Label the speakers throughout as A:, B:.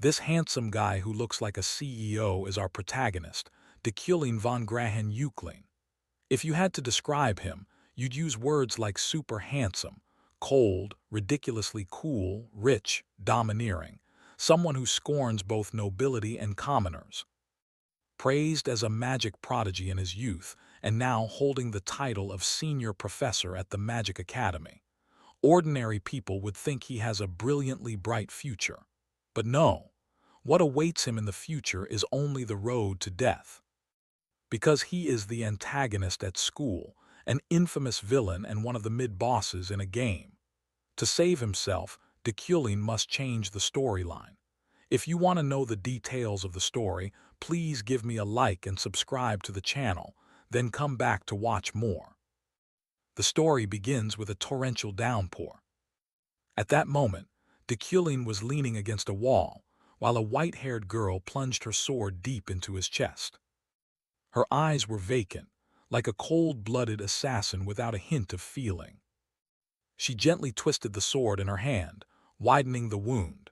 A: This handsome guy who looks like a CEO is our protagonist, Dekulin von Grahen Euclin. If you had to describe him, you'd use words like super handsome, cold, ridiculously cool, rich, domineering, someone who scorns both nobility and commoners. Praised as a magic prodigy in his youth, and now holding the title of senior professor at the Magic Academy. Ordinary people would think he has a brilliantly bright future. But no, what awaits him in the future is only the road to death. Because he is the antagonist at school, an infamous villain and one of the mid-bosses in a game. To save himself, Dekulin must change the storyline. If you want to know the details of the story, please give me a like and subscribe to the channel, then come back to watch more. The story begins with a torrential downpour. At that moment, Dekulin was leaning against a wall, while a white-haired girl plunged her sword deep into his chest. Her eyes were vacant, like a cold-blooded assassin without a hint of feeling. She gently twisted the sword in her hand, widening the wound.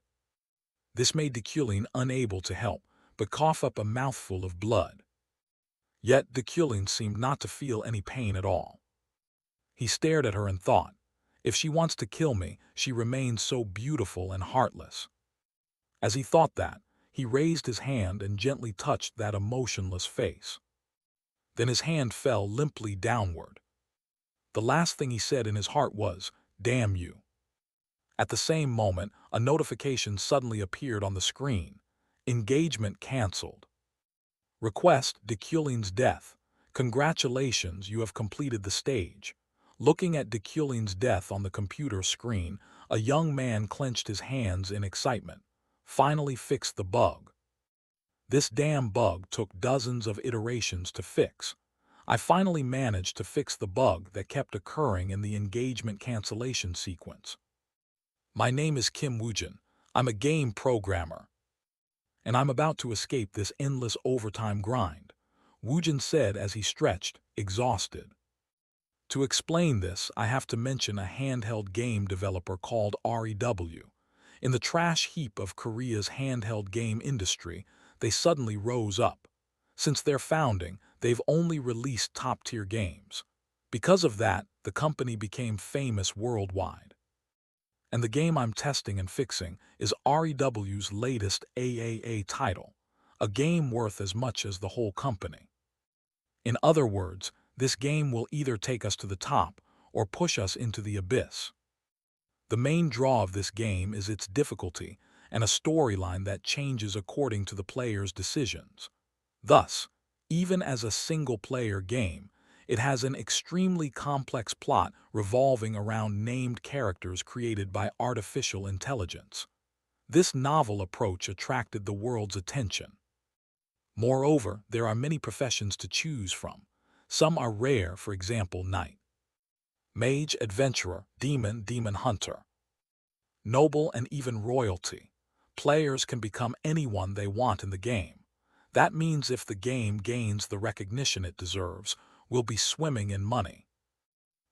A: This made Dekulin unable to help, but cough up a mouthful of blood. Yet Dekulin seemed not to feel any pain at all. He stared at her and thought, if she wants to kill me, she remains so beautiful and heartless. As he thought that, he raised his hand and gently touched that emotionless face. Then his hand fell limply downward. The last thing he said in his heart was, "Damn you." At the same moment, a notification suddenly appeared on the screen. Engagement cancelled. Request Dekulin's death. Congratulations, you have completed the stage. Looking at Dekulin's death on the computer screen, a young man clenched his hands in excitement. Finally fixed the bug. This damn bug took dozens of iterations to fix. I finally managed to fix the bug that kept occurring in the engagement cancellation sequence. My name is Kim Woojin. I'm a game programmer. And I'm about to escape this endless overtime grind, Woojin said as he stretched, exhausted. To explain this, I have to mention a handheld game developer called REW. In the trash heap of Korea's handheld game industry, they suddenly rose up. Since their founding, they've only released top-tier games. Because of that, the company became famous worldwide. And the game I'm testing and fixing is REW's latest AAA title, a game worth as much as the whole company. In other words, this game will either take us to the top or push us into the abyss. The main draw of this game is its difficulty and a storyline that changes according to the player's decisions. Thus, even as a single-player game, it has an extremely complex plot revolving around named characters created by artificial intelligence. This novel approach attracted the world's attention. Moreover, there are many professions to choose from. Some are rare, for example, knight, mage, adventurer, demon, demon hunter, noble, and even royalty. Players can become anyone they want in the game. That means if the game gains the recognition it deserves, we'll be swimming in money.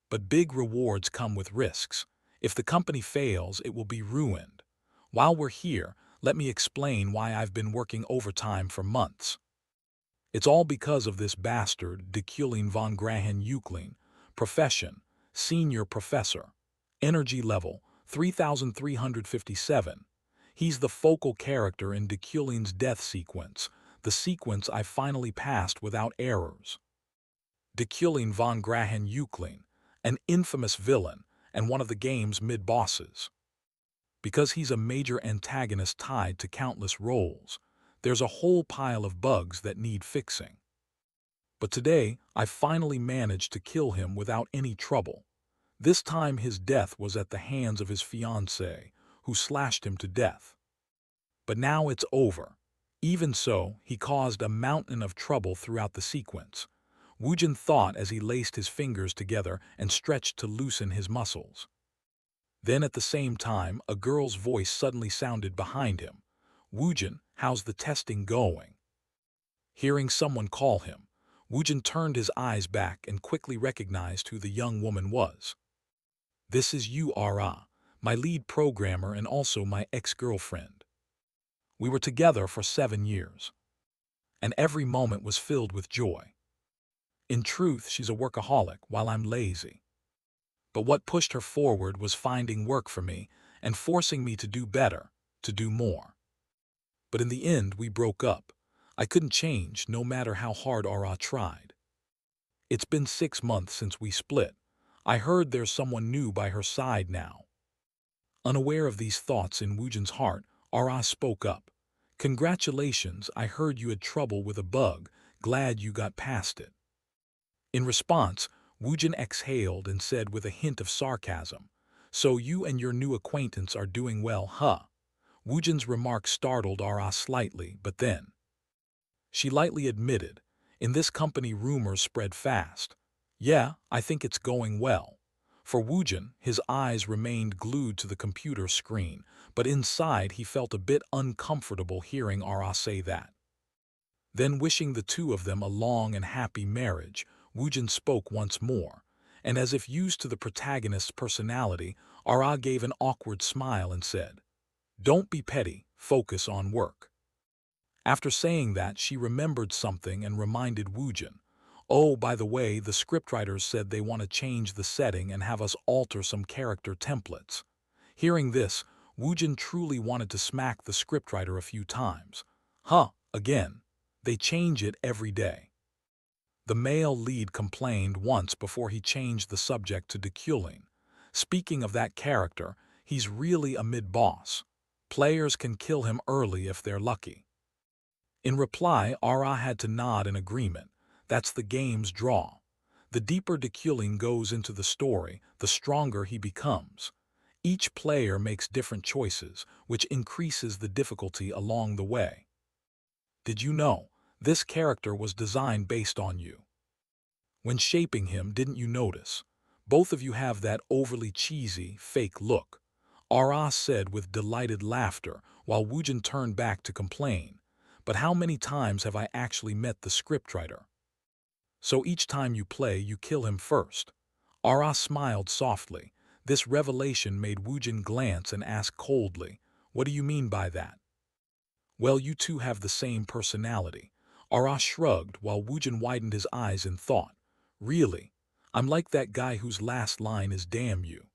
A: But big rewards come with risks. If the company fails, it will be ruined. While we're here, let me explain why I've been working overtime for months. It's all because of this bastard, Dekulin von Grahen Euclin. Profession, senior professor. Energy level, 3357. He's the focal character in Dekulin's death sequence, the sequence I finally passed without errors. Dekulin von Grahen Euclin, an infamous villain and one of the game's mid-bosses. Because he's a major antagonist tied to countless roles, there's a whole pile of bugs that need fixing. But today, I finally managed to kill him without any trouble. This time his death was at the hands of his fiancée, who slashed him to death. But now it's over. Even so, he caused a mountain of trouble throughout the sequence. Woojin thought as he laced his fingers together and stretched to loosen his muscles. Then at the same time, a girl's voice suddenly sounded behind him. "Woojin, how's the testing going?" Hearing someone call him, Woojin turned his eyes back and quickly recognized who the young woman was. "This is Ura, my lead programmer and also my ex-girlfriend." We were together for 7 years, and every moment was filled with joy. In truth, she's a workaholic while I'm lazy. But what pushed her forward was finding work for me and forcing me to do better, to do more. But in the end, we broke up. I couldn't change no matter how hard Ara tried. It's been 6 months since we split. I heard there's someone new by her side now. Unaware of these thoughts in Woojin's heart, Ara spoke up. Congratulations, I heard you had trouble with a bug. Glad you got past it. In response, Woojin exhaled and said with a hint of sarcasm, So you and your new acquaintance are doing well, huh? Woojin's remark startled Ara slightly, but then she lightly admitted, In this company rumors spread fast. Yeah, I think it's going well. For Woojin, his eyes remained glued to the computer screen, but inside he felt a bit uncomfortable hearing Ara say that. Then, wishing the two of them a long and happy marriage, Woojin spoke once more, and as if used to the protagonist's personality, Ara gave an awkward smile and said, Don't be petty, focus on work. After saying that, she remembered something and reminded Woojin, Oh, by the way, the scriptwriters said they want to change the setting and have us alter some character templates. Hearing this, Woojin truly wanted to smack the scriptwriter a few times. Huh, again. They change it every day. The male lead complained once before he changed the subject to Deculin. Speaking of that character, he's really a mid-boss. Players can kill him early if they're lucky. In reply, Ara had to nod in agreement. That's the game's draw. The deeper Deculin goes into the story, the stronger he becomes. Each player makes different choices, which increases the difficulty along the way. Did you know? This character was designed based on you. When shaping him, didn't you notice? Both of you have that overly cheesy, fake look. Ara said with delighted laughter, while Woojin turned back to complain. But how many times have I actually met the scriptwriter? So each time you play, you kill him first. Ara smiled softly. This revelation made Woojin glance and ask coldly, What do you mean by that? Well, you two have the same personality. Ara shrugged while Woojin widened his eyes in thought. Really? I'm like that guy whose last line is damn you.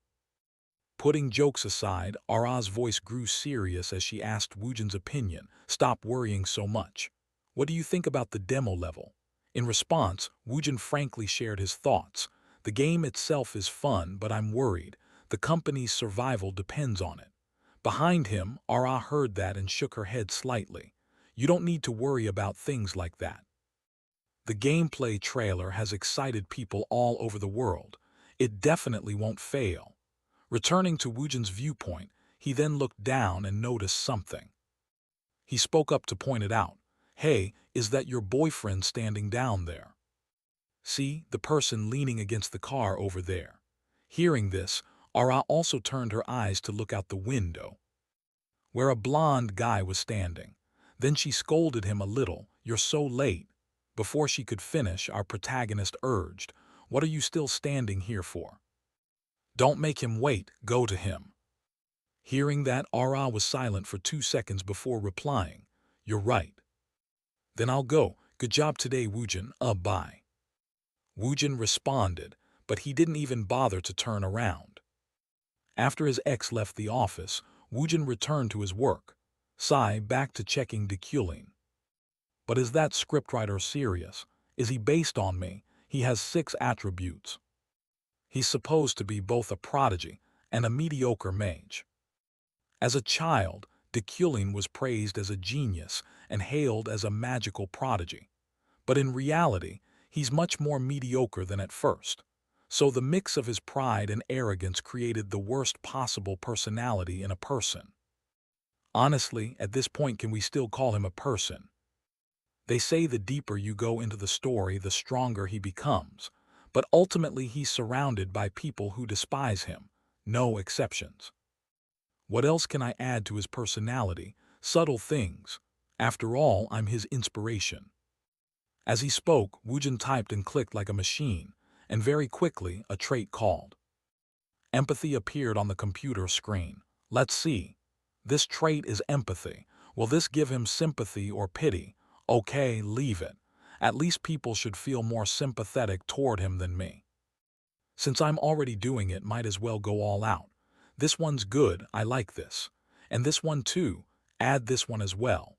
A: Putting jokes aside, Ara's voice grew serious as she asked Woojin's opinion. Stop worrying so much. What do you think about the demo level? In response, Woojin frankly shared his thoughts. The game itself is fun, but I'm worried. The company's survival depends on it. Behind him, Ara heard that and shook her head slightly. You don't need to worry about things like that. The gameplay trailer has excited people all over the world. It definitely won't fail. Returning to Woojin's viewpoint, he then looked down and noticed something. He spoke up to point it out. Hey, is that your boyfriend standing down there? See, the person leaning against the car over there. Hearing this, Ara also turned her eyes to look out the window, where a blonde guy was standing. Then she scolded him a little, You're so late. Before she could finish, our protagonist urged, What are you still standing here for? Don't make him wait, go to him. Hearing that, Ara was silent for 2 seconds before replying, You're right. Then I'll go. Good job today, Woojin. Bye. Woojin responded, but he didn't even bother to turn around. After his ex left the office, Woojin returned to his work. Sai back to checking Deculin. But is that scriptwriter serious? Is he based on me? He has 6 attributes. He's supposed to be both a prodigy and a mediocre mage. As a child, Deculin was praised as a genius and hailed as a magical prodigy. But in reality, he's much more mediocre than at first. So the mix of his pride and arrogance created the worst possible personality in a person. Honestly, at this point, can we still call him a person? They say the deeper you go into the story, the stronger he becomes. But ultimately, he's surrounded by people who despise him. No exceptions. What else can I add to his personality? Subtle things. After all, I'm his inspiration. As he spoke, Woojin typed and clicked like a machine, and very quickly, a trait called empathy appeared on the computer screen. Let's see. This trait is empathy. Will this give him sympathy or pity? Okay, leave it. At least people should feel more sympathetic toward him than me. Since I'm already doing it, might as well go all out. This one's good, I like this. And this one too, add this one as well.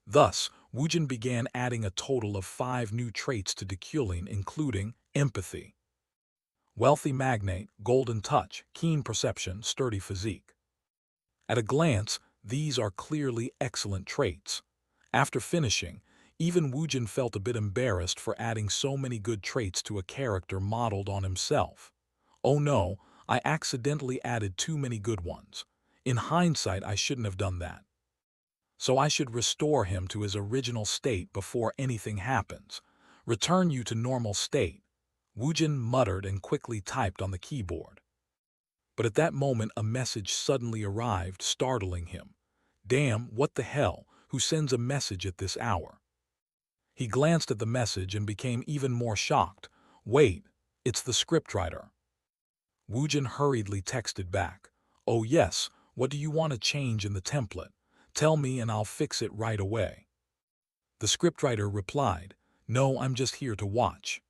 A: Thus, Woojin began adding a total of 5 new traits to Dekulin, including empathy, wealthy magnate, golden touch, keen perception, sturdy physique. At a glance, these are clearly excellent traits. After finishing, even Woojin felt a bit embarrassed for adding so many good traits to a character modeled on himself. Oh no, I accidentally added too many good ones. In hindsight, I shouldn't have done that. So I should restore him to his original state before anything happens. Return you to normal state, Woojin muttered and quickly typed on the keyboard. But at that moment a message suddenly arrived, startling him. Damn, what the hell, who sends a message at this hour? He glanced at the message and became even more shocked. Wait, it's the scriptwriter. Woojin hurriedly texted back. Oh yes, what do you want to change in the template? Tell me and I'll fix it right away. The scriptwriter replied, No, I'm just here to watch.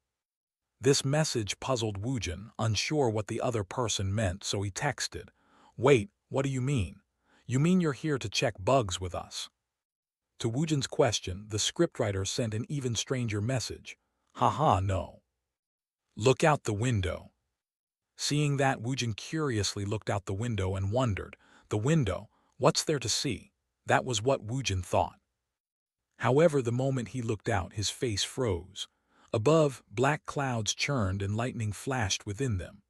A: This message puzzled Woojin, unsure what the other person meant, so he texted, Wait, what do you mean? You mean you're here to check bugs with us? To Woojin's question, the scriptwriter sent an even stranger message. Haha, no. Look out the window. Seeing that, Woojin curiously looked out the window and wondered, the window, what's there to see? That was what Woojin thought. However, the moment he looked out, his face froze. Above, black clouds churned and lightning flashed within them.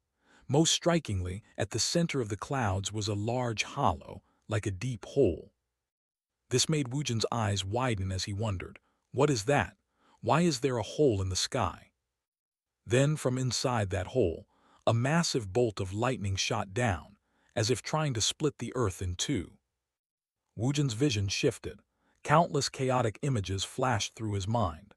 A: Most strikingly, at the center of the clouds was a large hollow, like a deep hole. This made Woojin's eyes widen as he wondered, what is that? Why is there a hole in the sky? Then, from inside that hole, a massive bolt of lightning shot down, as if trying to split the earth in two. Woojin's vision shifted. Countless chaotic images flashed through his mind,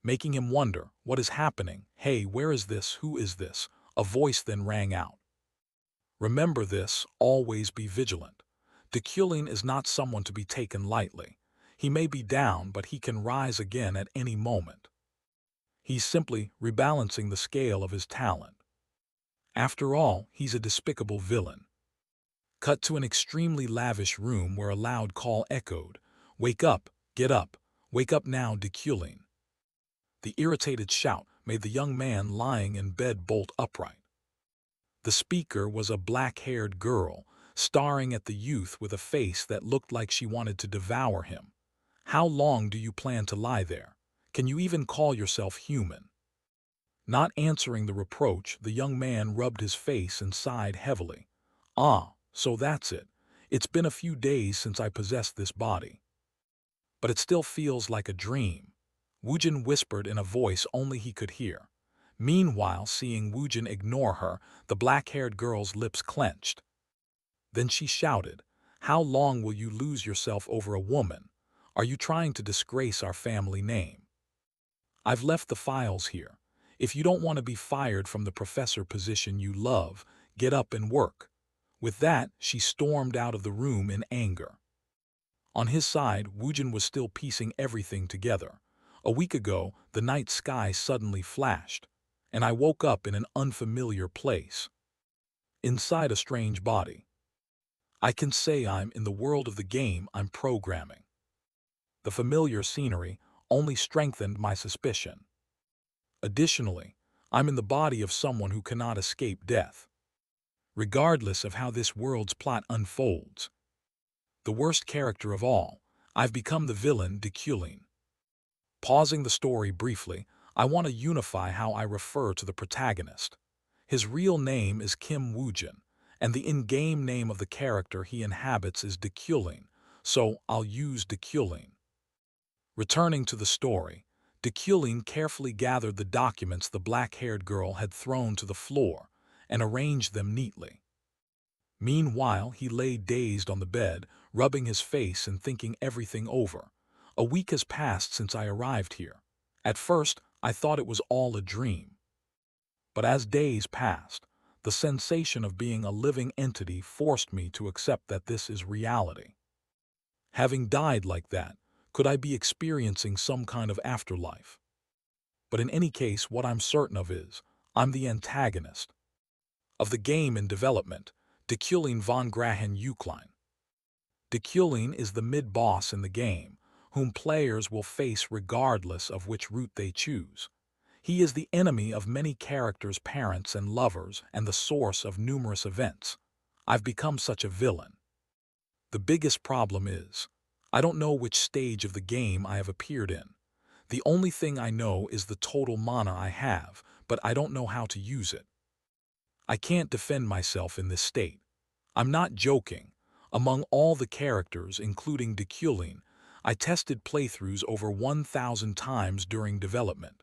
A: making him wonder, what is happening? Hey, where is this? Who is this? A voice then rang out. Remember this, always be vigilant. Dekulin is not someone to be taken lightly. He may be down, but he can rise again at any moment. He's simply rebalancing the scale of his talent. After all, he's a despicable villain. Cut to an extremely lavish room where a loud call echoed. Wake up, get up, wake up now, Dekulin. The irritated shout made the young man lying in bed bolt upright. The speaker was a black-haired girl, staring at the youth with a face that looked like she wanted to devour him. How long do you plan to lie there? Can you even call yourself human? Not answering the reproach, the young man rubbed his face and sighed heavily. Ah, so that's it. It's been a few days since I possessed this body. But it still feels like a dream, Woojin whispered in a voice only he could hear. Meanwhile, seeing Woojin ignore her, the black-haired girl's lips clenched. Then she shouted, How long will you lose yourself over a woman? Are you trying to disgrace our family name? I've left the files here. If you don't want to be fired from the professor position you love, get up and work. With that, she stormed out of the room in anger. On his side, Woojin was still piecing everything together. A week ago, the night sky suddenly flashed, and I woke up in an unfamiliar place, inside a strange body. I can say I'm in the world of the game I'm programming. The familiar scenery only strengthened my suspicion. Additionally, I'm in the body of someone who cannot escape death, regardless of how this world's plot unfolds. The worst character of all, I've become the villain Dekulin. Pausing the story briefly, I want to unify how I refer to the protagonist. His real name is Kim Woojin, and the in-game name of the character he inhabits is Dekulin, so I'll use Dekulin. Returning to the story, Dekulin carefully gathered the documents the black-haired girl had thrown to the floor and arranged them neatly. Meanwhile, he lay dazed on the bed, rubbing his face and thinking everything over. A week has passed since I arrived here. At first, I thought it was all a dream. But as days passed, the sensation of being a living entity forced me to accept that this is reality. Having died like that, could I be experiencing some kind of afterlife? But in any case, what I'm certain of is, I'm the antagonist of the game in development, Deceuning von Grahen-Uklein. Deceuning is the mid-boss in the game, whom players will face regardless of which route they choose. He is the enemy of many characters' parents and lovers and the source of numerous events. I've become such a villain. The biggest problem is, I don't know which stage of the game I have appeared in. The only thing I know is the total mana I have, but I don't know how to use it. I can't defend myself in this state. I'm not joking. Among all the characters, including Deceuning, I tested playthroughs over 1,000 times during development.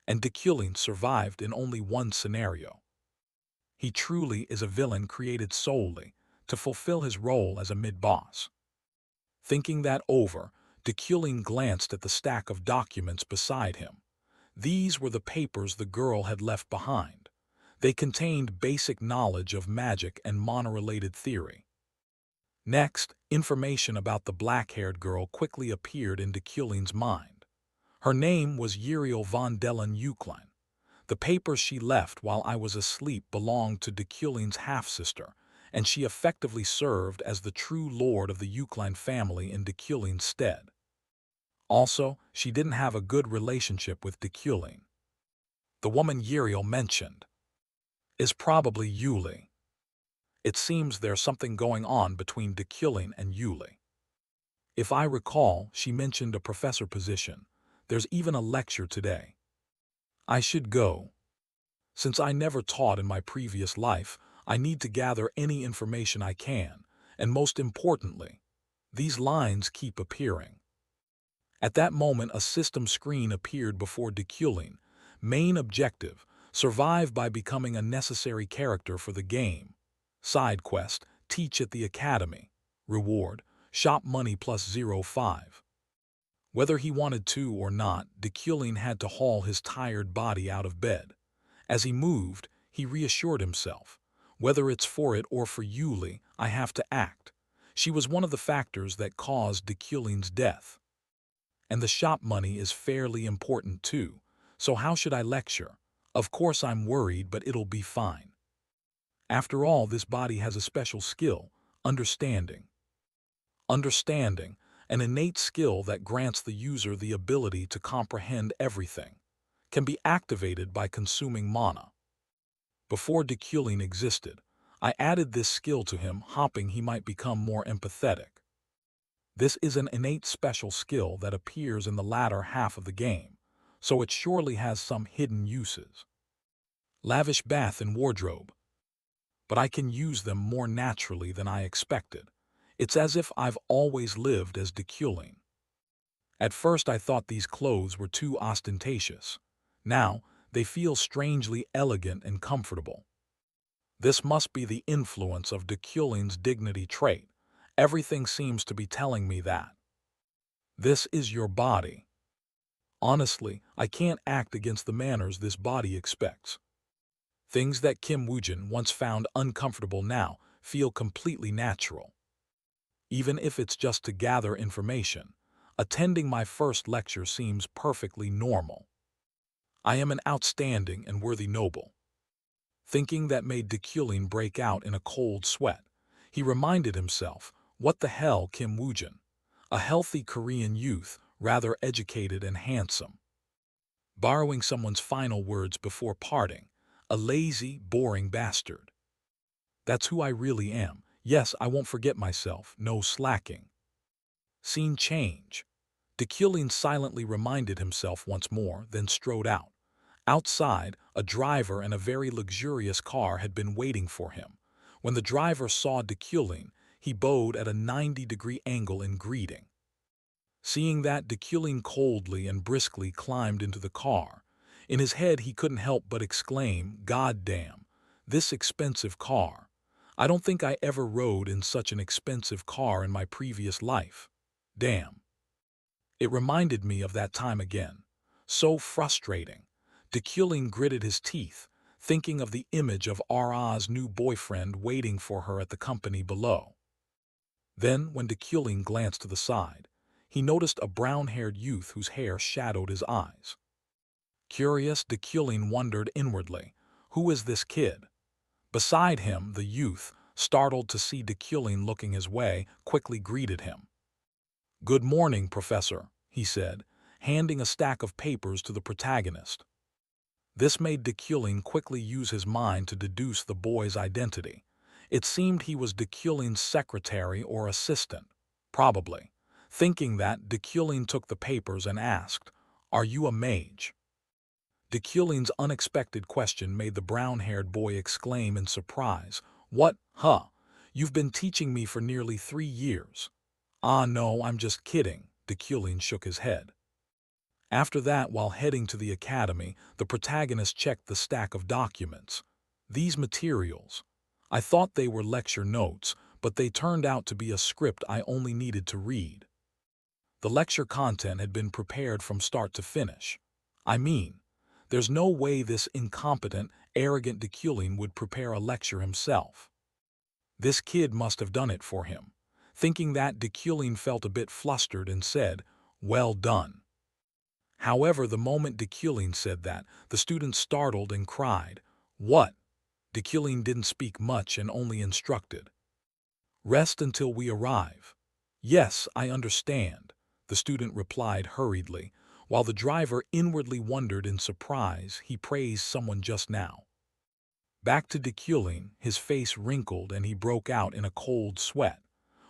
A: And Deceuning survived in only one scenario. He truly is a villain created solely to fulfill his role as a mid-boss. Thinking that over, Deceuning glanced at the stack of documents beside him. These were the papers the girl had left behind. They contained basic knowledge of magic and mana-related theory. Next, information about the black-haired girl quickly appeared in Deceuling's mind. Her name was Uriel von Dellen-Uklein. The papers she left while I was asleep belonged to Deceuling's half-sister, and she effectively served as the true lord of the Uklein family in Deceuling's stead. Also, she didn't have a good relationship with Deceuling. The woman Uriel mentioned is probably Yuli. It seems there's something going on between Deceuling and Yuli. If I recall, she mentioned a professor position. There's even a lecture today. I should go. Since I never taught in my previous life, I need to gather any information I can, and most importantly, these lines keep appearing. At that moment, a system screen appeared before Deceuling. Main objective, survive by becoming a necessary character for the game. Side quest, teach at the academy. Reward, shop money plus 0.5. Whether he wanted to or not, Deceuling had to haul his tired body out of bed. As he moved, he reassured himself. Whether it's for it or for Yuli, I have to act. She was one of the factors that caused Deceuling's death. And the shop money is fairly important too, so how should I lecture? Of course I'm worried, but it'll be fine. After all, this body has a special skill, understanding. Understanding, an innate skill that grants the user the ability to comprehend everything, can be activated by consuming mana. Before Deceuling existed, I added this skill to him, hoping he might become more empathetic. This is an innate special skill that appears in the latter half of the game, so it surely has some hidden uses. Lavish bath and wardrobe. But I can use them more naturally than I expected. It's as if I've always lived as Deceuling. At first I thought these clothes were too ostentatious. Now, they feel strangely elegant and comfortable. This must be the influence of Deceuling's dignity trait. Everything seems to be telling me that. This is your body. Honestly, I can't act against the manners this body expects. Things that Kim Woojin once found uncomfortable now feel completely natural. Even if it's just to gather information, attending my first lecture seems perfectly normal. I am an outstanding and worthy noble. Thinking that made Deceuling break out in a cold sweat. He reminded himself, what the hell, Kim Woojin? A healthy Korean youth, rather educated and handsome. Borrowing someone's final words before parting, a lazy, boring bastard. That's who I really am. Yes, I won't forget myself, no slacking. Scene change. Deceuling silently reminded himself once more, then strode out. Outside, a driver and a very luxurious car had been waiting for him. When the driver saw Deceuling, he bowed at a 90-degree angle in greeting. Seeing that, Deceuling coldly and briskly climbed into the car. In his head, he couldn't help but exclaim, "God damn, this expensive car. I don't think I ever rode in such an expensive car in my previous life. Damn." It reminded me of that time again. So frustrating. Deceuling gritted his teeth, thinking of the image of Ra's new boyfriend waiting for her at the company below. Then, when Dekulin glanced to the side, he noticed a brown-haired youth whose hair shadowed his eyes. Curious, Dekulin wondered inwardly, who is this kid? Beside him, the youth, startled to see Dekulin looking his way, quickly greeted him. "Good morning, Professor," he said, handing a stack of papers to the protagonist. This made Dekulin quickly use his mind to deduce the boy's identity. It seemed he was Dekulin's secretary or assistant, probably. Thinking that, Dekulin took the papers and asked, "Are you a mage?" Dekulin's unexpected question made the brown-haired boy exclaim in surprise, "What, huh? You've been teaching me for nearly 3 years." "Ah, no, I'm just kidding," Dekulin shook his head. After that, while heading to the academy, the protagonist checked the stack of documents. These materials. I thought they were lecture notes, but they turned out to be a script I only needed to read. The lecture content had been prepared from start to finish. I mean, there's no way this incompetent, arrogant Dekulin would prepare a lecture himself. This kid must have done it for him. Thinking that, Dekulin felt a bit flustered and said, "Well done." However, the moment Dekulin said that, the student startled and cried, "What?" Dekulin didn't speak much and only instructed, "Rest until we arrive." "Yes, I understand," the student replied hurriedly, while the driver inwardly wondered in surprise he praised someone just now. Back to Dekulin, his face wrinkled and he broke out in a cold sweat.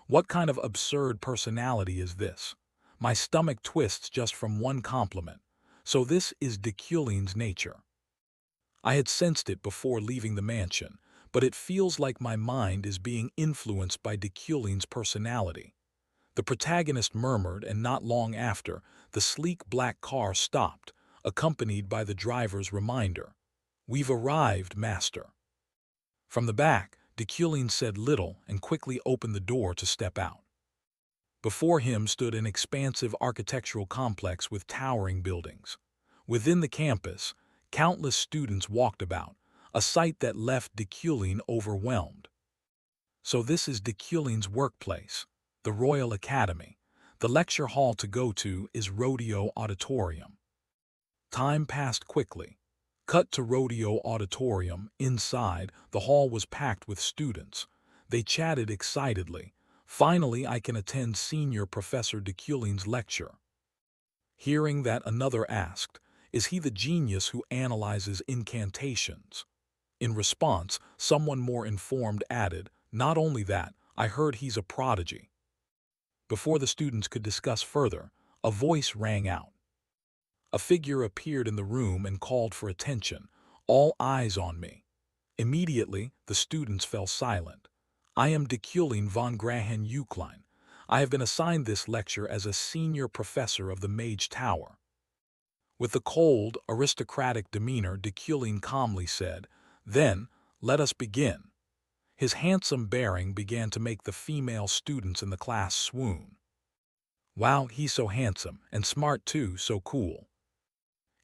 A: What kind of absurd personality is this? My stomach twists just from one compliment. So this is Dekulin's nature. I had sensed it before leaving the mansion, but it feels like my mind is being influenced by Dekulin's personality. The protagonist murmured, and not long after, the sleek black car stopped, accompanied by the driver's reminder, "We've arrived, master." From the back, Dekulin said little and quickly opened the door to step out. Before him stood an expansive architectural complex with towering buildings. Within the campus, countless students walked about, a sight that left Dekulin overwhelmed. So this is Dekulin's workplace, the Royal Academy. The lecture hall to go to is Rodeo Auditorium. Time passed quickly. Cut to Rodeo Auditorium. Inside, the hall was packed with students. They chatted excitedly. "Finally, I can attend Senior Professor Dekulin's lecture." Hearing that, another asked, "Is he the genius who analyzes incantations?" In response, someone more informed added, "Not only that, I heard he's a prodigy." Before the students could discuss further, a voice rang out. A figure appeared in the room and called for attention. "All eyes on me." Immediately, the students fell silent. "I am Dekulin von Grahen-Uklein. I have been assigned this lecture as a senior professor of the Mage Tower." With a cold, aristocratic demeanor, Dekulin calmly said, "Then, let us begin." His handsome bearing began to make the female students in the class swoon. "Wow, he's so handsome, and smart too, so cool."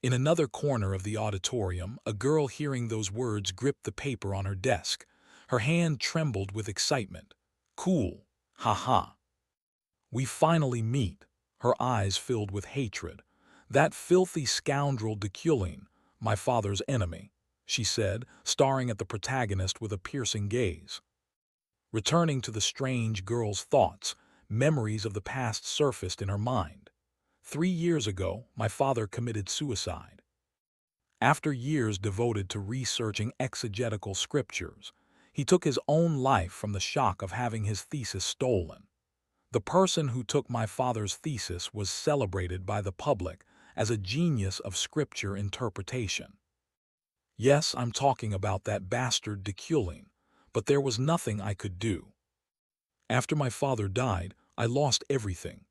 A: In another corner of the auditorium, a girl hearing those words gripped the paper on her desk. Her hand trembled with excitement. "Cool, ha-ha. We finally meet." Her eyes filled with hatred. "That filthy scoundrel Dekulin, my father's enemy," she said, staring at the protagonist with a piercing gaze. Returning to the strange girl's thoughts, memories of the past surfaced in her mind. 3 years ago, my father committed suicide. After years devoted to researching exegetical scriptures, he took his own life from the shock of having his thesis stolen. The person who took my father's thesis was celebrated by the public as a genius of scripture interpretation. Yes, I'm talking about that bastard Dekulin, but there was nothing I could do. After my father died, I lost everything.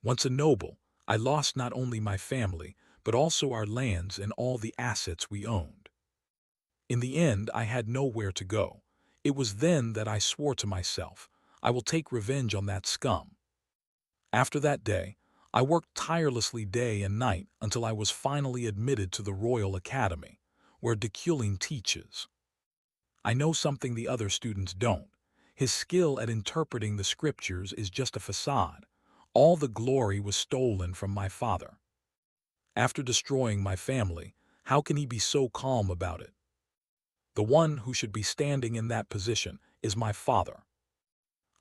A: Once a noble, I lost not only my family, but also our lands and all the assets we owned. In the end, I had nowhere to go. It was then that I swore to myself, I will take revenge on that scum. After that day, I worked tirelessly day and night until I was finally admitted to the Royal Academy, where Dekulin teaches. I know something the other students don't. His skill at interpreting the scriptures is just a facade. All the glory was stolen from my father. After destroying my family, how can he be so calm about it? The one who should be standing in that position is my father.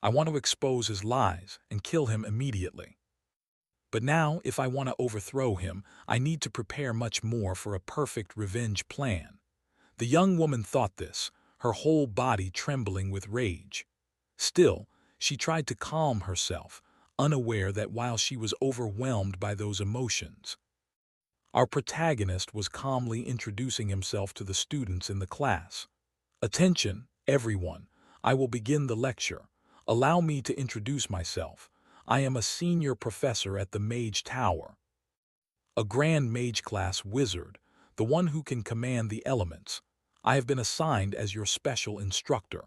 A: I want to expose his lies and kill him immediately. But now, if I want to overthrow him, I need to prepare much more for a perfect revenge plan. The young woman thought this, her whole body trembling with rage. Still, she tried to calm herself, unaware that while she was overwhelmed by those emotions, our protagonist was calmly introducing himself to the students in the class. Attention, everyone. I will begin the lecture. Allow me to introduce myself. I am a senior professor at the Mage Tower. A Grand Mage class wizard, the one who can command the elements. I have been assigned as your special instructor.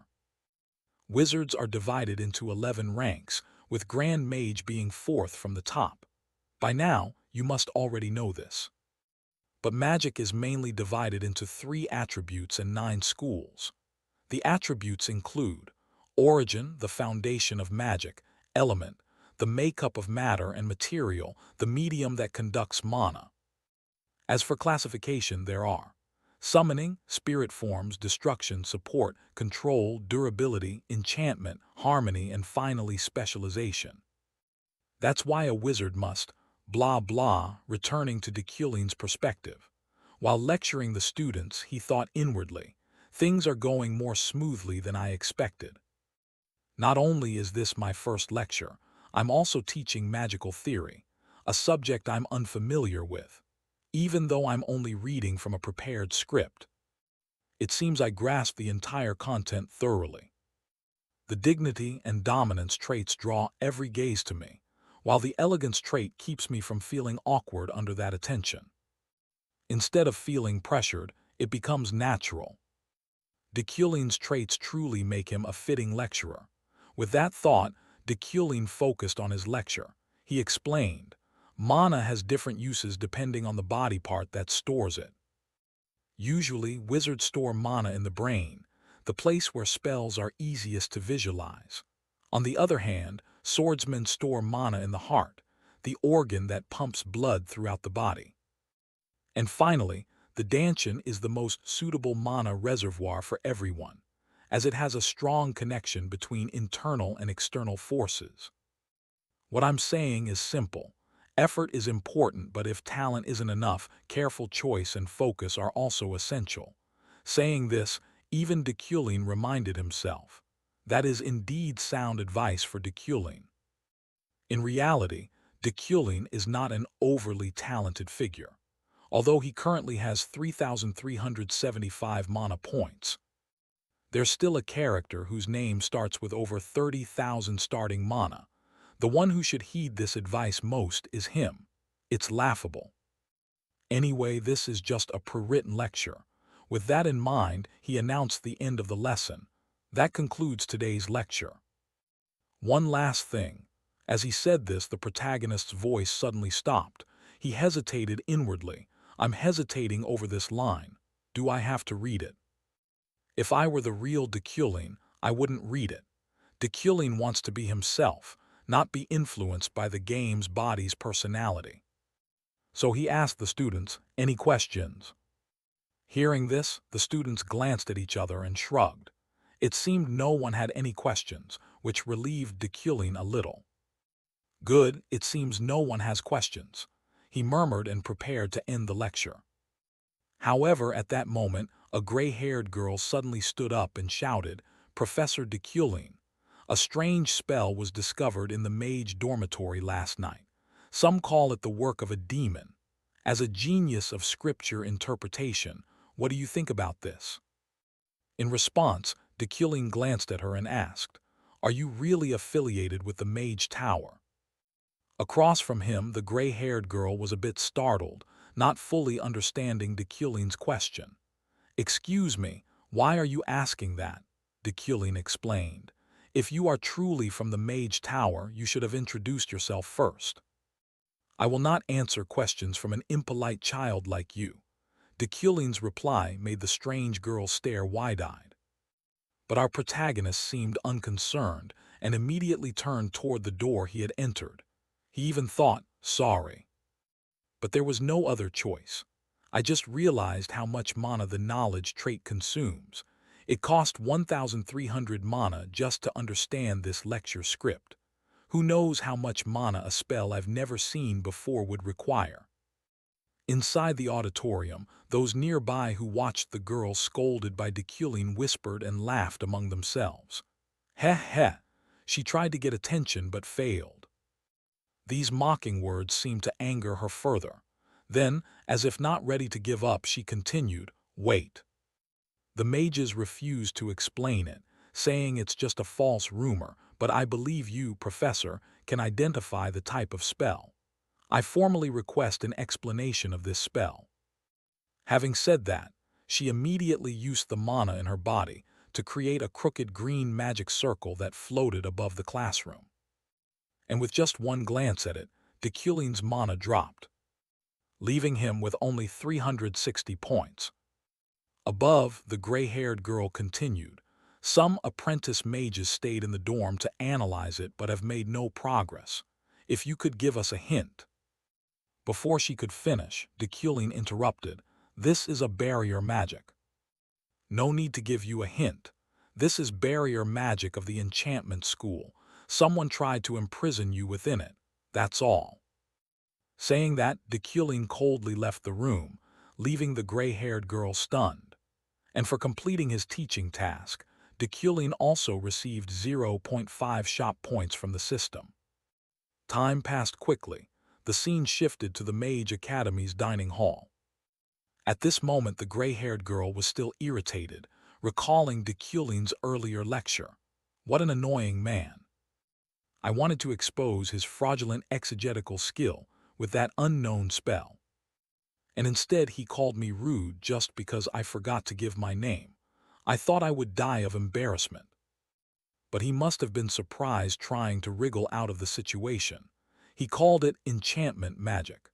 A: Wizards are divided into 11 ranks, with Grand Mage being fourth from the top. By now, you must already know this. But magic is mainly divided into 3 attributes and 9 schools. The attributes include origin, the foundation of magic; element, the makeup of matter and material, the medium that conducts mana. As for classification, there are summoning, spirit forms, destruction, support, control, durability, enchantment, harmony, and finally specialization. That's why a wizard must blah blah, returning to Deculin's perspective. While lecturing the students, he thought inwardly, things are going more smoothly than I expected. Not only is this my first lecture, I'm also teaching magical theory, a subject I'm unfamiliar with. Even though I'm only reading from a prepared script, it seems I grasp the entire content thoroughly. The dignity and dominance traits draw every gaze to me, while the elegance trait keeps me from feeling awkward under that attention. Instead of feeling pressured, it becomes natural. Deculin's traits truly make him a fitting lecturer. With that thought, Deculin focused on his lecture. He explained, mana has different uses depending on the body part that stores it. Usually, wizards store mana in the brain, the place where spells are easiest to visualize. On the other hand, swordsmen store mana in the heart, the organ that pumps blood throughout the body. And finally, the dantian is the most suitable mana reservoir for everyone, as it has a strong connection between internal and external forces. What I'm saying is simple. Effort is important, but if talent isn't enough, careful choice and focus are also essential. Saying this, even Deculin reminded himself. That is indeed sound advice for Deculin. In reality, Deculin is not an overly talented figure. Although he currently has 3,375 mana points, there's still a character whose name starts with over 30,000 starting mana. The one who should heed this advice most is him. It's laughable. Anyway, this is just a pre-written lecture. With that in mind, he announced the end of the lesson. That concludes today's lecture. One last thing. As he said this, the protagonist's voice suddenly stopped. He hesitated inwardly. I'm hesitating over this line. Do I have to read it? If I were the real Deculin, I wouldn't read it. Deculin wants to be himself, not be influenced by the game's body's personality. So he asked the students, any questions? Hearing this, the students glanced at each other and shrugged. It seemed no one had any questions, which relieved Deculin a little. Good, it seems no one has questions, he murmured and prepared to end the lecture. However, at that moment, a gray-haired girl suddenly stood up and shouted, Professor Deculin, a strange spell was discovered in the mage dormitory last night. Some call it the work of a demon. As a genius of scripture interpretation, what do you think about this? In response, Deculin glanced at her and asked, are you really affiliated with the Mage Tower? Across from him, the gray-haired girl was a bit startled, not fully understanding Deculin's question. Excuse me, why are you asking that? Deculin explained. If you are truly from the Mage Tower, you should have introduced yourself first. I will not answer questions from an impolite child like you. Deculin's reply made the strange girl stare wide-eyed. but our protagonist seemed unconcerned and immediately turned toward the door he had entered. He even thought, sorry. But there was no other choice. I just realized how much mana the knowledge trait consumes. It cost 1,300 mana just to understand this lecture script. Who knows how much mana a spell I've never seen before would require? Inside the auditorium, those nearby who watched the girl scolded by Deculin whispered and laughed among themselves. Heh heh, she tried to get attention but failed. These mocking words seemed to anger her further. Then, as if not ready to give up, she continued, wait. The mages refused to explain it, saying it's just a false rumor, but I believe you, Professor, can identify the type of spell. I formally request an explanation of this spell. Having said that, she immediately used the mana in her body to create a crooked green magic circle that floated above the classroom. And with just one glance at it, Deculin's mana dropped, leaving him with only 360 points. Above, the gray-haired girl continued. Some apprentice mages stayed in the dorm to analyze it but have made no progress. If you could give us a hint. Before she could finish, Deculin interrupted. This is a barrier magic. No need to give you a hint. This is barrier magic of the enchantment school. Someone tried to imprison you within it. That's all. Saying that, Deculin coldly left the room, leaving the gray-haired girl stunned. And for completing his teaching task, Deculin also received 0.5 shop points from the system. Time passed quickly. The scene shifted to the Mage Academy's dining hall. At this moment, the gray-haired girl was still irritated, recalling Deculin's earlier lecture. What an annoying man. I wanted to expose his fraudulent exegetical skill with that unknown spell. And instead he called me rude just because I forgot to give my name. I thought I would die of embarrassment. But he must have been surprised trying to wriggle out of the situation. He called it enchantment magic.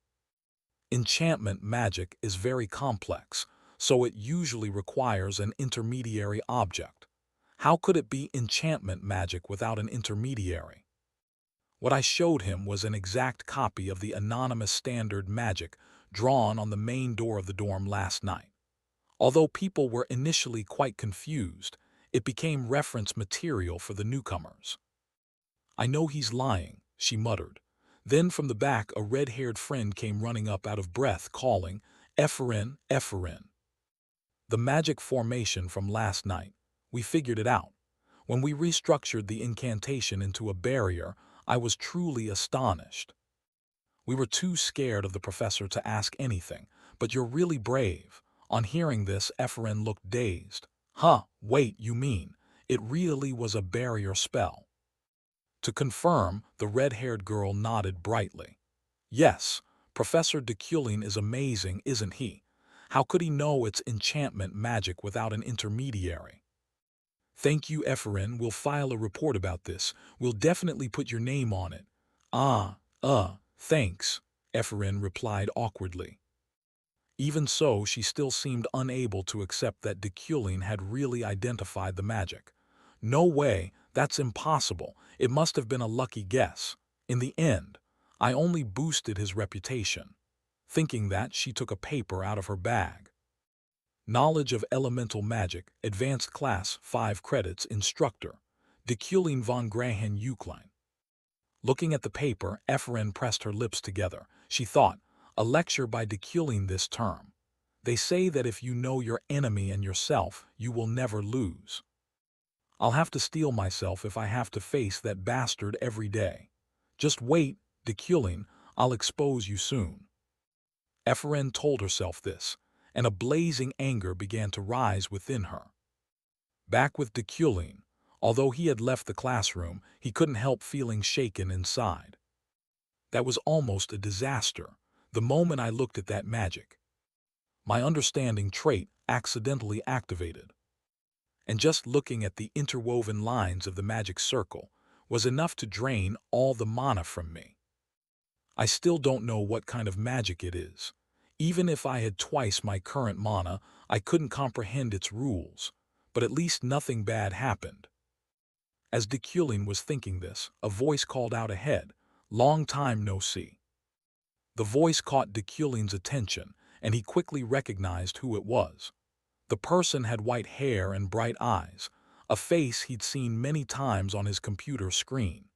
A: Enchantment magic is very complex, so it usually requires an intermediary object. How could it be enchantment magic without an intermediary? What I showed him was an exact copy of the anonymous standard magic drawn on the main door of the dorm last night. Although people were initially quite confused, it became reference material for the newcomers. I know he's lying, she muttered. Then from the back a red-haired friend came running up out of breath, calling, Epherin, Epherin. The magic formation from last night. We figured it out. When we restructured the incantation into a barrier, I was truly astonished. We were too scared of the professor to ask anything, but you're really brave. On hearing this, Epherin looked dazed. Huh, wait, you mean, it really was a barrier spell? To confirm, the red-haired girl nodded brightly. Yes, Professor Deculin is amazing, isn't he? How could he know it's enchantment magic without an intermediary? Thank you, Epherin. We'll file a report about this. We'll definitely put your name on it. Thanks, Epherin replied awkwardly. Even so, she still seemed unable to accept that Deculin had really identified the magic. No way, that's impossible. It must have been a lucky guess. In the end, I only boosted his reputation. Thinking that, she took a paper out of her bag. Knowledge of Elemental Magic, Advanced Class, 5 credits, Instructor, Deculin von Grahen Eucline. Looking at the paper, Epherin pressed her lips together. She thought, a lecture by Deculin this term. They say that if you know your enemy and yourself, you will never lose. I'll have to steel myself if I have to face that bastard every day. Just wait, Deculin, I'll expose you soon. Epherin told herself this, and a blazing anger began to rise within her. Back with Deculin, although he had left the classroom, he couldn't help feeling shaken inside. That was almost a disaster, the moment I looked at that magic. My understanding trait accidentally activated. And just looking at the interwoven lines of the magic circle was enough to drain all the mana from me. I still don't know what kind of magic it is. Even if I had twice my current mana, I couldn't comprehend its rules. but at least nothing bad happened. As Dekulin was thinking this, a voice called out ahead, "Long time no see." The voice caught Dekulin's attention, and he quickly recognized who it was. The person had white hair and bright eyes, a face he'd seen many times on his computer screen.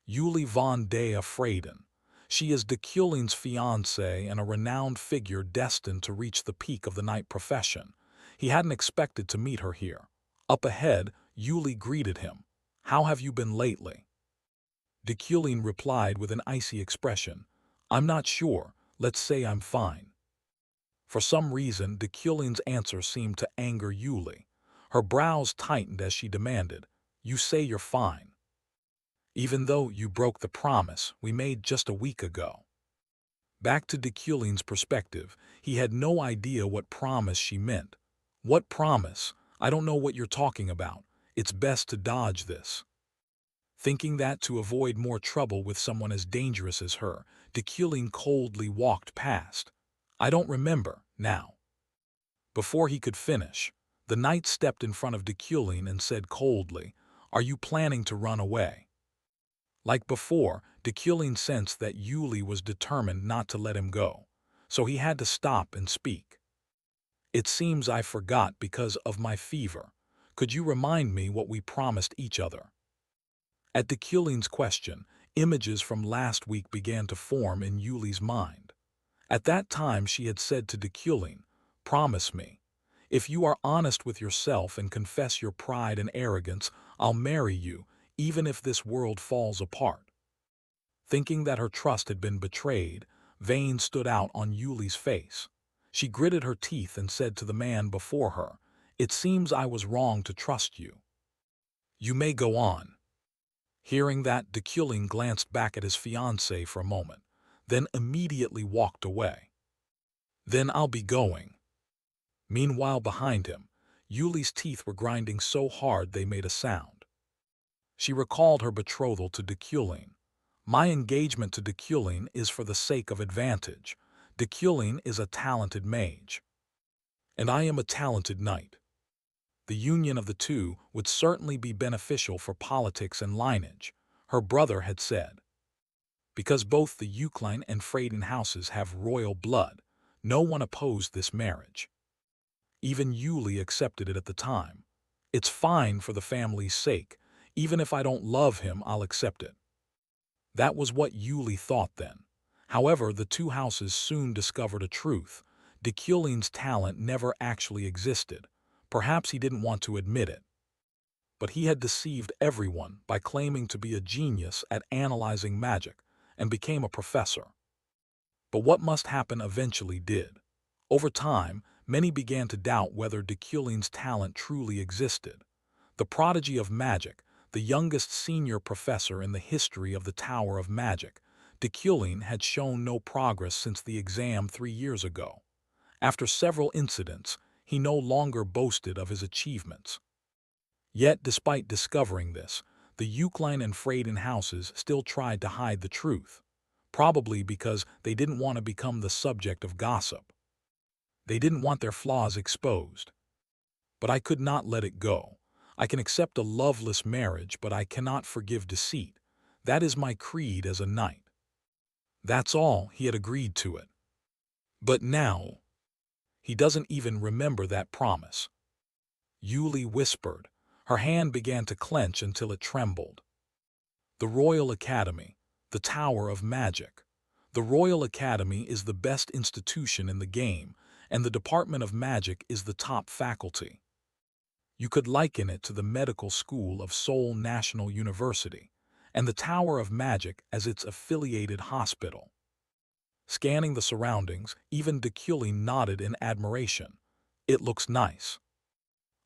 A: Yuli von der Freyden. She is Dekulin's fiancée and a renowned figure destined to reach the peak of the night profession. He hadn't expected to meet her here. Up ahead, Yuli greeted him. "How have you been lately?" Dekulin replied with an icy expression. "I'm not sure, let's say I'm fine." For some reason, Dekulin's answer seemed to anger Yuli. Her brows tightened as she demanded, "You say you're fine, even though you broke the promise we made just a week ago." Back to Dekulin's perspective, he had no idea what promise she meant. "What promise? I don't know what you're talking about. It's best to dodge this." Thinking that to avoid more trouble with someone as dangerous as her, Dekulin coldly walked past. "I don't remember, now." Before he could finish, the knight stepped in front of Dekulin and said coldly, "Are you planning to run away?" Like before, Dekulin sensed that Yuli was determined not to let him go, so he had to stop and speak. "It seems I forgot because of my fever. Could you remind me what we promised each other?" At Dekulin's question, images from last week began to form in Yuli's mind. At that time she had said to Dekulin, "Promise me. If you are honest with yourself and confess your pride and arrogance, I'll marry you, even if this world falls apart." Thinking that her trust had been betrayed, veins stood out on Yuli's face. She gritted her teeth and said to the man before her, "It seems I was wrong to trust you. You may go on." Hearing that, Dekulin glanced back at his fiancée for a moment, then immediately walked away. "Then I'll be going." Meanwhile, behind him, Yuli's teeth were grinding so hard they made a sound. She recalled her betrothal to Dekulin. "My engagement to Dekulin is for the sake of advantage. Dekulin is a talented mage, and I am a talented knight. The union of the two would certainly be beneficial for politics and lineage," her brother had said. Because both the Uklein and Freyden houses have royal blood, no one opposed this marriage. Even Yuli accepted it at the time. "It's fine for the family's sake. Even if I don't love him, I'll accept it." That was what Yuli thought then. However, the two houses soon discovered a truth. Dekulin's talent never actually existed. Perhaps he didn't want to admit it. But he had deceived everyone by claiming to be a genius at analyzing magic and became a professor. But what must happen eventually did. Over time, many began to doubt whether Dekulin's talent truly existed. The prodigy of magic, the youngest senior professor in the history of the Tower of Magic, Dekulin had shown no progress since the exam 3 years ago. After several incidents, he no longer boasted of his achievements. Yet, despite discovering this, the Uklein and Freyden houses still tried to hide the truth, probably because they didn't want to become the subject of gossip. They didn't want their flaws exposed. But I could not let it go. I can accept a loveless marriage, but I cannot forgive deceit. That is my creed as a knight. That's all. He had agreed to it. But now, he doesn't even remember that promise. Yuli whispered. Her hand began to clench until it trembled. The Royal Academy, the Tower of Magic. The Royal Academy is the best institution in the game, and the Department of Magic is the top faculty. You could liken it to the medical school of Seoul National University, and the Tower of Magic as its affiliated hospital. Scanning the surroundings, even Dekulin nodded in admiration. "It looks nice."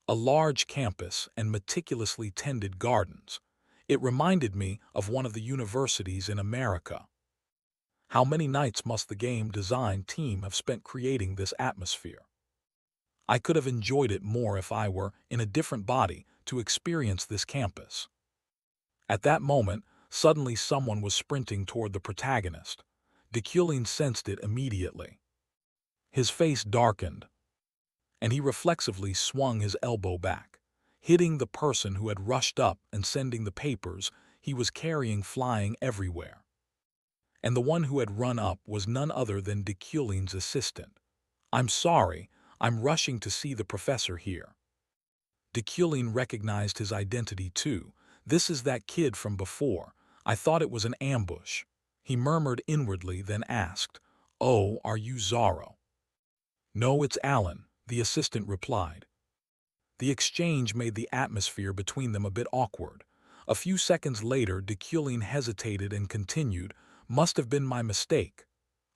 A: A large campus and meticulously tended gardens. It reminded me of one of the universities in America. How many nights must the game design team have spent creating this atmosphere? I could have enjoyed it more if I were in a different body to experience this campus. At that moment, suddenly someone was sprinting toward the protagonist. Dekulin sensed it immediately. His face darkened. and he reflexively swung his elbow back, hitting the person who had rushed up and sending the papers he was carrying flying everywhere. And the one who had run up was none other than Deculin's assistant. "I'm sorry, I'm rushing to see the professor here." Deculin recognized his identity too. "This is that kid from before. I thought it was an ambush." He murmured inwardly, then asked, "Oh, are you Zorro?" "No, it's Alan," the assistant replied. The exchange made the atmosphere between them a bit awkward. A few seconds later, Deculin hesitated and continued, "Must have been my mistake."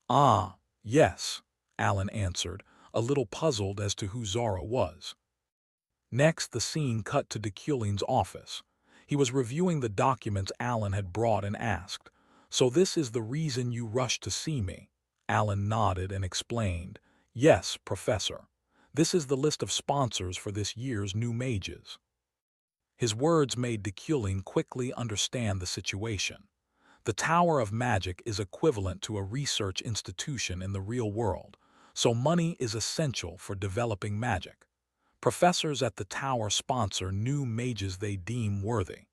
A: "Ah, yes," Alan answered, a little puzzled as to who Zorro was. Next, the scene cut to Deculin's office. He was reviewing the documents Alan had brought and asked, "So this is the reason you rushed to see me?" Alan nodded and explained, "Yes, Professor. This is the list of sponsors for this year's new mages." His words made Deculin quickly understand the situation. The Tower of Magic is equivalent to a research institution in the real world, so money is essential for developing magic. Professors at the tower sponsor new mages they deem worthy.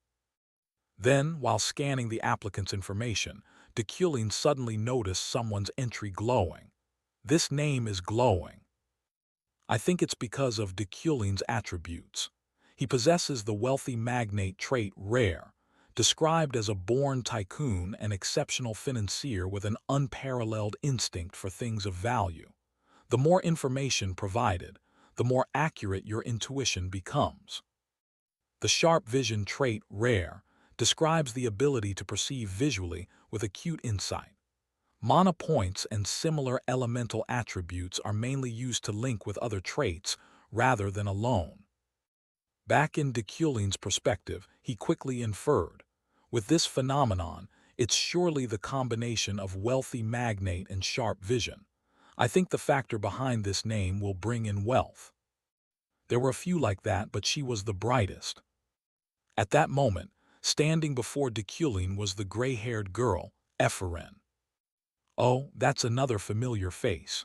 A: Then, while scanning the applicant's information, Deculin suddenly noticed someone's entry glowing. "This name is glowing. I think it's because of Deculin's attributes. He possesses the wealthy magnate trait rare, described as a born tycoon and exceptional financier with an unparalleled instinct for things of value. The more information provided, the more accurate your intuition becomes. The sharp vision trait rare describes the ability to perceive visually with acute insight. Mana points and similar elemental attributes are mainly used to link with other traits rather than alone." Back in Deculin's perspective, he quickly inferred, "With this phenomenon, it's surely the combination of wealthy magnate and sharp vision. I think the factor behind this name will bring in wealth." There were a few like that, but she was the brightest. At that moment, standing before Deculin was the gray-haired girl, Epherin. "Oh, that's another familiar face.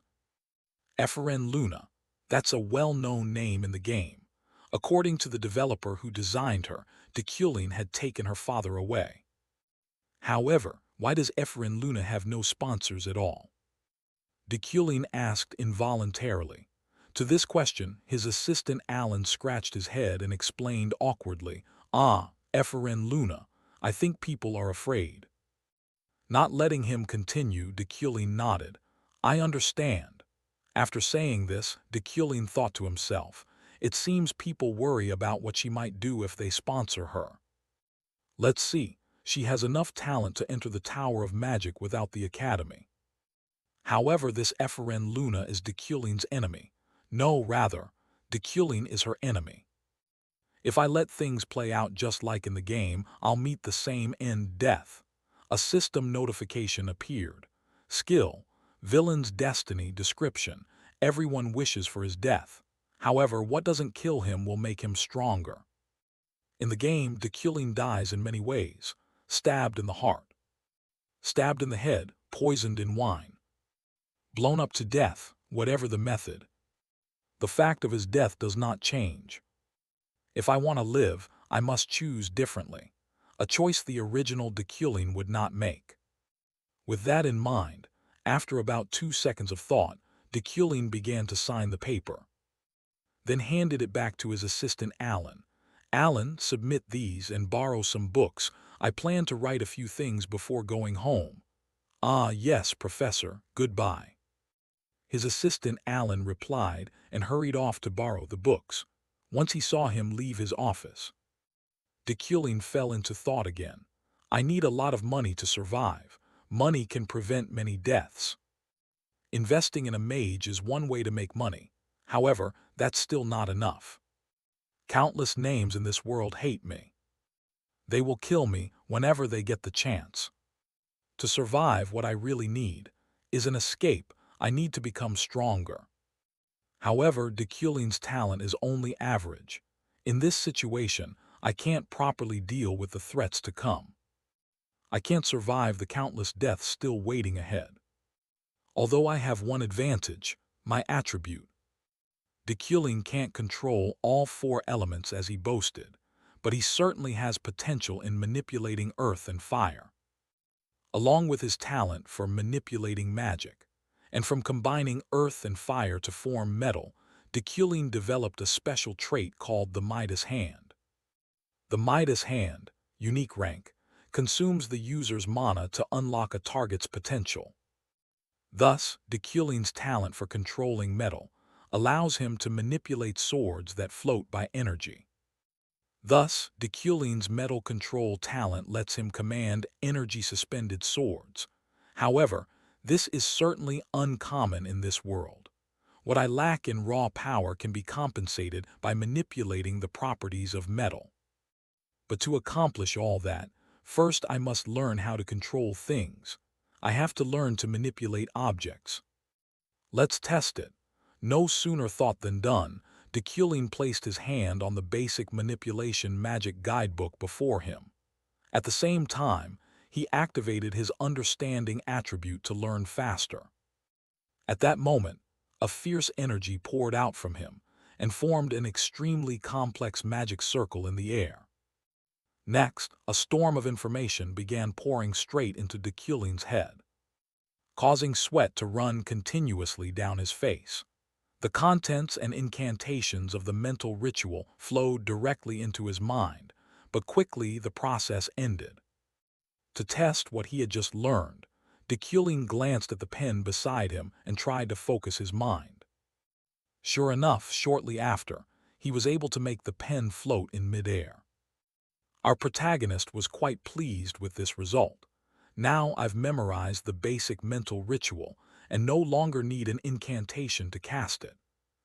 A: Epherin Luna. That's a well-known name in the game. According to the developer who designed her, Deculin had taken her father away. However, why does Epherin Luna have no sponsors at all?" Deculin asked involuntarily. To this question, his assistant Alan scratched his head and explained awkwardly, "Ah, Epherin Luna, I think people are afraid." Not letting him continue, Deculin nodded. "I understand." After saying this, Deculin thought to himself, "It seems people worry about what she might do if they sponsor her. Let's see, she has enough talent to enter the Tower of Magic without the Academy." However, this Epherin Luna is Deculin's enemy. No, rather, Deculin is her enemy. "If I let things play out just like in the game, I'll meet the same end, death." A system notification appeared. Skill, villain's destiny description. Everyone wishes for his death. However, what doesn't kill him will make him stronger. In the game, Deculin dies in many ways. Stabbed in the heart. Stabbed in the head, poisoned in wine. Blown up to death, whatever the method. The fact of his death does not change. If I want to live, I must choose differently. A choice the original Deculin would not make. With that in mind, after about 2 seconds of thought, Deculin began to sign the paper. Then handed it back to his assistant Alan. "Alan, submit these and borrow some books. I plan to write a few things before going home." "Ah, yes, Professor, goodbye." His assistant Alan replied and hurried off to borrow the books. Once he saw him leave his office, Deculin fell into thought again. "I need a lot of money to survive. Money can prevent many deaths. Investing in a mage is one way to make money. However, that's still not enough. Countless names in this world hate me. They will kill me whenever they get the chance. To survive, what I really need is an escape. I need to become stronger." However, Deculin's talent is only average. In this situation, I can't properly deal with the threats to come. I can't survive the countless deaths still waiting ahead. Although I have one advantage, my attribute. Deculling can't control all four elements as he boasted, but he certainly has potential in manipulating earth and fire. Along with his talent for manipulating magic, and from combining earth and fire to form metal, Deculling developed a special trait called the Midas Hand. The Midas Hand, unique rank, consumes the user's mana to unlock a target's potential. Thus, Deculling's talent for controlling metal allows him to manipulate swords that float by energy. Thus, Deculling's metal control talent lets him command energy-suspended swords. However, this is certainly uncommon in this world. What I lack in raw power can be compensated by manipulating the properties of metal. But to accomplish all that, first I must learn how to control things. I have to learn to manipulate objects. Let's test it. No sooner thought than done. Deculling placed his hand on the basic manipulation magic guidebook before him. At the same time, he activated his understanding attribute to learn faster. At that moment, a fierce energy poured out from him and formed an extremely complex magic circle in the air. Next, a storm of information began pouring straight into Deculling's head, causing sweat to run continuously down his face. The contents and incantations of the mental ritual flowed directly into his mind, but quickly the process ended. To test what he had just learned, Deculling glanced at the pen beside him and tried to focus his mind. Sure enough, shortly after, he was able to make the pen float in midair. Our protagonist was quite pleased with this result. Now I've memorized the basic mental ritual and no longer need an incantation to cast it.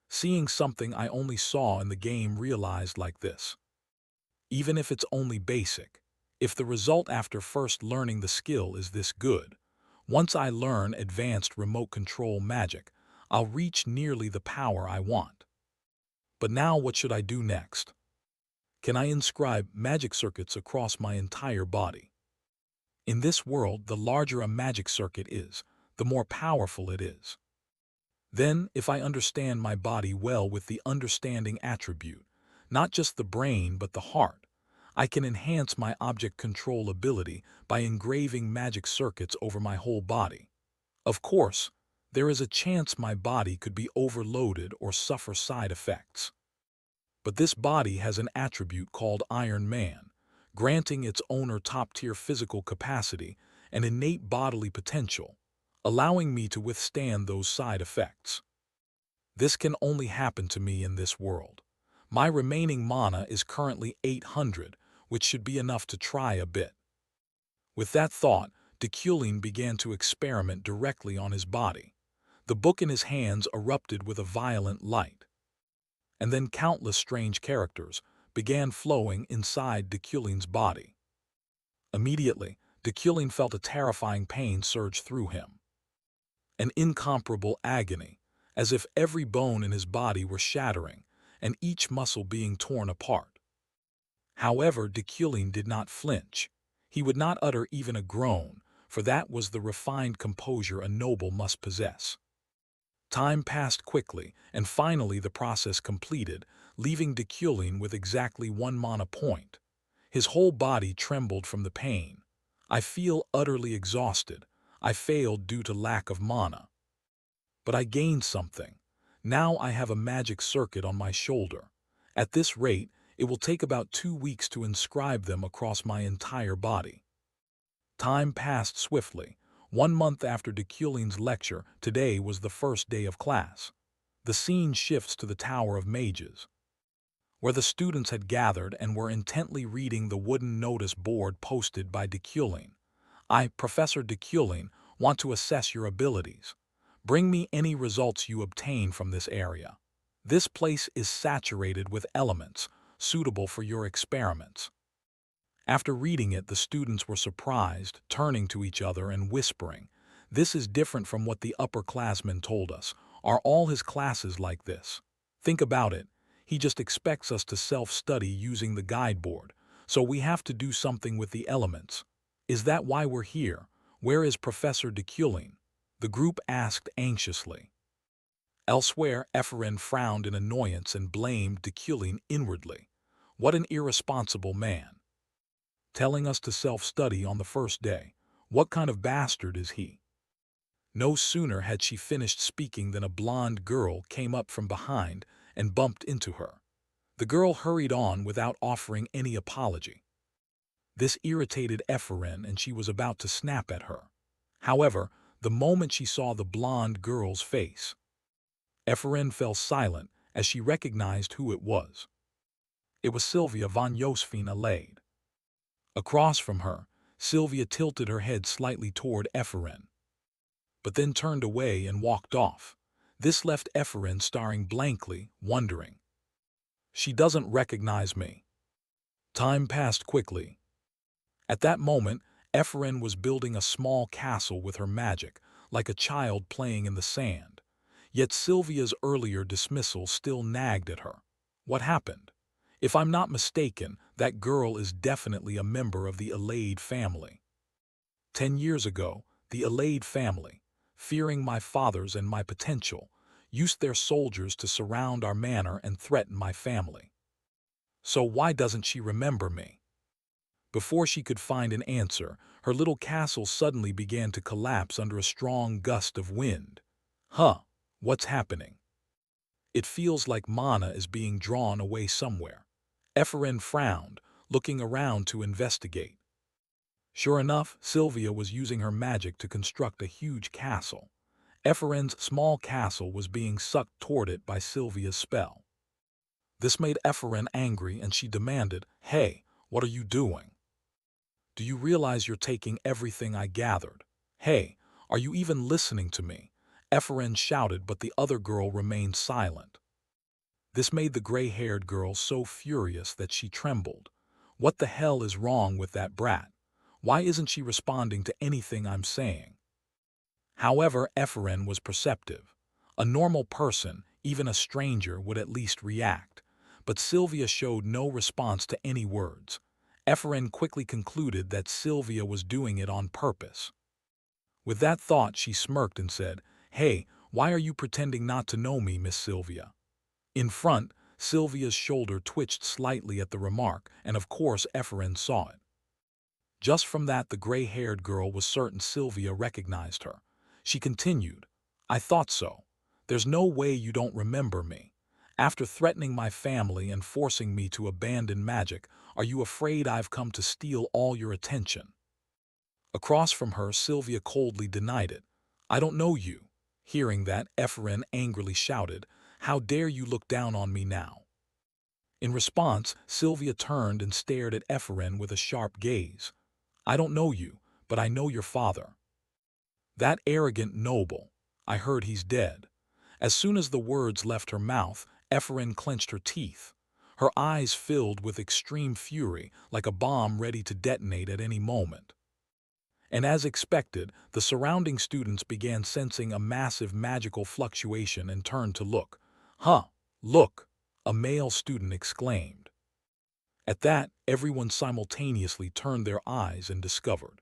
A: Seeing something I only saw in the game realized like this. Even if it's only basic, if the result after first learning the skill is this good, once I learn advanced remote control magic, I'll reach nearly the power I want. But now what should I do next? Can I inscribe magic circuits across my entire body? In this world, the larger a magic circuit is, the more powerful it is. Then, if I understand my body well with the understanding attribute, not just the brain but the heart, I can enhance my object control ability by engraving magic circuits over my whole body. Of course, there is a chance my body could be overloaded or suffer side effects. But this body has an attribute called Iron Man, granting its owner top-tier physical capacity and innate bodily potential, allowing me to withstand those side effects. This can only happen to me in this world. My remaining mana is currently 800, which should be enough to try a bit. With that thought, Deculling began to experiment directly on his body. The book in his hands erupted with a violent light. And then countless strange characters began flowing inside Deculling's body. Immediately, Deculling felt a terrifying pain surge through him. An incomparable agony, as if every bone in his body were shattering and each muscle being torn apart. However, Deculling did not flinch. He would not utter even a groan, for that was the refined composure a noble must possess. Time passed quickly, and finally the process completed, leaving Deculling with exactly 1 mana point. His whole body trembled from the pain. I feel utterly exhausted. I failed due to lack of mana. But I gained something. Now I have a magic circuit on my shoulder. At this rate, it will take about 2 weeks to inscribe them across my entire body. Time passed swiftly. 1 month after Deculling's lecture, today was the first day of class. The scene shifts to the Tower of Mages, where the students had gathered and were intently reading the wooden notice board posted by Deculling. I, Professor Deculling, want to assess your abilities. Bring me any results you obtain from this area. This place is saturated with elements suitable for your experiments. After reading it, the students were surprised, turning to each other and whispering, "This is different from what the upperclassmen told us. Are all his classes like this? Think about it. He just expects us to self-study using the guide board, so we have to do something with the elements. Is that why we're here? Where is Professor Deculling?" The group asked anxiously. Elsewhere, Ephraim frowned in annoyance and blamed Deculin inwardly. What an irresponsible man. Telling us to self-study on the first day. What kind of bastard is he? No sooner had she finished speaking than a blonde girl came up from behind and bumped into her. The girl hurried on without offering any apology. This irritated Ephraim and she was about to snap at her. However, the moment she saw the blonde girl's face, Ephraim fell silent as she recognized who it was. It was Sylvia von Josephine Alade. Across from her, Sylvia tilted her head slightly toward Ephraim, but then turned away and walked off. This left Ephraim staring blankly, wondering. She doesn't recognize me. Time passed quickly. At that moment, Ephraim was building a small castle with her magic, like a child playing in the sand. Yet Sylvia's earlier dismissal still nagged at her. What happened? If I'm not mistaken, that girl is definitely a member of the Alade family. 10 years ago, the Alade family, fearing my father's and my potential, used their soldiers to surround our manor and threaten my family. So why doesn't she remember me? Before she could find an answer, her little castle suddenly began to collapse under a strong gust of wind. What's happening? It feels like mana is being drawn away somewhere. Ephraim frowned, looking around to investigate. Sure enough, Sylvia was using her magic to construct a huge castle. Ephraim's small castle was being sucked toward it by Sylvia's spell. This made Ephraim angry and she demanded, "Hey, what are you doing? Do you realize you're taking everything I gathered? Hey, are you even listening to me?" Ephraim shouted, but the other girl remained silent. This made the gray-haired girl so furious that she trembled. What the hell is wrong with that brat? Why isn't she responding to anything I'm saying? However, Ephraim was perceptive. A normal person, even a stranger, would at least react. But Sylvia showed no response to any words. Ephraim quickly concluded that Sylvia was doing it on purpose. With that thought, she smirked and said, "Hey, why are you pretending not to know me, Miss Sylvia?" In front, Sylvia's shoulder twitched slightly at the remark, and of course Ephraim saw it. Just from that, the gray-haired girl was certain Sylvia recognized her. She continued, "I thought so. There's no way you don't remember me. After threatening my family and forcing me to abandon magic, are you afraid I've come to steal all your attention?" Across from her, Sylvia coldly denied it. "I don't know you." Hearing that, Ephraim angrily shouted, "How dare you look down on me now?" In response, Sylvia turned and stared at Ephraim with a sharp gaze. "I don't know you, but I know your father. That arrogant noble. I heard he's dead." As soon as the words left her mouth, Ephraim clenched her teeth. Her eyes filled with extreme fury, like a bomb ready to detonate at any moment. And as expected, the surrounding students began sensing a massive magical fluctuation and turned to look. Look!" a male student exclaimed. At that, everyone simultaneously turned their eyes and discovered.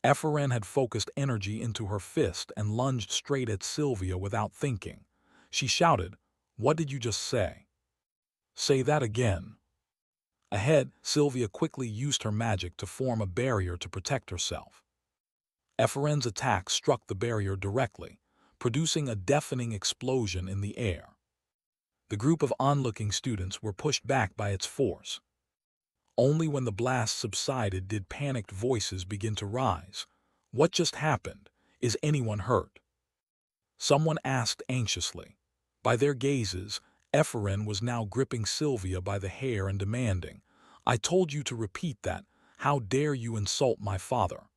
A: Ephraim had focused energy into her fist and lunged straight at Sylvia without thinking. She shouted, "What did you just say? Say that again." Ahead, Sylvia quickly used her magic to form a barrier to protect herself. Ephraim's attack struck the barrier directly, producing a deafening explosion in the air. The group of onlooking students were pushed back by its force. Only when the blast subsided did panicked voices begin to rise. "What just happened? Is anyone hurt?" Someone asked anxiously. By their gazes, Ephraim was now gripping Sylvia by the hair and demanding, "I told you to repeat that. How dare you insult my father?"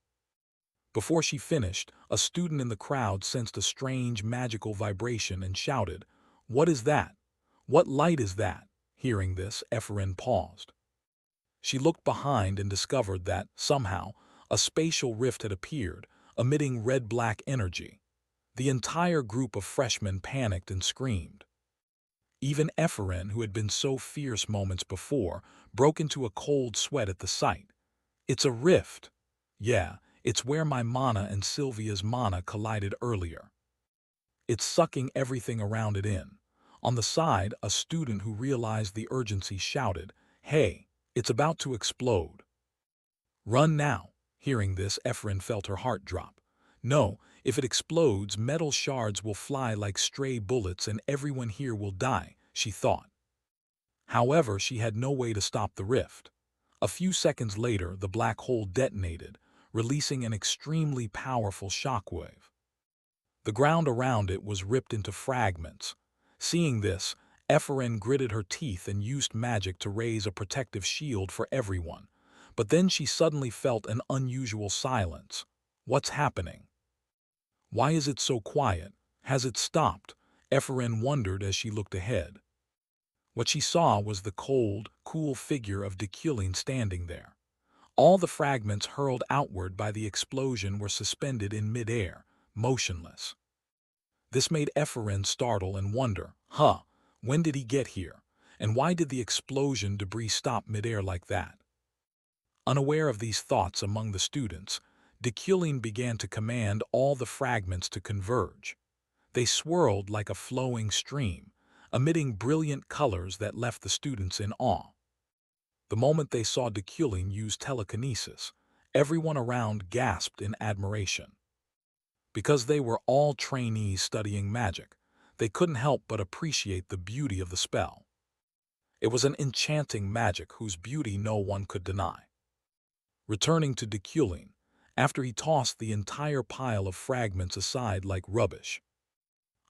A: Before she finished, a student in the crowd sensed a strange magical vibration and shouted, "What is that? What light is that?" Hearing this, Ephraim paused. She looked behind and discovered that, somehow, a spatial rift had appeared, emitting red-black energy. The entire group of freshmen panicked and screamed. Even Ephraim, who had been so fierce moments before, broke into a cold sweat at the sight. "It's a rift." "Yeah, it's where my mana and Sylvia's mana collided earlier." It's sucking everything around it in. On the side, a student who realized the urgency shouted, "Hey, it's about to explode. Run now." Hearing this, Ephraim felt her heart drop. No, if it explodes, metal shards will fly like stray bullets and everyone here will die, she thought. However, she had no way to stop the rift. A few seconds later, the black hole detonated, releasing an extremely powerful shockwave. The ground around it was ripped into fragments. Seeing this, Ephraim gritted her teeth and used magic to raise a protective shield for everyone. But then she suddenly felt an unusual silence. What's happening? Why is it so quiet? Has it stopped? Ephraim wondered as she looked ahead. What she saw was the cold, cool figure of Deculin standing there. All the fragments hurled outward by the explosion were suspended in midair, motionless. This made Ephraim startle and wonder, when did he get here? And why did the explosion debris stop midair like that? Unaware of these thoughts among the students, Deculin began to command all the fragments to converge. They swirled like a flowing stream, emitting brilliant colors that left the students in awe. The moment they saw Deculin use telekinesis, everyone around gasped in admiration. Because they were all trainees studying magic, they couldn't help but appreciate the beauty of the spell. It was an enchanting magic whose beauty no one could deny. Returning to Deculin, after he tossed the entire pile of fragments aside like rubbish,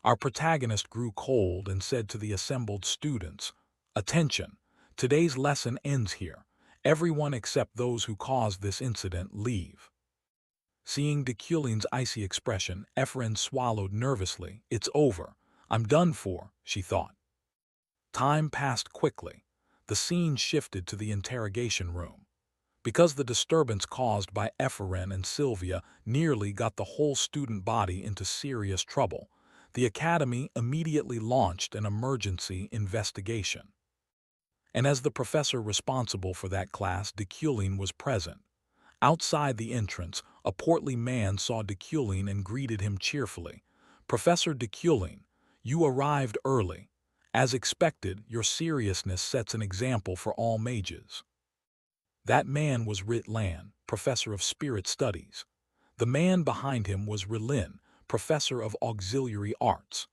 A: our protagonist grew cold and said to the assembled students, "Attention, today's lesson ends here. Everyone except those who caused this incident leave." Seeing Deculin's icy expression, Ephraim swallowed nervously. "It's over. I'm done for," she thought. Time passed quickly. The scene shifted to the interrogation room. Because the disturbance caused by Ephraim and Sylvia nearly got the whole student body into serious trouble, the academy immediately launched an emergency investigation. And as the professor responsible for that class, Deculin, was present. Outside the entrance, a portly man saw Deculin and greeted him cheerfully. "Professor Deculin, you arrived early. As expected, your seriousness sets an example for all mages." That man was Ritlan, professor of spirit studies. The man behind him was Rilin, professor of auxiliary arts.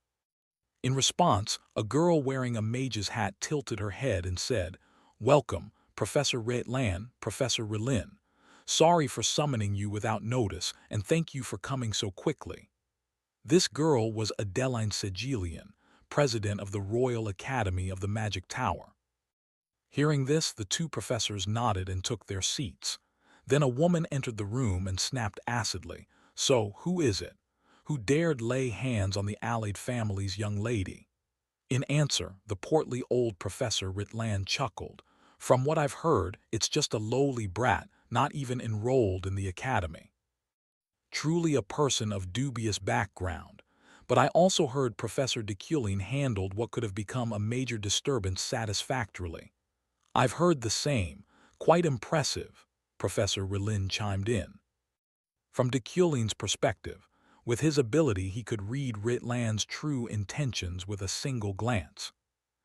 A: In response, a girl wearing a mage's hat tilted her head and said, "Welcome, Professor Ritlan, Professor Rilin. Sorry for summoning you without notice, and thank you for coming so quickly." This girl was Adeline Sigilian, president of the Royal Academy of the Magic Tower. Hearing this, the two professors nodded and took their seats. Then a woman entered the room and snapped acidly, "So, who is it? Who dared lay hands on the Allied family's young lady?" In answer, the portly old Professor Ritlan chuckled. "From what I've heard, it's just a lowly brat, not even enrolled in the academy. Truly a person of dubious background. But I also heard Professor Deculin handled what could have become a major disturbance satisfactorily." "I've heard the same. Quite impressive," Professor Rilin chimed in. From Deculin's perspective, with his ability he could read Ritlan's true intentions with a single glance.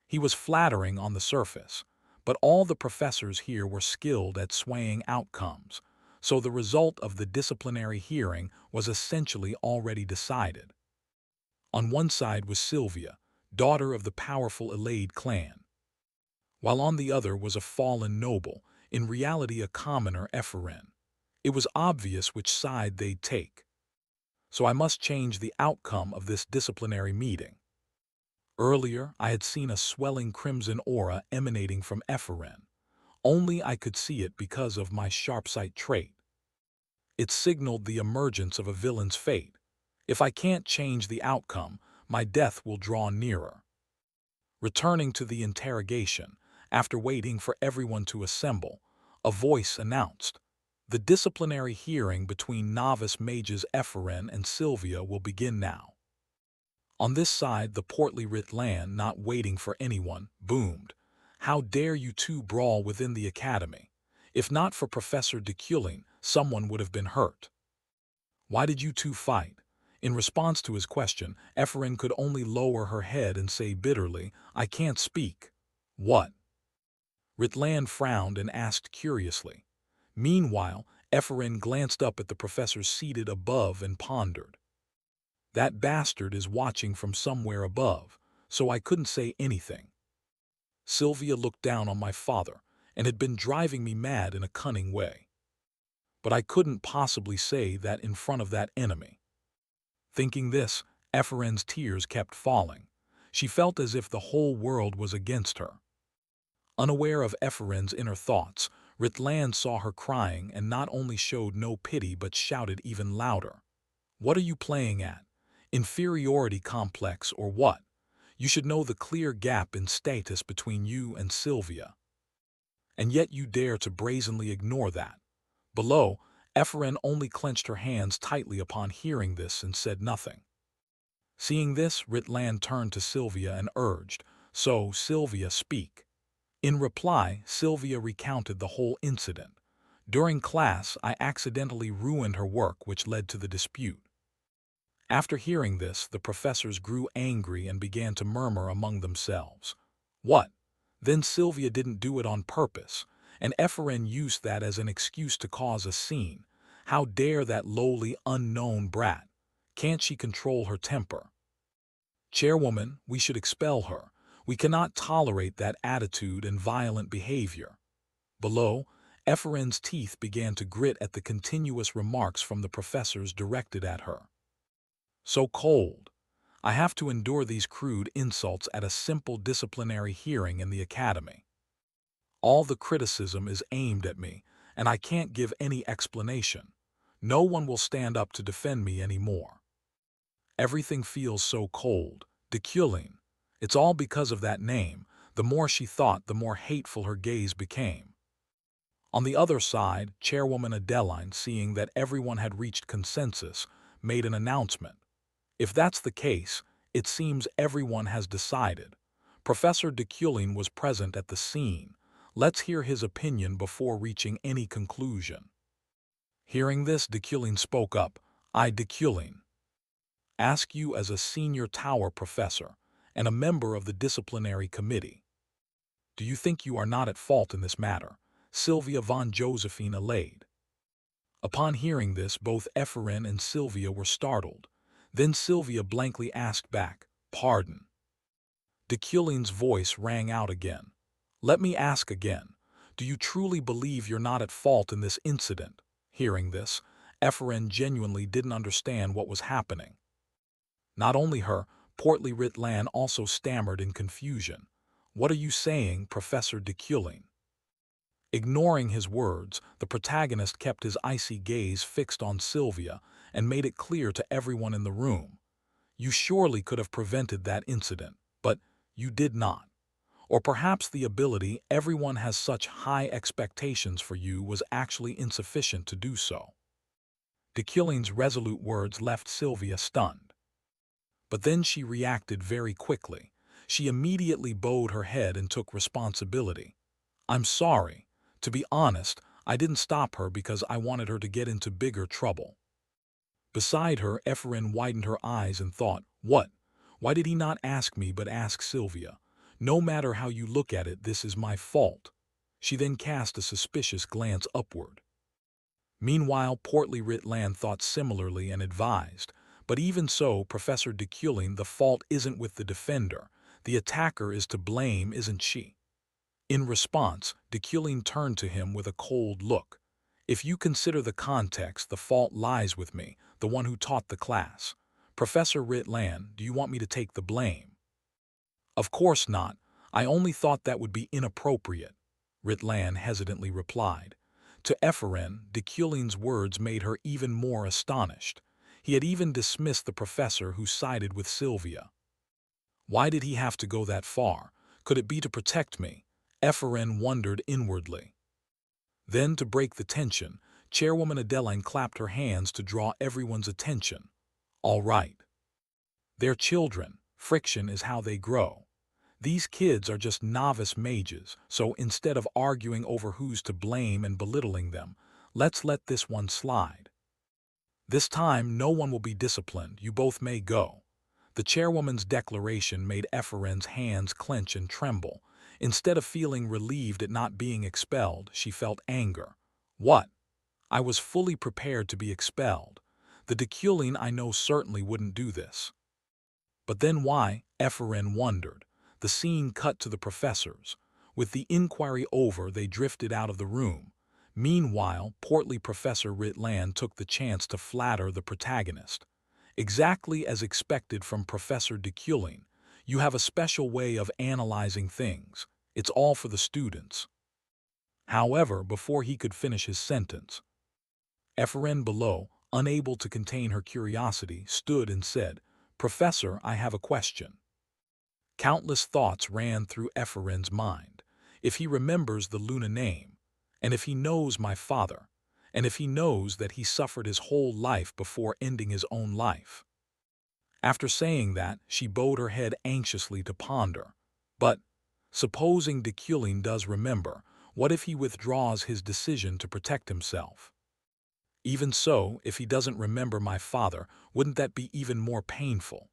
A: He was flattering on the surface, but all the professors here were skilled at swaying outcomes, so the result of the disciplinary hearing was essentially already decided. On one side was Sylvia, daughter of the powerful Elaide clan, while on the other was a fallen noble, in reality a commoner, Ephraim. It was obvious which side they'd take. So I must change the outcome of this disciplinary meeting. Earlier, I had seen a swelling crimson aura emanating from Ephraim. Only I could see it because of my sharp-sight trait. It signaled the emergence of a villain's fate. If I can't change the outcome, my death will draw nearer. Returning to the interrogation, after waiting for everyone to assemble, a voice announced, "The disciplinary hearing between novice mages Ephraim and Sylvia will begin now." On this side, the portly Ritlan, not waiting for anyone, boomed, "How dare you two brawl within the academy? If not for Professor Deculin, someone would have been hurt. Why did you two fight? In response to his question, Ephraim could only lower her head and say bitterly, "I can't speak." "What?" Ritland frowned and asked curiously. Meanwhile, Ephraim glanced up at the professor seated above and pondered. "That bastard is watching from somewhere above, so I couldn't say anything. Sylvia looked down on my father and had been driving me mad in a cunning way. But I couldn't possibly say that in front of that enemy." Thinking this, Ephraim's tears kept falling. She felt as if the whole world was against her. Unaware of Ephraim's inner thoughts, Ritland saw her crying and not only showed no pity but shouted even louder. "What are you playing at? Inferiority complex or what? You should know the clear gap in status between you and Sylvia. And yet you dare to brazenly ignore that." Below, Ephraim only clenched her hands tightly upon hearing this and said nothing. Seeing this, Ritland turned to Sylvia and urged, "So, Sylvia, speak." In reply, Sylvia recounted the whole incident. "During class, I accidentally ruined her work, which led to the dispute." After hearing this, the professors grew angry and began to murmur among themselves. "What? Then Sylvia didn't do it on purpose, and Ephraim used that as an excuse to cause a scene. How dare that lowly, unknown brat? Can't she control her temper? Chairwoman, we should expel her. We cannot tolerate that attitude and violent behavior." Below, Ephraim's teeth began to grit at the continuous remarks from the professors directed at her. "So cold. I have to endure these crude insults at a simple disciplinary hearing in the academy. All the criticism is aimed at me, and I can't give any explanation. No one will stand up to defend me anymore. Everything feels so cold. Deculin. It's all because of that name. The more she thought, the more hateful her gaze became." On the other side, Chairwoman Adeline, seeing that everyone had reached consensus, made an announcement. "If that's the case, it seems everyone has decided. Professor Deculin was present at the scene. Let's hear his opinion before reaching any conclusion." Hearing this, Deculin spoke up. "I, Deculin, ask you as a senior tower professor and a member of the disciplinary committee. Do you think you are not at fault in this matter?" Sylvia von Josephine allayed. Upon hearing this, both Ephraim and Sylvia were startled. Then Sylvia blankly asked back, "Pardon?" Deculin's voice rang out again. "Let me ask again. Do you truly believe you're not at fault in this incident?" Hearing this, Ephraim genuinely didn't understand what was happening. Not only her, portly Ritland also stammered in confusion. "What are you saying, Professor Deculin?" Ignoring his words, the protagonist kept his icy gaze fixed on Sylvia and made it clear to everyone in the room. "You surely could have prevented that incident, but you did not. Or perhaps the ability everyone has such high expectations for you was actually insufficient to do so." Deculin's resolute words left Sylvia stunned. But then she reacted very quickly. She immediately bowed her head and took responsibility. "I'm sorry. To be honest, I didn't stop her because I wanted her to get into bigger trouble." Beside her, Ephraim widened her eyes and thought, "What? Why did he not ask me but ask Sylvia? No matter how you look at it, this is my fault." She then cast a suspicious glance upward. Meanwhile, portly Ritland thought similarly and advised, "But even so, Professor Deculin, the fault isn't with the defender. The attacker is to blame, isn't she?" In response, Deculin turned to him with a cold look. "If you consider the context, the fault lies with me, the one who taught the class. Professor Ritland, do you want me to take the blame?" "Of course not. I only thought that would be inappropriate," Ritland hesitantly replied. To Ephraim, Deculin's words made her even more astonished. He had even dismissed the professor who sided with Sylvia. Why did he have to go that far? Could it be to protect me? Ephraim wondered inwardly. Then, to break the tension, Chairwoman Adeline clapped her hands to draw everyone's attention. "All right. They're children. Friction is how they grow. These kids are just novice mages, so instead of arguing over who's to blame and belittling them, let's let this one slide." This time, no one will be disciplined. You both may go. The chairwoman's declaration made Ephraim's hands clench and tremble. Instead of feeling relieved at not being expelled, she felt anger. What? I was fully prepared to be expelled. The Deculine I know certainly wouldn't do this. But then why? Ephraim wondered. The scene cut to the professors. With the inquiry over, they drifted out of the room. Meanwhile, portly Professor Ritland took the chance to flatter the protagonist. Exactly as expected from Professor Deculine, you have a special way of analyzing things. It's all for the students. However, before he could finish his sentence, Ephraim below, unable to contain her curiosity, stood and said, "Professor, I have a question." Countless thoughts ran through Ephraim's mind. If he remembers the Luna name, and if he knows my father, and if he knows that he suffered his whole life before ending his own life. After saying that, she bowed her head anxiously to ponder. But, supposing Deculine does remember, what if he withdraws his decision to protect himself? Even so, if he doesn't remember my father, wouldn't that be even more painful?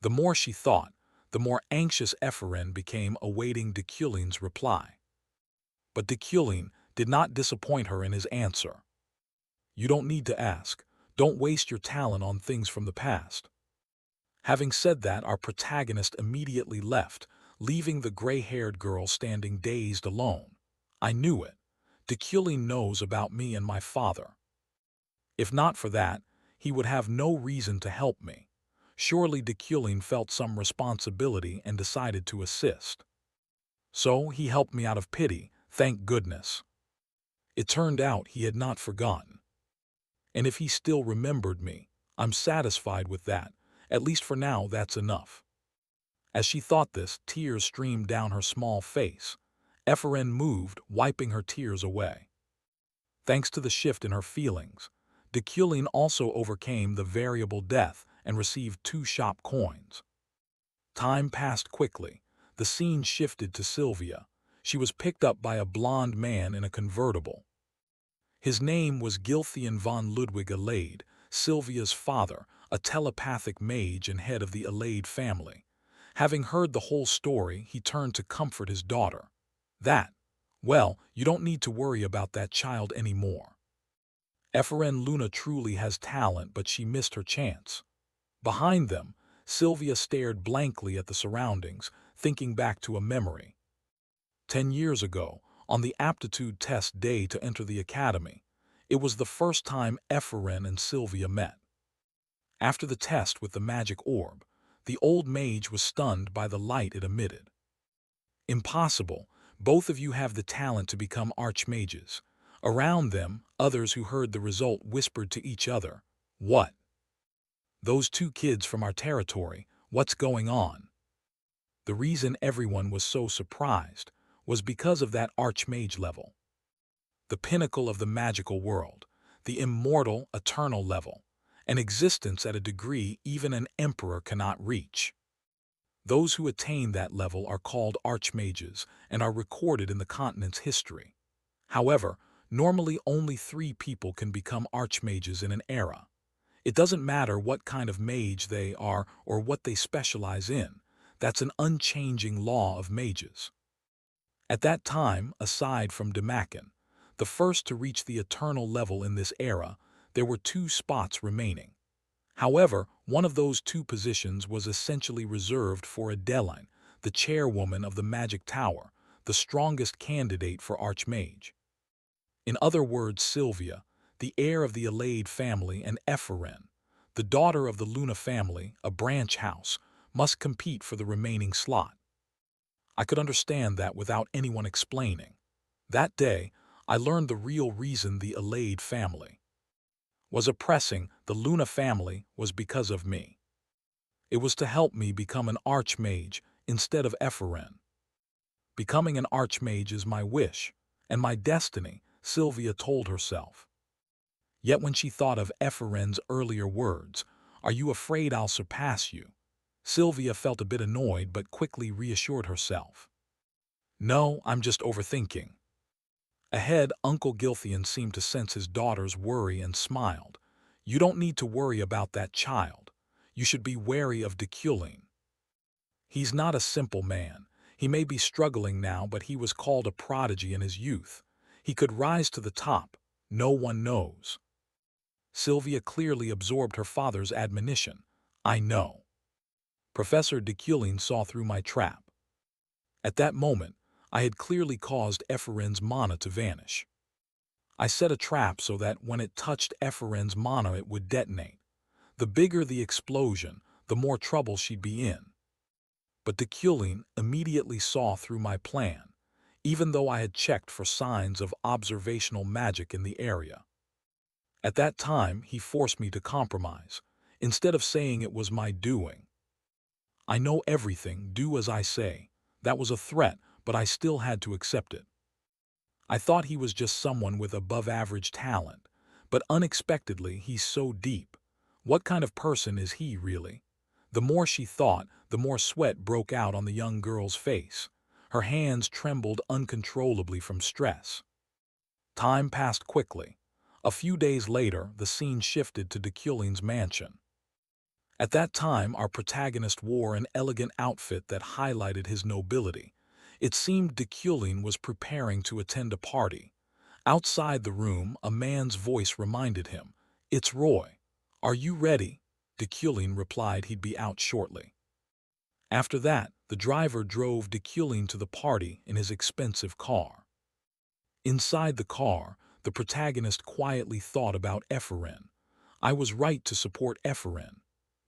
A: The more she thought, the more anxious Ephraim became, awaiting Deculine's reply. But Deculine did not disappoint her in his answer. You don't need to ask. Don't waste your talent on things from the past. Having said that, our protagonist immediately left, leaving the gray-haired girl standing dazed alone. I knew it. Deculine knows about me and my father. If not for that, he would have no reason to help me. Surely Deculine felt some responsibility and decided to assist. So he helped me out of pity, thank goodness. It turned out he had not forgotten. And if he still remembered me, I'm satisfied with that. At least for now, that's enough. As she thought this, tears streamed down her small face. Ephraim moved, wiping her tears away. Thanks to the shift in her feelings, Deculine also overcame the variable death and received 2 shop coins. Time passed quickly. The scene shifted to Sylvia. She was picked up by a blond man in a convertible. His name was Gilthian von Ludwig Alade, Sylvia's father, a telepathic mage and head of the Alade family. Having heard the whole story, he turned to comfort his daughter. Well, you don't need to worry about that child anymore. Ephraim Luna truly has talent, but she missed her chance. Behind them, Sylvia stared blankly at the surroundings, thinking back to a memory. 10 years ago, on the aptitude test day to enter the academy, it was the first time Ephraim and Sylvia met. After the test with the magic orb, the old mage was stunned by the light it emitted. Impossible, both of you have the talent to become archmages. Around them, others who heard the result whispered to each other, "What? Those 2 kids from our territory, what's going on?" The reason everyone was so surprised was because of that archmage level. The pinnacle of the magical world, the immortal, eternal level, an existence at a degree even an emperor cannot reach. Those who attain that level are called archmages and are recorded in the continent's history. However, normally only 3 people can become archmages in an era. It doesn't matter what kind of mage they are or what they specialize in. That's an unchanging law of mages. At that time, aside from Demakin, the first to reach the eternal level in this era, there were 2 spots remaining. However, one of those 2 positions was essentially reserved for Adeline, the chairwoman of the Magic Tower, the strongest candidate for Archmage. In other words, Sylvia, the heir of the Alade family, and Ephraim, the daughter of the Luna family, a branch house, must compete for the remaining slot. I could understand that without anyone explaining. That day, I learned the real reason the Alade family was oppressing the Luna family was because of me. It was to help me become an archmage instead of Ephraim. Becoming an archmage is my wish and my destiny, Sylvia told herself. Yet when she thought of Ephraim's earlier words, "Are you afraid I'll surpass you?" Sylvia felt a bit annoyed but quickly reassured herself. "No, I'm just overthinking." Ahead, Uncle Gilthian seemed to sense his daughter's worry and smiled. You don't need to worry about that child. You should be wary of Dekulin. He's not a simple man. He may be struggling now, but he was called a prodigy in his youth. He could rise to the top. No one knows. Sylvia clearly absorbed her father's admonition. I know. Professor Dekulin saw through my trap. At that moment, I had clearly caused Ephraim's mana to vanish. I set a trap so that when it touched Ephraim's mana it would detonate. The bigger the explosion, the more trouble she'd be in. But Dekulin immediately saw through my plan, even though I had checked for signs of observational magic in the area. At that time, he forced me to compromise, instead of saying it was my doing. I know everything, do as I say. That was a threat, but I still had to accept it. I thought he was just someone with above-average talent, but unexpectedly he's so deep. What kind of person is he, really? The more she thought, the more sweat broke out on the young girl's face. Her hands trembled uncontrollably from stress. Time passed quickly. A few days later, the scene shifted to Dekulin's mansion. At that time, our protagonist wore an elegant outfit that highlighted his nobility. It seemed Dekulin was preparing to attend a party. Outside the room, a man's voice reminded him, "It's Roy. Are you ready?" Dekulin replied he'd be out shortly. After that, the driver drove Dekulin to the party in his expensive car. Inside the car, the protagonist quietly thought about Ephraim. I was right to support Ephraim.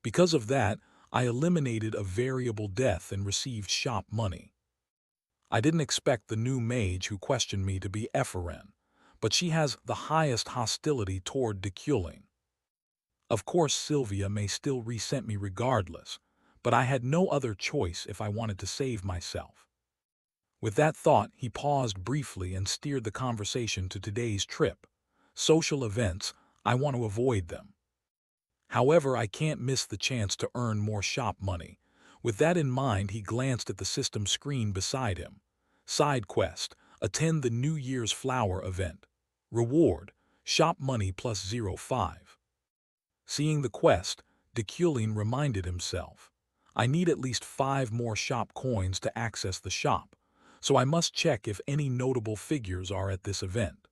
A: Because of that, I eliminated a variable death and received shop money. I didn't expect the new mage who questioned me to be Ephraim, but she has the highest hostility toward Dekulin. Of course, Sylvia may still resent me regardless, but I had no other choice if I wanted to save myself. With that thought, he paused briefly and steered the conversation to today's trip. Social events, I want to avoid them. However, I can't miss the chance to earn more shop money. With that in mind, he glanced at the system screen beside him. Side quest, attend the New Year's flower event. Reward, shop money plus 0.5. Seeing the quest, Dekulin reminded himself. I need at least 5 more shop coins to access the shop, so I must check if any notable figures are at this event.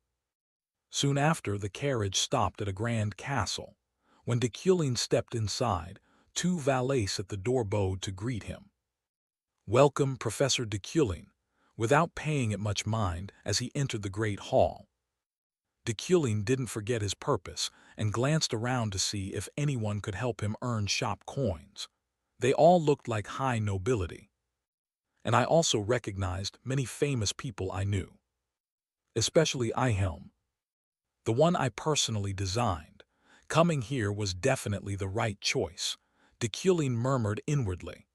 A: Soon after, the carriage stopped at a grand castle. When Dekulin stepped inside, 2 valets at the door bowed to greet him. Welcome, Professor Dekulin, without paying it much mind as he entered the great hall. Dekulin didn't forget his purpose and glanced around to see if anyone could help him earn shop coins. They all looked like high nobility. And I also recognized many famous people I knew. Especially Ihelm, the one I personally designed. Coming here was definitely the right choice, Dekulin murmured inwardly.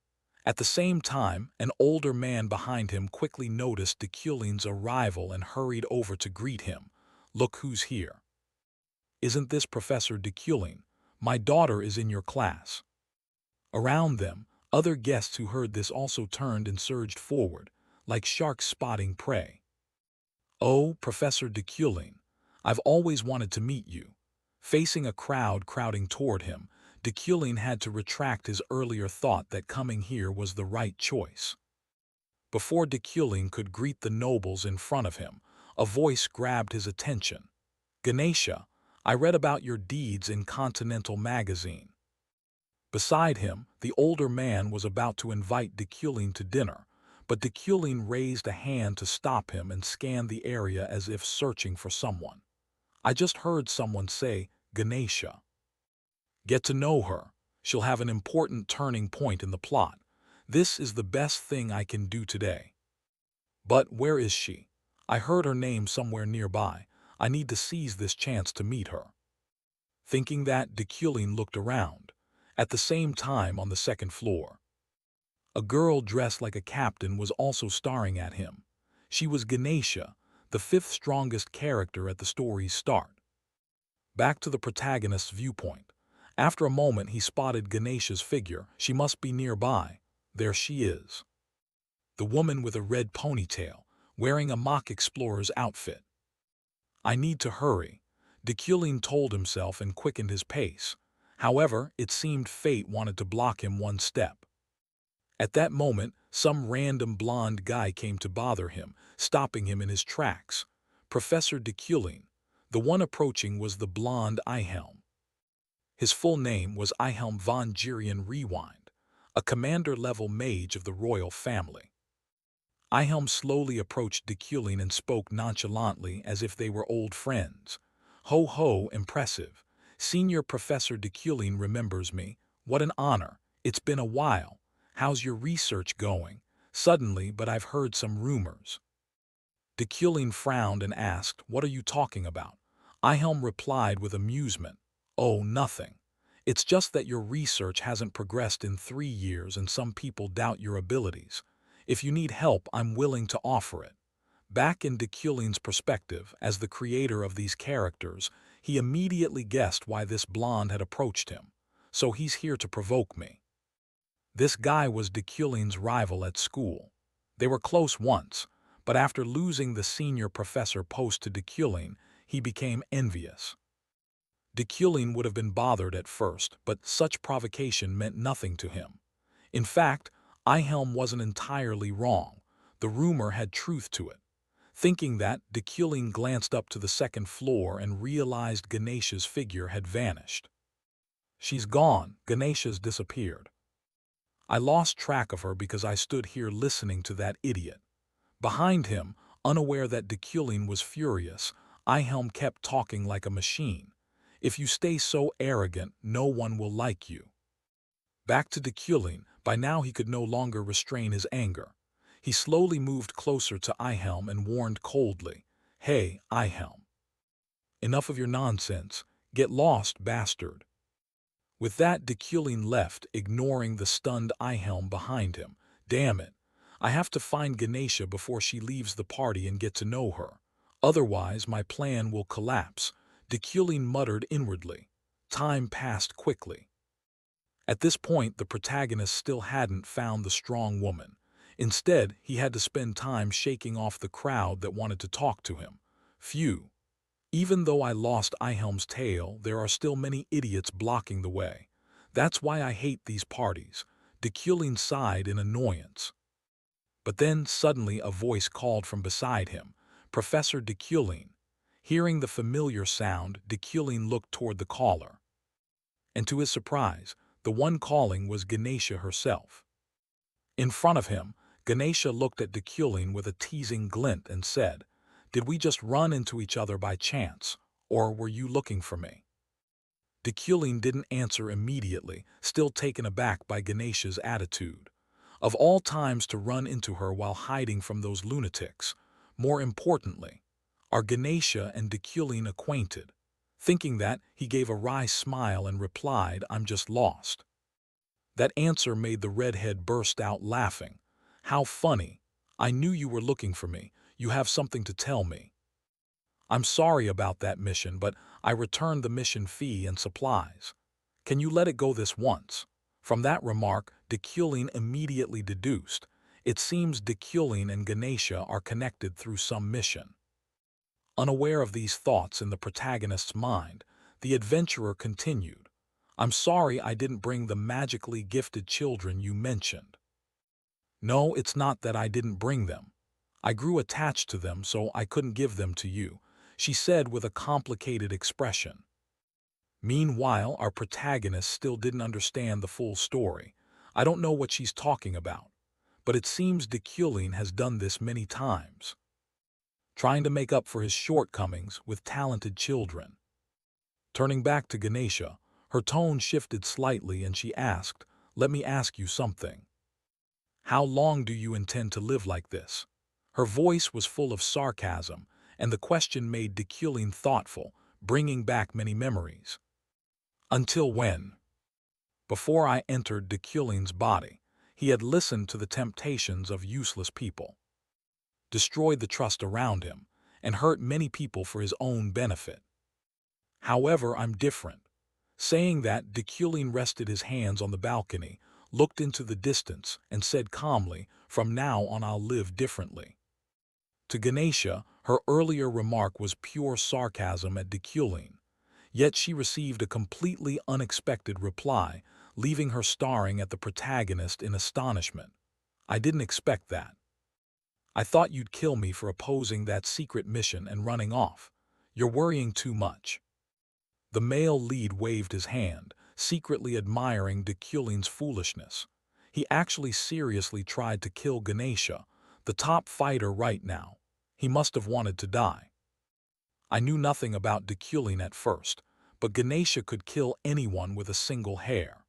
A: At the same time, an older man behind him quickly noticed Dekulin's arrival and hurried over to greet him. Look who's here. Isn't this Professor Dekulin? My daughter is in your class. Around them, other guests who heard this also turned and surged forward, like sharks spotting prey. Oh, Professor Dekulin, I've always wanted to meet you. Facing a crowd crowding toward him, Dekulin had to retract his earlier thought that coming here was the right choice. Before Dekulin could greet the nobles in front of him, a voice grabbed his attention. Ganesha, I read about your deeds in Continental magazine. Beside him, the older man was about to invite Dekulin to dinner, but Dekulin raised a hand to stop him and scanned the area as if searching for someone. I just heard someone say, Ganesha. Get to know her. She'll have an important turning point in the plot. This is the best thing I can do today. But where is she? I heard her name somewhere nearby. I need to seize this chance to meet her. Thinking that, Dekulin looked around. At the same time, on the second floor, a girl dressed like a captain was also staring at him. She was Ganesha, the 5th strongest character at the story's start. Back to the protagonist's viewpoint. After a moment, he spotted Ganesha's figure. She must be nearby. There she is. The woman with a red ponytail, wearing a mock explorer's outfit. I need to hurry. Deculin told himself and quickened his pace. However, it seemed fate wanted to block him one step. At that moment, some random blonde guy came to bother him, stopping him in his tracks. Professor Deculin. The one approaching was the blonde Ihelm. His full name was Ihelm von Girion Rewind, a commander-level mage of the royal family. Ihelm slowly approached Deculin and spoke nonchalantly as if they were old friends. Ho ho, impressive. Senior Professor Deculin remembers me. What an honor. It's been a while. How's your research going? Suddenly, but I've heard some rumors. Deculin frowned and asked, what are you talking about? Ihelm replied with amusement. Oh, nothing. It's just that your research hasn't progressed in 3 years and some people doubt your abilities. If you need help, I'm willing to offer it. Back in Deculin's perspective, as the creator of these characters, he immediately guessed why this blonde had approached him. So he's here to provoke me. This guy was Deculin's rival at school. They were close once, but after losing the senior professor post to Deculin, he became envious. Deculin would have been bothered at first, but such provocation meant nothing to him. In fact, Ihelm wasn't entirely wrong. The rumor had truth to it. Thinking that, Deculin glanced up to the second floor and realized Ganesha's figure had vanished. She's gone. Ganesha's disappeared. I lost track of her because I stood here listening to that idiot. Behind him, unaware that Deculin was furious, Ihelm kept talking like a machine. If you stay so arrogant, no one will like you. Back to Deculin, by now he could no longer restrain his anger. He slowly moved closer to Ihelm and warned coldly, Hey, Ihelm. Enough of your nonsense. Get lost, bastard. With that, Deculin left, ignoring the stunned Ihelm behind him. Damn it. I have to find Ganesha before she leaves the party and get to know her. Otherwise, my plan will collapse. Deculin muttered inwardly. Time passed quickly. At this point, the protagonist still hadn't found the strong woman. Instead, he had to spend time shaking off the crowd that wanted to talk to him. Phew. Even though I lost Ihelm's tail, there are still many idiots blocking the way. That's why I hate these parties. Deculin sighed in annoyance. But then, suddenly, a voice called from beside him. Professor Deculin. Hearing the familiar sound, Deculin looked toward the caller. And to his surprise, the one calling was Ganesha herself. In front of him, Ganesha looked at Deculin with a teasing glint and said, Did we just run into each other by chance, or were you looking for me? Deculin didn't answer immediately, still taken aback by Ganesha's attitude. Of all times to run into her while hiding from those lunatics. More importantly, are Ganesha and Deculin acquainted? Thinking that, he gave a wry smile and replied, I'm just lost. That answer made the redhead burst out laughing. How funny. I knew you were looking for me. You have something to tell me. I'm sorry about that mission, but I returned the mission fee and supplies. Can you let it go this once? From that remark, Deculin immediately deduced. It seems Deculin and Ganesha are connected through some mission. Unaware of these thoughts in the protagonist's mind, the adventurer continued. I'm sorry I didn't bring the magically gifted children you mentioned. No, it's not that I didn't bring them. I grew attached to them, so I couldn't give them to you, she said with a complicated expression. Meanwhile, our protagonist still didn't understand the full story. I don't know what she's talking about, but it seems Deculin has done this many times, trying to make up for his shortcomings with talented children. Turning back to Ganesha, her tone shifted slightly and she asked, Let me ask you something. How long do you intend to live like this? Her voice was full of sarcasm, and the question made Deculin thoughtful, bringing back many memories. Until when? Before I entered Deculin's body, he had listened to the temptations of useless people, destroyed the trust around him, and hurt many people for his own benefit. However, I'm different. Saying that, Deculin rested his hands on the balcony, looked into the distance, and said calmly, From now on I'll live differently. To Ganesha, Her earlier remark was pure sarcasm at Deculin, yet she received a completely unexpected reply, leaving her staring at the protagonist in astonishment. I didn't expect that. I thought you'd kill me for opposing that secret mission and running off. You're worrying too much. The male lead waved his hand, secretly admiring Deculin's foolishness. He actually seriously tried to kill Ganesha, the top fighter right now. He must have wanted to die. I knew nothing about Deculin at first, but Ganesha could kill anyone with a single hair.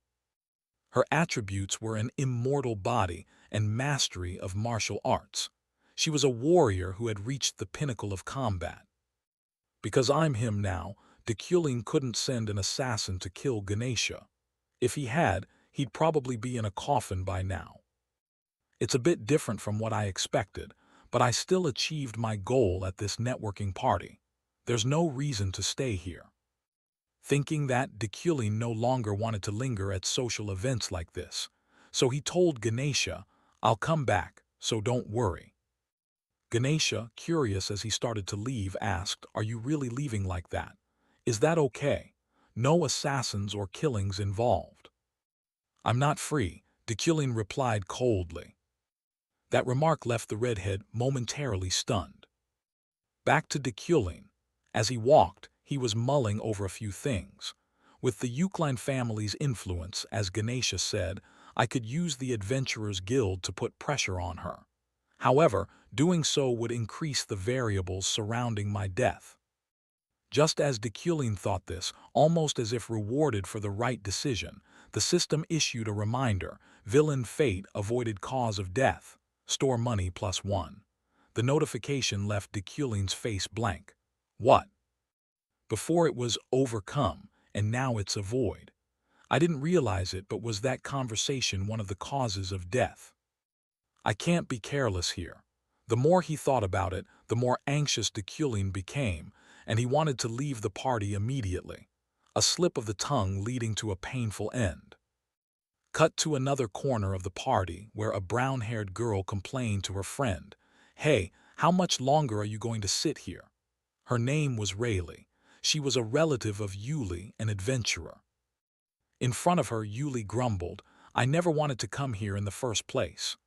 A: Her attributes were an immortal body and mastery of martial arts. She was a warrior who had reached the pinnacle of combat. Because I'm him now, Deculin couldn't send an assassin to kill Ganesha. If he had, he'd probably be in a coffin by now. It's a bit different from what I expected, but I still achieved my goal at this networking party. There's no reason to stay here. Thinking that, Deculin no longer wanted to linger at social events like this, so he told Ganesha, "I'll come back, so don't worry." Ganesha, curious as he started to leave, asked, "Are you really leaving like that? Is that okay? No assassins or killings involved." "I'm not free," Deculin replied coldly. That remark left the redhead momentarily stunned. Back to Deculin. As he walked, he was mulling over a few things. With the Eucline family's influence, as Ganesha said, I could use the Adventurers Guild to put pressure on her. However, doing so would increase the variables surrounding my death. Just as Deculin thought this, almost as if rewarded for the right decision, the system issued a reminder: villain fate, avoided cause of death, store money +1. The notification left Deculin's face blank. What? Before it was overcome, and now it's avoid. I didn't realize it, but was that conversation one of the causes of death? I can't be careless here. The more he thought about it, the more anxious Deculin became, and he wanted to leave the party immediately. A slip of the tongue leading to a painful end. Cut to another corner of the party where a brown-haired girl complained to her friend, "Hey, how much longer are you going to sit here?" Her name was Rayleigh. She was a relative of Yuli, an adventurer. In front of her, Yuli grumbled, "I never wanted to come here in the first place."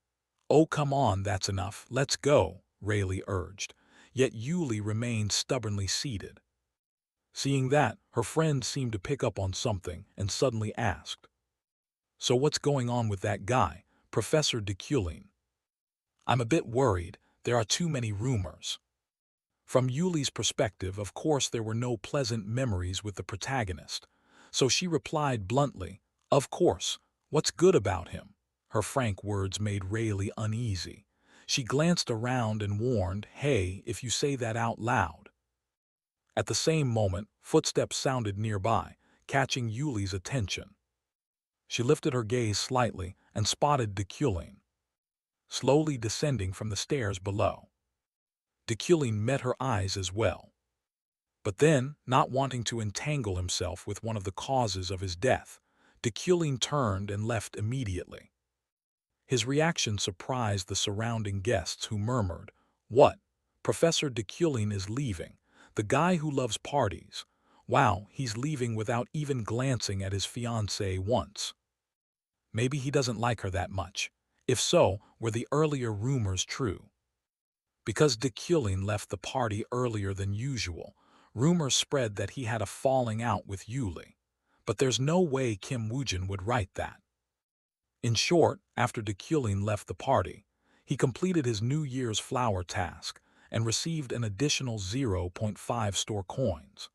A: "Oh, come on, that's enough. Let's go," Rayleigh urged. Yet Yuli remained stubbornly seated. Seeing that, her friend seemed to pick up on something and suddenly asked, "So what's going on with that guy, Professor Deculin?" "I'm a bit worried. There are too many rumors." From Yuli's perspective, of course, there were no pleasant memories with the protagonist. So she replied bluntly, "Of course. What's good about him?" Her frank words made Rayleigh uneasy. She glanced around and warned, "Hey, if you say that out loud." At the same moment, footsteps sounded nearby, catching Yuli's attention. She lifted her gaze slightly and spotted Deculin, slowly descending from the stairs below. Deculin met her eyes as well. But then, not wanting to entangle himself with one of the causes of his death, Deculin turned and left immediately. His reaction surprised the surrounding guests, who murmured, "What? Professor Deculin is leaving? The guy who loves parties. Wow, he's leaving without even glancing at his fiancée once. Maybe he doesn't like her that much. If so, were the earlier rumors true?" Because Deculin left the party earlier than usual, rumors spread that he had a falling out with Yuli. But there's no way Kim Woojin would write that. In short, after Deculin left the party, he completed his New Year's flower task and received an additional 0.5 store coins.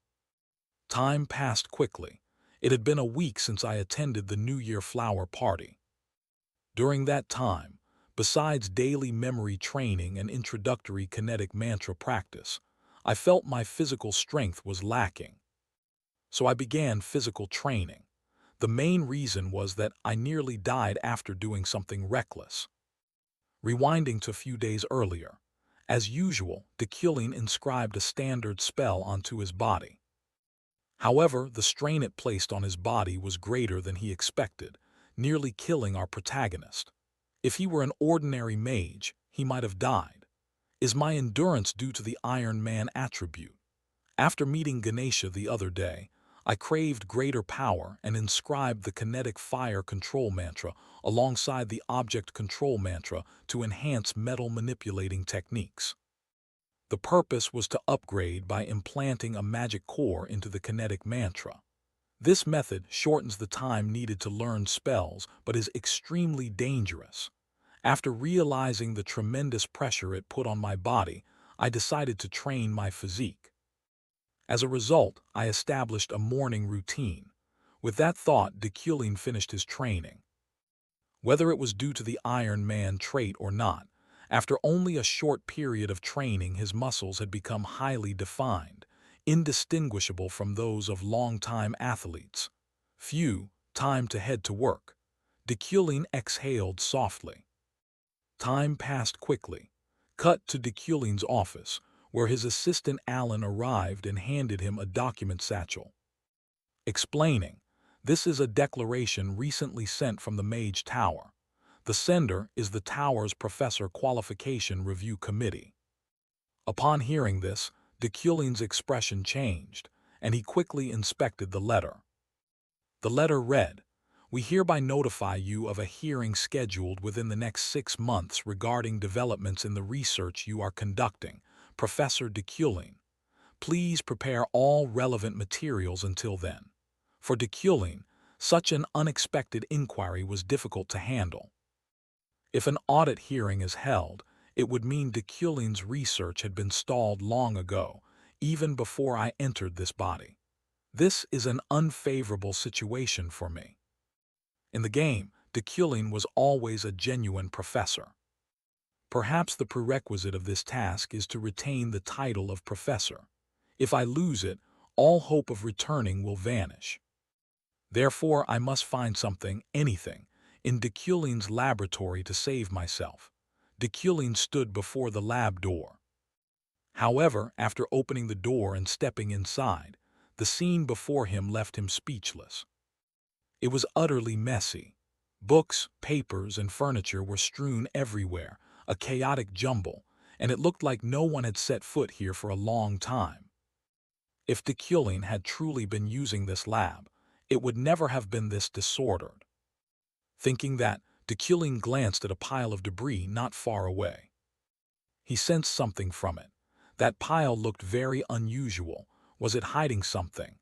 A: Time passed quickly. It had been a week since I attended the New Year flower party. During that time, besides daily memory training and introductory kinetic mantra practice, I felt my physical strength was lacking. So I began physical training. The main reason was that I nearly died after doing something reckless. Rewinding to a few days earlier, as usual, Deculin inscribed a standard spell onto his body. However, the strain it placed on his body was greater than he expected, nearly killing our protagonist. If he were an ordinary mage, he might have died. Is my endurance due to the Iron Man attribute? After meeting Ganesha the other day, I craved greater power and inscribed the kinetic fire control mantra alongside the object control mantra to enhance metal manipulating techniques. The purpose was to upgrade by implanting a magic core into the kinetic mantra. This method shortens the time needed to learn spells but is extremely dangerous. After realizing the tremendous pressure it put on my body, I decided to train my physique. As a result, I established a morning routine. With that thought, Dekulin finished his training. Whether it was due to the Iron Man trait or not, after only a short period of training his muscles had become highly defined, indistinguishable from those of long-time athletes. Phew, time to head to work. Dekulin exhaled softly. Time passed quickly. Cut to Dekulin's office, where his assistant Alan arrived and handed him a document satchel. Explaining, "This is a declaration recently sent from the Mage Tower. The sender is the Tower's Professor Qualification Review Committee." Upon hearing this, Dekulin's expression changed, and he quickly inspected the letter. The letter read, "We hereby notify you of a hearing scheduled within the next 6 months regarding developments in the research you are conducting, Professor Dekulin. Please prepare all relevant materials until then." For Dekulin, such an unexpected inquiry was difficult to handle. If an audit hearing is held, it would mean Dekulin's research had been stalled long ago, even before I entered this body. This is an unfavorable situation for me. In the game, Dekulin was always a genuine professor. Perhaps the prerequisite of this task is to retain the title of professor. If I lose it, all hope of returning will vanish. Therefore, I must find something, anything, in Dekulin's laboratory to save myself. Dekulin stood before the lab door. However, after opening the door and stepping inside, the scene before him left him speechless. It was utterly messy. Books, papers, and furniture were strewn everywhere, a chaotic jumble, and it looked like no one had set foot here for a long time. If Dekulin had truly been using this lab, it would never have been this disordered. Thinking that, Dekulin glanced at a pile of debris not far away. He sensed something from it. That pile looked very unusual. Was it hiding something?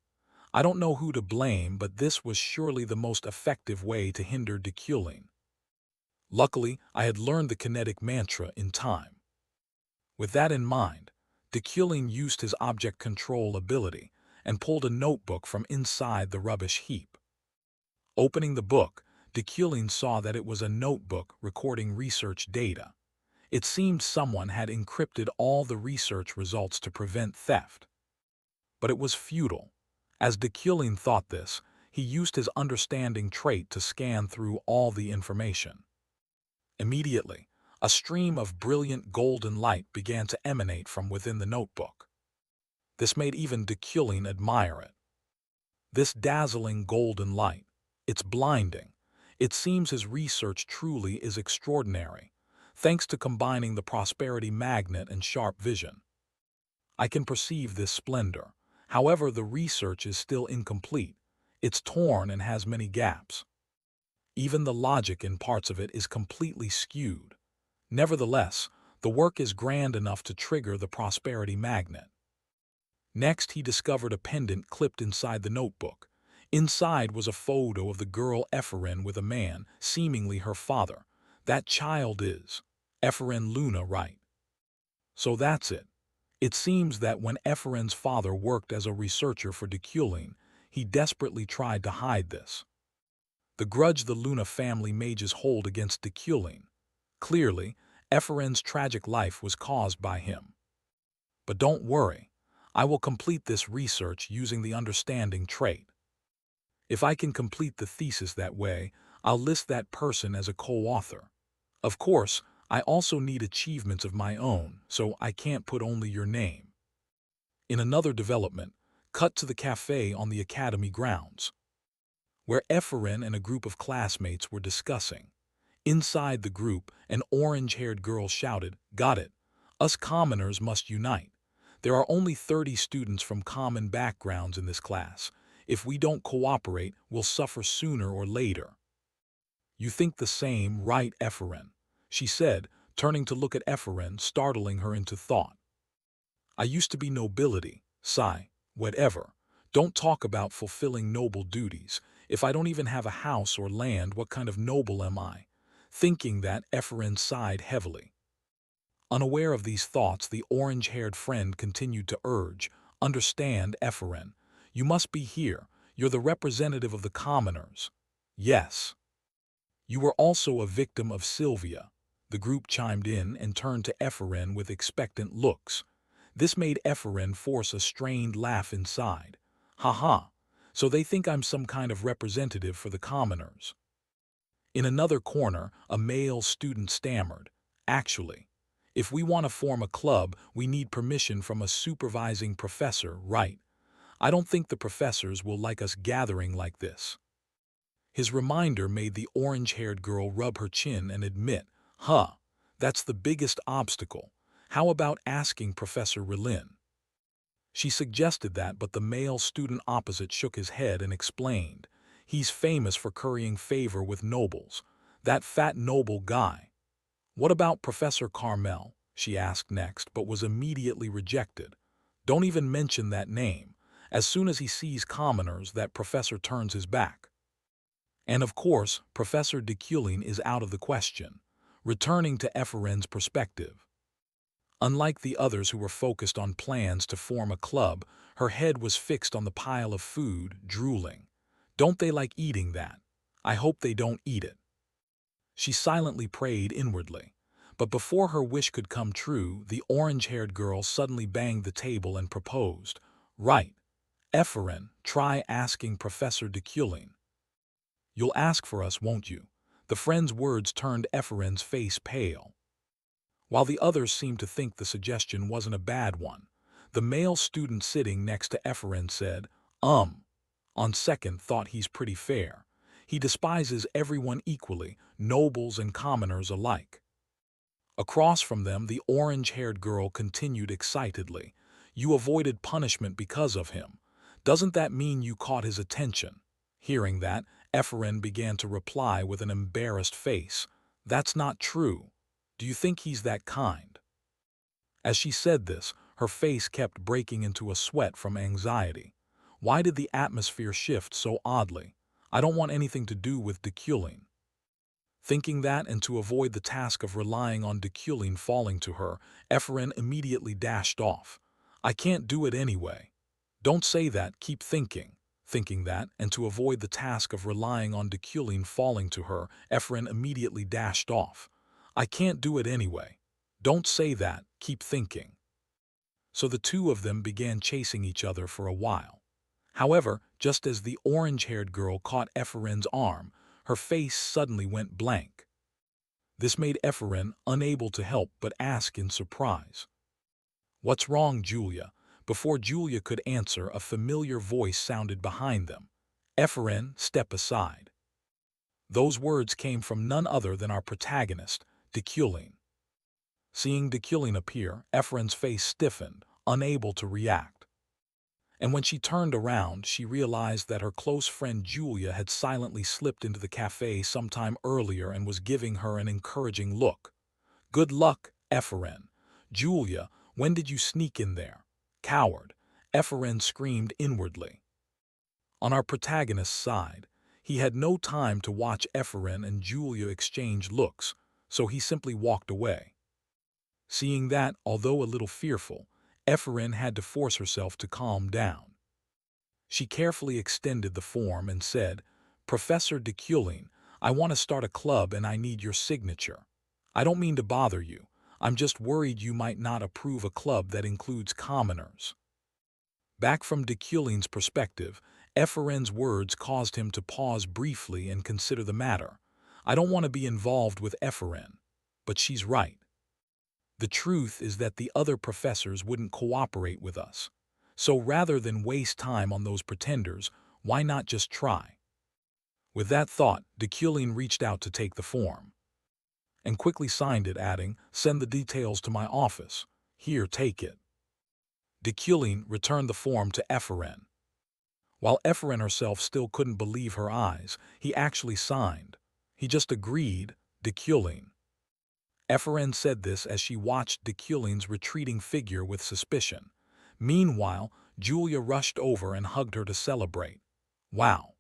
A: I don't know who to blame, but this was surely the most effective way to hinder Dekulin. Luckily, I had learned the kinetic mantra in time. With that in mind, Dekulin used his object control ability and pulled a notebook from inside the rubbish heap. Opening the book, Dekulin saw that it was a notebook recording research data. It seemed someone had encrypted all the research results to prevent theft. But it was futile. As Dekulin thought this, he used his understanding trait to scan through all the information. Immediately, a stream of brilliant golden light began to emanate from within the notebook. This made even Dekulin admire it. This dazzling golden light, it's blinding. It seems his research truly is extraordinary, thanks to combining the prosperity magnet and sharp vision. I can perceive this splendor. However, the research is still incomplete. It's torn and has many gaps. Even the logic in parts of it is completely skewed. Nevertheless, the work is grand enough to trigger the prosperity magnet. Next, he discovered a pendant clipped inside the notebook. Inside was a photo of the girl Epherin with a man, seemingly her father. That child is Epherin Luna, right? So that's it. It seems that when Epherin's father worked as a researcher for Dekulin, he desperately tried to hide this. The grudge the Luna family mages hold against Dekulin. Clearly, Epherin's tragic life was caused by him. But don't worry, I will complete this research using the understanding trait. If I can complete the thesis that way, I'll list that person as a co-author. Of course, I also need achievements of my own, so I can't put only your name. In another development, cut to the cafe on the academy grounds, where Epherin and a group of classmates were discussing. Inside the group, an orange-haired girl shouted, "Got it! Us commoners must unite. There are only 30 students from common backgrounds in this class. If we don't cooperate, we'll suffer sooner or later. You think the same, right, Ephraim? She said, turning to look at Ephraim, startling her into thought. I used to be nobility, sigh, whatever. Don't talk about fulfilling noble duties. If I don't even have a house or land, what kind of noble am I? Thinking that, Ephraim sighed heavily. Unaware of these thoughts, the orange-haired friend continued to urge, understand, Ephraim. You must be here. You're the representative of the commoners. Yes. You were also a victim of Sylvia. The group chimed in and turned to Ephraim with expectant looks. This made Ephraim force a strained laugh inside. Ha ha, so they think I'm some kind of representative for the commoners. In another corner, a male student stammered. Actually, if we want to form a club, we need permission from a supervising professor, right? I don't think the professors will like us gathering like this. His reminder made the orange-haired girl rub her chin and admit, that's the biggest obstacle. How about asking Professor Relin? She suggested that, but the male student opposite shook his head and explained, he's famous for currying favor with nobles. That fat noble guy. What about Professor Carmel? She asked next, but was immediately rejected. Don't even mention that name. As soon as he sees commoners, that professor turns his back. And of course, Professor de Kulin is out of the question, returning to Ephraim's perspective. Unlike the others who were focused on plans to form a club, her head was fixed on the pile of food, drooling. Don't they like eating that? I hope they don't eat it. She silently prayed inwardly. But before her wish could come true, the orange-haired girl suddenly banged the table and proposed, right, Ephraim, try asking Professor de Kulin. You'll ask for us, won't you? The friend's words turned Ephraim's face pale. While the others seemed to think the suggestion wasn't a bad one, the male student sitting next to Ephraim said, on second thought he's pretty fair. He despises everyone equally, nobles and commoners alike. Across from them, the orange-haired girl continued excitedly, you avoided punishment because of him. Doesn't that mean you caught his attention? Hearing that, Ephraim began to reply with an embarrassed face. That's not true. Do you think he's that kind? As she said this, her face kept breaking into a sweat from anxiety. Why did the atmosphere shift so oddly? I don't want anything to do with de Kulin. Thinking that, and to avoid the task of relying on de Kulin falling to her, Ephraim immediately dashed off. I can't do it anyway. Don't say that, keep thinking. Thinking that, and to avoid the task of relying on de Kulin falling to her, Ephraim immediately dashed off. I can't do it anyway. Don't say that, keep thinking. So the two of them began chasing each other for a while. However, just as the orange-haired girl caught Ephraim's arm, her face suddenly went blank. This made Ephraim unable to help but ask in surprise. What's wrong, Julia? Before Julia could answer, a familiar voice sounded behind them. Ephraim, step aside. Those words came from none other than our protagonist, de Kulin. Seeing de Kulin appear, Ephraim's face stiffened, unable to react. And when she turned around, she realized that her close friend Julia had silently slipped into the cafe sometime earlier and was giving her an encouraging look. Good luck, Ephraim. Julia, when did you sneak in there? Coward, Ephraim screamed inwardly. On our protagonist's side, he had no time to watch Ephraim and Julia exchange looks, so he simply walked away. Seeing that, although a little fearful, Ephraim had to force herself to calm down. She carefully extended the form and said, Professor de Kulin, I want to start a club and I need your signature. I don't mean to bother you. I'm just worried you might not approve a club that includes commoners. Back from de Kulin's perspective, Ephraim's words caused him to pause briefly and consider the matter. I don't want to be involved with Ephraim, but she's right. The truth is that the other professors wouldn't cooperate with us. So rather than waste time on those pretenders, why not just try? With that thought, de Kulin reached out to take the form and quickly signed it, adding, send the details to my office. Here, take it. Deculin returned the form to Ephraim. While Ephraim herself still couldn't believe her eyes, he actually signed. He just agreed, Deculin. Ephraim said this as she watched Deculin's retreating figure with suspicion. Meanwhile, Julia rushed over and hugged her to celebrate. Wow.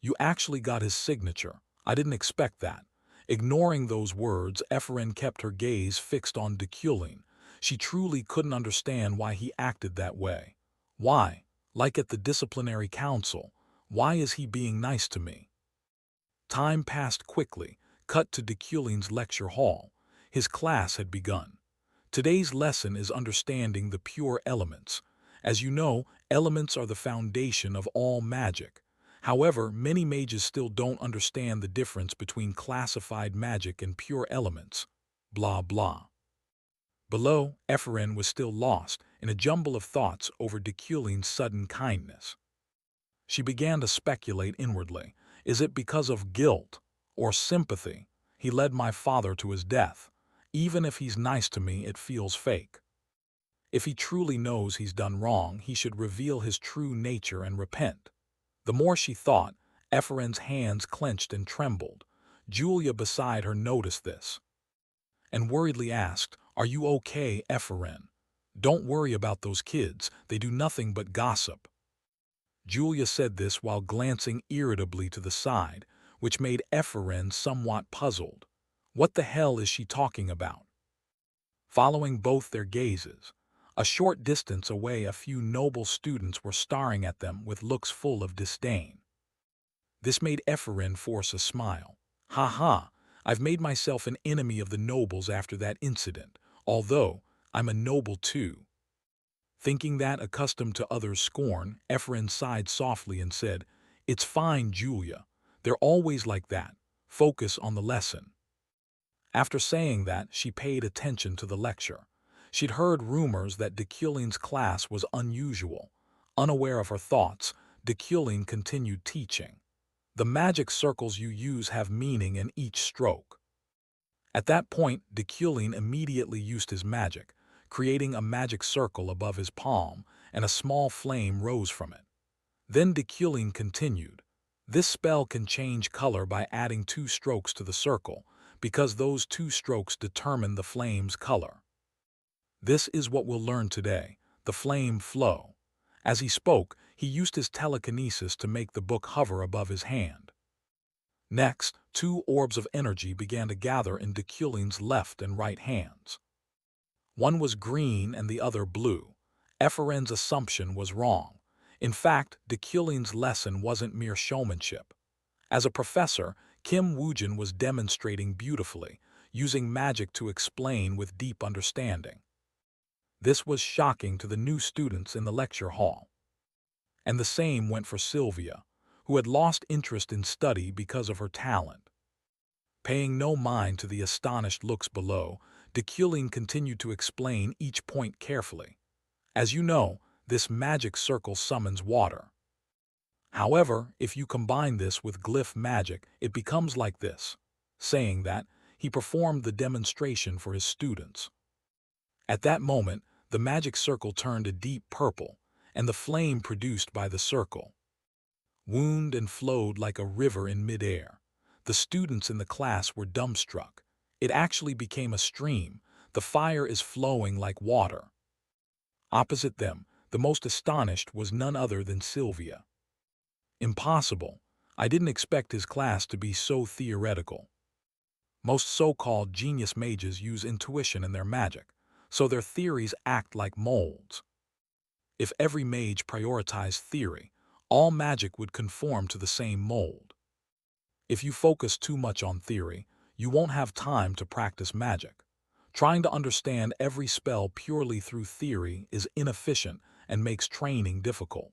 A: You actually got his signature. I didn't expect that. Ignoring those words, Ephraim kept her gaze fixed on Deculin. She truly couldn't understand why he acted that way. Why? Like at the disciplinary council. Why is he being nice to me? Time passed quickly. Cut to Deculin's lecture hall. His class had begun. Today's lesson is understanding the pure elements. As you know, elements are the foundation of all magic. However, many mages still don't understand the difference between classified magic and pure elements. Blah blah. Below, Ephraim was still lost in a jumble of thoughts over Deculin's sudden kindness. She began to speculate inwardly. Is it because of guilt or sympathy? He led my father to his death. Even if he's nice to me, it feels fake. If he truly knows he's done wrong, he should reveal his true nature and repent. The more she thought, Ephraim's hands clenched and trembled. Julia beside her noticed this and worriedly asked, "Are you okay, Ephraim? Don't worry about those kids. They do nothing but gossip." Julia said this while glancing irritably to the side, which made Ephraim somewhat puzzled. What the hell is she talking about? Following both their gazes, a short distance away a few noble students were staring at them with looks full of disdain. This made Ephraim force a smile. Ha ha, I've made myself an enemy of the nobles after that incident, although I'm a noble too. Thinking that, accustomed to others' scorn, Ephraim sighed softly and said, "It's fine, Julia. They're always like that. Focus on the lesson." After saying that, she paid attention to the lecture. She'd heard rumors that Deculin's class was unusual. Unaware of her thoughts, Deculin continued teaching. The magic circles you use have meaning in each stroke. At that point, Deculin immediately used his magic, creating a magic circle above his palm, and a small flame rose from it. Then Deculin continued. This spell can change color by adding 2 strokes to the circle, because those 2 strokes determine the flame's color. This is what we'll learn today, the flame flow. As he spoke, he used his telekinesis to make the book hover above his hand. Next, 2 orbs of energy began to gather in Deculin's left and right hands. One was green and the other blue. Ephraim's assumption was wrong. In fact, Deculin's lesson wasn't mere showmanship. As a professor, Kim Woojin was demonstrating beautifully, using magic to explain with deep understanding. This was shocking to the new students in the lecture hall. And the same went for Sylvia, who had lost interest in study because of her talent. Paying no mind to the astonished looks below, Deculin continued to explain each point carefully. As you know, this magic circle summons water. However, if you combine this with glyph magic, it becomes like this. Saying that, he performed the demonstration for his students. At that moment, the magic circle turned a deep purple, and the flame produced by the circle wound and flowed like a river in midair. The students in the class were dumbstruck. It actually became a stream. The fire is flowing like water. Opposite them, the most astonished was none other than Sylvia. Impossible. I didn't expect his class to be so theoretical. Most so-called genius mages use intuition in their magic, so their theories act like molds. If every mage prioritized theory, all magic would conform to the same mold. If you focus too much on theory, you won't have time to practice magic. Trying to understand every spell purely through theory is inefficient and makes training difficult.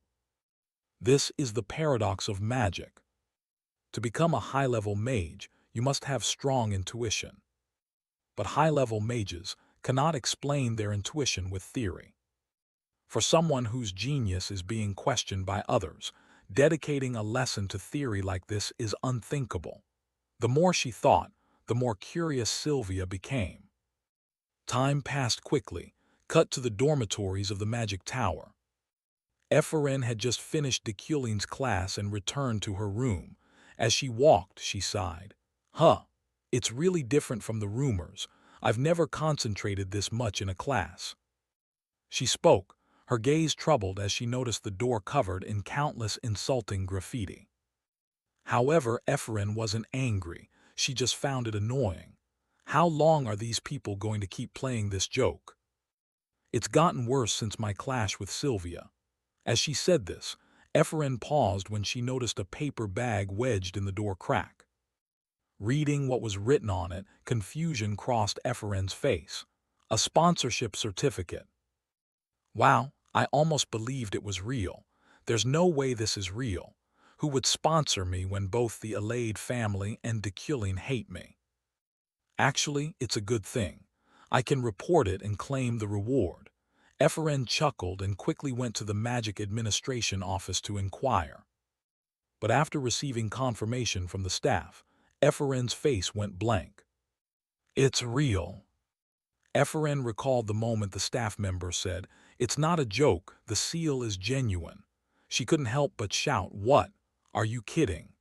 A: This is the paradox of magic. To become a high-level mage, you must have strong intuition. But high-level mages cannot explain their intuition with theory. For someone whose genius is being questioned by others, dedicating a lesson to theory like this is unthinkable. The more she thought, the more curious Sylvia became. Time passed quickly. Cut to the dormitories of the Magic Tower. Efren had just finished Deculin's class and returned to her room. As she walked, she sighed. It's really different from the rumors. I've never concentrated this much in a class. She spoke, her gaze troubled as she noticed the door covered in countless insulting graffiti. However, Efren wasn't angry, she just found it annoying. How long are these people going to keep playing this joke? It's gotten worse since my clash with Sylvia. As she said this, Efren paused when she noticed a paper bag wedged in the door crack. Reading what was written on it, confusion crossed Efren's face. A sponsorship certificate. Wow, I almost believed it was real. There's no way this is real. Who would sponsor me when both the Alade family and Deculin hate me? Actually, it's a good thing. I can report it and claim the reward. Efren chuckled and quickly went to the Magic Administration office to inquire. But after receiving confirmation from the staff, Efren's face went blank. It's real. Efren recalled the moment the staff member said, "It's not a joke, the seal is genuine." She couldn't help but shout, "What? Are you kidding?"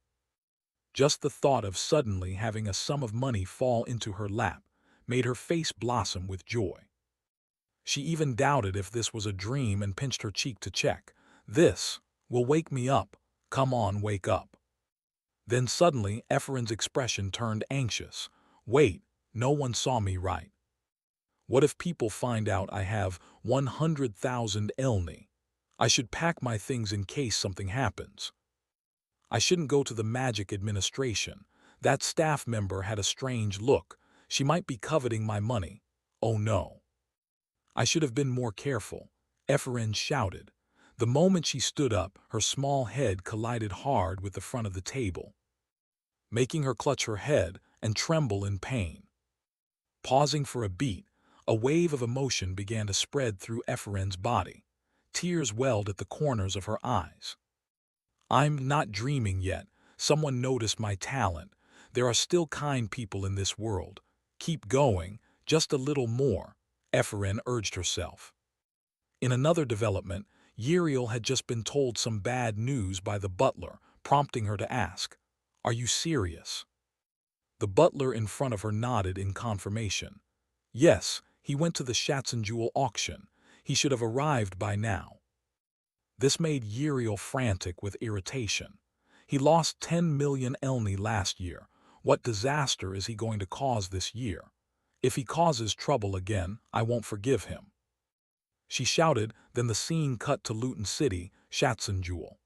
A: Just the thought of suddenly having a sum of money fall into her lap made her face blossom with joy. She even doubted if this was a dream and pinched her cheek to check. "This will wake me up. Come on, wake up." Then suddenly Efren's expression turned anxious. "Wait, no one saw me right. What if people find out I have 100,000 elni? I should pack my things in case something happens. I shouldn't go to the Magic Administration. That staff member had a strange look. She might be coveting my money. Oh no. I should have been more careful," Efren shouted. The moment she stood up, her small head collided hard with the front of the table, making her clutch her head and tremble in pain. Pausing for a beat, a wave of emotion began to spread through Efren's body. Tears welled at the corners of her eyes. "I'm not dreaming yet. Someone noticed my talent. There are still kind people in this world. Keep going, just a little more," Efren urged herself. In another development, Uriel had just been told some bad news by the butler, prompting her to ask, "Are you serious?" The butler in front of her nodded in confirmation. Yes, he went to the Schatzenjewel auction. He should have arrived by now. This made Uriel frantic with irritation. He lost 10 million elni last year. What disaster is he going to cause this year? If he causes trouble again, I won't forgive him. She shouted, then the scene cut to Luton City, Schatzenjewel.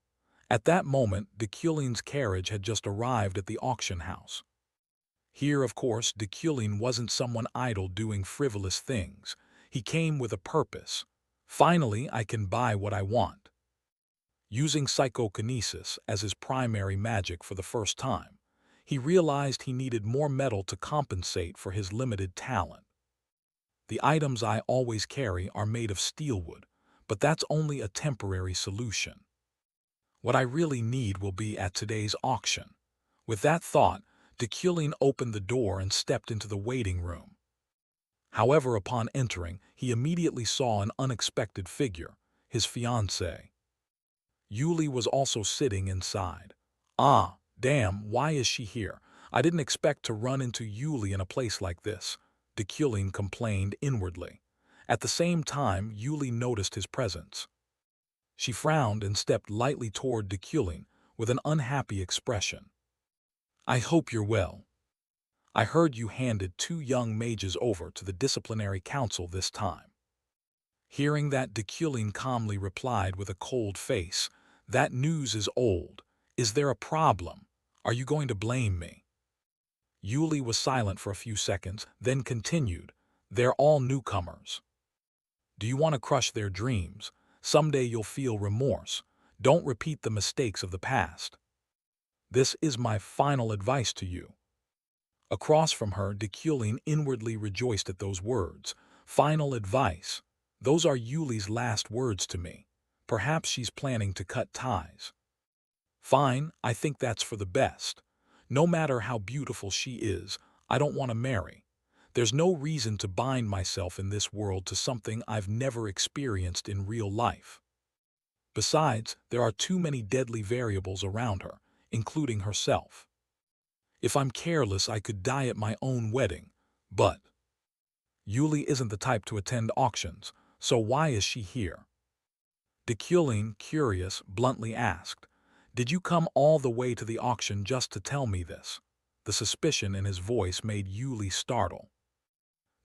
A: At that moment, Deculin's carriage had just arrived at the auction house. Here, of course, Deculin wasn't someone idle doing frivolous things. He came with a purpose. Finally, I can buy what I want. Using psychokinesis as his primary magic for the first time, he realized he needed more metal to compensate for his limited talent. The items I always carry are made of steelwood, but that's only a temporary solution. What I really need will be at today's auction. With that thought, Deculin opened the door and stepped into the waiting room. However, upon entering, he immediately saw an unexpected figure, his fiancée. Yuli was also sitting inside. "Ah, damn, why is she here? I didn't expect to run into Yuli in a place like this," Deculin complained inwardly. At the same time, Yuli noticed his presence. She frowned and stepped lightly toward Deculin with an unhappy expression. "I hope you're well. I heard you handed 2 young mages over to the disciplinary council this time." Hearing that, Deculin calmly replied with a cold face, "That news is old. Is there a problem? Are you going to blame me?" Yuli was silent for a few seconds, then continued, "They're all newcomers. Do you want to crush their dreams? Someday you'll feel remorse. Don't repeat the mistakes of the past. This is my final advice to you." Across from her, Deculin inwardly rejoiced at those words. Final advice. Those are Yuli's last words to me. Perhaps she's planning to cut ties. Fine, I think that's for the best. No matter how beautiful she is, I don't want to marry. There's no reason to bind myself in this world to something I've never experienced in real life. Besides, there are too many deadly variables around her, including herself. If I'm careless, I could die at my own wedding, but Yuli isn't the type to attend auctions, so why is she here? Dekulin, curious, bluntly asked, "Did you come all the way to the auction just to tell me this?" The suspicion in his voice made Yuli startle.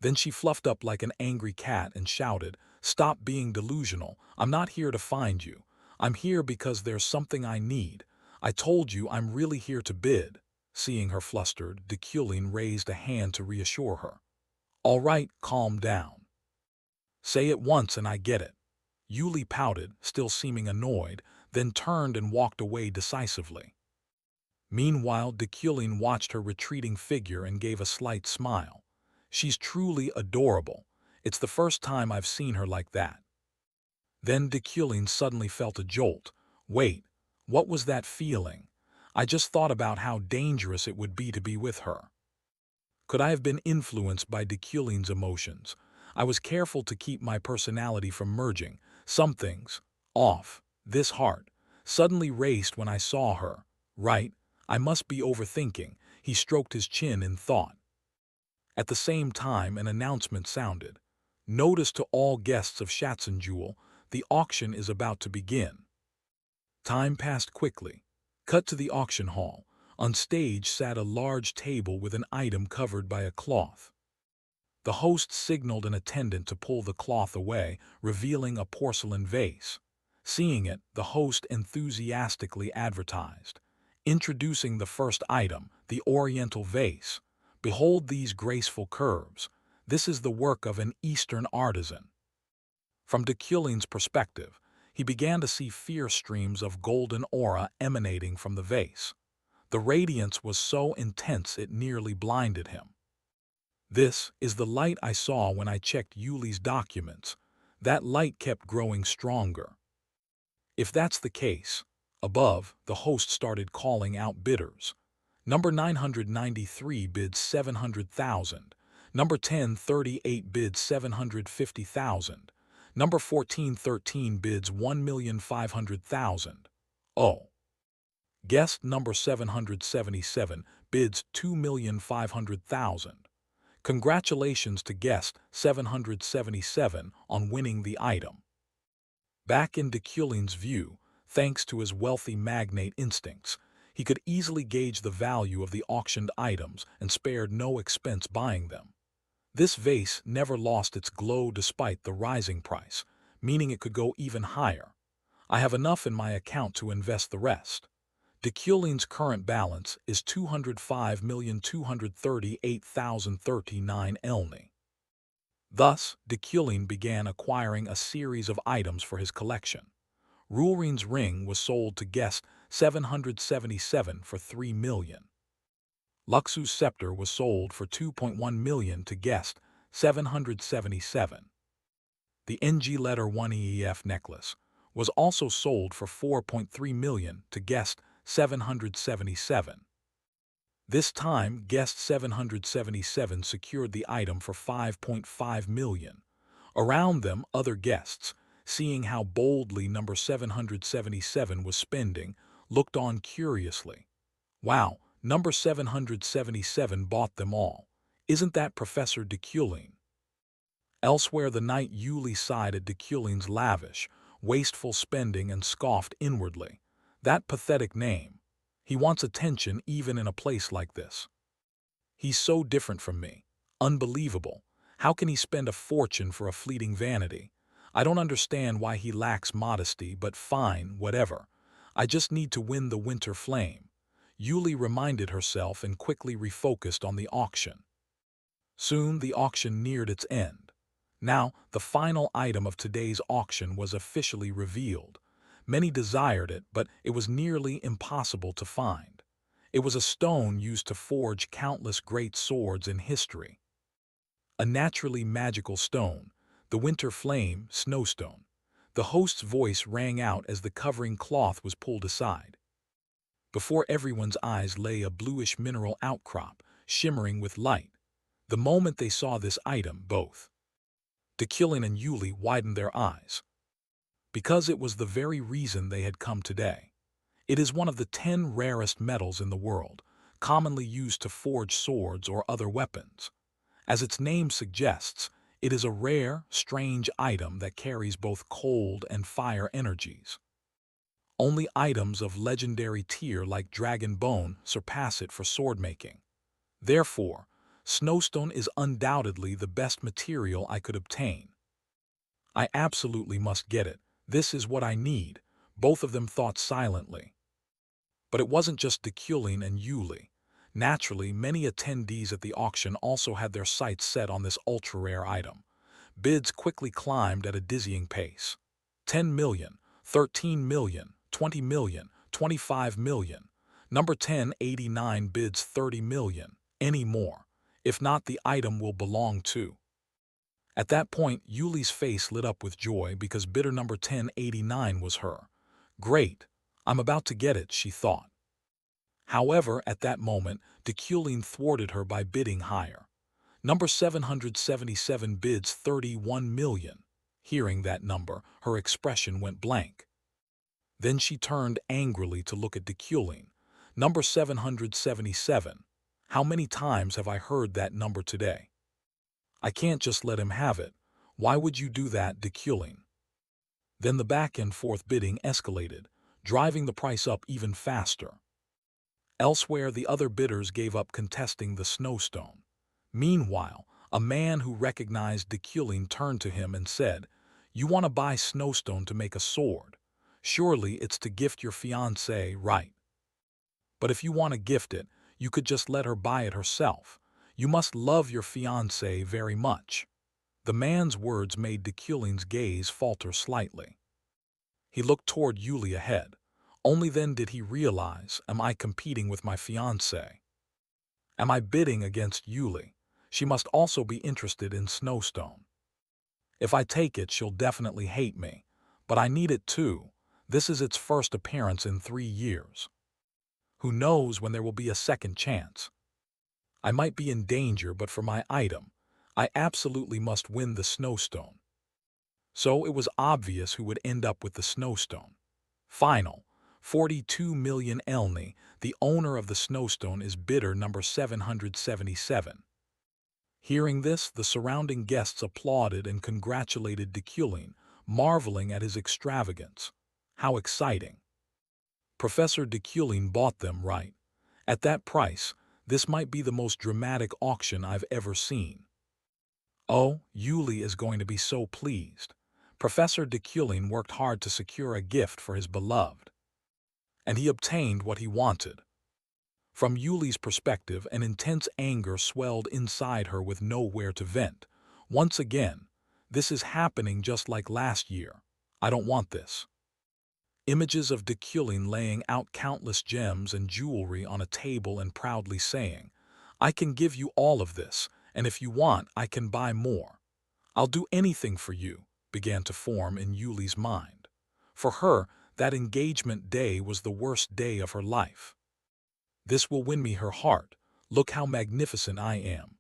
A: Then she fluffed up like an angry cat and shouted, "Stop being delusional. I'm not here to find you. I'm here because there's something I need. I told you I'm really here to bid." Seeing her flustered, Dekulin raised a hand to reassure her. "All right, calm down. Say it once and I get it." Yuli pouted, still seeming annoyed, then turned and walked away decisively. Meanwhile, Dekulin watched her retreating figure and gave a slight smile. "She's truly adorable. It's the first time I've seen her like that." Then Dekulin suddenly felt a jolt. Wait, what was that feeling? I just thought about how dangerous it would be to be with her. Could I have been influenced by Dekulin's emotions? I was careful to keep my personality from merging. Something's off. This heart suddenly raced when I saw her. Right, I must be overthinking. He stroked his chin in thought. At the same time, an announcement sounded. "Notice to all guests of Shatsunjewel, the auction is about to begin." Time passed quickly. Cut to the auction hall. On stage sat a large table with an item covered by a cloth. The host signaled an attendant to pull the cloth away, revealing a porcelain vase. Seeing it, the host enthusiastically advertised, "Introducing the first item, the Oriental vase. Behold these graceful curves. This is the work of an Eastern artisan." From Dekulin's perspective, he began to see fierce streams of golden aura emanating from the vase. The radiance was so intense it nearly blinded him. "This is the light I saw when I checked Yuli's documents." That light kept growing stronger. "If that's the case," above, the host started calling out bidders. Number 993 bids 700,000. Number 1038 bids 750,000. Number 1413 bids 1,500,000. Oh. Guest number 777 bids 2,500,000. Congratulations to guest 777 on winning the item. Back in Dekulin's view, thanks to his wealthy magnate instincts, he could easily gauge the value of the auctioned items and spared no expense buying them. This vase never lost its glow despite the rising price, meaning it could go even higher. I have enough in my account to invest the rest. Dekulin's current balance is 205,238,039 elni. Thus, Dekulin began acquiring a series of items for his collection. Rulrin's ring was sold to guest 777 for 3 million. Luxu's scepter was sold for 2.1 million to guest 777. The NG letter 1 EEF necklace was also sold for 4.3 million to guest 777. This time, guest 777 secured the item for 5.5 million. Around them, other guests, seeing how boldly number 777 was spending, looked on curiously. "Wow, number 777 bought them all. Isn't that Professor Dekulin?" Elsewhere, the night Yuli sighed at Dekulin's lavish, wasteful spending and scoffed inwardly. That pathetic name. He wants attention even in a place like this. He's so different from me. Unbelievable. How can he spend a fortune for a fleeting vanity? I don't understand why he lacks modesty, but fine, whatever. I just need to win the winter flame. Yuli reminded herself and quickly refocused on the auction. Soon the auction neared its end. Now, the final item of today's auction was officially revealed. Many desired it, but it was nearly impossible to find. It was a stone used to forge countless great swords in history. A naturally magical stone, the winter flame, snowstone. The host's voice rang out as the covering cloth was pulled aside. Before everyone's eyes lay a bluish mineral outcrop, shimmering with light. The moment they saw this item, both Dekilin and Yuli widened their eyes, because it was the very reason they had come today. It is one of the 10 rarest metals in the world, commonly used to forge swords or other weapons. As its name suggests, it is a rare, strange item that carries both cold and fire energies. Only items of legendary tier like Dragon Bone surpass it for sword making. Therefore, Snowstone is undoubtedly the best material I could obtain. I absolutely must get it. This is what I need, both of them thought silently. But it wasn't just Dekilin and Yuli. Naturally, many attendees at the auction also had their sights set on this ultra-rare item. Bids quickly climbed at a dizzying pace. 10 million, 13 million, 20 million, 25 million. Number 1089 bids 30 million. Any more. If not, the item will belong to. At that point, Yuli's face lit up with joy because bidder number 1089 was her. Great. I'm about to get it, she thought. However, at that moment, Dekilin thwarted her by bidding higher. Number 777 bids 31 million. Hearing that number, her expression went blank. Then she turned angrily to look at Dekilin. Number 777. How many times have I heard that number today? I can't just let him have it. Why would you do that, Dekilin? Then the back and forth bidding escalated, driving the price up even faster. Elsewhere, the other bidders gave up contesting the snowstone. Meanwhile, a man who recognized Dekilin turned to him and said, "You want to buy snowstone to make a sword. Surely it's to gift your fiancée, right? But if you want to gift it, you could just let her buy it herself. You must love your fiancée very much." The man's words made Dekilin's gaze falter slightly. He looked toward Yuli ahead. Only then did he realize, am I competing with my fiancée? Am I bidding against Yuli? She must also be interested in snowstone. If I take it, she'll definitely hate me. But I need it too. This is its first appearance in 3 years. Who knows when there will be a second chance? I might be in danger, but for my item, I absolutely must win the snowstone. So it was obvious who would end up with the snowstone. Final, 42 million Elni, the owner of the snowstone, is bidder number 777. Hearing this, the surrounding guests applauded and congratulated Dekilin, marveling at his extravagance. How exciting! Professor Dekilin bought them, right? At that price, this might be the most dramatic auction I've ever seen. Oh, Yuli is going to be so pleased. Professor Dekilin worked hard to secure a gift for his beloved. And he obtained what he wanted. From Yuli's perspective, an intense anger swelled inside her with nowhere to vent. Once again, this is happening just like last year. I don't want this. Images of Dekilin laying out countless gems and jewelry on a table and proudly saying, "I can give you all of this, and if you want, I can buy more. I'll do anything for you," began to form in Yuli's mind. For her, that engagement day was the worst day of her life. This will win me her heart. Look how magnificent I am.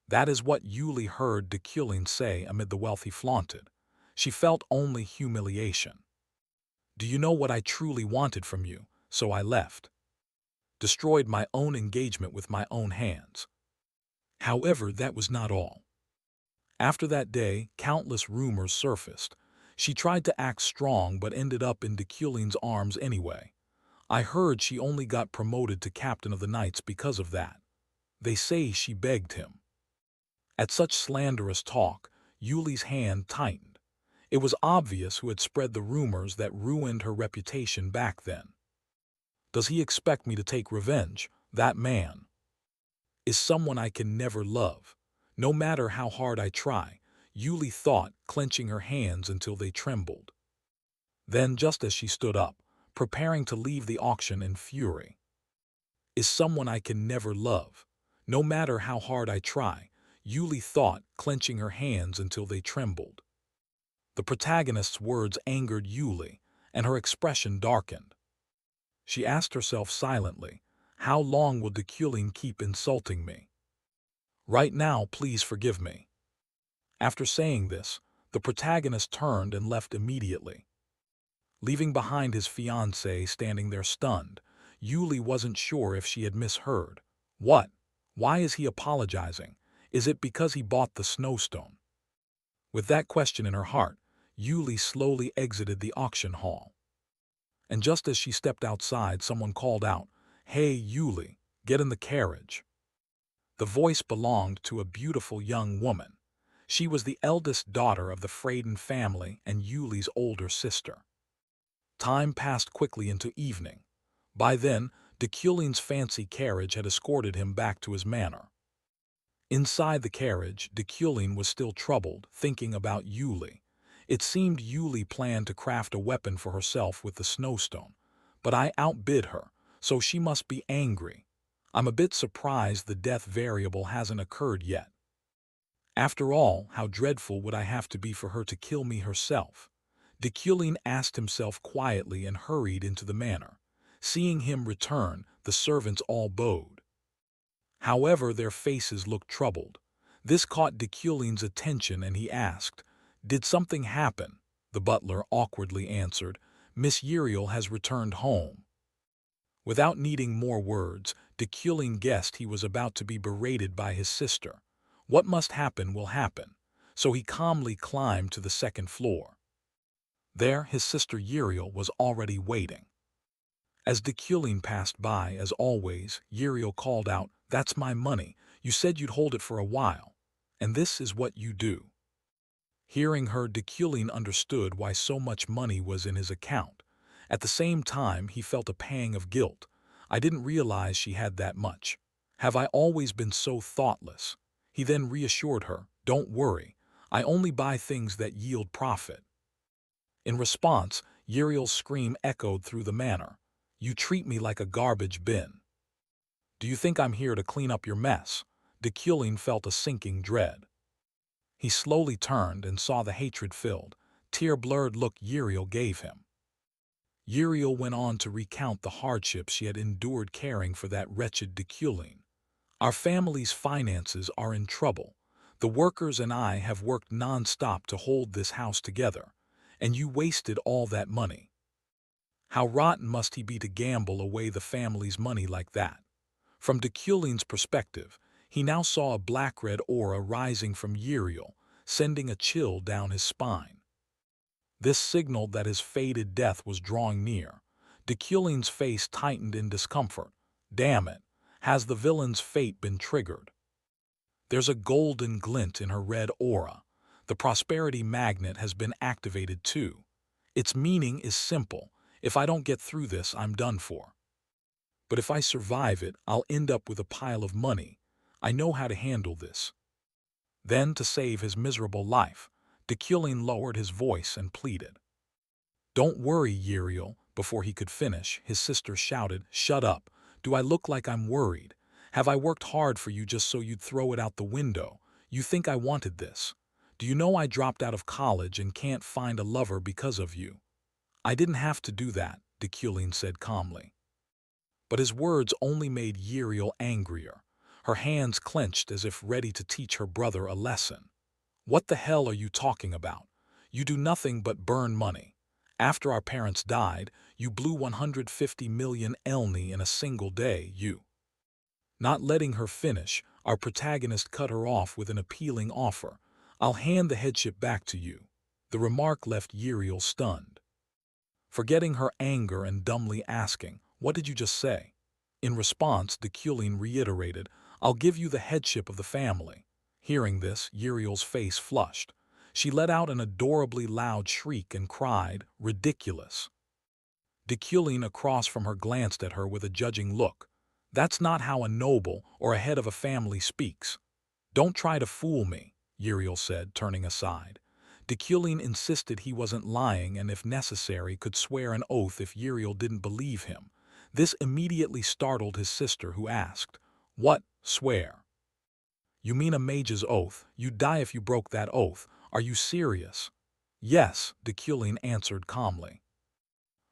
A: That is what Yuli heard Dekilin say amid the wealth he flaunted. She felt only humiliation. Do you know what I truly wanted from you? So I left. Destroyed my own engagement with my own hands. However, that was not all. After that day, countless rumors surfaced. She tried to act strong but ended up in Dekilin's arms anyway. I heard she only got promoted to captain of the knights because of that. They say she begged him. At such slanderous talk, Yuli's hand tightened. It was obvious who had spread the rumors that ruined her reputation back then. Does he expect me to take revenge? That man is someone I can never love. No matter how hard I try, Yuli thought, clenching her hands until they trembled. Then, just as she stood up, preparing to leave the auction in fury, is someone I can never love. No matter how hard I try, Yuli thought, clenching her hands until they trembled. The protagonist's words angered Yuli, and her expression darkened. She asked herself silently, how long will Dekilin keep insulting me? Right now, please forgive me." After saying this, the protagonist turned and left immediately, leaving behind his fiancée standing there stunned. Yuli wasn't sure if she had misheard. What? Why is he apologizing? Is it because he bought the snowstone? With that question in her heart, Yuli slowly exited the auction hall. And just as she stepped outside, someone called out, "Hey, Yuli, get in the carriage." The voice belonged to a beautiful young woman. She was the eldest daughter of the Freyden family and Yuli's older sister. Time passed quickly into evening. By then, Deculin's fancy carriage had escorted him back to his manor. Inside the carriage, Deculin was still troubled, thinking about Yuli. It seemed Yuli planned to craft a weapon for herself with the snowstone, but I outbid her, so she must be angry. I'm a bit surprised the death variable hasn't occurred yet. After all, how dreadful would I have to be for her to kill me herself? Deculin asked himself quietly and hurried into the manor. Seeing him return, the servants all bowed. However, their faces looked troubled. This caught Deculin's attention and he asked, "Did something happen?" The butler awkwardly answered, "Miss Uriel has returned home." Without needing more words, Deculin guessed he was about to be berated by his sister. What must happen will happen, so he calmly climbed to the second floor. There, his sister Uriel was already waiting. As Deculin passed by, as always, Uriel called out, "That's my money. You said you'd hold it for a while. And this is what you do." Hearing her, Deculin understood why so much money was in his account. At the same time, he felt a pang of guilt. I didn't realize she had that much. Have I always been so thoughtless? He then reassured her, "Don't worry. I only buy things that yield profit." In response, Uriel's scream echoed through the manor. "You treat me like a garbage bin. Do you think I'm here to clean up your mess?" Deculin felt a sinking dread. He slowly turned and saw the hatred-filled, tear-blurred look Uriel gave him. Uriel went on to recount the hardships she had endured caring for that wretched Deculin. "Our family's finances are in trouble. The workers and I have worked non-stop to hold this house together, and you wasted all that money. How rotten must he be to gamble away the family's money like that?" From Deculin's perspective, he now saw a black-red aura rising from Uriel, sending a chill down his spine. This signaled that his fated death was drawing near. Deculin's face tightened in discomfort. Damn it, has the villain's fate been triggered? There's a golden glint in her red aura. The prosperity magnet has been activated too. Its meaning is simple. If I don't get through this, I'm done for. But if I survive it, I'll end up with a pile of money. I know how to handle this. Then, to save his miserable life, Deculin lowered his voice and pleaded. "Don't worry, Uriel." Before he could finish, his sister shouted, "Shut up. Do I look like I'm worried? Have I worked hard for you just so you'd throw it out the window? You think I wanted this? Do you know I dropped out of college and can't find a lover because of you?" "I didn't have to do that," Deculin said calmly. But his words only made Uriel angrier. Her hands clenched as if ready to teach her brother a lesson. "What the hell are you talking about? You do nothing but burn money. After our parents died, you blew 150 million elni in a single day, you." Not letting her finish, our protagonist cut her off with an appealing offer. "I'll hand the headship back to you." The remark left Uriel stunned, forgetting her anger and dumbly asking, "What did you just say?" In response, Deculin reiterated, "I'll give you the headship of the family." Hearing this, Uriel's face flushed. She let out an adorably loud shriek and cried, "Ridiculous." Deculin across from her glanced at her with a judging look. "That's not how a noble or a head of a family speaks." "Don't try to fool me," Uriel said, turning aside. Deculin insisted he wasn't lying and, if necessary, could swear an oath if Uriel didn't believe him. This immediately startled his sister, who asked, "What, swear? You mean a mage's oath? You'd die if you broke that oath. Are you serious?" "Yes," Deculin answered calmly.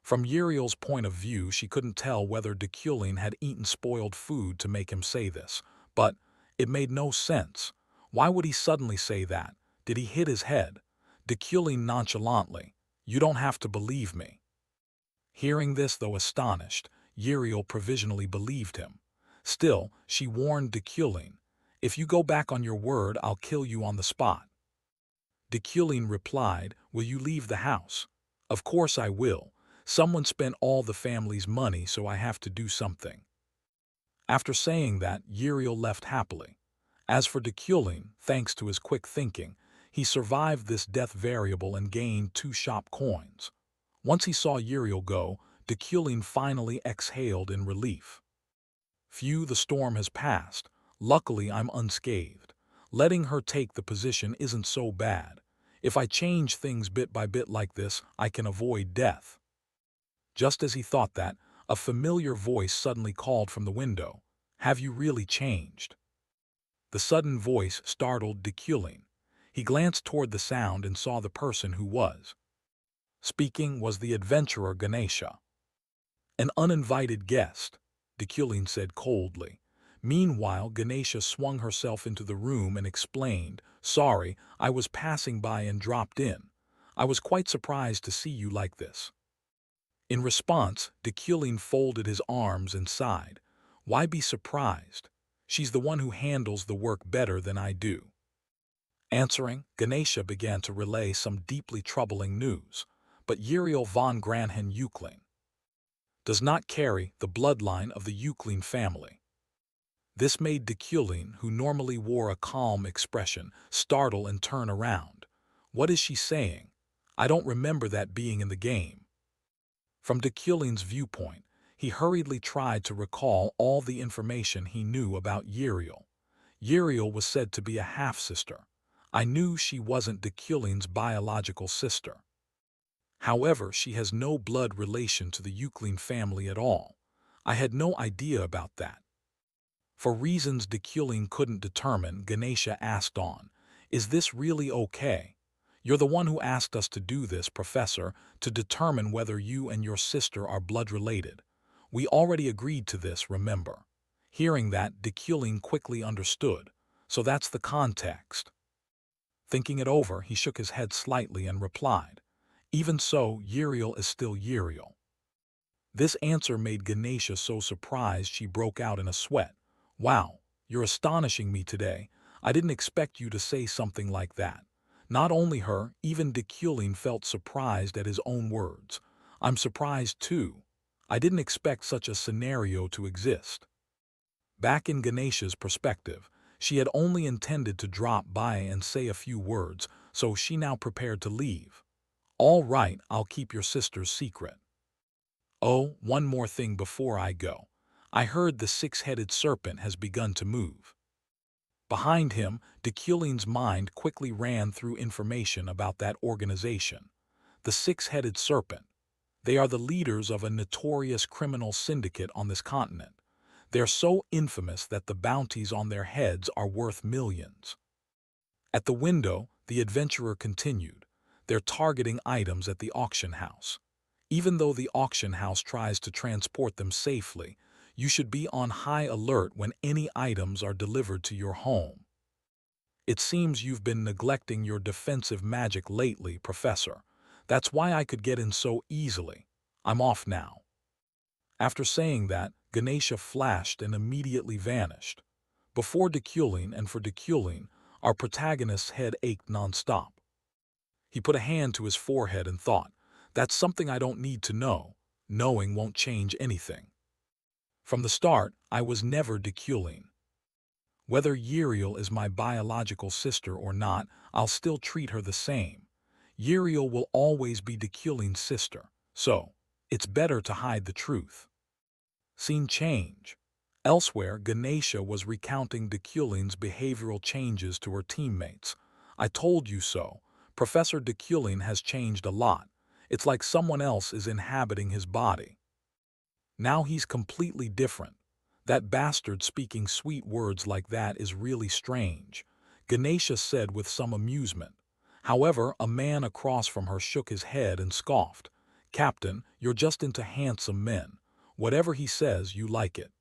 A: From Uriel's point of view, she couldn't tell whether Deculin had eaten spoiled food to make him say this, but It made no sense. Why would he suddenly say that? Did he hit his head? Deculain nonchalantly, "You don't have to believe me." Hearing this, though astonished, Uriel provisionally believed him. Still, she warned Deculain, "If you go back on your word, I'll kill you on the spot." Deculain replied, "Will you leave the house?" "Of course I will. Someone spent all the family's money, so I have to do something." After saying that, Uriel left happily. As for Deculain, thanks to his quick thinking, he survived this death variable and gained 2 shop coins. Once he saw Uriel go, Deculain finally exhaled in relief. "Phew, the storm has passed. Luckily I'm unscathed. Letting her take the position isn't so bad. If I change things bit by bit like this, I can avoid death." Just as he thought that, a familiar voice suddenly called from the window, "Have you really changed?" The sudden voice startled Deculain. He glanced toward the sound and saw the person who was speaking was the adventurer Ganesha. "An uninvited guest," Deculain said coldly. Meanwhile, Ganesha swung herself into the room and explained, "Sorry, I was passing by and dropped in. I was quite surprised to see you like this." In response, Deculain folded his arms and sighed. "Why be surprised? She's the one who handles the work better than I do." Answering, Ganesha began to relay some deeply troubling news. But Uriel von Grahen does not carry the bloodline of the Euclid family. This made Deculain, who normally wore a calm expression, startle and turn around. "What is she saying? I don't remember that being in the game." From Deculain's viewpoint, he hurriedly tried to recall all the information he knew about Uriel. Uriel was said to be a half-sister. I knew she wasn't Deculain's biological sister. However, she has no blood relation to the Euclid family at all. I had no idea about that. For reasons Deculain couldn't determine, Ganesha asked on, "Is this really okay? You're the one who asked us to do this, Professor, to determine whether you and your sister are blood-related. We already agreed to this, remember?" Hearing that, Deculain quickly understood. So that's the context. Thinking it over, he shook his head slightly and replied, "Even so, Uriel is still Uriel." This answer made Ganesha so surprised she broke out in a sweat. "Wow, you're astonishing me today. I didn't expect you to say something like that." Not only her, even Deculain felt surprised at his own words. "I'm surprised too. I didn't expect such a scenario to exist." Back in Ganesha's perspective, she had only intended to drop by and say a few words, so she now prepared to leave. "All right, I'll keep your sister's secret. Oh, one more thing before I go. I heard the 6-headed serpent has begun to move." Behind him, Deculain's mind quickly ran through information about that organization. The 6-headed serpent. They are the leaders of a notorious criminal syndicate on this continent. They're so infamous that the bounties on their heads are worth millions. At the window, the adventurer continued, "They're targeting items at the auction house. Even though the auction house tries to transport them safely, you should be on high alert when any items are delivered to your home. It seems you've been neglecting your defensive magic lately, Professor. That's why I could get in so easily. I'm off now." After saying that, Ganesha flashed and immediately vanished. Before Deculain and for Deculain, our protagonist's head ached nonstop. He put a hand to his forehead and thought, "That's something I don't need to know. Knowing won't change anything. From the start, I was never Deculain. Whether Uriel is my biological sister or not, I'll still treat her the same. Uriel will always be Deculain's sister, so it's better to hide the truth." Scene change. Elsewhere, Ganesha was recounting Deculain's behavioral changes to her teammates. "I told you so. Professor Deculain has changed a lot. It's like someone else is inhabiting his body. Now he's completely different. That bastard speaking sweet words like that is really strange," Ganesha said with some amusement. However, a man across from her shook his head and scoffed. "Captain, you're just into handsome men. Whatever he says, you like it."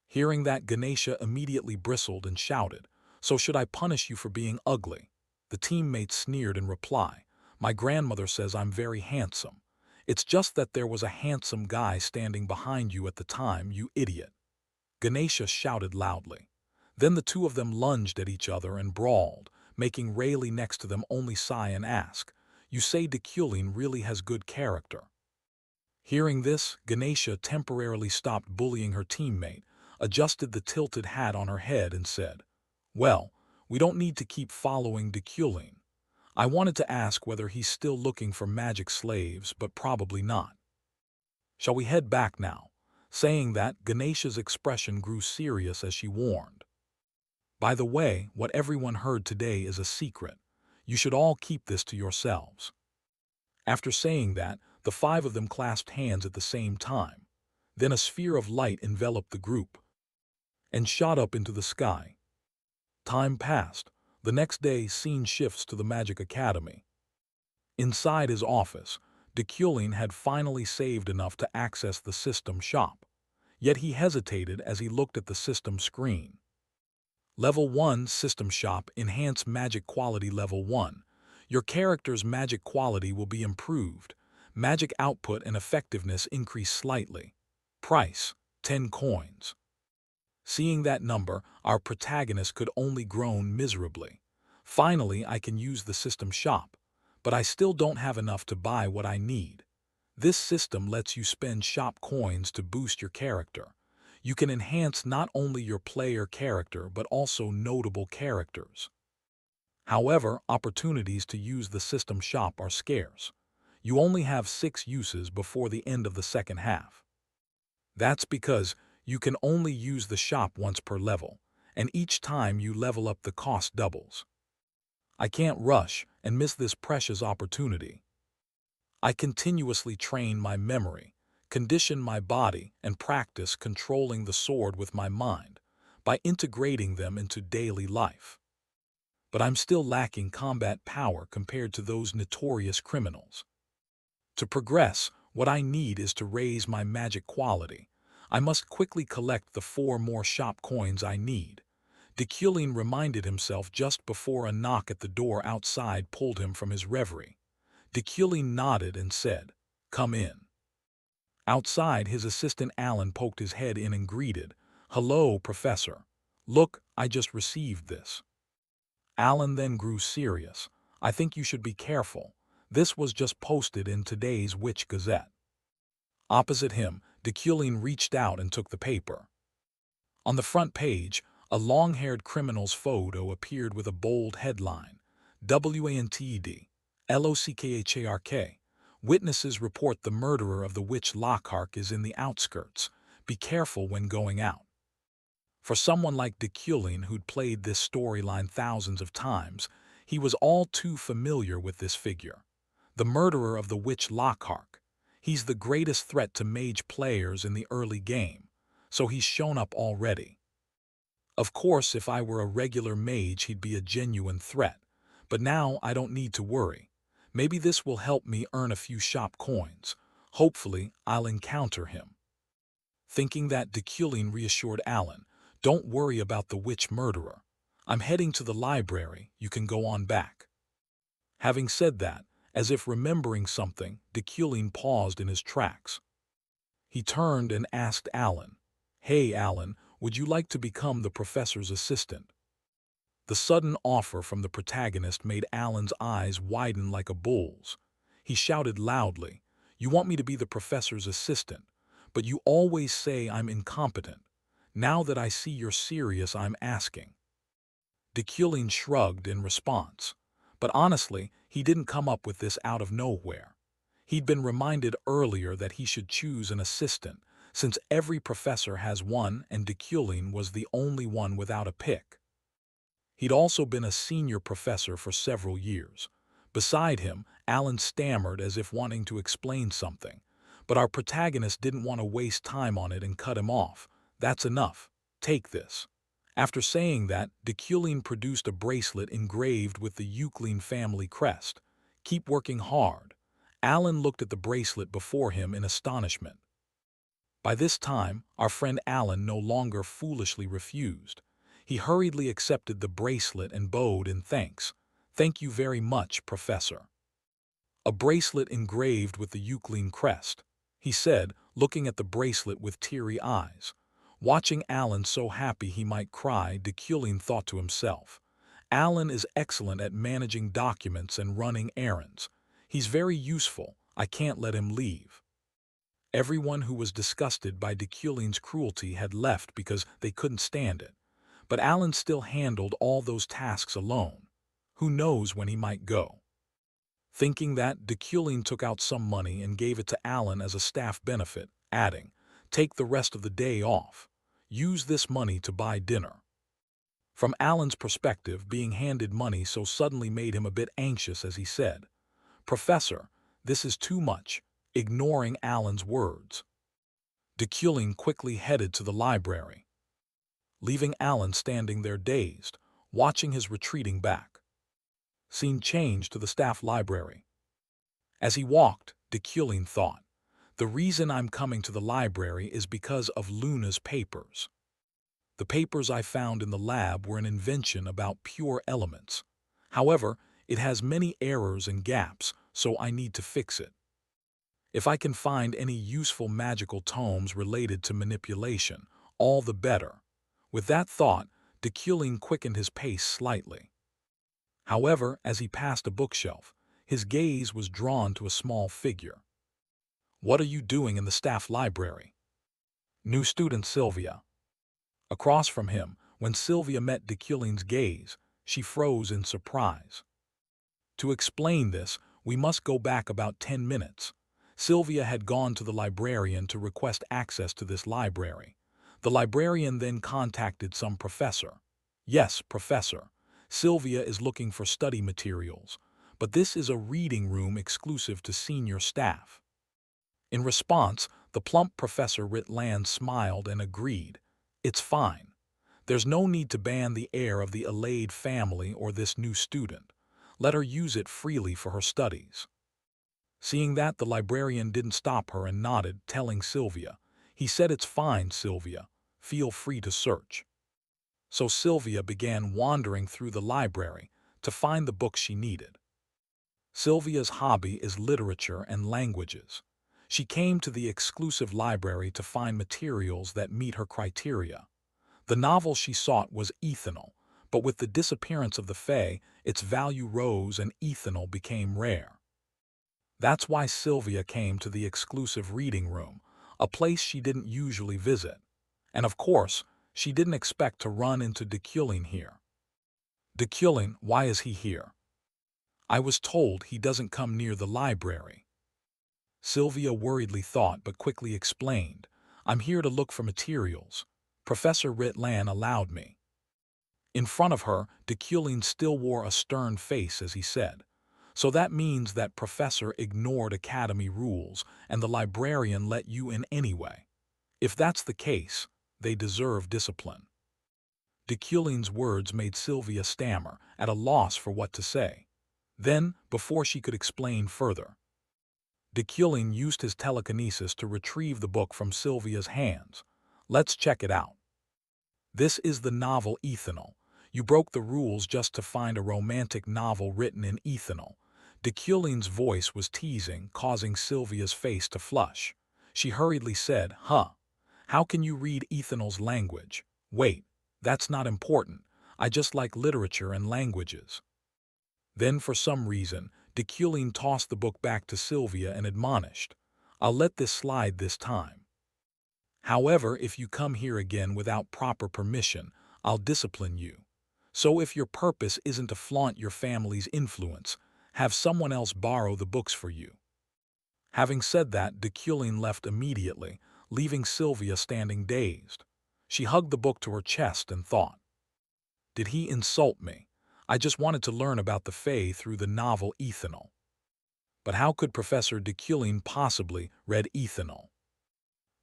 A: Hearing that, Ganesha immediately bristled and shouted, "So should I punish you for being ugly?" The teammate sneered in reply, "My grandmother says I'm very handsome. It's just that there was a handsome guy standing behind you at the time, you idiot." Ganesha shouted loudly. Then the two of them lunged at each other and brawled, making Rayleigh next to them only sigh and ask, "You say Deculin really has good character?" Hearing this, Ganesha temporarily stopped bullying her teammate, adjusted the tilted hat on her head and said, "Well, we don't need to keep following Deculin. I wanted to ask whether he's still looking for magic slaves, but probably not. Shall we head back now?" Saying that, Ganesha's expression grew serious as she warned, "By the way, what everyone heard today is a secret. You should all keep this to yourselves." After saying that, the five of them clasped hands at the same time. Then a sphere of light enveloped the group and shot up into the sky. Time passed. The next day, scene shifts to the Magic Academy. Inside his office, Deculin had finally saved enough to access the system shop. Yet he hesitated as he looked at the system screen. Level 1 System Shop. Enhance Magic Quality. Level 1. Your character's magic quality will be improved. Magic output and effectiveness increase slightly. Price: 10 coins. Seeing that number, our protagonist could only groan miserably. Finally, I can use the system shop, but I still don't have enough to buy what I need. This system lets you spend shop coins to boost your character. You can enhance not only your player character but also notable characters. However, opportunities to use the system shop are scarce. You only have 6 uses before the end of the second half. That's because you can only use the shop once per level, and each time you level up the cost doubles. I can't rush and miss this precious opportunity. I continuously train my memory, condition my body, and practice controlling the sword with my mind by integrating them into daily life. But I'm still lacking combat power compared to those notorious criminals. To progress, what I need is to raise my magic quality. I must quickly collect the 4 more shop coins I need. Deculin reminded himself just before a knock at the door outside pulled him from his reverie. Deculin nodded and said, "Come in." Outside, his assistant Alan poked his head in and greeted, "Hello, Professor. Look, I just received this." Alan then grew serious. "I think you should be careful. This was just posted in today's Witch Gazette." Opposite him, Deculin reached out and took the paper. On the front page, a long-haired criminal's photo appeared with a bold headline, "WANTED, LOCKHARK. Witnesses report the murderer of the witch Lockhart is in the outskirts. Be careful when going out." For someone like Deculin, who'd played this storyline thousands of times, he was all too familiar with this figure. The murderer of the witch Lockhart. He's the greatest threat to mage players in the early game, so he's shown up already. Of course, if I were a regular mage, he'd be a genuine threat, but now I don't need to worry. Maybe this will help me earn a few shop coins. Hopefully, I'll encounter him. Thinking that, Deculin reassured Alan, "Don't worry about the witch murderer. I'm heading to the library. You can go on back." Having said that, as if remembering something, Deculin paused in his tracks. He turned and asked Alan, "Hey, Alan, would you like to become the professor's assistant?" The sudden offer from the protagonist made Alan's eyes widen like a bull's. He shouted loudly, "You want me to be the professor's assistant, but you always say I'm incompetent. Now that I see you're serious, I'm asking." Deculin shrugged in response. But honestly, he didn't come up with this out of nowhere. He'd been reminded earlier that he should choose an assistant, since every professor has one and Deculin was the only one without a pick. He'd also been a senior professor for several years. Beside him, Alan stammered as if wanting to explain something, but our protagonist didn't want to waste time on it and cut him off. "That's enough. Take this." After saying that, Deculin produced a bracelet engraved with the Euclid family crest. "Keep working hard." Alan looked at the bracelet before him in astonishment. By this time, our friend Alan no longer foolishly refused. He hurriedly accepted the bracelet and bowed in thanks. "Thank you very much, Professor." "A bracelet engraved with the Euclidean crest," he said, looking at the bracelet with teary eyes. Watching Alan so happy he might cry, de Culin thought to himself, "Alan is excellent at managing documents and running errands. He's very useful. I can't let him leave." Everyone who was disgusted by de Culin's cruelty had left because they couldn't stand it. But Alan still handled all those tasks alone. Who knows when he might go? Thinking that, de Culin took out some money and gave it to Alan as a staff benefit, adding, "Take the rest of the day off. Use this money to buy dinner." From Alan's perspective, being handed money so suddenly made him a bit anxious as he said, "Professor, this is too much," ignoring Alan's words. De Culin quickly headed to the library, leaving Alan standing there dazed, watching his retreating back. Scene changed to the staff library. As he walked, de Culin thought, "The reason I'm coming to the library is because of Luna's papers. The papers I found in the lab were an invention about pure elements. However, it has many errors and gaps, so I need to fix it. If I can find any useful magical tomes related to manipulation, all the better." With that thought, de Culin quickened his pace slightly. However, as he passed a bookshelf, his gaze was drawn to a small figure. "What are you doing in the staff library?" "New student Sylvia." Across from him, when Sylvia met de Culin's gaze, she froze in surprise. To explain this, we must go back about 10 minutes. Sylvia had gone to the librarian to request access to this library. The librarian then contacted some professor. "Yes, Professor. Sylvia is looking for study materials, but this is a reading room exclusive to senior staff." In response, the plump Professor Ritland smiled and agreed. "It's fine. There's no need to ban the heir of the Alade family or this new student. Let her use it freely for her studies." Seeing that, the librarian didn't stop her and nodded, telling Sylvia, "He said it's fine, Sylvia. Feel free to search." So Sylvia began wandering through the library to find the books she needed. Sylvia's hobby is literature and languages. She came to the exclusive library to find materials that meet her criteria. The novel she sought was ethanol, but with the disappearance of the Fae, its value rose and ethanol became rare. That's why Sylvia came to the exclusive reading room, a place she didn't usually visit. And of course, she didn't expect to run into de Culin here. "De Culin, why is he here?" "I was told he doesn't come near the library." Sylvia worriedly thought but quickly explained, "I'm here to look for materials. Professor Ritland allowed me." In front of her, de Culin still wore a stern face as he said, "So that means that Professor ignored academy rules and the librarian let you in anyway. If that's the case, they deserve discipline." De Culin's words made Sylvia stammer, at a loss for what to say. Then, before she could explain further, de Culin used his telekinesis to retrieve the book from Sylvia's hands. "Let's check it out. This is the novel Ethanol. You broke the rules just to find a romantic novel written in ethanol." De Culin's voice was teasing, causing Sylvia's face to flush. She hurriedly said, "Huh? How can you read ethanol's language? Wait, that's not important. I just like literature and languages." Then, for some reason, de Culin tossed the book back to Sylvia and admonished, "I'll let this slide this time. However, if you come here again without proper permission, I'll discipline you. So if your purpose isn't to flaunt your family's influence, have someone else borrow the books for you." Having said that, de Culin left immediately, leaving Sylvia standing dazed. She hugged the book to her chest and thought, "Did he insult me? I just wanted to learn about the Fae through the novel Ethanol." But how could Professor de Culin possibly read ethanol?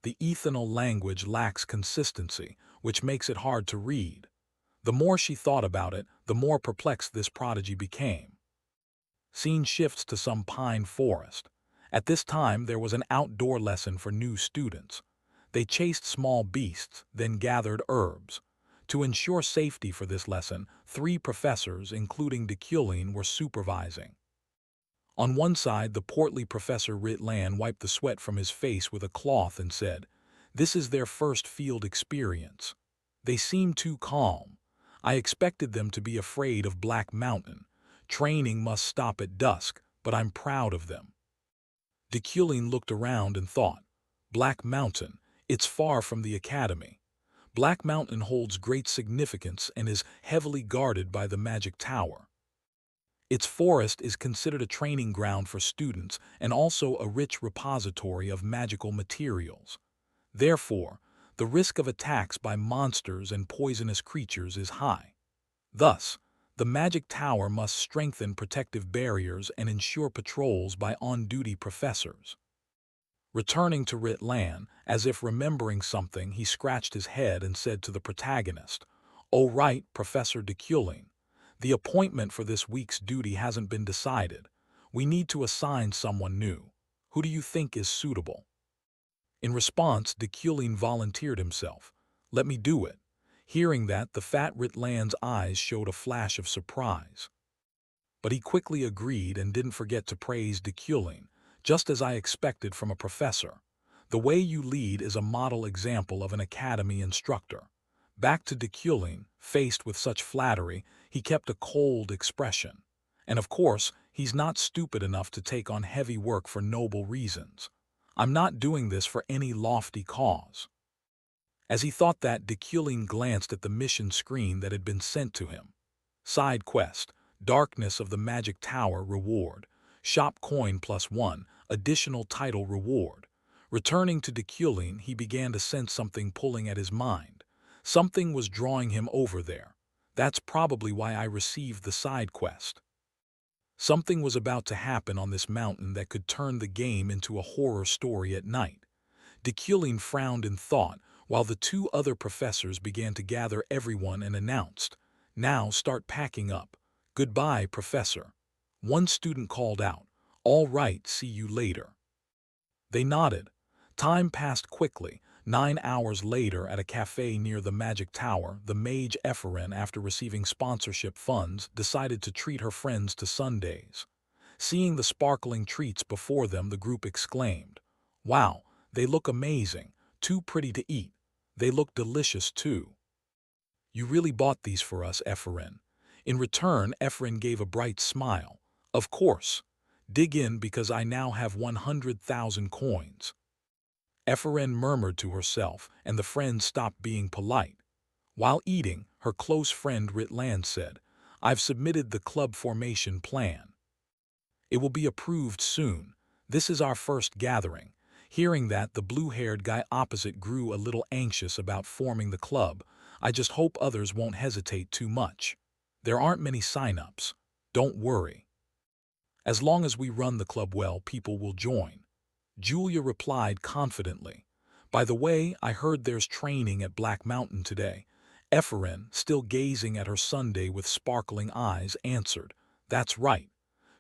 A: The ethanol language lacks consistency, which makes it hard to read. The more she thought about it, the more perplexed this prodigy became. Scene shifts to some pine forest. At this time, there was an outdoor lesson for new students. They chased small beasts, then gathered herbs. To ensure safety for this lesson, 3 professors, including Deculin, were supervising. On one side, the portly Professor Ritlan wiped the sweat from his face with a cloth and said, "This is their first field experience. They seem too calm. I expected them to be afraid of Black Mountain. Training must stop at dusk, but I'm proud of them." Deculin looked around and thought, Black Mountain, it's far from the academy. Black Mountain holds great significance and is heavily guarded by the Magic Tower. Its forest is considered a training ground for students and also a rich repository of magical materials. Therefore, the risk of attacks by monsters and poisonous creatures is high. Thus, the Magic Tower must strengthen protective barriers and ensure patrols by on-duty professors. Returning to Ritlan, as if remembering something, he scratched his head and said to the protagonist, "Oh right, Professor Deculin. The appointment for this week's duty hasn't been decided. We need to assign someone new. Who do you think is suitable?" In response, Deculin volunteered himself. "Let me do it." Hearing that, the fat Ritlan's eyes showed a flash of surprise. But he quickly agreed and didn't forget to praise Deculin, just as I expected from a professor. "The way you lead is a model example of an academy instructor." Back to Deculin, faced with such flattery, he kept a cold expression. And of course, he's not stupid enough to take on heavy work for noble reasons. I'm not doing this for any lofty cause. As he thought that, Deculin glanced at the mission screen that had been sent to him. Side quest, Darkness of the Magic Tower reward. Shop coin +1, additional title reward. Returning to Deculin, he began to sense something pulling at his mind. Something was drawing him over there. That's probably why I received the side quest. Something was about to happen on this mountain that could turn the game into a horror story at night. Deculin frowned in thought, while the 2 other professors began to gather everyone and announced, "Now start packing up. Goodbye, Professor." One student called out, "All right, see you later." They nodded. Time passed quickly. 9 hours later, at a cafe near the Magic Tower, the mage Epherin, after receiving sponsorship funds, decided to treat her friends to sundaes. Seeing the sparkling treats before them, the group exclaimed, "Wow, they look amazing, too pretty to eat. They look delicious too." "You really bought these for us, Epherin." In return, Epherin gave a bright smile. "Of course. Dig in because I now have 100,000 coins." Epherin murmured to herself, and the friends stopped being polite. While eating, her close friend Ritlan said, "I've submitted the club formation plan. It will be approved soon. This is our first gathering." Hearing that, the blue-haired guy opposite grew a little anxious about forming the club. "I just hope others won't hesitate too much. There aren't many sign-ups. Don't worry. As long as we run the club well, people will join." Julia replied confidently, "By the way, I heard there's training at Black Mountain today." Epherin, still gazing at her sundae with sparkling eyes, answered, "That's right.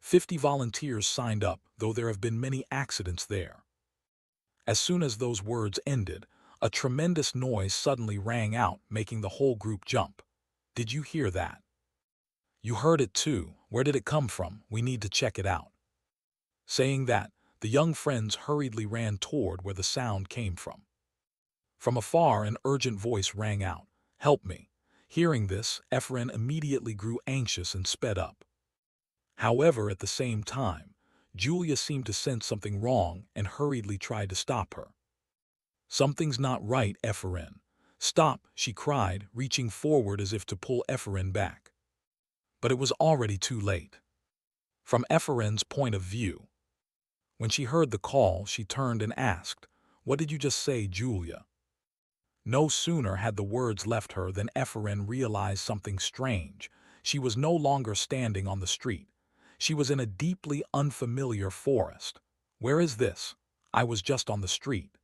A: 50 volunteers signed up, though there have been many accidents there." As soon as those words ended, a tremendous noise suddenly rang out, making the whole group jump. "Did you hear that?" "You heard it too. Where did it come from? We need to check it out." Saying that, the young friends hurriedly ran toward where the sound came from. From afar, an urgent voice rang out, "Help me." Hearing this, Epherin immediately grew anxious and sped up. However, at the same time, Julia seemed to sense something wrong and hurriedly tried to stop her. "Something's not right, Epherin." "Stop," she cried, reaching forward as if to pull Epherin back. But it was already too late. From Epherin's point of view, when she heard the call, she turned and asked, "What did you just say, Julia?" No sooner had the words left her than Epherin realized something strange. She was no longer standing on the street. She was in a deeply unfamiliar forest. "Where is this? I was just on the street."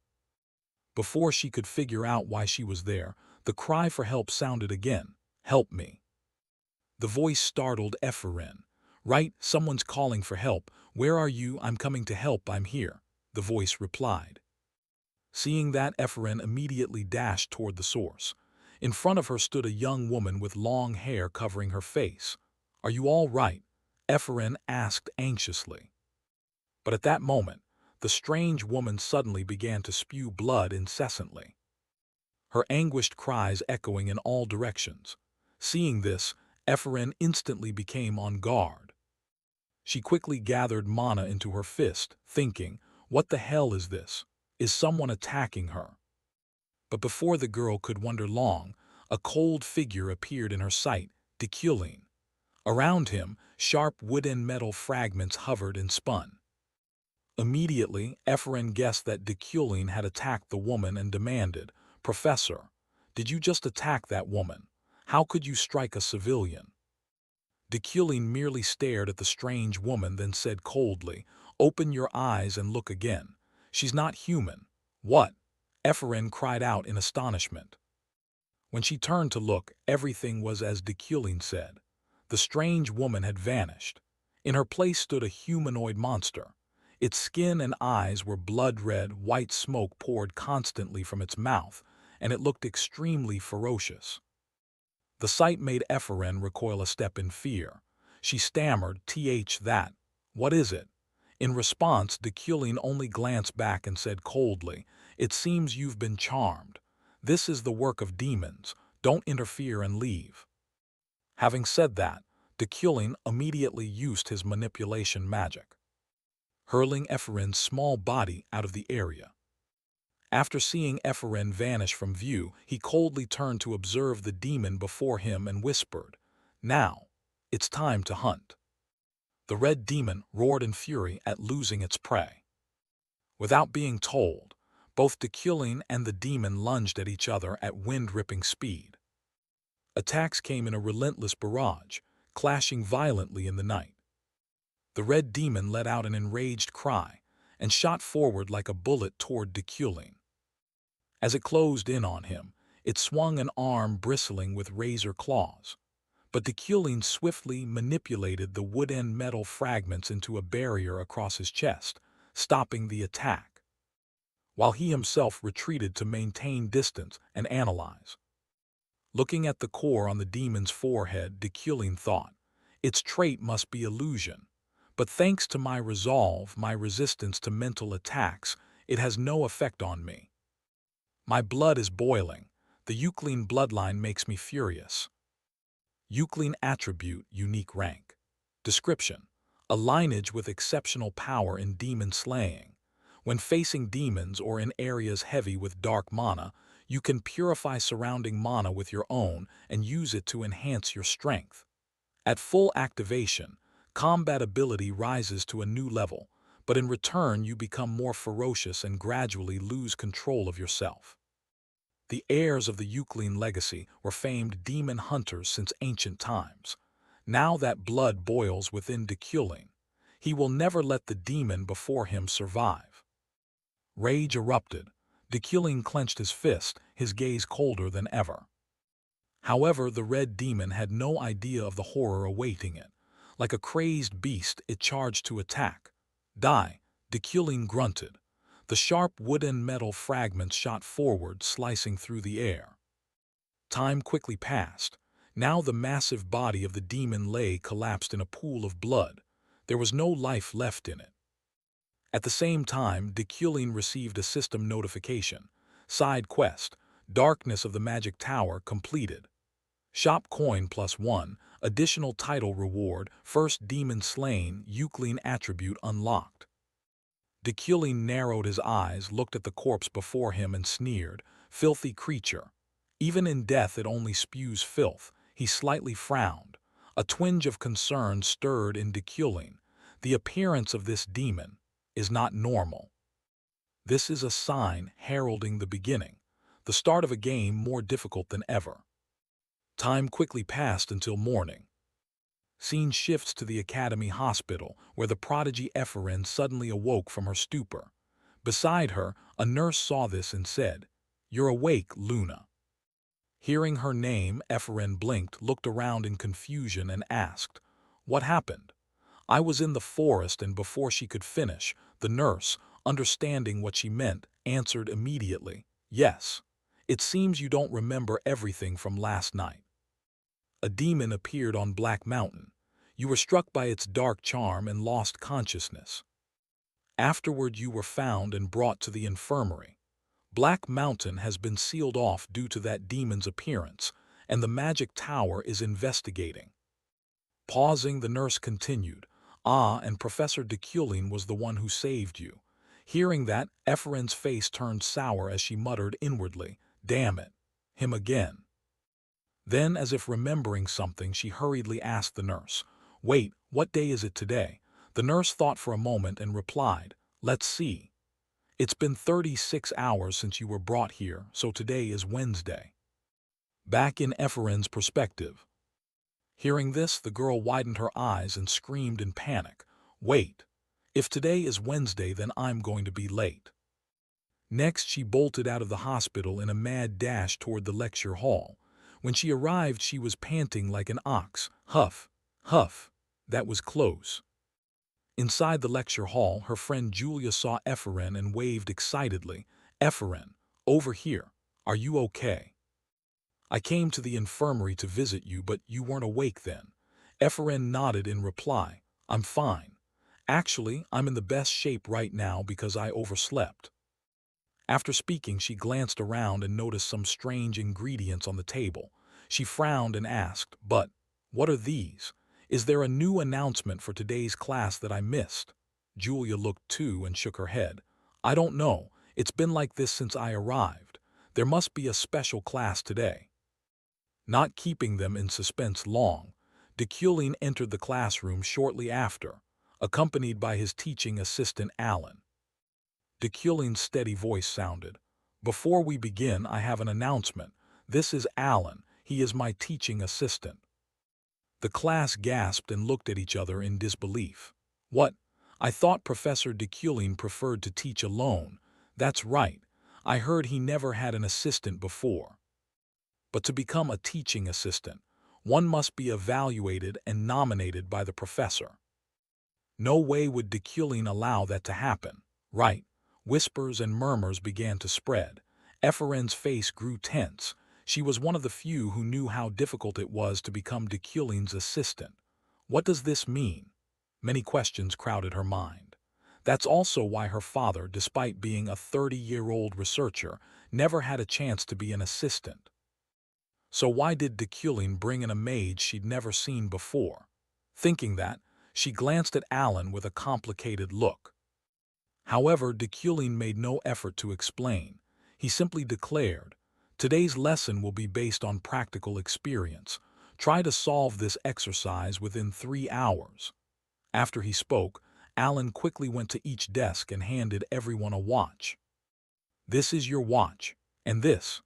A: Before she could figure out why she was there, the cry for help sounded again, "Help me." The voice startled Epherin. "Right, someone's calling for help. Where are you?" "I'm coming to help, I'm here," the voice replied. Seeing that, Ephraim immediately dashed toward the source. In front of her stood a young woman with long hair covering her face. "Are you all right?" Ephraim asked anxiously. But at that moment, the strange woman suddenly began to spew blood incessantly, her anguished cries echoing in all directions. Seeing this, Ephraim instantly became on guard. She quickly gathered mana into her fist, thinking, "What the hell is this? Is someone attacking her?" But before the girl could wonder long, a cold figure appeared in her sight, Deculin. Around him, sharp wood and metal fragments hovered and spun. Immediately, Ephraim guessed that Deculin had attacked the woman and demanded, "Professor, did you just attack that woman? How could you strike a civilian?" Deculin merely stared at the strange woman, then said coldly, "Open your eyes and look again. She's not human." "What?" Ephraim cried out in astonishment. When she turned to look, everything was as Deculin said. The strange woman had vanished. In her place stood a humanoid monster. Its skin and eyes were blood-red, white smoke poured constantly from its mouth, and it looked extremely ferocious. The sight made Ephraim recoil a step in fear. She stammered, that. What is it?" In response, Deculin only glanced back and said coldly, "It seems you've been charmed. This is the work of demons. Don't interfere and leave." Having said that, Deculin immediately used his manipulation magic, hurling Ephraim's small body out of the area. After seeing Ephraim vanish from view, he coldly turned to observe the demon before him and whispered, "Now, it's time to hunt." The red demon roared in fury at losing its prey. Without being told, both Deculin and the demon lunged at each other at wind-ripping speed. Attacks came in a relentless barrage, clashing violently in the night. The red demon let out an enraged cry and shot forward like a bullet toward Deculin. As it closed in on him, it swung an arm bristling with razor claws. But Deculin swiftly manipulated the wood and metal fragments into a barrier across his chest, stopping the attack, while he himself retreated to maintain distance and analyze. Looking at the core on the demon's forehead, Deculin thought, "Its trait must be illusion. But thanks to my resolve, my resistance to mental attacks, it has no effect on me. My blood is boiling. The Euclid bloodline makes me furious." Euclid attribute, unique rank. Description: a lineage with exceptional power in demon slaying. When facing demons or in areas heavy with dark mana, you can purify surrounding mana with your own and use it to enhance your strength. At full activation, combat ability rises to a new level, but in return you become more ferocious and gradually lose control of yourself. The heirs of the Euclid legacy were famed demon hunters since ancient times. Now that blood boils within Deculin, he will never let the demon before him survive. Rage erupted. Deculin clenched his fist, his gaze colder than ever. However, the red demon had no idea of the horror awaiting it. Like a crazed beast, it charged to attack. "Die," Deculin grunted. The sharp wood and metal fragments shot forward, slicing through the air. Time quickly passed. Now the massive body of the demon lay collapsed in a pool of blood. There was no life left in it. At the same time, Deculin received a system notification. Side quest: Darkness of the Magic Tower completed. Shop coin +1, additional title reward, first demon slain, Euclid attribute unlocked. Deculin narrowed his eyes, looked at the corpse before him and sneered, "Filthy creature. Even in death it only spews filth." He slightly frowned. A twinge of concern stirred in Deculin. The appearance of this demon is not normal. This is a sign heralding the beginning, the start of a game more difficult than ever. Time quickly passed until morning. Scene shifts to the Academy Hospital, where the prodigy Ephraim suddenly awoke from her stupor. Beside her, a nurse saw this and said, "You're awake, Luna." Hearing her name, Ephraim blinked, looked around in confusion, and asked, "What happened?" "I was in the forest," and before she could finish, the nurse, understanding what she meant, answered immediately, "Yes. It seems you don't remember everything from last night. A demon appeared on Black Mountain. You were struck by its dark charm and lost consciousness. Afterward you were found and brought to the infirmary. Black Mountain has been sealed off due to that demon's appearance, and the magic tower is investigating." Pausing, the nurse continued, "And Professor Deculin was the one who saved you." Hearing that, Ephraim's face turned sour as she muttered inwardly, "Damn it, him again." Then, as if remembering something, she hurriedly asked the nurse, "Wait, what day is it today?" The nurse thought for a moment and replied, "Let's see. It's been 36 hours since you were brought here, so today is Wednesday." Back in Ephraim's perspective. Hearing this, the girl widened her eyes and screamed in panic, "Wait! If today is Wednesday, then I'm going to be late." Next, she bolted out of the hospital in a mad dash toward the lecture hall. When she arrived, she was panting like an ox. Huff, huff. That was close. Inside the lecture hall, her friend Julia saw Ephraim and waved excitedly, "Ephraim, over here. Are you okay? I came to the infirmary to visit you, but you weren't awake then." Ephraim nodded in reply, "I'm fine. Actually, I'm in the best shape right now because I overslept." After speaking, she glanced around and noticed some strange ingredients on the table. She frowned and asked, "But what are these? Is there a new announcement for today's class that I missed?" Julia looked too and shook her head. "I don't know. It's been like this since I arrived. There must be a special class today." Not keeping them in suspense long, Deculin entered the classroom shortly after, accompanied by his teaching assistant Alan. Deculin's steady voice sounded, "Before we begin, I have an announcement. This is Alan. He is my teaching assistant." The class gasped and looked at each other in disbelief. "What? I thought Professor Deculin preferred to teach alone." "That's right. I heard he never had an assistant before. But to become a teaching assistant, one must be evaluated and nominated by the professor. No way would Deculin allow that to happen, right?" Whispers and murmurs began to spread. Ephraim's face grew tense. She was one of the few who knew how difficult it was to become Deculin's assistant. What does this mean? Many questions crowded her mind. That's also why her father, despite being a 30-year-old researcher, never had a chance to be an assistant. So why did Deculin bring in a maid she'd never seen before? Thinking that, she glanced at Alan with a complicated look. However, Deculin made no effort to explain. He simply declared, "Today's lesson will be based on practical experience. Try to solve this exercise within 3 hours." After he spoke, Alan quickly went to each desk and handed everyone a watch. "This is your watch, and this."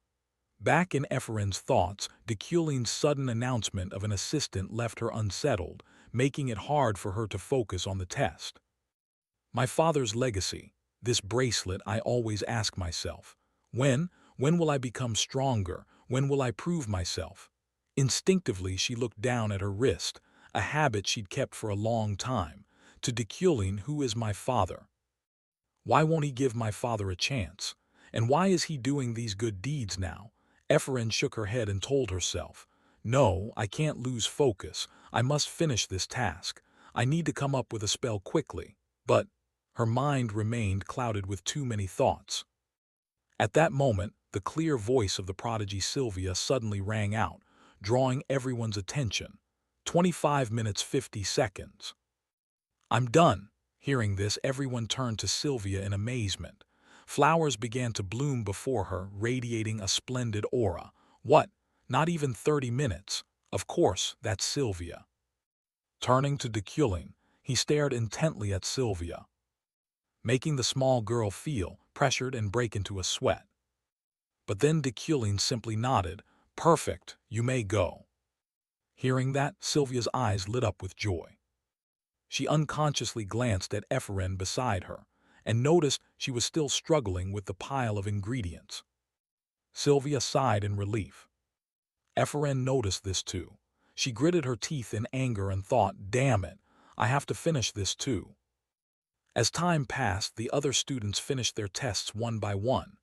A: Back in Ephraim's thoughts, Deculin's sudden announcement of an assistant left her unsettled, making it hard for her to focus on the test. My father's legacy, this bracelet, I always ask myself. When will I become stronger? When will I prove myself? Instinctively, she looked down at her wrist, a habit she'd kept for a long time. To Deculin, who is my father? Why won't he give my father a chance? And why is he doing these good deeds now? Ephraim shook her head and told herself, "No, I can't lose focus. I must finish this task. I need to come up with a spell quickly." But her mind remained clouded with too many thoughts. At that moment, the clear voice of the prodigy Sylvia suddenly rang out, drawing everyone's attention. 25 minutes 50 seconds. "I'm done." Hearing this, everyone turned to Sylvia in amazement. Flowers began to bloom before her, radiating a splendid aura. "What? Not even 30 minutes? Of course, that's Sylvia." Turning to Deculin, he stared intently at Sylvia, making the small girl feel pressured and break into a sweat. But then Deculin simply nodded, "Perfect, you may go." Hearing that, Sylvia's eyes lit up with joy. She unconsciously glanced at Ephraim beside her, and noticed she was still struggling with the pile of ingredients. Sylvia sighed in relief. Ephraim noticed this too. She gritted her teeth in anger and thought, "Damn it, I have to finish this too." As time passed, the other students finished their tests one by one.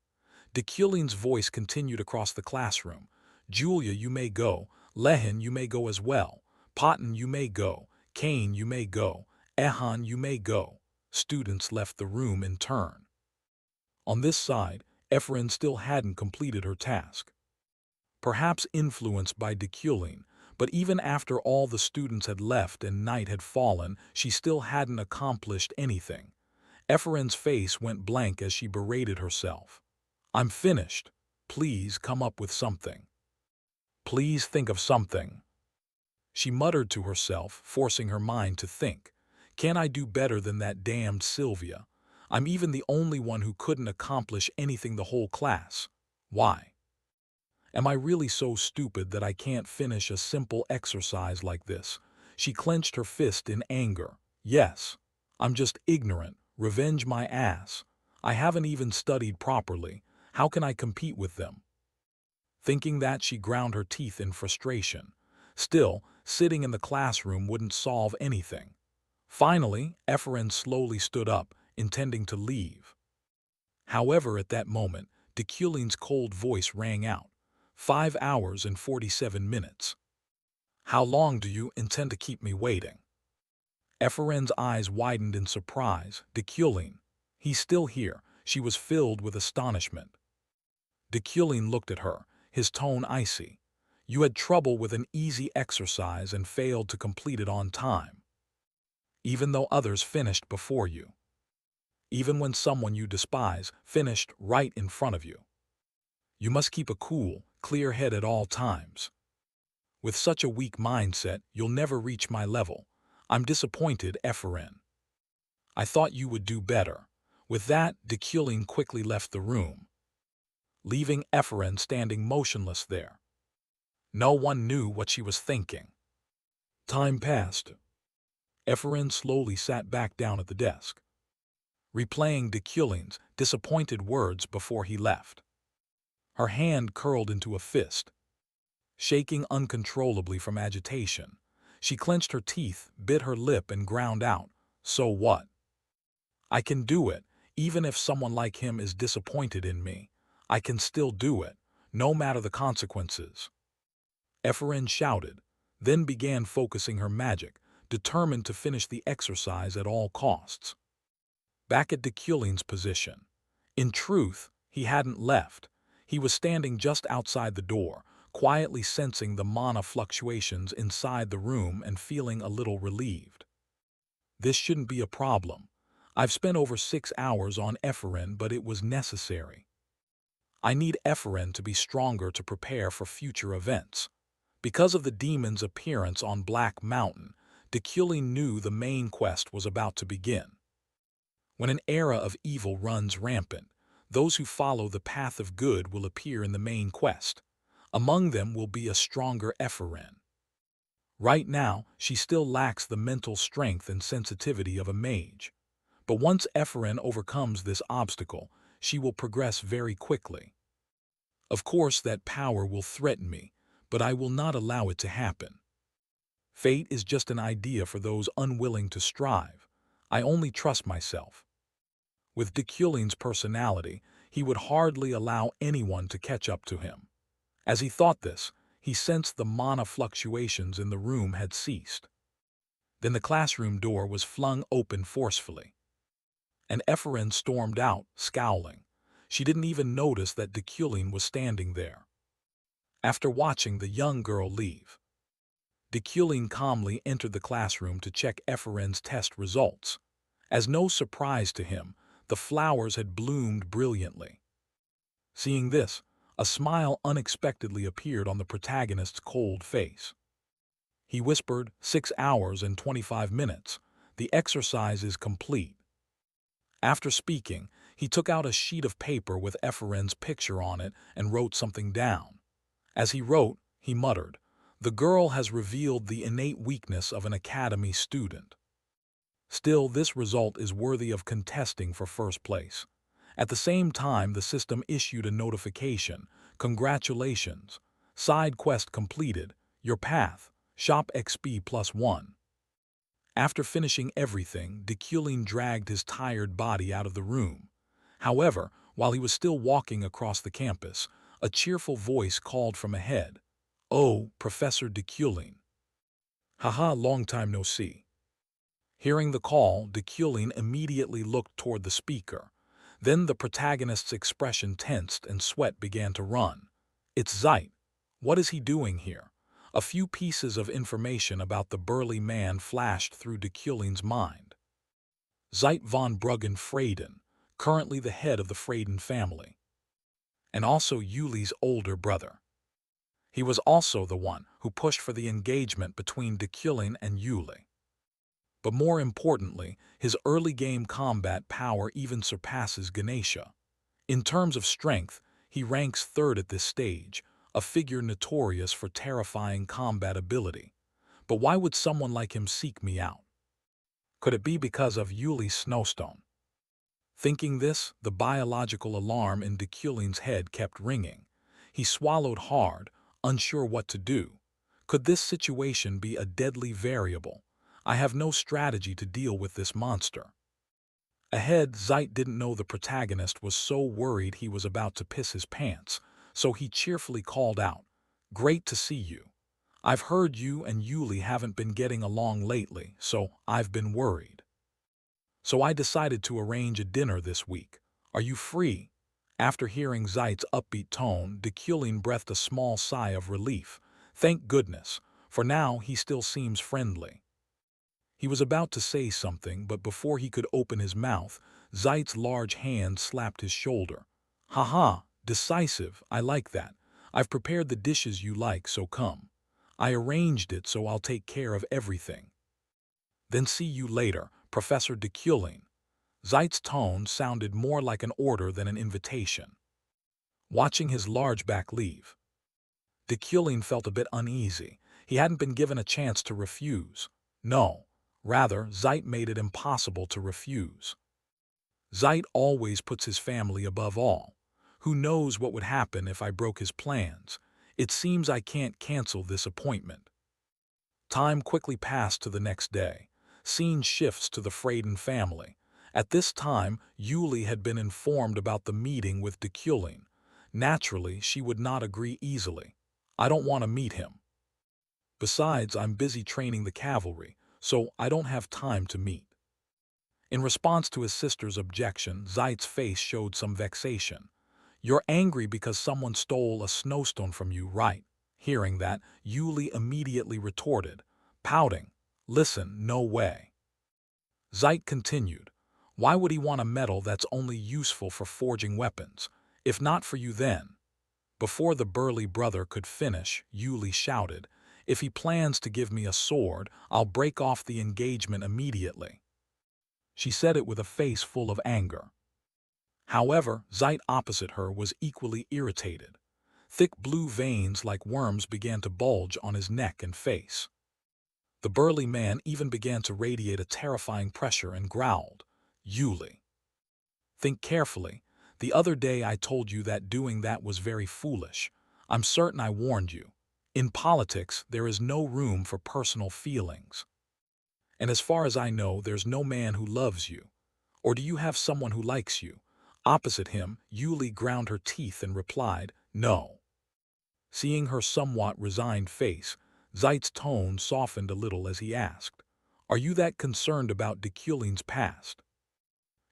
A: Deculin's voice continued across the classroom. Julia, you may go. Lehin, you may go as well. Potten, you may go. Kane, you may go. Ehan, you may go. Students left the room in turn. On this side, Ephraim still hadn't completed her task. Perhaps influenced by Deculin, but even after all the students had left and night had fallen, she still hadn't accomplished anything. Ephraim's face went blank as she berated herself. I'm finished. Please come up with something. Please think of something. She muttered to herself, forcing her mind to think. Can I do better than that damned Sylvia? I'm even the only one who couldn't accomplish anything the whole class. Why? Am I really so stupid that I can't finish a simple exercise like this? She clenched her fist in anger. Yes, I'm just ignorant. Revenge my ass. I haven't even studied properly. How can I compete with them? Thinking that, she ground her teeth in frustration. Still, sitting in the classroom wouldn't solve anything. Finally, Ephraim slowly stood up, intending to leave. However, at that moment, Deculin's cold voice rang out. 5 hours and 47 minutes. How long do you intend to keep me waiting? Ephraim's eyes widened in surprise. Deculin, he's still here. She was filled with astonishment. Deculin looked at her, his tone icy. You had trouble with an easy exercise and failed to complete it on time. Even though others finished before you. Even when someone you despise finished right in front of you. You must keep a cool, clear head at all times. With such a weak mindset, you'll never reach my level. I'm disappointed, Ephraim. I thought you would do better. With that, Deculin quickly left the room, leaving Ephraim standing motionless there. No one knew what she was thinking. Time passed. Ephraim slowly sat back down at the desk, replaying Deculin's disappointed words before he left. Her hand curled into a fist, shaking uncontrollably from agitation. She clenched her teeth, bit her lip, and ground out, so what? I can do it, even if someone like him is disappointed in me. I can still do it, no matter the consequences. Ephraim shouted, then began focusing her magic, determined to finish the exercise at all costs. Back at Deculin's position. In truth, he hadn't left. He was standing just outside the door, quietly sensing the mana fluctuations inside the room and feeling a little relieved. This shouldn't be a problem. I've spent over 6 hours on Ephraim, but it was necessary. I need Ephraim to be stronger to prepare for future events. Because of the demon's appearance on Black Mountain, Deculin knew the main quest was about to begin. When an era of evil runs rampant, those who follow the path of good will appear in the main quest. Among them will be a stronger Ephraim. Right now, she still lacks the mental strength and sensitivity of a mage. But once Ephraim overcomes this obstacle, she will progress very quickly. Of course, that power will threaten me, but I will not allow it to happen. Fate is just an idea for those unwilling to strive. I only trust myself. With Deculin's personality, he would hardly allow anyone to catch up to him. As he thought this, he sensed the mana fluctuations in the room had ceased. Then the classroom door was flung open forcefully, and Ephraim stormed out, scowling. She didn't even notice that Deculin was standing there. After watching the young girl leave, Deculin calmly entered the classroom to check Ephraim's test results. As no surprise to him, the flowers had bloomed brilliantly. Seeing this, a smile unexpectedly appeared on the protagonist's cold face. He whispered, 6 hours and 25 minutes. The exercise is complete. After speaking, he took out a sheet of paper with Ephraim's picture on it and wrote something down. As he wrote, he muttered, the girl has revealed the innate weakness of an academy student. Still, this result is worthy of contesting for first place. At the same time, the system issued a notification. Congratulations. Side quest completed. Your path. Shop XP +1. After finishing everything, Dekulin dragged his tired body out of the room. However, while he was still walking across the campus, a cheerful voice called from ahead. "Oh, Professor Dekulin. Haha, long time no see." Hearing the call, Dekulin immediately looked toward the speaker. Then the protagonist's expression tensed and sweat began to run. "It's Zeit. What is he doing here?" A few pieces of information about the burly man flashed through Dekulin's mind. Zeit von Bruggen Freyden, currently the head of the Freyden family, and also Yuli's older brother. He was also the one who pushed for the engagement between Dekulin and Yuli. But more importantly, his early-game combat power even surpasses Ganesha. In terms of strength, he ranks third at this stage, a figure notorious for terrifying combat ability. But why would someone like him seek me out? Could it be because of Yuli's snowstone? Thinking this, the biological alarm in Dekulin's head kept ringing. He swallowed hard, unsure what to do. Could this situation be a deadly variable? I have no strategy to deal with this monster. Ahead, Zeit didn't know the protagonist was so worried he was about to piss his pants, so he cheerfully called out, "Great to see you. I've heard you and Yuli haven't been getting along lately, so I've been worried. So I decided to arrange a dinner this week. Are you free?" After hearing Zeit's upbeat tone, Dekulin breathed a small sigh of relief. Thank goodness, for now he still seems friendly. He was about to say something, but before he could open his mouth, Zeit's large hand slapped his shoulder. "Haha, decisive, I like that. I've prepared the dishes you like, so come. I arranged it so I'll take care of everything. Then see you later, Professor Dekulin." Zeit's tone sounded more like an order than an invitation. Watching his large back leave, Dekulin felt a bit uneasy. He hadn't been given a chance to refuse. No. Rather, Zeit made it impossible to refuse. Zeit always puts his family above all. Who knows what would happen if I broke his plans? It seems I can't cancel this appointment. Time quickly passed to the next day. Scene shifts to the Freyden family. At this time, Yuli had been informed about the meeting with Dekulin. Naturally, she would not agree easily. "I don't want to meet him. Besides, I'm busy training the cavalry, so I don't have time to meet." In response to his sister's objection, Zeit's face showed some vexation. "You're angry because someone stole a snowstone from you, right?" Hearing that, Yuli immediately retorted, pouting, "Listen, no way." Zeit continued, "Why would he want a metal that's only useful for forging weapons? If not for you then?" Before the burly brother could finish, Yuli shouted, "If he plans to give me a sword, I'll break off the engagement immediately." She said it with a face full of anger. However, Zeit opposite her was equally irritated. Thick blue veins like worms began to bulge on his neck and face. The burly man even began to radiate a terrifying pressure and growled, "Yuli, think carefully. The other day I told you that doing that was very foolish. I'm certain I warned you. In politics, there is no room for personal feelings. And as far as I know, there's no man who loves you. Or do you have someone who likes you?" Opposite him, Yuli ground her teeth and replied, "No." Seeing her somewhat resigned face, Zeit's tone softened a little as he asked, "Are you that concerned about Dekulin's past?"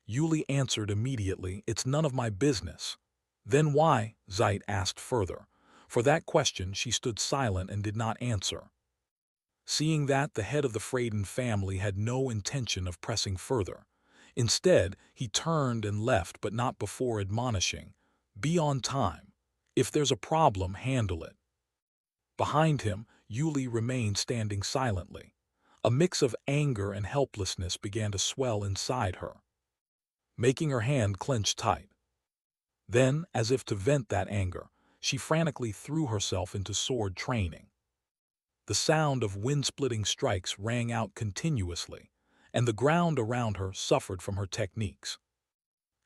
A: Yuli answered immediately, "It's none of my business." "Then why?" Zeit asked further. For that question she stood silent and did not answer. Seeing that, the head of the Freyden family had no intention of pressing further. Instead, he turned and left, but not before admonishing, "Be on time. If there's a problem, handle it." Behind him, Yuli remained standing silently. A mix of anger and helplessness began to swell inside her, making her hand clench tight. Then, as if to vent that anger, she frantically threw herself into sword training. The sound of wind-splitting strikes rang out continuously, and the ground around her suffered from her techniques.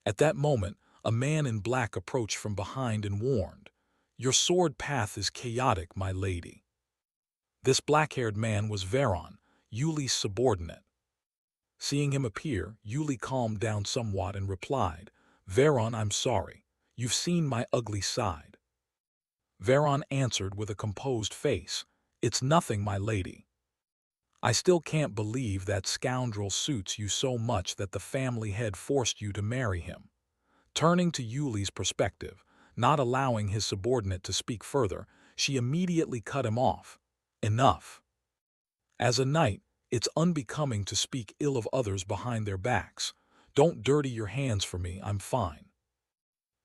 A: At that moment, a man in black approached from behind and warned, "Your sword path is chaotic, my lady." This black-haired man was Veron, Yuli's subordinate. Seeing him appear, Yuli calmed down somewhat and replied, "Veron, I'm sorry. You've seen my ugly side." Veron answered with a composed face, "It's nothing, my lady. I still can't believe that scoundrel suits you so much that the family head forced you to marry him." Turning to Yuli's perspective, not allowing his subordinate to speak further, she immediately cut him off. "Enough. As a knight, it's unbecoming to speak ill of others behind their backs. Don't dirty your hands for me, I'm fine,"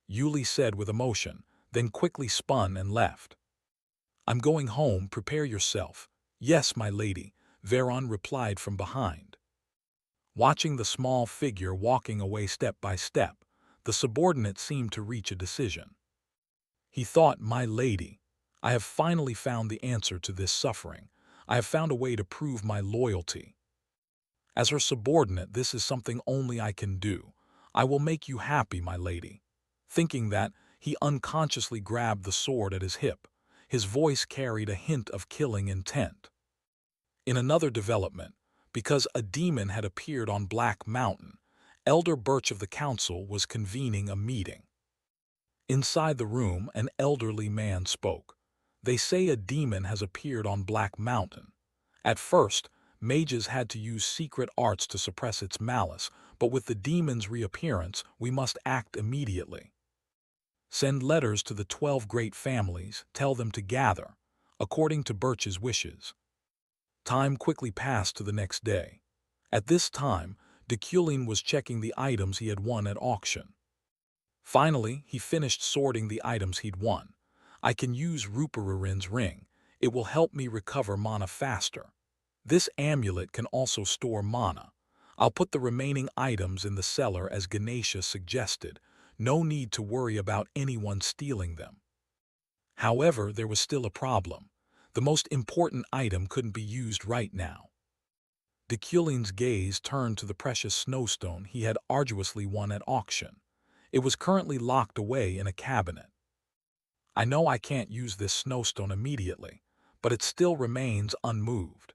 A: Yuli said with emotion, then quickly spun and left. "I'm going home, prepare yourself." "Yes, my lady," Veron replied from behind. Watching the small figure walking away step by step, the subordinate seemed to reach a decision. He thought, "My lady, I have finally found the answer to this suffering. I have found a way to prove my loyalty. As her subordinate, this is something only I can do. I will make you happy, my lady." Thinking that, he unconsciously grabbed the sword at his hip. His voice carried a hint of killing intent. In another development, because a demon had appeared on Black Mountain, Elder Birch of the council was convening a meeting. Inside the room, an elderly man spoke. "They say a demon has appeared on Black Mountain. At first, mages had to use secret arts to suppress its malice, but with the demon's reappearance, we must act immediately. Send letters to the 12 great families, tell them to gather, according to Birch's wishes." Time quickly passed to the next day. At this time, Deculin was checking the items he had won at auction. Finally, he finished sorting the items he'd won. "I can use Rupararin's ring. It will help me recover mana faster. This amulet can also store mana. I'll put the remaining items in the cellar as Ganesha suggested. No need to worry about anyone stealing them." However, there was still a problem. The most important item couldn't be used right now. Deculin's gaze turned to the precious snowstone he had arduously won at auction. It was currently locked away in a cabinet. "I know I can't use this snowstone immediately, but it still remains unmoved.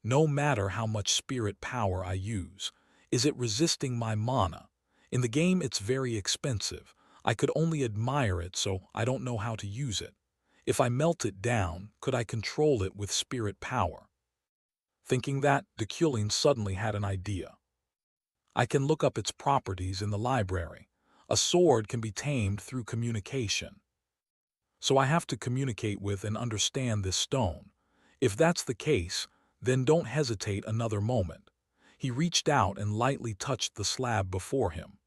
A: No matter how much spirit power I use, is it resisting my mana? In the game it's very expensive. I could only admire it, so I don't know how to use it. If I melt it down, could I control it with spirit power?" Thinking that, Deculin suddenly had an idea. "I can look up its properties in the library. A sword can be tamed through communication. So I have to communicate with and understand this stone. If that's the case, then don't hesitate another moment." He reached out and lightly touched the slab before him.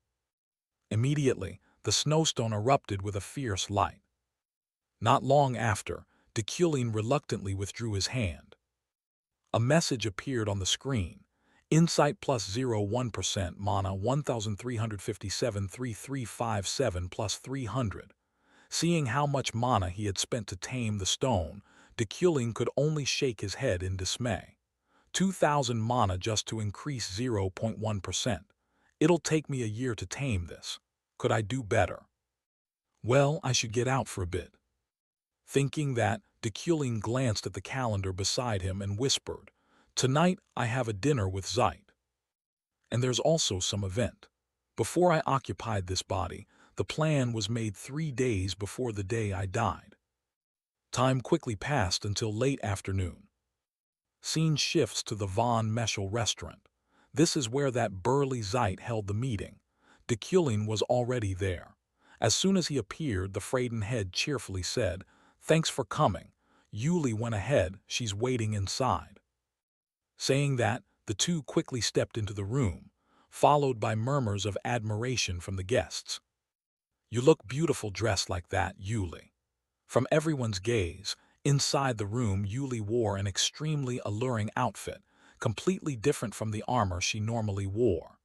A: Immediately, the snowstone erupted with a fierce light. Not long after, Deculin reluctantly withdrew his hand. A message appeared on the screen. "Insight plus 0.1% mana 1357 3357 plus 300. Seeing how much mana he had spent to tame the stone, Deculin could only shake his head in dismay. 2,000 mana just to increase 0.1%. It'll take me a year to tame this. Could I do better? Well, I should get out for a bit." Thinking that, Deculin glanced at the calendar beside him and whispered, "Tonight I have a dinner with Zeit. And there's also some event. Before I occupied this body, the plan was made 3 days before the day I died." Time quickly passed until late afternoon. Scene shifts to the Von Meschel restaurant. This is where that burly Zeit held the meeting. Deculin was already there. As soon as he appeared, the Freyden head cheerfully said, "Thanks for coming. Yuli went ahead, she's waiting inside." Saying that, the two quickly stepped into the room, followed by murmurs of admiration from the guests. "You look beautiful dressed like that, Yuli." From everyone's gaze, inside the room Yuli wore an extremely alluring outfit, completely different from the armor she normally wore.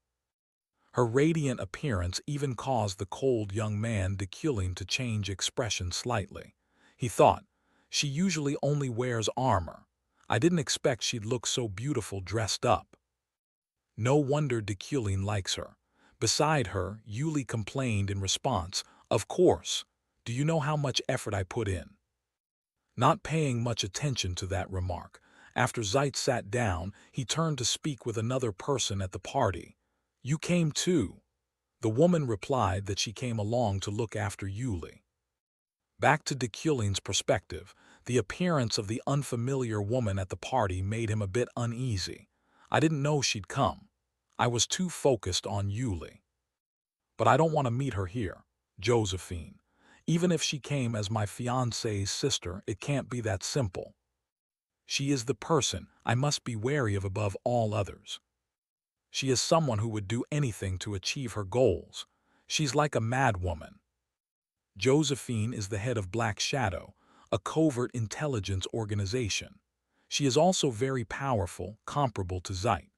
A: Her radiant appearance even caused the cold young man Deculin to change expression slightly. He thought, "She usually only wears armor. I didn't expect she'd look so beautiful dressed up." No wonder Deculin likes her. Beside her, Yuli complained in response, "Of course. Do you know how much effort I put in?" Not paying much attention to that remark, After Zeit sat down, he turned to speak with another person at the party. "You came too." The woman replied that she came along to look after Yuli. Back to Deculin's perspective, the appearance of the unfamiliar woman at the party made him a bit uneasy. I didn't know she'd come. I was too focused on Yuli. But I don't want to meet her here, Josephine. Even if she came as my fiancé's sister, it can't be that simple. She is the person I must be wary of above all others. She is someone who would do anything to achieve her goals. She's like a madwoman. Josephine is the head of Black Shadow, a covert intelligence organization. She is also very powerful, comparable to Zeit.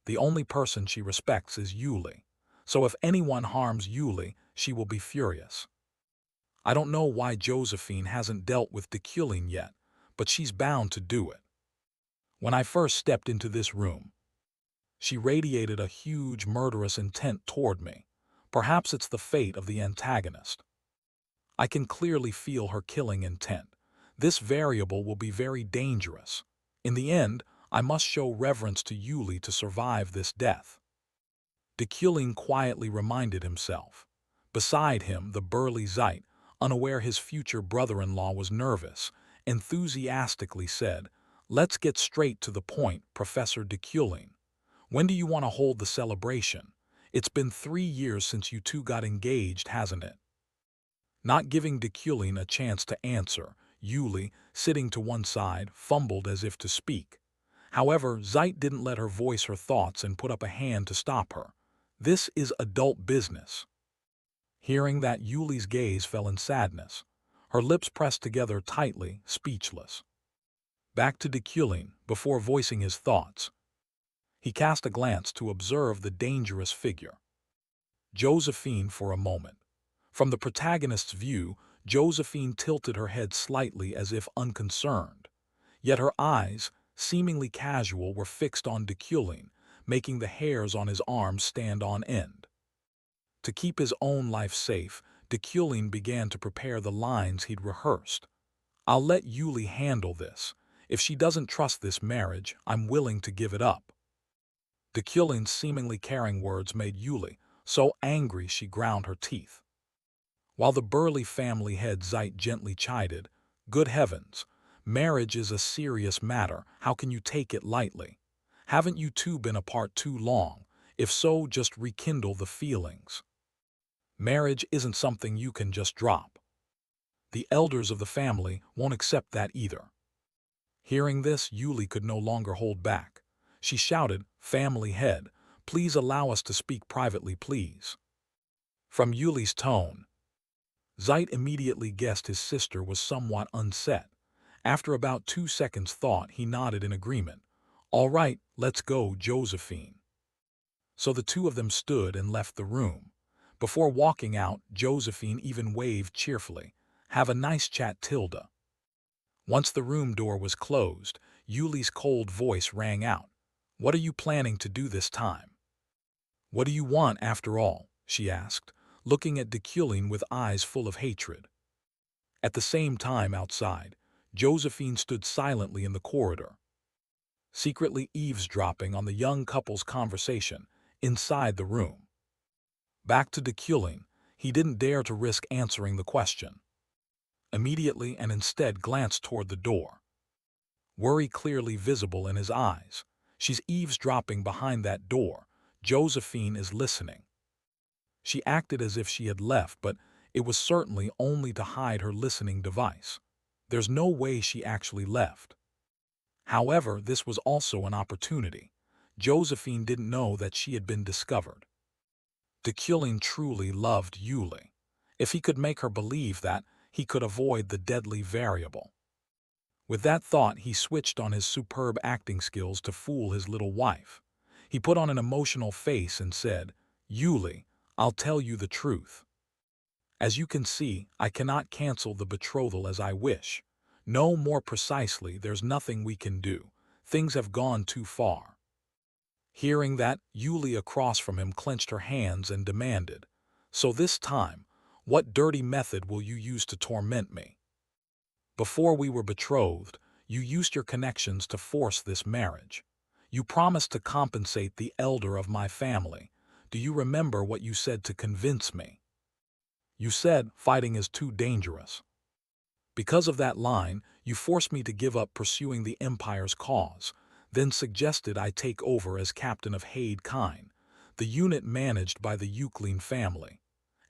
A: The only person she respects is Yuli, so if anyone harms Yuli, she will be furious. I don't know why Josephine hasn't dealt with Deculin yet, but she's bound to do it. When I first stepped into this room, she radiated a huge murderous intent toward me. Perhaps it's the fate of the antagonist. I can clearly feel her killing intent. This variable will be very dangerous. In the end, I must show reverence to Yuli to survive this death. Deculin quietly reminded himself. Beside him, the burly Zeit, unaware his future brother-in-law was nervous, enthusiastically said, "Let's get straight to the point, Professor Deculin. When do you want to hold the celebration? It's been 3 years since you two got engaged, hasn't it?" Not giving Deculin a chance to answer, Yuli, sitting to one side, fumbled as if to speak. However, Zeit didn't let her voice her thoughts and put up a hand to stop her. "This is adult business." Hearing that, Yuli's gaze fell in sadness. Her lips pressed together tightly, speechless. Back to Deculin, before voicing his thoughts. He cast a glance to observe the dangerous figure. Josephine for a moment. From the protagonist's view, Josephine tilted her head slightly as if unconcerned. Yet her eyes, seemingly casual, were fixed on Deculin, making the hairs on his arms stand on end. To keep his own life safe, Deculin began to prepare the lines he'd rehearsed. "I'll let Yuli handle this. If she doesn't trust this marriage, I'm willing to give it up." Deculin's seemingly caring words made Yuli so angry she ground her teeth. While the burly family head Zeit gently chided, "Good heavens, marriage is a serious matter. How can you take it lightly? Haven't you two been apart too long? If so, just rekindle the feelings. Marriage isn't something you can just drop. The elders of the family won't accept that either." Hearing this, Yuli could no longer hold back. She shouted, "Family head, please allow us to speak privately, please." From Yuli's tone, Zeit immediately guessed his sister was somewhat unset. After about 2 seconds thought, he nodded in agreement. "All right, let's go, Josephine." So the two of them stood and left the room. Before walking out, Josephine even waved cheerfully. "Have a nice chat, Tilda." Once the room door was closed, Yuli's cold voice rang out. "What are you planning to do this time?" "What do you want, after all?" she asked, looking at Deculin with eyes full of hatred. At the same time, outside, Josephine stood silently in the corridor, secretly eavesdropping on the young couple's conversation inside the room. Back to Deculin, he didn't dare to risk answering the question. Immediately, and instead glanced toward the door. Worry clearly visible in his eyes. "She's eavesdropping behind that door. Josephine is listening." She acted as if she had left, but it was certainly only to hide her listening device. There's no way she actually left. However, this was also an opportunity. Josephine didn't know that she had been discovered. Deculin truly loved Yuli. If he could make her believe that, he could avoid the deadly variable. With that thought, he switched on his superb acting skills to fool his little wife. He put on an emotional face and said, "Yuli, I'll tell you the truth. As you can see, I cannot cancel the betrothal as I wish. No, more precisely, there's nothing we can do. Things have gone too far." Hearing that, Yuli across from him clenched her hands and demanded, "So this time, what dirty method will you use to torment me? Before we were betrothed, You used your connections to force this marriage. You promised to compensate the elder of my family. Do you remember what you said to convince me? You said fighting is too dangerous. Because of that line, you forced me to give up pursuing the Empire's cause, then suggested I take over as captain of Haid Kine, the unit managed by the Euclid family.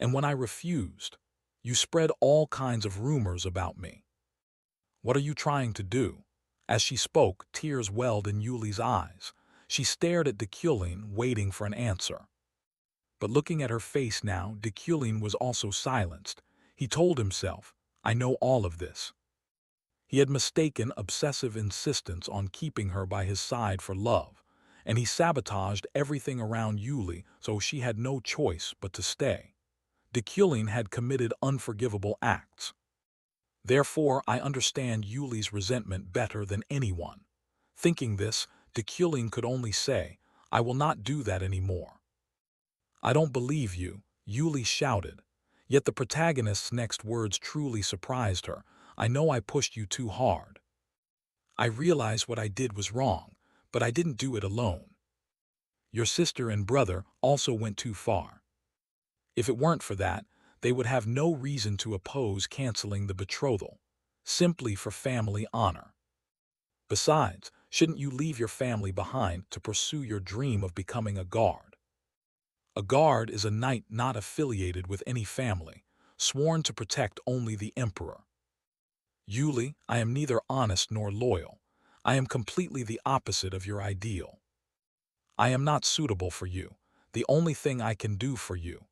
A: And when I refused, you spread all kinds of rumors about me. What are you trying to do? As she spoke, tears welled in Yuli's eyes. She stared at Dekulin, waiting for an answer. But looking at her face now, Dekulin was also silenced. He told himself, I know all of this. He had mistaken obsessive insistence on keeping her by his side for love, and he sabotaged everything around Yuli, so she had no choice but to stay. Dekulin had committed unforgivable acts. Therefore, I understand Yuli's resentment better than anyone. Thinking this, Dekulin could only say, I will not do that anymore. I don't believe you, Yuli shouted. Yet the protagonist's next words truly surprised her. I know I pushed you too hard. I realize what I did was wrong, but I didn't do it alone. Your sister and brother also went too far. If it weren't for that, they would have no reason to oppose canceling the betrothal, simply for family honor. Besides, shouldn't you leave your family behind to pursue your dream of becoming a guard? A guard is a knight not affiliated with any family, sworn to protect only the emperor. Yuli, I am neither honest nor loyal. I am completely the opposite of your ideal. I am not suitable for you. The only thing I can do for you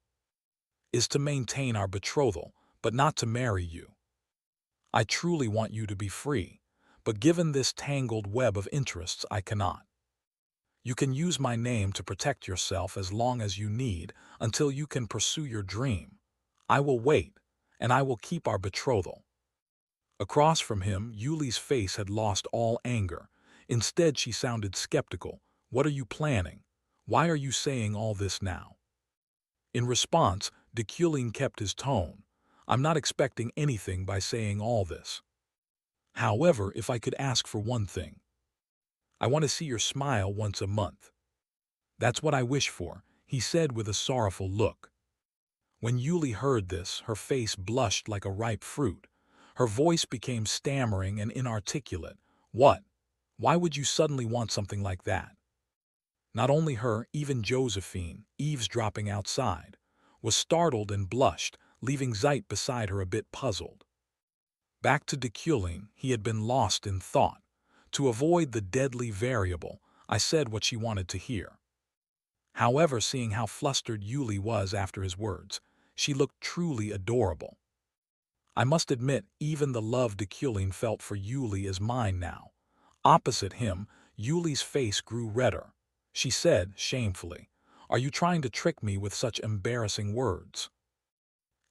A: is to maintain our betrothal, but not to marry you. I truly want you to be free, but given this tangled web of interests, I cannot. You can use my name to protect yourself as long as you need until you can pursue your dream. I will wait, and I will keep our betrothal. Across from him, Yuli's face had lost all anger. Instead, she sounded skeptical. What are you planning? Why are you saying all this now? In response, Dekulin kept his tone. I'm not expecting anything by saying all this. However, if I could ask for one thing, I want to see your smile once a month. That's what I wish for, he said with a sorrowful look. When Yuli heard this, her face blushed like a ripe fruit. Her voice became stammering and inarticulate. What? Why would you suddenly want something like that? Not only her, even Josephine, eavesdropping outside, was startled and blushed, leaving Zeit beside her a bit puzzled. Back to Dekulin, he had been lost in thought. To avoid the deadly variable, I said what she wanted to hear. However, seeing how flustered Yuli was after his words, she looked truly adorable. I must admit, even the love Dekulin felt for Yuli is mine now. Opposite him, Yuli's face grew redder. She said, shamefully, Are you trying to trick me with such embarrassing words?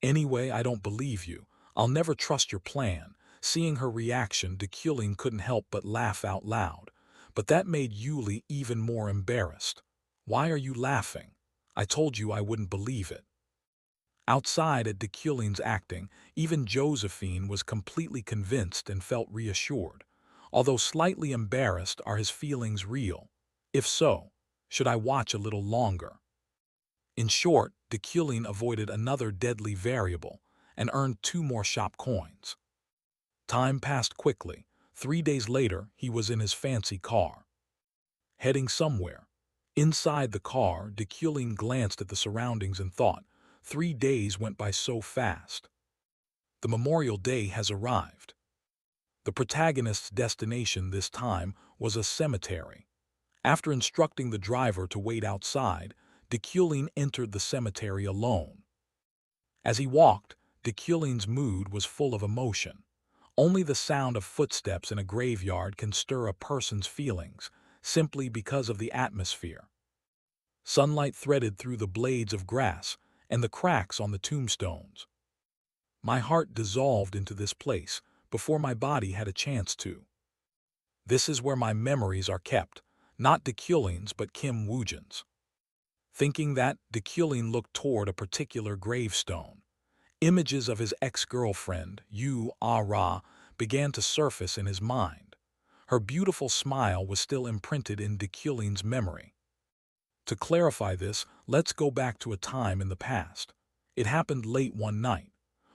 A: Anyway, I don't believe you. I'll never trust your plan. Seeing her reaction, Dekulin couldn't help but laugh out loud. But that made Yuli even more embarrassed. Why are you laughing? I told you I wouldn't believe it. Outside at Dekulin's acting, even Josephine was completely convinced and felt reassured. Although slightly embarrassed, are his feelings real? If so, should I watch a little longer? In short, Dekulin avoided another deadly variable and earned 2 more shop coins. Time passed quickly. 3 days later, he was in his fancy car, heading somewhere. Inside the car, Dekulin glanced at the surroundings and thought, 3 days went by so fast. The Memorial Day has arrived. The protagonist's destination this time was a cemetery. After instructing the driver to wait outside, Dekulin entered the cemetery alone. As he walked, Dekulin's mood was full of emotion. Only the sound of footsteps in a graveyard can stir a person's feelings, simply because of the atmosphere. Sunlight threaded through the blades of grass and the cracks on the tombstones. My heart dissolved into this place before my body had a chance to. This is where my memories are kept, not Dekulin's but Kim Woojin's. Thinking that, Dekulin looked toward a particular gravestone. Images of his ex-girlfriend, Yu Ah Ra, began to surface in his mind. Her beautiful smile was still imprinted in Deculin's memory. To clarify this, let's go back to a time in the past. It happened late one night.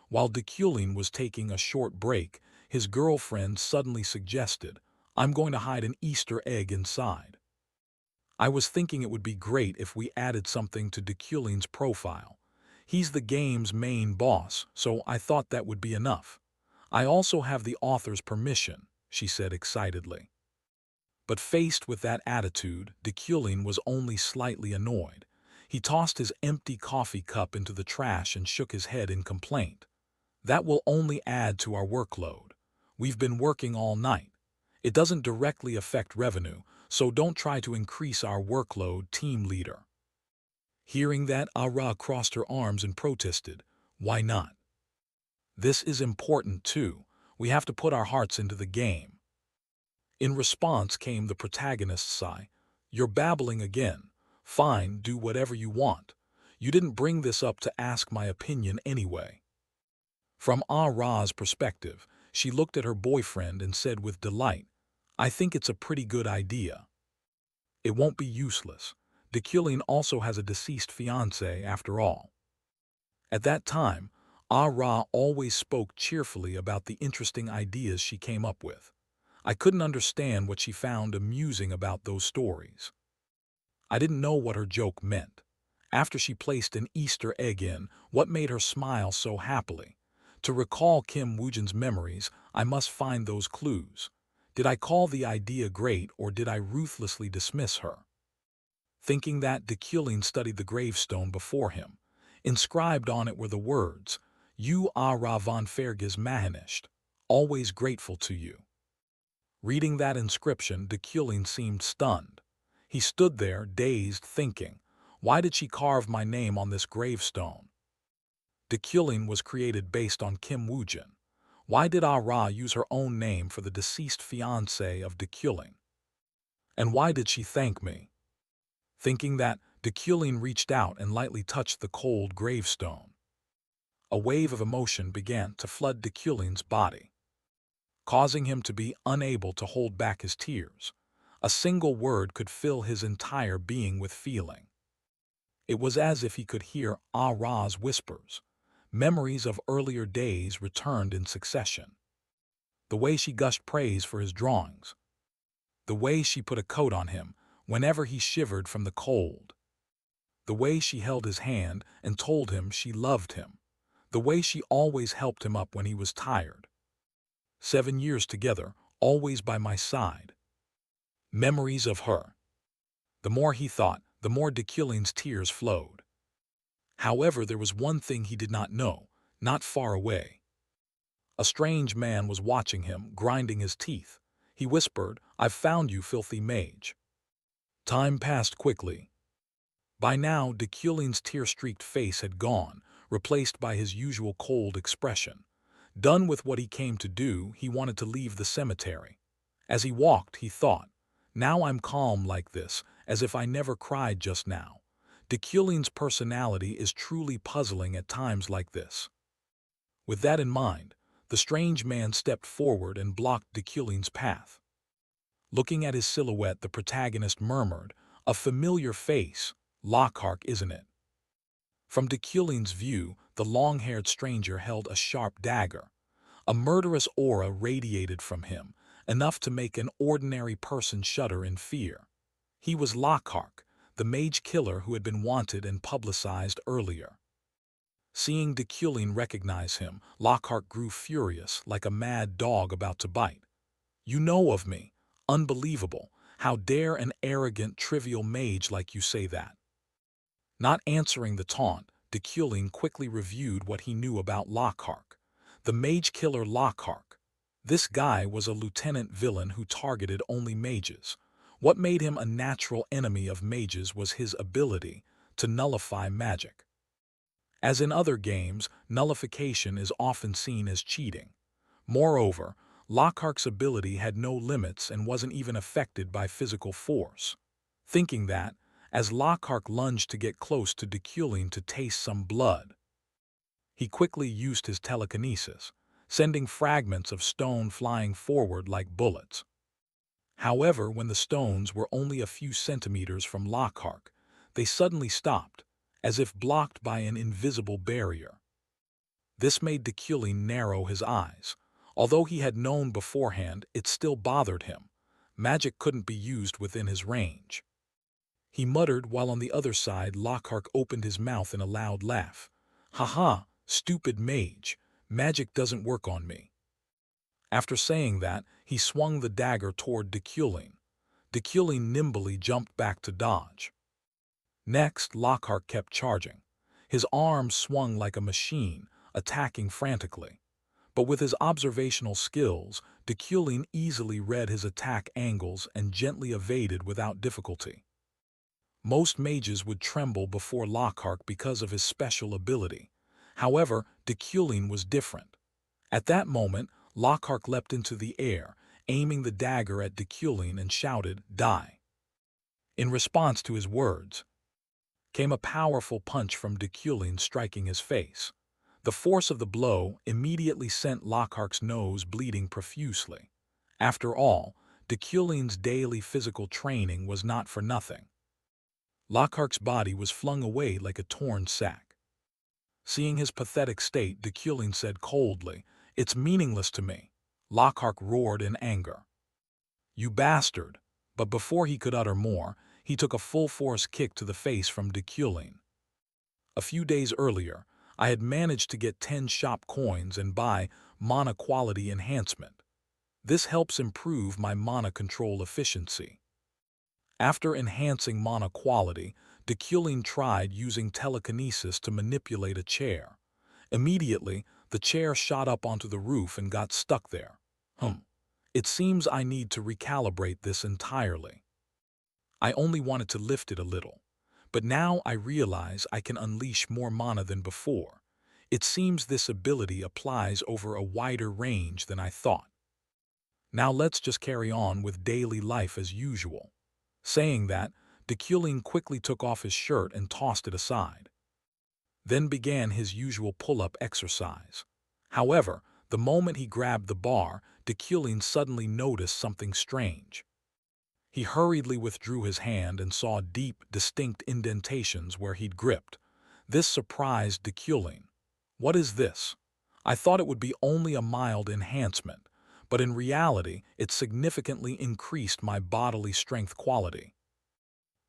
A: While Deculin was taking a short break, his girlfriend suddenly suggested, "I'm going to hide an Easter egg inside." I was thinking it would be great if we added something to Deculin's profile. He's the game's main boss, so I thought that would be enough. I also have the author's permission, she said excitedly. But faced with that attitude, Deculin was only slightly annoyed. He tossed his empty coffee cup into the trash and shook his head in complaint. "That will only add to our workload. We've been working all night. It doesn't directly affect revenue, so don't try to increase our workload, team leader." Hearing that, Ara crossed her arms and protested, "Why not? This is important too. We have to put our hearts into the game." In response came the protagonist's sigh. "You're babbling again. Fine, do whatever you want. You didn't bring this up to ask my opinion anyway." From Ara's perspective, she looked at her boyfriend and said with delight, "I think it's a pretty good idea. It won't be useless. Deculin also has a deceased fiancé after all." At that time, Ara always spoke cheerfully about the interesting ideas she came up with. I couldn't understand what she found amusing about those stories. I didn't know what her joke meant. After she placed an Easter egg in, what made her smile so happily? To recall Kim Woojin's memories, I must find those clues. Did I call the idea great or did I ruthlessly dismiss her? Thinking that, Deculin studied the gravestone before him. Inscribed on it were the words, "You Ara von Fergus Mahanisht, always grateful to you." Reading that inscription, Deculin seemed stunned. He stood there, dazed, thinking, why did she carve my name on this gravestone? Deculin was created based on Kim Woojin. Why did Ara use her own name for the deceased fiancé of Deculin? And why did she thank me? Thinking that, Deculin reached out and lightly touched the cold gravestone. A wave of emotion began to flood Deculin's body, causing him to be unable to hold back his tears. A single word could fill his entire being with feeling. It was as if he could hear Ara's whispers. Memories of earlier days returned in succession. The way she gushed praise for his drawings. The way she put a coat on him whenever he shivered from the cold. The way she held his hand and told him she loved him. The way she always helped him up when he was tired. 7 years together, always by my side. Memories of her. The more he thought, the more Deculin's tears flowed. However, there was one thing he did not know, not far away. A strange man was watching him, grinding his teeth. He whispered, "I've found you, filthy mage." Time passed quickly. By now, Deculin's tear-streaked face had gone, replaced by his usual cold expression. Done with what he came to do, he wanted to leave the cemetery. As he walked, he thought, now I'm calm like this, as if I never cried just now. Deculin's personality is truly puzzling at times like this. With that in mind, the strange man stepped forward and blocked Deculin's path. Looking at his silhouette, the protagonist murmured, "A familiar face, Lockhart, isn't it?" From Deculin's view, the long-haired stranger held a sharp dagger. A murderous aura radiated from him, enough to make an ordinary person shudder in fear. He was Lockhart, the mage killer who had been wanted and publicized earlier. Seeing Deculin recognize him, Lockhart grew furious, like a mad dog about to bite. "You know of me. Unbelievable. How dare an arrogant, trivial mage like you say that?" Not answering the taunt, Deculin quickly reviewed what he knew about Lockhart. The mage killer Lockhart. This guy was a lieutenant villain who targeted only mages. What made him a natural enemy of mages was his ability to nullify magic. As in other games, nullification is often seen as cheating. Moreover, Lockhart's ability had no limits and wasn't even affected by physical force. Thinking that, as Lockhart lunged to get close to Deculin to taste some blood, he quickly used his telekinesis, sending fragments of stone flying forward like bullets. However, when the stones were only a few centimeters from Lockhart, they suddenly stopped, as if blocked by an invisible barrier. This made Deculin narrow his eyes. Although he had known beforehand, it still bothered him. Magic couldn't be used within his range. He muttered while on the other side Lockhart opened his mouth in a loud laugh. "Ha ha, stupid mage, magic doesn't work on me." After saying that, he swung the dagger toward Deculin. Deculin nimbly jumped back to dodge. Next, Lockhart kept charging. His arms swung like a machine, attacking frantically. But with his observational skills, Deculin easily read his attack angles and gently evaded without difficulty. Most mages would tremble before Lockhart because of his special ability. However, Deculin was different. At that moment, Lockhart leapt into the air, aiming the dagger at Deculin and shouted, "Die!" In response to his words, came a powerful punch from Deculin striking his face. The force of the blow immediately sent Lockhart's nose bleeding profusely. After all, Deculin's daily physical training was not for nothing. Lockhart's body was flung away like a torn sack. Seeing his pathetic state, Deculin said coldly, "It's meaningless to me." Lockhart roared in anger. "You bastard!" But before he could utter more, he took a full-force kick to the face from Deculin. A few days earlier, I had managed to get 10 shop coins and buy mana quality enhancement. This helps improve my mana control efficiency. After enhancing mana quality, Deculin tried using telekinesis to manipulate a chair. Immediately, the chair shot up onto the roof and got stuck there. It seems I need to recalibrate this entirely. I only wanted to lift it a little. But now I realize I can unleash more mana than before. It seems this ability applies over a wider range than I thought. Now let's just carry on with daily life as usual. Saying that, Deculin quickly took off his shirt and tossed it aside. Then began his usual pull-up exercise. However, the moment he grabbed the bar, Deculin suddenly noticed something strange. He hurriedly withdrew his hand and saw deep, distinct indentations where he'd gripped. This surprised Deculin. "What is this? I thought it would be only a mild enhancement, but in reality it significantly increased my bodily strength quality."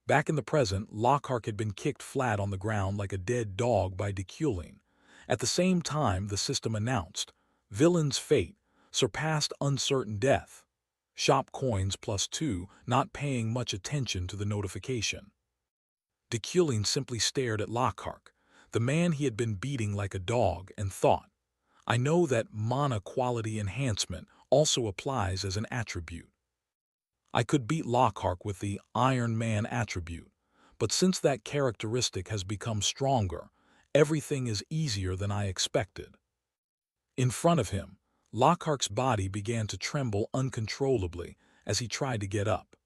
A: Back in the present, Lockhart had been kicked flat on the ground like a dead dog by Deculin. At the same time, the system announced, "Villain's fate, surpassed uncertain death." Shop coins +2, not paying much attention to the notification. Deculin simply stared at Lockhart, the man he had been beating like a dog, and thought, "I know that mana quality enhancement also applies as an attribute. I could beat Lockhart with the Iron Man attribute, but since that characteristic has become stronger, everything is easier than I expected." In front of him, Lockhart's body began to tremble uncontrollably as he tried to get up.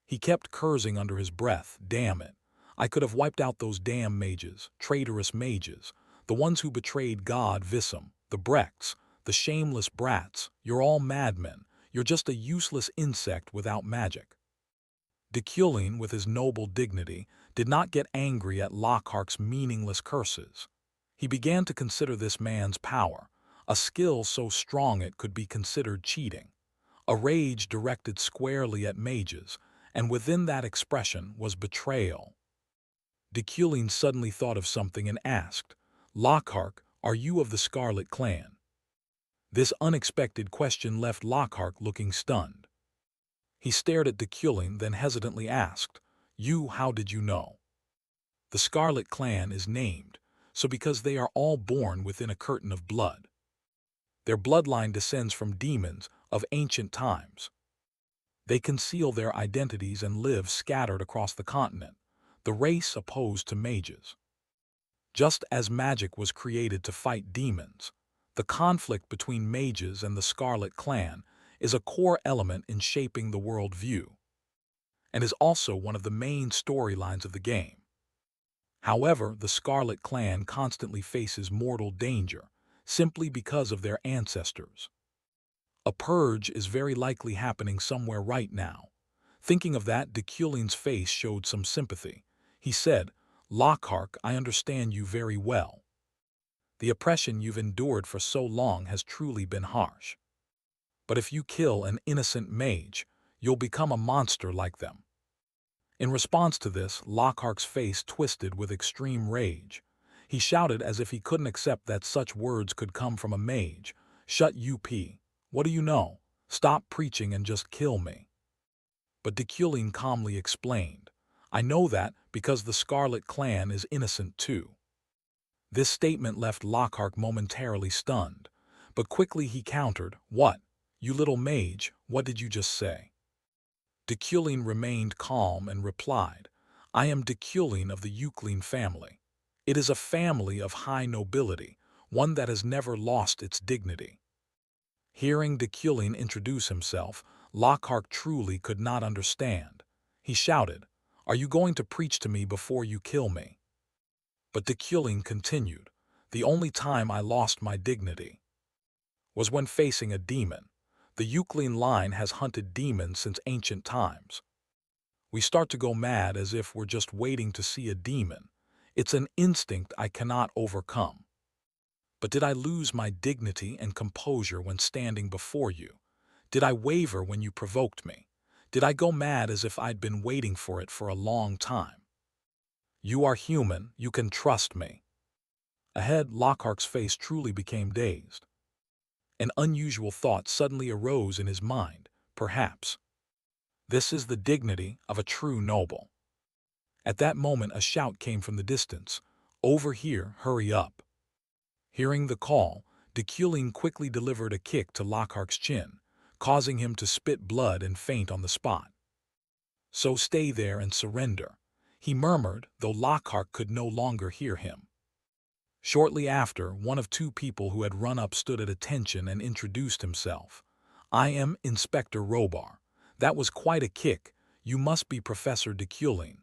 A: He kept cursing under his breath, "Damn it. I could have wiped out those damn mages, traitorous mages, the ones who betrayed God Vissam, the Brecks, the shameless brats. You're all madmen. You're just a useless insect without magic." Deculin, with his noble dignity, did not get angry at Lockhart's meaningless curses. He began to consider this man's power, a skill so strong it could be considered cheating, a rage directed squarely at mages, and within that expression was betrayal. Deculin suddenly thought of something and asked, "Lockhart, are you of the Scarlet Clan?" This unexpected question left Lockhart looking stunned. He stared at Deculin, then hesitantly asked, How did you know?" "The Scarlet Clan is named, so because they are all born within a curtain of blood. Their bloodline descends from demons of ancient times. They conceal their identities and live scattered across the continent, the race opposed to mages. Just as magic was created to fight demons, the conflict between mages and the Scarlet Clan is a core element in shaping the world view, and is also one of the main storylines of the game. However, the Scarlet Clan constantly faces mortal danger, simply because of their ancestors. A purge is very likely happening somewhere right now. Thinking of that, Deculin's face showed some sympathy. He said, Lockhart, I understand you very well. The oppression you've endured for so long has truly been harsh. But if you kill an innocent mage, you'll become a monster like them. In response to this, Lockhart's face twisted with extreme rage. He shouted as if he couldn't accept that such words could come from a mage. Shut up! What do you know? Stop preaching and just kill me. But Deculin calmly explained, I know that because the Scarlet Clan is innocent too. This statement left Lockhart momentarily stunned, but quickly he countered, What? You little mage, what did you just say? Deculin remained calm and replied, I am Deculin of the Euclin family. It is a family of high nobility, one that has never lost its dignity. Hearing Deculin introduce himself, Lockhart truly could not understand. He shouted, Are you going to preach to me before you kill me? But Deculin continued, The only time I lost my dignity was when facing a demon. The Euclin line has hunted demons since ancient times. We start to go mad as if we're just waiting to see a demon. It's an instinct I cannot overcome. But did I lose my dignity and composure when standing before you? Did I waver when you provoked me? Did I go mad as if I'd been waiting for it for a long time? You are human, you can trust me. Ahead, Lockhart's face truly became dazed. An unusual thought suddenly arose in his mind, perhaps. This is the dignity of a true noble. At that moment a shout came from the distance, Over here, hurry up. Hearing the call, Deculin quickly delivered a kick to Lockhart's chin, causing him to spit blood and faint on the spot. So stay there and surrender, he murmured, though Lockhart could no longer hear him. Shortly after, one of two people who had run up stood at attention and introduced himself. I am Inspector Robar. That was quite a kick. You must be Professor Deculin.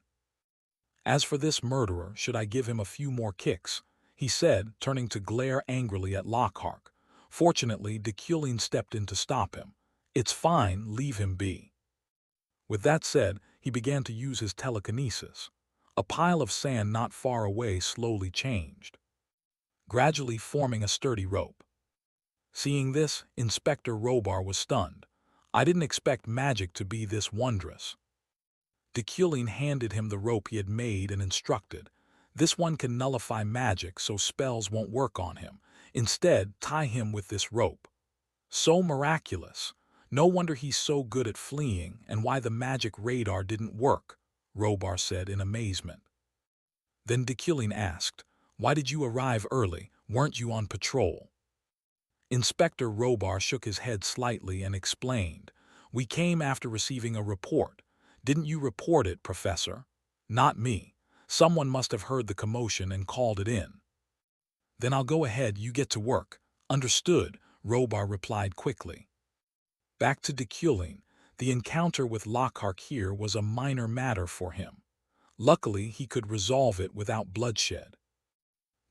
A: As for this murderer, should I give him a few more kicks? He said, turning to glare angrily at Lockhart. Fortunately, Deculin stepped in to stop him. It's fine, leave him be. With that said, he began to use his telekinesis. A pile of sand not far away slowly changed, gradually forming a sturdy rope. Seeing this, Inspector Robar was stunned. I didn't expect magic to be this wondrous. Deculin handed him the rope he had made and instructed, This one can nullify magic so spells won't work on him. Instead, tie him with this rope. So miraculous. No wonder he's so good at fleeing and why the magic radar didn't work, Robar said in amazement. Then Deculin asked, Why did you arrive early? Weren't you on patrol? Inspector Robar shook his head slightly and explained, We came after receiving a report. Didn't you report it, Professor? Not me. Someone must have heard the commotion and called it in. Then I'll go ahead, you get to work. Understood, Robar replied quickly. Back to Deculin, the encounter with Lockhart here was a minor matter for him. Luckily, he could resolve it without bloodshed.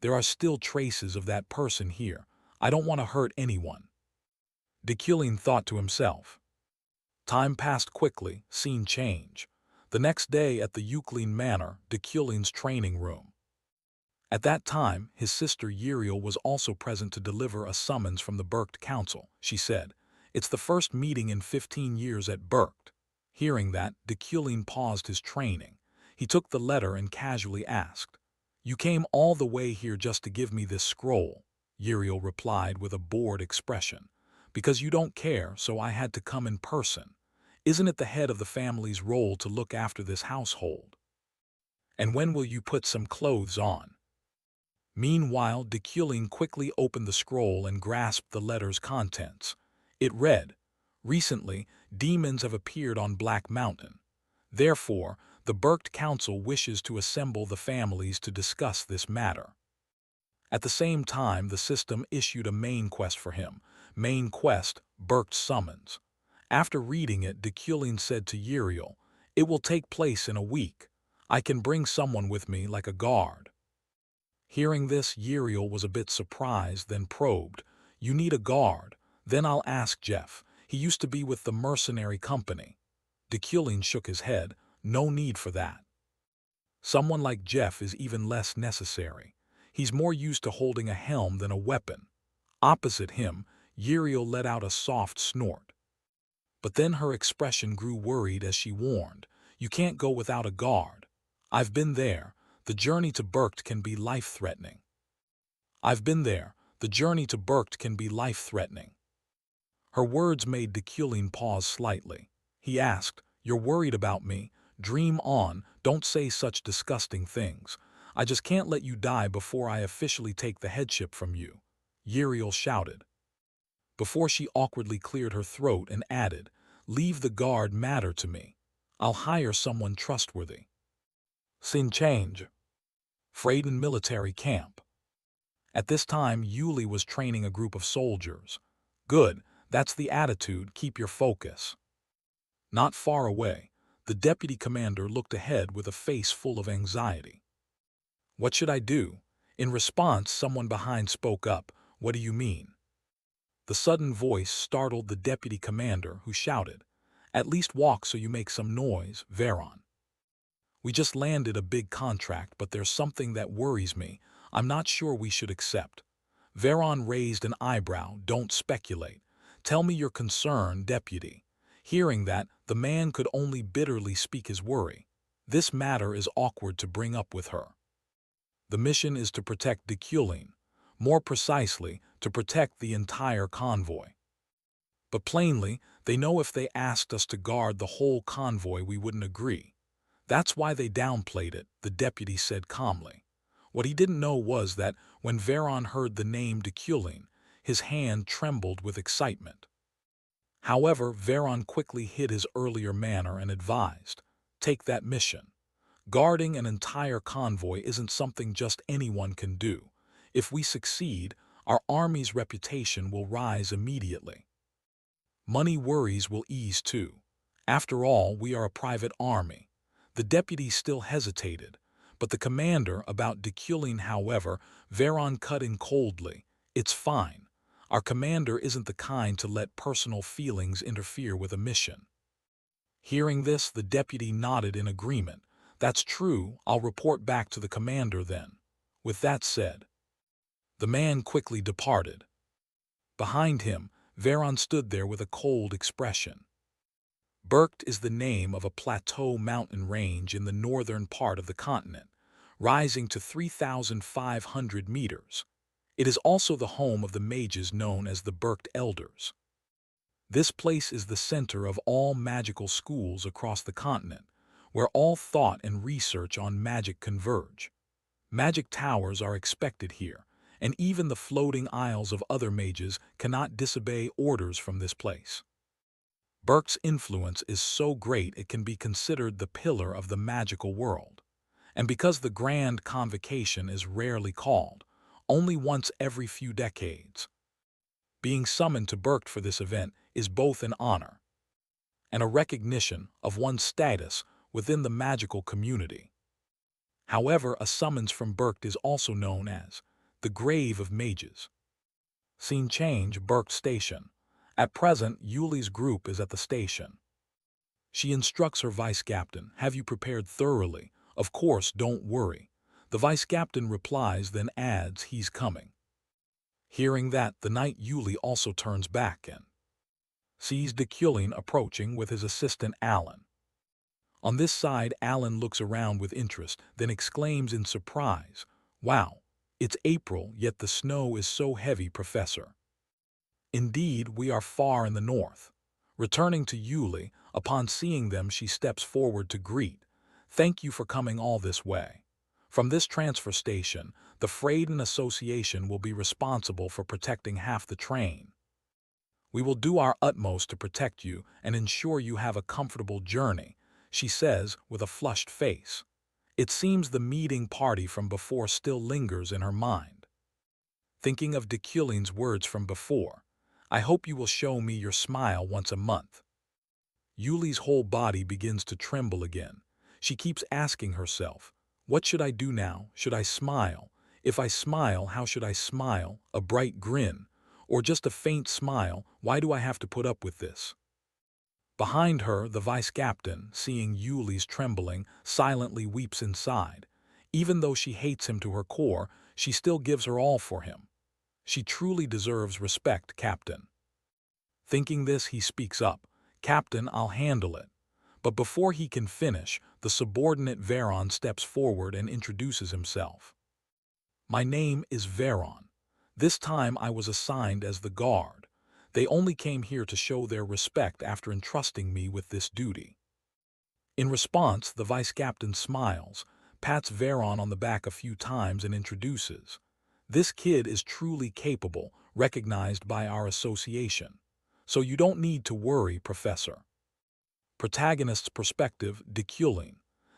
A: There are still traces of that person here. I don't want to hurt anyone. Deculin thought to himself. Time passed quickly, scene change. The next day at the Euclin Manor, Deculin's training room. At that time, his sister Uriel was also present to deliver a summons from the Berkt Council. She said, It's the first meeting in 15 years at Berkt. Hearing that, Deculin paused his training. He took the letter and casually asked, You came all the way here just to give me this scroll? Uriel replied with a bored expression. Because you don't care, so I had to come in person. Isn't it the head of the family's role to look after this household? And when will you put some clothes on? Meanwhile, Deculin quickly opened the scroll and grasped the letter's contents. It read, Recently, demons have appeared on Black Mountain. Therefore, the Berkt Council wishes to assemble the families to discuss this matter. At the same time, the system issued a main quest for him. Main quest, Berkt Summons. After reading it, Deculin said to Uriel, It will take place in a week. I can bring someone with me like a guard. Hearing this, Uriel was a bit surprised, then probed, You need a guard? Then I'll ask Jeff. He used to be with the mercenary company. De shook his head. No need for that. Someone like Jeff is even less necessary. He's more used to holding a helm than a weapon. Opposite him, Uriel let out a soft snort. But then her expression grew worried as she warned, "You can't go without a guard. I've been there. The journey to Berkt can be life-threatening." I've been there. The journey to Berkt can be life-threatening. Her words made de pause slightly. He asked, "You're worried about me? Dream on, don't say such disgusting things. I just can't let you die before I officially take the headship from you," Uriel shouted. Before she awkwardly cleared her throat and added, "Leave the guard matter to me. I'll hire someone trustworthy." Scene change. Freyden military camp. At this time, Yuli was training a group of soldiers. Good, that's the attitude, keep your focus. Not far away, the deputy commander looked ahead with a face full of anxiety. "What should I do?" In response, someone behind spoke up, "What do you mean?" The sudden voice startled the deputy commander, who shouted, "At least walk so you make some noise, Veron. We just landed a big contract, but there's something that worries me. I'm not sure we should accept." Veron raised an eyebrow. "Don't speculate. Tell me your concern, deputy." Hearing that, the man could only bitterly speak his worry. "This matter is awkward to bring up with her. The mission is to protect de. More precisely, to protect the entire convoy. But plainly, they know if they asked us to guard the whole convoy we wouldn't agree. That's why they downplayed it," the deputy said calmly. What he didn't know was that when Veron heard the name de, his hand trembled with excitement. However, Veron quickly hid his earlier manner and advised, "Take that mission. Guarding an entire convoy isn't something just anyone can do. If we succeed, our army's reputation will rise immediately. Money worries will ease too. After all, we are a private army." The deputy still hesitated, but the commander about de, however, Veron cut in coldly, "It's fine. Our commander isn't the kind to let personal feelings interfere with a mission." Hearing this, the deputy nodded in agreement. "That's true. I'll report back to the commander then." With that said, the man quickly departed. Behind him, Veron stood there with a cold expression. Berkt is the name of a plateau mountain range in the northern part of the continent, rising to 3,500 meters. It is also the home of the mages known as the Berkt Elders. This place is the center of all magical schools across the continent, where all thought and research on magic converge. Magic towers are expected here, and even the floating isles of other mages cannot disobey orders from this place. Berkt's influence is so great it can be considered the pillar of the magical world. And because the Grand Convocation is rarely called, only once every few decades, being summoned to Berkt for this event is both an honor and a recognition of one's status within the magical community. However, a summons from Berkt is also known as the Grave of Mages. Scene change, Berkt Station. At present, Yuli's group is at the station. She instructs her vice-captain, "Have you prepared thoroughly? Of course, don't worry." The vice-captain replies, then adds, "He's coming." Hearing that, the knight Yuli also turns back and sees de approaching with his assistant Alan. On this side, Alan looks around with interest, then exclaims in surprise, "Wow, it's April, yet the snow is so heavy, Professor." Indeed, we are far in the north. Returning to Yuli, upon seeing them she steps forward to greet. "Thank you for coming all this way. From this transfer station, the Freyden Association will be responsible for protecting half the train. We will do our utmost to protect you and ensure you have a comfortable journey," she says with a flushed face. It seems the meeting party from before still lingers in her mind. Thinking of de words from before, "I hope you will show me your smile once a month." Yuli's whole body begins to tremble again. She keeps asking herself, "What should I do now? Should I smile? If I smile, how should I smile? A bright grin? Or just a faint smile, why do I have to put up with this? Behind her, the vice captain, seeing Yuli's trembling, silently weeps inside. Even though she hates him to her core, she still gives her all for him. She truly deserves respect, Captain. Thinking this, he speaks up. Captain, I'll handle it. But before he can finish, the subordinate Veron steps forward and introduces himself. My name is Veron. This time I was assigned as the guard. They only came here to show their respect after entrusting me with this duty. In response, the vice captain smiles, pats Veron on the back a few times and introduces. This kid is truly capable, recognized by our association. So you don't need to worry, Professor. Protagonist's perspective, Deculin.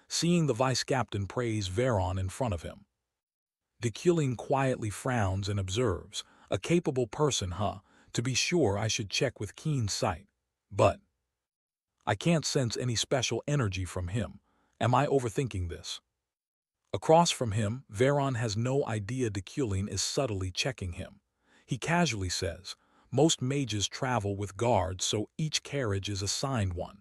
A: Seeing the vice captain praise Veron in front of him. Deculin quietly frowns and observes. A capable person, huh? To be sure, I should check with keen sight. But I can't sense any special energy from him. Am I overthinking this? Across from him, Veron has no idea Deculin is subtly checking him. He casually says, most mages travel with guards, so each carriage is assigned one.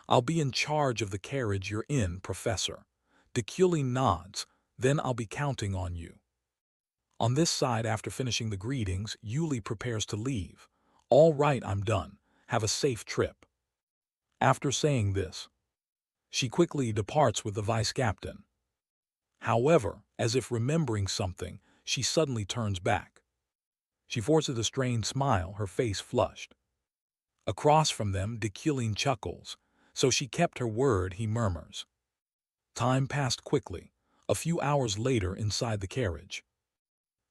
A: I'll be in charge of the carriage you're in, Professor. Deculin nods, then I'll be counting on you. On this side, after finishing the greetings, Yuli prepares to leave. All right, I'm done. Have a safe trip. After saying this, she quickly departs with the vice captain. However, as if remembering something, she suddenly turns back. She forces a strained smile, her face flushed. Across from them, Deculin chuckles. So she kept her word, he murmurs. Time passed quickly. A few hours later, inside the carriage.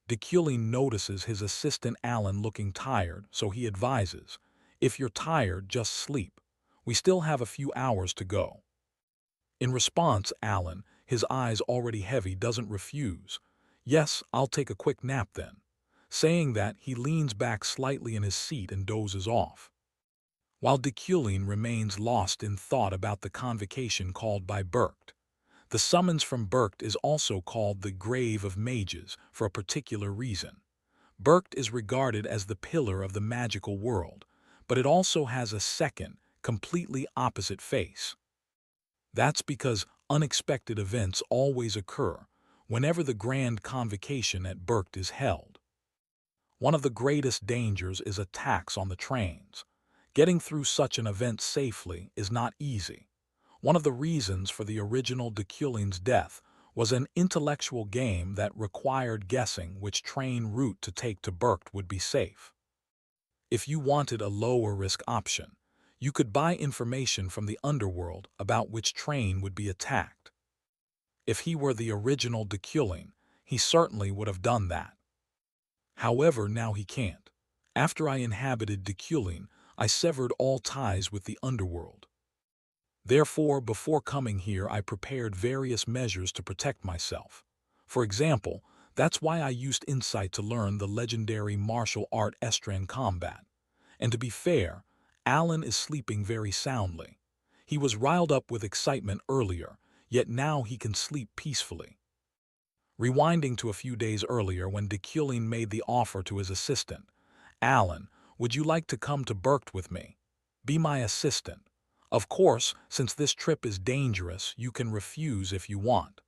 A: Deculin notices his assistant Alan looking tired, so he advises, if you're tired, just sleep. We still have a few hours to go. In response, Alan, his eyes already heavy, doesn't refuse. Yes, I'll take a quick nap then. Saying that, he leans back slightly in his seat and dozes off. While Deculin remains lost in thought about the convocation called by Berkt. The summons from Berkt is also called the Grave of Mages for a particular reason. Berkt is regarded as the pillar of the magical world, but it also has a second, completely opposite face. That's because unexpected events always occur whenever the grand convocation at Berkt is held. One of the greatest dangers is attacks on the trains. Getting through such an event safely is not easy. One of the reasons for the original Deculin's death was an intellectual game that required guessing which train route to take to Berkt would be safe. If you wanted a lower-risk option, you could buy information from the underworld about which train would be attacked. If he were the original Deculin, he certainly would have done that. However, now he can't. After I inhabited Deculin, I severed all ties with the underworld. Therefore, before coming here, I prepared various measures to protect myself. For example, that's why I used insight to learn the legendary martial art Estran combat. And to be fair, Alan is sleeping very soundly. He was riled up with excitement earlier, yet now he can sleep peacefully. Rewinding to a few days earlier when Deculin made the offer to his assistant, Alan, would you like to come to Berkt with me? Be my assistant. Of course, since this trip is dangerous, you can refuse if you want.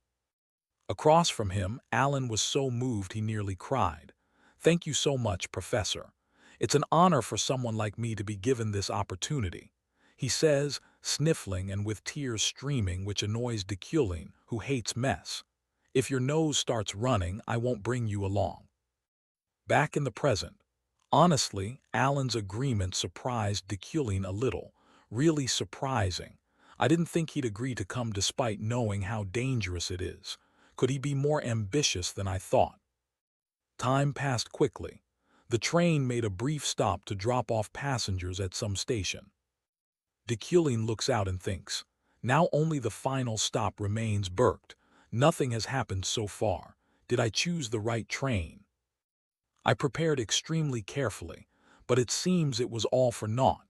A: Across from him, Alan was so moved he nearly cried. Thank you so much, Professor. It's an honor for someone like me to be given this opportunity, he says, sniffling and with tears streaming, which annoys Deculin, who hates mess. If your nose starts running, I won't bring you along. Back in the present. Honestly, Alan's agreement surprised Deculin a little. Really surprising. I didn't think he'd agree to come despite knowing how dangerous it is. Could he be more ambitious than I thought? Time passed quickly. The train made a brief stop to drop off passengers at some station. Deculin looks out and thinks, now only the final stop remains, Berkt. Nothing has happened so far. Did I choose the right train? I prepared extremely carefully, but it seems it was all for naught.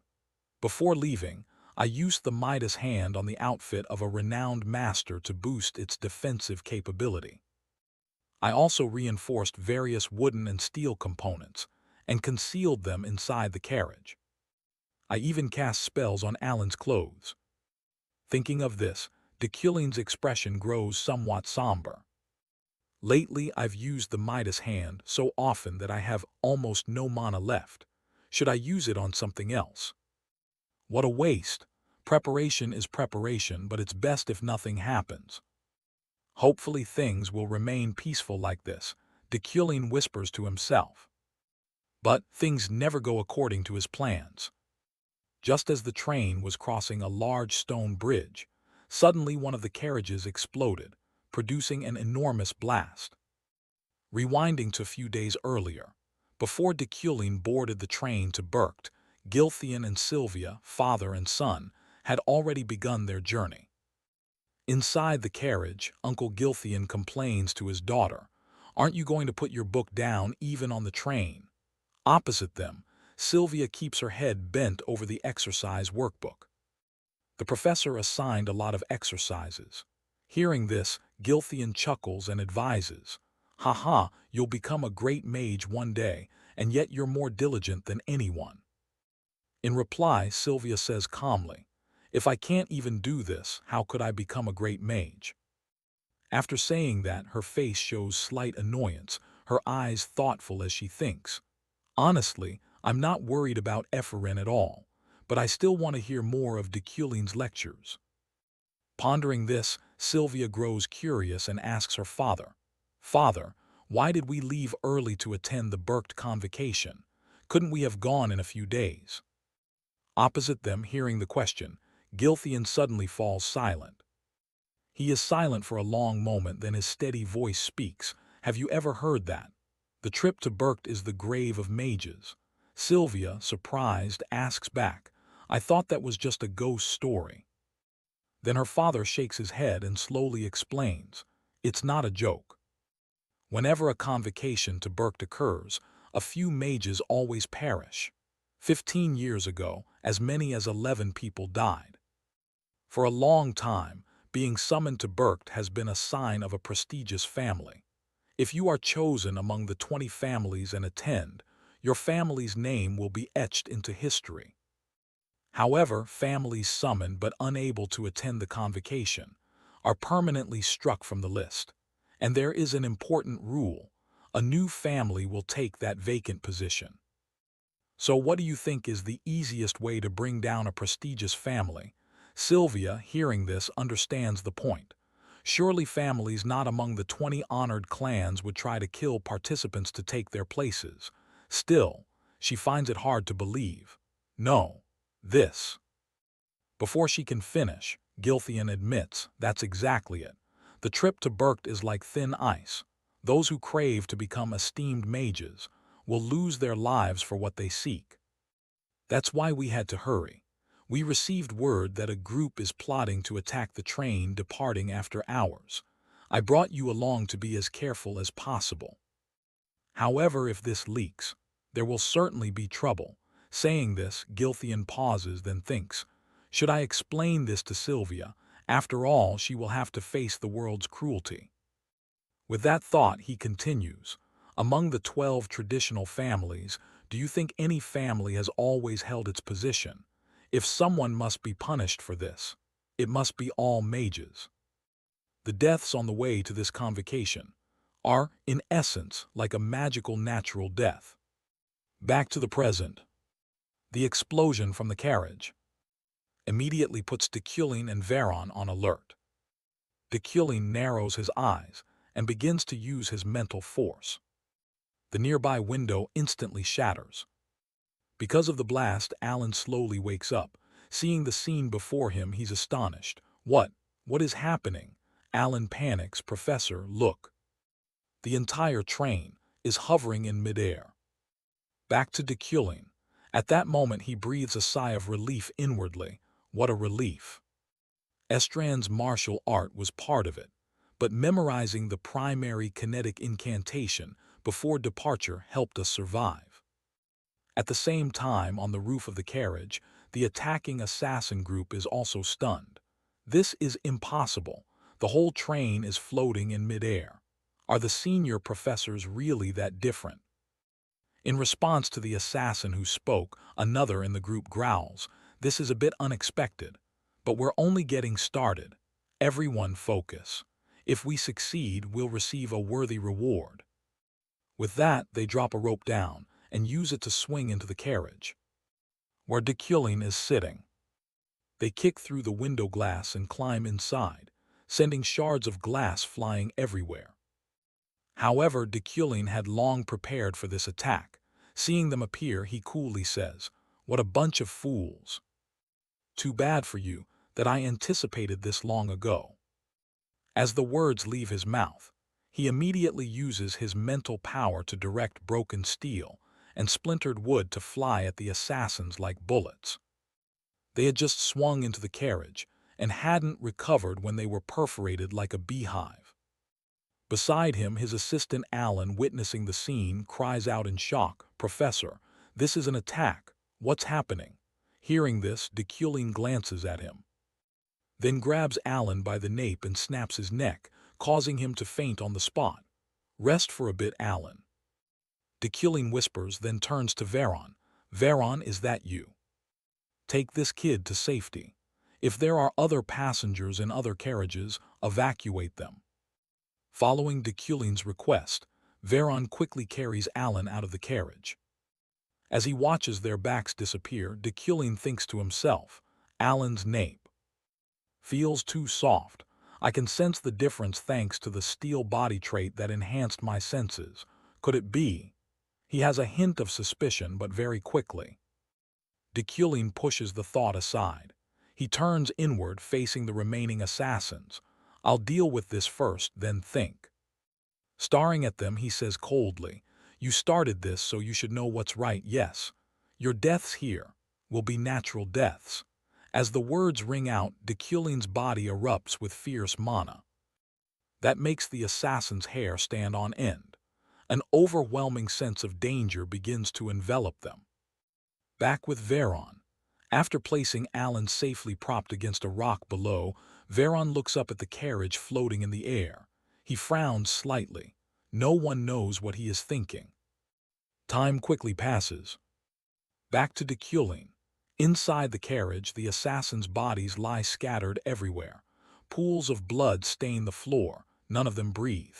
A: Before leaving, I used the Midas hand on the outfit of a renowned master to boost its defensive capability. I also reinforced various wooden and steel components, and concealed them inside the carriage. I even cast spells on Alan's clothes. Thinking of this, Deculin's expression grows somewhat somber. Lately, I've used the Midas hand so often that I have almost no mana left. Should I use it on something else? What a waste. Preparation is preparation, but it's best if nothing happens. Hopefully things will remain peaceful like this, Deculin whispers to himself. But things never go according to his plans. Just as the train was crossing a large stone bridge, suddenly one of the carriages exploded, producing an enormous blast. Rewinding to a few days earlier, before Deculin boarded the train to Berkt, Gilthian and Sylvia, father and son, had already begun their journey. Inside the carriage, Uncle Gilthian complains to his daughter, "Aren't you going to put your book down even on the train?" Opposite them, Sylvia keeps her head bent over the exercise workbook. The professor assigned a lot of exercises. Hearing this, Gilthian chuckles and advises, "Haha, you'll become a great mage one day, and yet you're more diligent than anyone." In reply, Sylvia says calmly, "If I can't even do this, how could I become a great mage?" After saying that, her face shows slight annoyance, her eyes thoughtful as she thinks, "Honestly, I'm not worried about Epherin at all, but I still want to hear more of Deculin's lectures." Pondering this, Sylvia grows curious and asks her father, "Father, why did we leave early to attend the Berkt convocation? Couldn't we have gone in a few days?" Opposite them, hearing the question, Gilthian suddenly falls silent. He is silent for a long moment, then his steady voice speaks, "Have you ever heard that? The trip to Berkt is the grave of mages." Sylvia, surprised, asks back, "I thought that was just a ghost story." Then her father shakes his head and slowly explains, "It's not a joke. Whenever a convocation to Berkt occurs, a few mages always perish. 15 years ago, as many as 11 people died. For a long time, being summoned to Berkt has been a sign of a prestigious family. If you are chosen among the 20 families and attend, your family's name will be etched into history. However, families summoned but unable to attend the convocation are permanently struck from the list. And there is an important rule: a new family will take that vacant position. So what do you think is the easiest way to bring down a prestigious family?" Sylvia, hearing this, understands the point. Surely families not among the 20 honored clans would try to kill participants to take their places. Still, she finds it hard to believe. "No. This." Before she can finish, Gilthian admits, "That's exactly it. The trip to Berkt is like thin ice. Those who crave to become esteemed mages will lose their lives for what they seek. That's why we had to hurry. We received word that a group is plotting to attack the train departing after hours. I brought you along to be as careful as possible. However, if this leaks, there will certainly be trouble." Saying this, Gilthian pauses, then thinks, "Should I explain this to Sylvia? After all, she will have to face the world's cruelty." With that thought, he continues, "Among the 12 traditional families, do you think any family has always held its position? If someone must be punished for this, it must be all mages. The deaths on the way to this convocation are, in essence, like a magical natural death." Back to the present. The explosion from the carriage immediately puts Deculin and Veron on alert. Deculin narrows his eyes and begins to use his mental force. The nearby window instantly shatters. Because of the blast, Alan slowly wakes up. Seeing the scene before him, he's astonished. What is happening?" Alan panics. "Professor, look." The entire train is hovering in midair. Back to Deculin. At that moment, he breathes a sigh of relief inwardly. What a relief. Estrand's martial art was part of it, but memorizing the primary kinetic incantation before departure helped us survive. At the same time, on the roof of the carriage, the attacking assassin group is also stunned. This is impossible. The whole train is floating in midair. Are the senior professors really that different? In response to the assassin who spoke, another in the group growls, "This is a bit unexpected, but we're only getting started. Everyone focus. If we succeed, we'll receive a worthy reward." With that, they drop a rope down and use it to swing into the carriage, where Dekulin is sitting. They kick through the window glass and climb inside, sending shards of glass flying everywhere. However, Dekulin had long prepared for this attack. Seeing them appear, he coolly says, "What a bunch of fools. Too bad for you that I anticipated this long ago." As the words leave his mouth, he immediately uses his mental power to direct broken steel and splintered wood to fly at the assassins like bullets. They had just swung into the carriage and hadn't recovered when they were perforated like a beehive. Beside him, his assistant Alan, witnessing the scene, cries out in shock, "Professor, this is an attack. What's happening?" Hearing this, Dekulin glances at him, then grabs Alan by the nape and snaps his neck, causing him to faint on the spot. "Rest for a bit, Alan." Dekulin whispers, then turns to Veron. "Veron, is that you? Take this kid to safety. If there are other passengers in other carriages, evacuate them." Following Dekulin's request, Veron quickly carries Alan out of the carriage. As he watches their backs disappear, Dekulin thinks to himself, "Alan's nape feels too soft. I can sense the difference thanks to the steel body trait that enhanced my senses. Could it be?" He has a hint of suspicion, but very quickly, Dekulin pushes the thought aside. He turns inward, facing the remaining assassins. "I'll deal with this first, then think." Staring at them, he says coldly, "You started this, so you should know what's right, yes. Your deaths here will be natural deaths." As the words ring out, Dekulin's body erupts with fierce mana that makes the assassin's hair stand on end. An overwhelming sense of danger begins to envelop them. Back with Veron. After placing Alan safely propped against a rock below, Veron looks up at the carriage floating in the air. He frowns slightly. No one knows what he is thinking. Time quickly passes. Back to Dekulin. Inside the carriage, the assassins' bodies lie scattered everywhere. Pools of blood stain the floor. None of them breathe.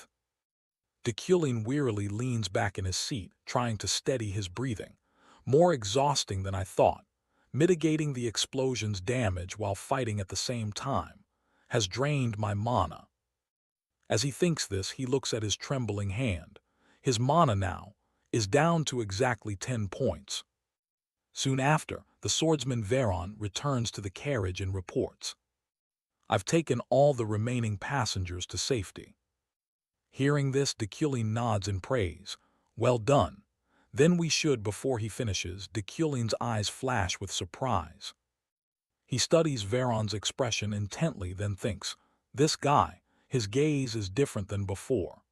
A: Dekulin wearily leans back in his seat, trying to steady his breathing. "More exhausting than I thought. Mitigating the explosion's damage while fighting at the same time has drained my mana." As he thinks this, he looks at his trembling hand. His mana now is down to exactly 10 points. Soon after, the swordsman Veron returns to the carriage and reports, "I've taken all the remaining passengers to safety." Hearing this, Dekulin nods in praise. "Well done." Then we should, before he finishes, Dekulin's eyes flash with surprise. He studies Veron's expression intently, then thinks, "This guy, his gaze is different than before.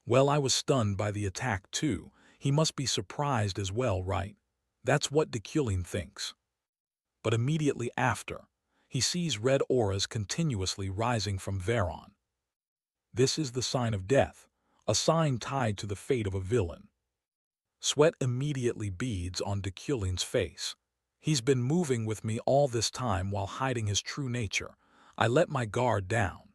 A: Well, I was stunned by the attack too. He must be surprised as well, right?" That's what Dekulin thinks. But immediately after, he sees red auras continuously rising from Veron. This is the sign of death, a sign tied to the fate of a villain. Sweat immediately beads on Dekulin's face. He's been moving with me all this time while hiding his true nature. I let my guard down.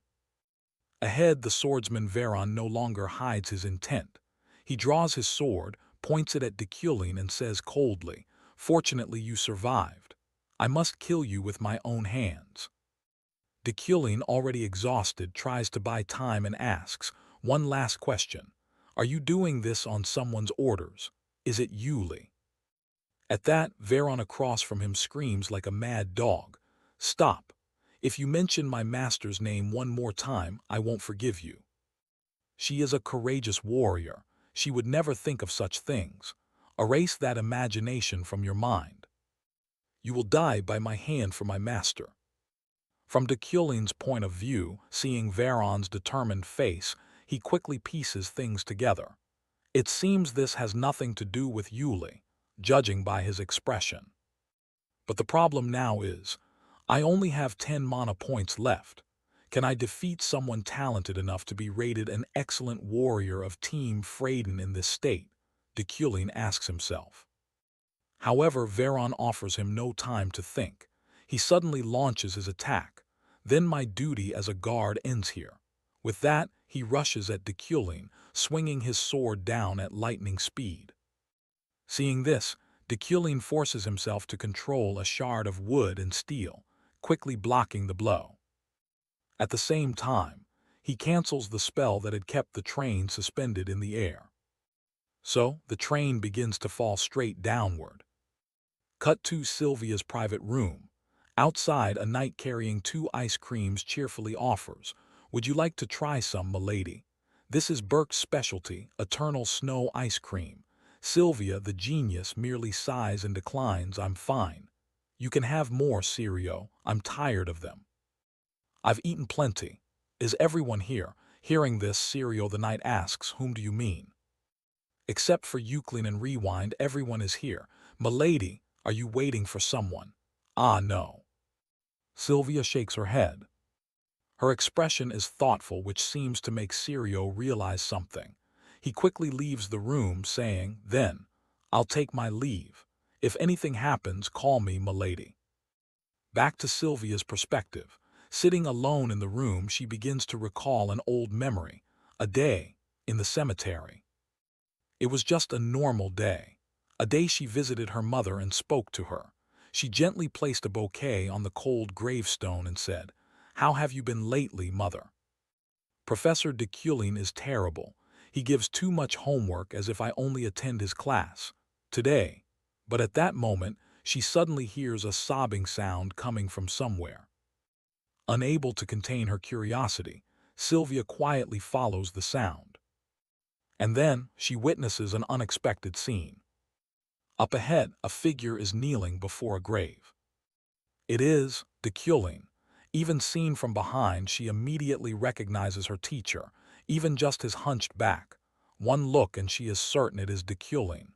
A: Ahead, the swordsman Veron no longer hides his intent. He draws his sword, points it at Dekulin, and says coldly, "Fortunately, you survived. I must kill you with my own hands." Dekulin, already exhausted, tries to buy time and asks, "One last question. Are you doing this on someone's orders? Is it Yuli?" At that, Veron across from him screams like a mad dog, "Stop. If you mention my master's name one more time, I won't forgive you. She is a courageous warrior. She would never think of such things. Erase that imagination from your mind. You will die by my hand for my master." From Dekulin's point of view, seeing Veron's determined face, he quickly pieces things together. It seems this has nothing to do with Yuli, judging by his expression. But the problem now is, I only have 10 mana points left. Can I defeat someone talented enough to be rated an excellent warrior of Team Freyden in this state? Deculin asks himself. However, Veron offers him no time to think. He suddenly launches his attack. Then my duty as a guard ends here. With that, he rushes at Deculin, swinging his sword down at lightning speed. Seeing this, Deculin forces himself to control a shard of wood and steel, quickly blocking the blow. At the same time, he cancels the spell that had kept the train suspended in the air. So, the train begins to fall straight downward. Cut to Sylvia's private room. Outside, a knight carrying 2 ice creams cheerfully offers, "Would you like to try some, milady? This is Burke's specialty, eternal snow ice cream." Sylvia, the genius, merely sighs and declines, "I'm fine. You can have more, Sirio. I'm tired of them. I've eaten plenty. Is everyone here?" Hearing this, Sirio the knight asks, "Whom do you mean?" "Except for Euclid and Rewind, everyone is here. Milady, are you waiting for someone?" "Ah, no." Sylvia shakes her head. Her expression is thoughtful, which seems to make Sirio realize something. He quickly leaves the room, saying, "Then, I'll take my leave. If anything happens, call me, milady." Back to Sylvia's perspective. Sitting alone in the room, she begins to recall an old memory, a day in the cemetery. It was just a normal day. A day she visited her mother and spoke to her. She gently placed a bouquet on the cold gravestone and said, "How have you been lately, mother?" Professor Deculin is terrible. He gives too much homework, as if I only attend his class. Today. But at that moment, she suddenly hears a sobbing sound coming from somewhere. Unable to contain her curiosity, Sylvia quietly follows the sound. And then she witnesses an unexpected scene. Up ahead, a figure is kneeling before a grave. It is Deculin. Even seen from behind, she immediately recognizes her teacher, even just his hunched back. One look and she is certain it is Deculin.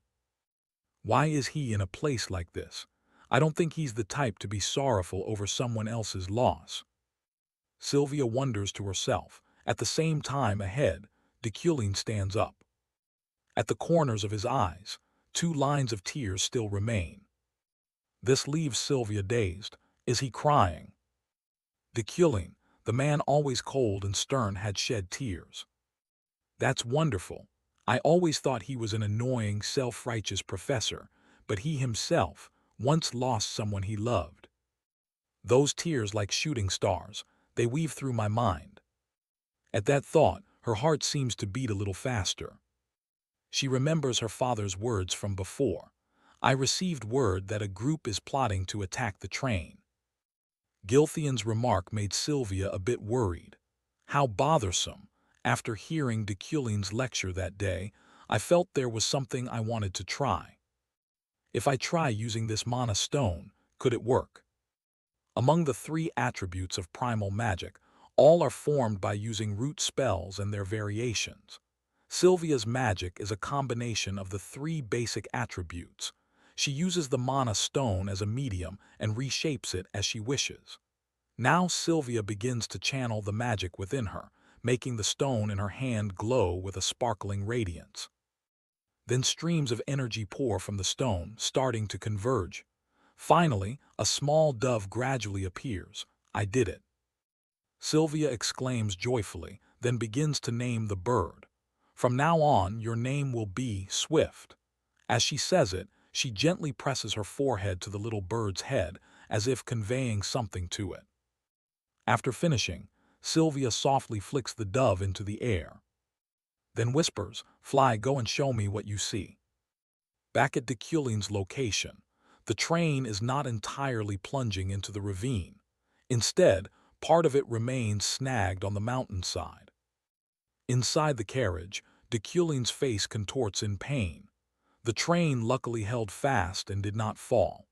A: Why is he in a place like this? I don't think he's the type to be sorrowful over someone else's loss. Sylvia wonders to herself. At the same time, ahead, Deculin stands up. At the corners of his eyes, 2 lines of tears still remain. This leaves Sylvia dazed. Is he crying? Deculin, the man always cold and stern, had shed tears. That's wonderful. I always thought he was an annoying, self-righteous professor, but he himself once lost someone he loved. Those tears, like shooting stars, they weave through my mind. At that thought, her heart seems to beat a little faster. She remembers her father's words from before. "I received word that a group is plotting to attack the train." Gilthian's remark made Sylvia a bit worried. How bothersome. After hearing Deculin's lecture that day, I felt there was something I wanted to try. If I try using this mana stone, could it work? Among the 3 attributes of primal magic, all are formed by using root spells and their variations. Sylvia's magic is a combination of the 3 basic attributes. She uses the mana stone as a medium and reshapes it as she wishes. Now Sylvia begins to channel the magic within her, making the stone in her hand glow with a sparkling radiance. Then streams of energy pour from the stone, starting to converge. Finally, a small dove gradually appears. I did it. Sylvia exclaims joyfully, then begins to name the bird. From now on, your name will be Swift. As she says it, she gently presses her forehead to the little bird's head, as if conveying something to it. After finishing, Sylvia softly flicks the dove into the air. Then whispers, "Fly, go and show me what you see." Back at Deculin's location, the train is not entirely plunging into the ravine. Instead, part of it remains snagged on the mountainside. Inside the carriage, Deculin's face contorts in pain. The train luckily held fast and did not fall.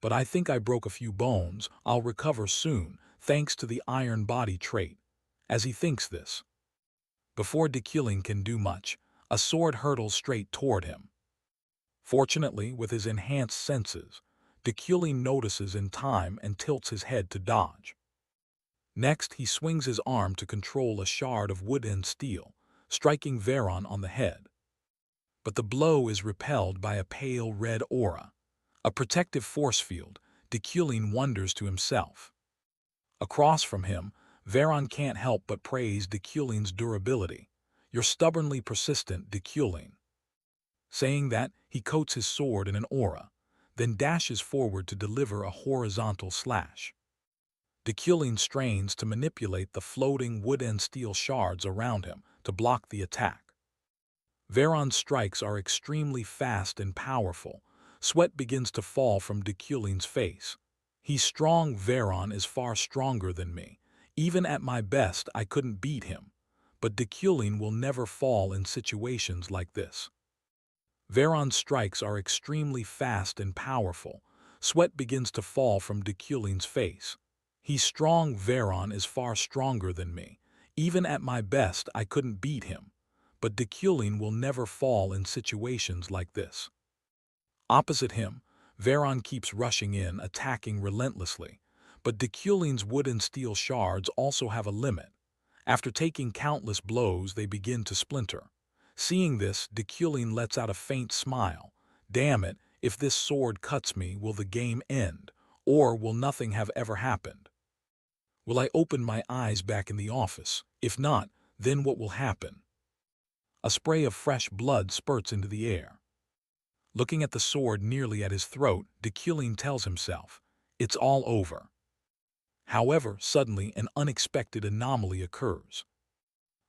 A: "But I think I broke a few bones. I'll recover soon, thanks to the iron body trait." As he thinks this, before Deculin can do much, a sword hurtles straight toward him. Fortunately, with his enhanced senses, Deculin notices in time and tilts his head to dodge. Next, he swings his arm to control a shard of wood and steel, striking Veron on the head. but the blow is repelled by a pale red aura, a protective force field. Deculin wonders to himself. Across from him, Veron can't help but praise Deculin's durability. "You're stubbornly persistent, Deculin." Saying that, he coats his sword in an aura, then dashes forward to deliver a horizontal slash. Deculin strains to manipulate the floating wood and steel shards around him to block the attack. Veron's strikes are extremely fast and powerful. Sweat begins to fall from Deculin's face. "He's strong. Veron is far stronger than me. Even at my best, I couldn't beat him. But Deculin will never fall in situations like this." Veron's strikes are extremely fast and powerful. Sweat begins to fall from Deculin's face. "He's strong. Veron is far stronger than me. Even at my best, I couldn't beat him. But Deculin will never fall in situations like this." Opposite him, Veron keeps rushing in, attacking relentlessly. But Deculin's wood and steel shards also have a limit. After taking countless blows, they begin to splinter. Seeing this, Deculin lets out a faint smile. "Damn it, if this sword cuts me, will the game end? Or will nothing have ever happened? Will I open my eyes back in the office? If not, then what will happen?" A spray of fresh blood spurts into the air. Looking at the sword nearly at his throat, Deculin tells himself, "It's all over." However, suddenly an unexpected anomaly occurs.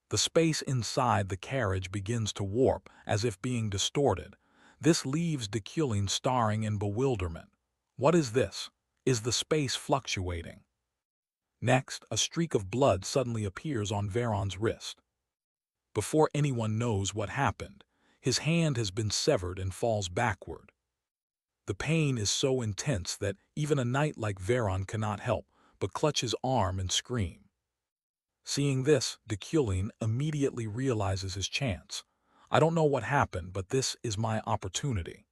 A: The space inside the carriage begins to warp, as if being distorted. This leaves Deculin staring in bewilderment. What is this? Is the space fluctuating? Next, a streak of blood suddenly appears on Veron's wrist. Before anyone knows what happened, his hand has been severed and falls backward. The pain is so intense that even a knight like Veron cannot help but clutch his arm and scream. Seeing this, Deculin immediately realizes his chance. "I don't know what happened, but this is my opportunity."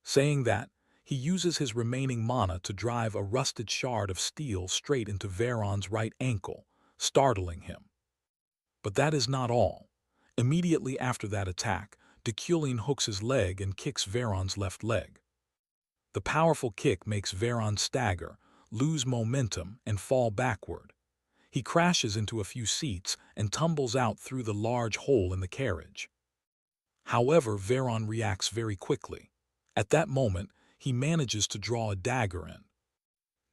A: Saying that, he uses his remaining mana to drive a rusted shard of steel straight into Veron's right ankle, startling him. But that is not all. Immediately after that attack, Deculin hooks his leg and kicks Veron's left leg. The powerful kick makes Veron stagger, lose momentum, and fall backward. He crashes into a few seats and tumbles out through the large hole in the carriage. However, Veron reacts very quickly. At that moment, he manages to draw a dagger and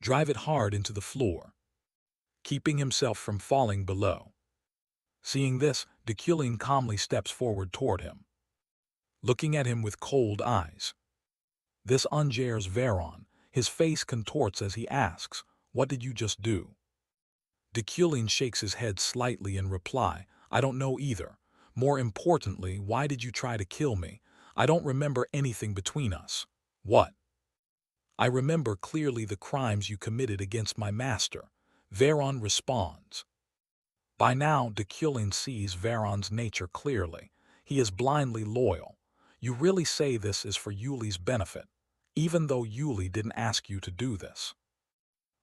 A: drive it hard into the floor, keeping himself from falling below. Seeing this, Deculin calmly steps forward toward him, looking at him with cold eyes. This unjares Veron. His face contorts as he asks, "What did you just do?" Deculin shakes his head slightly in reply, "I don't know either. More importantly, why did you try to kill me? I don't remember anything between us." "What?" "I remember clearly the crimes you committed against my master," Veron responds. By now, Deculin sees Veron's nature clearly. He is blindly loyal. "You really say this is for Yuli's benefit, even though Yuli didn't ask you to do this?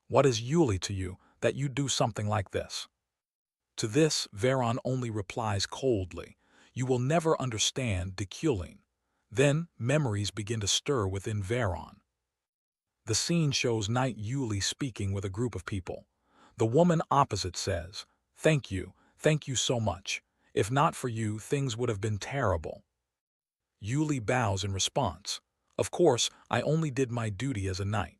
A: What is Yuli to you that you do something like this?" To this, Veron only replies coldly, "You will never understand, Deculin." Then, memories begin to stir within Veron. The scene shows Knight Yuli speaking with a group of people. The woman opposite says, thank you so much. If not for you, things would have been terrible." Yuli bows in response, "Of course, I only did my duty as a knight."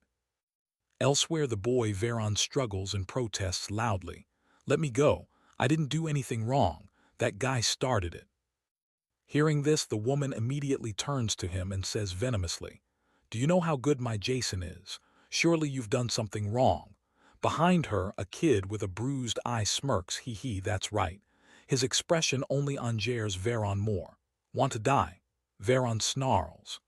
A: Elsewhere, the boy Veron struggles and protests loudly, "Let me go. I didn't do anything wrong. That guy started it." Hearing this, the woman immediately turns to him and says venomously, "Do you know how good my Jason is? Surely you've done something wrong." Behind her, a kid with a bruised eye smirks, "Hee, that's right." His expression only enjures Veron more. "Want to die?" Veron snarls.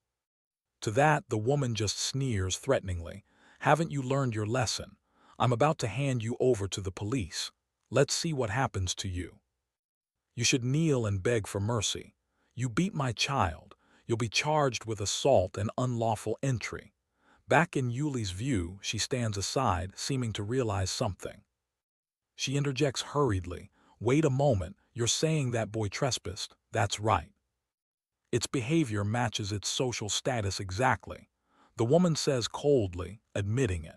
A: To that, the woman just sneers threateningly, "Haven't you learned your lesson? I'm about to hand you over to the police. Let's see what happens to you. You should kneel and beg for mercy. You beat my child. You'll be charged with assault and unlawful entry." Back in Yuli's view, she stands aside, seeming to realize something. She interjects hurriedly, "Wait a moment, you're saying that boy trespassed?" "That's right." Its behavior matches its social status exactly. The woman says coldly, admitting it.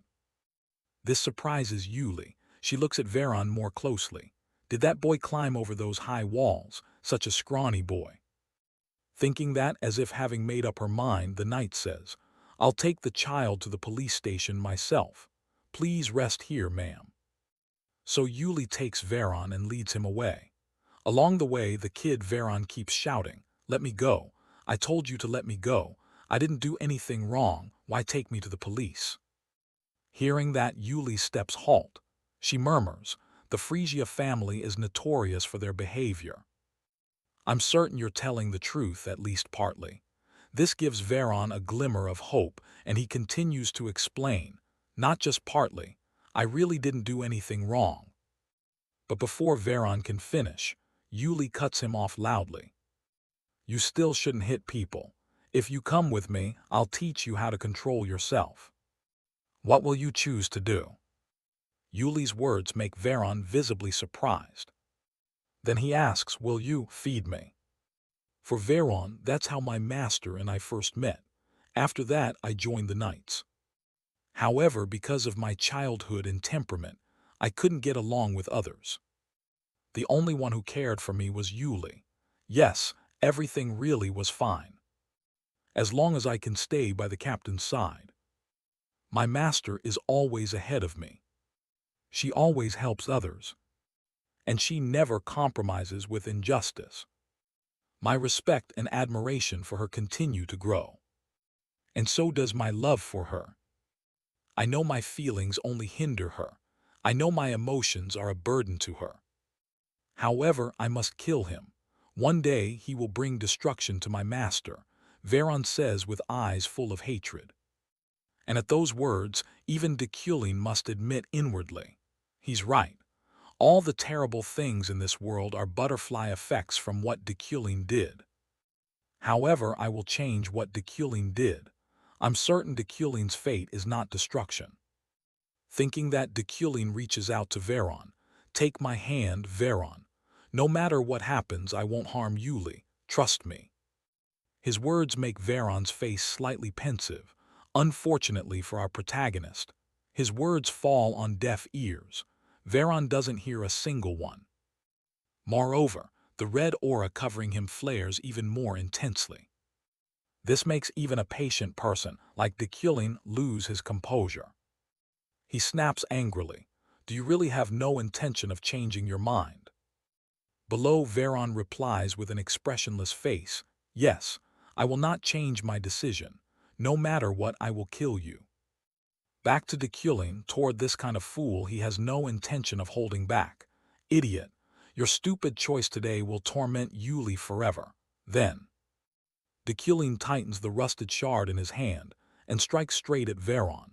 A: This surprises Yuli. She looks at Veron more closely. Did that boy climb over those high walls? Such a scrawny boy. Thinking that, as if having made up her mind, the knight says, I'll take the child to the police station myself. Please rest here, ma'am. So Yuli takes Veron and leads him away. Along the way, the kid Veron keeps shouting, let me go. I told you to let me go. I didn't do anything wrong. Why take me to the police? Hearing that, Yuli's steps halt. She murmurs, the Phrygia family is notorious for their behavior. I'm certain you're telling the truth, at least partly. This gives Veron a glimmer of hope, and he continues to explain, not just partly, I really didn't do anything wrong. But before Veron can finish, Yuli cuts him off loudly. You still shouldn't hit people. If you come with me, I'll teach you how to control yourself. What will you choose to do? Yuli's words make Veron visibly surprised. Then he asks, will you feed me? For Veron, that's how my master and I first met. After that, I joined the knights. However, because of my childhood and temperament, I couldn't get along with others. The only one who cared for me was Yuli. Yes, everything really was fine. As long as I can stay by the captain's side. My master is always ahead of me. She always helps others. And she never compromises with injustice. My respect and admiration for her continue to grow. And so does my love for her. I know my feelings only hinder her. I know my emotions are a burden to her. However, I must kill him. One day he will bring destruction to my master, Veron says with eyes full of hatred. And at those words, even Deculin must admit inwardly, he's right. All the terrible things in this world are butterfly effects from what Deculin did. However, I will change what Deculin did. I'm certain Deculin's fate is not destruction. Thinking that, Deculin reaches out to Veron. Take my hand, Veron. No matter what happens, I won't harm Yuli. Trust me. His words make Veron's face slightly pensive. Unfortunately for our protagonist, his words fall on deaf ears. Veron doesn't hear a single one. Moreover, the red aura covering him flares even more intensely. This makes even a patient person like Deculin lose his composure. He snaps angrily. Do you really have no intention of changing your mind? Below, Veron replies with an expressionless face, yes, I will not change my decision. No matter what, I will kill you. Back to Deculin, toward this kind of fool he has no intention of holding back. Idiot, your stupid choice today will torment Yuli forever. Then, Deculin tightens the rusted shard in his hand and strikes straight at Veron.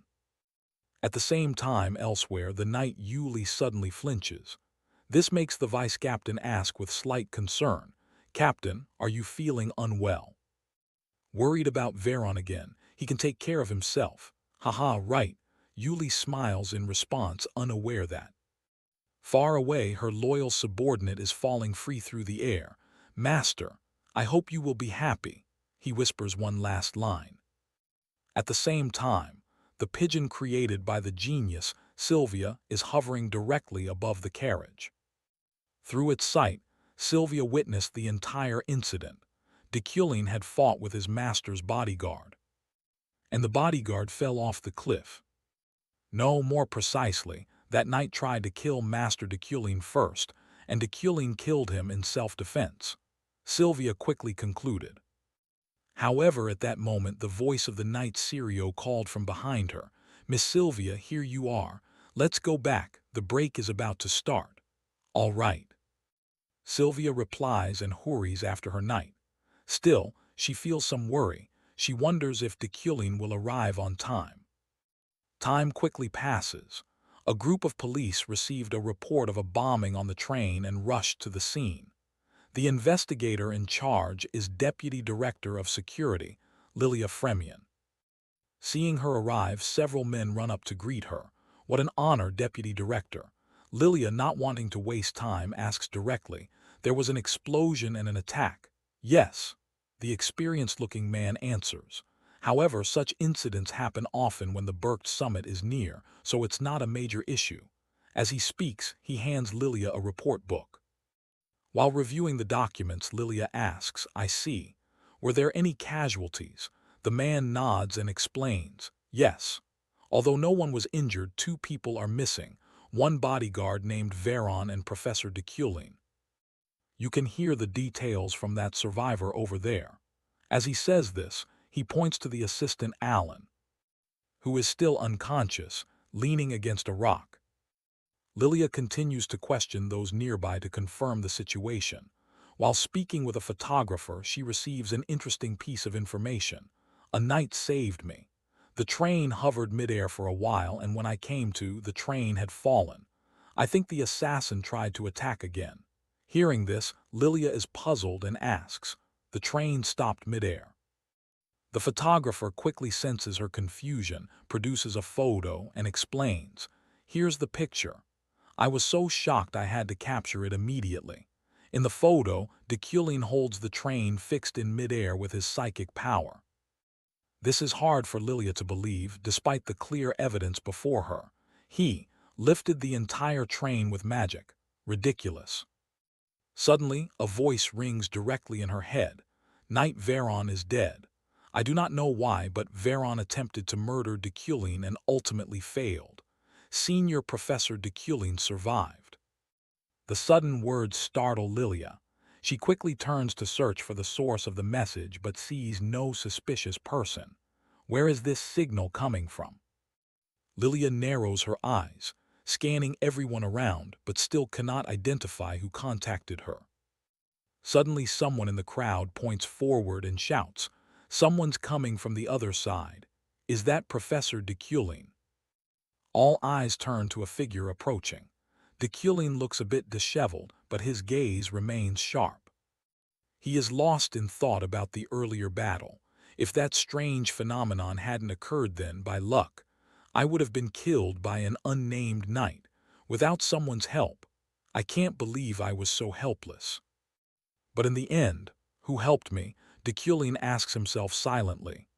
A: At the same time, elsewhere, the knight Yuli suddenly flinches. This makes the vice-captain ask with slight concern, Captain, are you feeling unwell? Worried about Veron again, he can take care of himself. Haha, right. Yuli smiles in response, unaware that. Far away, her loyal subordinate is falling free through the air. Master, I hope you will be happy, he whispers one last line. At the same time, the pigeon created by the genius, Sylvia, is hovering directly above the carriage. Through its sight, Sylvia witnessed the entire incident. Deculin had fought with his master's bodyguard. And the bodyguard fell off the cliff. No, more precisely, that knight tried to kill Master Deculin first, and Deculin killed him in self-defense. Sylvia quickly concluded. However, at that moment, the voice of the knight Sirio called from behind her, Miss Sylvia, here you are. Let's go back. The break is about to start. All right. Sylvia replies and hurries after her knight. Still, she feels some worry. She wonders if Deculin will arrive on time. Time quickly passes. A group of police received a report of a bombing on the train and rushed to the scene. The investigator in charge is Deputy Director of Security, Lilia Fremian. Seeing her arrive, several men run up to greet her. What an honor, Deputy Director. Lilia, not wanting to waste time, asks directly, there was an explosion and an attack. Yes. The experienced-looking man answers. However, such incidents happen often when the Berkt summit is near, so it's not a major issue. As he speaks, he hands Lilia a report book. While reviewing the documents, Lilia asks, "I see. Were there any casualties?" The man nods and explains, "Yes. Although no one was injured, 2 people are missing, one bodyguard named Veron and Professor de Kulin. You can hear the details from that survivor over there." As he says this, he points to the assistant Alan, who is still unconscious, leaning against a rock. Lilia continues to question those nearby to confirm the situation. While speaking with a photographer, she receives an interesting piece of information. "A night saved me. The train hovered midair for a while, and when I came to, the train had fallen. I think the assassin tried to attack again." Hearing this, Lilia is puzzled and asks, "The train stopped midair?" The photographer quickly senses her confusion, produces a photo, and explains, "Here's the picture. I was so shocked I had to capture it immediately." In the photo, de Kulin holds the train fixed in midair with his psychic power. This is hard for Lilia to believe, despite the clear evidence before her. He lifted the entire train with magic. Ridiculous. Suddenly, a voice rings directly in her head. "Knight Veron is dead. I do not know why, but Veron attempted to murder de Kulin and ultimately failed. Senior Professor de Kulin survived." The sudden words startle Lilia. She quickly turns to search for the source of the message but sees no suspicious person. Where is this signal coming from? Lilia narrows her eyes, scanning everyone around, but still cannot identify who contacted her. Suddenly, someone in the crowd points forward and shouts, "Someone's coming from the other side. Is that Professor de Kulin?" All eyes turn to a figure approaching. De Kulin looks a bit disheveled, but his gaze remains sharp. He is lost in thought about the earlier battle. "If that strange phenomenon hadn't occurred then, by luck, I would have been killed by an unnamed knight. Without someone's help, I can't believe I was so helpless." But in the end, who helped me? De Kulin asks himself silently.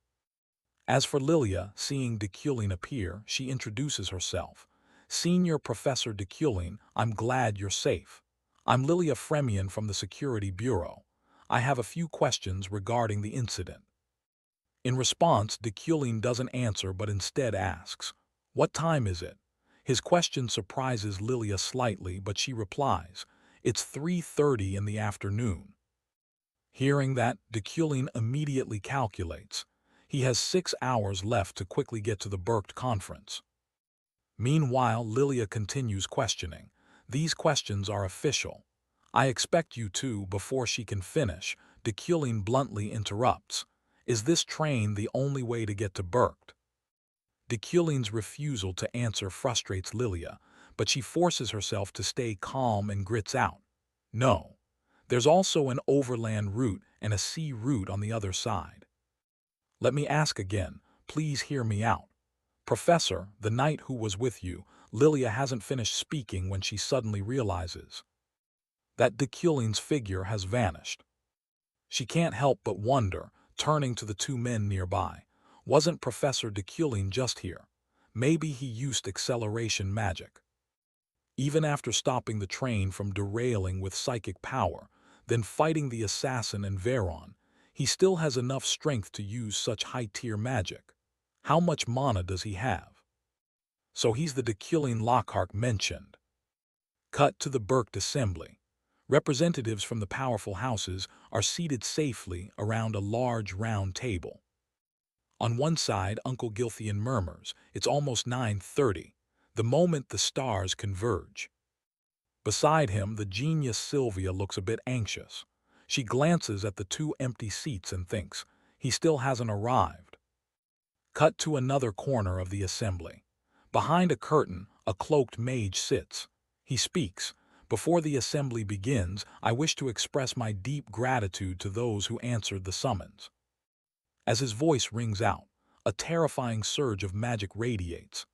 A: As for Lilia, seeing de Kulin appear, she introduces herself. "Senior Professor de Kulin, I'm glad you're safe. I'm Lilia Fremian from the Security Bureau. I have a few questions regarding the incident." In response, de Kulin doesn't answer but instead asks, "What time is it?" His question surprises Lilia slightly, but she replies, "It's 3:30 in the afternoon." Hearing that, de Kulin immediately calculates. He has 6 hours left to quickly get to the Berkt conference. Meanwhile, Lilia continues questioning. "These questions are official. I expect you to," before she can finish, de Kulin bluntly interrupts. "Is this train the only way to get to Berkt?" De Kulin's refusal to answer frustrates Lilia, but she forces herself to stay calm and grits out, "No. There's also an overland route and a sea route on the other side." "Let me ask again. Please hear me out. Professor, the knight who was with you." Lilia hasn't finished speaking when she suddenly realizes that de Kulin's figure has vanished. She can't help but wonder, turning to the 2 men nearby. Wasn't Professor de Kulin just here? Maybe he used acceleration magic. Even after stopping the train from derailing with psychic power, then fighting the assassin and Veron, he still has enough strength to use such high-tier magic. How much mana does he have? So he's the de Kulin Lockhart mentioned. Cut to the Berkt assembly. Representatives from the powerful houses are seated safely around a large round table. On one side, Uncle Gilthian murmurs, "It's almost 9:30, the moment the stars converge." Beside him, the genius Sylvia looks a bit anxious. She glances at the 2 empty seats and thinks, he still hasn't arrived. Cut to another corner of the assembly. Behind a curtain, a cloaked mage sits. He speaks. "Before the assembly begins, I wish to express my deep gratitude to those who answered the summons." As his voice rings out, a terrifying surge of magic radiates,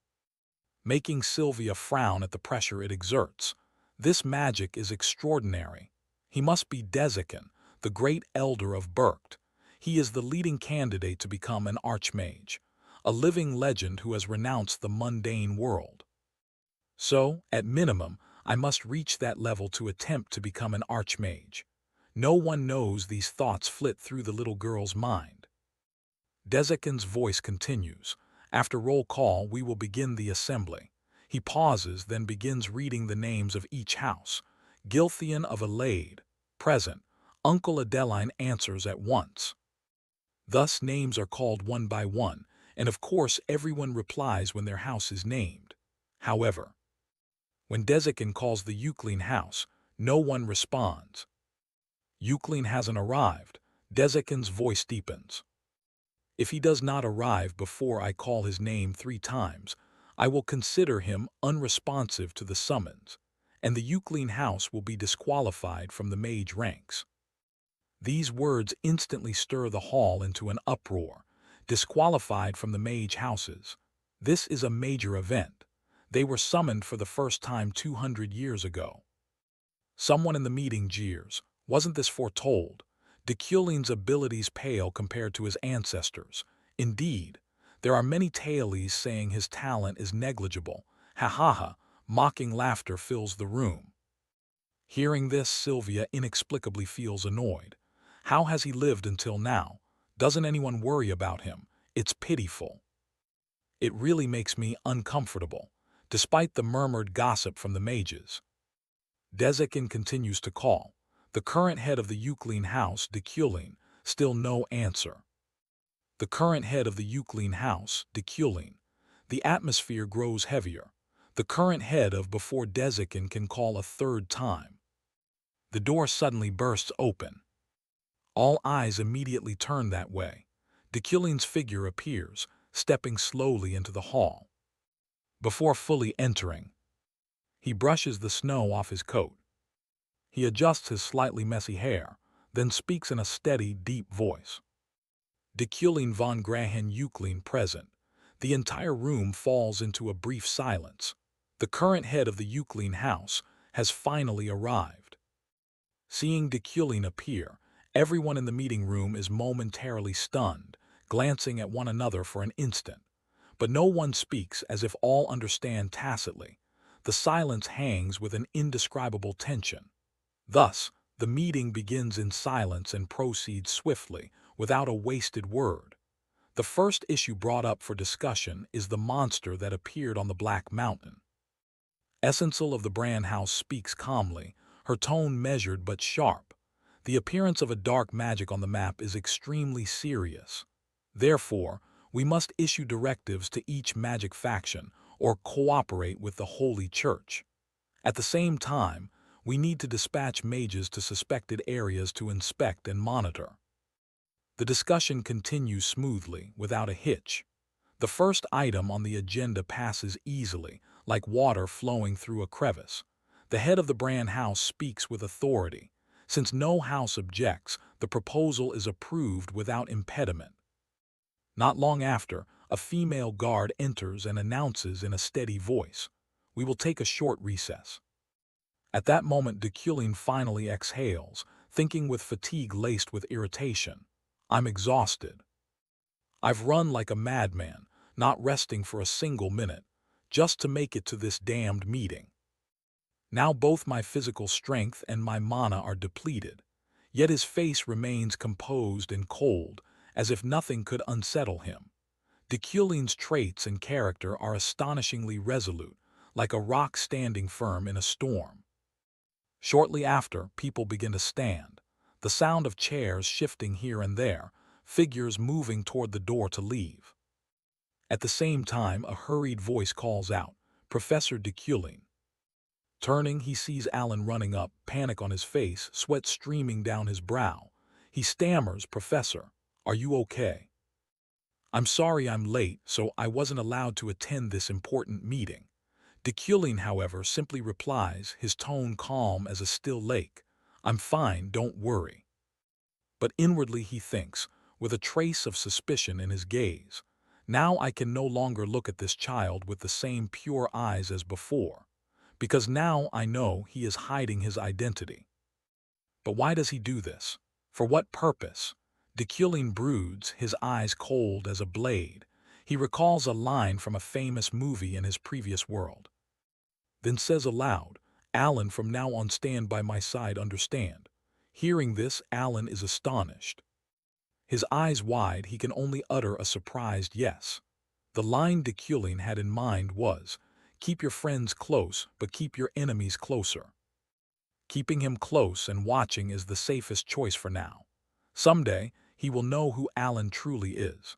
A: making Sylvia frown at the pressure it exerts. This magic is extraordinary. He must be Desikan, the great elder of Berkt. He is the leading candidate to become an archmage, a living legend who has renounced the mundane world. So, at minimum, I must reach that level to attempt to become an archmage. No one knows these thoughts flit through the little girl's mind. Dezekin's voice continues. After roll call, we will begin the assembly. He pauses, then begins reading the names of each house. Gilthian of Alade, present. Uncle Adeline answers at once. Thus names are called one by one, and of course everyone replies when their house is named. However, when Dezekin calls the Euclid house, no one responds. Euclid hasn't arrived. Dezekin's voice deepens. If he does not arrive before I call his name 3 times, I will consider him unresponsive to the summons, and the Euclid house will be disqualified from the mage ranks. These words instantly stir the hall into an uproar. Disqualified from the mage houses. This is a major event. They were summoned for the first time 200 years ago. Someone in the meeting jeers. Wasn't this foretold? Deculin's abilities pale compared to his ancestors. Indeed, there are many tailies saying his talent is negligible. Ha ha ha, mocking laughter fills the room. Hearing this, Sylvia inexplicably feels annoyed. How has he lived until now? Doesn't anyone worry about him? It's pitiful. It really makes me uncomfortable, despite the murmured gossip from the mages. Dezekin continues to call. The current head of the Euclid house, Deculin, still no answer. The current head of the Euclid house, Deculin. The atmosphere grows heavier. The current head of before Dezekin can call a 3rd time. The door suddenly bursts open. All eyes immediately turn that way. Deculin's figure appears, stepping slowly into the hall. Before fully entering, he brushes the snow off his coat. He adjusts his slightly messy hair, then speaks in a steady, deep voice. Deculin von Grahen Euclid present. The entire room falls into a brief silence. The current head of the Euclid house has finally arrived. Seeing Deculin appear, everyone in the meeting room is momentarily stunned, glancing at one another for an instant. But no one speaks, as if all understand tacitly. The silence hangs with an indescribable tension. Thus, the meeting begins in silence and proceeds swiftly, without a wasted word. The first issue brought up for discussion is the monster that appeared on the Black Mountain. Essential of the Brand House speaks calmly, her tone measured but sharp. The appearance of a dark magic on the map is extremely serious. Therefore, we must issue directives to each magic faction or cooperate with the Holy Church. At the same time, we need to dispatch mages to suspected areas to inspect and monitor. The discussion continues smoothly, without a hitch. The first item on the agenda passes easily, like water flowing through a crevice. The head of the Brand House speaks with authority. Since no house objects, the proposal is approved without impediment. Not long after, a female guard enters and announces in a steady voice, "We will take a short recess." At that moment, Deculin finally exhales, thinking with fatigue laced with irritation. I'm exhausted. I've run like a madman, not resting for a single minute, just to make it to this damned meeting. Now both my physical strength and my mana are depleted, yet his face remains composed and cold, as if nothing could unsettle him. Deculin's traits and character are astonishingly resolute, like a rock standing firm in a storm. Shortly after, people begin to stand. The sound of chairs shifting here and there, figures moving toward the door to leave. At the same time, a hurried voice calls out, "Professor Deculin." Turning, he sees Alan running up, panic on his face, sweat streaming down his brow. He stammers, "Professor, are you okay?" "I'm sorry I'm late, so I wasn't allowed to attend this important meeting." Deculin, however, simply replies, his tone calm as a still lake, "I'm fine, don't worry." But inwardly he thinks, with a trace of suspicion in his gaze, now I can no longer look at this child with the same pure eyes as before, because now I know he is hiding his identity. But why does he do this? For what purpose? Deculin broods, his eyes cold as a blade. He recalls a line from a famous movie in his previous world. Then says aloud, "Alan, from now on stand by my side, understand." Hearing this, Alan is astonished. His eyes wide, he can only utter a surprised yes. The line Deculin had in mind was, "Keep your friends close, but keep your enemies closer." Keeping him close and watching is the safest choice for now. Someday, he will know who Alan truly is.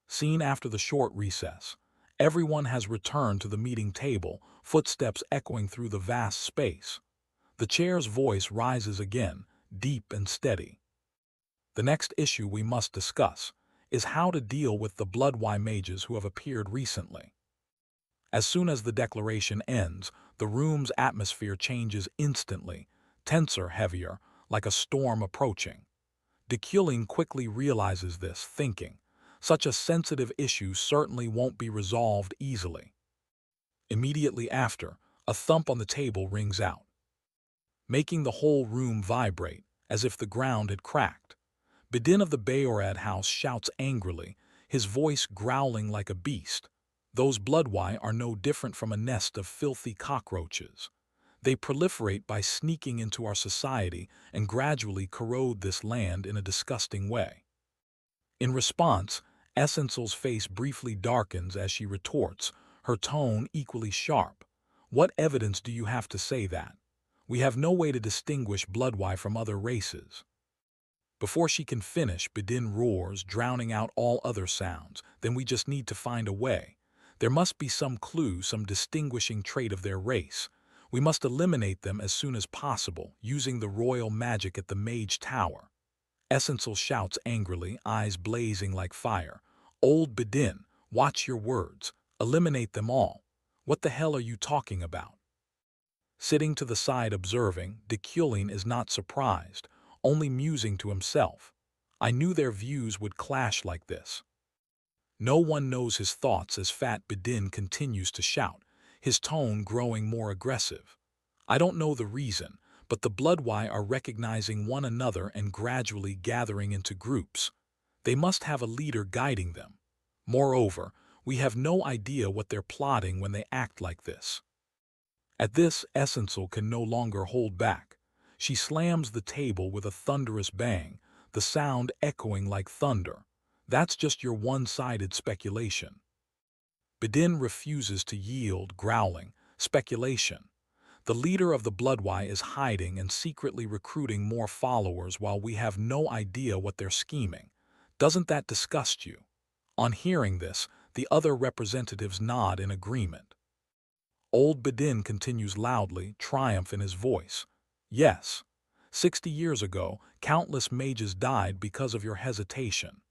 A: Seen after the short recess. Everyone has returned to the meeting table, footsteps echoing through the vast space. The chair's voice rises again, deep and steady. The next issue we must discuss is how to deal with the Blood-Y mages who have appeared recently. As soon as the declaration ends, the room's atmosphere changes instantly, tenser, heavier, like a storm approaching. Deculin quickly realizes this, thinking, such a sensitive issue certainly won't be resolved easily. Immediately after, a thump on the table rings out, making the whole room vibrate, as if the ground had cracked. Bedin of the Bayorad house shouts angrily, his voice growling like a beast. Those Blood-Y are no different from a nest of filthy cockroaches. They proliferate by sneaking into our society and gradually corrode this land in a disgusting way. In response, Essensal's face briefly darkens as she retorts, her tone equally sharp. "What evidence do you have to say that? We have no way to distinguish Blood-Y from other races." Before she can finish, Bedin roars, drowning out all other sounds. "Then we just need to find a way. There must be some clue, some distinguishing trait of their race. We must eliminate them as soon as possible, using the royal magic at the Mage Tower." Essential shouts angrily, eyes blazing like fire. "Old Bedin, watch your words. Eliminate them all. What the hell are you talking about?" Sitting to the side observing, Deculin is not surprised, only musing to himself. "I knew their views would clash like this." No one knows his thoughts as Fat Bedin continues to shout, his tone growing more aggressive. "I don't know the reason, but the Blood-Y are recognizing one another and gradually gathering into groups. They must have a leader guiding them. Moreover, we have no idea what they're plotting when they act like this." At this, Essential can no longer hold back. She slams the table with a thunderous bang, the sound echoing like thunder. "That's just your one-sided speculation." Bedin refuses to yield, growling, "Speculation. The leader of the Blood-Y is hiding and secretly recruiting more followers while we have no idea what they're scheming. Doesn't that disgust you?" On hearing this, the other representatives nod in agreement. Old Bedin continues loudly, triumph in his voice. "Yes. 60 years ago, countless mages died because of your hesitation."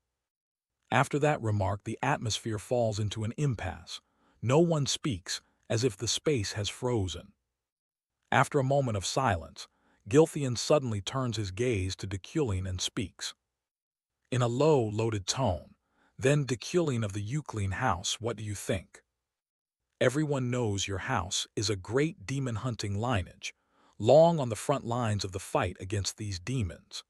A: After that remark, the atmosphere falls into an impasse. No one speaks, as if the space has frozen. After a moment of silence, Gilthian suddenly turns his gaze to Deculin and speaks. In a low, loaded tone, "Then Deculin of the Euclean house, what do you think? Everyone knows your house is a great demon-hunting lineage, long on the front lines of the fight against these demons."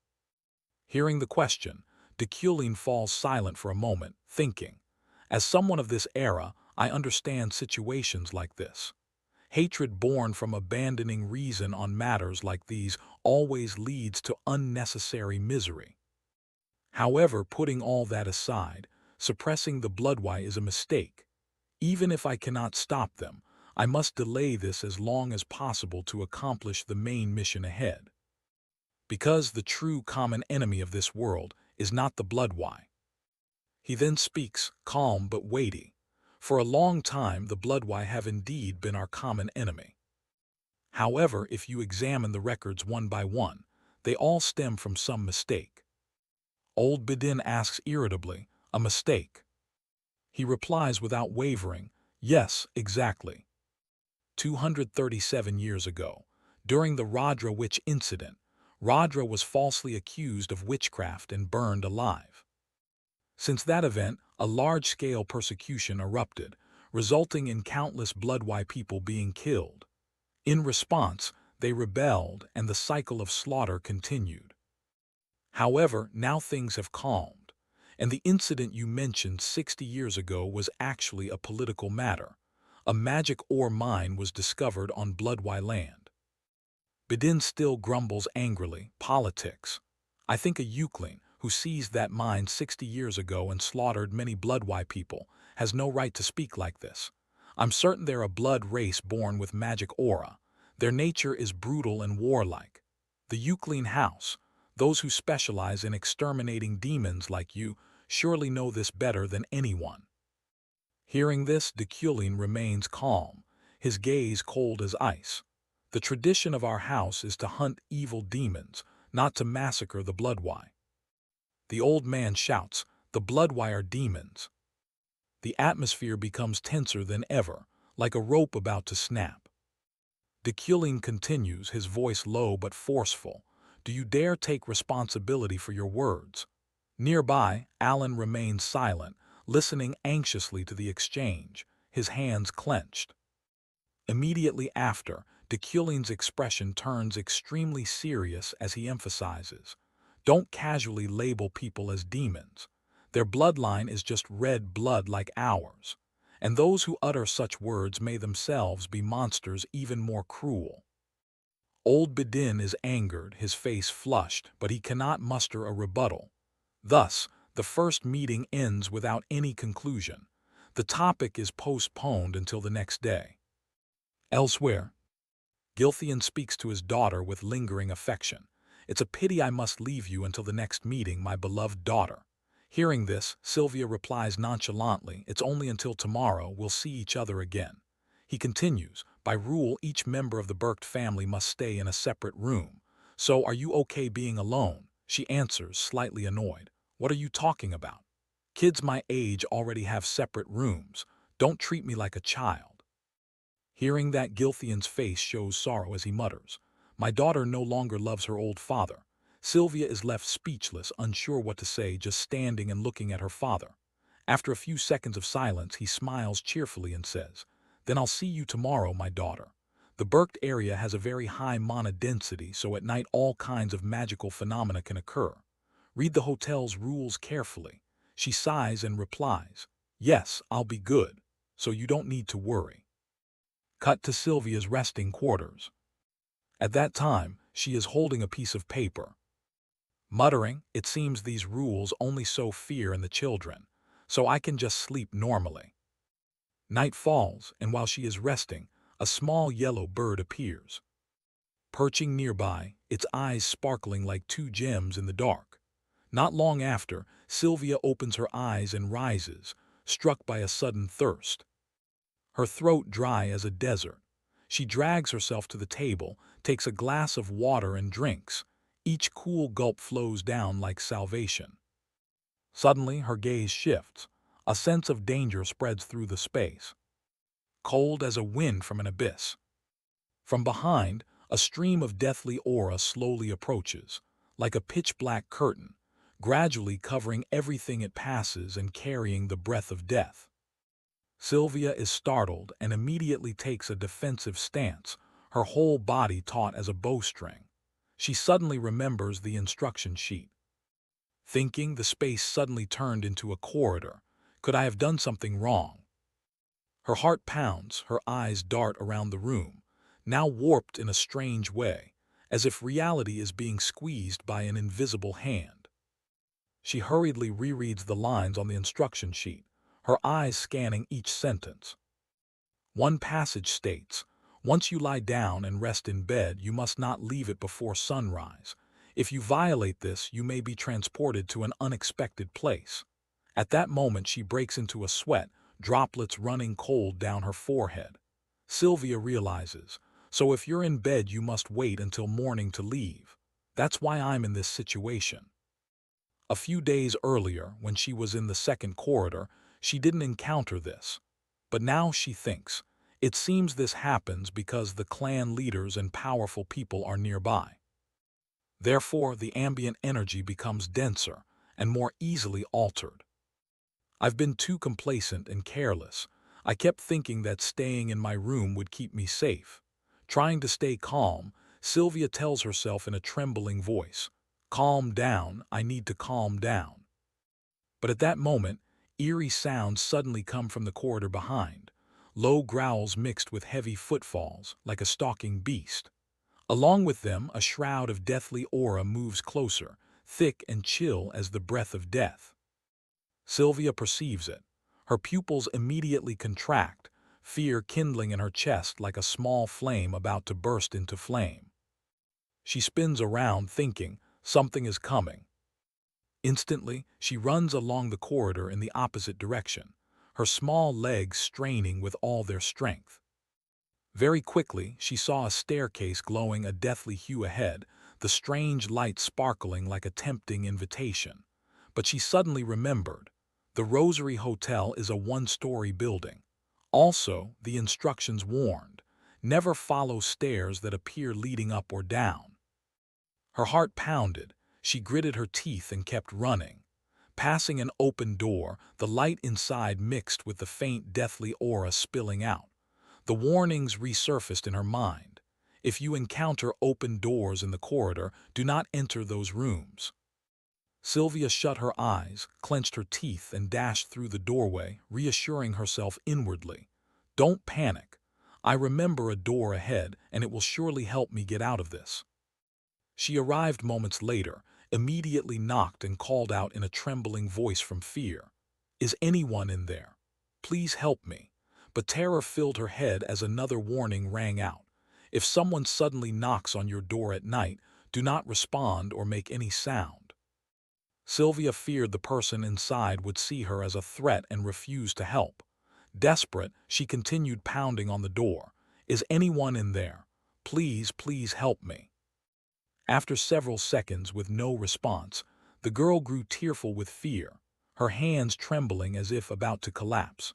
A: Hearing the question, Deculin falls silent for a moment, thinking, "As someone of this era, I understand situations like this. Hatred born from abandoning reason on matters like these always leads to unnecessary misery. However, putting all that aside, suppressing the Blood-Y is a mistake. Even if I cannot stop them, I must delay this as long as possible to accomplish the main mission ahead. Because the true common enemy of this world is not the Blood-Y." He then speaks, calm but weighty. "For a long time, the Blood-Y have indeed been our common enemy. However, if you examine the records one by one, they all stem from some mistake." Old Bedin asks irritably, "A mistake?" He replies without wavering, "Yes, exactly. 237 years ago, during the Radra witch incident, Radra was falsely accused of witchcraft and burned alive. Since that event, a large-scale persecution erupted, resulting in countless Blood-Y people being killed. In response, they rebelled and the cycle of slaughter continued. However, now things have calmed, and the incident you mentioned 60 years ago was actually a political matter. A magic ore mine was discovered on Bloodwy land. Bedin still grumbles angrily. Politics. I think a Euclid, who seized that mine 60 years ago and slaughtered many Bloodwy people, has no right to speak like this. I'm certain they're a blood race born with magic aura. Their nature is brutal and warlike. The Euclid House, those who specialize in exterminating demons like you, surely know this better than anyone. Hearing this, Deculin remains calm, his gaze cold as ice. The tradition of our house is to hunt evil demons, not to massacre the Bloodwy. The old man shouts, the Bloodwy are demons. The atmosphere becomes tenser than ever, like a rope about to snap. Deculin continues, his voice low but forceful. Do you dare take responsibility for your words? Nearby, Alan remains silent, listening anxiously to the exchange, his hands clenched. Immediately after, Deculin's expression turns extremely serious as he emphasizes, don't casually label people as demons. Their bloodline is just red blood like ours, and those who utter such words may themselves be monsters even more cruel. Old Bedin is angered, his face flushed, but he cannot muster a rebuttal. Thus, the first meeting ends without any conclusion. The topic is postponed until the next day. Elsewhere, Gilthian speaks to his daughter with lingering affection. It's a pity I must leave you until the next meeting, my beloved daughter. Hearing this, Sylvia replies nonchalantly, it's only until tomorrow, we'll see each other again. He continues, by rule, each member of the Burke family must stay in a separate room. So are you okay being alone? She answers, slightly annoyed. What are you talking about? Kids my age already have separate rooms. Don't treat me like a child. Hearing that, Gilthian's face shows sorrow as he mutters, my daughter no longer loves her old father. Sylvia is left speechless, unsure what to say, just standing and looking at her father. After a few seconds of silence, he smiles cheerfully and says, then I'll see you tomorrow, my daughter. The Burked area has a very high mana density, so at night all kinds of magical phenomena can occur. Read the hotel's rules carefully. She sighs and replies, yes, I'll be good, so you don't need to worry. Cut to Sylvia's resting quarters. At that time, she is holding a piece of paper. Muttering, it seems these rules only sow fear in the children, so I can just sleep normally. Night falls, and while she is resting, a small yellow bird appears. Perching nearby, its eyes sparkling like two gems in the dark. Not long after, Sylvia opens her eyes and rises, struck by a sudden thirst. Her throat dry as a desert. She drags herself to the table, takes a glass of water and drinks. Each cool gulp flows down like salvation. Suddenly, her gaze shifts. A sense of danger spreads through the space, cold as a wind from an abyss. From behind, a stream of deathly aura slowly approaches, like a pitch-black curtain, gradually covering everything it passes and carrying the breath of death. Sylvia is startled and immediately takes a defensive stance, her whole body taut as a bowstring. She suddenly remembers the instruction sheet. Thinking, the space suddenly turned into a corridor. Could I have done something wrong? Her heart pounds, her eyes dart around the room, now warped in a strange way, as if reality is being squeezed by an invisible hand. She hurriedly rereads the lines on the instruction sheet, her eyes scanning each sentence. One passage states, once you lie down and rest in bed, you must not leave it before sunrise. If you violate this, you may be transported to an unexpected place. At that moment, she breaks into a sweat, droplets running cold down her forehead. Sylvia realizes, so if you're in bed, you must wait until morning to leave. That's why I'm in this situation. A few days earlier, when she was in the second corridor, she didn't encounter this. But now she thinks, it seems this happens because the clan leaders and powerful people are nearby. Therefore, the ambient energy becomes denser and more easily altered. I've been too complacent and careless. I kept thinking that staying in my room would keep me safe. Trying to stay calm, Sylvia tells herself in a trembling voice, Calm down, I need to calm down. But at that moment, eerie sounds suddenly come from the corridor behind, low growls mixed with heavy footfalls, like a stalking beast. Along with them, a shroud of deathly aura moves closer, thick and chill as the breath of death. Sylvia perceives it. Her pupils immediately contract, fear kindling in her chest like a small flame about to burst into flame. She spins around thinking, something is coming. Instantly, she runs along the corridor in the opposite direction, her small legs straining with all their strength. Very quickly, she saw a staircase glowing a deathly hue ahead, the strange light sparkling like a tempting invitation. But she suddenly remembered. The Rosary Hotel is a one-story building. Also, the instructions warned, never follow stairs that appear leading up or down. Her heart pounded. She gritted her teeth and kept running. Passing an open door, the light inside mixed with the faint deathly aura spilling out. The warnings resurfaced in her mind. If you encounter open doors in the corridor, do not enter those rooms. Sylvia shut her eyes, clenched her teeth, and dashed through the doorway, reassuring herself inwardly. Don't panic. I remember a door ahead, and it will surely help me get out of this. She arrived moments later, immediately knocked and called out in a trembling voice from fear. Is anyone in there? Please help me. But terror filled her head as another warning rang out. If someone suddenly knocks on your door at night, do not respond or make any sound. Sylvia feared the person inside would see her as a threat and refuse to help. Desperate, she continued pounding on the door. Is anyone in there? Please, please help me. After several seconds with no response, the girl grew tearful with fear, her hands trembling as if about to collapse.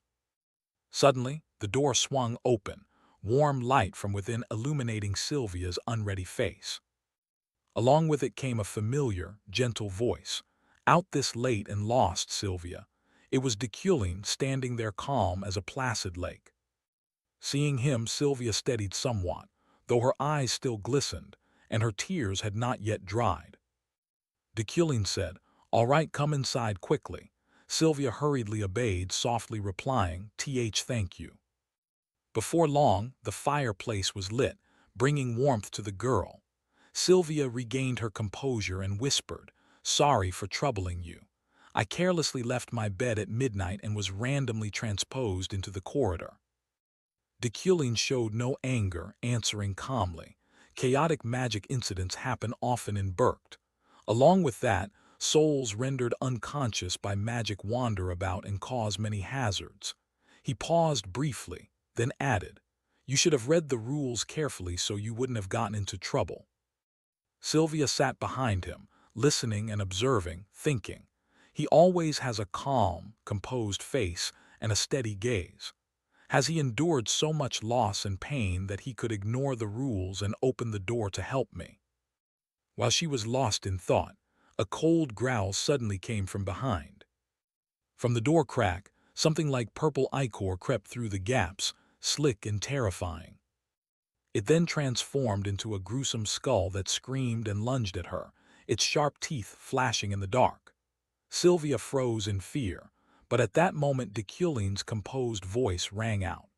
A: Suddenly, the door swung open, warm light from within illuminating Sylvia's unready face. Along with it came a familiar, gentle voice. Out this late and lost, Sylvia. It was Deculin standing there calm as a placid lake. Seeing him, Sylvia steadied somewhat, though her eyes still glistened, and her tears had not yet dried. Deculin said, All right, come inside quickly. Sylvia hurriedly obeyed, softly replying, Thank you. Before long, the fireplace was lit, bringing warmth to the girl. Sylvia regained her composure and whispered, Sorry for troubling you. I carelessly left my bed at midnight and was randomly transposed into the corridor. Deculin showed no anger, answering calmly. Chaotic magic incidents happen often in Berkt. Along with that, souls rendered unconscious by magic wander about and cause many hazards. He paused briefly, then added, You should have read the rules carefully so you wouldn't have gotten into trouble. Sylvia sat behind him, listening and observing, thinking. He always has a calm, composed face and a steady gaze. Has he endured so much loss and pain that he could ignore the rules and open the door to help me? While she was lost in thought, a cold growl suddenly came from behind. From the door crack, something like purple ichor crept through the gaps, slick and terrifying. It then transformed into a gruesome skull that screamed and lunged at her, its sharp teeth flashing in the dark. Sylvia froze in fear, but at that moment Deculin's composed voice rang out.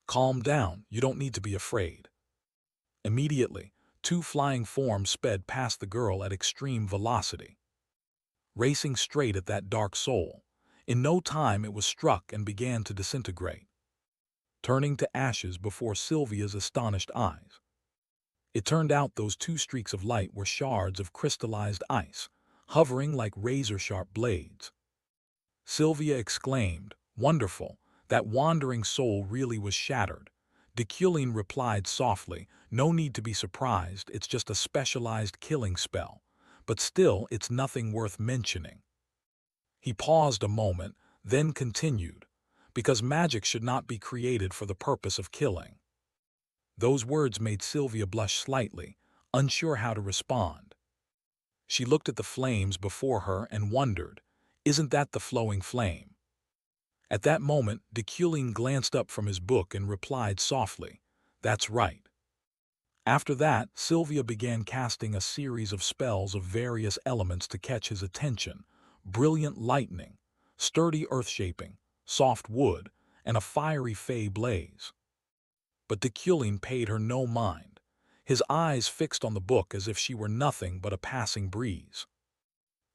A: Calm down, you don't need to be afraid. Immediately, two flying forms sped past the girl at extreme velocity, racing straight at that dark soul. In no time it was struck and began to disintegrate, turning to ashes before Sylvia's astonished eyes. It turned out those two streaks of light were shards of crystallized ice, hovering like razor-sharp blades. Sylvia exclaimed, Wonderful, that wandering soul really was shattered. Deculin replied softly, No need to be surprised, it's just a specialized killing spell. But still, it's nothing worth mentioning. He paused a moment, then continued, Because magic should not be created for the purpose of killing. Those words made Sylvia blush slightly, unsure how to respond. She looked at the flames before her and wondered, Isn't that the flowing flame? At that moment, Deculin glanced up from his book and replied softly, That's right. After that, Sylvia began casting a series of spells of various elements to catch his attention: brilliant lightning, sturdy earth-shaping, soft wood, and a fiery fey blaze. But Deculin paid her no mind, his eyes fixed on the book as if she were nothing but a passing breeze.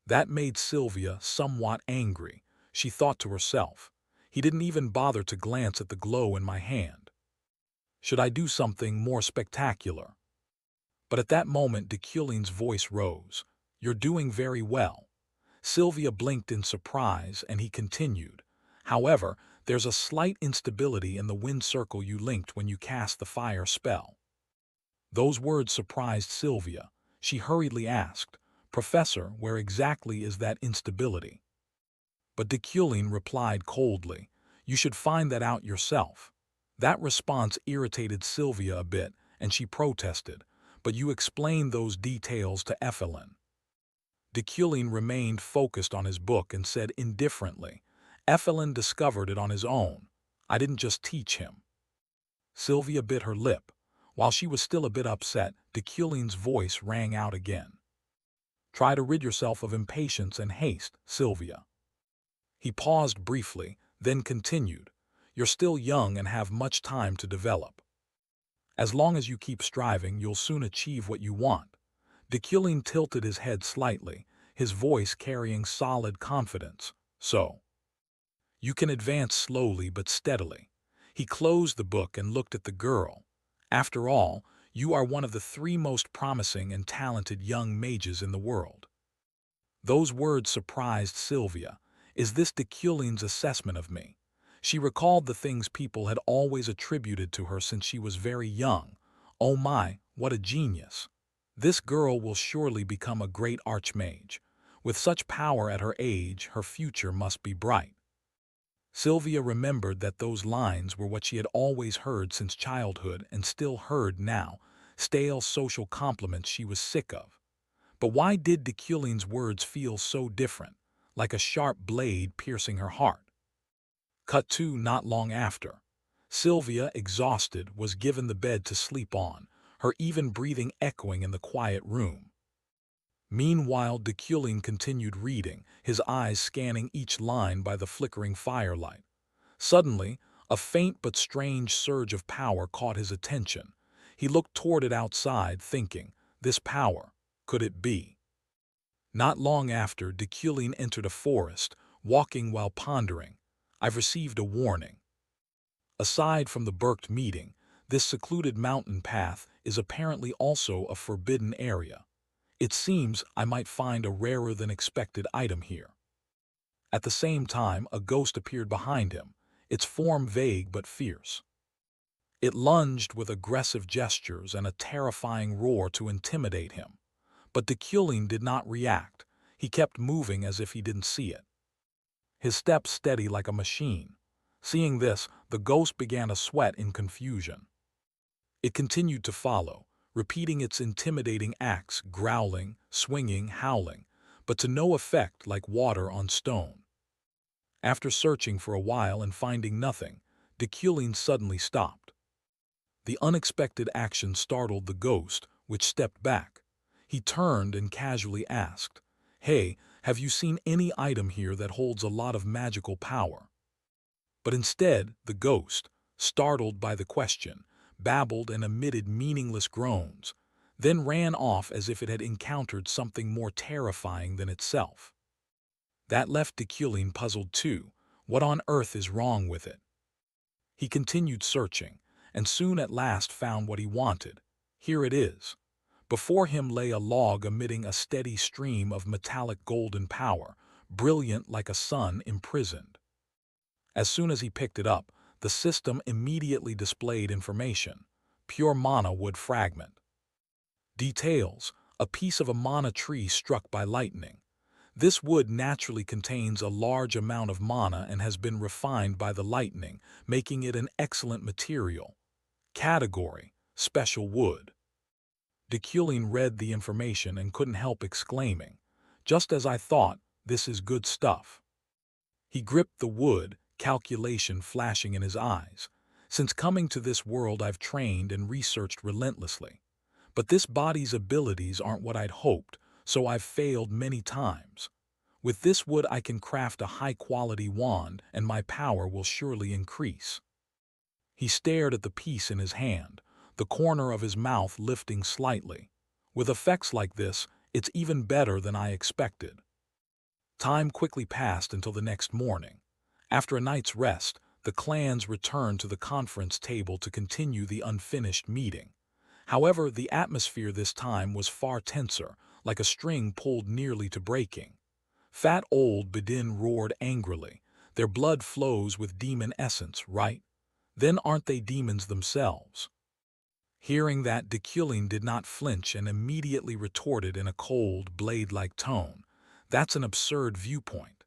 A: That made Sylvia somewhat angry. She thought to herself, he didn't even bother to glance at the glow in my hand. Should I do something more spectacular? But at that moment Deculin's voice rose. You're doing very well. Sylvia blinked in surprise, and he continued. However, there's a slight instability in the wind circle you linked when you cast the fire spell. Those words surprised Sylvia. She hurriedly asked, Professor, where exactly is that instability? But Deculin replied coldly, You should find that out yourself. That response irritated Sylvia a bit, and she protested, But you explained those details to Evelyn. Deculin remained focused on his book and said indifferently, Evelyn discovered it on his own. I didn't just teach him. Sylvia bit her lip. While she was still a bit upset, Deculin's voice rang out again. Try to rid yourself of impatience and haste, Sylvia. He paused briefly, then continued, You're still young and have much time to develop. As long as you keep striving, you'll soon achieve what you want. Deculin tilted his head slightly, his voice carrying solid confidence. So, you can advance slowly but steadily. He closed the book and looked at the girl. After all, you are one of the 3 most promising and talented young mages in the world. Those words surprised Sylvia. Is this Deculin's assessment of me? She recalled the things people had always attributed to her since she was very young. Oh my, what a genius! This girl will surely become a great archmage. With such power at her age, her future must be bright. Sylvia remembered that those lines were what she had always heard since childhood and still heard now, stale social compliments she was sick of. But why did Deculin's words feel so different, like a sharp blade piercing her heart? Cut to not long after. Sylvia, exhausted, was given the bed to sleep on, her even breathing echoing in the quiet room. Meanwhile, Deculin continued reading, his eyes scanning each line by the flickering firelight. Suddenly, a faint but strange surge of power caught his attention. He looked toward it outside, thinking, this power, could it be? Not long after, Deculin entered a forest, walking while pondering. I've received a warning. Aside from the Berked meeting, this secluded mountain path is apparently also a forbidden area. It seems I might find a rarer than expected item here. At the same time, a ghost appeared behind him, its form vague but fierce. It lunged with aggressive gestures and a terrifying roar to intimidate him. But Deculin did not react. He kept moving as if he didn't see it, his steps steady like a machine. Seeing this, the ghost began to sweat in confusion. It continued to follow, repeating its intimidating acts, growling, swinging, howling, but to no effect, like water on stone. After searching for a while and finding nothing, Deculin suddenly stopped. The unexpected action startled the ghost, which stepped back. He turned and casually asked, Hey, have you seen any item here that holds a lot of magical power? But instead, the ghost, startled by the question, babbled and emitted meaningless groans, then ran off as if it had encountered something more terrifying than itself. That left Deculin puzzled too. What on earth is wrong with it? He continued searching, and soon at last found what he wanted. Here it is. Before him lay a log emitting a steady stream of metallic golden power, brilliant like a sun imprisoned. As soon as he picked it up, the system immediately displayed information. Pure mana wood fragment. Details: a piece of a mana tree struck by lightning. This wood naturally contains a large amount of mana and has been refined by the lightning, making it an excellent material. Category: special wood. Deculin read the information and couldn't help exclaiming, Just as I thought, this is good stuff. He gripped the wood, calculation flashing in his eyes. Since coming to this world, I've trained and researched relentlessly. But this body's abilities aren't what I'd hoped, so I've failed many times. With this wood I can craft a high-quality wand, and my power will surely increase." He stared at the piece in his hand, the corner of his mouth lifting slightly. "With effects like this, it's even better than I expected." Time quickly passed until the next morning. After a night's rest, the clans returned to the conference table to continue the unfinished meeting. However, the atmosphere this time was far tenser, like a string pulled nearly to breaking. Fat old Bedin roared angrily. "Their blood flows with demon essence, right? Then aren't they demons themselves?" Hearing that, Deculin did not flinch and immediately retorted in a cold, blade-like tone. "That's an absurd viewpoint.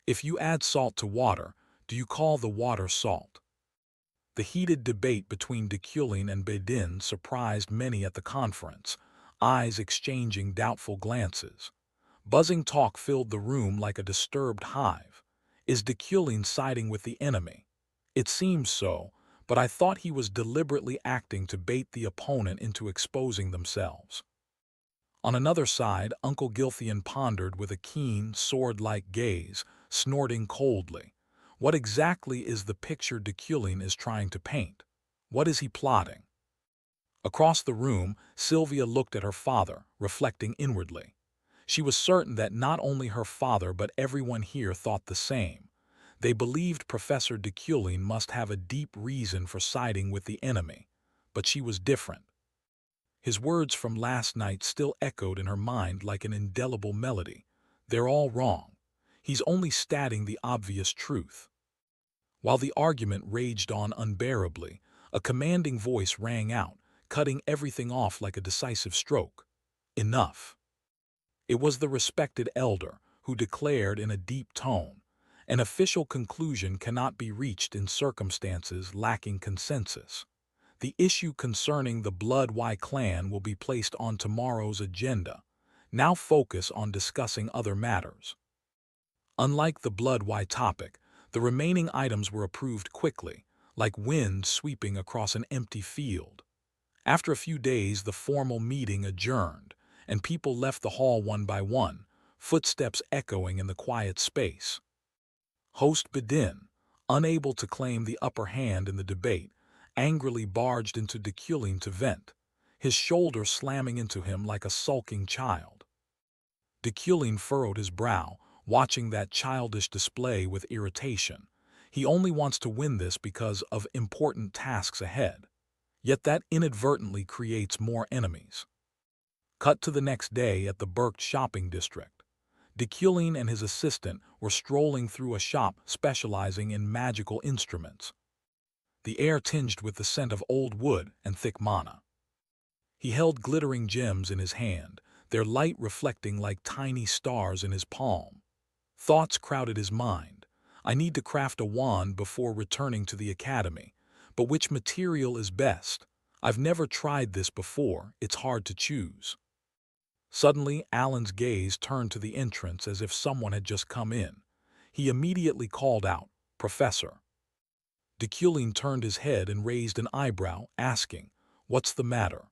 A: If you add salt to water, do you call the water salt?" The heated debate between Deculin and Bedin surprised many at the conference, eyes exchanging doubtful glances. Buzzing talk filled the room like a disturbed hive. Is Deculin siding with the enemy? It seems so, but I thought he was deliberately acting to bait the opponent into exposing themselves. On another side, Uncle Gilthian pondered with a keen, sword-like gaze, snorting coldly. What exactly is the picture Deculin is trying to paint? What is he plotting? Across the room, Sylvia looked at her father, reflecting inwardly. She was certain that not only her father but everyone here thought the same. They believed Professor Deculin must have a deep reason for siding with the enemy, but she was different. His words from last night still echoed in her mind like an indelible melody. "They're all wrong. He's only stating the obvious truth." While the argument raged on unbearably, a commanding voice rang out, cutting everything off like a decisive stroke. "Enough." It was the respected elder, who declared in a deep tone, "An official conclusion cannot be reached in circumstances lacking consensus. The issue concerning the Blood Y clan will be placed on tomorrow's agenda. Now focus on discussing other matters." Unlike the Blood Y topic, the remaining items were approved quickly, like wind sweeping across an empty field. After a few days, the formal meeting adjourned, and people left the hall one by one, footsteps echoing in the quiet space. Host Bedin, unable to claim the upper hand in the debate, angrily barged into Deculin to vent, his shoulder slamming into him like a sulking child. Deculin furrowed his brow, watching that childish display with irritation. He only wants to win this because of important tasks ahead. Yet that inadvertently creates more enemies. Cut to the next day at the Berkt shopping district. Deculin and his assistant were strolling through a shop specializing in magical instruments, the air tinged with the scent of old wood and thick mana. He held glittering gems in his hand, their light reflecting like tiny stars in his palm. Thoughts crowded his mind. "I need to craft a wand before returning to the academy. But which material is best? I've never tried this before, it's hard to choose." Suddenly, Alan's gaze turned to the entrance as if someone had just come in. He immediately called out, "Professor." Deculin turned his head and raised an eyebrow, asking, "What's the matter?"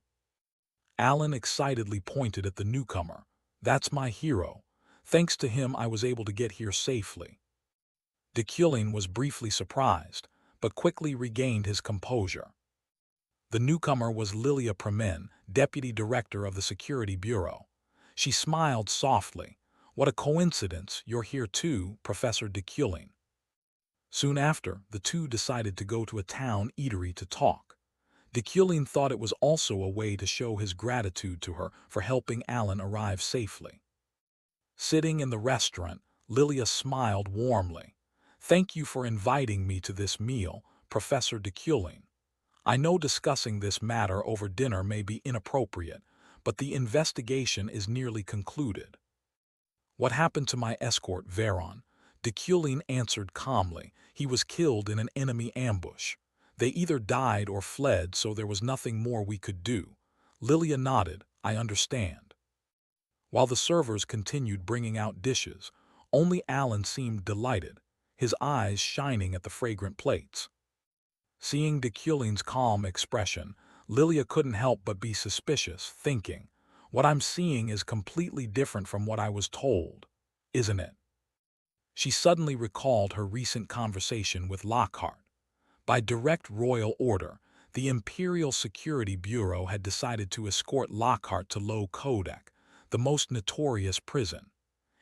A: Alan excitedly pointed at the newcomer. "That's my hero. Thanks to him I was able to get here safely." Deculin was briefly surprised, but quickly regained his composure. The newcomer was Lilia Premen, Deputy Director of the Security Bureau. She smiled softly. "What a coincidence, you're here too, Professor Deculin." Soon after, the two decided to go to a town eatery to talk. Deculin thought it was also a way to show his gratitude to her for helping Alan arrive safely. Sitting in the restaurant, Lilia smiled warmly. "Thank you for inviting me to this meal, Professor Deculin. I know discussing this matter over dinner may be inappropriate, but the investigation is nearly concluded." "What happened to my escort, Veron?" Deculin answered calmly. "He was killed in an enemy ambush. They either died or fled, so there was nothing more we could do." Lilia nodded. "I understand." While the servers continued bringing out dishes, only Alan seemed delighted, his eyes shining at the fragrant plates. Seeing Deculin's calm expression, Lilia couldn't help but be suspicious, thinking, what I'm seeing is completely different from what I was told, isn't it? She suddenly recalled her recent conversation with Lockhart. By direct royal order, the Imperial Security Bureau had decided to escort Lockhart to Low Kodak, the most notorious prison.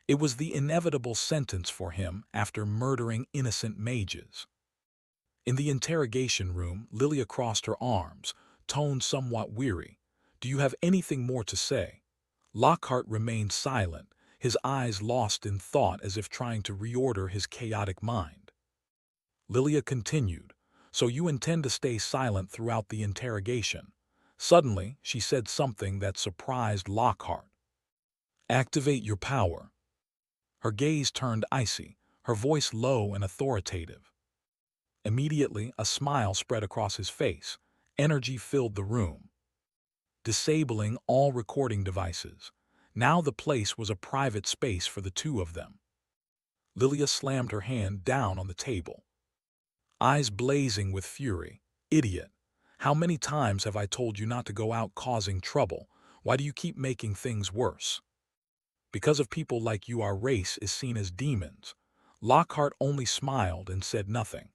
A: It was the inevitable sentence for him after murdering innocent mages. In the interrogation room, Lilia crossed her arms, tone somewhat weary. "Do you have anything more to say?" Lockhart remained silent, his eyes lost in thought as if trying to reorder his chaotic mind. Lilia continued, "So you intend to stay silent throughout the interrogation?" Suddenly, she said something that surprised Lockhart. "Activate your power." Her gaze turned icy, her voice low and authoritative. Immediately, a smile spread across his face. Energy filled the room. Disabling all recording devices. Now the place was a private space for the two of them. Lilia slammed her hand down on the table, eyes blazing with fury. "Idiot! How many times have I told you not to go out causing trouble? Why do you keep making things worse?" "Because of people like you, our race is seen as demons." Lockhart only smiled and said nothing.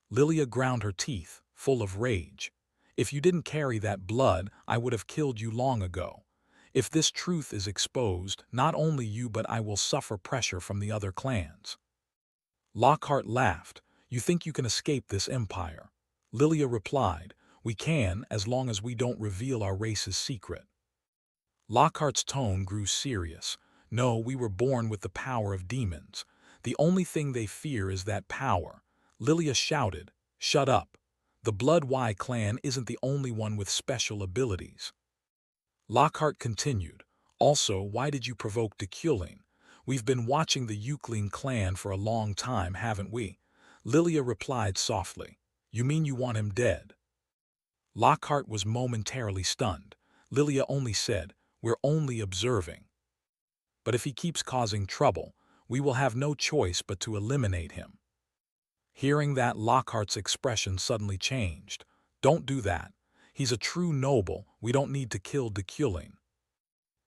A: Lilia ground her teeth, full of rage. "If you didn't carry that blood, I would have killed you long ago. If this truth is exposed, not only you but I will suffer pressure from the other clans." Lockhart laughed. "You think you can escape this empire?" Lilia replied, "We can, as long as we don't reveal our race's secret." Lockhart's tone grew serious. "No, we were born with the power of demons. The only thing they fear is that power." Lilia shouted, "Shut up! The Blood Y clan isn't the only one with special abilities." Lockhart continued, "Also, why did you provoke Deculin? We've been watching the Euclin clan for a long time, haven't we?" Lilia replied softly, "You mean you want him dead?" Lockhart was momentarily stunned. Lilia only said, "We're only observing. But if he keeps causing trouble, we will have no choice but to eliminate him." Hearing that, Lockhart's expression suddenly changed. "Don't do that. He's a true noble. We don't need to kill Deculin."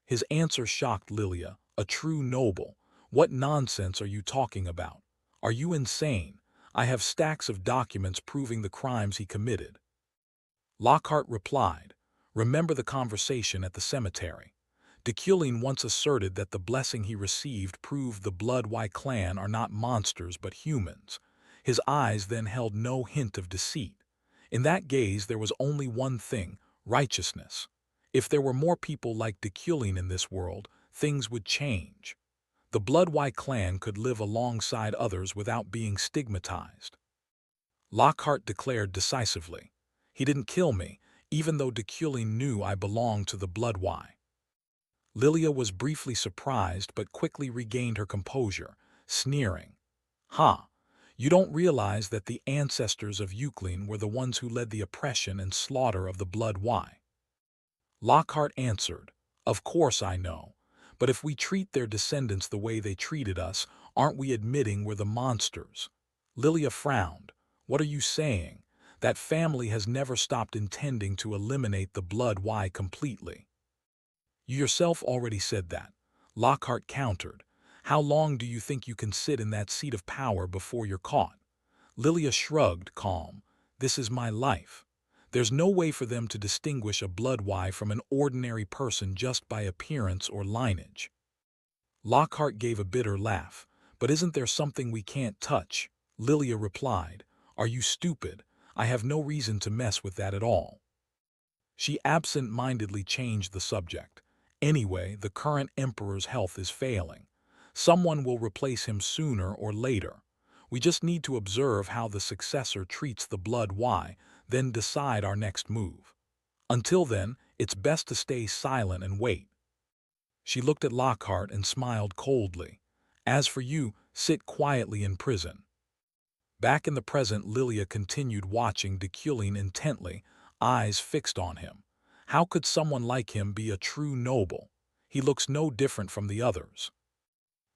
A: His answer shocked Lilia. "A true noble? What nonsense are you talking about? Are you insane? I have stacks of documents proving the crimes he committed." Lockhart replied, "Remember the conversation at the cemetery. Deculin once asserted that the blessing he received proved the Blood Y clan are not monsters but humans." His eyes then held no hint of deceit. In that gaze there was only one thing: righteousness. If there were more people like Deculin in this world, things would change. The Blood Y clan could live alongside others without being stigmatized. Lockhart declared decisively, "He didn't kill me, even though Deculin knew I belonged to the Blood Y." Lilia was briefly surprised but quickly regained her composure, sneering, "Ha! You don't realize that the ancestors of Euclin were the ones who led the oppression and slaughter of the Blood Y." Lockhart answered, "Of course I know. But if we treat their descendants the way they treated us, aren't we admitting we're the monsters?" Lilia frowned. "What are you saying? That family has never stopped intending to eliminate the Blood Y completely." "You yourself already said that," Lockhart countered. "How long do you think you can sit in that seat of power before you're caught?" Lilia shrugged, calm. "This is my life. There's no way for them to distinguish a Blood Y from an ordinary person just by appearance or lineage." Lockhart gave a bitter laugh. "But isn't there something we can't touch?" Lilia replied, "Are you stupid? I have no reason to mess with that at all." She absent-mindedly changed the subject. "Anyway, the current emperor's health is failing. Someone will replace him sooner or later. We just need to observe how the successor treats the Blood Y, then decide our next move. Until then, it's best to stay silent and wait." She looked at Lockhart and smiled coldly. "As for you, sit quietly in prison." Back in the present, Lilia continued watching Deculin intently, eyes fixed on him. How could someone like him be a true noble? He looks no different from the others.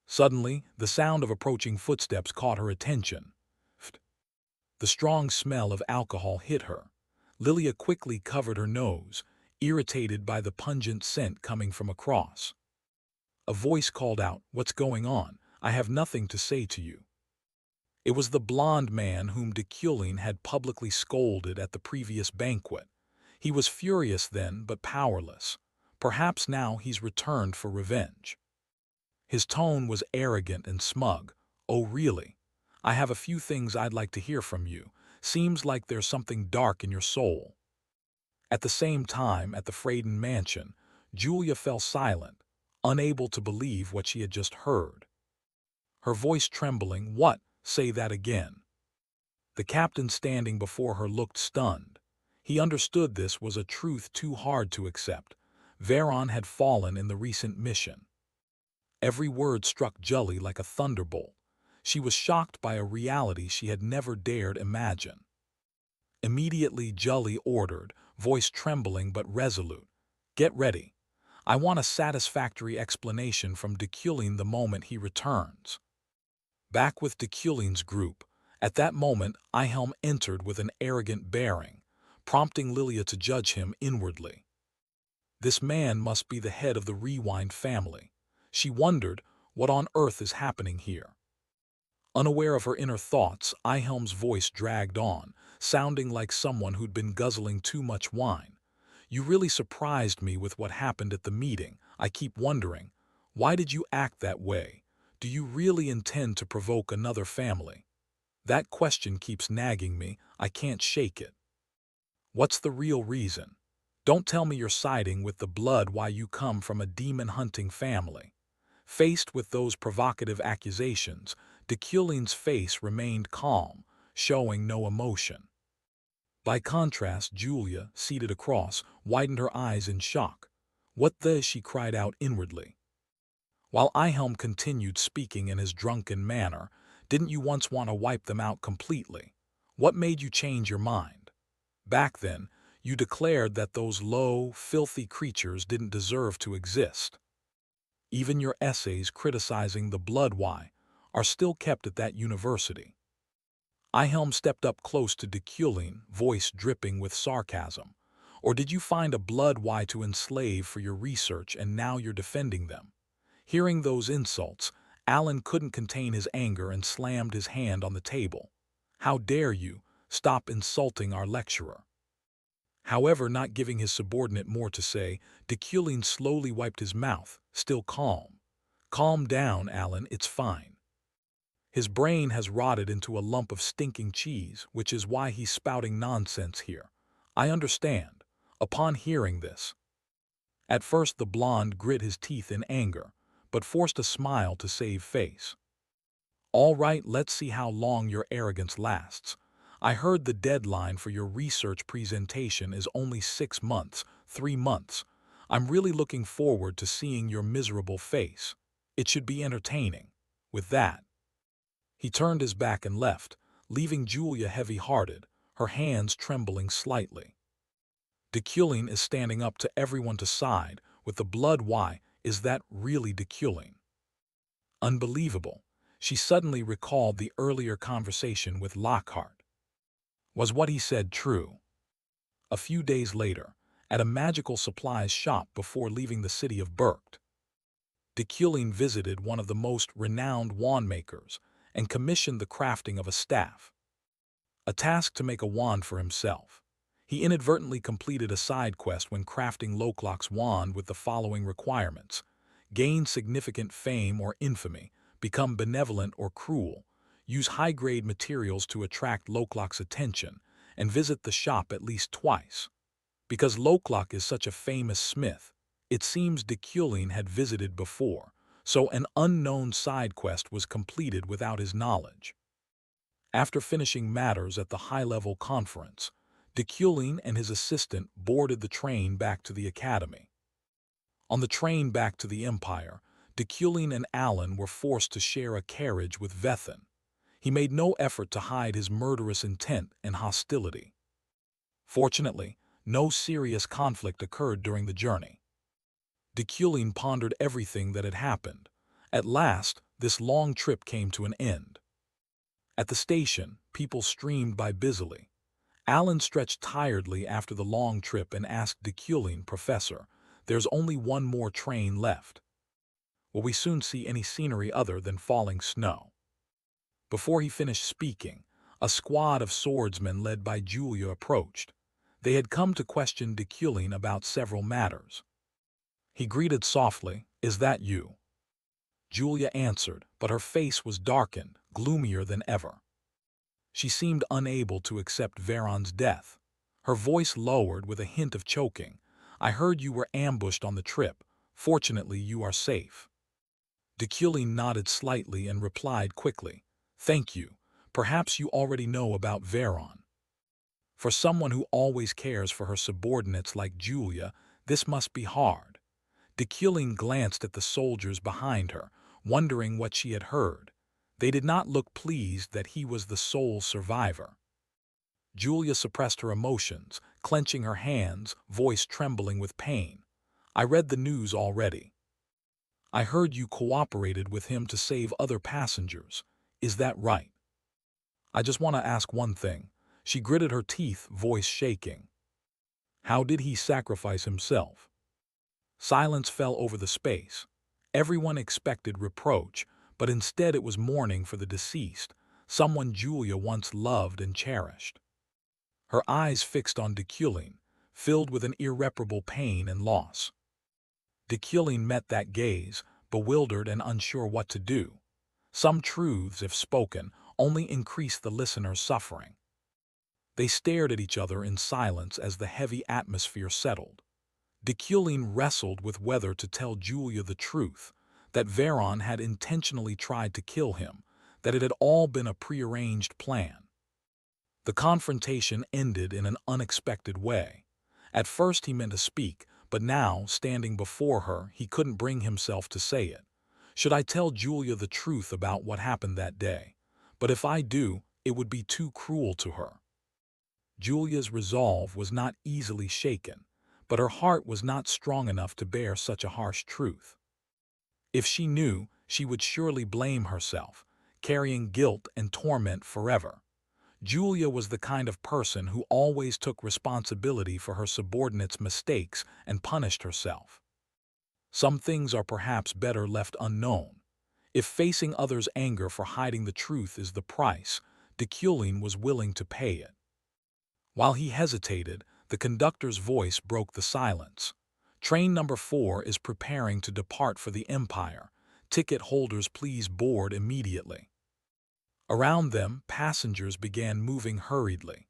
A: Suddenly, the sound of approaching footsteps caught her attention. The strong smell of alcohol hit her. Lilia quickly covered her nose, irritated by the pungent scent coming from across. A voice called out, "What's going on? I have nothing to say to you." It was the blond man whom de Kulin had publicly scolded at the previous banquet. He was furious then, but powerless. Perhaps now he's returned for revenge. His tone was arrogant and smug. "Oh, really? I have a few things I'd like to hear from you. Seems like there's something dark in your soul." At the same time, at the Freyden mansion, Julia fell silent, unable to believe what she had just heard. Her voice trembling, "What? Say that again." The captain standing before her looked stunned. He understood this was a truth too hard to accept. Veron had fallen in the recent mission. Every word struck Jully like a thunderbolt. She was shocked by a reality she had never dared imagine. Immediately Jully ordered, voice trembling but resolute, "Get ready. I want a satisfactory explanation from de Kulin the moment he returns." Back with de Kulin's group, at that moment Ihelm entered with an arrogant bearing, prompting Lilia to judge him inwardly. This man must be the head of the Rewind family. She wondered, what on earth is happening here? Unaware of her inner thoughts, Ihelm's voice dragged on, sounding like someone who'd been guzzling too much wine. "You really surprised me with what happened at the meeting. I keep wondering, why did you act that way? Do you really intend to provoke another family? That question keeps nagging me. I can't shake it. What's the real reason? Don't tell me you're siding with the blood while you come from a demon-hunting family." Faced with those provocative accusations, de Kulin's face remained calm, showing no emotion. By contrast, Julia, seated across, widened her eyes in shock. "What the?" she cried out inwardly. While Ihelm continued speaking in his drunken manner, "Didn't you once want to wipe them out completely? What made you change your mind? Back then, you declared that those low, filthy creatures didn't deserve to exist. Even your essays criticizing the blood are still kept at that university." Ihelm stepped up close to de Kulin, voice dripping with sarcasm. "Or did you find a blood to enslave for your research and now you're defending them?" Hearing those insults, Alan couldn't contain his anger and slammed his hand on the table. "How dare you? Stop insulting our lecturer." However, not giving his subordinate more to say, de Kulin slowly wiped his mouth, still calm. "Calm down, Alan, it's fine. His brain has rotted into a lump of stinking cheese, which is why he's spouting nonsense here. I understand." Upon hearing this, at first the blonde grit his teeth in anger, but forced a smile to save face. "All right, let's see how long your arrogance lasts. I heard the deadline for your research presentation is only 6 months, 3 months. I'm really looking forward to seeing your miserable face. It should be entertaining." With that, he turned his back and left, leaving Julia heavy-hearted, her hands trembling slightly. De Kulin is standing up to everyone to side with the blood. Why is that really de Kulin? Unbelievable. She suddenly recalled the earlier conversation with Lockhart. Was what he said true? A few days later, at a magical supplies shop before leaving the city of Berkt, de Kulin visited one of the most renowned wand makers and commissioned the crafting of a staff. A task to make a wand for himself. He inadvertently completed a side quest when crafting Loklok's wand with the following requirements: gain significant fame or infamy, become benevolent or cruel, use high-grade materials to attract Loklok's attention, and visit the shop at least twice. Because Loklok is such a famous smith, it seems de Kulin had visited before, so an unknown side quest was completed without his knowledge. After finishing matters at the high-level conference, de Kulin and his assistant boarded the train back to the academy. On the train back to the Empire, de Kulin and Alan were forced to share a carriage with Vethin. He made no effort to hide his murderous intent and hostility. Fortunately, no serious conflict occurred during the journey. De Kulin pondered everything that had happened. At last, this long trip came to an end. At the station, people streamed by busily. Alan stretched tiredly after the long trip and asked Deculin, "Professor, there's only one more train left. Will we soon see any scenery other than falling snow?" Before he finished speaking, a squad of swordsmen led by Julia approached. They had come to question Deculin about several matters. He greeted softly, "Is that you?" Julia answered, but her face was darkened, gloomier than ever. She seemed unable to accept Veron's death. Her voice lowered with a hint of choking. "I heard you were ambushed on the trip. Fortunately, you are safe." Deculin nodded slightly and replied quickly, "Thank you. Perhaps you already know about Veron." For someone who always cares for her subordinates like Julia, this must be hard. Deculin glanced at the soldiers behind her, wondering what she had heard. They did not look pleased that he was the sole survivor. Julia suppressed her emotions, clenching her hands, voice trembling with pain. "I read the news already. I heard you cooperated with him to save other passengers. Is that right? I just want to ask one thing." She gritted her teeth, voice shaking. "How did he sacrifice himself?" Silence fell over the space. Everyone expected reproach, but instead it was mourning for the deceased, someone Julia once loved and cherished. Her eyes fixed on Deculin, filled with an irreparable pain and loss. Deculin met that gaze, bewildered and unsure what to do. Some truths, if spoken, only increased the listener's suffering. They stared at each other in silence as the heavy atmosphere settled. Deculin wrestled with whether to tell Julia the truth, that Veron had intentionally tried to kill him, that it had all been a prearranged plan. The confrontation ended in an unexpected way. At first he meant to speak, but now, standing before her, he couldn't bring himself to say it. "Should I tell Julia the truth about what happened that day? But if I do, it would be too cruel to her." Julia's resolve was not easily shaken, but her heart was not strong enough to bear such a harsh truth. If she knew, she would surely blame herself, carrying guilt and torment forever. Julia was the kind of person who always took responsibility for her subordinates' mistakes and punished herself. Some things are perhaps better left unknown. If facing others' anger for hiding the truth is the price, Deculin was willing to pay it. While he hesitated, the conductor's voice broke the silence. "Train number 4 is preparing to depart for the Empire. Ticket holders please board immediately." Around them, passengers began moving hurriedly.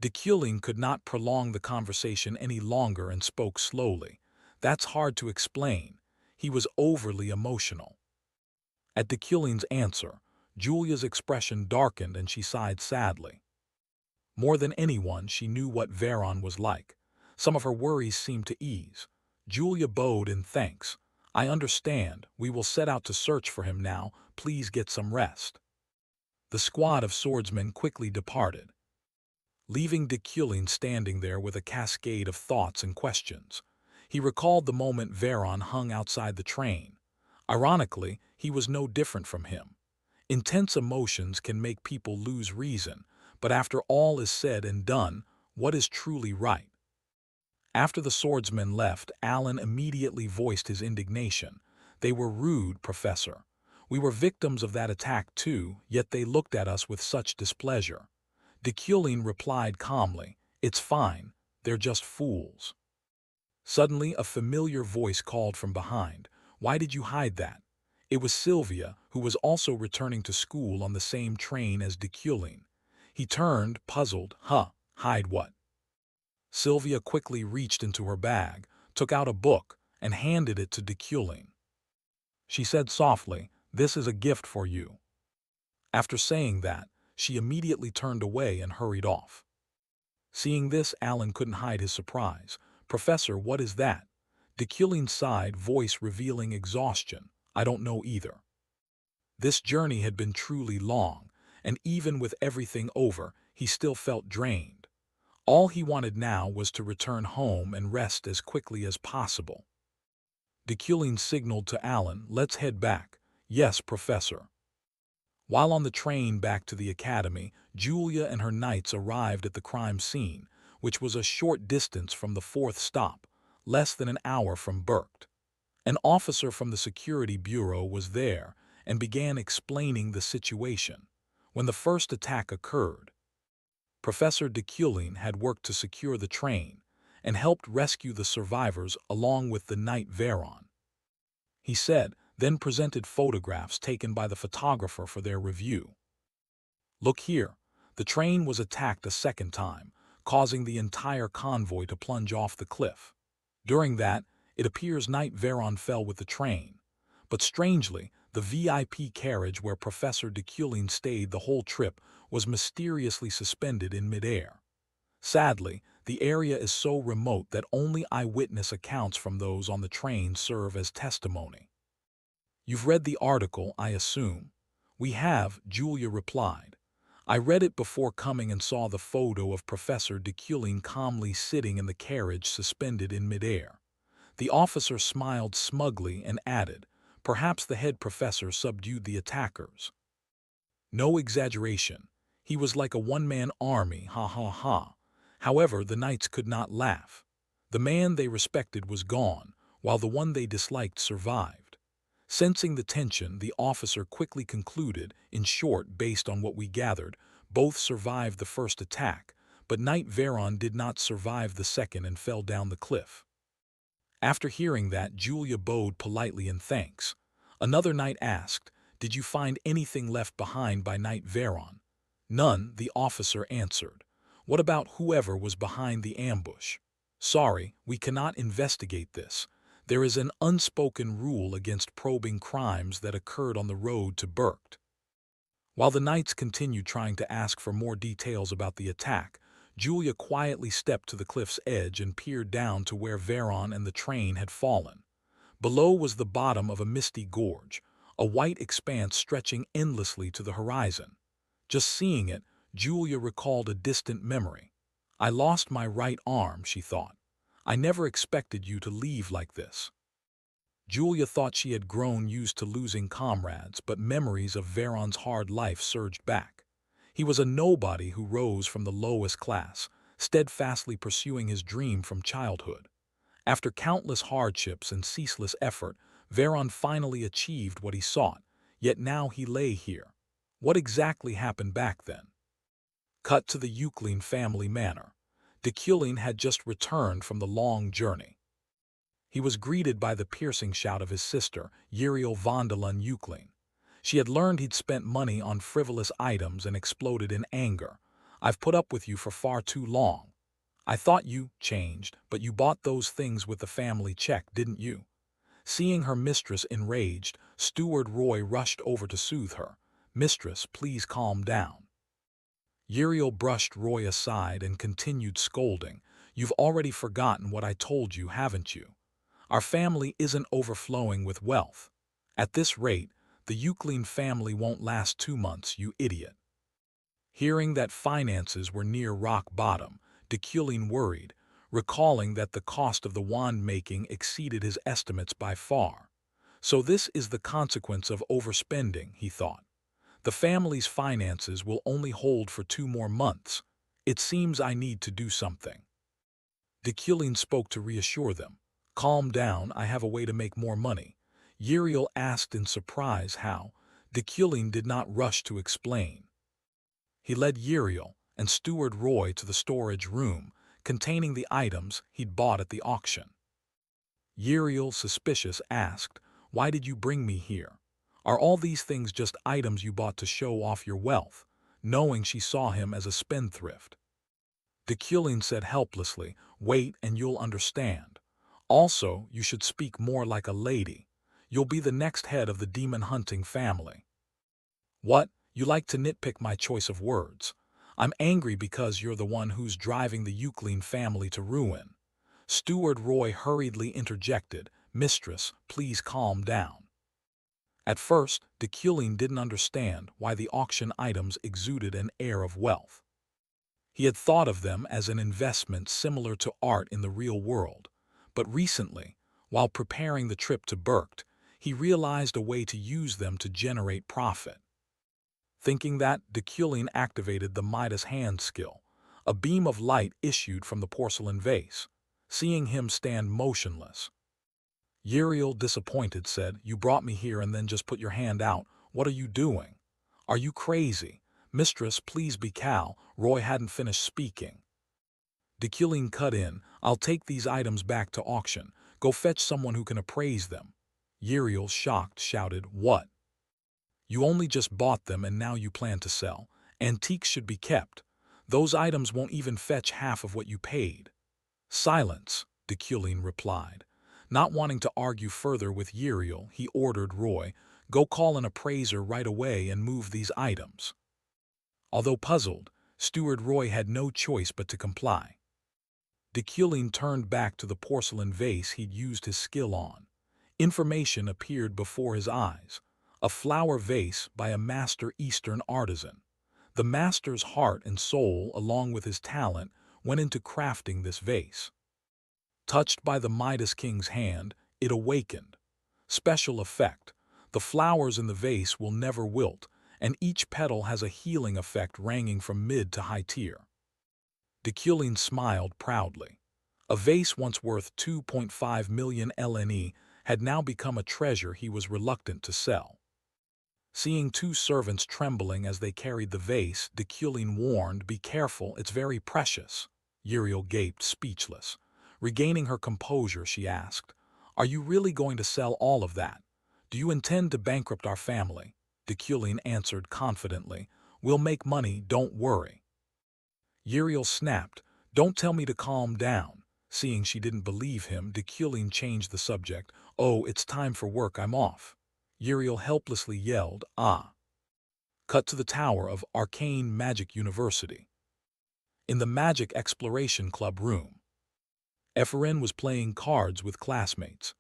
A: Deculin could not prolong the conversation any longer and spoke slowly. "That's hard to explain." He was overly emotional. At Deculin's answer, Julia's expression darkened and she sighed sadly. More than anyone, she knew what Veron was like. Some of her worries seemed to ease. Julia bowed in thanks. "I understand. We will set out to search for him now. Please get some rest." The squad of swordsmen quickly departed, leaving Deculin standing there with a cascade of thoughts and questions. He recalled the moment Veron hung outside the train. Ironically, he was no different from him. Intense emotions can make people lose reason, but after all is said and done, what is truly right? After the swordsmen left, Alan immediately voiced his indignation. "They were rude, Professor. We were victims of that attack too, yet they looked at us with such displeasure." Deculin replied calmly, "It's fine, they're just fools." Suddenly a familiar voice called from behind, "Why did you hide that?" It was Sylvia, who was also returning to school on the same train as Deculin. He turned, puzzled. Hide what?" Sylvia quickly reached into her bag, took out a book, and handed it to Deculin. She said softly, "This is a gift for you." After saying that, she immediately turned away and hurried off. Seeing this, Alan couldn't hide his surprise. "Professor, what is that?" Deculin sighed, voice revealing exhaustion. "I don't know either." This journey had been truly long, and even with everything over, he still felt drained. All he wanted now was to return home and rest as quickly as possible. Deculin signaled to Alan, "Let's head back." "Yes, Professor." While on the train back to the academy, Julia and her knights arrived at the crime scene, which was a short distance from the fourth stop, less than an hour from Burkt. An officer from the security bureau was there and began explaining the situation. When the first attack occurred, Professor de Kulin had worked to secure the train and helped rescue the survivors along with the knight Veron. He said, then presented photographs taken by the photographer for their review. Look here, the train was attacked a second time, causing the entire convoy to plunge off the cliff. During that, it appears Knight Veron fell with the train. But strangely, the VIP carriage where Professor de Kulin stayed the whole trip was mysteriously suspended in midair. Sadly, the area is so remote that only eyewitness accounts from those on the train serve as testimony. You've read the article, I assume. We have, Julia replied. I read it before coming and saw the photo of Professor de Kulin calmly sitting in the carriage suspended in midair. The officer smiled smugly and added, perhaps the head professor subdued the attackers. No exaggeration. He was like a one-man army, ha ha ha. However, the knights could not laugh. The man they respected was gone, while the one they disliked survived. Sensing the tension, the officer quickly concluded, in short, based on what we gathered, both survived the first attack, but Knight Veron did not survive the second and fell down the cliff. After hearing that, Julia bowed politely in thanks. Another knight asked, did you find anything left behind by Knight Veron? None, the officer answered. What about whoever was behind the ambush? Sorry, we cannot investigate this. There is an unspoken rule against probing crimes that occurred on the road to Burkt. While the knights continued trying to ask for more details about the attack, Julia quietly stepped to the cliff's edge and peered down to where Veron and the train had fallen. Below was the bottom of a misty gorge, a white expanse stretching endlessly to the horizon. Just seeing it, Julia recalled a distant memory. I lost my right arm, she thought. I never expected you to leave like this. Julia thought she had grown used to losing comrades, but memories of Veron's hard life surged back. He was a nobody who rose from the lowest class, steadfastly pursuing his dream from childhood. After countless hardships and ceaseless effort, Veron finally achieved what he sought, yet now he lay here. What exactly happened back then? Cut to the Euclid family manor. De Kulin had just returned from the long journey. He was greeted by the piercing shout of his sister, Uriel Vondelun Euclid. She had learned he'd spent money on frivolous items and exploded in anger. I've put up with you for far too long. I thought you changed, but you bought those things with the family check, didn't you? Seeing her mistress enraged, Steward Roy rushed over to soothe her. Mistress, please calm down. Uriel brushed Roy aside and continued scolding. You've already forgotten what I told you, haven't you? Our family isn't overflowing with wealth. At this rate, the Euclid family won't last 2 months, you idiot. Hearing that finances were near rock bottom, de Kulin worried, recalling that the cost of the wand making exceeded his estimates by far. So this is the consequence of overspending, he thought. The family's finances will only hold for 2 more months. It seems I need to do something. De Kulin spoke to reassure them. Calm down, I have a way to make more money. Uriel asked in surprise how. De Kulin did not rush to explain. He led Uriel and Steward Roy to the storage room, containing the items he'd bought at the auction. Uriel, suspicious, asked, why did you bring me here? Are all these things just items you bought to show off your wealth, knowing she saw him as a spendthrift? De Kulin said helplessly, wait and you'll understand. Also, you should speak more like a lady. You'll be the next head of the demon-hunting family. What? You like to nitpick my choice of words. I'm angry because you're the one who's driving the Euclid family to ruin. Steward Roy hurriedly interjected, Mistress, please calm down. At first, de Kulin didn't understand why the auction items exuded an air of wealth. He had thought of them as an investment similar to art in the real world, but recently, while preparing the trip to Burkt, he realized a way to use them to generate profit. Thinking that, Deculin activated the Midas hand skill. A beam of light issued from the porcelain vase. Seeing him stand motionless, Uriel, disappointed, said, "You brought me here and then just put your hand out. What are you doing? Are you crazy? Mistress, please be cal." Roy hadn't finished speaking. Deculin cut in. "I'll take these items back to auction. Go fetch someone who can appraise them." Uriel, shocked, shouted, "What? You only just bought them and now you plan to sell? Antiques should be kept. Those items won't even fetch half of what you paid." "Silence," Deculin replied. Not wanting to argue further with Uriel, he ordered Roy, "Go call an appraiser right away and move these items." Although puzzled, Steward Roy had no choice but to comply. Deculin turned back to the porcelain vase he'd used his skill on. Information appeared before his eyes. A flower vase by a master Eastern artisan. The master's heart and soul, along with his talent, went into crafting this vase. Touched by the Midas King's hand, it awakened. Special effect: the flowers in the vase will never wilt, and each petal has a healing effect ranging from mid to high tier. Deculin smiled proudly. A vase once worth 2.5 million LNE had now become a treasure he was reluctant to sell. Seeing two servants trembling as they carried the vase, Deculin warned, "Be careful, it's very precious." Uriel gaped, speechless. Regaining her composure, she asked, "Are you really going to sell all of that? Do you intend to bankrupt our family?" Deculin answered confidently, "We'll make money, don't worry." Uriel snapped, "Don't tell me to calm down." Seeing she didn't believe him, Deculin changed the subject. "Oh, it's time for work, I'm off." Uriel helplessly yelled, "Ah!" Cut to the tower of Arcane Magic University. In the Magic Exploration Club room, Ephraim was playing cards with classmates.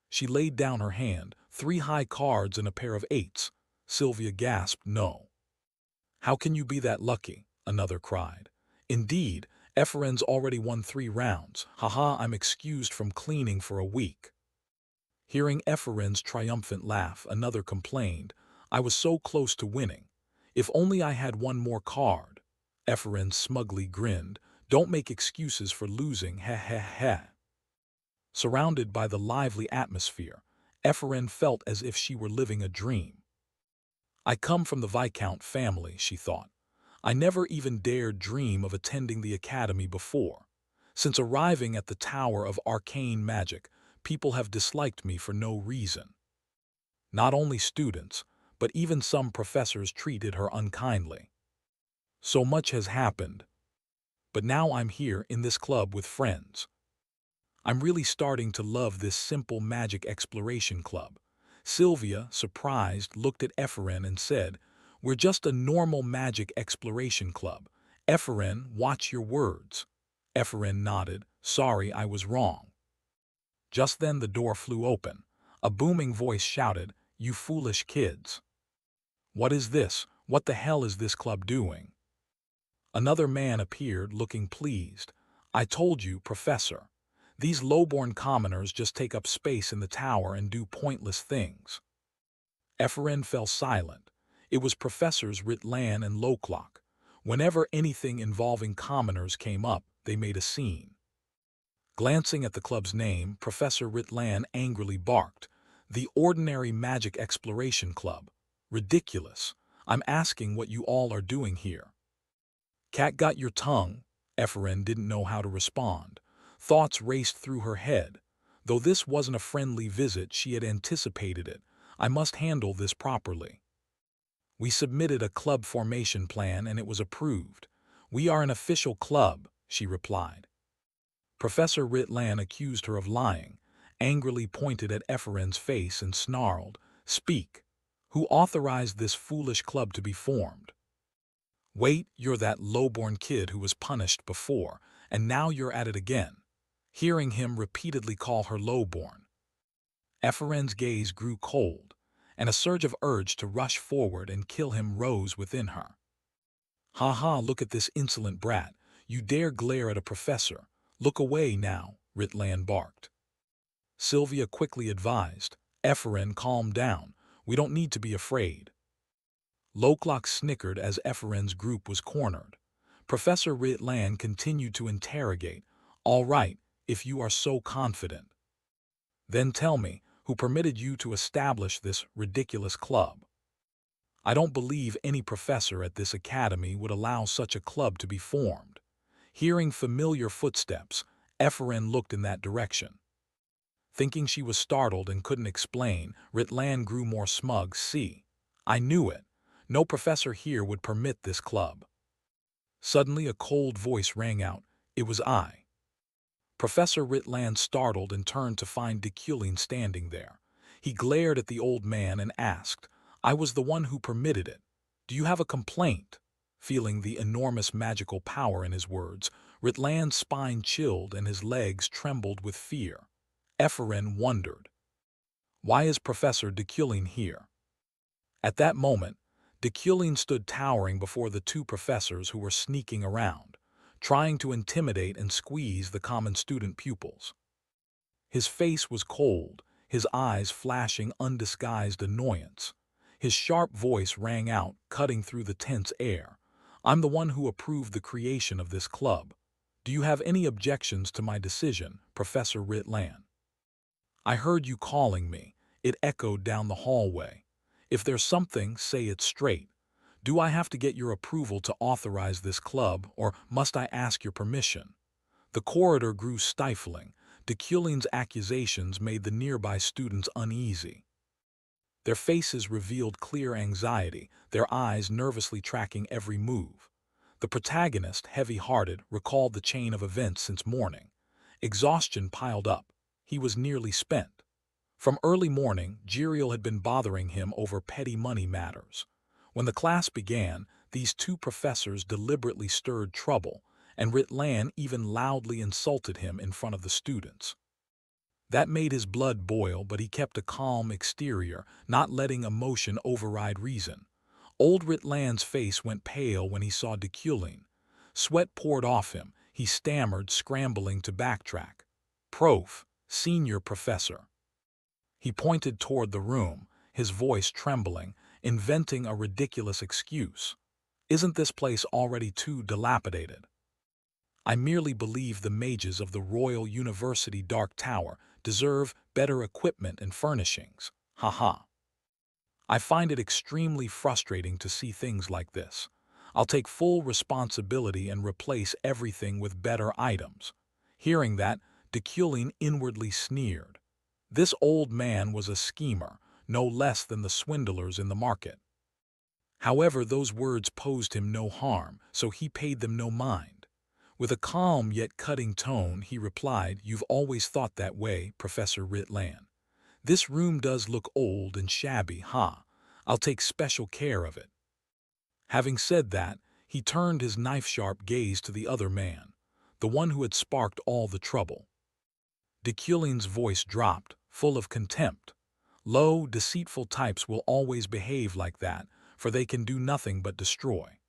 A: She laid down her hand, 3 high cards and a pair of 8s. Sylvia gasped, "No." "How can you be that lucky?" another cried. "Indeed, Ephraim's already won 3 rounds. Haha, I'm excused from cleaning for a week." Hearing Ephraim's triumphant laugh, another complained, "I was so close to winning. If only I had one more card." Ephraim smugly grinned, "Don't make excuses for losing, heh heh heh." Surrounded by the lively atmosphere, Ephraim felt as if she were living a dream. "I come from the Viscount family," she thought. "I never even dared dream of attending the academy before. Since arriving at the Tower of Arcane Magic, people have disliked me for no reason. Not only students, but even some professors treated her unkindly. So much has happened. But now I'm here in this club with friends. I'm really starting to love this simple magic exploration club." Sylvia, surprised, looked at Ephraim and said, "We're just a normal magic exploration club. Ephraim, watch your words." Ephraim nodded, "Sorry, I was wrong." Just then the door flew open. A booming voice shouted, "You foolish kids. What is this? What the hell is this club doing?" Another man appeared, looking pleased. "I told you, Professor. These lowborn commoners just take up space in the tower and do pointless things." Ephraim fell silent. It was Professors Ritlan and Lowclock. Whenever anything involving commoners came up, they made a scene. Glancing at the club's name, Professor Ritlan angrily barked, "The Ordinary Magic Exploration Club. Ridiculous. I'm asking what you all are doing here." "Cat got your tongue?" Ephraim didn't know how to respond. Thoughts raced through her head. Though this wasn't a friendly visit, she had anticipated it. "I must handle this properly. We submitted a club formation plan and it was approved. We are an official club," she replied. Professor Ritlan accused her of lying, angrily pointed at Ephraim's face and snarled, "Speak. Who authorized this foolish club to be formed?" "Wait, you're that lowborn kid who was punished before, and now you're at it again." Hearing him repeatedly call her lowborn, Ephraim's gaze grew cold, and a surge of urge to rush forward and kill him rose within her. "Ha ha, look at this insolent brat. You dare glare at a professor. Look away now," Ritlan barked. Sylvia quickly advised, "Ephraim, calm down. We don't need to be afraid." Lovelock snickered as Efren's group was cornered. Professor Ritland continued to interrogate. All right, if you are so confident. Then tell me, who permitted you to establish this ridiculous club? I don't believe any professor at this academy would allow such a club to be formed. Hearing familiar footsteps, Efren looked in that direction. Thinking she was startled and couldn't explain, Ritland grew more smug. See, I knew it. No professor here would permit this club. Suddenly a cold voice rang out. It was I. Professor Ritland startled and turned to find Deculin standing there. He glared at the old man and asked, I was the one who permitted it. Do you have a complaint? Feeling the enormous magical power in his words, Ritland's spine chilled and his legs trembled with fear. Efren wondered. Why is Professor Deculin here? At that moment, Deculin stood towering before the two professors who were sneaking around, trying to intimidate and squeeze the common student pupils. His face was cold, his eyes flashing undisguised annoyance. His sharp voice rang out, cutting through the tense air. I'm the one who approved the creation of this club. Do you have any objections to my decision, Professor Ritland? I heard you calling me. It echoed down the hallway. If there's something, say it straight. Do I have to get your approval to authorize this club, or must I ask your permission? The corridor grew stifling. Deculin's accusations made the nearby students uneasy. Their faces revealed clear anxiety, their eyes nervously tracking every move. The protagonist, heavy-hearted, recalled the chain of events since morning. Exhaustion piled up. He was nearly spent. From early morning, Jiriel had been bothering him over petty money matters. When the class began, these two professors deliberately stirred trouble, and Ritland even loudly insulted him in front of the students. That made his blood boil, but he kept a calm exterior, not letting emotion override reason. Old Ritland's face went pale when he saw Deculin. Sweat poured off him. He stammered, scrambling to backtrack. Prof, senior professor. He pointed toward the room, his voice trembling, inventing a ridiculous excuse. Isn't this place already too dilapidated? I merely believe the mages of the Royal University Dark Tower deserve better equipment and furnishings. Haha. I find it extremely frustrating to see things like this. I'll take full responsibility and replace everything with better items. Hearing that, Deculin inwardly sneered. This old man was a schemer, no less than the swindlers in the market. However, those words posed him no harm, so he paid them no mind. With a calm yet cutting tone, he replied, You've always thought that way, Professor Ritland. This room does look old and shabby, I'll take special care of it. Having said that, he turned his knife-sharp gaze to the other man, the one who had sparked all the trouble. Deculin's voice dropped, full of contempt. Low, deceitful types will always behave like that, for they can do nothing but destroy.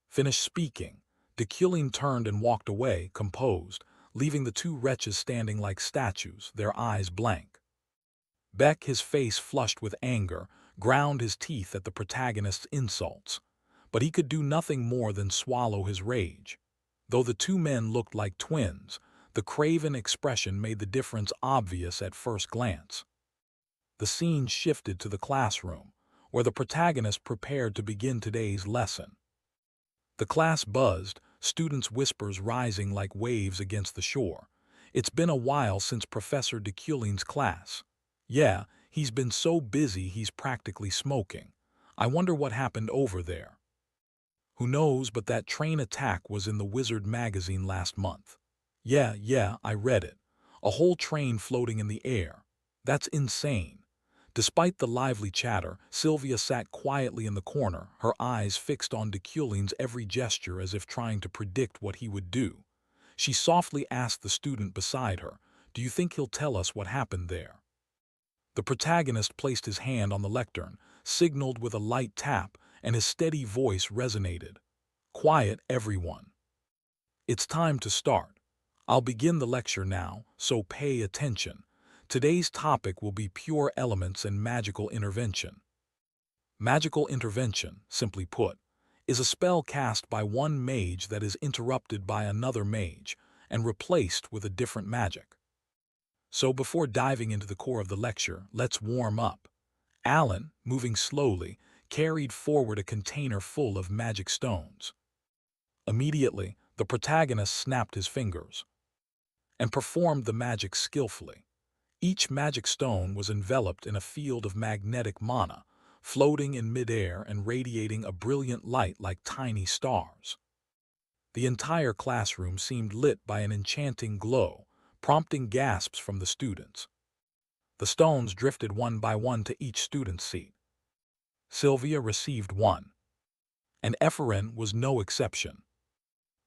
A: Finished speaking, Deculin turned and walked away, composed, leaving the two wretches standing like statues, their eyes blank. Beck, his face flushed with anger, ground his teeth at the protagonist's insults. But he could do nothing more than swallow his rage. Though the two men looked like twins, the craven expression made the difference obvious at first glance. The scene shifted to the classroom, where the protagonist prepared to begin today's lesson. The class buzzed, students' whispers rising like waves against the shore. It's been a while since Professor Deculin's class. Yeah, he's been so busy he's practically smoking. I wonder what happened over there. Who knows, but that train attack was in the Wizard magazine last month. Yeah, I read it. A whole train floating in the air. That's insane. Despite the lively chatter, Sylvia sat quietly in the corner, her eyes fixed on Deculin's every gesture as if trying to predict what he would do. She softly asked the student beside her, Do you think he'll tell us what happened there? The protagonist placed his hand on the lectern, signaled with a light tap, and his steady voice resonated. Quiet, everyone. It's time to start. I'll begin the lecture now, so pay attention. Today's topic will be pure elements and magical intervention. Magical intervention, simply put, is a spell cast by one mage that is interrupted by another mage and replaced with a different magic. So before diving into the core of the lecture, let's warm up. Alan, moving slowly, carried forward a container full of magic stones. Immediately, the protagonist snapped his fingers and performed the magic skillfully. Each magic stone was enveloped in a field of magnetic mana, floating in midair and radiating a brilliant light like tiny stars. The entire classroom seemed lit by an enchanting glow, prompting gasps from the students. The stones drifted one by one to each student's seat. Sylvia received one, and Epherin was no exception.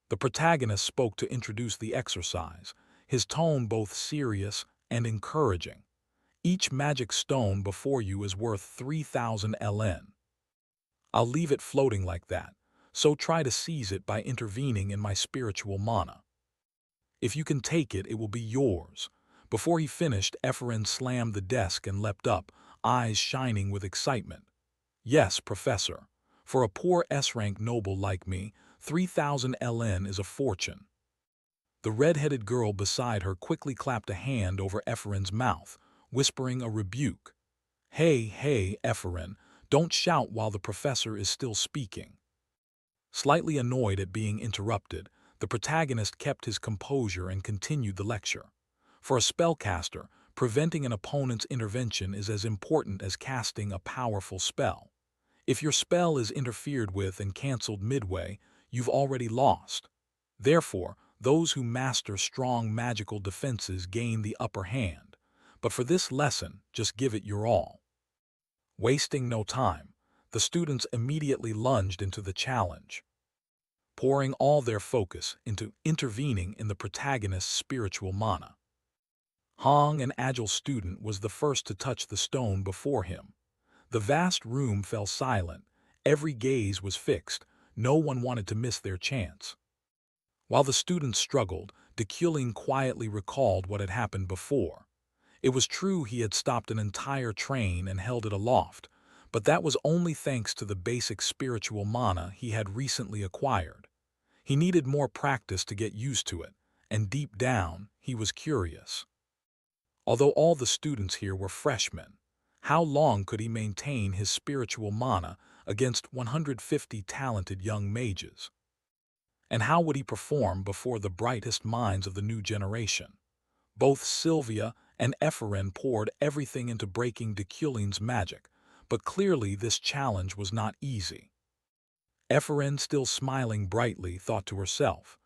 A: The protagonist spoke to introduce the exercise, his tone both serious and encouraging. Each magic stone before you is worth 3,000 LN. I'll leave it floating like that, so try to seize it by intervening in my spiritual mana. If you can take it, it will be yours. Before he finished, Epherin slammed the desk and leapt up, eyes shining with excitement. Yes, Professor. For a poor S-rank noble like me, 3,000 LN is a fortune. The red-headed girl beside her quickly clapped a hand over Epherin's mouth, whispering a rebuke. Hey, Epherin, don't shout while the professor is still speaking. Slightly annoyed at being interrupted, the protagonist kept his composure and continued the lecture. For a spellcaster, preventing an opponent's intervention is as important as casting a powerful spell. If your spell is interfered with and cancelled midway, you've already lost. Therefore, those who master strong magical defenses gain the upper hand. But for this lesson, just give it your all. Wasting no time, the students immediately lunged into the challenge, pouring all their focus into intervening in the protagonist's spiritual mana. Hong, an agile student, was the first to touch the stone before him. The vast room fell silent, every gaze was fixed, no one wanted to miss their chance. While the students struggled, Deculin quietly recalled what had happened before. It was true he had stopped an entire train and held it aloft, but that was only thanks to the basic spiritual mana he had recently acquired. He needed more practice to get used to it, and deep down, he was curious. Although all the students here were freshmen, how long could he maintain his spiritual mana against 150 talented young mages? And how would he perform before the brightest minds of the new generation? Both Sylvia and Epherin poured everything into breaking Deculin's magic, but clearly this challenge was not easy. Epherin, still smiling brightly, thought to herself,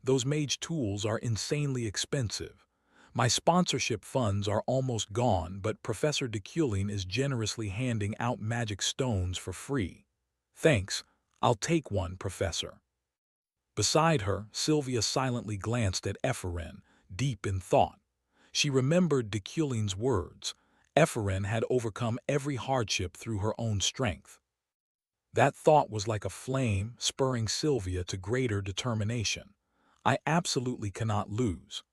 A: those mage tools are insanely expensive. My sponsorship funds are almost gone, but Professor Deculin is generously handing out magic stones for free. Thanks, I'll take one, Professor. Beside her, Sylvia silently glanced at Epherin, deep in thought. She remembered Deculin's words. Epherin had overcome every hardship through her own strength. That thought was like a flame, spurring Sylvia to greater determination. I absolutely cannot lose.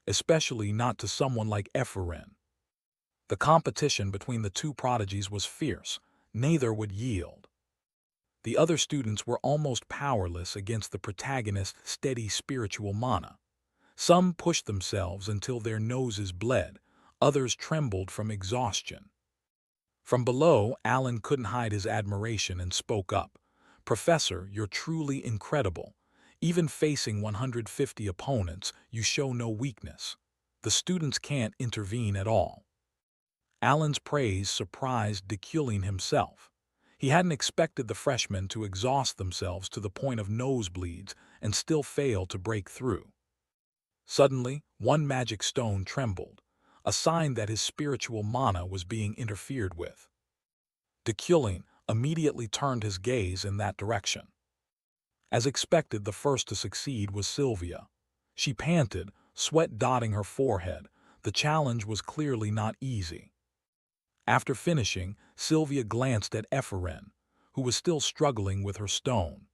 A: Especially not to someone like Epherin. The competition between the two prodigies was fierce. Neither would yield. The other students were almost powerless against the protagonist's steady spiritual mana. Some pushed themselves until their noses bled, others trembled from exhaustion. From below, Alan couldn't hide his admiration and spoke up. Professor, you're truly incredible. Even facing 150 opponents, you show no weakness. The students can't intervene at all. Alan's praise surprised Deculin himself. He hadn't expected the freshmen to exhaust themselves to the point of nosebleeds and still fail to break through. Suddenly, one magic stone trembled, a sign that his spiritual mana was being interfered with. Deculin immediately turned his gaze in that direction. As expected, the first to succeed was Sylvia. She panted, sweat dotting her forehead. The challenge was clearly not easy. After finishing, Sylvia glanced at Epherin, who was still struggling with her stone.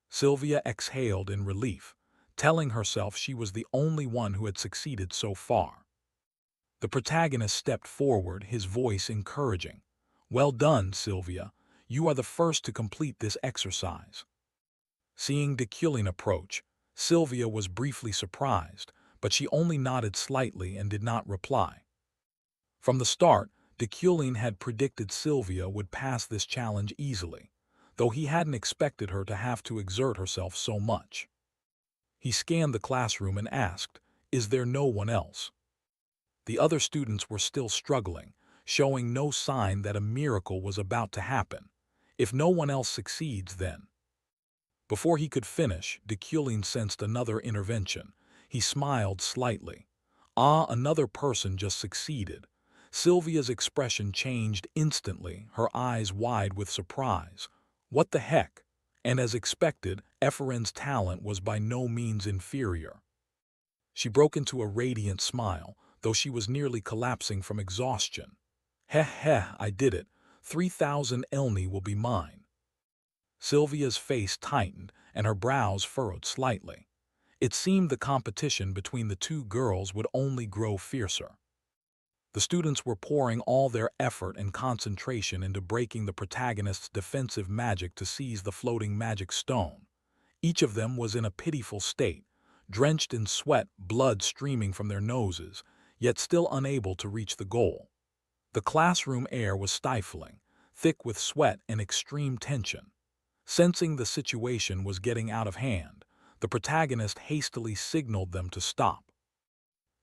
A: Sylvia exhaled in relief, telling herself she was the only one who had succeeded so far. The protagonist stepped forward, his voice encouraging. Well done, Sylvia. You are the first to complete this exercise. Seeing Deculin approach, Sylvia was briefly surprised, but she only nodded slightly and did not reply. From the start, Deculin had predicted Sylvia would pass this challenge easily, though he hadn't expected her to have to exert herself so much. He scanned the classroom and asked, "Is there no one else?" The other students were still struggling, showing no sign that a miracle was about to happen. If no one else succeeds, then... Before he could finish, Deculin sensed another intervention. He smiled slightly. Ah, another person just succeeded. Sylvia's expression changed instantly, her eyes wide with surprise. What the heck? And as expected, Ephraim's talent was by no means inferior. She broke into a radiant smile, though she was nearly collapsing from exhaustion. Heh heh, I did it. 3,000 elni will be mine. Sylvia's face tightened and her brows furrowed slightly. It seemed the competition between the two girls would only grow fiercer. The students were pouring all their effort and concentration into breaking the protagonist's defensive magic to seize the floating magic stone. Each of them was in a pitiful state, drenched in sweat, blood streaming from their noses, yet still unable to reach the goal. The classroom air was stifling, thick with sweat and extreme tension. Sensing the situation was getting out of hand, the protagonist hastily signaled them to stop.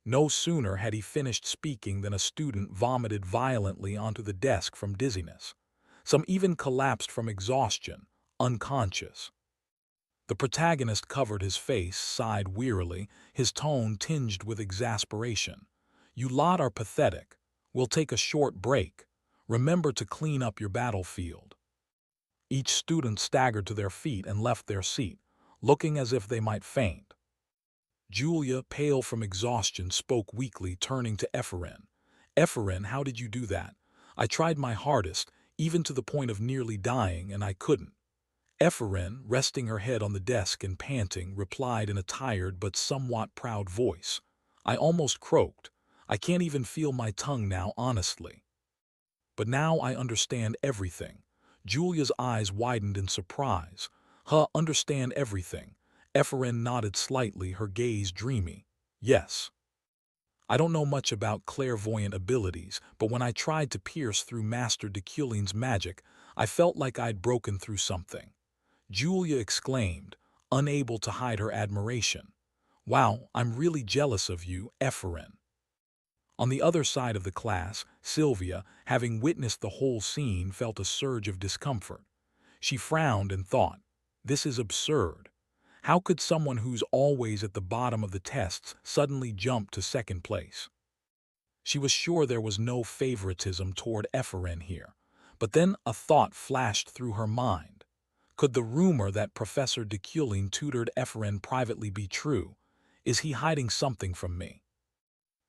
A: No sooner had he finished speaking than a student vomited violently onto the desk from dizziness. Some even collapsed from exhaustion, unconscious. The protagonist covered his face, sighed wearily, his tone tinged with exasperation. You lot are pathetic. We'll take a short break. Remember to clean up your battlefield. Each student staggered to their feet and left their seat, looking as if they might faint. Julia, pale from exhaustion, spoke weakly, turning to Ephraim. Ephraim, how did you do that? I tried my hardest, even to the point of nearly dying, and I couldn't. Ephraim, resting her head on the desk and panting, replied in a tired but somewhat proud voice. I almost croaked. I can't even feel my tongue now, honestly. But now I understand everything. Julia's eyes widened in surprise. Understand everything. Ephraim nodded slightly, her gaze dreamy. Yes. I don't know much about clairvoyant abilities, but when I tried to pierce through Master Deculin's magic, I felt like I'd broken through something. Julia exclaimed, unable to hide her admiration. Wow, I'm really jealous of you, Ephraim. On the other side of the class, Sylvia, having witnessed the whole scene, felt a surge of discomfort. She frowned and thought, this is absurd. How could someone who's always at the bottom of the tests suddenly jump to second place? She was sure there was no favoritism toward Ephraim here, but then a thought flashed through her mind. Could the rumor that Professor Deculin tutored Ephraim privately be true? Is he hiding something from me?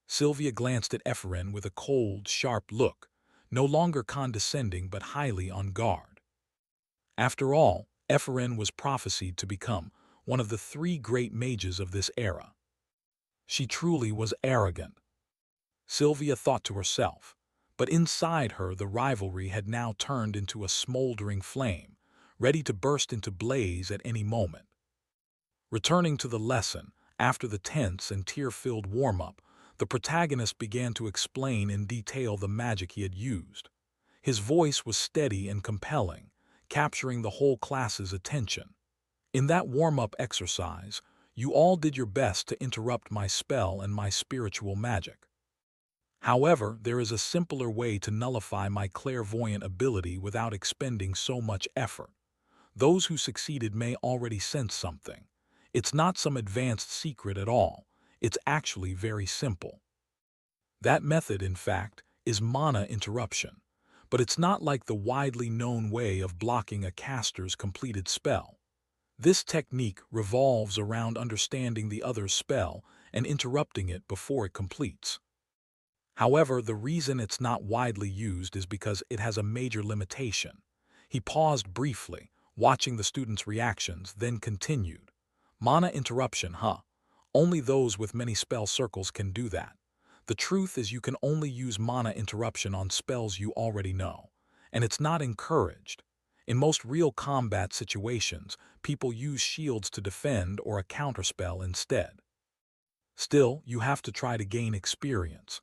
A: Sylvia glanced at Ephraim with a cold, sharp look, no longer condescending but highly on guard. After all, Ephraim was prophesied to become one of the three great mages of this era. She truly was arrogant. Sylvia thought to herself, but inside her the rivalry had now turned into a smoldering flame, ready to burst into blaze at any moment. Returning to the lesson, after the tense and tear-filled warm-up, the protagonist began to explain in detail the magic he had used. His voice was steady and compelling, capturing the whole class's attention. In that warm-up exercise, you all did your best to interrupt my spell and my spiritual magic. However, there is a simpler way to nullify my clairvoyant ability without expending so much effort. Those who succeeded may already sense something. It's not some advanced secret at all. It's actually very simple. That method, in fact, is mana interruption. But it's not like the widely known way of blocking a caster's completed spell. This technique revolves around understanding the other's spell and interrupting it before it completes. However, the reason it's not widely used is because it has a major limitation. He paused briefly, watching the students' reactions, then continued. Mana interruption, Only those with many spell circles can do that. The truth is you can only use mana interruption on spells you already know. and it's not encouraged. In most real combat situations, people use shields to defend or a counterspell instead. Still, you have to try to gain experience.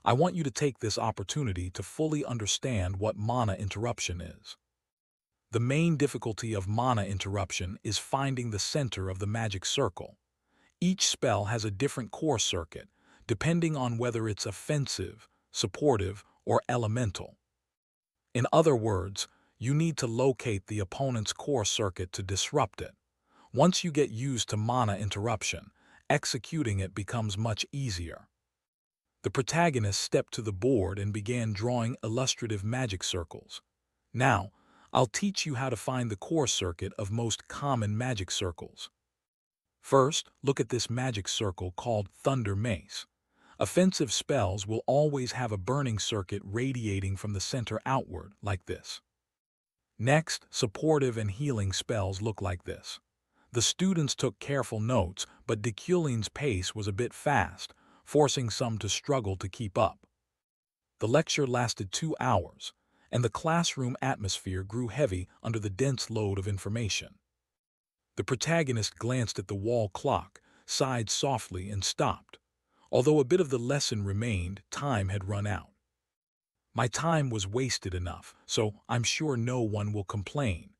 A: I want you to take this opportunity to fully understand what mana interruption is. The main difficulty of mana interruption is finding the center of the magic circle. Each spell has a different core circuit, depending on whether it's offensive, supportive, or elemental. In other words, you need to locate the opponent's core circuit to disrupt it. Once you get used to mana interruption, executing it becomes much easier. The protagonist stepped to the board and began drawing illustrative magic circles. Now, I'll teach you how to find the core circuit of most common magic circles. First, look at this magic circle called Thunder Mace. Offensive spells will always have a burning circuit radiating from the center outward, like this. Next, supportive and healing spells look like this. The students took careful notes, but Deculin's pace was a bit fast, forcing some to struggle to keep up. The lecture lasted 2 hours, and the classroom atmosphere grew heavy under the dense load of information. The protagonist glanced at the wall clock, sighed softly, and stopped. Although a bit of the lesson remained, time had run out. My time was wasted enough, so I'm sure no one will complain.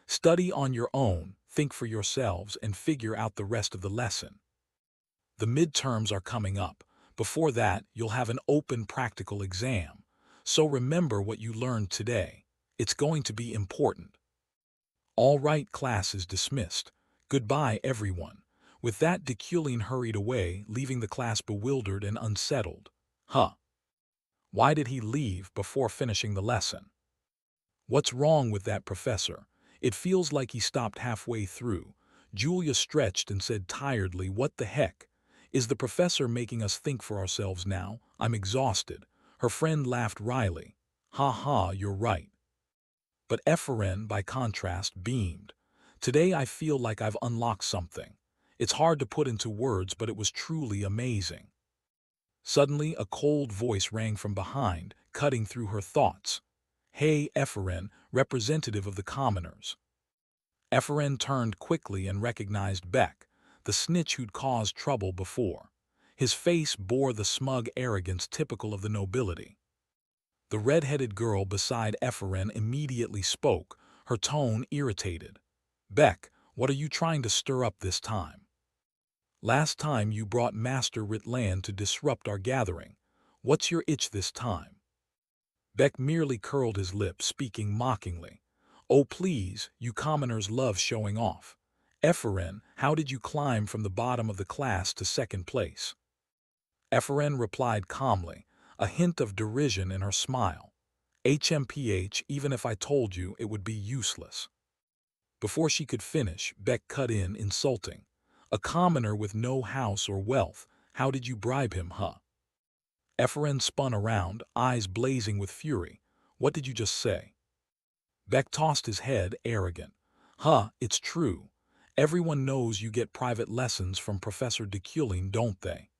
A: Study on your own, think for yourselves, and figure out the rest of the lesson. The midterms are coming up. Before that, you'll have an open practical exam. So remember what you learned today. It's going to be important. All right, class is dismissed. Goodbye, everyone. With that, Deculin hurried away, leaving the class bewildered and unsettled. Why did he leave before finishing the lesson? What's wrong with that professor? It feels like he stopped halfway through. Julia stretched and said tiredly, "What the heck? Is the professor making us think for ourselves now? I'm exhausted." Her friend laughed wryly. "Ha ha, you're right." But Ephraim, by contrast, beamed. "Today I feel like I've unlocked something. It's hard to put into words, but it was truly amazing." Suddenly, a cold voice rang from behind, cutting through her thoughts. "Hey, Ephraim, representative of the commoners." Ephraim turned quickly and recognized Beck, the snitch who'd caused trouble before. His face bore the smug arrogance typical of the nobility. The red-headed girl beside Ephraim immediately spoke, her tone irritated. "Beck, what are you trying to stir up this time? Last time you brought Master Ritland to disrupt our gathering. What's your itch this time?" Beck merely curled his lip, speaking mockingly. "Oh please, you commoners love showing off. Ephraim, how did you climb from the bottom of the class to second place?" Ephraim replied calmly, a hint of derision in her smile. "HMPH, even if I told you, it would be useless." Before she could finish, Beck cut in, insulting. "A commoner with no house or wealth, how did you bribe him, huh?" Ephraim spun around, eyes blazing with fury. "What did you just say?" Beck tossed his head, arrogant. It's true. Everyone knows you get private lessons from Professor Deculin, don't they?"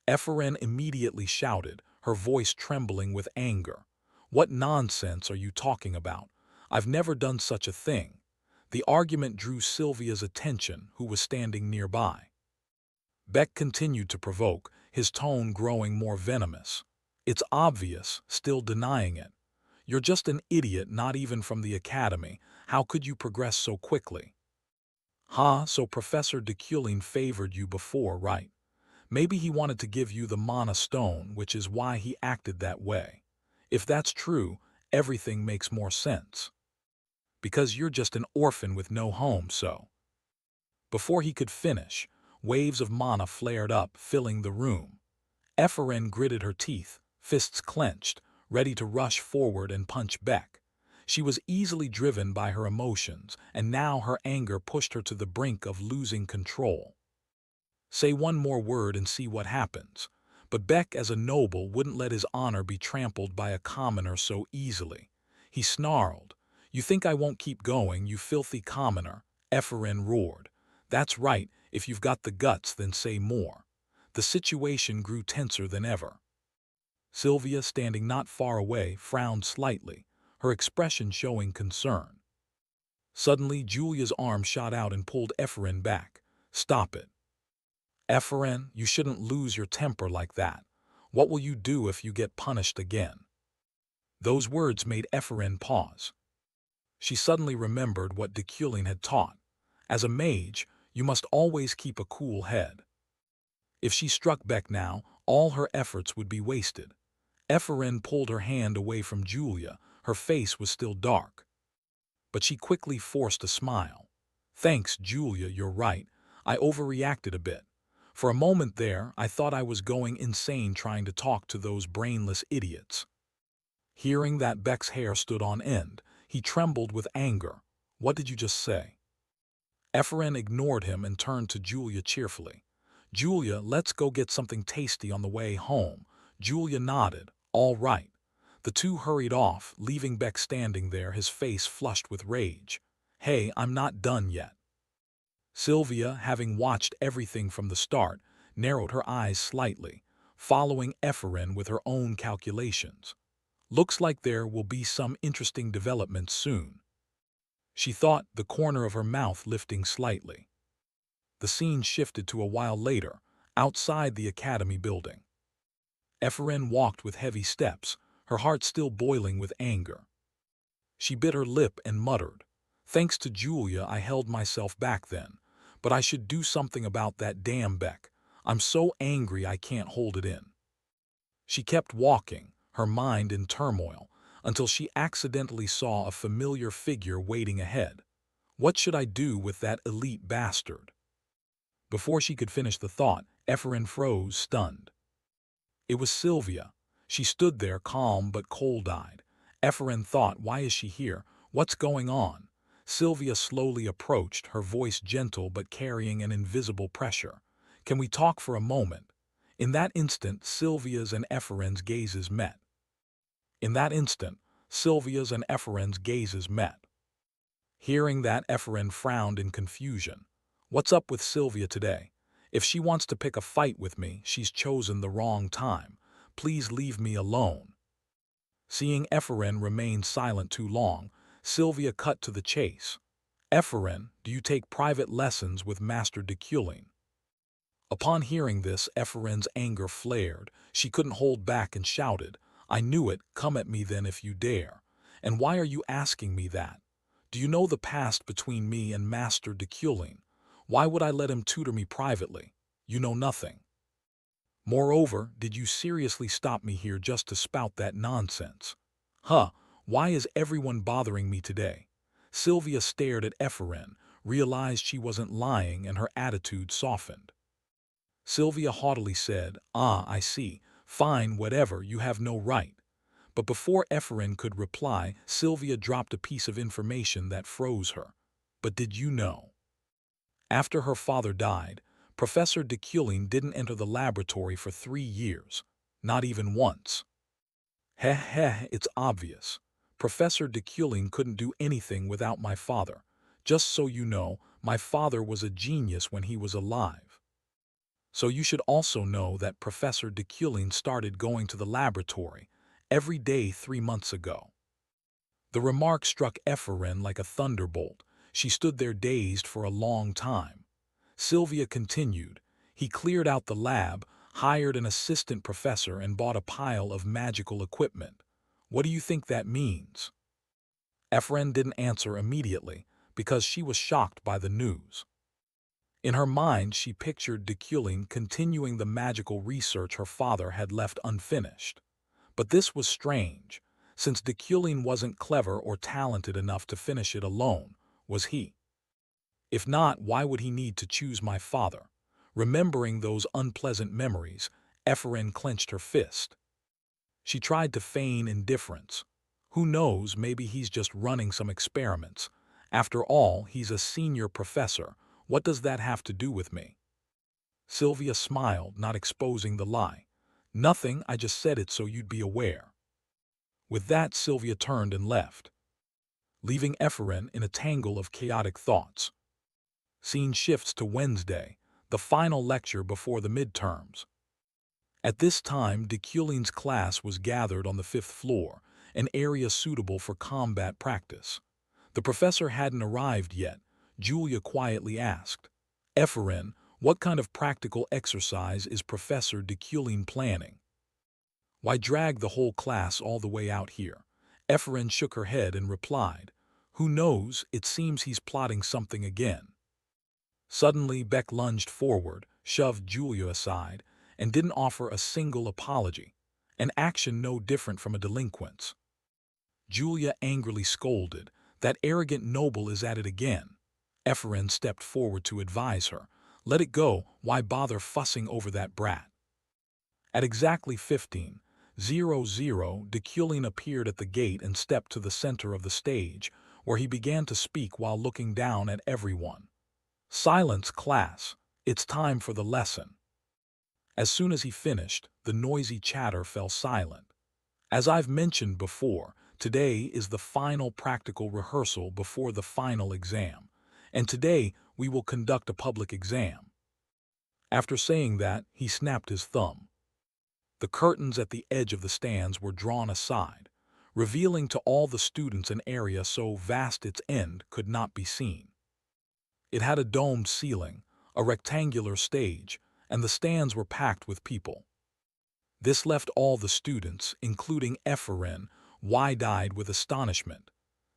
A: Ephraim immediately shouted, her voice trembling with anger. "What nonsense are you talking about? I've never done such a thing." The argument drew Sylvia's attention, who was standing nearby. Beck continued to provoke, his tone growing more venomous. "It's obvious, still denying it. You're just an idiot, not even from the academy. How could you progress so quickly?" So Professor Deculin favored you before, right? Maybe he wanted to give you the mana stone, which is why he acted that way. If that's true, everything makes more sense. Because you're just an orphan with no home, so. Before he could finish, waves of mana flared up, filling the room. Ephraim gritted her teeth, fists clenched, ready to rush forward and punch Beck. She was easily driven by her emotions, and now her anger pushed her to the brink of losing control. Say one more word and see what happens. But Beck, as a noble, wouldn't let his honor be trampled by a commoner so easily. He snarled, "You think I won't keep going, you filthy commoner?" Ephraim roared. "That's right, if you've got the guts, then say more." The situation grew tenser than ever. Sylvia, standing not far away, frowned slightly. her expression showing concern. Suddenly, Julia's arm shot out and pulled Ephraim back. "Stop it. Ephraim, you shouldn't lose your temper like that. What will you do if you get punished again?" Those words made Ephraim pause. She suddenly remembered what Deculin had taught. As a mage, you must always keep a cool head. If she struck back now, all her efforts would be wasted. Ephraim pulled her hand away from Julia. Her face was still dark. But she quickly forced a smile. "Thanks, Julia, you're right. I overreacted a bit. For a moment there, I thought I was going insane trying to talk to those brainless idiots." Hearing that, Beck's hair stood on end. He trembled with anger. "What did you just say?" Ephraim ignored him and turned to Julia cheerfully. "Julia, let's go get something tasty on the way home." Julia nodded. "All right." The two hurried off, leaving Beck standing there, his face flushed with rage. "Hey, I'm not done yet." Sylvia, having watched everything from the start, narrowed her eyes slightly, following Ephraim with her own calculations. "Looks like there will be some interesting developments soon," she thought, the corner of her mouth lifting slightly. The scene shifted to a while later, outside the academy building. Ephraim walked with heavy steps, her heart still boiling with anger. She bit her lip and muttered, "Thanks to Julia I held myself back then, but I should do something about that damn Beck. I'm so angry I can't hold it in." She kept walking, her mind in turmoil, until she accidentally saw a familiar figure waiting ahead. What should I do with that elite bastard? Before she could finish the thought, Ephraim froze, stunned. It was Sylvia. She stood there, calm but cold-eyed. Ephraim thought, why is she here? What's going on? Sylvia slowly approached, her voice gentle but carrying an invisible pressure. "Can we talk for a moment?" In that instant, Sylvia's and Ephraim's gazes met. Hearing that, Ephraim frowned in confusion. "What's up with Sylvia today? If she wants to pick a fight with me, she's chosen the wrong time. Please leave me alone." Seeing Ephraim remain silent too long, Sylvia cut to the chase. "Ephraim, do you take private lessons with Master Deculin?" Upon hearing this, Ephraim's anger flared. She couldn't hold back and shouted, "I knew it, come at me then if you dare. And why are you asking me that? Do you know the past between me and Master Deculin? Why would I let him tutor me privately? You know nothing. Moreover, did you seriously stop me here just to spout that nonsense? Huh, why is everyone bothering me today?" Sylvia stared at Ephraim, realized she wasn't lying, and her attitude softened. Sylvia haughtily said, "Ah, I see. Fine, whatever, you have no right." But before Ephraim could reply, Sylvia dropped a piece of information that froze her. "But did you know? After her father died, Professor Deculin didn't enter the laboratory for 3 years. Not even once." "Heh, it's obvious. Professor Deculin couldn't do anything without my father. Just so you know, my father was a genius when he was alive. So you should also know that Professor Deculin started going to the laboratory every day 3 months ago." The remark struck Ephraim like a thunderbolt. She stood there dazed for a long time. Sylvia continued, "He cleared out the lab, hired an assistant professor, and bought a pile of magical equipment. What do you think that means?" Ephraim didn't answer immediately because she was shocked by the news. In her mind, she pictured Deculin continuing the magical research her father had left unfinished. But this was strange, since Deculin wasn't clever or talented enough to finish it alone, was he? If not, why would he need to choose my father? Remembering those unpleasant memories, Ephraim clenched her fist. She tried to feign indifference. Who knows, maybe he's just running some experiments. After all, he's a senior professor. What does that have to do with me? Sylvia smiled, not exposing the lie. "Nothing, I just said it so you'd be aware." With that, Sylvia turned and left, leaving Ephraim in a tangle of chaotic thoughts. Scene shifts to Wednesday, the final lecture before the midterms. At this time, Deculin's class was gathered on the 5th floor, an area suitable for combat practice. The professor hadn't arrived yet. Julia quietly asked, "Efren, what kind of practical exercise is Professor Deculin planning? Why drag the whole class all the way out here?" Efren shook her head and replied, "Who knows, it seems he's plotting something again." Suddenly, Beck lunged forward, shoved Julia aside, and didn't offer a single apology, an action no different from a delinquent's. Julia angrily scolded, "That arrogant noble is at it again." Efren stepped forward to advise her, "Let it go, why bother fussing over that brat?" At exactly 15:00, Deculin appeared at the gate and stepped to the center of the stage, where he began to speak while looking down at everyone. "Silence, class. It's time for the lesson." As soon as he finished, the noisy chatter fell silent. As I've mentioned before, today is the final practical rehearsal before the final exam, and today we will conduct a public exam. After saying that, he snapped his thumb. The curtains at the edge of the stands were drawn aside, revealing to all the students an area so vast its end could not be seen. It had a domed ceiling, a rectangular stage, and the stands were packed with people. This left all the students, including Efren, wide-eyed with astonishment.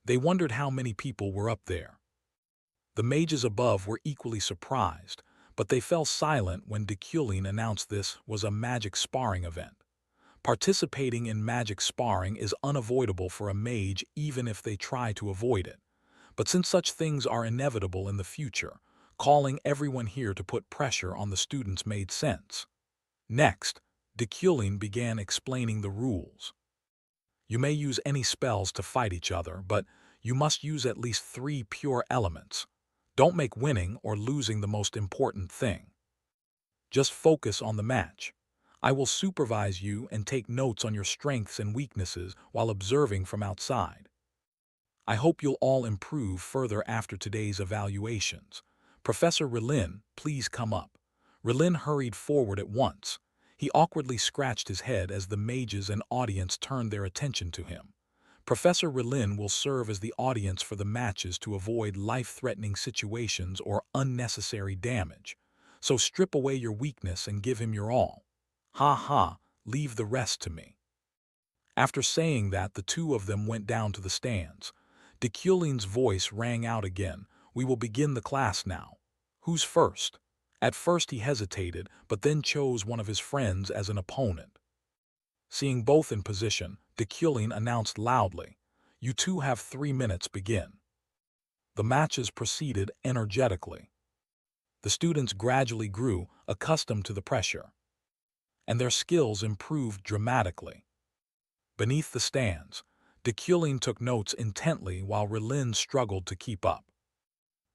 A: They wondered how many people were up there. The mages above were equally surprised, but they fell silent when Deculin announced this was a magic sparring event. Participating in magic sparring is unavoidable for a mage even if they try to avoid it. But since such things are inevitable in the future, calling everyone here to put pressure on the students made sense. Next, Deculin began explaining the rules. You may use any spells to fight each other, but you must use at least 3 pure elements. Don't make winning or losing the most important thing. Just focus on the match. I will supervise you and take notes on your strengths and weaknesses while observing from outside. I hope you'll all improve further after today's evaluations. Professor Relin, please come up." Relin hurried forward at once. He awkwardly scratched his head as the mages and audience turned their attention to him. Professor Relin will serve as the audience for the matches to avoid life-threatening situations or unnecessary damage. So strip away your weakness and give him your all. Ha ha, leave the rest to me. After saying that, the two of them went down to the stands. Deculin's voice rang out again, "We will begin the class now. Who's first?" At first he hesitated, but then chose one of his friends as an opponent. Seeing both in position, Deculin announced loudly, "You two have 3 minutes, begin." The matches proceeded energetically. The students gradually grew accustomed to the pressure, and their skills improved dramatically. Beneath the stands, Deculin took notes intently while Relin struggled to keep up.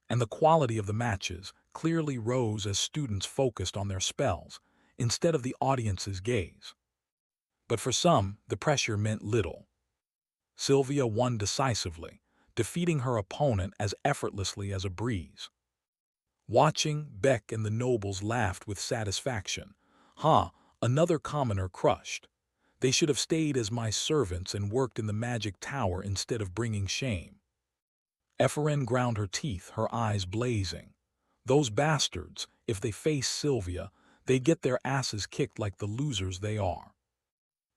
A: And the quality of the matches clearly rose as students focused on their spells instead of the audience's gaze. But for some, the pressure meant little. Sylvia won decisively, defeating her opponent as effortlessly as a breeze. Watching, Beck and the nobles laughed with satisfaction. "Ha, another commoner crushed. They should have stayed as my servants and worked in the magic tower instead of bringing shame." Efren ground her teeth, her eyes blazing. Those bastards, if they faced Sylvia, they'd get their asses kicked like the losers they are.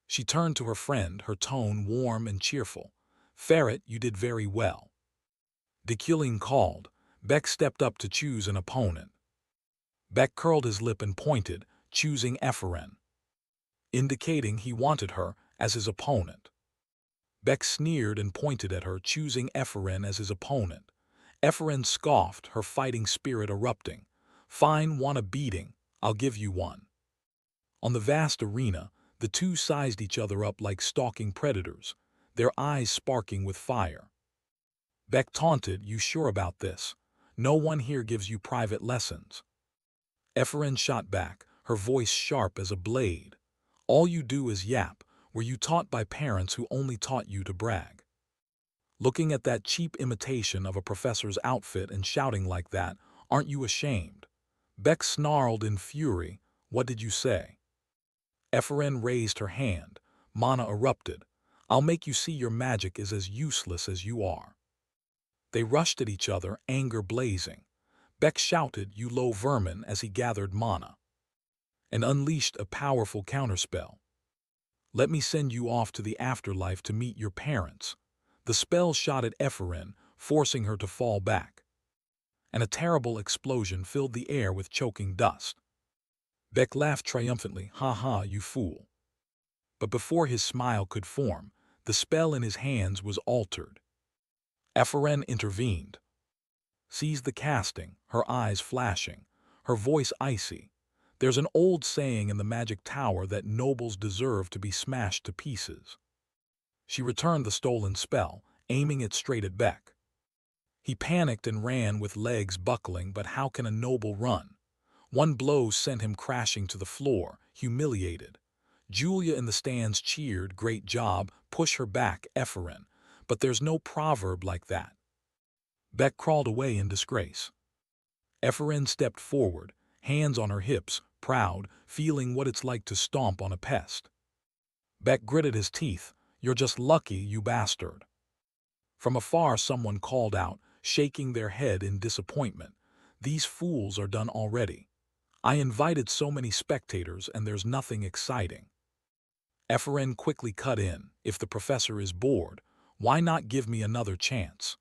A: She turned to her friend, her tone warm and cheerful. "Ferret, you did very well." Deculin called. Beck stepped up to choose an opponent. Beck curled his lip and pointed, choosing Efren, indicating he wanted her as his opponent. Beck sneered and pointed at her, choosing Efren as his opponent. Efren scoffed, her fighting spirit erupting. "Fine, want a beating? I'll give you one." On the vast arena, the two sized each other up like stalking predators, their eyes sparking with fire. Beck taunted, "You sure about this? No one here gives you private lessons." Efren shot back, her voice sharp as a blade. "All you do is yap. Were you taught by parents who only taught you to brag? Looking at that cheap imitation of a professor's outfit and shouting like that, aren't you ashamed?" Beck snarled in fury, "What did you say?" Efren raised her hand. Mana erupted. I'll make you see your magic is as useless as you are." They rushed at each other, anger blazing. Beck shouted, "You low vermin," as he gathered mana and unleashed a powerful counterspell. "Let me send you off to the afterlife to meet your parents." The spell shot at Ephraim, forcing her to fall back, and a terrible explosion filled the air with choking dust. Beck laughed triumphantly, "Ha ha, you fool." But before his smile could form, the spell in his hands was altered. Ephraim intervened, seized the casting, her eyes flashing, her voice icy. "There's an old saying in the magic tower that nobles deserve to be smashed to pieces." She returned the stolen spell, aiming it straight at Beck. He panicked and ran with legs buckling, but how can a noble run? One blow sent him crashing to the floor, humiliated. Julia in the stands cheered, "Great job, push her back, Ephraim." "But there's no proverb like that." Beck crawled away in disgrace. Ephraim stepped forward, hands on her hips, proud, feeling what it's like to stomp on a pest. Beck gritted his teeth, "You're just lucky, you bastard." From afar someone called out, shaking their head in disappointment, "These fools are done already. I invited so many spectators and there's nothing exciting." Ephraim quickly cut in, "If the professor is bored, why not give me another chance?"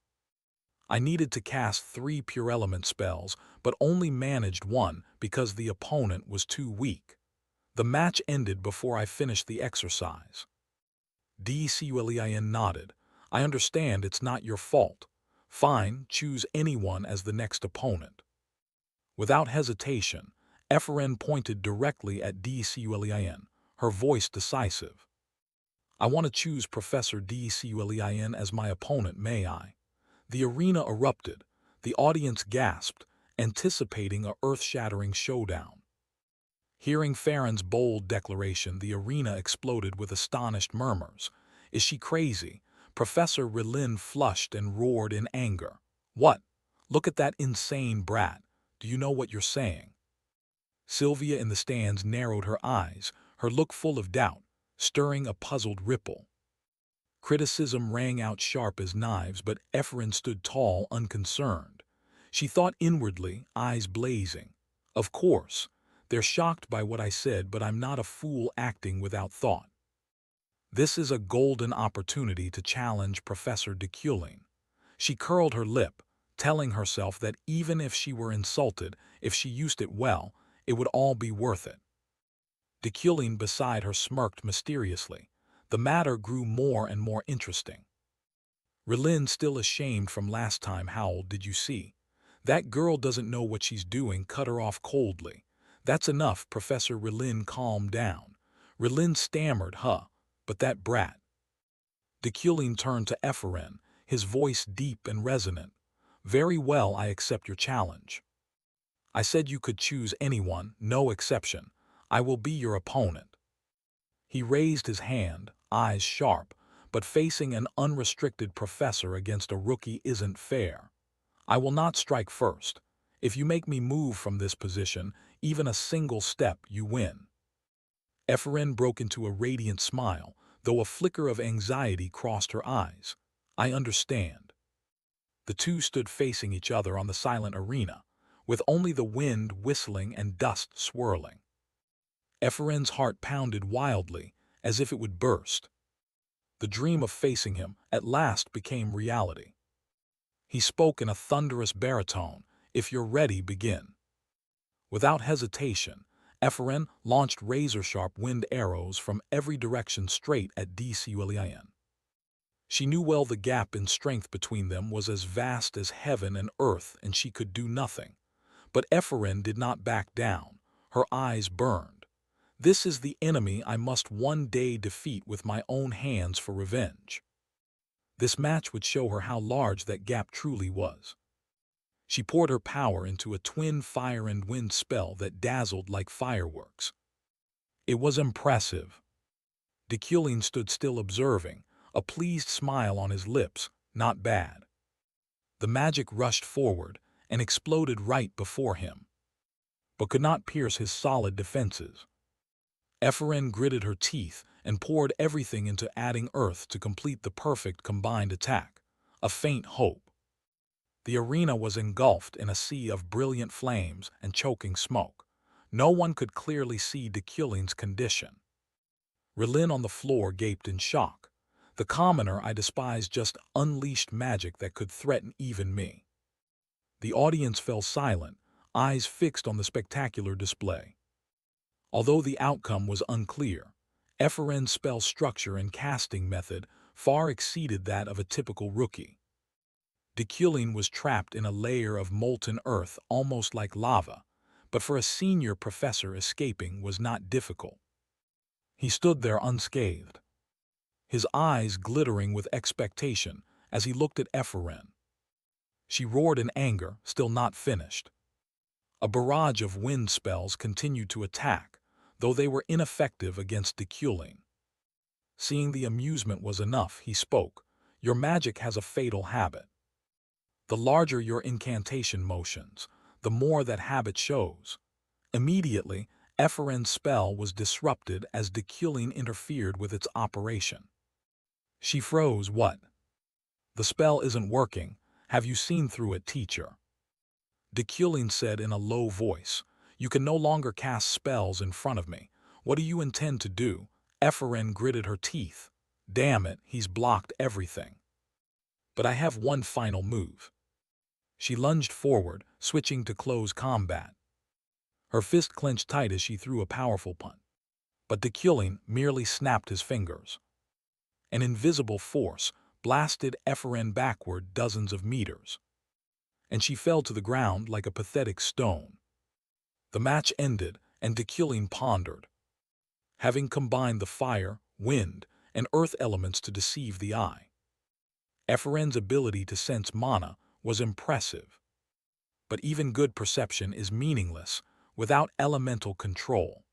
A: I needed to cast 3 pure element spells, but only managed one because the opponent was too weak. The match ended before I finished the exercise. Destin nodded. "I understand it's not your fault. Fine, choose anyone as the next opponent." Without hesitation, Ephraim pointed directly at Destin, her voice decisive. "I want to choose Professor Destin as my opponent, may I?" The arena erupted. The audience gasped, anticipating a earth-shattering showdown. Hearing Farron's bold declaration, the arena exploded with astonished murmurs. "Is she crazy?" Professor Relin flushed and roared in anger. "What? Look at that insane brat. Do you know what you're saying?" Sylvia in the stands narrowed her eyes, her look full of doubt, stirring a puzzled ripple. Criticism rang out sharp as knives, but Ephraim stood tall, unconcerned. She thought inwardly, eyes blazing. "Of course, they're shocked by what I said, but I'm not a fool acting without thought. This is a golden opportunity to challenge Professor Destin." She curled her lip, telling herself that even if she were insulted, if she used it well, it would all be worth it. Destin beside her smirked mysteriously. The matter grew more and more interesting. Relin, still ashamed from last time, howled, "Did you see? That girl doesn't know what she's doing, cut her off coldly." "That's enough." Professor Relin calmed down. Relin stammered, "But that brat." Destin turned to Ephraim, his voice deep and resonant. "Very well, I accept your challenge. I said you could choose anyone, no exception. I will be your opponent." He raised his hand, eyes sharp, but facing an unrestricted professor against a rookie isn't fair. "I will not strike first. If you make me move from this position, even a single step, you win." Ephraim broke into a radiant smile, though a flicker of anxiety crossed her eyes. "I understand." The two stood facing each other on the silent arena, with only the wind whistling and dust swirling. Ephraim's heart pounded wildly, as if it would burst. The dream of facing him at last became reality. He spoke in a thunderous baritone, "If you're ready, begin." Without hesitation, Ephraim launched razor-sharp wind arrows from every direction straight at Destin. She knew well the gap in strength between them was as vast as heaven and earth, and she could do nothing. But Ephraim did not back down. Her eyes burned. "This is the enemy I must one day defeat with my own hands for revenge." This match would show her how large that gap truly was. She poured her power into a twin fire and wind spell that dazzled like fireworks. It was impressive. Destin stood still observing, a pleased smile on his lips. Not bad. The magic rushed forward and exploded right before him, but could not pierce his solid defenses. Ephraim gritted her teeth and poured everything into adding earth to complete the perfect combined attack. A faint hope. The arena was engulfed in a sea of brilliant flames and choking smoke. No one could clearly see Deculin's condition. Relin on the floor gaped in shock. The commoner I despised just unleashed magic that could threaten even me. The audience fell silent, eyes fixed on the spectacular display. Although the outcome was unclear, Ephraim's spell structure and casting method far exceeded that of a typical rookie. Deculin was trapped in a layer of molten earth almost like lava, but for a senior professor escaping was not difficult. He stood there unscathed, his eyes glittering with expectation as he looked at Ephraim. She roared in anger, still not finished. A barrage of wind spells continued to attack, though they were ineffective against Deculin. Seeing the amusement was enough, he spoke. Your magic has a fatal habit. The larger your incantation motions, the more that habit shows. Immediately, Ephraim's spell was disrupted as Deculin interfered with its operation. She froze. What? The spell isn't working. Have you seen through it, teacher? Deculin said in a low voice. You can no longer cast spells in front of me. What do you intend to do? Ephraim gritted her teeth. Damn it, he's blocked everything. But I have one final move. She lunged forward, switching to close combat. Her fist clenched tight as she threw a powerful punch. But Deculin merely snapped his fingers. An invisible force blasted Ephraim backward dozens of meters, and she fell to the ground like a pathetic stone. The match ended, and Deculin pondered. Having combined the fire, wind, and earth elements to deceive the eye, Ephraim's ability to sense mana was impressive. But even good perception is meaningless without elemental control.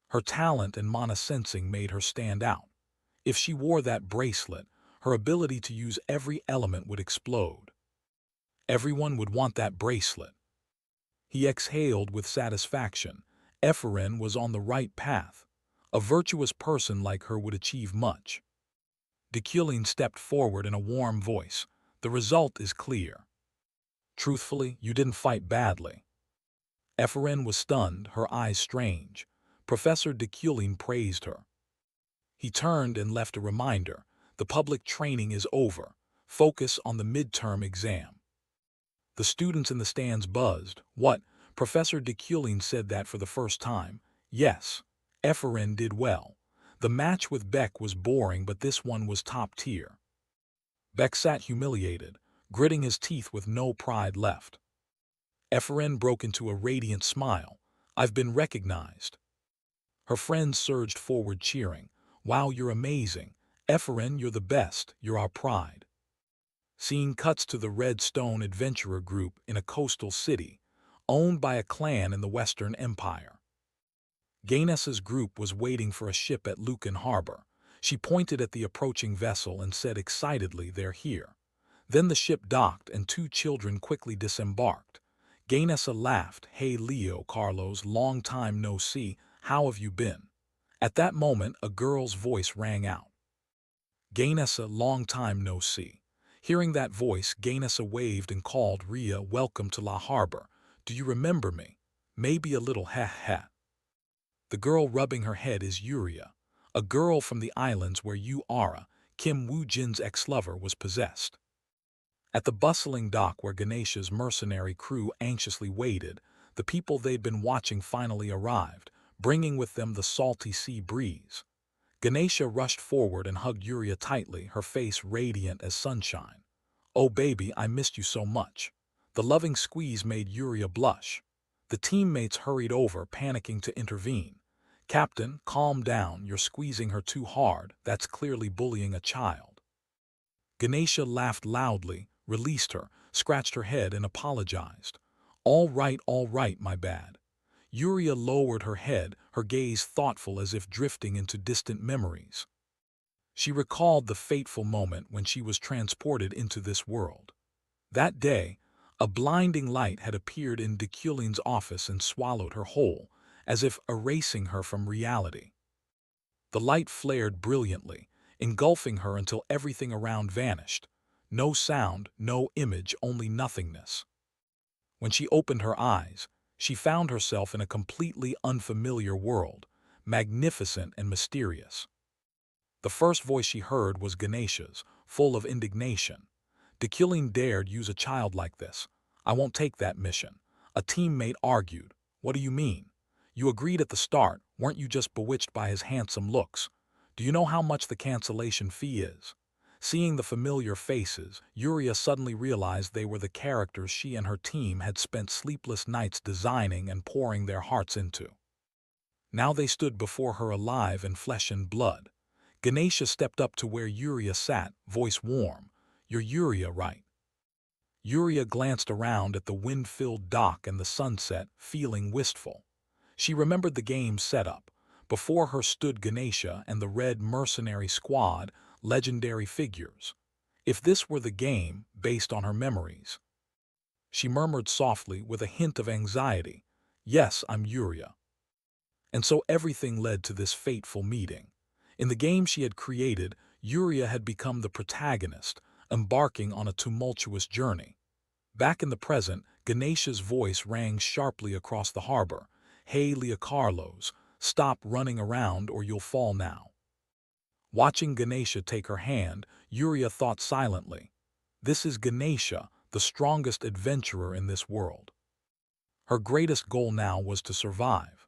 A: Her talent and mana sensing made her stand out. If she wore that bracelet, her ability to use every element would explode. Everyone would want that bracelet. He exhaled with satisfaction. Ephraim was on the right path. A virtuous person like her would achieve much. Deculin stepped forward in a warm voice. The result is clear. Truthfully, you didn't fight badly. Ephraim was stunned, her eyes strange. Professor Deculin praised her. He turned and left a reminder. The public training is over. Focus on the midterm exam. The students in the stands buzzed. What? Professor Deculin said that for the first time. Yes, Ephraim did well. The match with Beck was boring, but this one was top tier. Beck sat humiliated, gritting his teeth with no pride left. Ephraim broke into a radiant smile. I've been recognized. Her friends surged forward cheering. Wow, you're amazing. Ephraim, you're the best. You're our pride. Scene cuts to the Red Stone Adventurer Group in a coastal city, owned by a clan in the Western Empire. Gainessa's group was waiting for a ship at Lucan Harbor. She pointed at the approaching vessel and said excitedly, they're here. Then the ship docked and two children quickly disembarked. Gainessa laughed. Hey Leo, Carlos, long time no see, how have you been? At that moment, a girl's voice rang out. Gainessa, long time no see. Hearing that voice, Gainessa waved and called, Ria, welcome to La Harbor. Do you remember me? Maybe a little heh. The girl rubbing her head is Yuria, a girl from the islands where Ara, Kim Woo-jin's ex-lover, was possessed. At the bustling dock where Ganesha's mercenary crew anxiously waited, the people they'd been watching finally arrived, bringing with them the salty sea breeze. Ganesha rushed forward and hugged Yuria tightly, her face radiant as sunshine. Oh baby, I missed you so much. The loving squeeze made Yuria blush. The teammates hurried over, panicking to intervene. Captain, calm down, you're squeezing her too hard, that's clearly bullying a child. Ganesha laughed loudly, released her, scratched her head and apologized. All right, my bad. Yuria lowered her head, her gaze thoughtful as if drifting into distant memories. She recalled the fateful moment when she was transported into this world. That day, a blinding light had appeared in Deculin's office and swallowed her whole, as if erasing her from reality. The light flared brilliantly, engulfing her until everything around vanished. No sound, no image, only nothingness. When she opened her eyes, she found herself in a completely unfamiliar world, magnificent and mysterious. The first voice she heard was Ganesha's, full of indignation. Dekilin dared use a child like this. I won't take that mission. A teammate argued. What do you mean? You agreed at the start, weren't you just bewitched by his handsome looks? Do you know how much the cancellation fee is? Seeing the familiar faces, Yuria suddenly realized they were the characters she and her team had spent sleepless nights designing and pouring their hearts into. Now they stood before her alive in flesh and blood. Ganesha stepped up to where Yuria sat, voice warm. You're Yuria, right? Yuria glanced around at the wind-filled dock and the sunset, feeling wistful. She remembered the game's setup. Before her stood Ganesha and the Red Mercenary Squad, legendary figures. If this were the game, based on her memories. She murmured softly with a hint of anxiety, Yes, I'm Yuria. And so everything led to this fateful meeting. In the game she had created, Yuria had become the protagonist, embarking on a tumultuous journey. Back in the present, Ganesha's voice rang sharply across the harbor. Hey, Carlos, stop running around or you'll fall now. Watching Ganesha take her hand, Yuria thought silently. This is Ganesha, the strongest adventurer in this world. Her greatest goal now was to survive.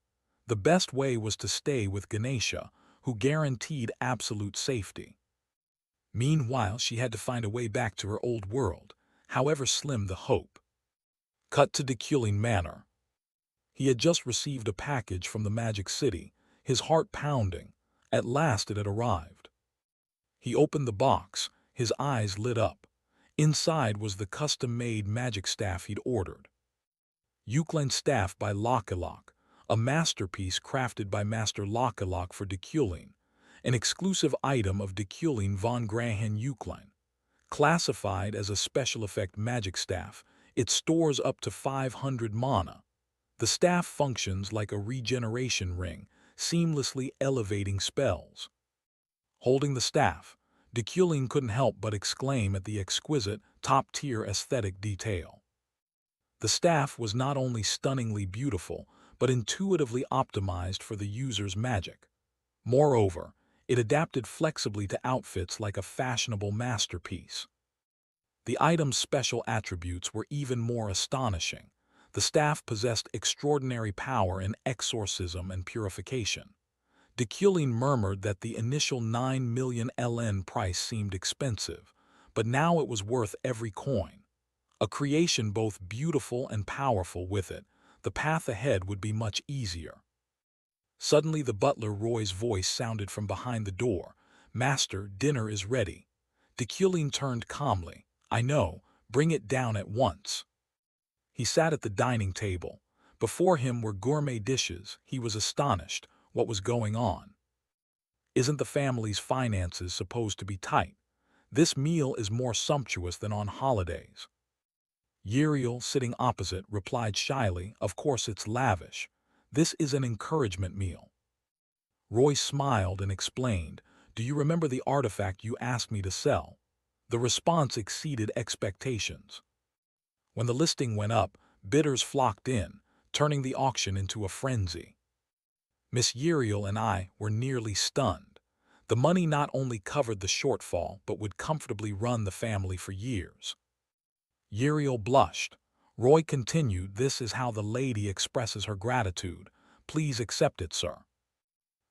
A: The best way was to stay with Ganesha, who guaranteed absolute safety. Meanwhile, she had to find a way back to her old world, however slim the hope. Cut to Deculing Manor. He had just received a package from the Magic City, his heart pounding. At last it had arrived. He opened the box, his eyes lit up. Inside was the custom-made magic staff he'd ordered. Euclid's staff by Lock, a masterpiece crafted by Master Lock for Deculing, an exclusive item of Deculing von Grahen Euclid. Classified as a special effect magic staff, it stores up to 500 mana. The staff functions like a regeneration ring, seamlessly elevating spells. Holding the staff, Deculing couldn't help but exclaim at the exquisite, top-tier aesthetic detail. The staff was not only stunningly beautiful, but intuitively optimized for the user's magic. Moreover, it adapted flexibly to outfits like a fashionable masterpiece. The item's special attributes were even more astonishing. The staff possessed extraordinary power in exorcism and purification. Deculing murmured that the initial 9 million LN price seemed expensive, but now it was worth every coin. A creation both beautiful and powerful with it, the path ahead would be much easier. Suddenly the butler Roy's voice sounded from behind the door. Master, dinner is ready. Deculing turned calmly. I know, bring it down at once. He sat at the dining table. Before him were gourmet dishes. He was astonished. What was going on? Isn't the family's finances supposed to be tight? This meal is more sumptuous than on holidays. Uriel, sitting opposite, replied shyly, Of course it's lavish. This is an encouragement meal. Roy smiled and explained, Do you remember the artifact you asked me to sell? The response exceeded expectations. When the listing went up, bidders flocked in, turning the auction into a frenzy. Miss Uriel and I were nearly stunned. The money not only covered the shortfall, but would comfortably run the family for years. Uriel blushed. Roy continued, This is how the lady expresses her gratitude. Please accept it, sir.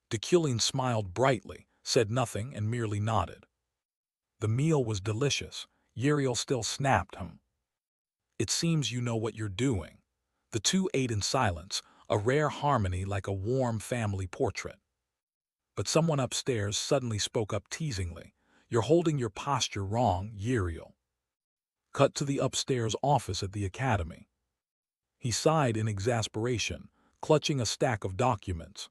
A: Deculing smiled brightly, said nothing, and merely nodded. The meal was delicious. Uriel still snapped him. It seems you know what you're doing. The two ate in silence, a rare harmony like a warm family portrait. But someone upstairs suddenly spoke up teasingly. You're holding your posture wrong, Uriel. Cut to the upstairs office at the academy. He sighed in exasperation, clutching a stack of documents.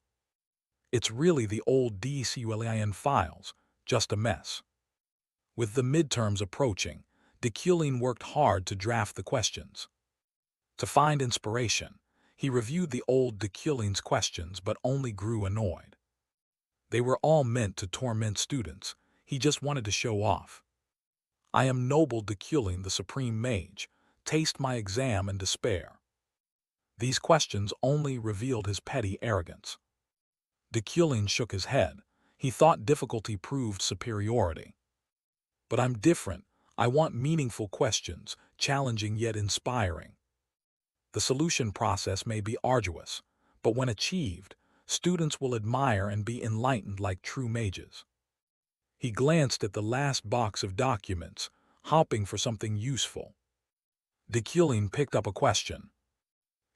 A: It's really the old DCULIN files, just a mess. With the midterms approaching, Deculing worked hard to draft the questions. To find inspiration, He reviewed the old Deculing's questions but only grew annoyed. They were all meant to torment students. He just wanted to show off. I am noble Deculing, the supreme mage. Taste my exam and despair. These questions only revealed his petty arrogance. Deculing shook his head. He thought difficulty proved superiority. But I'm different. I want meaningful questions, challenging yet inspiring. The solution process may be arduous, but when achieved, students will admire and be enlightened like true mages. He glanced at the last box of documents, hoping for something useful. Deculing picked up a question,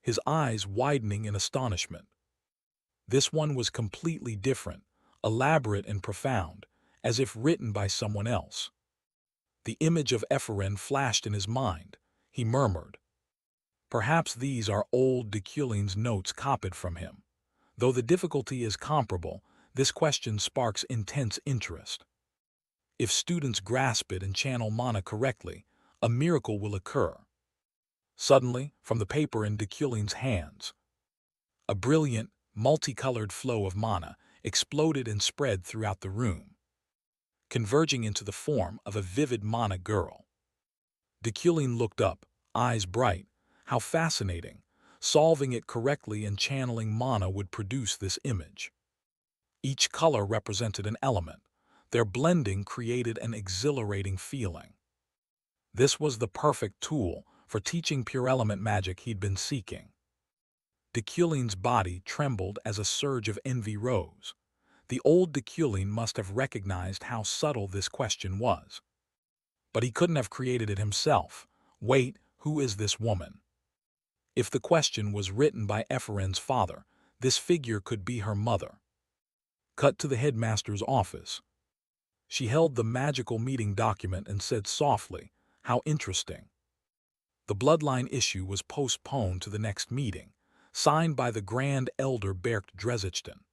A: his eyes widening in astonishment. This one was completely different, elaborate and profound, as if written by someone else. The image of Ephraim flashed in his mind. He murmured, "Perhaps these are old Deculing's notes copied from him. Though the difficulty is comparable, this question sparks intense interest. If students grasp it and channel mana correctly, a miracle will occur." Suddenly, from the paper in Deculing's hands, a brilliant, multicolored flow of mana exploded and spread throughout the room, converging into the form of a vivid mana girl. Deculing looked up, eyes bright. How fascinating! Solving it correctly and channeling mana would produce this image. Each color represented an element. Their blending created an exhilarating feeling. This was the perfect tool for teaching pure element magic he'd been seeking. Deculing's body trembled as a surge of envy rose. The old Deculing must have recognized how subtle this question was. But he couldn't have created it himself. Wait, who is this woman? If the question was written by Ephraim's father, this figure could be her mother. Cut to the headmaster's office. She held the magical meeting document and said softly, "How interesting." The bloodline issue was postponed to the next meeting, signed by the Grand Elder Bercht Dresden.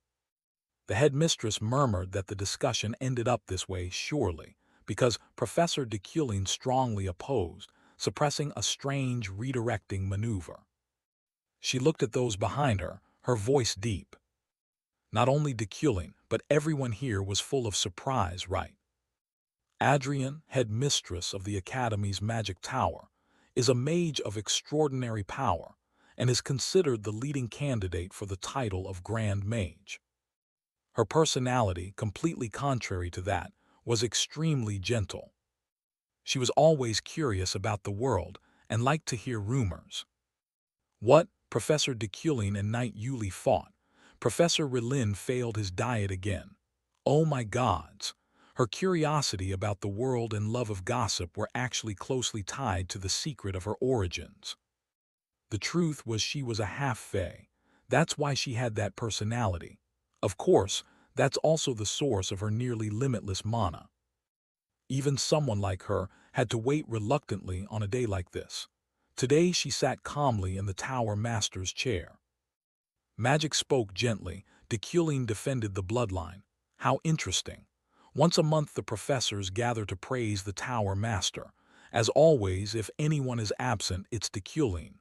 A: The headmistress murmured that the discussion ended up this way surely, because Professor Deculing strongly opposed, suppressing a strange redirecting maneuver. She looked at those behind her, her voice deep. Not only Deculing, but everyone here was full of surprise, right? Adrian, headmistress of the Academy's Magic Tower, is a mage of extraordinary power and is considered the leading candidate for the title of Grand Mage. Her personality, completely contrary to that, was extremely gentle. She was always curious about the world and liked to hear rumors. What? Professor Deculing and Knight Yuli fought. Professor Relin failed his diet again. Oh my gods! Her curiosity about the world and love of gossip were actually closely tied to the secret of her origins. The truth was she was a half-fae. That's why she had that personality. Of course, that's also the source of her nearly limitless mana. Even someone like her had to wait reluctantly on a day like this. Today she sat calmly in the Tower Master's chair. Magic spoke gently. Deculing defended the bloodline. How interesting. Once a month the professors gather to praise the Tower Master. As always, if anyone is absent, it's Deculing.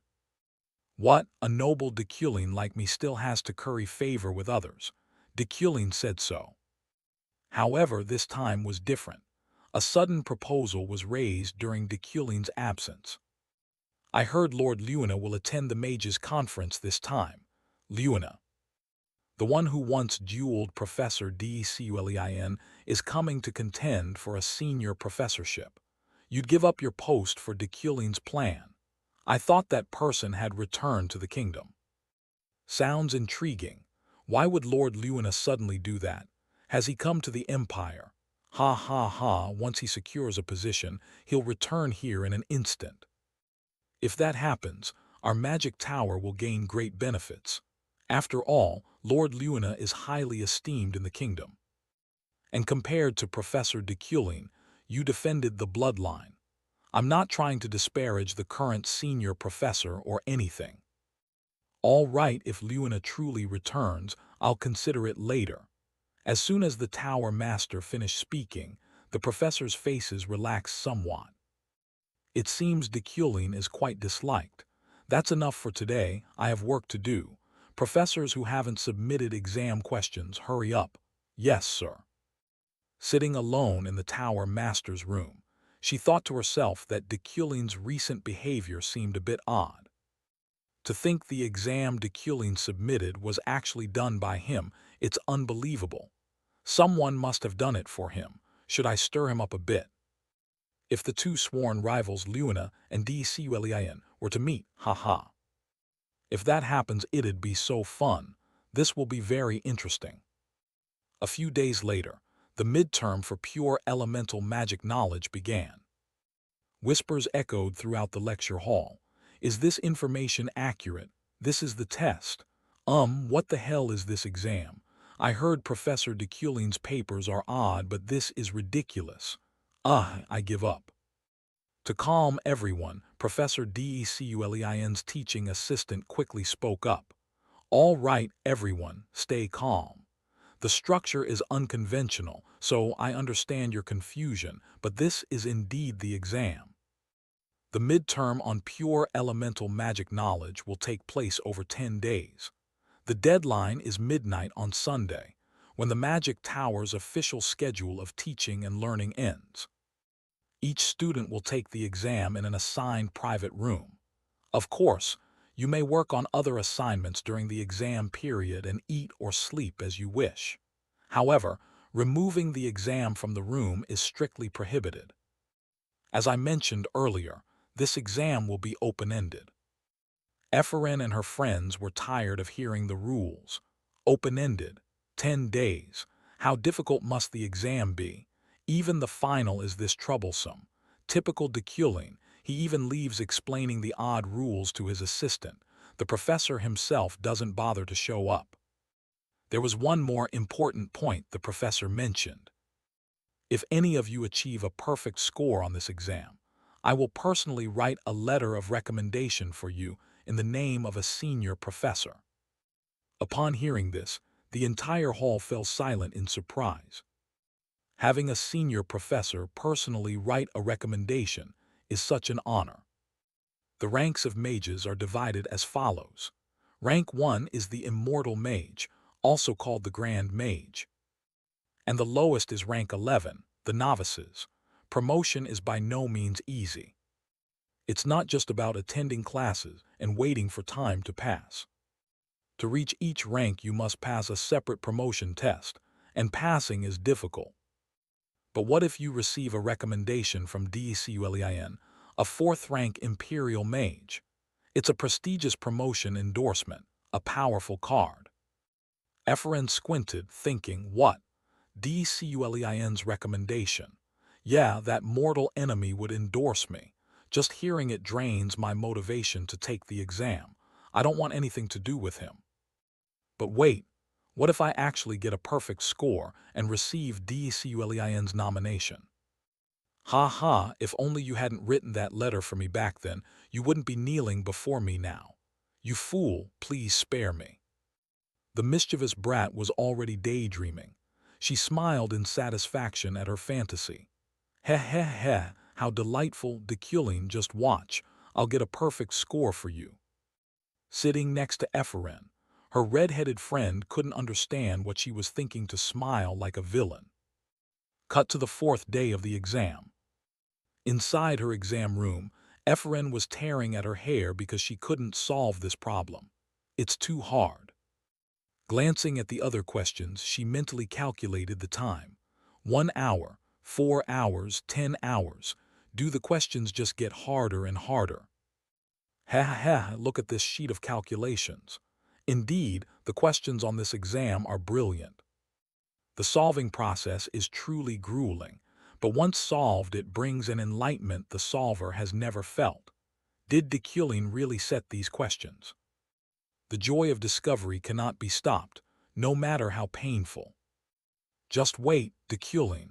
A: What? A noble Deculing like me still has to curry favor with others. Deculing said so. However, this time was different. A sudden proposal was raised during Deculing's absence. I heard Lord Luna will attend the Mages' Conference this time. Luna, the one who once dueled Professor Deculin, is coming to contend for a senior professorship. You'd give up your post for Deculing's plan. I thought that person had returned to the kingdom. Sounds intriguing. Why would Lord Luna suddenly do that? Has he come to the Empire? Ha ha ha, once he secures a position, he'll return here in an instant. If that happens, our magic tower will gain great benefits. After all, Lord Luna is highly esteemed in the kingdom. And compared to Professor Deculing, you defended the bloodline. I'm not trying to disparage the current senior professor or anything. All right, if Luna truly returns, I'll consider it later. As soon as the Tower Master finished speaking, the professors' faces relaxed somewhat. It seems Deculing is quite disliked. That's enough for today, I have work to do. Professors who haven't submitted exam questions, hurry up. Yes, sir. Sitting alone in the tower master's room, she thought to herself that Deculin's recent behavior seemed a bit odd. To think the exam Deculin submitted was actually done by him, it's unbelievable. Someone must have done it for him. Should I stir him up a bit? If the two sworn rivals Luna and Dculin were to meet, haha. If that happens, it'd be so fun. This will be very interesting. A few days later, the midterm for pure elemental magic knowledge began. Whispers echoed throughout the lecture hall. Is this information accurate? This is the test. What the hell is this exam? I heard Professor Deculin's papers are odd, but this is ridiculous. I give up. To calm everyone, Professor Deculin's teaching assistant quickly spoke up. All right, everyone, stay calm. The structure is unconventional, so I understand your confusion, but this is indeed the exam. The midterm on pure elemental magic knowledge will take place over 10 days. The deadline is midnight on Sunday, when the Magic Tower's official schedule of teaching and learning ends. Each student will take the exam in an assigned private room. Of course, you may work on other assignments during the exam period and eat or sleep as you wish. However, removing the exam from the room is strictly prohibited. As I mentioned earlier, this exam will be open-ended. Ephraim and her friends were tired of hearing the rules. Open-ended, 10 days. How difficult must the exam be? Even the final is this troublesome. Typical Deculin, he even leaves explaining the odd rules to his assistant. The professor himself doesn't bother to show up. There was one more important point the professor mentioned. If any of you achieve a perfect score on this exam, I will personally write a letter of recommendation for you in the name of a senior professor. Upon hearing this, the entire hall fell silent in surprise. Having a senior professor personally write a recommendation is such an honor. The ranks of mages are divided as follows. Rank 1 is the immortal mage, also called the Grand Mage. And the lowest is rank 11, the novices. Promotion is by no means easy. It's not just about attending classes and waiting for time to pass. To reach each rank you must pass a separate promotion test, and passing is difficult. But what if you receive a recommendation from Deculin, a 4th rank Imperial Mage? It's a prestigious promotion endorsement, a powerful card. Ephraim squinted, thinking, what? Deculin's recommendation. Yeah, that mortal enemy would endorse me. Just hearing it drains my motivation to take the exam. I don't want anything to do with him. But wait, what if I actually get a perfect score and receive Deculin's nomination? Ha ha, if only you hadn't written that letter for me back then, you wouldn't be kneeling before me now. You fool, please spare me. The mischievous brat was already daydreaming. She smiled in satisfaction at her fantasy. Heh heh heh, how delightful, Deculin, just watch. I'll get a perfect score for you. Sitting next to Ephraim, her red-headed friend couldn't understand what she was thinking to smile like a villain. Cut to the 4th day of the exam. Inside her exam room, Ephraim was tearing at her hair because she couldn't solve this problem. It's too hard. Glancing at the other questions, she mentally calculated the time. 1 hour, 4 hours, 10 hours. Do the questions just get harder and harder? Ha ha ha, look at this sheet of calculations. Indeed, the questions on this exam are brilliant. The solving process is truly grueling, but once solved it brings an enlightenment the solver has never felt. Did Deculin really set these questions? The joy of discovery cannot be stopped, no matter how painful. Just wait, Deculin.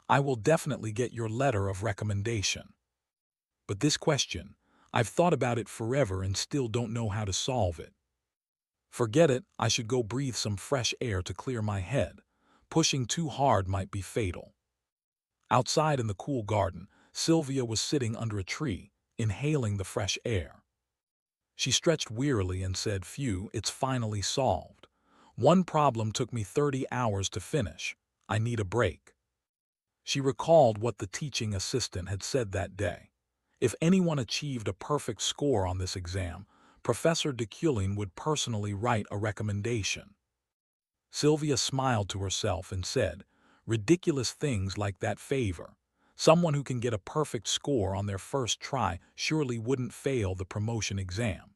A: I will definitely get your letter of recommendation. But this question, I've thought about it forever and still don't know how to solve it. Forget it, I should go breathe some fresh air to clear my head. Pushing too hard might be fatal. Outside in the cool garden, Sylvia was sitting under a tree, inhaling the fresh air. She stretched wearily and said, "Phew, it's finally solved. One problem took me 30 hours to finish. I need a break." She recalled what the teaching assistant had said that day. If anyone achieved a perfect score on this exam, Professor de Kulin would personally write a recommendation. Sylvia smiled to herself and said, "Ridiculous things like that favor. Someone who can get a perfect score on their first try surely wouldn't fail the promotion exam.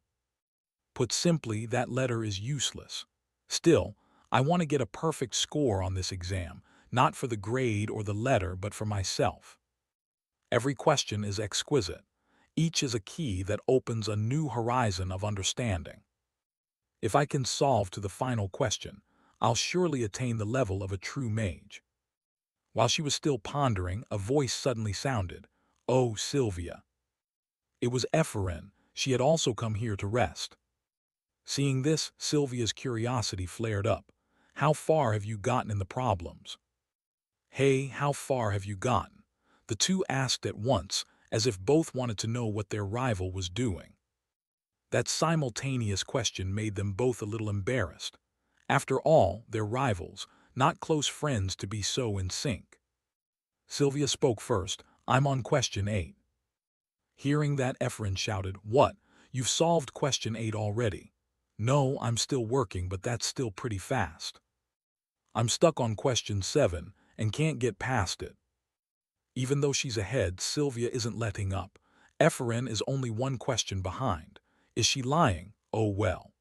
A: Put simply, that letter is useless. Still, I want to get a perfect score on this exam, not for the grade or the letter, but for myself. Every question is exquisite. Each is a key that opens a new horizon of understanding. If I can solve to the final question, I'll surely attain the level of a true mage." While she was still pondering, a voice suddenly sounded. "Oh, Sylvia." It was Ephraim. She had also come here to rest. Seeing this, Sylvia's curiosity flared up. "How far have you gotten in the problems?" "Hey, how far have you gotten?" The two asked at once, as if both wanted to know what their rival was doing. That simultaneous question made them both a little embarrassed. After all, they're rivals, not close friends to be so in sync. Sylvia spoke first. "I'm on question 8. Hearing that, Ephraim shouted, "What? You've solved question 8 already?" "No, I'm still working, but that's still pretty fast. I'm stuck on question 7 and can't get past it." Even though she's ahead, Sylvia isn't letting up. Ephraim is only one question behind. Is she lying? Oh well.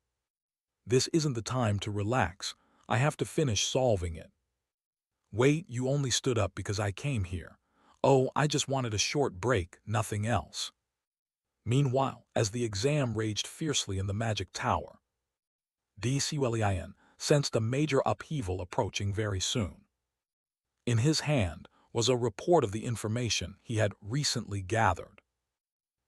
A: This isn't the time to relax. I have to finish solving it. "Wait, you only stood up because I came here." "Oh, I just wanted a short break, nothing else." Meanwhile, as the exam raged fiercely in the magic tower, DCULEIN sensed a major upheaval approaching very soon. In his hand was a report of the information he had recently gathered.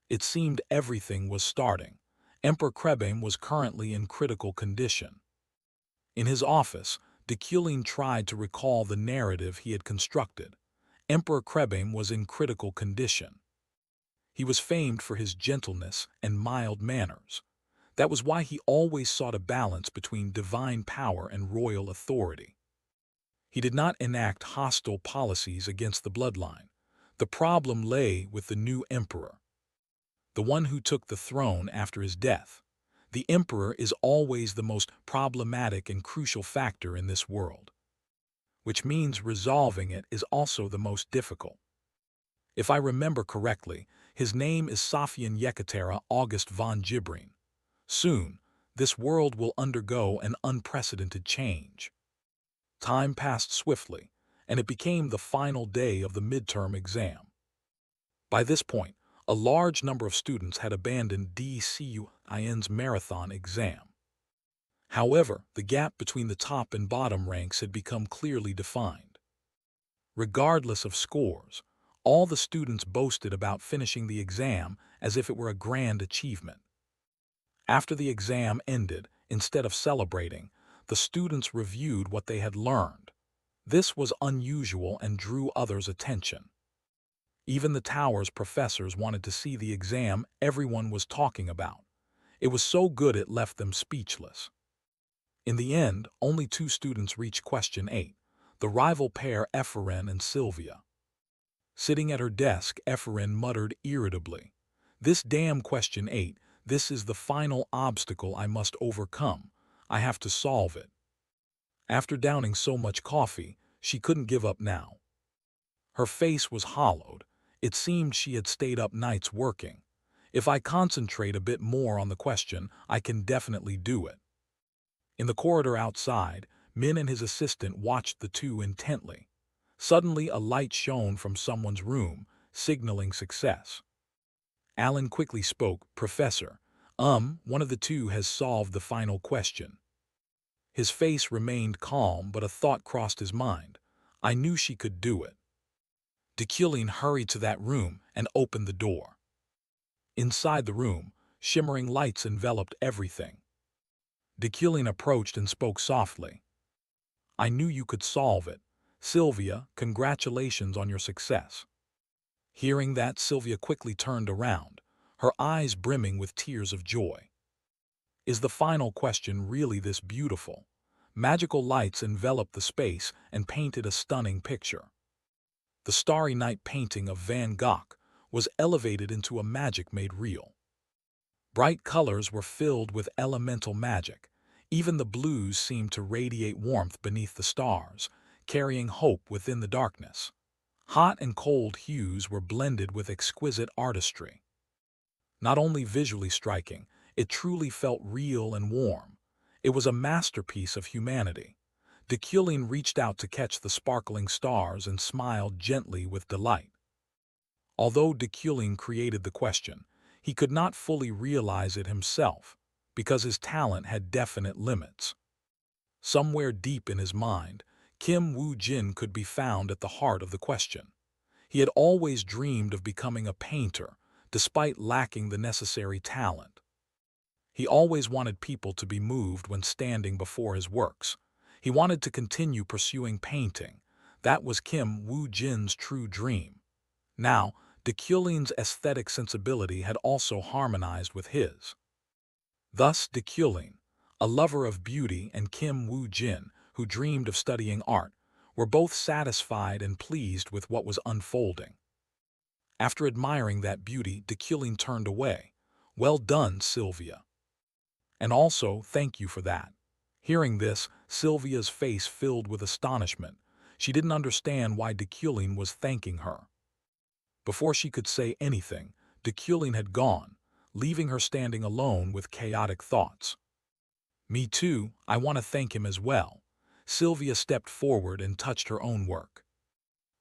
A: It seemed everything was starting. Emperor Krebim was currently in critical condition. In his office, de Kulin tried to recall the narrative he had constructed. Emperor Krebim was in critical condition. He was famed for his gentleness and mild manners. That was why he always sought a balance between divine power and royal authority. He did not enact hostile policies against the bloodline. The problem lay with the new emperor, the one who took the throne after his death. The emperor is always the most problematic and crucial factor in this world, which means resolving it is also the most difficult. If I remember correctly, his name is Sophian Yekatera August von Gibrin. Soon, this world will undergo an unprecedented change. Time passed swiftly, and it became the final day of the midterm exam. By this point, a large number of students had abandoned DCUIN's marathon exam. However, the gap between the top and bottom ranks had become clearly defined. Regardless of scores, all the students boasted about finishing the exam as if it were a grand achievement. After the exam ended, instead of celebrating, the students reviewed what they had learned. This was unusual and drew others' attention. Even the tower's professors wanted to see the exam everyone was talking about. It was so good it left them speechless. In the end, only 2 students reached question 8, the rival pair Ephraim and Sylvia. Sitting at her desk, Ephraim muttered irritably, "This damn question 8, this is the final obstacle I must overcome. I have to solve it." After downing so much coffee, she couldn't give up now. Her face was hollowed. It seemed she had stayed up nights working. "If I concentrate a bit more on the question, I can definitely do it." In the corridor outside, Min and his assistant watched the two intently. Suddenly, a light shone from someone's room, signaling success. Alan quickly spoke, "Professor, one of the two has solved the final question." His face remained calm, but a thought crossed his mind. "I knew she could do it." De Kulin hurried to that room and opened the door. Inside the room, shimmering lights enveloped everything. De Kulin approached and spoke softly. "I knew you could solve it. Sylvia, congratulations on your success." Hearing that, Sylvia quickly turned around, her eyes brimming with tears of joy. Is the final question really this beautiful? Magical lights enveloped the space and painted a stunning picture. The Starry Night painting of Van Gogh was elevated into a magic made real. Bright colors were filled with elemental magic. Even the blues seemed to radiate warmth beneath the stars, carrying hope within the darkness. Hot and cold hues were blended with exquisite artistry. Not only visually striking, it truly felt real and warm. It was a masterpiece of humanity. De Keulen reached out to catch the sparkling stars and smiled gently with delight. Although de Keulen created the question, he could not fully realize it himself, because his talent had definite limits. Somewhere deep in his mind, Kim Woo-jin could be found at the heart of the question. He had always dreamed of becoming a painter, despite lacking the necessary talent. He always wanted people to be moved when standing before his works. He wanted to continue pursuing painting. That was Kim Woo-jin's true dream. Now, de Keulen's aesthetic sensibility had also harmonized with his. Thus, de Keulen, a lover of beauty, and Kim Woo-jin, who dreamed of studying art, were both satisfied and pleased with what was unfolding. After admiring that beauty, de Keulen turned away. "Well done, Sylvia. And also, thank you for that." Hearing this, Sylvia's face filled with astonishment. She didn't understand why de Keulen was thanking her. Before she could say anything, de Keulen had gone, leaving her standing alone with chaotic thoughts. "Me too, I want to thank him as well." Sylvia stepped forward and touched her own work.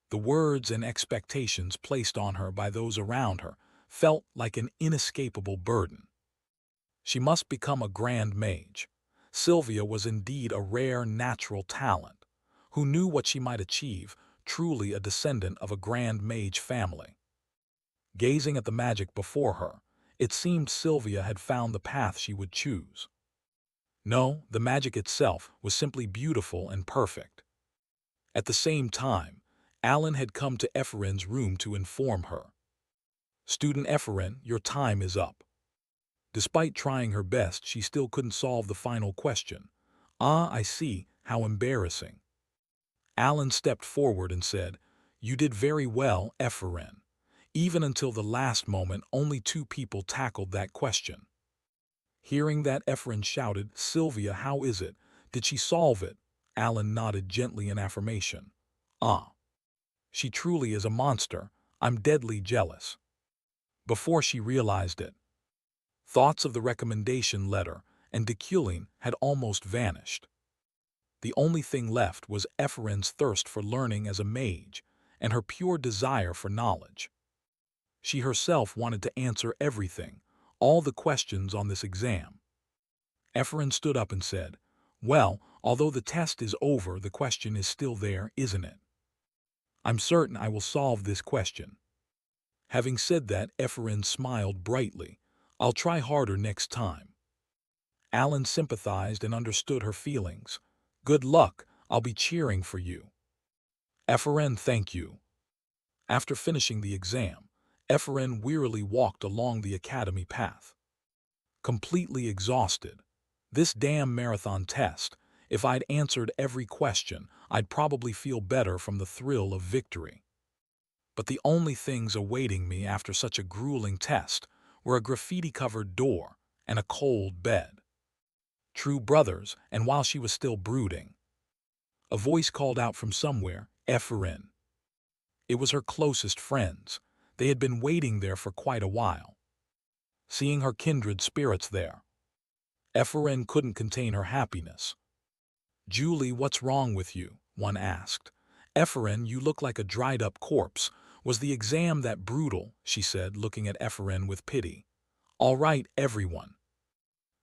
A: The words and expectations placed on her by those around her felt like an inescapable burden. She must become a grand mage. Sylvia was indeed a rare natural talent. Who knew what she might achieve, truly a descendant of a grand mage family. Gazing at the magic before her, it seemed Sylvia had found the path she would choose. No, the magic itself was simply beautiful and perfect. At the same time, Alan had come to Ephraim's room to inform her. "Student Ephraim, your time is up." Despite trying her best, she still couldn't solve the final question. "Ah, I see, how embarrassing." Alan stepped forward and said, "You did very well, Ephraim. Even until the last moment, only 2 people tackled that question." Hearing that, Ephraim shouted, "Sylvia, how is it? Did she solve it?" Alan nodded gently in affirmation. "Ah. She truly is a monster. I'm deadly jealous." Before she realized it, thoughts of the recommendation letter and de Keulen had almost vanished. The only thing left was Ephraim's thirst for learning as a mage and her pure desire for knowledge. She herself wanted to answer everything, all the questions on this exam. Ephraim stood up and said, "Well, although the test is over, the question is still there, isn't it? I'm certain I will solve this question." Having said that, Ephraim smiled brightly. "I'll try harder next time." Alan sympathized and understood her feelings. "Good luck, I'll be cheering for you." "Ephraim, thank you." After finishing the exam, Ephraim wearily walked along the academy path. Completely exhausted. This damn marathon test, if I'd answered every question, I'd probably feel better from the thrill of victory. But the only things awaiting me after such a grueling test were a graffiti-covered door and a cold bed. True brothers, and while she was still brooding, a voice called out from somewhere, "Ephraim." It was her closest friends. They had been waiting there for quite a while. Seeing her kindred spirits there, Ephraim couldn't contain her happiness. "Julie, what's wrong with you?" one asked. "Ephraim, you look like a dried-up corpse. Was the exam that brutal?" she said, looking at Ephraim with pity. "All right, everyone.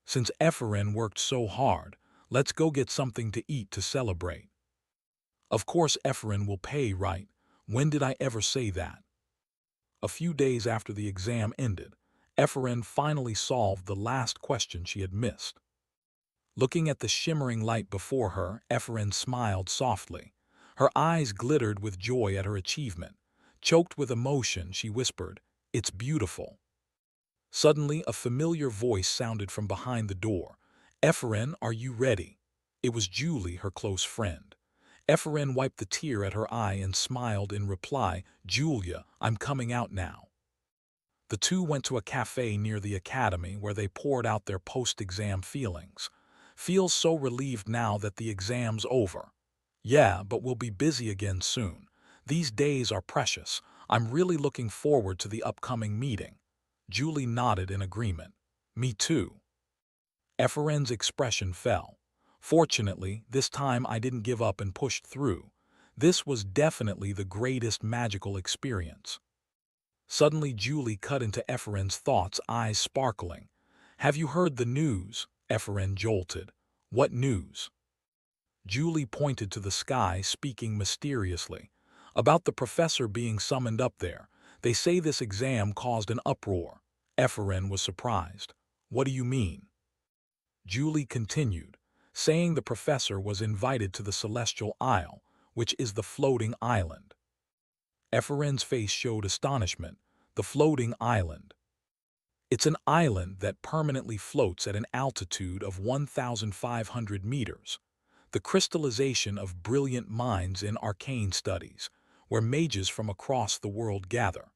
A: Since Ephraim worked so hard, let's go get something to eat to celebrate." Of course Ephraim will pay, right? When did I ever say that? A few days after the exam ended, Ephraim finally solved the last question she had missed. Looking at the shimmering light before her, Ephraim smiled softly. Her eyes glittered with joy at her achievement. Choked with emotion, she whispered, "It's beautiful." Suddenly, a familiar voice sounded from behind the door. "Ephraim, are you ready?" It was Julie, her close friend. Ephraim wiped the tear at her eye and smiled in reply. "Julia, I'm coming out now." The two went to a cafe near the academy where they poured out their post-exam feelings. "Feels so relieved now that the exam's over." "Yeah, but we'll be busy again soon. These days are precious. I'm really looking forward to the upcoming meeting." Julie nodded in agreement. "Me too." Ephraim's expression fell. "Fortunately, this time I didn't give up and pushed through. This was definitely the greatest magical experience." Suddenly Julie cut into Ephraim's thoughts, eyes sparkling. "Have you heard the news?" Ephraim jolted. "What news?" Julie pointed to the sky, speaking mysteriously. "About the professor being summoned up there. They say this exam caused an uproar." Ephraim was surprised. "What do you mean?" Julie continued, saying the professor was invited to the Celestial Isle, which is the floating island. Ephraim's face showed astonishment. "The floating island." "It's an island that permanently floats at an altitude of 1,500 meters. The crystallization of brilliant minds in arcane studies, where mages from across the world gather.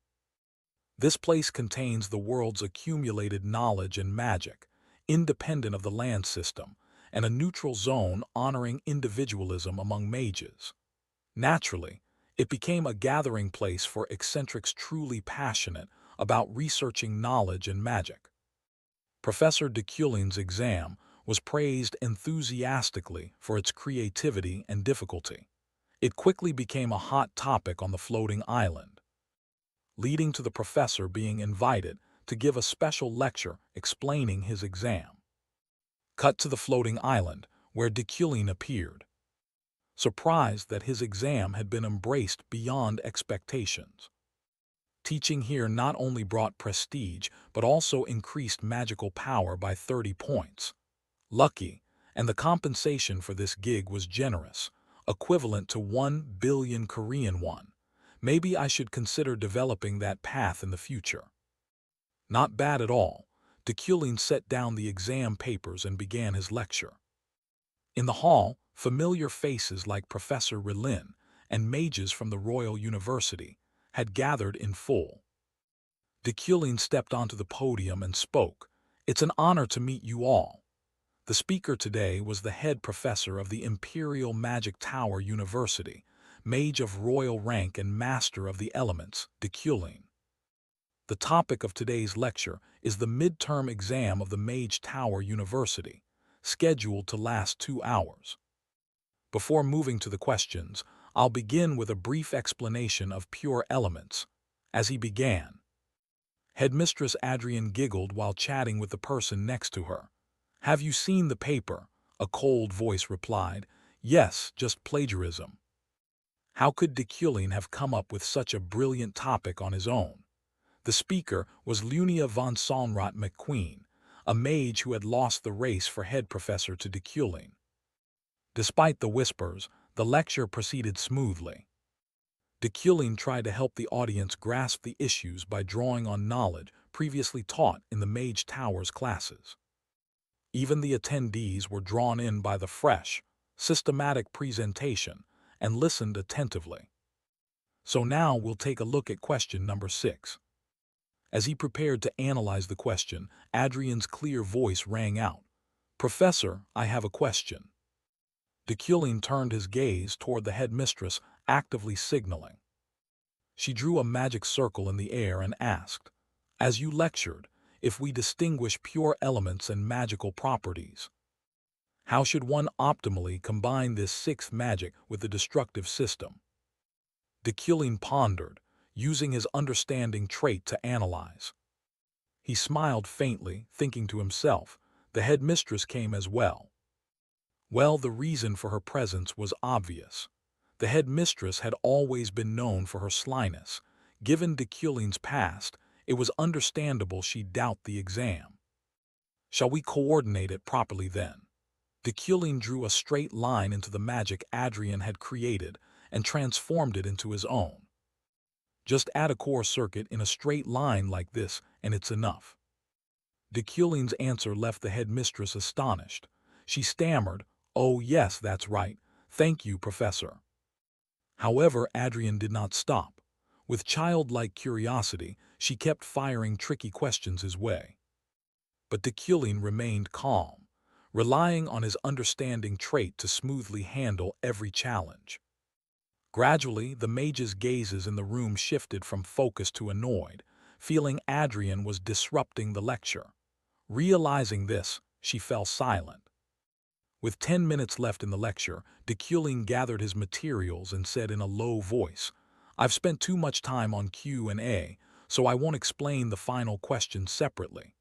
A: This place contains the world's accumulated knowledge and magic, independent of the land system, and a neutral zone honoring individualism among mages. Naturally, it became a gathering place for eccentrics truly passionate about researching knowledge and magic. Professor de Culin's exam was praised enthusiastically for its creativity and difficulty. It quickly became a hot topic on the floating island, leading to the professor being invited to give a special lecture explaining his exam. Cut to the floating island, where de Culin appeared, surprised that his exam had been embraced beyond expectations. Teaching here not only brought prestige, but also increased magical power by 30 points. Lucky, and the compensation for this gig was generous, equivalent to 1 billion Korean won. Maybe I should consider developing that path in the future. Not bad at all. De Culin set down the exam papers and began his lecture. In the hall, familiar faces like Professor Rilin and mages from the Royal University had gathered in full. De Culin stepped onto the podium and spoke. "It's an honor to meet you all." The speaker today was the head professor of the Imperial Magic Tower University, mage of royal rank and master of the elements, de Culin. The topic of today's lecture is the midterm exam of the Mage Tower University, scheduled to last 2 hours. Before moving to the questions, I'll begin with a brief explanation of pure elements. As he began, Headmistress Adrian giggled while chatting with the person next to her. "Have you seen the paper?" A cold voice replied. "Yes, just plagiarism." How could de Culin have come up with such a brilliant topic on his own? The speaker was Lunia von Sonrat McQueen, a mage who had lost the race for head professor to de Culin. Despite the whispers, the lecture proceeded smoothly. De Culin tried to help the audience grasp the issues by drawing on knowledge previously taught in the Mage Tower's classes. Even the attendees were drawn in by the fresh, systematic presentation and listened attentively. So now we'll take a look at question number 6. As he prepared to analyze the question, Adrian's clear voice rang out. "Professor, I have a question." De Culin turned his gaze toward the headmistress, actively signaling. She drew a magic circle in the air and asked, "As you lectured, if we distinguish pure elements and magical properties, how should one optimally combine this sixth magic with the destructive system?" De Culin pondered, using his understanding trait to analyze. He smiled faintly, thinking to himself, the headmistress came as well. Well, the reason for her presence was obvious. The headmistress had always been known for her slyness. Given de Culin's past, it was understandable she'd doubt the exam. "Shall we coordinate it properly then?" De Culin drew a straight line into the magic Adrian had created and transformed it into his own. "Just add a core circuit in a straight line like this and it's enough." De Culing's answer left the headmistress astonished. She stammered, "Oh yes, that's right. Thank you, Professor." However, Adrian did not stop. With childlike curiosity, she kept firing tricky questions his way. But de Culing remained calm, relying on his understanding trait to smoothly handle every challenge. Gradually, the mage's gazes in the room shifted from focused to annoyed, feeling Adrian was disrupting the lecture. Realizing this, she fell silent. With 10 minutes left in the lecture, de Culing gathered his materials and said in a low voice, "I've spent too much time on Q&A, so I won't explain the final question separately."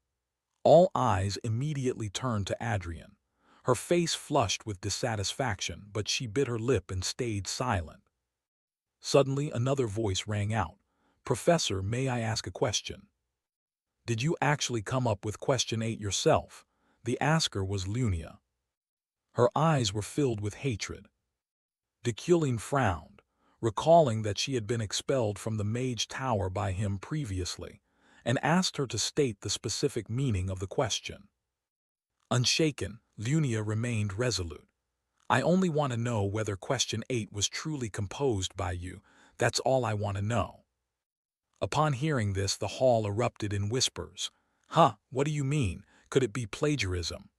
A: All eyes immediately turned to Adrian. Her face flushed with dissatisfaction, but she bit her lip and stayed silent. Suddenly, another voice rang out. "Professor, may I ask a question?" "Did you actually come up with question 8 yourself?" The asker was Lunia. Her eyes were filled with hatred. De Culing frowned, recalling that she had been expelled from the Mage Tower by him previously, and asked her to state the specific meaning of the question. Unshaken, Lunia remained resolute. "I only want to know whether question 8 was truly composed by you. That's all I want to know." Upon hearing this, the hall erupted in whispers. "Huh, what do you mean? Could it be plagiarism?"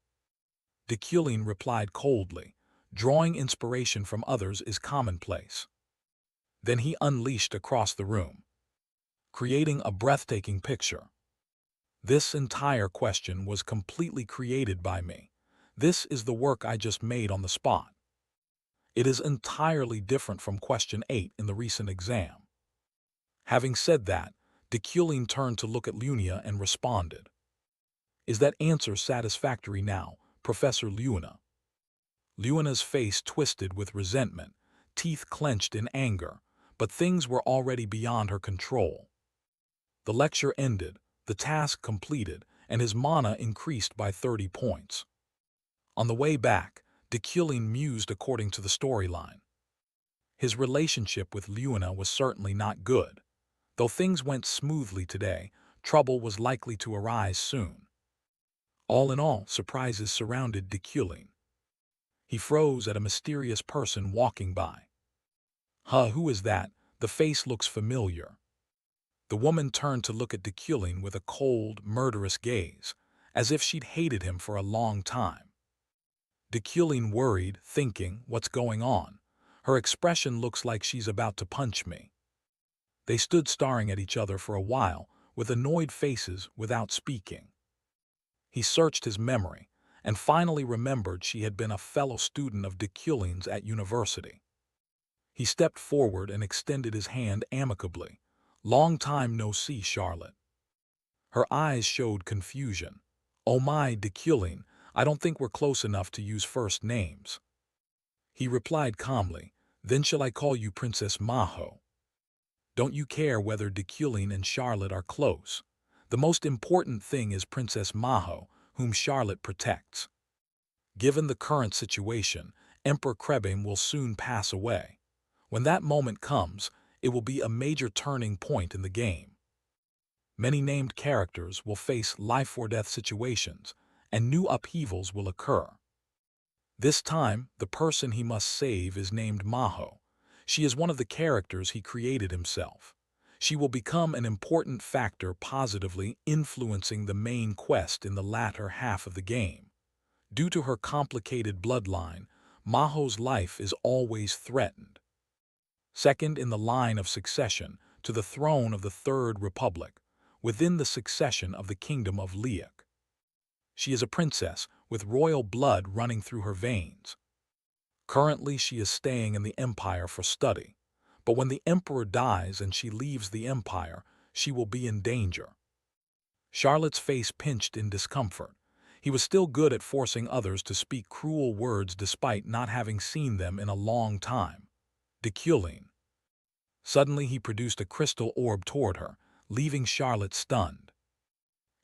A: De Culing replied coldly, "Drawing inspiration from others is commonplace." Then he unleashed across the room, creating a breathtaking picture. "This entire question was completely created by me. This is the work I just made on the spot. It is entirely different from question 8 in the recent exam." Having said that, de Culing turned to look at Lunia and responded, "Is that answer satisfactory now, Professor Luna?" Luna's face twisted with resentment, teeth clenched in anger, but things were already beyond her control. The lecture ended, the task completed, and his mana increased by 30 points. On the way back, de Culing mused according to the storyline. His relationship with Luna was certainly not good. Though things went smoothly today, trouble was likely to arise soon. All in all, surprises surrounded de Culing. He froze at a mysterious person walking by. "Huh, who is that? The face looks familiar." The woman turned to look at de Culing with a cold, murderous gaze, as if she'd hated him for a long time. De Culing worried, thinking, "What's going on? Her expression looks like she's about to punch me." They stood staring at each other for a while, with annoyed faces, without speaking. He searched his memory, and finally remembered she had been a fellow student of de Culing's at university. He stepped forward and extended his hand amicably. "Long time no see, Charlotte." Her eyes showed confusion. "Oh my, de Culing, I don't think we're close enough to use first names." He replied calmly, "Then shall I call you Princess Maho?" "Don't you care whether de Culing and Charlotte are close? The most important thing is Princess Maho, whom Charlotte protects. Given the current situation, Emperor Krebim will soon pass away. When that moment comes, it will be a major turning point in the game. Many named characters will face life-or-death situations, and new upheavals will occur. This time, the person he must save is named Maho. She is one of the characters he created himself. She will become an important factor positively influencing the main quest in the latter half of the game. Due to her complicated bloodline, Maho's life is always threatened. Second in the line of succession to the throne of the Third Republic, within the succession of the Kingdom of Liak. She is a princess with royal blood running through her veins. Currently, she is staying in the Empire for study, but when the Emperor dies and she leaves the Empire, she will be in danger. Charlotte's face pinched in discomfort. He was still good at forcing others to speak cruel words despite not having seen them in a long time. De Culing. Suddenly he produced a crystal orb toward her, leaving Charlotte stunned.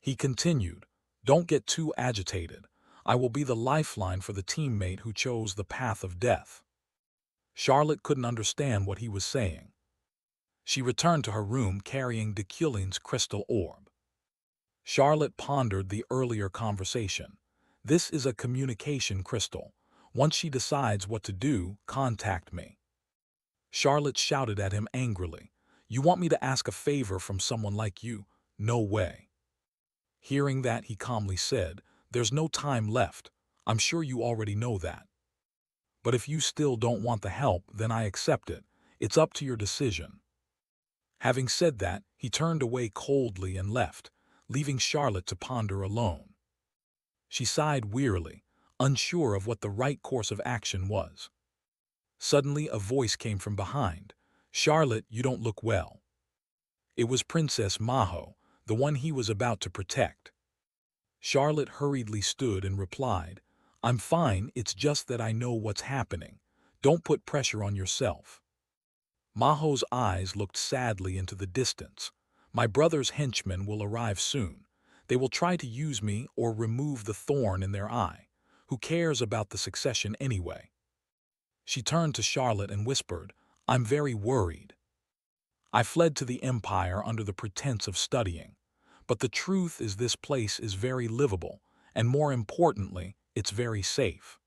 A: He continued, "Don't get too agitated. I will be the lifeline for the teammate who chose the path of death." Charlotte couldn't understand what he was saying. She returned to her room carrying de Culing's crystal orb. Charlotte pondered the earlier conversation. This is a communication crystal. Once she decides what to do, contact me. Charlotte shouted at him angrily. You want me to ask a favor from someone like you? No way. Hearing that, he calmly said, there's no time left. I'm sure you already know that. But if you still don't want the help, then I accept it. It's up to your decision. Having said that, he turned away coldly and left, leaving Charlotte to ponder alone. She sighed wearily, unsure of what the right course of action was. Suddenly, a voice came from behind. Charlotte, you don't look well. It was Princess Manhwa, the one he was about to protect. Charlotte hurriedly stood and replied, I'm fine, it's just that I know what's happening. Don't put pressure on yourself. Manhwa's eyes looked sadly into the distance. My brother's henchmen will arrive soon. They will try to use me or remove the thorn in their eye. Who cares about the succession anyway? She turned to Charlotte and whispered, I'm very worried. I fled to the Empire under the pretense of studying. But the truth is this place is very livable, and more importantly, it's very safe.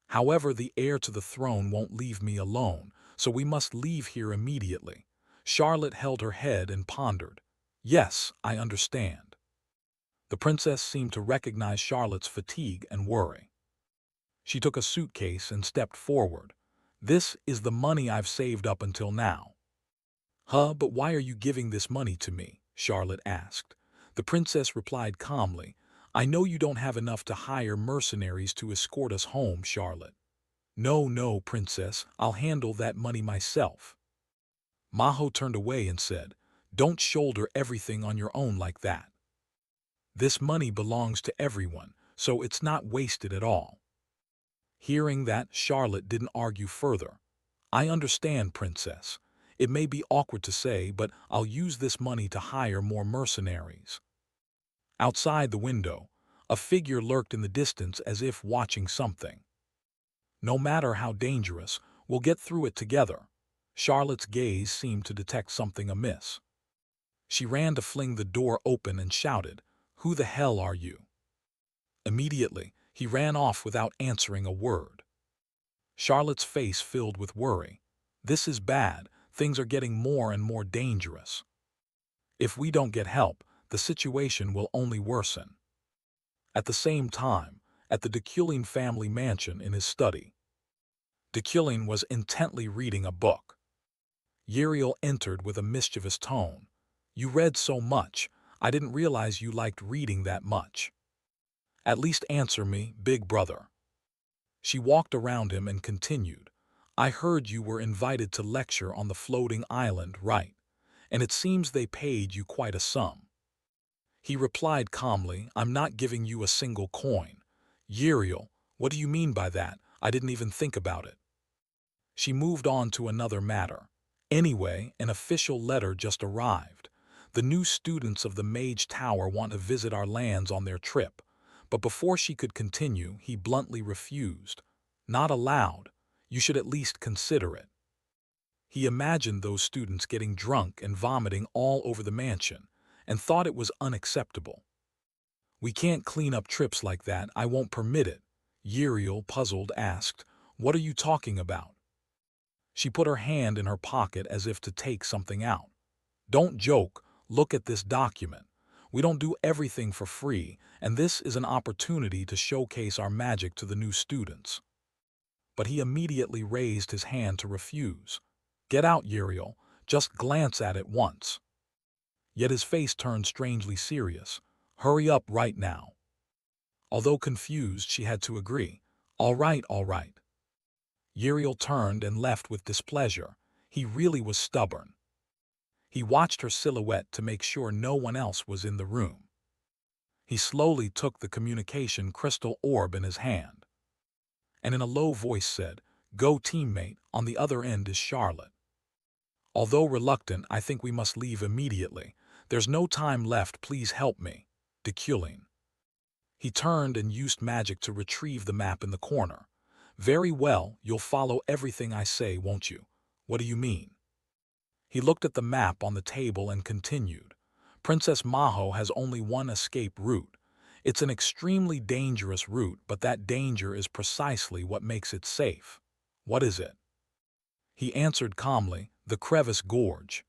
A: However, the heir to the throne won't leave me alone, so we must leave here immediately. Charlotte held her head and pondered. Yes, I understand. The princess seemed to recognize Charlotte's fatigue and worry. She took a suitcase and stepped forward. This is the money I've saved up until now. But why are you giving this money to me? Charlotte asked. The princess replied calmly, I know you don't have enough to hire mercenaries to escort us home, Charlotte. No, princess, I'll handle that money myself. Manhwa turned away and said, Don't shoulder everything on your own like that. This money belongs to everyone, so it's not wasted at all. Hearing that, Charlotte didn't argue further. I understand, princess. It may be awkward to say, but I'll use this money to hire more mercenaries. Outside the window, a figure lurked in the distance as if watching something. No matter how dangerous, we'll get through it together. Charlotte's gaze seemed to detect something amiss. She ran to fling the door open and shouted, Who the hell are you? Immediately, he ran off without answering a word. Charlotte's face filled with worry. This is bad. Things are getting more and more dangerous. If we don't get help, the situation will only worsen. At the same time, at the Deculin family mansion in his study, Deculin was intently reading a book. Uriel entered with a mischievous tone. You read so much, I didn't realize you liked reading that much. At least answer me, big brother. She walked around him and continued, I heard you were invited to lecture on the floating island, right? And it seems they paid you quite a sum. He replied calmly, I'm not giving you a single coin. Uriel, what do you mean by that? I didn't even think about it. She moved on to another matter. Anyway, an official letter just arrived. The new students of the Mage Tower want to visit our lands on their trip. But before she could continue, he bluntly refused. Not allowed. You should at least consider it. He imagined those students getting drunk and vomiting all over the mansion, and thought it was unacceptable. We can't clean up trips like that, I won't permit it. Uriel, puzzled, asked, What are you talking about? She put her hand in her pocket as if to take something out. Don't joke, look at this document. We don't do everything for free, and this is an opportunity to showcase our magic to the new students. But he immediately raised his hand to refuse. Get out, Uriel, just glance at it once. Yet his face turned strangely serious. Hurry up right now. Although confused, she had to agree. All right. Uriel turned and left with displeasure. He really was stubborn. He watched her silhouette to make sure no one else was in the room. He slowly took the communication crystal orb in his hand, and in a low voice said, Go, teammate, on the other end is Charlotte. Although reluctant, I think we must leave immediately. There's no time left, please help me. Deculin. He turned and used magic to retrieve the map in the corner. Very well, you'll follow everything I say, won't you? What do you mean? He looked at the map on the table and continued. Princess Maho has only one escape route. It's an extremely dangerous route, but that danger is precisely what makes it safe. What is it? He answered calmly, the crevice gorge.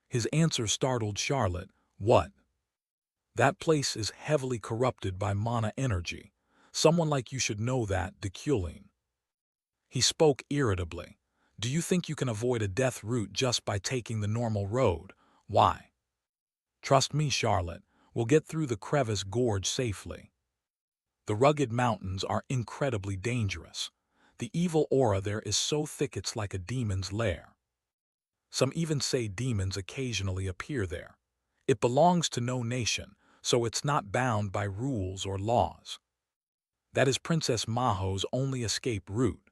A: His answer startled Charlotte. What? That place is heavily corrupted by mana energy. Someone like you should know that, Deculin. He spoke irritably. Do you think you can avoid a death route just by taking the normal road? Why? Trust me, Charlotte, we'll get through the crevice gorge safely. The rugged mountains are incredibly dangerous. The evil aura there is so thick it's like a demon's lair. Some even say demons occasionally appear there. It belongs to no nation, so it's not bound by rules or laws. That is Princess Maho's only escape route.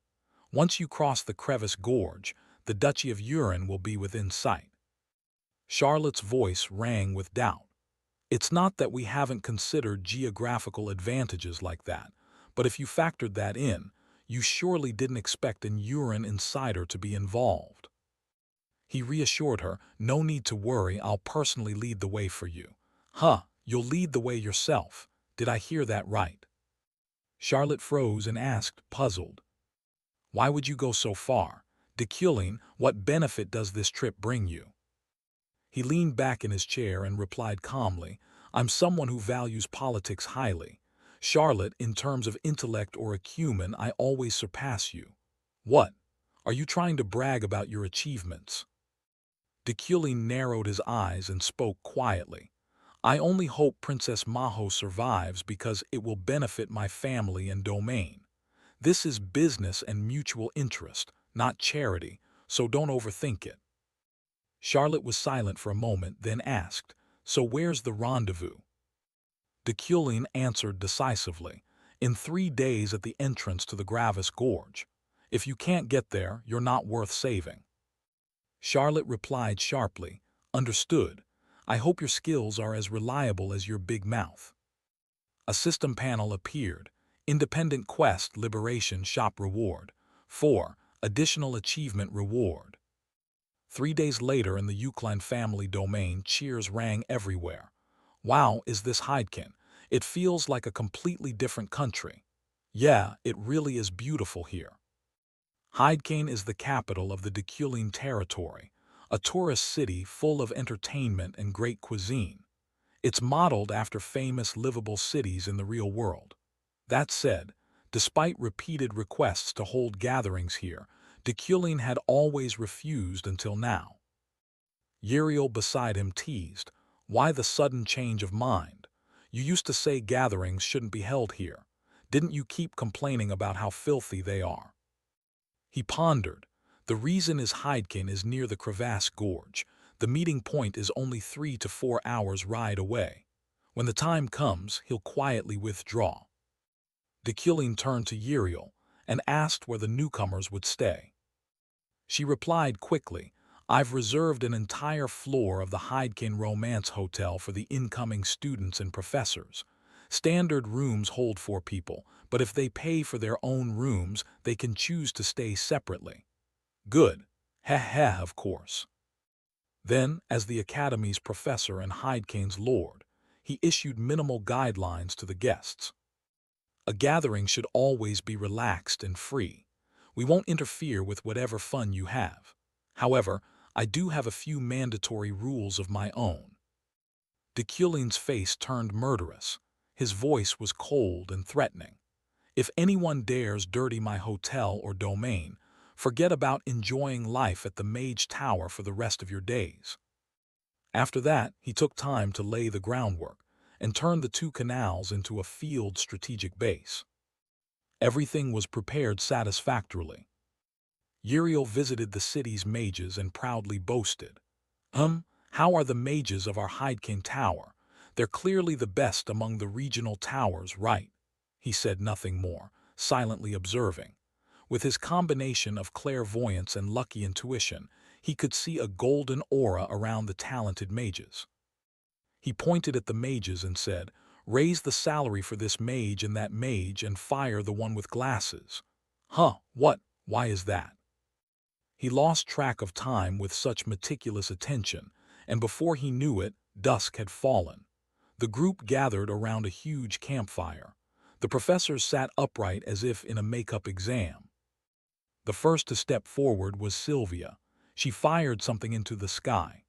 A: Once you cross the crevice gorge, the Duchy of Urin will be within sight. Charlotte's voice rang with doubt. It's not that we haven't considered geographical advantages like that, but if you factored that in, you surely didn't expect an Urin insider to be involved. He reassured her, no need to worry, I'll personally lead the way for you. Huh, you'll lead the way yourself. Did I hear that right? Charlotte froze and asked, puzzled. Why would you go so far? Deculin, what benefit does this trip bring you? He leaned back in his chair and replied calmly, I'm someone who values politics highly. Charlotte, in terms of intellect or acumen, I always surpass you. What? Are you trying to brag about your achievements? Deculin narrowed his eyes and spoke quietly. I only hope Princess Maho survives because it will benefit my family and domain. This is business and mutual interest, not charity, so don't overthink it. Charlotte was silent for a moment, then asked, so where's the rendezvous? Deculin answered decisively, in 3 days at the entrance to the Gravis Gorge. If you can't get there, you're not worth saving. Charlotte replied sharply, understood. I hope your skills are as reliable as your big mouth. A system panel appeared. Independent Quest Liberation Shop Reward. 4. Additional Achievement Reward. 3 days later in the Euclid family domain, cheers rang everywhere. Wow, is this Heidkin? It feels like a completely different country. Yeah, it really is beautiful here. Heidkin is the capital of the Deculin territory, a tourist city full of entertainment and great cuisine. It's modeled after famous livable cities in the real world. That said, despite repeated requests to hold gatherings here, Deculin had always refused until now. Uriel beside him teased, why the sudden change of mind? You used to say gatherings shouldn't be held here. Didn't you keep complaining about how filthy they are? He pondered. The reason is Heidkin is near the crevasse gorge. The meeting point is only 3 to 4 hours ride away. When the time comes, he'll quietly withdraw. Deculin turned to Uriel and asked where the newcomers would stay. She replied quickly, I've reserved an entire floor of the Heidkin Romance Hotel for the incoming students and professors. Standard rooms hold 4 people, but if they pay for their own rooms, they can choose to stay separately. Good. Heh, of course. Then, as the Academy's professor and Heidkin's lord, he issued minimal guidelines to the guests. A gathering should always be relaxed and free. We won't interfere with whatever fun you have. However, I do have a few mandatory rules of my own. Deculin's face turned murderous. His voice was cold and threatening. If anyone dares dirty my hotel or domain, forget about enjoying life at the Mage Tower for the rest of your days. After that, he took time to lay the groundwork and turned the 2 canals into a field strategic base. Everything was prepared satisfactorily. Uriel visited the city's mages and proudly boasted, how are the mages of our Heidkin Tower? They're clearly the best among the regional towers, right? He said nothing more, silently observing. With his combination of clairvoyance and lucky intuition, he could see a golden aura around the talented mages. He pointed at the mages and said, raise the salary for this mage and that mage and fire the one with glasses. What? Why is that? He lost track of time with such meticulous attention, and before he knew it, Dusk had fallen. The group gathered around a huge campfire. The professors sat upright as if in a makeup exam. The first to step forward was Sylvia. She fired something into the sky.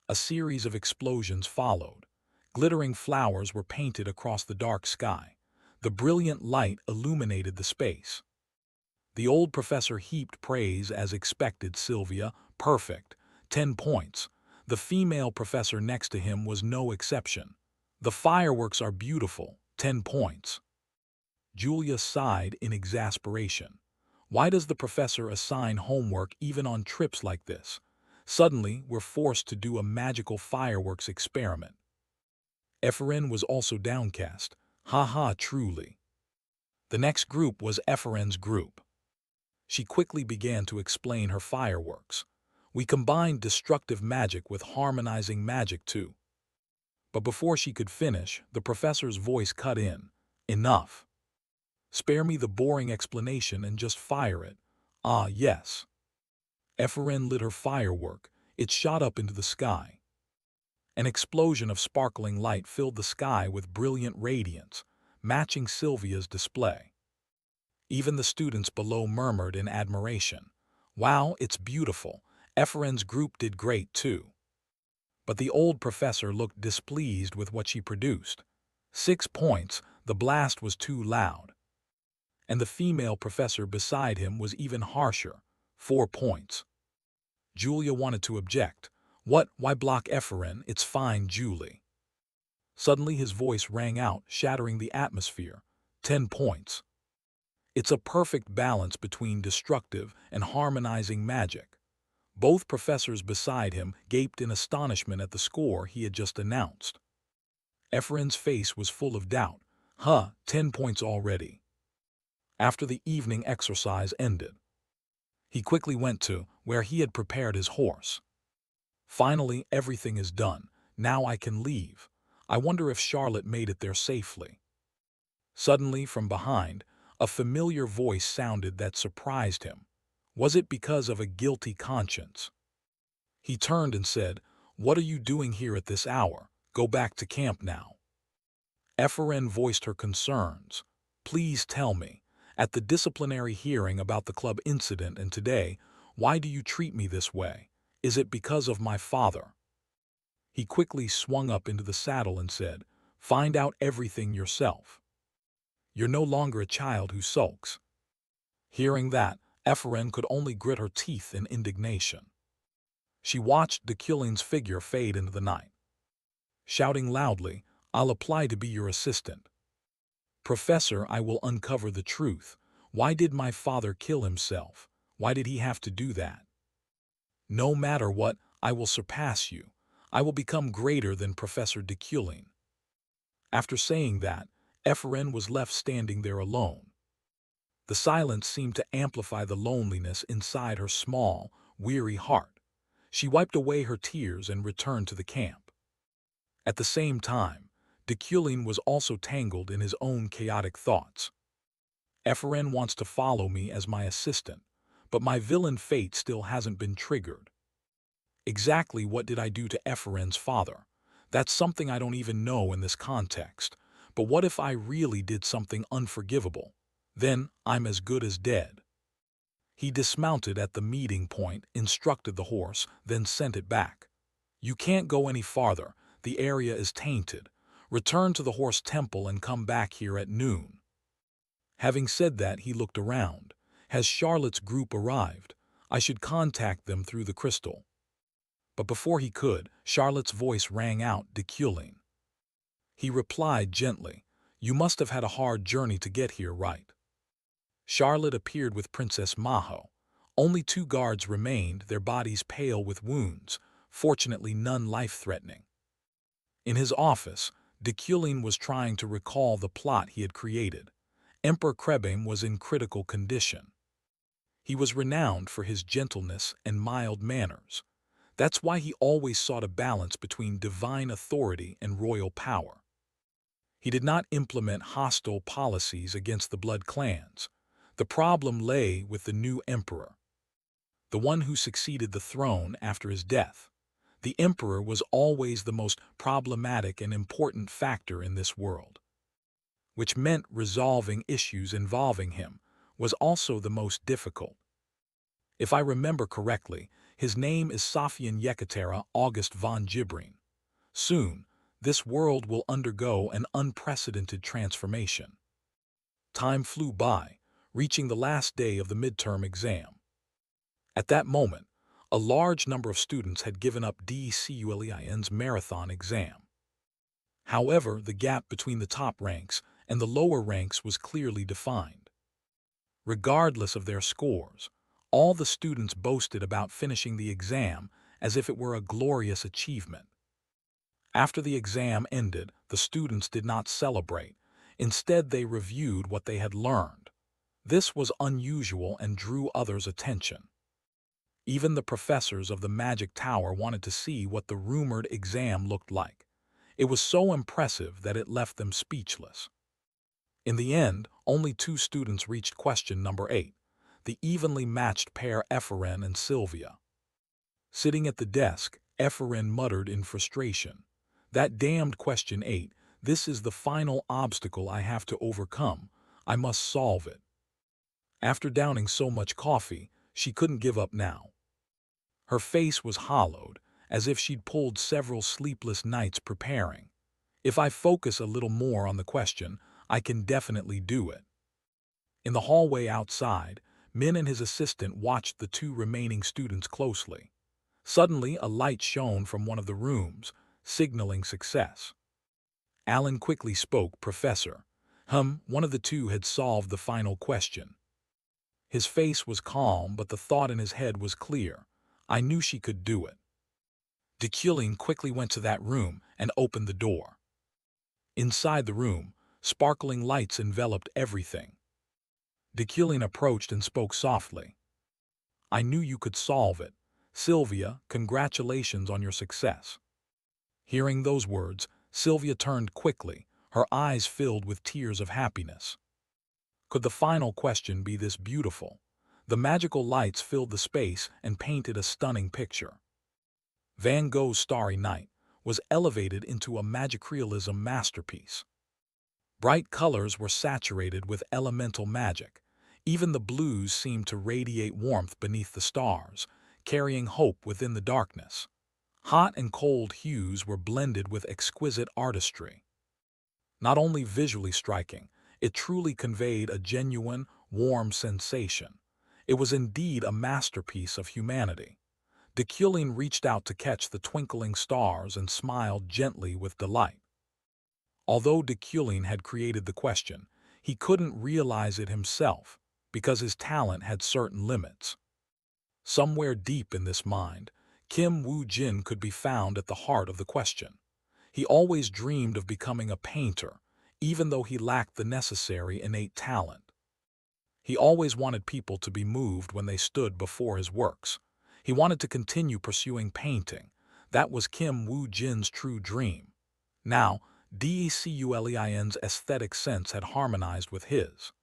A: A series of explosions followed. Glittering flowers were painted across the dark sky. The brilliant light illuminated the space. The old professor heaped praise as expected. Sylvia, perfect, 10 points. The female professor next to him was no exception. The fireworks are beautiful, 10 points. Julia sighed in exasperation. Why does the professor assign homework even on trips like this? Suddenly, we're forced to do a magical fireworks experiment. Ephraim was also downcast. Ha ha, truly. The next group was Ephraim's group. She quickly began to explain her fireworks. We combined destructive magic with harmonizing magic too. But before she could finish, the professor's voice cut in. Enough. Spare me the boring explanation and just fire it. Ah, yes. Ephraim lit her firework. It shot up into the sky. An explosion of sparkling light filled the sky with brilliant radiance, matching Sylvia's display. Even the students below murmured in admiration. Wow, it's beautiful. Ephraim's group did great too. But the old professor looked displeased with what she produced. 6 points, the blast was too loud. And the female professor beside him was even harsher. 4 points. Julia wanted to object. What? Why block Ephraim? It's fine, Julie. Suddenly his voice rang out, shattering the atmosphere. 10 points. It's a perfect balance between destructive and harmonizing magic. Both professors beside him gaped in astonishment at the score he had just announced. Ephraim's face was full of doubt. 10 points already. After the evening exercise ended, he quickly went to where he had prepared his horse. Finally, everything is done. Now I can leave. I wonder if Charlotte made it there safely. Suddenly, from behind, a familiar voice sounded that surprised him. Was it because of a guilty conscience? He turned and said, "What are you doing here at this hour? Go back to camp now." Ephraim voiced her concerns. "Please tell me, at the disciplinary hearing about the club incident and today, why do you treat me this way? Is it because of my father?" He quickly swung up into the saddle and said, "Find out everything yourself. You're no longer a child who sulks." Hearing that, Ephraim could only grit her teeth in indignation. She watched the killing's figure fade into the night. Shouting loudly, "I'll apply to be your assistant. Professor, I will uncover the truth. Why did my father kill himself? Why did he have to do that? No matter what, I will surpass you. I will become greater than Professor de Kulin." After saying that, Ephraim was left standing there alone. The silence seemed to amplify the loneliness inside her small, weary heart. She wiped away her tears and returned to the camp. At the same time, de Kulin was also tangled in his own chaotic thoughts. Ephraim wants to follow me as my assistant, but my villain fate still hasn't been triggered. Exactly what did I do to Ephraim's father? That's something I don't even know in this context. But what if I really did something unforgivable? Then I'm as good as dead. He dismounted at the meeting point, instructed the horse, then sent it back. "You can't go any farther. The area is tainted. Return to the horse temple and come back here at noon." Having said that, he looked around. Has Charlotte's group arrived? I should contact them through the crystal. But before he could, Charlotte's voice rang out, "De Kulin." He replied gently, "You must have had a hard journey to get here, right?" Charlotte appeared with Princess Maho. Only 2 guards remained, their bodies pale with wounds, fortunately none life-threatening. In his office, de Kulin was trying to recall the plot he had created. Emperor Krebim was in critical condition. He was renowned for his gentleness and mild manners. That's why he always sought a balance between divine authority and royal power. He did not implement hostile policies against the blood clans. The problem lay with the new emperor, the one who succeeded the throne after his death. The emperor was always the most problematic and important factor in this world, which meant resolving issues involving him was also the most difficult. If I remember correctly, his name is Sophian Yekatera August von Gibrin. Soon, this world will undergo an unprecedented transformation. Time flew by, reaching the last day of the midterm exam. At that moment, a large number of students had given up DECULEIN's marathon exam. However, the gap between the top ranks and the lower ranks was clearly defined. Regardless of their scores, all the students boasted about finishing the exam as if it were a glorious achievement. After the exam ended, the students did not celebrate. Instead, they reviewed what they had learned. This was unusual and drew others' attention. Even the professors of the Magic Tower wanted to see what the rumored exam looked like. It was so impressive that it left them speechless. In the end, only 2 students reached question number 8, the evenly matched pair Ephraim and Sylvia. Sitting at the desk, Ephraim muttered in frustration, "That damned question 8, this is the final obstacle I have to overcome. I must solve it." After downing so much coffee, she couldn't give up now. Her face was hollowed, as if she'd pulled several sleepless nights preparing. "If I focus a little more on the question, I can definitely do it." In the hallway outside, Min and his assistant watched the 2 remaining students closely. Suddenly, a light shone from one of the rooms, signaling success. Alan quickly spoke, "Professor." One of the 2 had solved the final question. His face was calm, but the thought in his head was clear. "I knew she could do it." Deculin quickly went to that room and opened the door. Inside the room, sparkling lights enveloped everything. Deculin approached and spoke softly. "I knew you could solve it. Sylvia, congratulations on your success." Hearing those words, Sylvia turned quickly, her eyes filled with tears of happiness. Could the final question be this beautiful? The magical lights filled the space and painted a stunning picture. Van Gogh's Starry Night was elevated into a magic realism masterpiece. Bright colors were saturated with elemental magic. Even the blues seemed to radiate warmth beneath the stars, carrying hope within the darkness. Hot and cold hues were blended with exquisite artistry. Not only visually striking, it truly conveyed a genuine, warm sensation. It was indeed a masterpiece of humanity. Deculin reached out to catch the twinkling stars and smiled gently with delight. Although Deculin had created the question, he couldn't realize it himself because his talent had certain limits. Somewhere deep in this mind, Kim Woo-jin could be found at the heart of the question. He always dreamed of becoming a painter, even though he lacked the necessary innate talent. He always wanted people to be moved when they stood before his works. He wanted to continue pursuing painting. That was Kim Woo-jin's true dream. Now, DECULEIN's aesthetic sense had harmonized with his.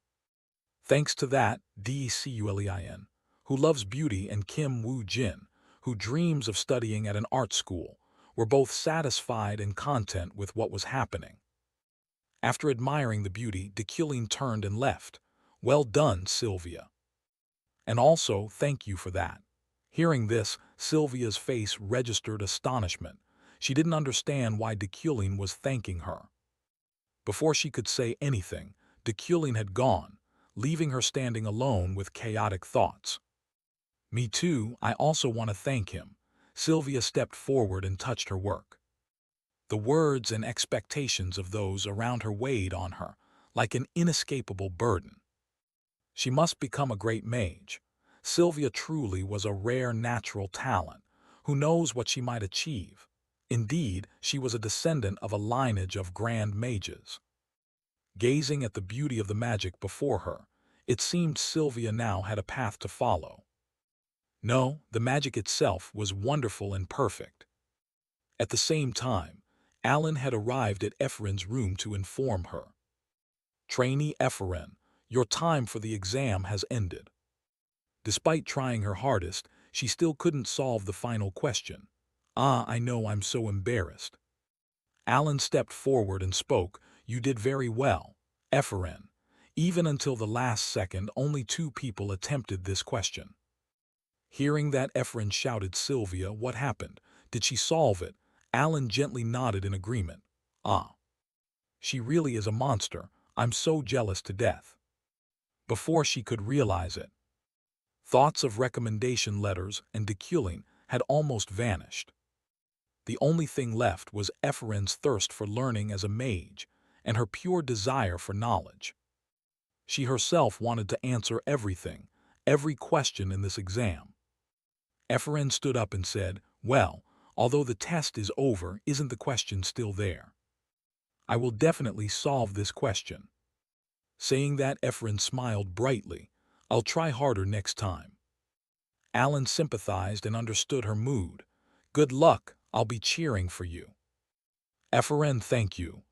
A: Thanks to that, DECULEIN, who loves beauty, and Kim Woo-jin, who dreams of studying at an art school, were both satisfied and content with what was happening. After admiring the beauty, Deculin turned and left. "Well done, Sylvia. And also, thank you for that." Hearing this, Sylvia's face registered astonishment. She didn't understand why Deculin was thanking her. Before she could say anything, Deculin had gone, leaving her standing alone with chaotic thoughts. "Me too, I also want to thank him." Sylvia stepped forward and touched her work. The words and expectations of those around her weighed on her, like an inescapable burden. She must become a great mage. Sylvia truly was a rare natural talent. Who knows what she might achieve? Indeed, she was a descendant of a lineage of grand mages. Gazing at the beauty of the magic before her, it seemed Sylvia now had a path to follow. No, the magic itself was wonderful and perfect. At the same time, Alan had arrived at Ephraim's room to inform her. "Trainee Ephraim, your time for the exam has ended." Despite trying her hardest, she still couldn't solve the final question. Ah, I know, I'm so embarrassed. Alan stepped forward and spoke. You did very well, Efren. Even until the last second, only 2 people attempted this question. Hearing that, Efren shouted, Sylvia, what happened? Did she solve it? Alan gently nodded in agreement. Ah, she really is a monster. I'm so jealous to death. Before she could realize it, thoughts of recommendation letters and deculing had almost vanished. The only thing left was Efren's thirst for learning as a mage and her pure desire for knowledge. She herself wanted to answer everything, every question in this exam. Efren stood up and said, well, although the test is over, isn't the question still there? I will definitely solve this question. Saying that, Efren smiled brightly. I'll try harder next time. Alan sympathized and understood her mood. Good luck, I'll be cheering for you. Efren, thank you.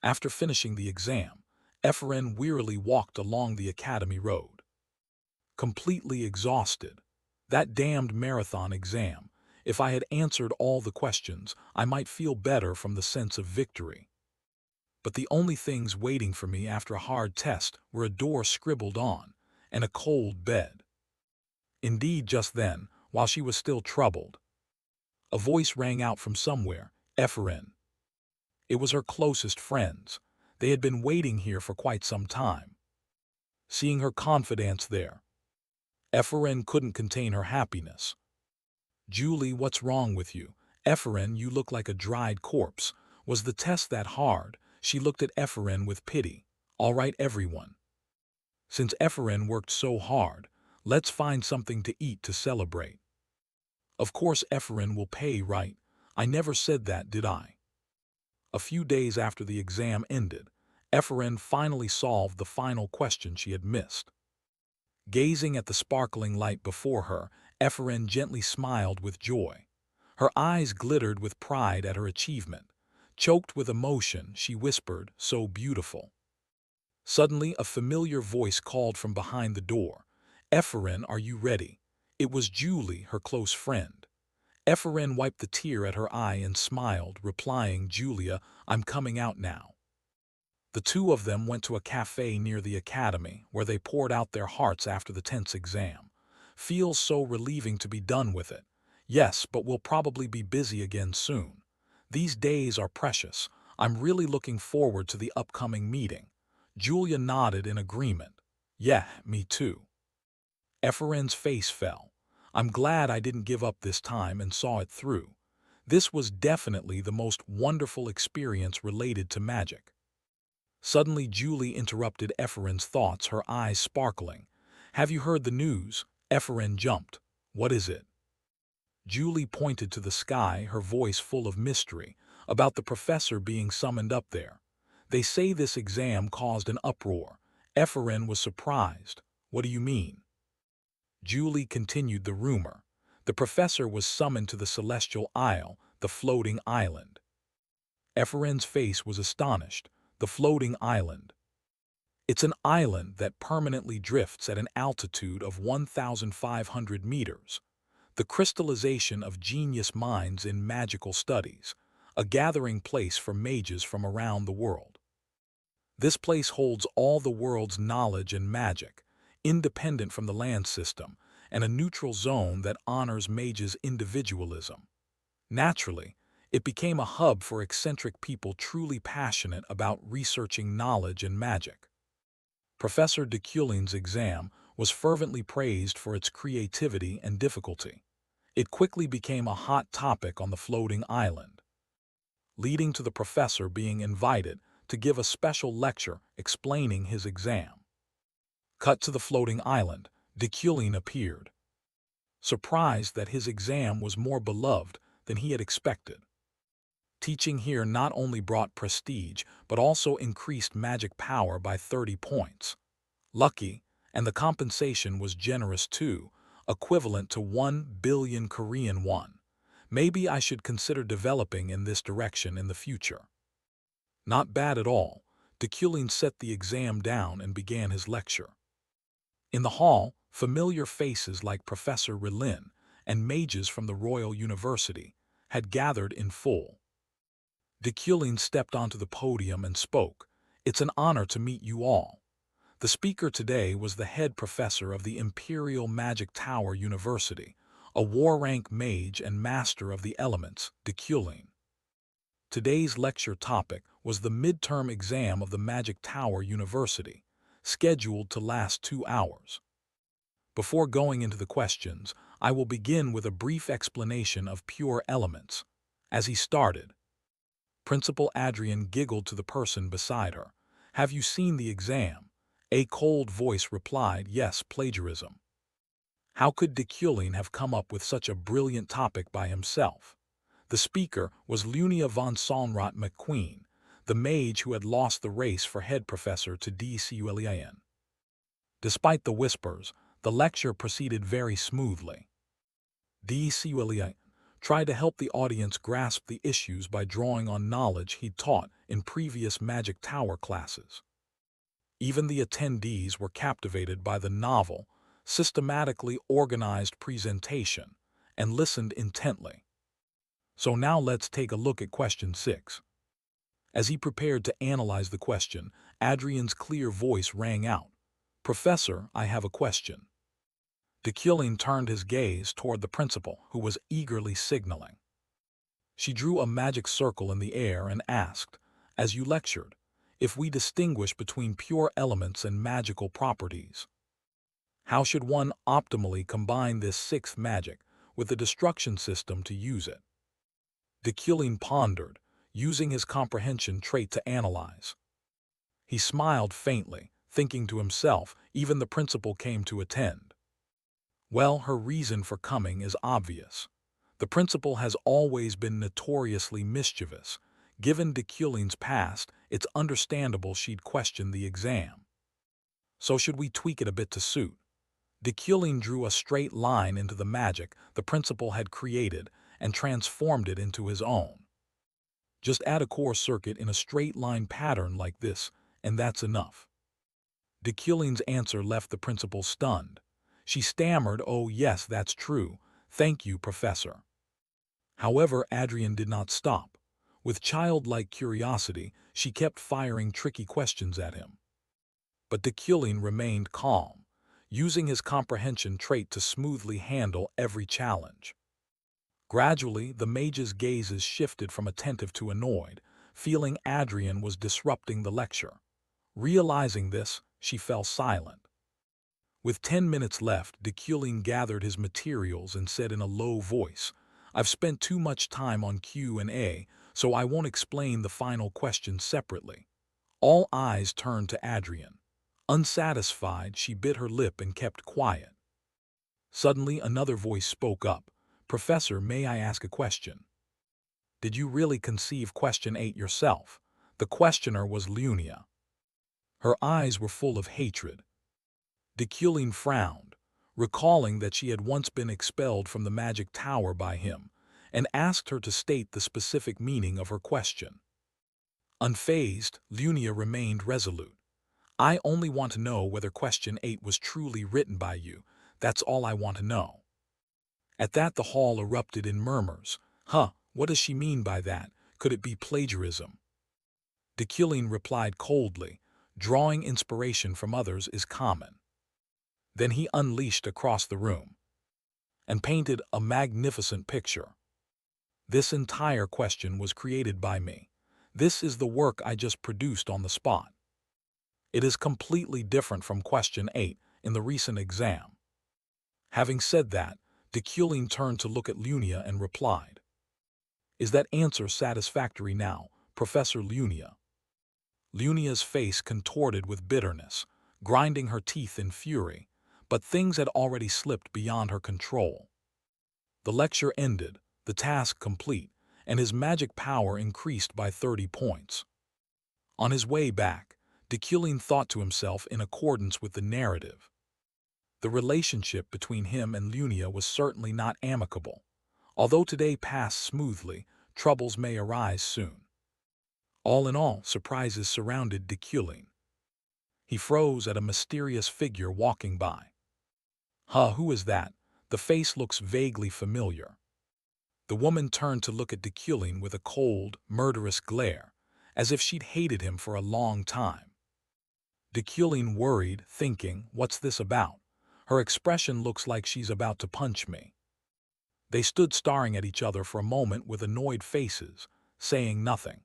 A: After finishing the exam, Efren wearily walked along the academy road. Completely exhausted. That damned marathon exam. If I had answered all the questions, I might feel better from the sense of victory. But the only things waiting for me after a hard test were a door scribbled on and a cold bed. Indeed, just then, while she was still troubled, a voice rang out from somewhere, Efren. It was her closest friends. They had been waiting here for quite some time. Seeing her confidence there, Efren couldn't contain her happiness. Julie, what's wrong with you? Efren, you look like a dried corpse. Was the test that hard? She looked at Efren with pity. All right, everyone. Since Efren worked so hard, let's find something to eat to celebrate. Of course Efren will pay, right? I never said that, did I? A few days after the exam ended, Efren finally solved the final question she had missed. Gazing at the sparkling light before her, Efren gently smiled with joy. Her eyes glittered with pride at her achievement. Choked with emotion, she whispered, so beautiful. Suddenly, a familiar voice called from behind the door. Efren, are you ready? It was Julie, her close friend. Efren wiped the tear at her eye and smiled, replying, Julia, I'm coming out now. The 2 of them went to a cafe near the academy, where they poured out their hearts after the tense exam. Feels so relieving to be done with it. Yes, but we'll probably be busy again soon. These days are precious. I'm really looking forward to the upcoming meeting. Julia nodded in agreement. Yeah, me too. Efren's face fell. I'm glad I didn't give up this time and saw it through. This was definitely the most wonderful experience related to magic. Suddenly Julie interrupted Efren's thoughts, her eyes sparkling. Have you heard the news? Efren jumped. What is it? Julie pointed to the sky, her voice full of mystery, about the professor being summoned up there. They say this exam caused an uproar. Efren was surprised. What do you mean? Julie continued the rumor. The professor was summoned to the Celestial Isle, the floating island. Efren's face was astonished. The floating island. It's an island that permanently drifts at an altitude of 1,500 meters. The crystallization of genius minds in magical studies, a gathering place for mages from around the world. This place holds all the world's knowledge and magic, independent from the land system, and a neutral zone that honors mages' individualism. Naturally, it became a hub for eccentric people truly passionate about researching knowledge and magic. Professor de Culing's exam was fervently praised for its creativity and difficulty. It quickly became a hot topic on the floating island, leading to the professor being invited to give a special lecture explaining his exam. Cut to the floating island, de Culing appeared, surprised that his exam was more beloved than he had expected. Teaching here not only brought prestige, but also increased magic power by 30 points. Lucky, and the compensation was generous too, equivalent to 1 billion Korean won. Maybe I should consider developing in this direction in the future. Not bad at all. De Culing set the exam down and began his lecture. In the hall, familiar faces like Professor Rilin and mages from the Royal University, had gathered in full. Dekulin stepped onto the podium and spoke. "It's an honor to meet you all." The speaker today was the head professor of the Imperial Magic Tower University, a war-rank mage and master of the elements, Dekulin. Today's lecture topic was the midterm exam of the Magic Tower University, scheduled to last 2 hours. Before going into the questions, I will begin with a brief explanation of pure elements. As he started, Principal Adrian giggled to the person beside her. "Have you seen the exam?" A cold voice replied, "Yes, plagiarism." How could Dekulin have come up with such a brilliant topic by himself? The speaker was Lunia von Sonrat McQueen, the mage who had lost the race for head professor to Dekulin. Despite the whispers, the lecture proceeded very smoothly. Dekulin tried to help the audience grasp the issues by drawing on knowledge he'd taught in previous Magic Tower classes. Even the attendees were captivated by the novel, systematically organized presentation and listened intently. So now let's take a look at question 6. As he prepared to analyze the question, Adrian's clear voice rang out. "Professor, I have a question." Dekulin turned his gaze toward the principal, who was eagerly signaling. She drew a magic circle in the air and asked, "As you lectured, if we distinguish between pure elements and magical properties, how should one optimally combine this sixth magic with the destruction system to use it?" Dekulin pondered, using his comprehension trait to analyze. He smiled faintly, thinking to himself, even the principal came to attend. Well, her reason for coming is obvious. The principal has always been notoriously mischievous. Given Dekulin's past, it's understandable she'd question the exam. So should we tweak it a bit to suit? Dekulin drew a straight line into the magic the principal had created and transformed it into his own. Just add a core circuit in a straight line pattern like this, and that's enough. Dekulin's answer left the principal stunned. She stammered, "Oh yes, that's true. Thank you, Professor." However, Adrian did not stop. With childlike curiosity, she kept firing tricky questions at him. But Dekulin remained calm, using his comprehension trait to smoothly handle every challenge. Gradually, the mage's gazes shifted from attentive to annoyed, feeling Adrian was disrupting the lecture. Realizing this, she fell silent. With 10 minutes left, Dekulin gathered his materials and said in a low voice, "I've spent too much time on Q&A, so I won't explain the final question separately." All eyes turned to Adrian. Unsatisfied, she bit her lip and kept quiet. Suddenly, another voice spoke up. "Professor, may I ask a question?" "Did you really conceive question 8 yourself?" The questioner was Lunia. Her eyes were full of hatred. Dekulin frowned, recalling that she had once been expelled from the Magic Tower by him, and asked her to state the specific meaning of her question. Unfazed, Lunia remained resolute. "I only want to know whether question 8 was truly written by you. That's all I want to know." At that, the hall erupted in murmurs. What does she mean by that? Could it be plagiarism?" Dekulin replied coldly, "Drawing inspiration from others is common." Then he unleashed across the room and painted a magnificent picture. "This entire question was created by me. This is the work I just produced on the spot. It is completely different from question 8 in the recent exam." Having said that, Dekulin turned to look at Lunia and replied, "Is that answer satisfactory now, Professor Lunia?" Lunia's face contorted with bitterness, grinding her teeth in fury, but things had already slipped beyond her control. The lecture ended, the task complete, and his magic power increased by 30 points. On his way back, Dekulin thought to himself in accordance with the narrative. The relationship between him and Lunia was certainly not amicable. Although today passed smoothly, troubles may arise soon. All in all, surprises surrounded Dekulin. He froze at a mysterious figure walking by. Who is that? The face looks vaguely familiar. The woman turned to look at Deculin with a cold, murderous glare, as if she'd hated him for a long time. Deculin worried, thinking, what's this about? Her expression looks like she's about to punch me. They stood staring at each other for a moment with annoyed faces, saying nothing.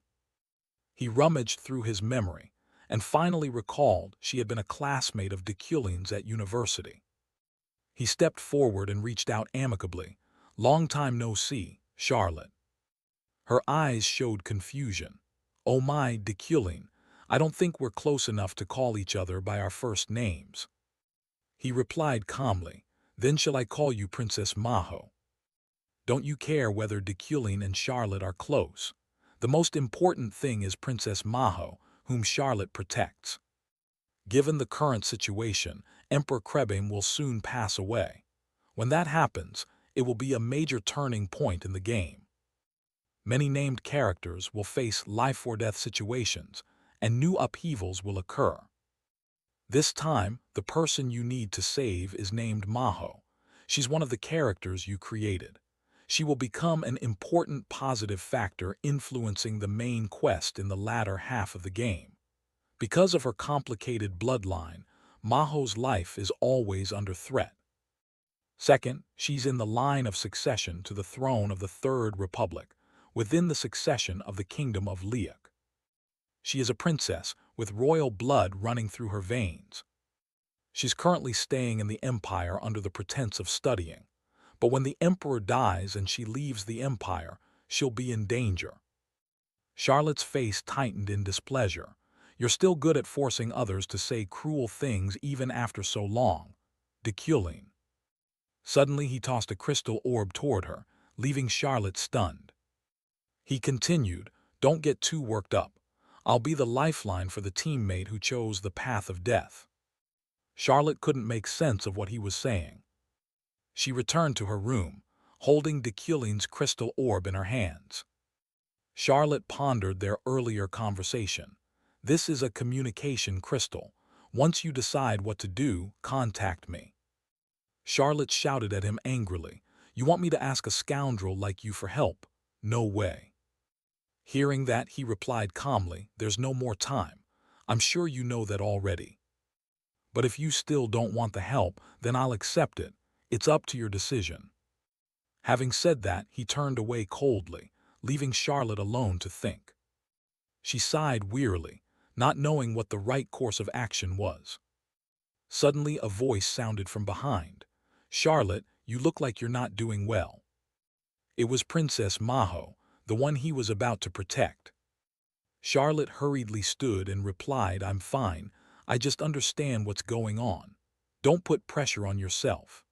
A: He rummaged through his memory, and finally recalled she had been a classmate of Deculin's at university. He stepped forward and reached out amicably. Long time no see, Charlotte. Her eyes showed confusion. Oh my, Deculin, I don't think we're close enough to call each other by our first names. He replied calmly, then shall I call you Princess Maho? Don't you care whether Deculin and Charlotte are close? The most important thing is Princess Maho, whom Charlotte protects. Given the current situation, Emperor Krebim will soon pass away. When that happens, it will be a major turning point in the game. Many named characters will face life-or-death situations, and new upheavals will occur. This time, the person you need to save is named Maho. She's one of the characters you created. She will become an important positive factor influencing the main quest in the latter half of the game. Because of her complicated bloodline, Maho's life is always under threat. Second, she's in the line of succession to the throne of the Third Republic, within the succession of the Kingdom of Liak. She is a princess with royal blood running through her veins. She's currently staying in the Empire under the pretense of studying, but when the Emperor dies and she leaves the Empire, she'll be in danger. Charlotte's face tightened in displeasure. You're still good at forcing others to say cruel things even after so long. Deculin. Suddenly he tossed a crystal orb toward her, leaving Charlotte stunned. He continued, don't get too worked up. I'll be the lifeline for the teammate who chose the path of death. Charlotte couldn't make sense of what he was saying. She returned to her room, holding Deculin's crystal orb in her hands. Charlotte pondered their earlier conversation. This is a communication crystal. Once you decide what to do, contact me. Charlotte shouted at him angrily. You want me to ask a scoundrel like you for help? No way. Hearing that, he replied calmly, there's no more time. I'm sure you know that already. But if you still don't want the help, then I'll accept it. It's up to your decision. Having said that, he turned away coldly, leaving Charlotte alone to think. She sighed wearily, not knowing what the right course of action was. Suddenly a voice sounded from behind. Charlotte, you look like you're not doing well. It was Princess Maho, the one he was about to protect. Charlotte hurriedly stood and replied, I'm fine, I just understand what's going on. Don't put pressure on yourself.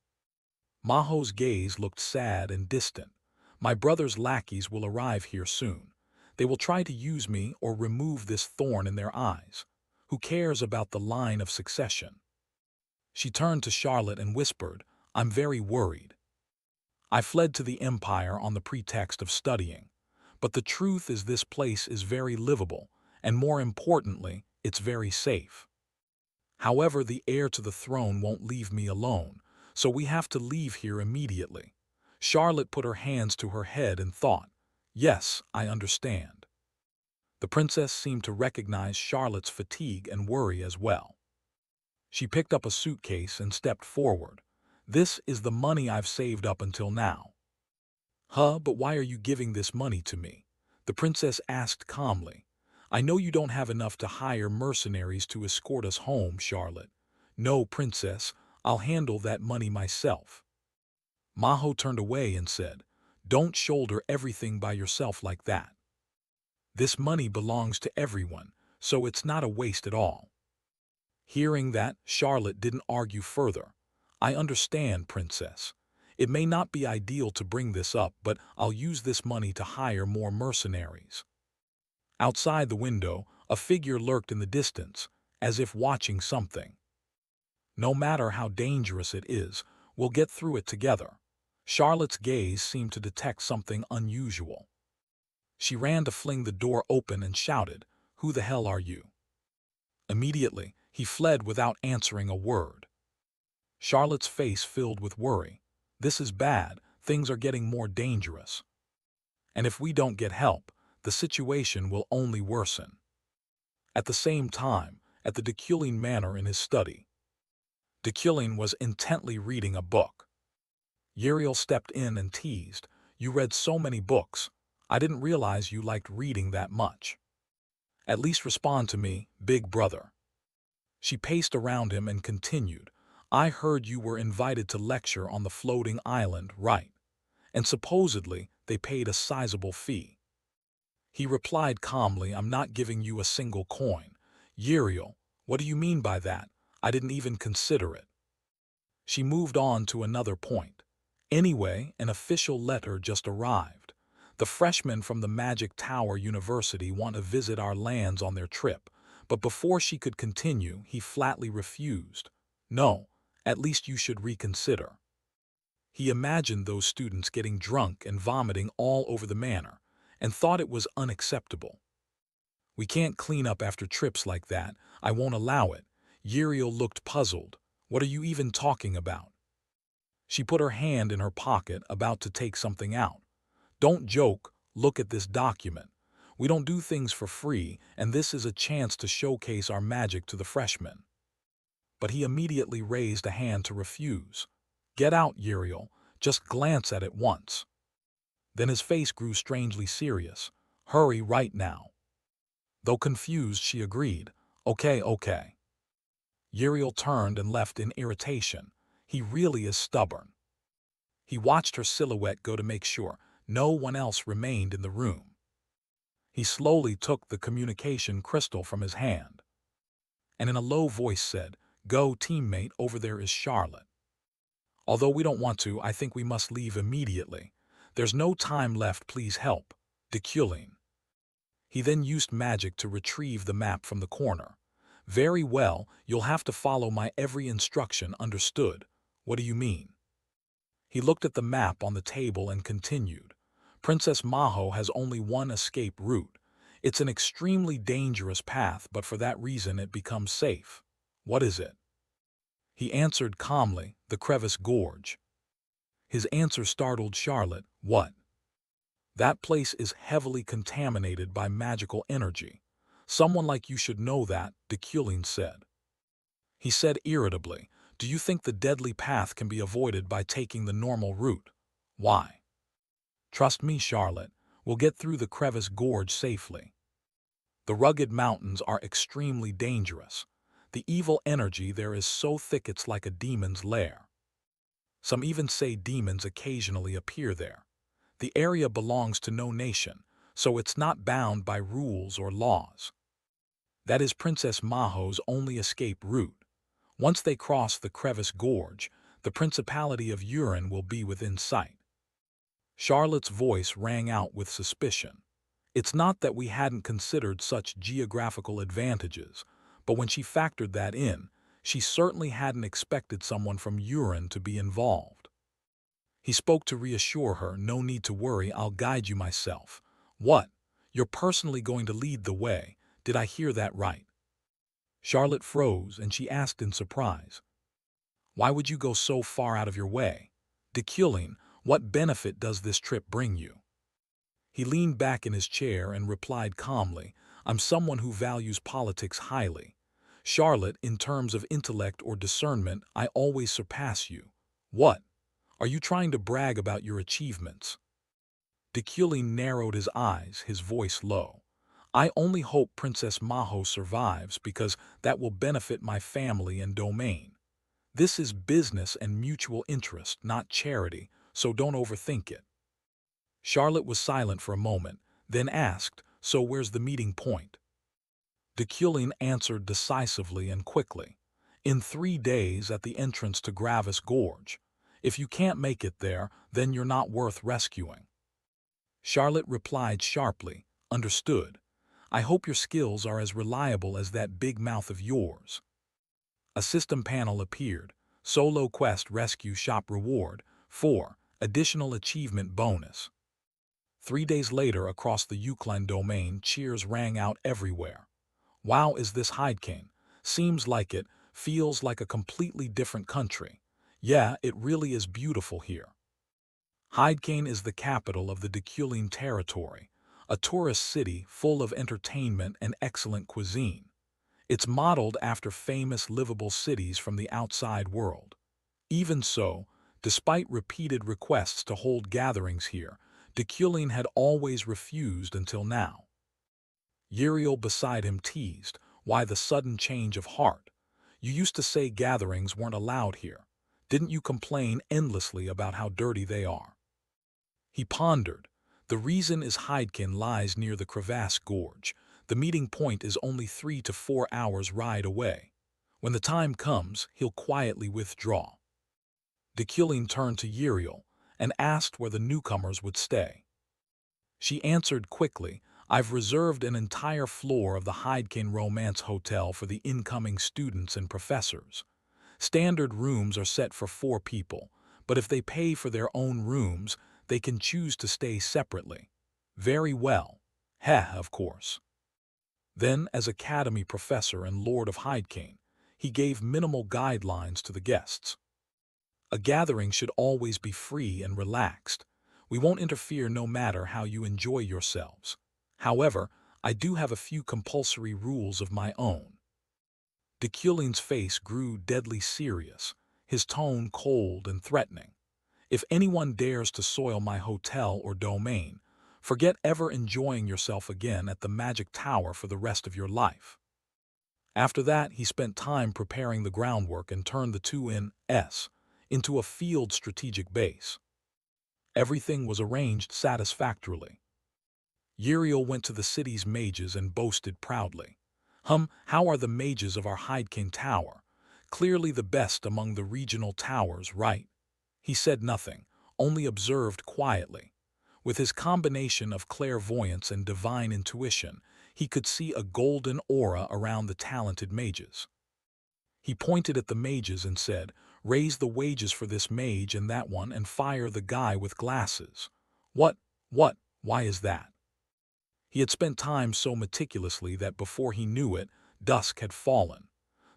A: Maho's gaze looked sad and distant. My brother's lackeys will arrive here soon. They will try to use me or remove this thorn in their eyes. Who cares about the line of succession? She turned to Charlotte and whispered, I'm very worried. I fled to the Empire on the pretext of studying. But the truth is this place is very livable, and more importantly, it's very safe. However, the heir to the throne won't leave me alone, so we have to leave here immediately. Charlotte put her hands to her head and thought, yes, I understand. The princess seemed to recognize Charlotte's fatigue and worry as well. She picked up a suitcase and stepped forward. This is the money I've saved up until now. But why are you giving this money to me? The princess asked calmly. I know you don't have enough to hire mercenaries to escort us home, Charlotte. No, princess, I'll handle that money myself. Maho turned away and said, don't shoulder everything by yourself like that. This money belongs to everyone, so it's not a waste at all. Hearing that, Charlotte didn't argue further. I understand, princess. It may not be ideal to bring this up, but I'll use this money to hire more mercenaries. Outside the window, a figure lurked in the distance, as if watching something. No matter how dangerous it is, we'll get through it together. Charlotte's gaze seemed to detect something unusual. She ran to fling the door open and shouted, Who the hell are you? Immediately, he fled without answering a word. Charlotte's face filled with worry. This is bad, things are getting more dangerous. And if we don't get help, the situation will only worsen. At the same time, at the Deculin manor in his study, Deculin was intently reading a book. Uriel stepped in and teased, "You read so many books. I didn't realize you liked reading that much. At least respond to me, big brother." She paced around him and continued, "I heard you were invited to lecture on the floating island, right? And supposedly they paid a sizable fee." He replied calmly, "I'm not giving you a single coin." "Uriel, what do you mean by that? I didn't even consider it." She moved on to another point. "Anyway, an official letter just arrived. The freshmen from the Magic Tower University want to visit our lands on their trip." But before she could continue, he flatly refused. "No, at least you should reconsider." He imagined those students getting drunk and vomiting all over the manor, and thought it was unacceptable. "We can't clean up after trips like that. I won't allow it." Uriel looked puzzled. "What are you even talking about?" She put her hand in her pocket, about to take something out. "Don't joke, look at this document. We don't do things for free, and this is a chance to showcase our magic to the freshmen." But he immediately raised a hand to refuse. "Get out, Uriel. Just glance at it once." Then his face grew strangely serious. "Hurry right now." Though confused, she agreed. "Okay, okay." Uriel turned and left in irritation. He really is stubborn. He watched her silhouette go to make sure no one else remained in the room. He slowly took the communication crystal from his hand, and in a low voice said, "Go, teammate, over there is Charlotte. Although we don't want to, I think we must leave immediately. There's no time left, please help. Deculin." He then used magic to retrieve the map from the corner. "Very well, you'll have to follow my every instruction, understood?" "What do you mean?" He looked at the map on the table and continued. "Princess Maho has only one escape route. It's an extremely dangerous path, but for that reason it becomes safe." "What is it?" He answered calmly, "The Crevice Gorge." His answer startled Charlotte. "What?" "That place is heavily contaminated by magical energy. Someone like you should know that," Deculin said. He said irritably, "Do you think the deadly path can be avoided by taking the normal route? Why?" "Trust me, Charlotte, we'll get through the Crevice Gorge safely. The rugged mountains are extremely dangerous. The evil energy there is so thick it's like a demon's lair. Some even say demons occasionally appear there. The area belongs to no nation, so it's not bound by rules or laws. That is Princess Maho's only escape route. Once they cross the Crevice Gorge, the Principality of Urin will be within sight." Charlotte's voice rang out with suspicion. It's not that we hadn't considered such geographical advantages, but when she factored that in, she certainly hadn't expected someone from Urin to be involved. He spoke to reassure her, "No need to worry, I'll guide you myself." "What? You're personally going to lead the way? Did I hear that right?" Charlotte froze, and she asked in surprise, "Why would you go so far out of your way? Deculin, what benefit does this trip bring you?" He leaned back in his chair and replied calmly, "I'm someone who values politics highly. Charlotte, in terms of intellect or discernment, I always surpass you." "What? Are you trying to brag about your achievements?" Deculin narrowed his eyes, his voice low. "I only hope Princess Maho survives, because that will benefit my family and domain. This is business and mutual interest, not charity, so don't overthink it." Charlotte was silent for a moment, then asked, "So where's the meeting point?" Deculin answered decisively and quickly, "In 3 days at the entrance to Gravis Gorge. If you can't make it there, then you're not worth rescuing." Charlotte replied sharply, "Understood. I hope your skills are as reliable as that big mouth of yours." A system panel appeared. Solo Quest Rescue Shop Reward 4. Additional Achievement Bonus. 3 days later, across the Euclid domain, cheers rang out everywhere. "Wow, is this Hydekane? Seems like it. Feels like a completely different country. Yeah, it really is beautiful here." Hydekane is the capital of the Deculine territory, a tourist city full of entertainment and excellent cuisine. It's modeled after famous livable cities from the outside world. Even so, despite repeated requests to hold gatherings here, Deculine had always refused until now. Uriel beside him teased, "Why the sudden change of heart? You used to say gatherings weren't allowed here. Didn't you complain endlessly about how dirty they are?" He pondered. The reason is Hydekyn lies near the crevasse gorge. The meeting point is only 3 to 4 hours ride away. When the time comes, he'll quietly withdraw. Deculine turned to Uriel and asked where the newcomers would stay. She answered quickly, "I've reserved an entire floor of the Hydekyn Romance Hotel for the incoming students and professors. Standard rooms are set for 4 people, but if they pay for their own rooms, they can choose to stay separately." "Very well. Heh, of course." Then, as Academy Professor and Lord of Hydekyn, he gave minimal guidelines to the guests. "A gathering should always be free and relaxed. We won't interfere no matter how you enjoy yourselves. However, I do have a few compulsory rules of my own." Deculine's face grew deadly serious, his tone cold and threatening. "If anyone dares to soil my hotel or domain, forget ever enjoying yourself again at the Magic Tower for the rest of your life." After that, he spent time preparing the groundwork and turned the 2NS into a field strategic base. Everything was arranged satisfactorily. Uriel went to the city's mages and boasted proudly, "How are the mages of our Hydekyn Tower? Clearly the best among the regional towers, right?" He said nothing, only observed quietly. With his combination of clairvoyance and divine intuition, he could see a golden aura around the talented mages. He pointed at the mages and said, "Raise the wages for this mage and that one and fire the guy with glasses." What, why is that?" He had spent time so meticulously that before he knew it, dusk had fallen.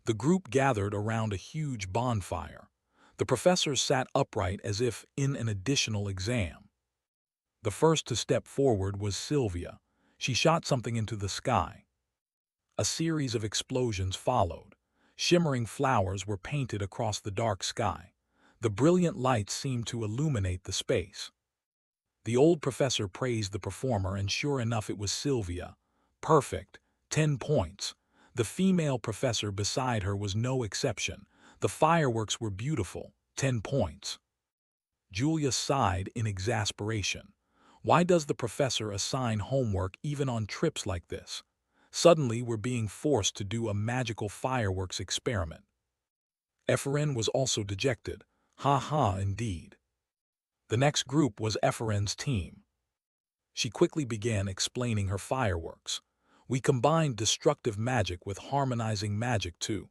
A: The group gathered around a huge bonfire. The professors sat upright as if in an additional exam. The first to step forward was Sylvia. She shot something into the sky. A series of explosions followed. Shimmering flowers were painted across the dark sky. The brilliant lights seemed to illuminate the space. The old professor praised the performer, and sure enough it was Sylvia. Perfect. 10 points. The female professor beside her was no exception. The fireworks were beautiful. 10 points. Julia sighed in exasperation. Why does the professor assign homework even on trips like this? Suddenly we're being forced to do a magical fireworks experiment. Ephraim was also dejected. Ha ha, indeed. The next group was Ephraim's team. She quickly began explaining her fireworks. "We combined destructive magic with harmonizing magic too."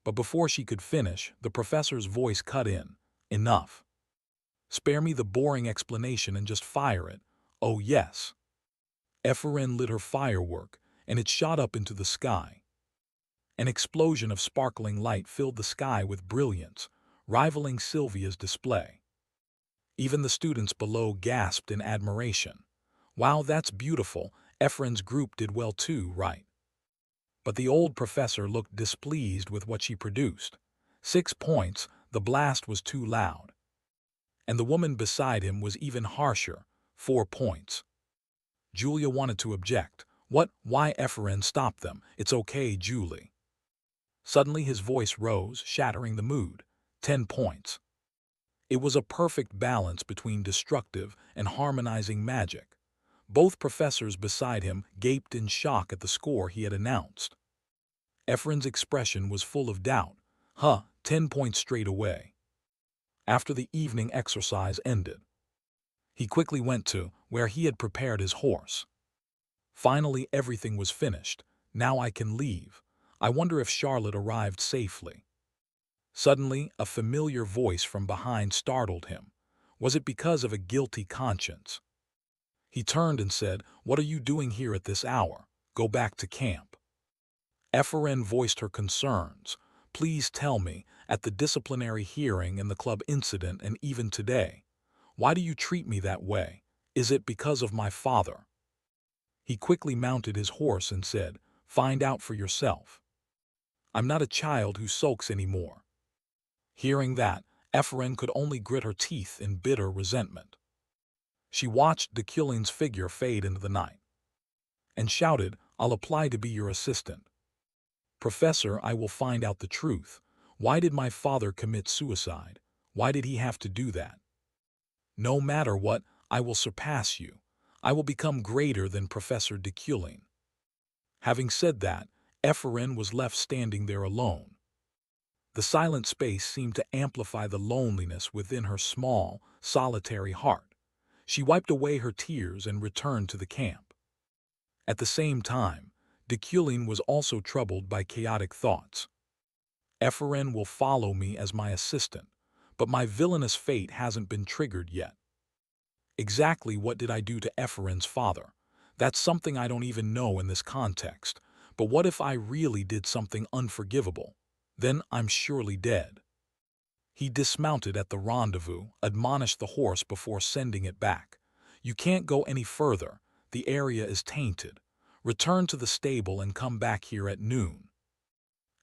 A: But before she could finish, the professor's voice cut in. "Enough. Spare me the boring explanation and just fire it." "Oh yes." Ephraim lit her firework, and it shot up into the sky. An explosion of sparkling light filled the sky with brilliance, rivaling Sylvia's display. Even the students below gasped in admiration. "Wow, that's beautiful. Ephraim's group did well too, right?" But the old professor looked displeased with what she produced. 6 points, the blast was too loud. And the woman beside him was even harsher, 4 points. Julia wanted to object. "What? Why?" Ephraim stopped them. "It's okay, Julie." Suddenly his voice rose, shattering the mood. 10 points. It was a perfect balance between destructive and harmonizing magic. Both professors beside him gaped in shock at the score he had announced. Ephraim's expression was full of doubt. 10 points straight away." After the evening exercise ended, he quickly went to where he had prepared his horse. "Finally everything was finished. Now I can leave. I wonder if Charlotte arrived safely." Suddenly, a familiar voice from behind startled him. Was it because of a guilty conscience? He turned and said, "What are you doing here at this hour? Go back to camp." Ephraim voiced her concerns. "Please tell me, at the disciplinary hearing and the club incident and even today, Why do you treat me that way? Is it because of my father? He quickly mounted his horse and said, "Find out for yourself. I'm not a child who sulks anymore." Hearing that, Ephraim could only grit her teeth in bitter resentment. She watched Deculin's figure fade into the night and shouted, "I'll apply to be your assistant. Professor, I will find out the truth. Why did my father commit suicide? Why did he have to do that? No matter what, I will surpass you. I will become greater than Professor Deculin." Having said that, Ephraim was left standing there alone. The silent space seemed to amplify the loneliness within her small, solitary heart. She wiped away her tears and returned to the camp. At the same time, Deculin was also troubled by chaotic thoughts. Ephraim will follow me as my assistant, but my villainous fate hasn't been triggered yet. Exactly what did I do to Ephraim's father? That's something I don't even know in this context. But what if I really did something unforgivable? Then I'm surely dead. He dismounted at the rendezvous, admonished the horse before sending it back. "You can't go any further. The area is tainted. Return to the stable and come back here at noon."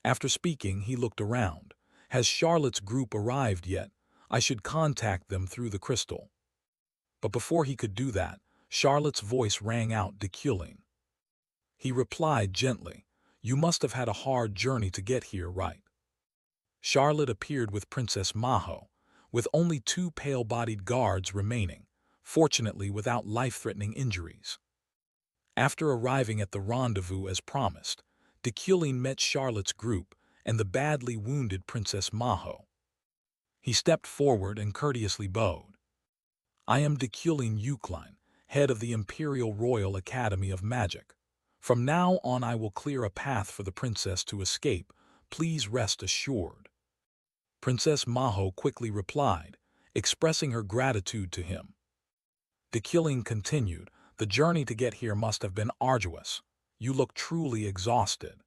A: After speaking, he looked around. "Has Charlotte's group arrived yet? I should contact them through the crystal." But before he could do that, Charlotte's voice rang out Deculin. He replied gently, "You must have had a hard journey to get here, right?" Charlotte appeared with Princess Maho, with only 2 pale-bodied guards remaining, fortunately without life-threatening injuries. After arriving at the rendezvous as promised, Deculin met Charlotte's group and the badly wounded Princess Maho. He stepped forward and courteously bowed. "I am Deculin Eucline, head of the Imperial Royal Academy of Magic. From now on I will clear a path for the princess to escape. Please rest assured." Princess Maho quickly replied, expressing her gratitude to him. Deculin continued, "The journey to get here must have been arduous. You look truly exhausted."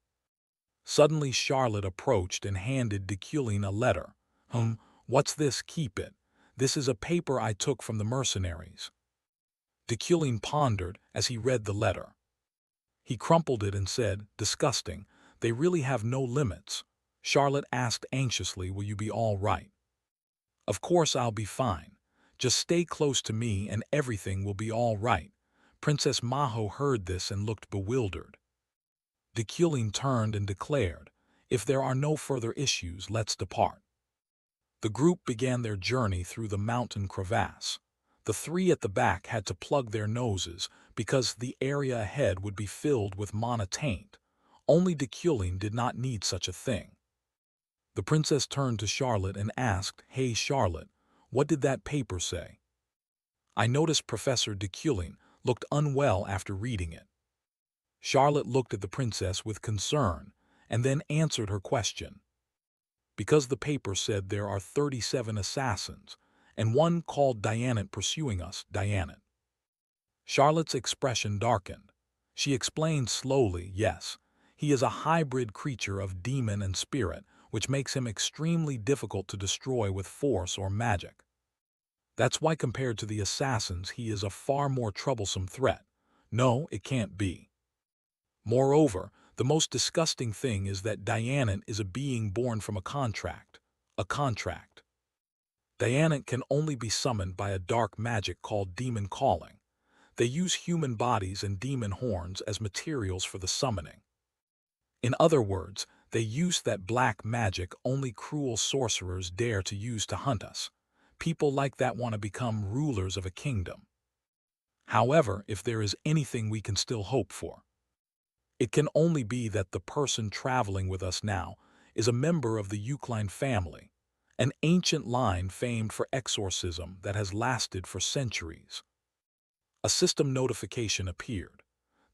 A: Suddenly Charlotte approached and handed Deculin a letter. What's this? Keep it. This is a paper I took from the mercenaries." Deculin pondered as he read the letter. He crumpled it and said, "Disgusting. They really have no limits." Charlotte asked anxiously, "Will you be all right?" "Of course I'll be fine. Just stay close to me and everything will be all right." Princess Maho heard this and looked bewildered. Deculin turned and declared, "If there are no further issues, let's depart." The group began their journey through the mountain crevasse. The 3 at the back had to plug their noses because the area ahead would be filled with mana taint. Only Deculin did not need such a thing. The princess turned to Charlotte and asked, "Hey Charlotte, what did that paper say?" "I noticed Professor Deculin looked unwell after reading it." Charlotte looked at the princess with concern and then answered her question. "Because the paper said there are 37 assassins, and one called Dianet pursuing us, Dianet." Charlotte's expression darkened. She explained slowly, "Yes, he is a hybrid creature of demon and spirit, which makes him extremely difficult to destroy with force or magic. That's why compared to the assassins he is a far more troublesome threat. No, it can't be. Moreover, the most disgusting thing is that Dianet is a being born from a contract. A contract. Dianet can only be summoned by a dark magic called demon calling. They use human bodies and demon horns as materials for the summoning. In other words, they use that black magic only cruel sorcerers dare to use to hunt us. People like that want to become rulers of a kingdom. However, if there is anything we can still hope for, it can only be that the person traveling with us now is a member of the Eucline family, an ancient line famed for exorcism that has lasted for centuries." A system notification appeared.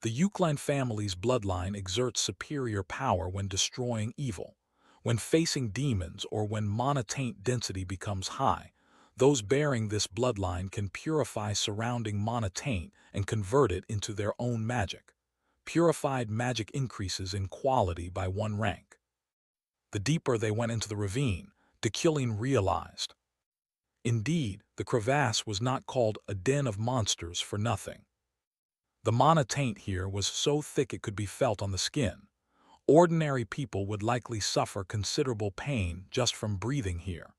A: The Eucline family's bloodline exerts superior power when destroying evil. When facing demons or when mana taint density becomes high, those bearing this bloodline can purify surrounding mana taint and convert it into their own magic. Purified magic increases in quality by 1 rank. The deeper they went into the ravine, Deculin realized. Indeed, the crevasse was not called a den of monsters for nothing. The mana taint here was so thick it could be felt on the skin. Ordinary people would likely suffer considerable pain just from breathing here.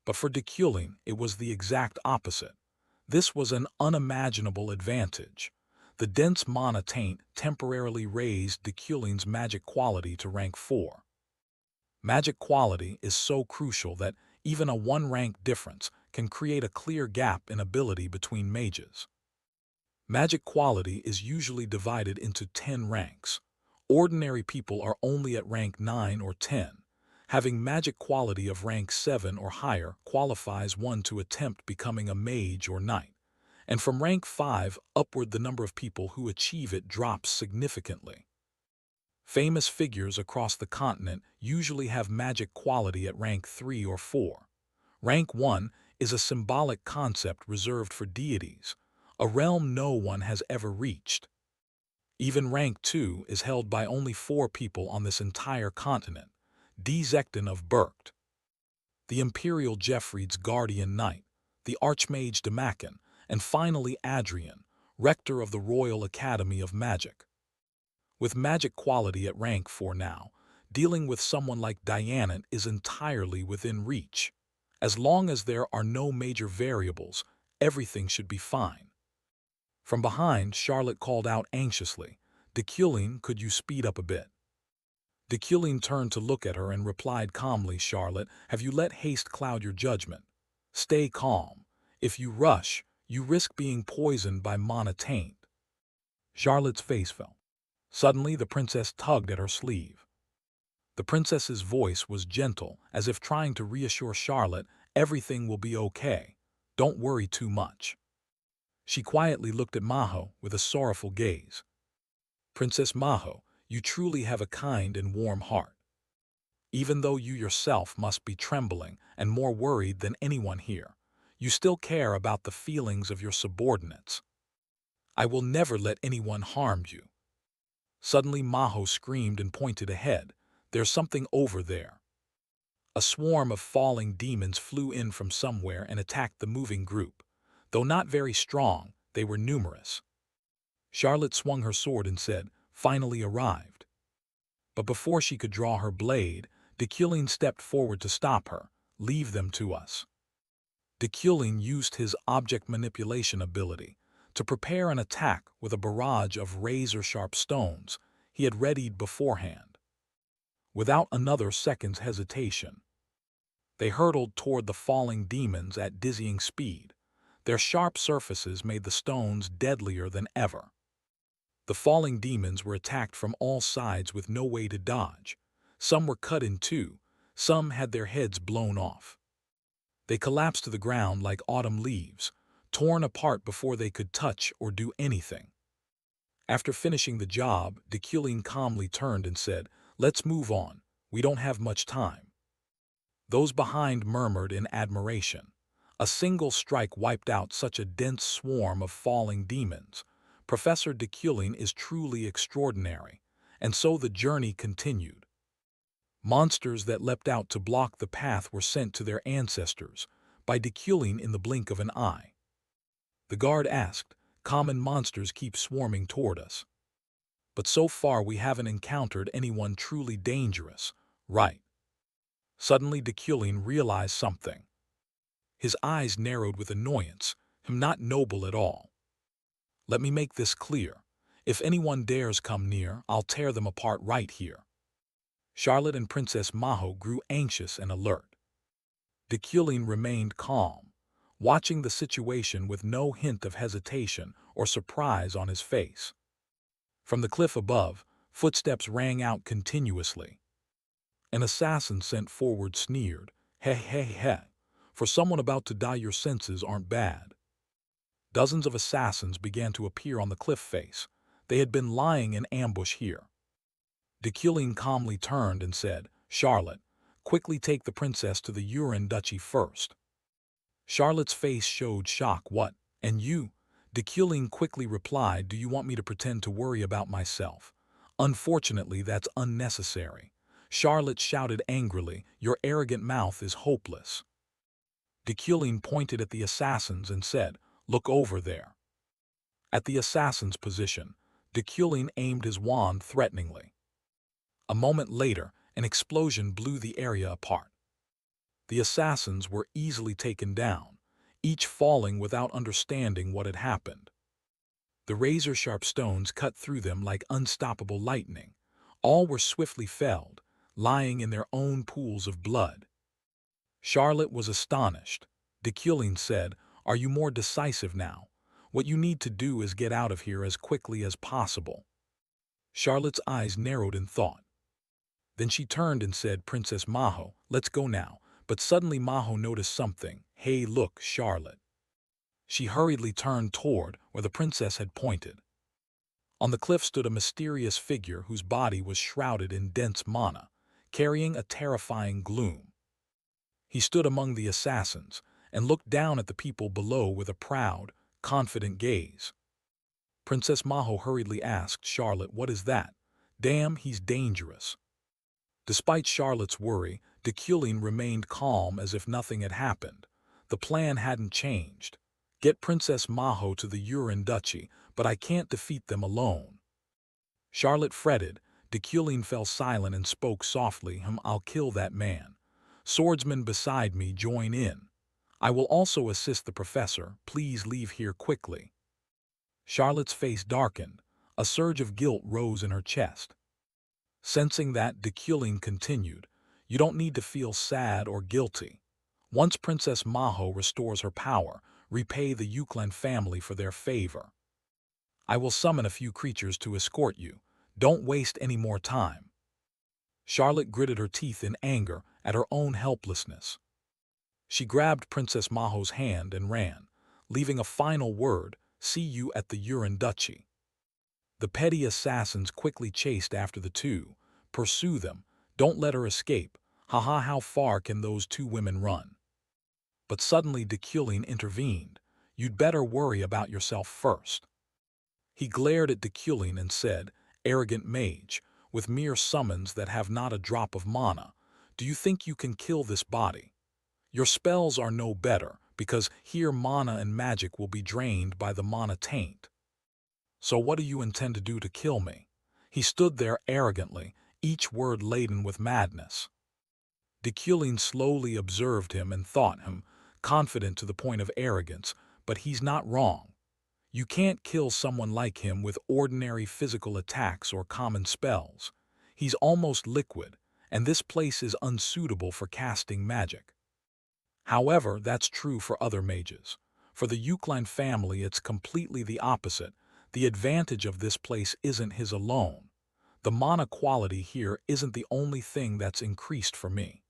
A: But for Deculin, it was the exact opposite. This was an unimaginable advantage. The dense mana taint temporarily raised Deculin's magic quality to rank 4. Magic quality is so crucial that even a one-rank difference can create a clear gap in ability between mages. Magic quality is usually divided into 10 ranks. Ordinary people are only at rank 9 or 10. Having magic quality of rank 7 or higher qualifies one to attempt becoming a mage or knight. And from rank 5 upward, the number of people who achieve it drops significantly. Famous figures across the continent usually have magic quality at rank 3 or 4. Rank 1 is a symbolic concept reserved for deities, a realm no one has ever reached. Even rank 2 is held by only 4 people on this entire continent: Dzekton of Burkt, the Imperial Jeffreyd's guardian knight, the Archmage Demakin, and finally Adrian, rector of the Royal Academy of Magic. With magic quality at rank 4 now, dealing with someone like Dianant is entirely within reach. As long as there are no major variables, everything should be fine. From behind, Charlotte called out anxiously, "Deculin, could you speed up a bit?" Deculin turned to look at her and replied calmly, "Charlotte, have you let haste cloud your judgment? Stay calm. If you rush, you risk being poisoned by mana taint." Charlotte's face fell. Suddenly, the princess tugged at her sleeve. The princess's voice was gentle, as if trying to reassure Charlotte, "Everything will be okay. Don't worry too much." She quietly looked at Maho with a sorrowful gaze. "Princess Maho, you truly have a kind and warm heart. Even though you yourself must be trembling and more worried than anyone here, you still care about the feelings of your subordinates. I will never let anyone harm you." Suddenly Maho screamed and pointed ahead. "There's something over there." A swarm of falling demons flew in from somewhere and attacked the moving group. Though not very strong, they were numerous. Charlotte swung her sword and said, "Finally arrived." But before she could draw her blade, Deculin stepped forward to stop her. "Leave them to us." Deculin used his object manipulation ability to prepare an attack with a barrage of razor-sharp stones he had readied beforehand. Without another second's hesitation, they hurtled toward the falling demons at dizzying speed. Their sharp surfaces made the stones deadlier than ever. The falling demons were attacked from all sides with no way to dodge. Some were cut in two, some had their heads blown off. They collapsed to the ground like autumn leaves, torn apart before they could touch or do anything. After finishing the job, Deculin calmly turned and said, "Let's move on. We don't have much time." Those behind murmured in admiration. A single strike wiped out such a dense swarm of falling demons. Professor Deculin is truly extraordinary. And so the journey continued. Monsters that leapt out to block the path were sent to their ancestors by Deculin in the blink of an eye. The guard asked, "Common monsters keep swarming toward us. But so far we haven't encountered anyone truly dangerous, right?" Suddenly Deculin realized something. His eyes narrowed with annoyance. "I'm not noble at all. Let me make this clear. If anyone dares come near, I'll tear them apart right here." Charlotte and Princess Maho grew anxious and alert. Deculin remained calm, watching the situation with no hint of hesitation or surprise on his face. From the cliff above, footsteps rang out continuously. An assassin sent forward sneered, "Heh heh heh. For someone about to die, your senses aren't bad." Dozens of assassins began to appear on the cliff face. They had been lying in ambush here. Deculin calmly turned and said, "Charlotte, quickly take the princess to the Urin Duchy first." Charlotte's face showed shock. "What? And you?" Deculin quickly replied, "Do you want me to pretend to worry about myself? Unfortunately, that's unnecessary." Charlotte shouted angrily, "Your arrogant mouth is hopeless." Deculin pointed at the assassins and said, "Look over there." At the assassin's position, Deculin aimed his wand threateningly. A moment later, an explosion blew the area apart. The assassins were easily taken down, each falling without understanding what had happened. The razor-sharp stones cut through them like unstoppable lightning. All were swiftly felled, lying in their own pools of blood. Charlotte was astonished. Deculin said, "Are you more decisive now? What you need to do is get out of here as quickly as possible." Charlotte's eyes narrowed in thought. Then she turned and said, "Princess Maho, let's go now." But suddenly Maho noticed something. "Hey, look, Charlotte." She hurriedly turned toward where the princess had pointed. On the cliff stood a mysterious figure whose body was shrouded in dense mana, carrying a terrifying gloom. He stood among the assassins and looked down at the people below with a proud, confident gaze. Princess Maho hurriedly asked Charlotte, "What is that?" "Damn, he's dangerous." Despite Charlotte's worry, Deculin remained calm as if nothing had happened. The plan hadn't changed. "Get Princess Maho to the Urin Duchy, but I can't defeat them alone." Charlotte fretted. Deculin fell silent and spoke softly, "I'll kill that man. Swordsmen beside me join in. I will also assist the professor. Please leave here quickly." Charlotte's face darkened. A surge of guilt rose in her chest. Sensing that, Deculin continued, "You don't need to feel sad or guilty. Once Princess Maho restores her power, repay the Yuklan family for their favor. I will summon a few creatures to escort you. Don't waste any more time." Charlotte gritted her teeth in anger at her own helplessness. She grabbed Princess Maho's hand and ran, leaving a final word, "See you at the Urin Duchy." The petty assassins quickly chased after the two. "Pursue them. Don't let her escape. Haha, how far can those two women run?" But suddenly Deculin intervened. "You'd better worry about yourself first." He glared at Deculin and said, "Arrogant mage, with mere summons that have not a drop of mana, do you think you can kill this body? Your spells are no better, because here mana and magic will be drained by the mana taint. So what do you intend to do to kill me?" He stood there arrogantly, each word laden with madness. Deculin slowly observed him and thought him confident to the point of arrogance, but he's not wrong. You can't kill someone like him with ordinary physical attacks or common spells. He's almost liquid, and this place is unsuitable for casting magic. However, that's true for other mages. For the Yuklan family, it's completely the opposite. The advantage of this place isn't his alone. The mana quality here isn't the only thing that's increased for me.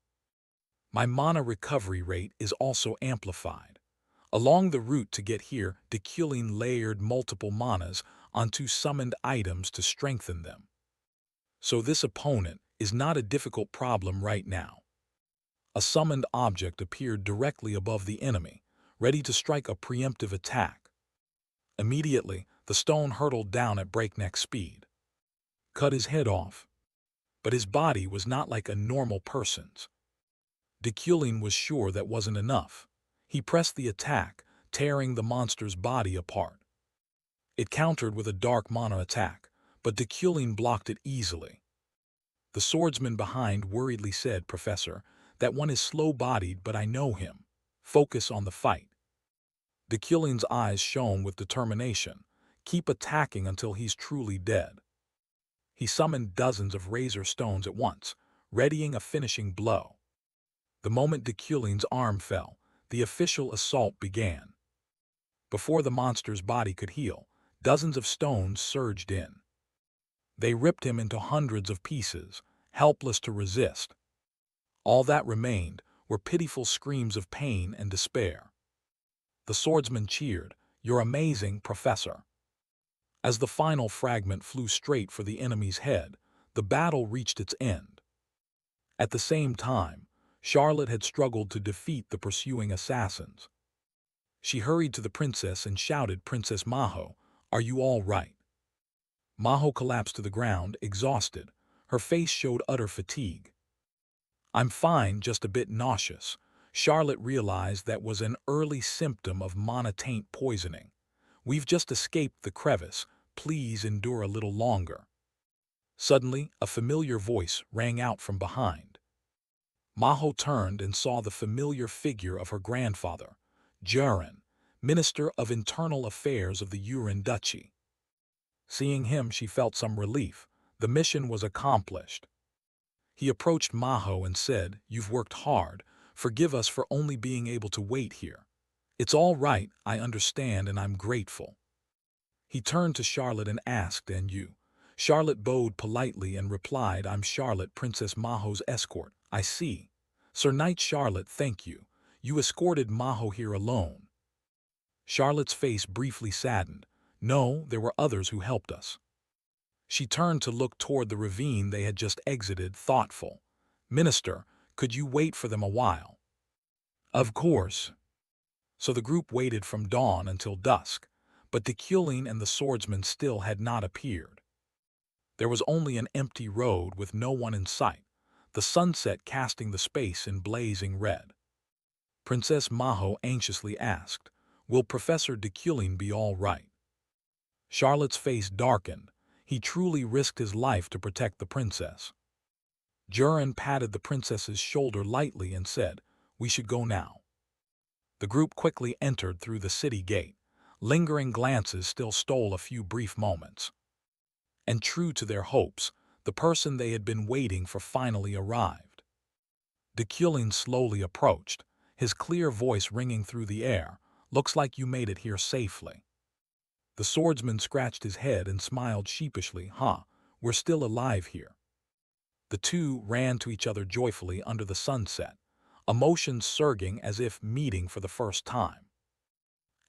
A: My mana recovery rate is also amplified. Along the route to get here, Deculin layered multiple manas onto summoned items to strengthen them. So this opponent is not a difficult problem right now. A summoned object appeared directly above the enemy, ready to strike a preemptive attack. Immediately, the stone hurtled down at breakneck speed. Cut his head off. But his body was not like a normal person's. Deculin was sure that wasn't enough. He pressed the attack, tearing the monster's body apart. It countered with a dark mana attack, but Deculin blocked it easily. The swordsman behind worriedly said, "Professor, that one is slow-bodied, but I know him. Focus on the fight." Deculin's eyes shone with determination. "Keep attacking until he's truly dead." He summoned dozens of razor stones at once, readying a finishing blow. The moment Deculin's arm fell, the official assault began. Before the monster's body could heal, dozens of stones surged in. They ripped him into hundreds of pieces, helpless to resist. All that remained were pitiful screams of pain and despair. The swordsman cheered, "You're amazing, Professor." As the final fragment flew straight for the enemy's head, the battle reached its end. At the same time, Charlotte had struggled to defeat the pursuing assassins. She hurried to the princess and shouted, "Princess Maho, are you all right?" Maho collapsed to the ground, exhausted. Her face showed utter fatigue. "I'm fine, just a bit nauseous." Charlotte realized that was an early symptom of monotaint poisoning. "We've just escaped the crevice. Please endure a little longer." Suddenly, a familiar voice rang out from behind. Maho turned and saw the familiar figure of her grandfather, Jurin, Minister of Internal Affairs of the Urin Duchy. Seeing him, she felt some relief. The mission was accomplished. He approached Maho and said, "You've worked hard. Forgive us for only being able to wait here." "It's all right, I understand, and I'm grateful." He turned to Charlotte and asked, "And you?" Charlotte bowed politely and replied, "I'm Charlotte, Princess Maho's escort." "I see. Sir Knight Charlotte, thank you. You escorted Maho here alone." Charlotte's face briefly saddened. "No, there were others who helped us." She turned to look toward the ravine they had just exited, thoughtful. "Minister, could you wait for them a while?" "Of course." So the group waited from dawn until dusk, but Dekulin and the swordsman still had not appeared. There was only an empty road with no one in sight, the sunset casting the space in blazing red. Princess Maho anxiously asked, "Will Professor Dekulin be all right?" Charlotte's face darkened. He truly risked his life to protect the princess. Jurin patted the princess's shoulder lightly and said, "We should go now." The group quickly entered through the city gate. Lingering glances still stole a few brief moments. And true to their hopes, the person they had been waiting for finally arrived. Dekulin slowly approached, his clear voice ringing through the air. "Looks like you made it here safely." The swordsman scratched his head and smiled sheepishly. We're still alive here." The two ran to each other joyfully under the sunset, emotions surging as if meeting for the first time.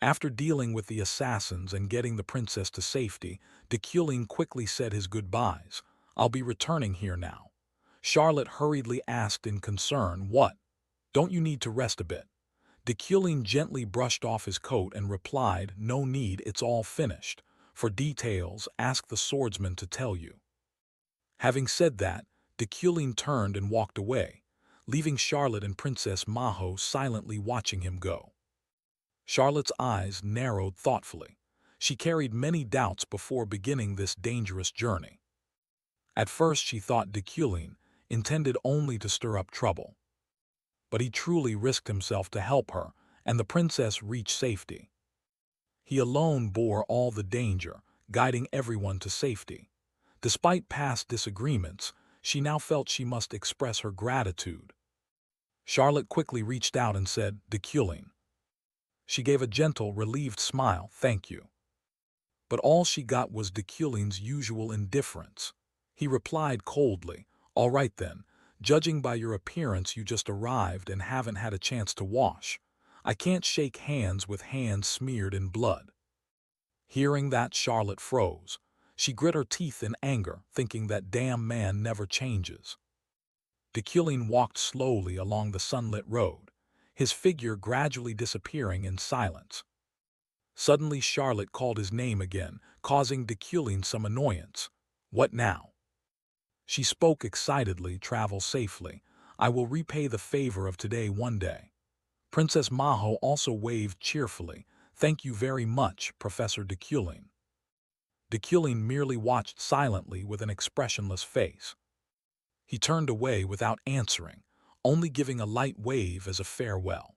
A: After dealing with the assassins and getting the princess to safety, Dekulin quickly said his goodbyes. "I'll be returning here now." Charlotte hurriedly asked in concern, "What? Don't you need to rest a bit?" Dekulin gently brushed off his coat and replied, "No need, it's all finished. For details, ask the swordsman to tell you." Having said that, Dekulin turned and walked away, leaving Charlotte and Princess Maho silently watching him go. Charlotte's eyes narrowed thoughtfully. She carried many doubts before beginning this dangerous journey. At first she thought Dekulin intended only to stir up trouble. But he truly risked himself to help her, and the princess reached safety. He alone bore all the danger, guiding everyone to safety. Despite past disagreements, she now felt she must express her gratitude. Charlotte quickly reached out and said, "Dekulin." She gave a gentle, relieved smile, "Thank you." But all she got was Dekulin's usual indifference. He replied coldly, "All right then. Judging by your appearance, you just arrived and haven't had a chance to wash. I can't shake hands with hands smeared in blood." Hearing that, Charlotte froze. She grit her teeth in anger, thinking that damn man never changes. Dekulin walked slowly along the sunlit road, his figure gradually disappearing in silence. Suddenly Charlotte called his name again, causing Dekulin some annoyance. "What now?" She spoke excitedly, "Travel safely. I will repay the favor of today one day." Princess Maho also waved cheerfully. "Thank you very much, Professor Dekulin." Dekulin merely watched silently with an expressionless face. He turned away without answering, only giving a light wave as a farewell.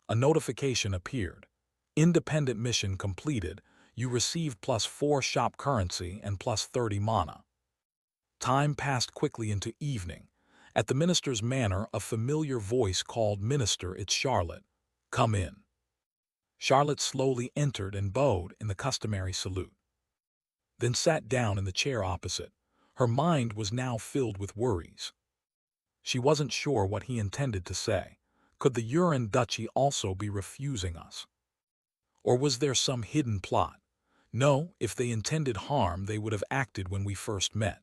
A: A notification appeared. "Independent mission completed. You received +4 shop currency and +30 mana." Time passed quickly into evening. At the minister's manor, a familiar voice called, "Minister, it's Charlotte. Come in." Charlotte slowly entered and bowed in the customary salute. Then sat down in the chair opposite. Her mind was now filled with worries. She wasn't sure what he intended to say. Could the Urin Duchy also be refusing us? Or was there some hidden plot? No, if they intended harm, they would have acted when we first met.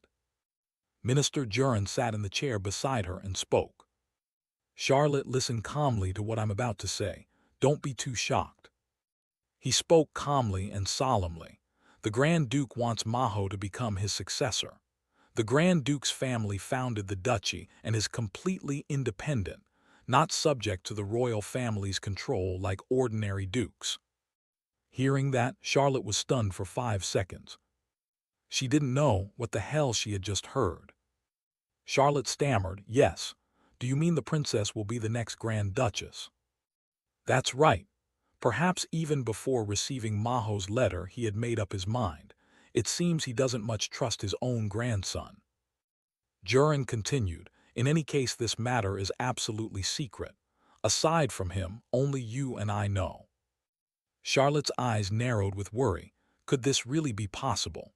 A: Minister Jurin sat in the chair beside her and spoke. "Charlotte, listen calmly to what I'm about to say. Don't be too shocked." He spoke calmly and solemnly. "The Grand Duke wants Maho to become his successor. The Grand Duke's family founded the duchy and is completely independent. not subject to the royal family's control like ordinary dukes. Hearing that, Charlotte was stunned for 5 seconds. She didn't know what the hell she had just heard. Charlotte stammered, "Yes. Do you mean the princess will be the next Grand Duchess?" "That's right." Perhaps even before receiving Maho's letter he had made up his mind. It seems he doesn't much trust his own grandson. Jurin continued, "In any case, this matter is absolutely secret. Aside from him, only you and I know." Charlotte's eyes narrowed with worry. Could this really be possible?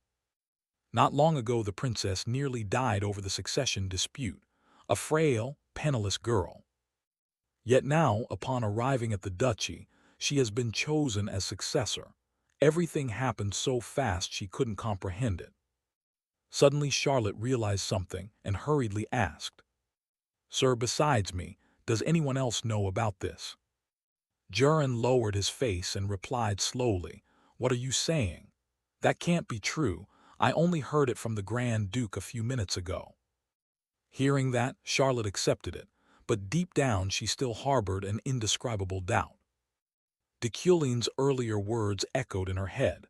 A: Not long ago the princess nearly died over the succession dispute, a frail, penniless girl. Yet now, upon arriving at the duchy, she has been chosen as successor. Everything happened so fast she couldn't comprehend it. Suddenly Charlotte realized something and hurriedly asked, "Sir, besides me, does anyone else know about this?" Jurin lowered his face and replied slowly, "What are you saying? That can't be true. I only heard it from the Grand Duke a few minutes ago." Hearing that, Charlotte accepted it, but deep down she still harbored an indescribable doubt. Deculin's earlier words echoed in her head.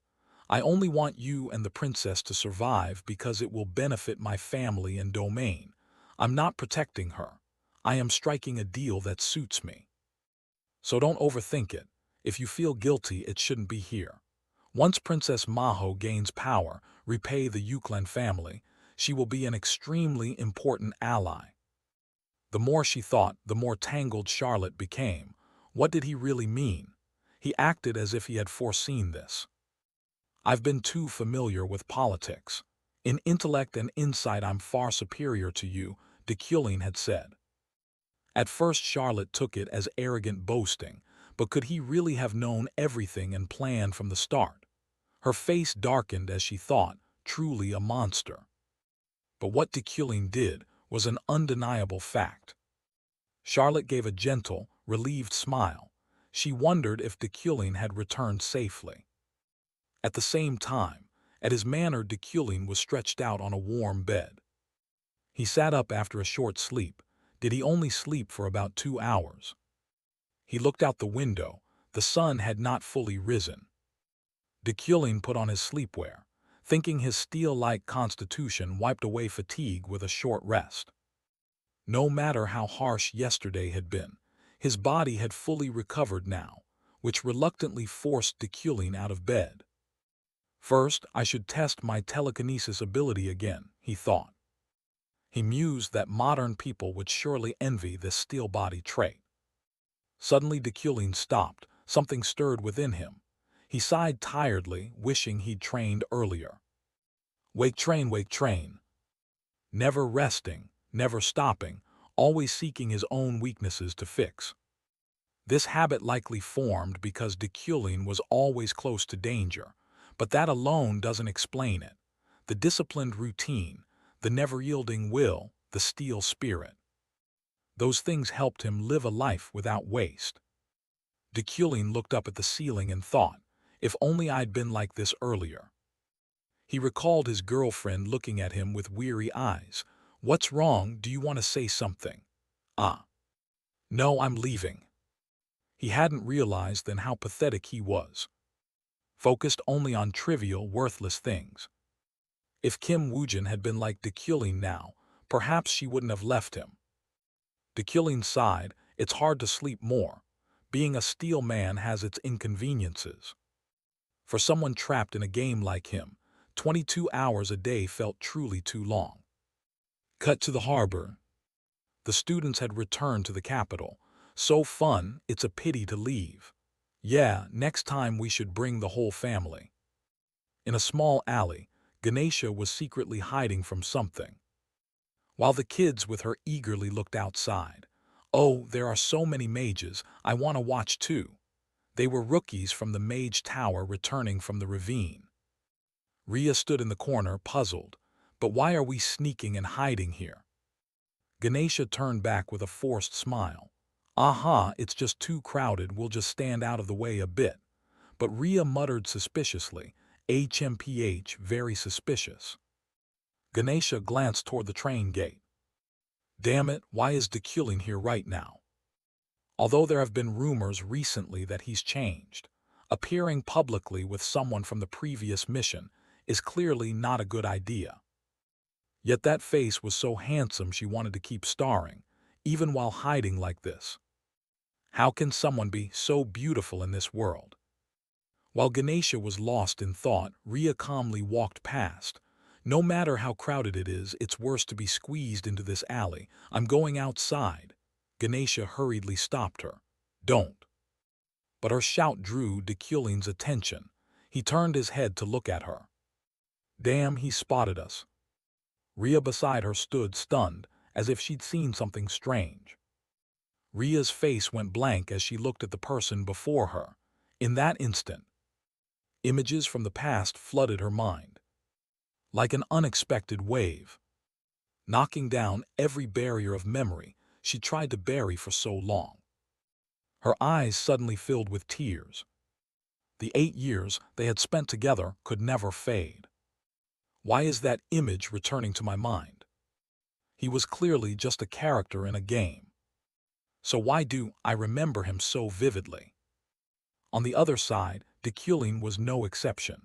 A: "I only want you and the princess to survive because it will benefit my family and domain. I'm not protecting her. I am striking a deal that suits me. So don't overthink it. If you feel guilty, it shouldn't be here. Once Princess Maho gains power, repay the Yuklan family, she will be an extremely important ally." The more she thought, the more tangled Charlotte became. What did he really mean? He acted as if he had foreseen this. "I've been too familiar with politics. In intellect and insight I'm far superior to you," Deculin had said. At first Charlotte took it as arrogant boasting, but could he really have known everything and planned from the start? Her face darkened as she thought, truly a monster. But what Deculin did was an undeniable fact. Charlotte gave a gentle, relieved smile. She wondered if Deculin had returned safely. At the same time, at his manor Deculin was stretched out on a warm bed. He sat up after a short sleep. Did he only sleep for about 2 hours? He looked out the window. The sun had not fully risen. Deculin put on his sleepwear, thinking his steel-like constitution wiped away fatigue with a short rest. No matter how harsh yesterday had been, his body had fully recovered now, which reluctantly forced Deculin out of bed. First, I should test my telekinesis ability again, he thought. He mused that modern people would surely envy this steel body trait. Suddenly Deculin stopped. Something stirred within him. He sighed tiredly, wishing he'd trained earlier. Wake train. Never resting, never stopping, always seeking his own weaknesses to fix. This habit likely formed because Deculin was always close to danger, but that alone doesn't explain it. The disciplined routine, the never-yielding will, the steel spirit. Those things helped him live a life without waste. Deculin looked up at the ceiling and thought, if only I'd been like this earlier. He recalled his girlfriend looking at him with weary eyes. "What's wrong? Do you want to say something?" "Ah. No, I'm leaving." He hadn't realized then how pathetic he was. Focused only on trivial, worthless things. If Kim Woojin had been like Deculin now, perhaps she wouldn't have left him. Deculin sighed. It's hard to sleep more. Being a steel man has its inconveniences. For someone trapped in a game like him, 22 hours a day felt truly too long. Cut to the harbor. The students had returned to the capital. "So fun, it's a pity to leave." "Yeah, next time we should bring the whole family." In a small alley, Ganesha was secretly hiding from something, while the kids with her eagerly looked outside. "Oh, there are so many mages, I want to watch too." They were rookies from the mage tower returning from the ravine. Ria stood in the corner, puzzled. "But why are we sneaking and hiding here?" Ganesha turned back with a forced smile. "Aha, it's just too crowded, we'll just stand out of the way a bit." But Ria muttered suspiciously, "HMPH, very suspicious." Ganesha glanced toward the train gate. "Damn it, why is Deculin here right now?" although there have been rumors recently that he's changed. Appearing publicly with someone from the previous mission is clearly not a good idea. Yet that face was so handsome she wanted to keep starring, even while hiding like this. How can someone be so beautiful in this world? While Ganesha was lost in thought, Ria calmly walked past. No matter how crowded it is, it's worse to be squeezed into this alley. I'm going outside. Ganesha hurriedly stopped her. Don't. But her shout drew Deculin's attention. He turned his head to look at her. Damn, he spotted us. Ria beside her stood stunned, as if she'd seen something strange. Ria's face went blank as she looked at the person before her. In that instant, images from the past flooded her mind. Like an unexpected wave, knocking down every barrier of memory she tried to bury for so long. Her eyes suddenly filled with tears. The 8 years they had spent together could never fade. Why is that image returning to my mind? He was clearly just a character in a game. So why do I remember him so vividly? On the other side, Deculin was no exception.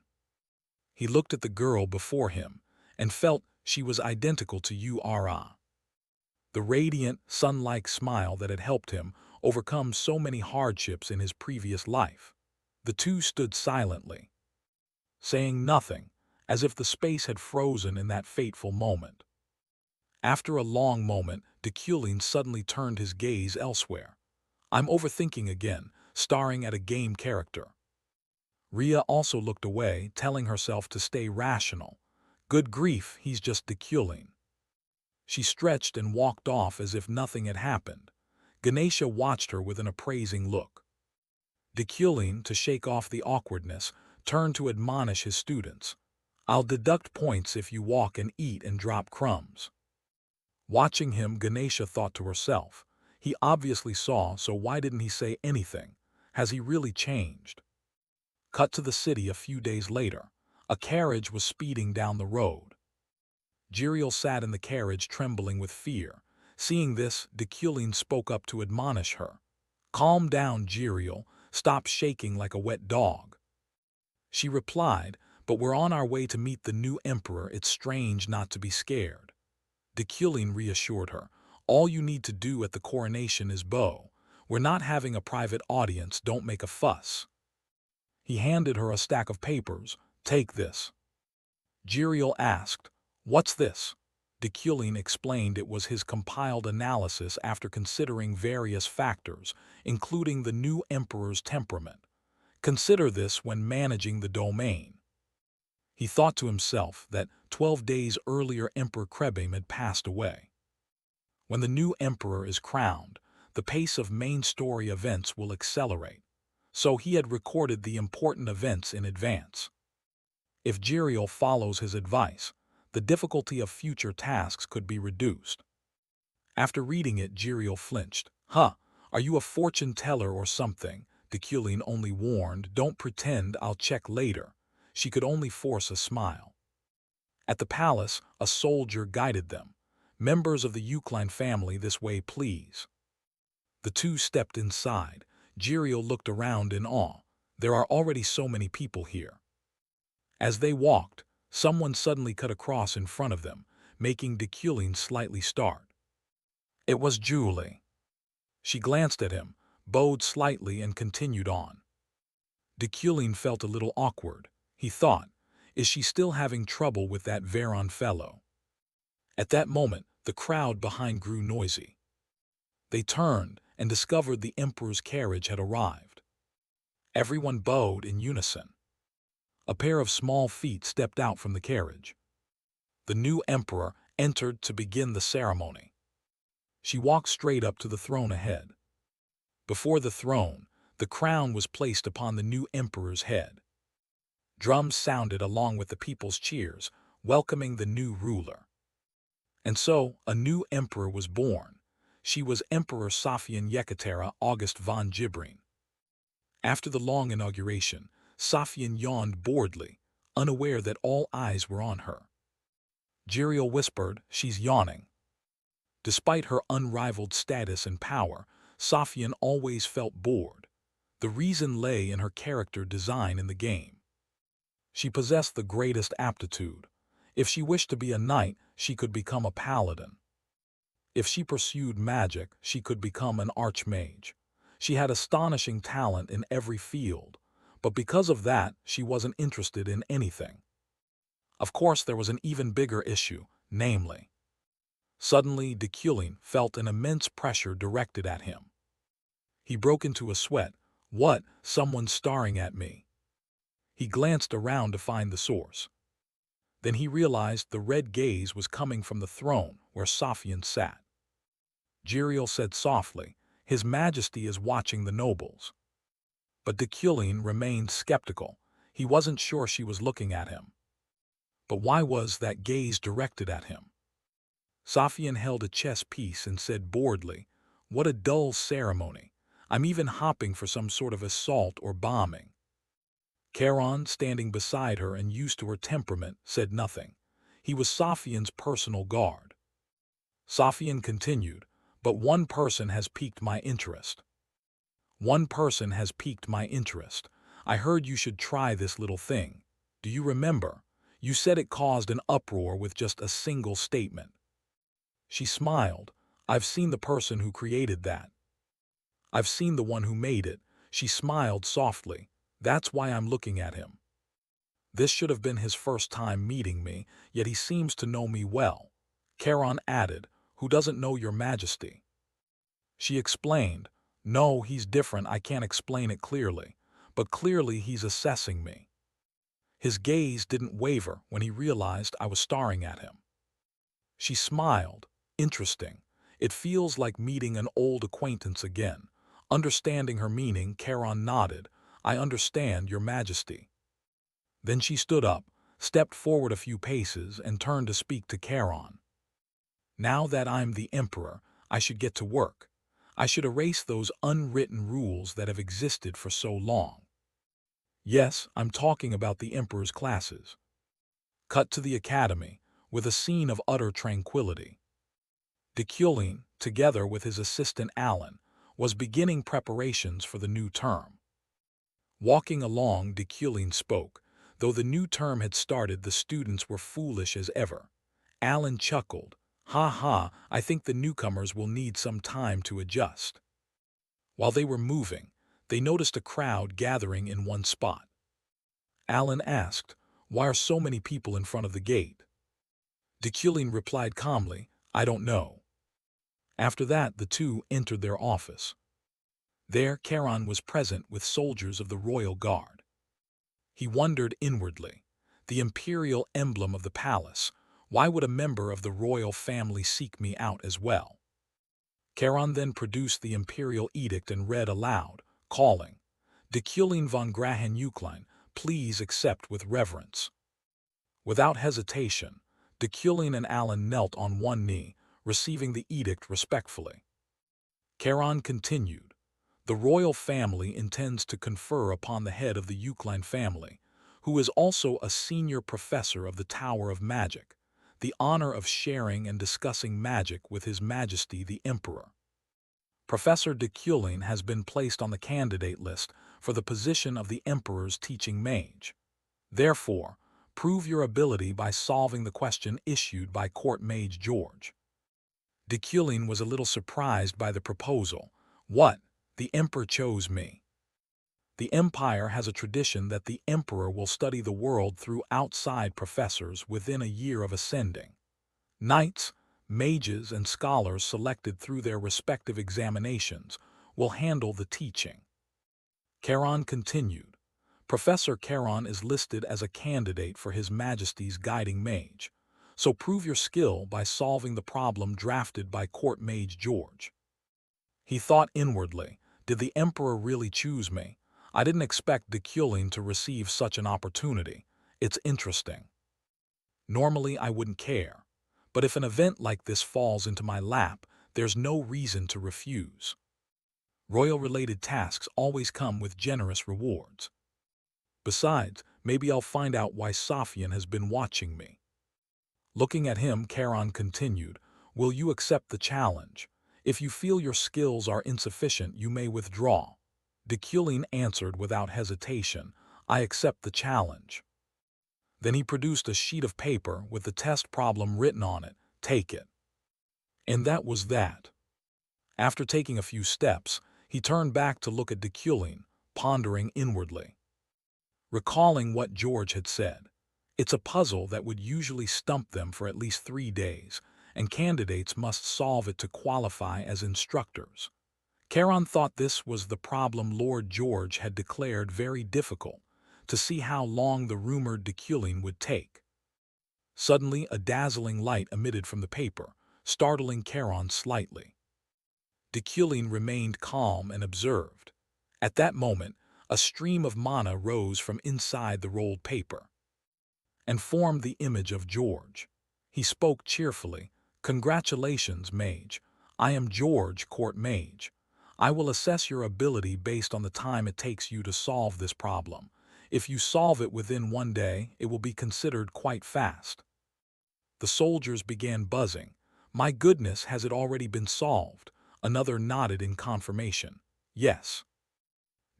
A: He looked at the girl before him and felt she was identical to Ura. The radiant, sun-like smile that had helped him overcome so many hardships in his previous life. The two stood silently, saying nothing, as if the space had frozen in that fateful moment. After a long moment, Deculin suddenly turned his gaze elsewhere. I'm overthinking again, staring at a game character. Ria also looked away, telling herself to stay rational. Good grief, he's just Deculin. She stretched and walked off as if nothing had happened. Ganesha watched her with an appraising look. Deculin, to shake off the awkwardness, turned to admonish his students. I'll deduct points if you walk and eat and drop crumbs. Watching him, Ganesha thought to herself, he obviously saw, so why didn't he say anything? Has he really changed? Cut to the city a few days later. A carriage was speeding down the road. Jiriel sat in the carriage trembling with fear. Seeing this, Deculin spoke up to admonish her. Calm down, Jiriel. Stop shaking like a wet dog. She replied, but we're on our way to meet the new emperor. It's strange not to be scared. Deculin reassured her. All you need to do at the coronation is bow. We're not having a private audience, don't make a fuss. He handed her a stack of papers. Take this. Jiriel asked, what's this? Deculin explained it was his compiled analysis after considering various factors, including the new emperor's temperament. Consider this when managing the domain. He thought to himself that 12 days earlier Emperor Krebim had passed away. When the new emperor is crowned, the pace of main story events will accelerate, so he had recorded the important events in advance. If Jiriel follows his advice, the difficulty of future tasks could be reduced. After reading it, Jiriel flinched. Huh, are you a fortune teller or something? Deculin only warned, don't pretend, I'll check later. She could only force a smile. At the palace, a soldier guided them. Members of the Eucline family, this way please. The two stepped inside. Jiriel looked around in awe. There are already so many people here. As they walked, someone suddenly cut across in front of them, making Deculin slightly start. It was Julie. She glanced at him, bowed slightly and continued on. Deculin felt a little awkward. He thought, is she still having trouble with that Veron fellow? At that moment, the crowd behind grew noisy. They turned and discovered the emperor's carriage had arrived. Everyone bowed in unison. A pair of small feet stepped out from the carriage. The new emperor entered to begin the ceremony. She walked straight up to the throne ahead. Before the throne, the crown was placed upon the new emperor's head. Drums sounded along with the people's cheers, welcoming the new ruler. And so, a new emperor was born. She was Emperor Safian Yekatera August von Gibrin. After the long inauguration, Safian yawned boredly, unaware that all eyes were on her. Jiriel whispered, she's yawning. Despite her unrivaled status and power, Safian always felt bored. The reason lay in her character design in the game. She possessed the greatest aptitude. If she wished to be a knight, she could become a paladin. If she pursued magic, she could become an archmage. She had astonishing talent in every field, but because of that, she wasn't interested in anything. Of course, there was an even bigger issue, namely, suddenly Deculin felt an immense pressure directed at him. He broke into a sweat. What? Someone's staring at me. He glanced around to find the source. Then he realized the red gaze was coming from the throne where Safian sat. Jiriel said softly, "His Majesty is watching the nobles." But Deculin remained skeptical. He wasn't sure she was looking at him. But why was that gaze directed at him? Safian held a chess piece and said boredly, "What a dull ceremony. I'm even hopping for some sort of assault or bombing." Charon, standing beside her and used to her temperament, said nothing. He was Safian's personal guard. Safian continued, "But one person has piqued my interest. One person has piqued my interest. I heard you should try this little thing. Do you remember? You said it caused an uproar with just a single statement." She smiled. "I've seen the person who created that. I've seen the one who made it." She smiled softly. "That's why I'm looking at him. This should have been his first time meeting me, yet he seems to know me well." Charon added, "Who doesn't know your Majesty?" She explained, "No, he's different. I can't explain it clearly, but clearly he's assessing me." His gaze didn't waver when he realized I was staring at him. She smiled. "Interesting. It feels like meeting an old acquaintance again." Understanding her meaning, Charon nodded. "I understand, Your Majesty." Then she stood up, stepped forward a few paces, and turned to speak to Charon. "Now that I'm the Emperor, I should get to work. I should erase those unwritten rules that have existed for so long. Yes, I'm talking about the Emperor's classes." Cut to the academy, with a scene of utter tranquility. Deculin, together with his assistant Alan, was beginning preparations for the new term. Walking along, Deculin spoke. Though the new term had started, the students were foolish as ever. Alan chuckled. "Ha ha, I think the newcomers will need some time to adjust." While they were moving, they noticed a crowd gathering in one spot. Alan asked, "Why are so many people in front of the gate?" Deculin replied calmly, "I don't know." After that, the two entered their office. There, Charon was present with soldiers of the royal guard. He wondered inwardly. The imperial emblem of the palace. Why would a member of the royal family seek me out as well? Charon then produced the imperial edict and read aloud, calling, "Deculin von Grahen-Uklein, please accept with reverence." Without hesitation, Deculin and Alan knelt on one knee, receiving the edict respectfully. Charon continued, "The royal family intends to confer upon the head of the Uklein family, who is also a senior professor of the Tower of Magic, the honor of sharing and discussing magic with His Majesty the Emperor. Professor Deculin has been placed on the candidate list for the position of the Emperor's teaching mage. Therefore, prove your ability by solving the question issued by Court Mage George." Deculin was a little surprised by the proposal. "What? The Emperor chose me?" "The Empire has a tradition that the Emperor will study the world through outside professors within a year of ascending. Knights, mages, and scholars selected through their respective examinations will handle the teaching." Charon continued, "Professor Charon is listed as a candidate for His Majesty's guiding mage, so prove your skill by solving the problem drafted by Court Mage George." He thought inwardly, "Did the Emperor really choose me? I didn't expect Deculin to receive such an opportunity. It's interesting. Normally I wouldn't care, but if an event like this falls into my lap, there's no reason to refuse. Royal-related tasks always come with generous rewards. Besides, maybe I'll find out why Safian has been watching me." Looking at him, Charon continued, "Will you accept the challenge? If you feel your skills are insufficient, you may withdraw. Dekulin answered without hesitation, I accept the challenge. Then he produced a sheet of paper with the test problem written on it, take it. And that was that. After taking a few steps, he turned back to look at Dekulin, pondering inwardly. Recalling what George had said, it's a puzzle that would usually stump them for at least 3 days, and candidates must solve it to qualify as instructors. Charon thought this was the problem Lord George had declared very difficult, to see how long the rumored Dekulin would take. Suddenly, a dazzling light emitted from the paper, startling Charon slightly. Dekulin remained calm and observed. At that moment, a stream of mana rose from inside the rolled paper and formed the image of George. He spoke cheerfully, Congratulations, mage. I am George, court mage. I will assess your ability based on the time it takes you to solve this problem. If you solve it within 1 day, it will be considered quite fast. The soldiers began buzzing. My goodness, has it already been solved? Another nodded in confirmation. Yes.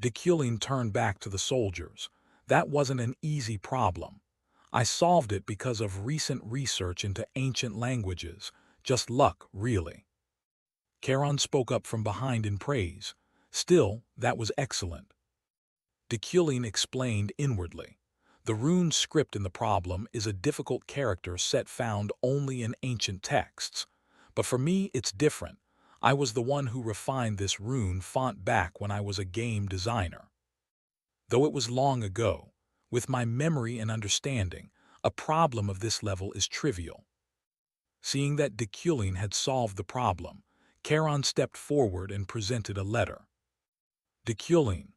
A: Dekulin turned back to the soldiers. That wasn't an easy problem. I solved it because of recent research into ancient languages. Just luck, really. Charon spoke up from behind in praise. Still, that was excellent. Dekulin explained inwardly. The rune script in the problem is a difficult character set found only in ancient texts. But for me, it's different. I was the one who refined this rune font back when I was a game designer. Though it was long ago, with my memory and understanding, a problem of this level is trivial. Seeing that Dekulin had solved the problem, Charon stepped forward and presented a letter. Dekulin,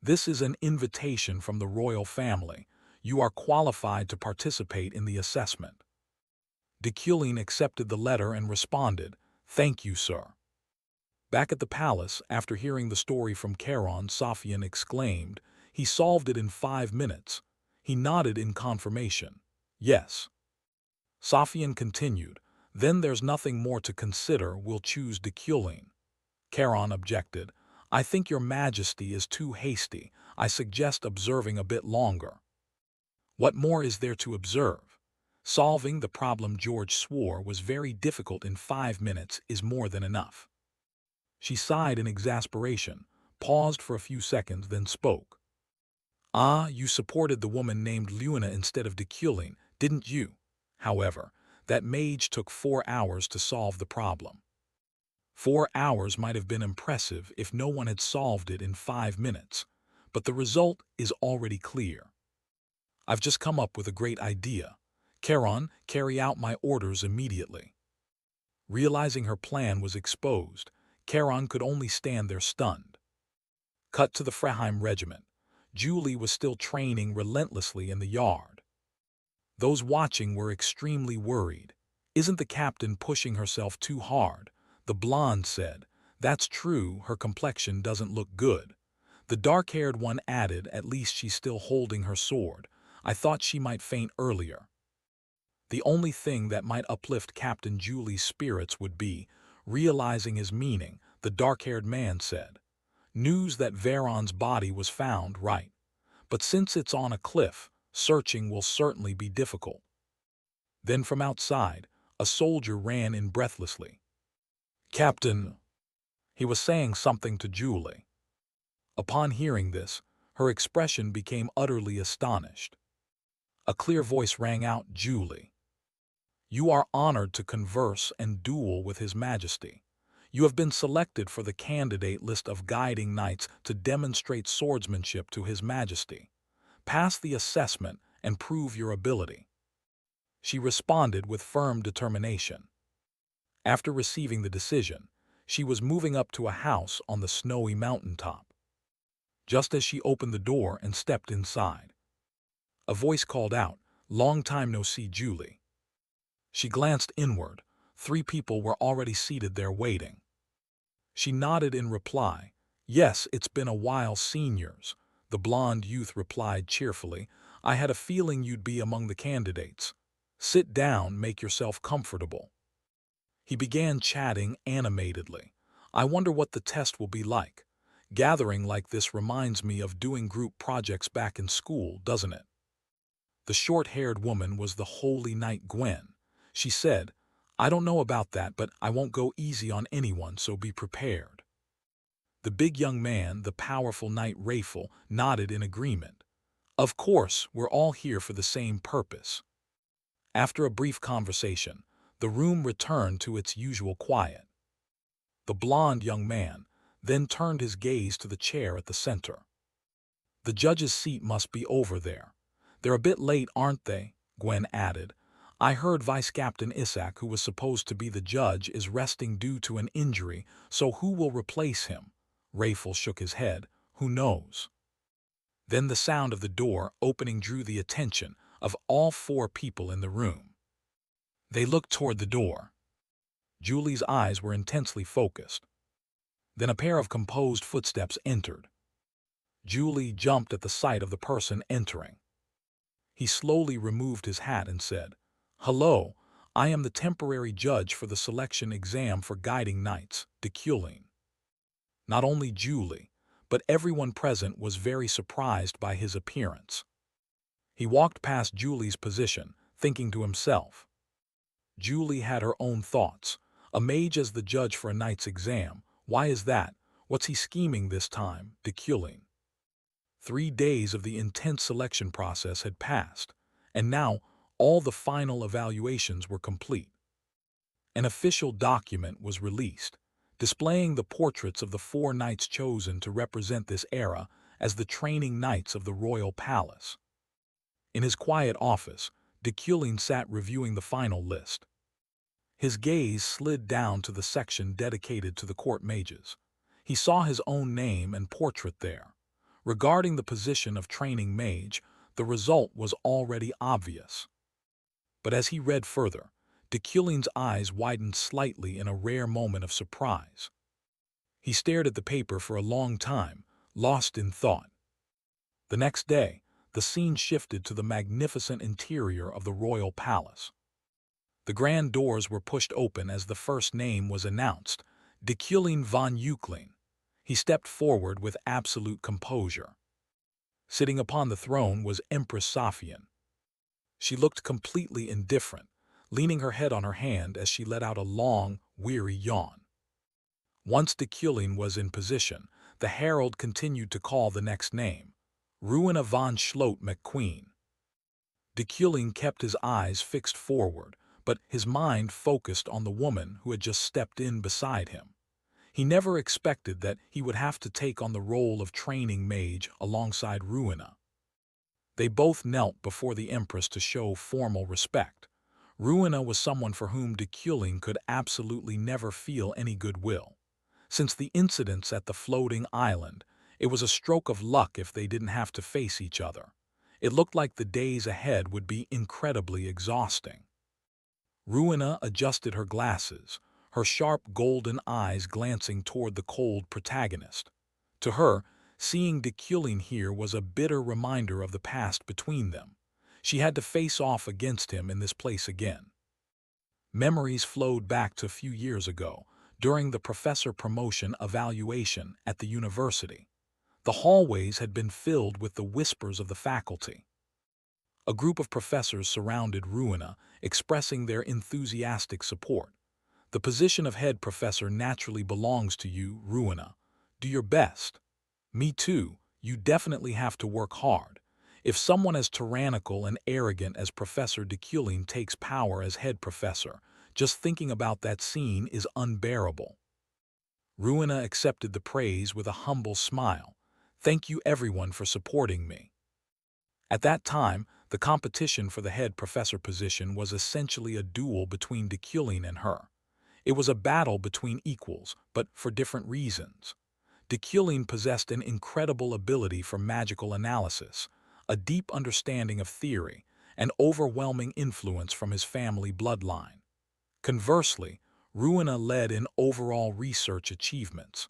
A: this is an invitation from the royal family. You are qualified to participate in the assessment. Dekulin accepted the letter and responded, Thank you, sir. Back at the palace, after hearing the story from Charon, Sophian exclaimed, He solved it in 5 minutes. He nodded in confirmation. Yes. Sophian continued, Then there's nothing more to consider, we'll choose Dekulin. Charon objected, I think your majesty is too hasty. I suggest observing a bit longer. What more is there to observe? Solving the problem George swore was very difficult in 5 minutes is more than enough. She sighed in exasperation, paused for a few seconds, then spoke. Ah, you supported the woman named Luna instead of Dekulin, didn't you? However, that mage took 4 hours to solve the problem. 4 hours might have been impressive if no one had solved it in 5 minutes, but the result is already clear. I've just come up with a great idea. Charon, carry out my orders immediately. Realizing her plan was exposed, Charon could only stand there stunned. Cut to the Freheim regiment. Julie was still training relentlessly in the yard. Those watching were extremely worried. Isn't the captain pushing herself too hard? The blonde said. That's true, her complexion doesn't look good. The dark-haired one added, at least she's still holding her sword. I thought she might faint earlier. The only thing that might uplift Captain Julie's spirits would be, realizing his meaning, the dark-haired man said. News that Veron's body was found, right. But since it's on a cliff, searching will certainly be difficult. Then from outside, a soldier ran in breathlessly. Captain, he was saying something to Julie. Upon hearing this, her expression became utterly astonished. A clear voice rang out, Julie. You are honored to converse and duel with His Majesty. You have been selected for the candidate list of guiding knights to demonstrate swordsmanship to His Majesty. Pass the assessment and prove your ability. She responded with firm determination. After receiving the decision, she was moving up to a house on the snowy mountaintop. Just as she opened the door and stepped inside, a voice called out, Long time no see, Julie. She glanced inward. 3 people were already seated there waiting. She nodded in reply. Yes, it's been a while, seniors. The blonde youth replied cheerfully. I had a feeling you'd be among the candidates. Sit down, make yourself comfortable. He began chatting animatedly. I wonder what the test will be like. Gathering like this reminds me of doing group projects back in school, doesn't it? The short-haired woman was the holy knight Gwen. She said, I don't know about that, but I won't go easy on anyone, so be prepared. The big young man, the powerful knight Rafel, nodded in agreement. Of course, we're all here for the same purpose. After a brief conversation, the room returned to its usual quiet. The blond young man then turned his gaze to the chair at the center. The judge's seat must be over there. They're a bit late, aren't they? Gwen added. I heard Vice Captain Isaac, who was supposed to be the judge, is resting due to an injury, so who will replace him? Rafel shook his head. Who knows? Then the sound of the door opening drew the attention of all four people in the room. They looked toward the door. Julie's eyes were intensely focused. Then a pair of composed footsteps entered. Julie jumped at the sight of the person entering. He slowly removed his hat and said, Hello, I am the temporary judge for the selection exam for guiding knights, Deculin. Not only Julie, but everyone present was very surprised by his appearance. He walked past Julie's position, thinking to himself. Julie had her own thoughts. A mage as the judge for a knight's exam, why is that? What's he scheming this time, Deculin? 3 days of the intense selection process had passed, and now all the final evaluations were complete. An official document was released, displaying the portraits of the 4 knights chosen to represent this era as the training knights of the royal palace. In his quiet office, Deculin sat reviewing the final list. His gaze slid down to the section dedicated to the court mages. He saw his own name and portrait there. Regarding the position of training mage, the result was already obvious. But as he read further, Deculin's eyes widened slightly in a rare moment of surprise. He stared at the paper for a long time, lost in thought. The next day, the scene shifted to the magnificent interior of the royal palace. The grand doors were pushed open as the first name was announced, Deculin von Euclin. He stepped forward with absolute composure. Sitting upon the throne was Empress Sophian. She looked completely indifferent, leaning her head on her hand as she let out a long, weary yawn. Once Deculin was in position, the herald continued to call the next name, Rowena von Schlote McQueen. Deculin kept his eyes fixed forward, but his mind focused on the woman who had just stepped in beside him. He never expected that he would have to take on the role of training mage alongside Rowena. They both knelt before the Empress to show formal respect. Rowena was someone for whom Deculin could absolutely never feel any goodwill. Since the incidents at the floating island, it was a stroke of luck if they didn't have to face each other. It looked like the days ahead would be incredibly exhausting. Rowena adjusted her glasses, her sharp golden eyes glancing toward the cold protagonist. To her, seeing Deculin here was a bitter reminder of the past between them. She had to face off against him in this place again. Memories flowed back to a few years ago, during the professor promotion evaluation at the university. The hallways had been filled with the whispers of the faculty. A group of professors surrounded Rowena, expressing their enthusiastic support. The position of head professor naturally belongs to you, Rowena. Do your best. Me too, you definitely have to work hard. If someone as tyrannical and arrogant as Professor Deculin takes power as head professor, just thinking about that scene is unbearable. Rowena accepted the praise with a humble smile. Thank you everyone for supporting me. At that time, the competition for the head professor position was essentially a duel between Deculin and her. It was a battle between equals, but for different reasons. Deculin possessed an incredible ability for magical analysis, a deep understanding of theory, and overwhelming influence from his family bloodline. Conversely, Rowena led in overall research achievements.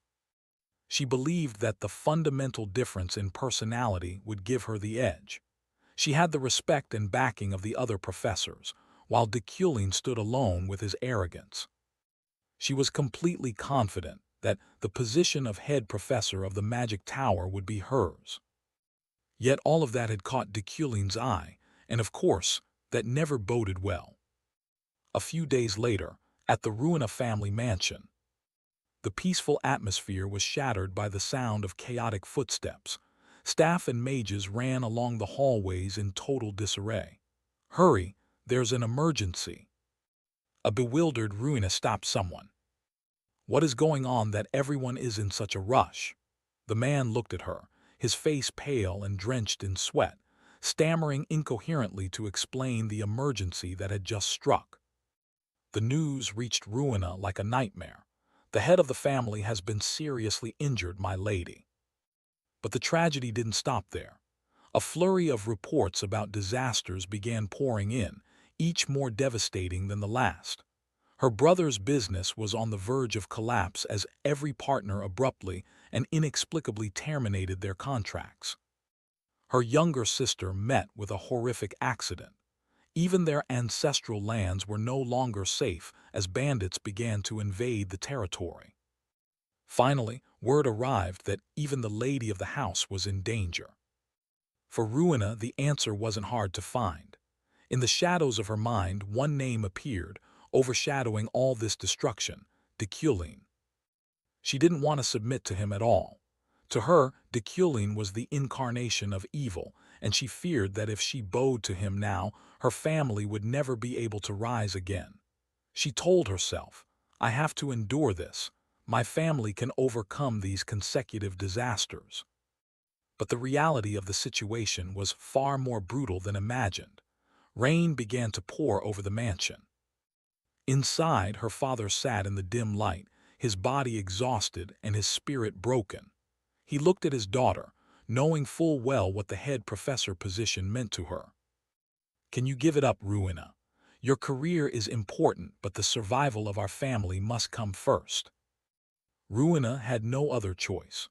A: She believed that the fundamental difference in personality would give her the edge. She had the respect and backing of the other professors, while Deculin stood alone with his arrogance. She was completely confident that the position of head professor of the magic tower would be hers. Yet all of that had caught Deculin's eye, and of course, that never boded well. A few days later, at the Ruina family mansion, the peaceful atmosphere was shattered by the sound of chaotic footsteps. Staff and mages ran along the hallways in total disarray. "Hurry, there's an emergency." A bewildered Ruina stopped someone. "What is going on that everyone is in such a rush?" The man looked at her, his face pale and drenched in sweat, stammering incoherently to explain the emergency that had just struck. The news reached Ruina like a nightmare. "The head of the family has been seriously injured, my lady." But the tragedy didn't stop there. A flurry of reports about disasters began pouring in, each more devastating than the last. Her brother's business was on the verge of collapse as every partner abruptly and inexplicably terminated their contracts. Her younger sister met with a horrific accident. Even their ancestral lands were no longer safe as bandits began to invade the territory. Finally, word arrived that even the lady of the house was in danger. For Ruina, the answer wasn't hard to find. In the shadows of her mind, one name appeared, overshadowing all this destruction: Deculin. She didn't want to submit to him at all. To her, Deculin was the incarnation of evil, and she feared that if she bowed to him now, her family would never be able to rise again. She told herself, "I have to endure this. My family can overcome these consecutive disasters." But the reality of the situation was far more brutal than imagined. Rain began to pour over the mansion. Inside, her father sat in the dim light, his body exhausted and his spirit broken. He looked at his daughter, knowing full well what the head professor position meant to her. "Can you give it up, Ruina? Your career is important, but the survival of our family must come first." Ruina had no other choice.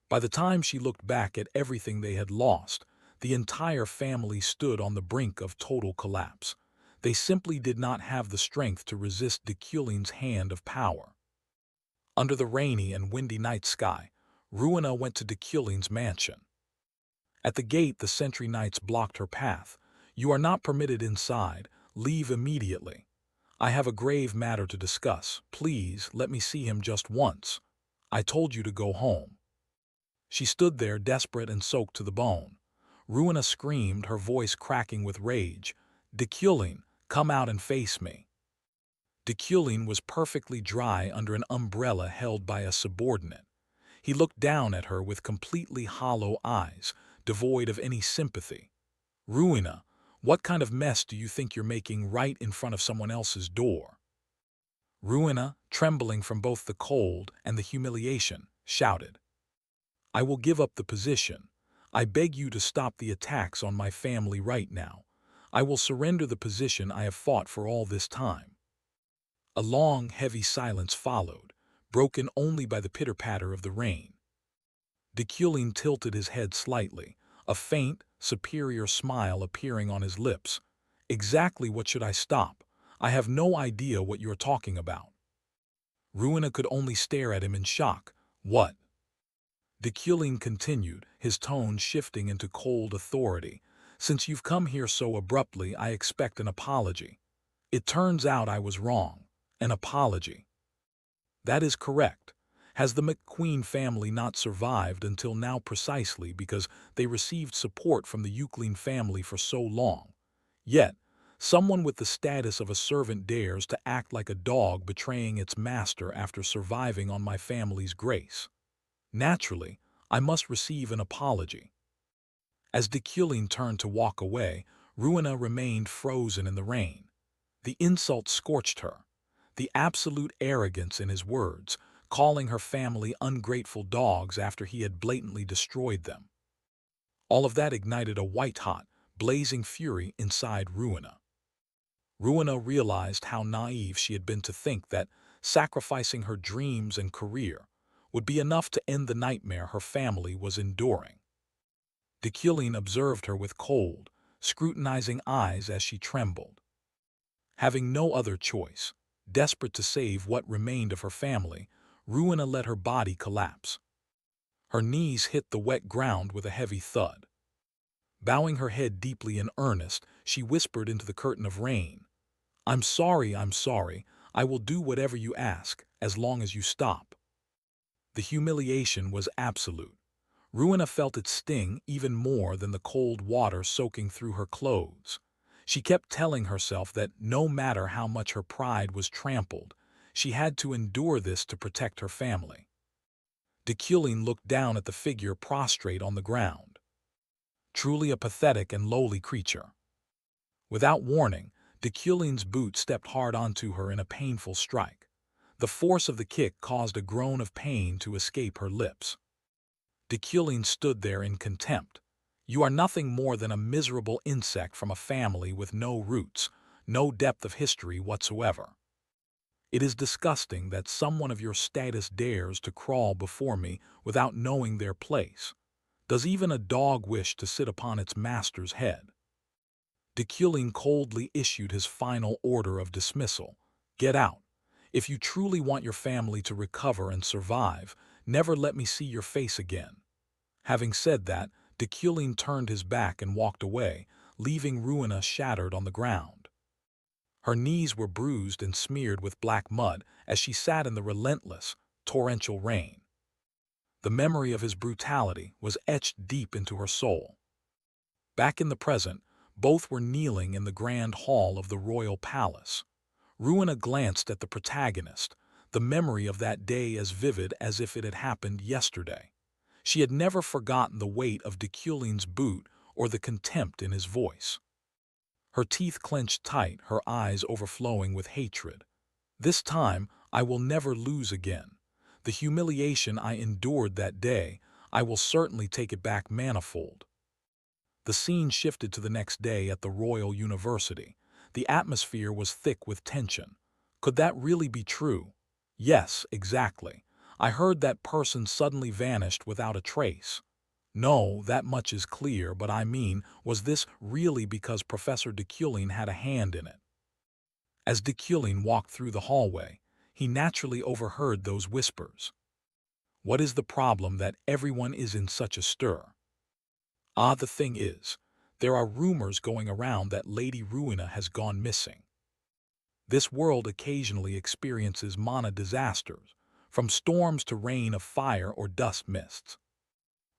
A: By the time she looked back at everything they had lost, the entire family stood on the brink of total collapse. They simply did not have the strength to resist Deculin's hand of power. Under the rainy and windy night sky, Ruina went to Deculin's mansion. At the gate, the sentry knights blocked her path. "You are not permitted inside. Leave immediately. I have a grave matter to discuss. Please, let me see him just once. I told you to go home." She stood there, desperate and soaked to the bone. Ruina screamed, her voice cracking with rage. "Deculin, come out and face me." Deculin was perfectly dry under an umbrella held by a subordinate. He looked down at her with completely hollow eyes, devoid of any sympathy. "Ruina, what kind of mess do you think you're making right in front of someone else's door?" Ruina, trembling from both the cold and the humiliation, shouted, "I will give up the position. I beg you to stop the attacks on my family right now. I will surrender the position I have fought for all this time." A long, heavy silence followed, broken only by the pitter-patter of the rain. Deculin tilted his head slightly, a faint, superior smile appearing on his lips. "Exactly what should I stop? I have no idea what you're talking about." Ruina could only stare at him in shock. "What?" Deculin continued, his tone shifting into cold authority. "Since you've come here so abruptly, I expect an apology. It turns out I was wrong. An apology." "That is correct. Has the McQueen family not survived until now precisely because they received support from the Euclid family for so long? Yet, someone with the status of a servant dares to act like a dog betraying its master after surviving on my family's grace. Naturally, I must receive an apology." As Deculin turned to walk away, Ruina remained frozen in the rain. The insult scorched her. The absolute arrogance in his words, calling her family ungrateful dogs after he had blatantly destroyed them. All of that ignited a white-hot, blazing fury inside Ruina. Ruina realized how naive she had been to think that sacrificing her dreams and career would be enough to end the nightmare her family was enduring. Deculin observed her with cold, scrutinizing eyes as she trembled. Having no other choice, desperate to save what remained of her family, Ruina let her body collapse. Her knees hit the wet ground with a heavy thud. Bowing her head deeply in earnest, she whispered into the curtain of rain, I'm sorry, I will do whatever you ask, as long as you stop." The humiliation was absolute. Ruina felt its sting even more than the cold water soaking through her clothes. She kept telling herself that no matter how much her pride was trampled, she had to endure this to protect her family. Deculin looked down at the figure prostrate on the ground. Truly a pathetic and lowly creature. Without warning, Deculin's boot stepped hard onto her in a painful strike. The force of the kick caused a groan of pain to escape her lips. Deculin stood there in contempt. You are nothing more than a miserable insect from a family with no roots, no depth of history whatsoever. It is disgusting that someone of your status dares to crawl before me without knowing their place. Does even a dog wish to sit upon its master's head? Deculin coldly issued his final order of dismissal. Get out. If you truly want your family to recover and survive, never let me see your face again. Having said that, Deculin turned his back and walked away, leaving Ruina shattered on the ground. Her knees were bruised and smeared with black mud as she sat in the relentless, torrential rain. The memory of his brutality was etched deep into her soul. Back in the present, both were kneeling in the grand hall of the royal palace. Ruina glanced at the protagonist, the memory of that day as vivid as if it had happened yesterday. She had never forgotten the weight of Deculin's boot or the contempt in his voice. Her teeth clenched tight, her eyes overflowing with hatred. This time, I will never lose again. The humiliation I endured that day, I will certainly take it back manifold. The scene shifted to the next day at the Royal University. The atmosphere was thick with tension. Could that really be true? Yes, exactly. I heard that person suddenly vanished without a trace. No, that much is clear, but I mean, was this really because Professor Deculin had a hand in it? As Deculin walked through the hallway, he naturally overheard those whispers. What is the problem that everyone is in such a stir? Ah, the thing is, there are rumors going around that Lady Ruina has gone missing. This world occasionally experiences mana disasters, from storms to rain of fire or dust mists.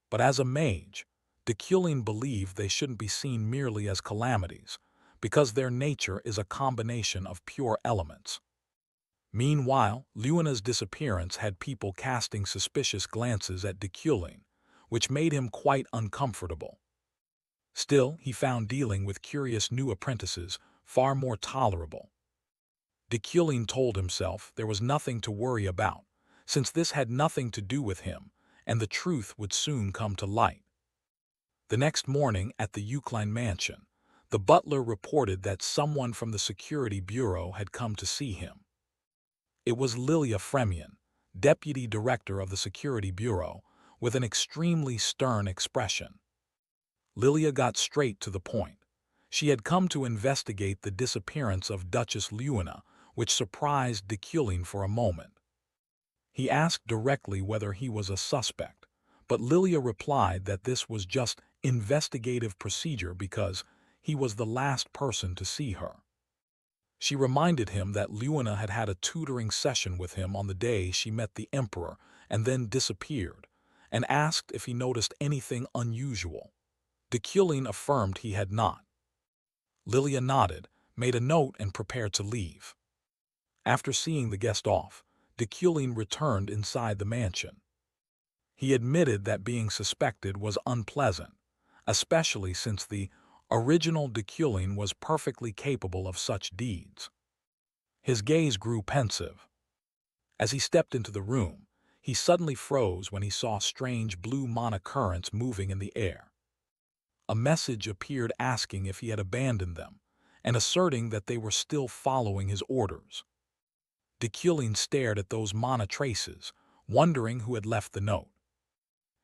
A: But as a mage, Deculin believed they shouldn't be seen merely as calamities, because their nature is a combination of pure elements. Meanwhile, Luina's disappearance had people casting suspicious glances at Deculin, which made him quite uncomfortable. Still, he found dealing with curious new apprentices far more tolerable. Deculin told himself there was nothing to worry about, since this had nothing to do with him, and the truth would soon come to light. The next morning at the Eucline mansion, the butler reported that someone from the security bureau had come to see him. It was Lilia Fremion, deputy director of the security bureau, with an extremely stern expression. Lilia got straight to the point. She had come to investigate the disappearance of Duchess Luina, which surprised Deculin for a moment. He asked directly whether he was a suspect, but Lilia replied that this was just investigative procedure because he was the last person to see her. She reminded him that Luina had had a tutoring session with him on the day she met the emperor and then disappeared, and asked if he noticed anything unusual. Deculin affirmed he had not. Lilia nodded, made a note and prepared to leave. After seeing the guest off, Deculin returned inside the mansion. He admitted that being suspected was unpleasant, especially since the original Deculin was perfectly capable of such deeds. His gaze grew pensive. As he stepped into the room, he suddenly froze when he saw strange blue mana currents moving in the air. A message appeared asking if he had abandoned them, and asserting that they were still following his orders. Deculin stared at those mana traces, wondering who had left the note.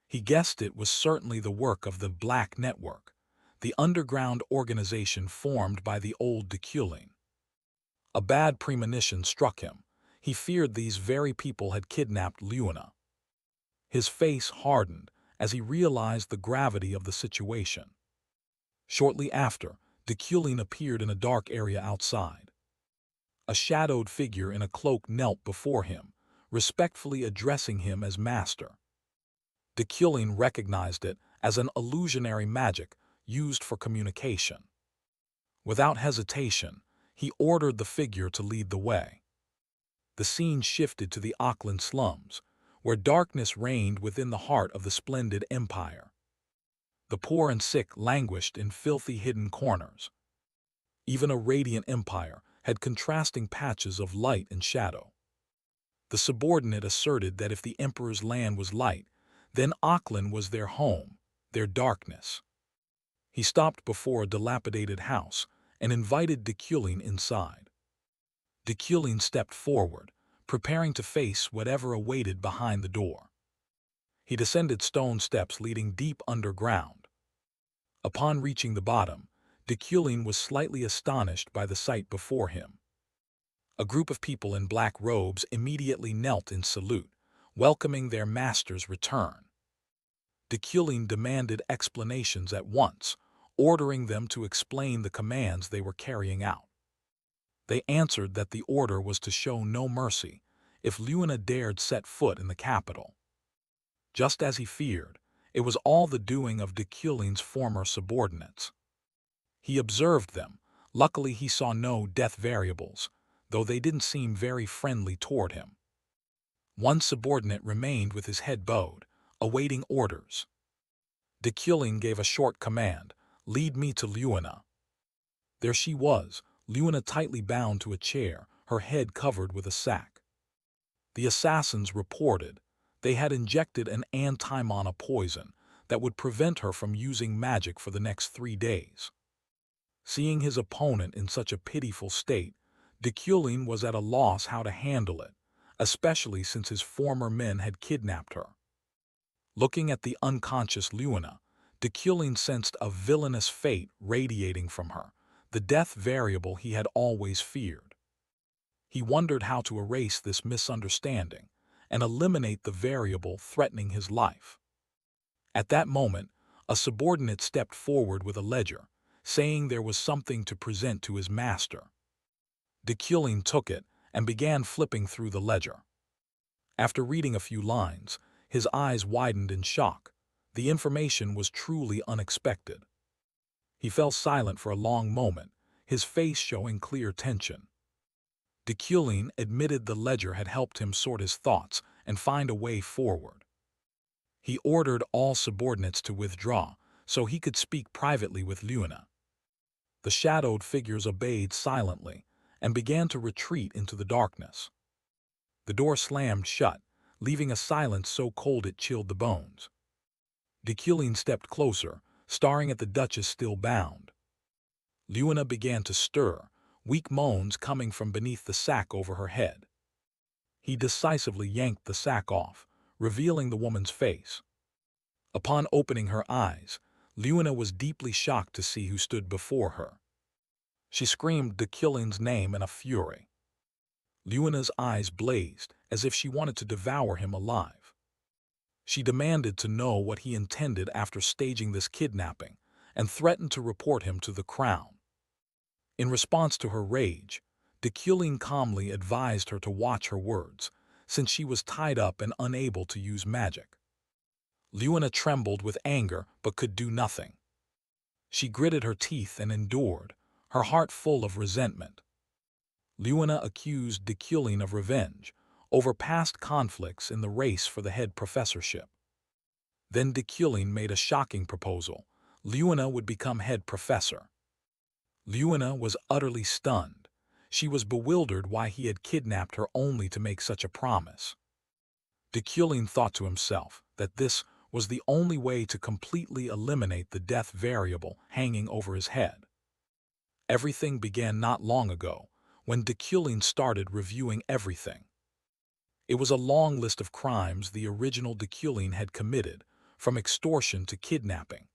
A: He guessed it was certainly the work of the Black Network, the underground organization formed by the old Deculin. A bad premonition struck him. He feared these very people had kidnapped Luna. His face hardened as he realized the gravity of the situation. Shortly after, Deculin appeared in a dark area outside. A shadowed figure in a cloak knelt before him, respectfully addressing him as master. Deculin recognized it as an illusionary magic used for communication. Without hesitation, he ordered the figure to lead the way. The scene shifted to the Auckland slums, where darkness reigned within the heart of the splendid empire. The poor and sick languished in filthy hidden corners. Even a radiant empire had contrasting patches of light and shadow. The subordinate asserted that if the emperor's land was light, then Auckland was their home, their darkness. He stopped before a dilapidated house and invited Deculin inside. Deculin stepped forward, preparing to face whatever awaited behind the door. He descended stone steps leading deep underground. Upon reaching the bottom, Deculin was slightly astonished by the sight before him. A group of people in black robes immediately knelt in salute, welcoming their master's return. Deculin demanded explanations at once, ordering them to explain the commands they were carrying out. They answered that the order was to show no mercy if Luna dared set foot in the capital. Just as he feared, it was all the doing of Deculin's former subordinates. He observed them. Luckily, he saw no death variables, though they didn't seem very friendly toward him. One subordinate remained with his head bowed, awaiting orders. Deculin gave a short command, "Lead me to Luna." There she was, Luna tightly bound to a chair, her head covered with a sack. The assassins reported they had injected an anti-mana poison that would prevent her from using magic for the next 3 days. Seeing his opponent in such a pitiful state, Deculin was at a loss how to handle it, especially since his former men had kidnapped her. Looking at the unconscious Luna, Deculin sensed a villainous fate radiating from her, the death variable he had always feared. He wondered how to erase this misunderstanding and eliminate the variable threatening his life. At that moment, a subordinate stepped forward with a ledger, saying there was something to present to his master. Deculin took it and began flipping through the ledger. After reading a few lines, his eyes widened in shock. The information was truly unexpected. He fell silent for a long moment, his face showing clear tension. Deculin admitted the ledger had helped him sort his thoughts and find a way forward. He ordered all subordinates to withdraw so he could speak privately with Luna. The shadowed figures obeyed silently and began to retreat into the darkness. The door slammed shut, leaving a silence so cold it chilled the bones. Deculin stepped closer, staring at the Duchess still bound. Luna began to stir, weak moans coming from beneath the sack over her head. He decisively yanked the sack off, revealing the woman's face. Upon opening her eyes, Luna was deeply shocked to see who stood before her. She screamed Deculin's name in a fury. Luna's eyes blazed as if she wanted to devour him alive. She demanded to know what he intended after staging this kidnapping and threatened to report him to the crown. In response to her rage, Deculin calmly advised her to watch her words, since she was tied up and unable to use magic. Luna trembled with anger but could do nothing. She gritted her teeth and endured, her heart full of resentment. Luna accused Deculin of revenge over past conflicts in the race for the head professorship. Then Deculin made a shocking proposal. Luna would become head professor. Luna was utterly stunned. She was bewildered why he had kidnapped her only to make such a promise. Deculin thought to himself that this was the only way to completely eliminate the death variable hanging over his head. Everything began not long ago, when Deculin started reviewing everything. It was a long list of crimes the original Deculin had committed, from extortion to kidnapping,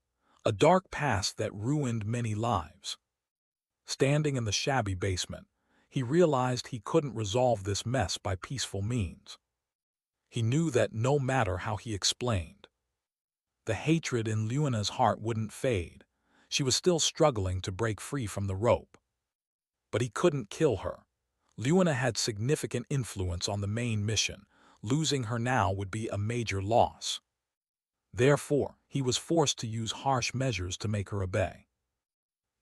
A: a dark past that ruined many lives. Standing in the shabby basement, he realized he couldn't resolve this mess by peaceful means. He knew that no matter how he explained, the hatred in Luna's heart wouldn't fade. She was still struggling to break free from the rope. But he couldn't kill her. Luna had significant influence on the main mission. Losing her now would be a major loss. Therefore, he was forced to use harsh measures to make her obey.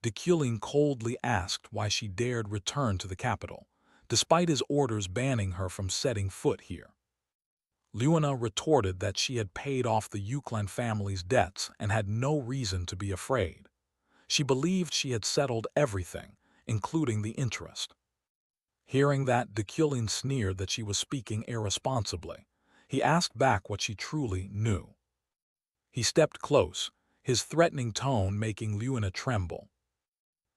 A: Dekulin coldly asked why she dared return to the capital, despite his orders banning her from setting foot here. Luna retorted that she had paid off the Yuklan family's debts and had no reason to be afraid. She believed she had settled everything, including the interest. Hearing that, Dekulin sneered that she was speaking irresponsibly. He asked back what she truly knew. He stepped close, his threatening tone making Luna tremble.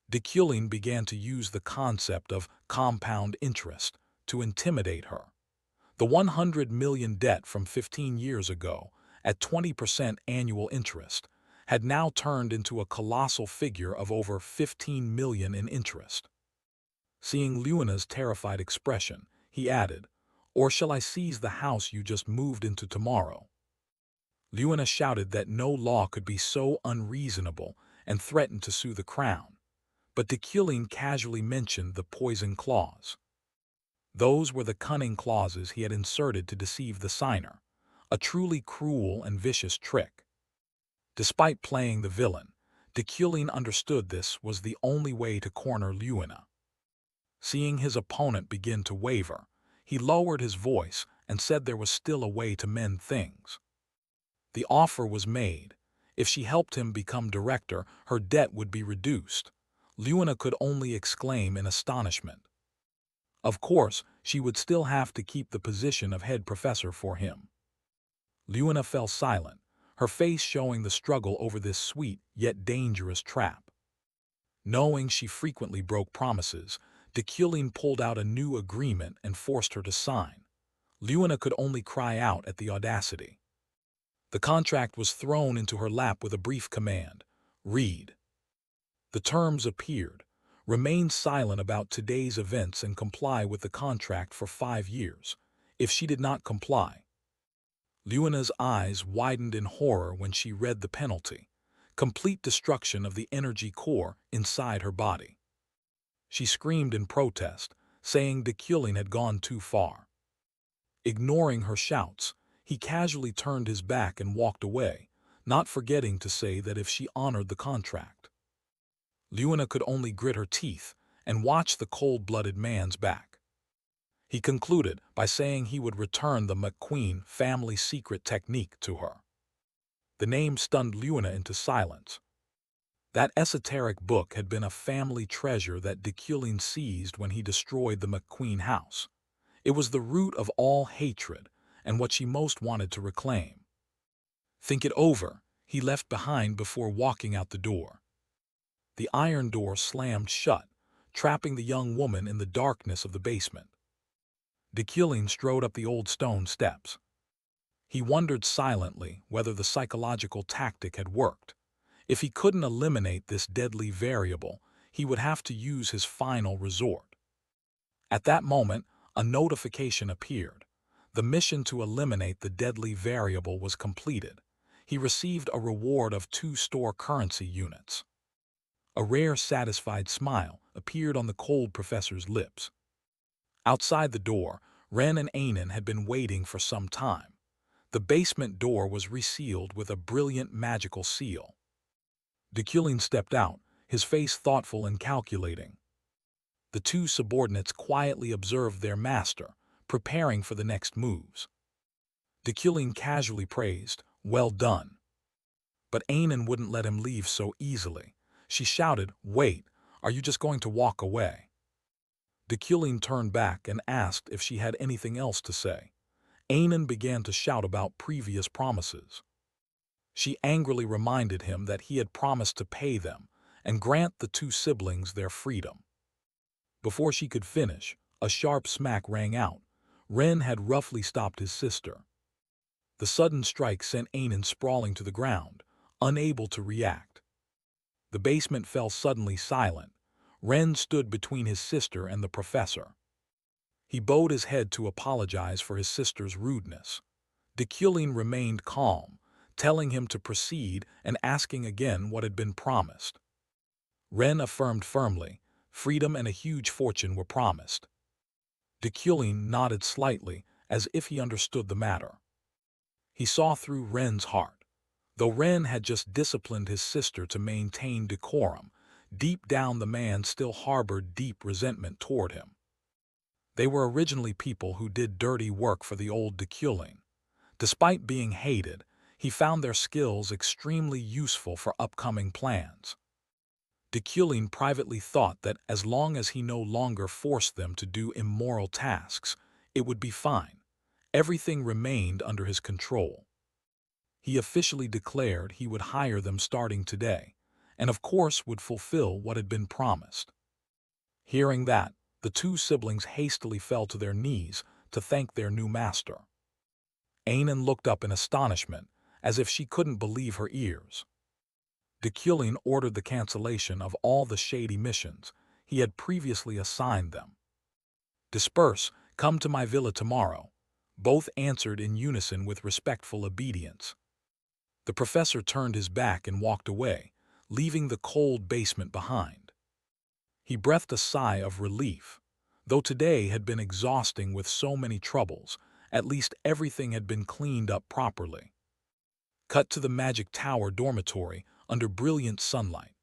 A: Dekulin began to use the concept of compound interest to intimidate her. The 100 million debt from 15 years ago, at 20% annual interest, had now turned into a colossal figure of over 15 million in interest. Seeing Luna's terrified expression, he added, "Or shall I seize the house you just moved into tomorrow?" Luna shouted that no law could be so unreasonable and threatened to sue the crown. But Dekulin casually mentioned the poison clause. Those were the cunning clauses he had inserted to deceive the signer, a truly cruel and vicious trick. Despite playing the villain, Dekulin understood this was the only way to corner Luna. Seeing his opponent begin to waver, he lowered his voice and said there was still a way to mend things. The offer was made. If she helped him become director, her debt would be reduced. Luna could only exclaim in astonishment. Of course, she would still have to keep the position of head professor for him. Luna fell silent, her face showing the struggle over this sweet yet dangerous trap. Knowing she frequently broke promises, Dekulin pulled out a new agreement and forced her to sign. Luna could only cry out at the audacity. The contract was thrown into her lap with a brief command: "Read." The terms appeared: remain silent about today's events and comply with the contract for 5 years. If she did not comply, Luna's eyes widened in horror when she read the penalty: complete destruction of the energy core inside her body. She screamed in protest, saying Dekulin had gone too far. Ignoring her shouts, he casually turned his back and walked away, not forgetting to say that if she honored the contract. Luna could only grit her teeth and watch the cold-blooded man's back. He concluded by saying he would return the McQueen family secret technique to her. The name stunned Luna into silence. That esoteric book had been a family treasure that Dekulin seized when he destroyed the McQueen house. It was the root of all hatred and what she most wanted to reclaim. "Think it over," he left behind before walking out the door. The iron door slammed shut, trapping the young woman in the darkness of the basement. Dekulin strode up the old stone steps. He wondered silently whether the psychological tactic had worked. If he couldn't eliminate this deadly variable, he would have to use his final resort. At that moment, a notification appeared. The mission to eliminate the deadly variable was completed. He received a reward of 2 store currency units. A rare, satisfied smile appeared on the cold professor's lips. Outside the door, Ren and Anan had been waiting for some time. The basement door was resealed with a brilliant magical seal. Dekulin stepped out, his face thoughtful and calculating. The 2 subordinates quietly observed their master, preparing for the next moves. Dekulin casually praised, "Well done." But Anan wouldn't let him leave so easily. She shouted, "Wait, are you just going to walk away?" Dekulin turned back and asked if she had anything else to say. Anan began to shout about previous promises. She angrily reminded him that he had promised to pay them and grant the 2 siblings their freedom. Before she could finish, a sharp smack rang out. Ren had roughly stopped his sister. The sudden strike sent Anan sprawling to the ground, unable to react. The basement fell suddenly silent. Ren stood between his sister and the professor. He bowed his head to apologize for his sister's rudeness. Dekulin remained calm, telling him to proceed and asking again what had been promised. Ren affirmed firmly, freedom and a huge fortune were promised. Dekulin nodded slightly, as if he understood the matter. He saw through Ren's heart. Though Ren had just disciplined his sister to maintain decorum, deep down the man still harbored deep resentment toward him. They were originally people who did dirty work for the old Dekulin. Despite being hated, he found their skills extremely useful for upcoming plans. Dekulin privately thought that as long as he no longer forced them to do immoral tasks, it would be fine. Everything remained under his control. He officially declared he would hire them starting today, and of course would fulfill what had been promised. Hearing that, the two siblings hastily fell to their knees to thank their new master. Anan looked up in astonishment, as if she couldn't believe her ears. Dekulin ordered the cancellation of all the shady missions he had previously assigned them. "Disperse, come to my villa tomorrow," both answered in unison with respectful obedience. The professor turned his back and walked away, leaving the cold basement behind. He breathed a sigh of relief. Though today had been exhausting with so many troubles, at least everything had been cleaned up properly. Cut to the Magic Tower dormitory under brilliant sunlight.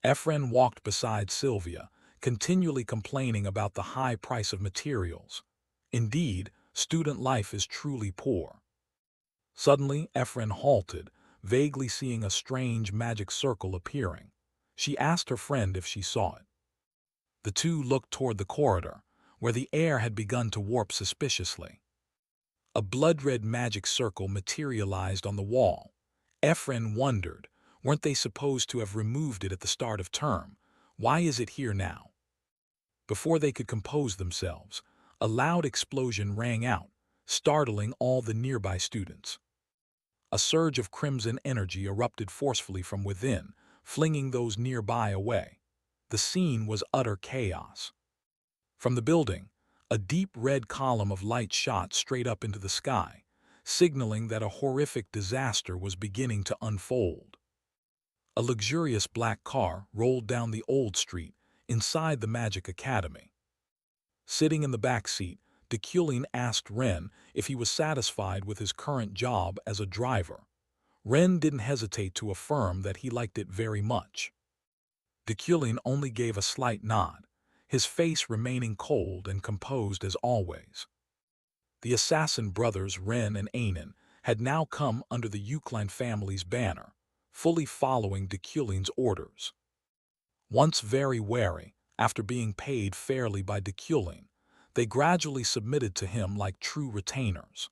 A: Efren walked beside Sylvia, continually complaining about the high price of materials. Indeed, student life is truly poor. Suddenly, Efren halted, vaguely seeing a strange magic circle appearing. She asked her friend if she saw it. The two looked toward the corridor, where the air had begun to warp suspiciously. A blood-red magic circle materialized on the wall. Efren wondered, weren't they supposed to have removed it at the start of term? Why is it here now? Before they could compose themselves, a loud explosion rang out, startling all the nearby students. A surge of crimson energy erupted forcefully from within, flinging those nearby away. The scene was utter chaos. From the building, a deep red column of light shot straight up into the sky, signaling that a horrific disaster was beginning to unfold. A luxurious black car rolled down the old street inside the Magic Academy. Sitting in the back seat, Dekulin asked Ren if he was satisfied with his current job as a driver. Ren didn't hesitate to affirm that he liked it very much. Dekulin only gave a slight nod, his face remaining cold and composed as always. The assassin brothers Ren and Anan had now come under the Euclid family's banner, fully following Dekulin's orders. Once very wary, after being paid fairly by Dekulin, they gradually submitted to him like true retainers.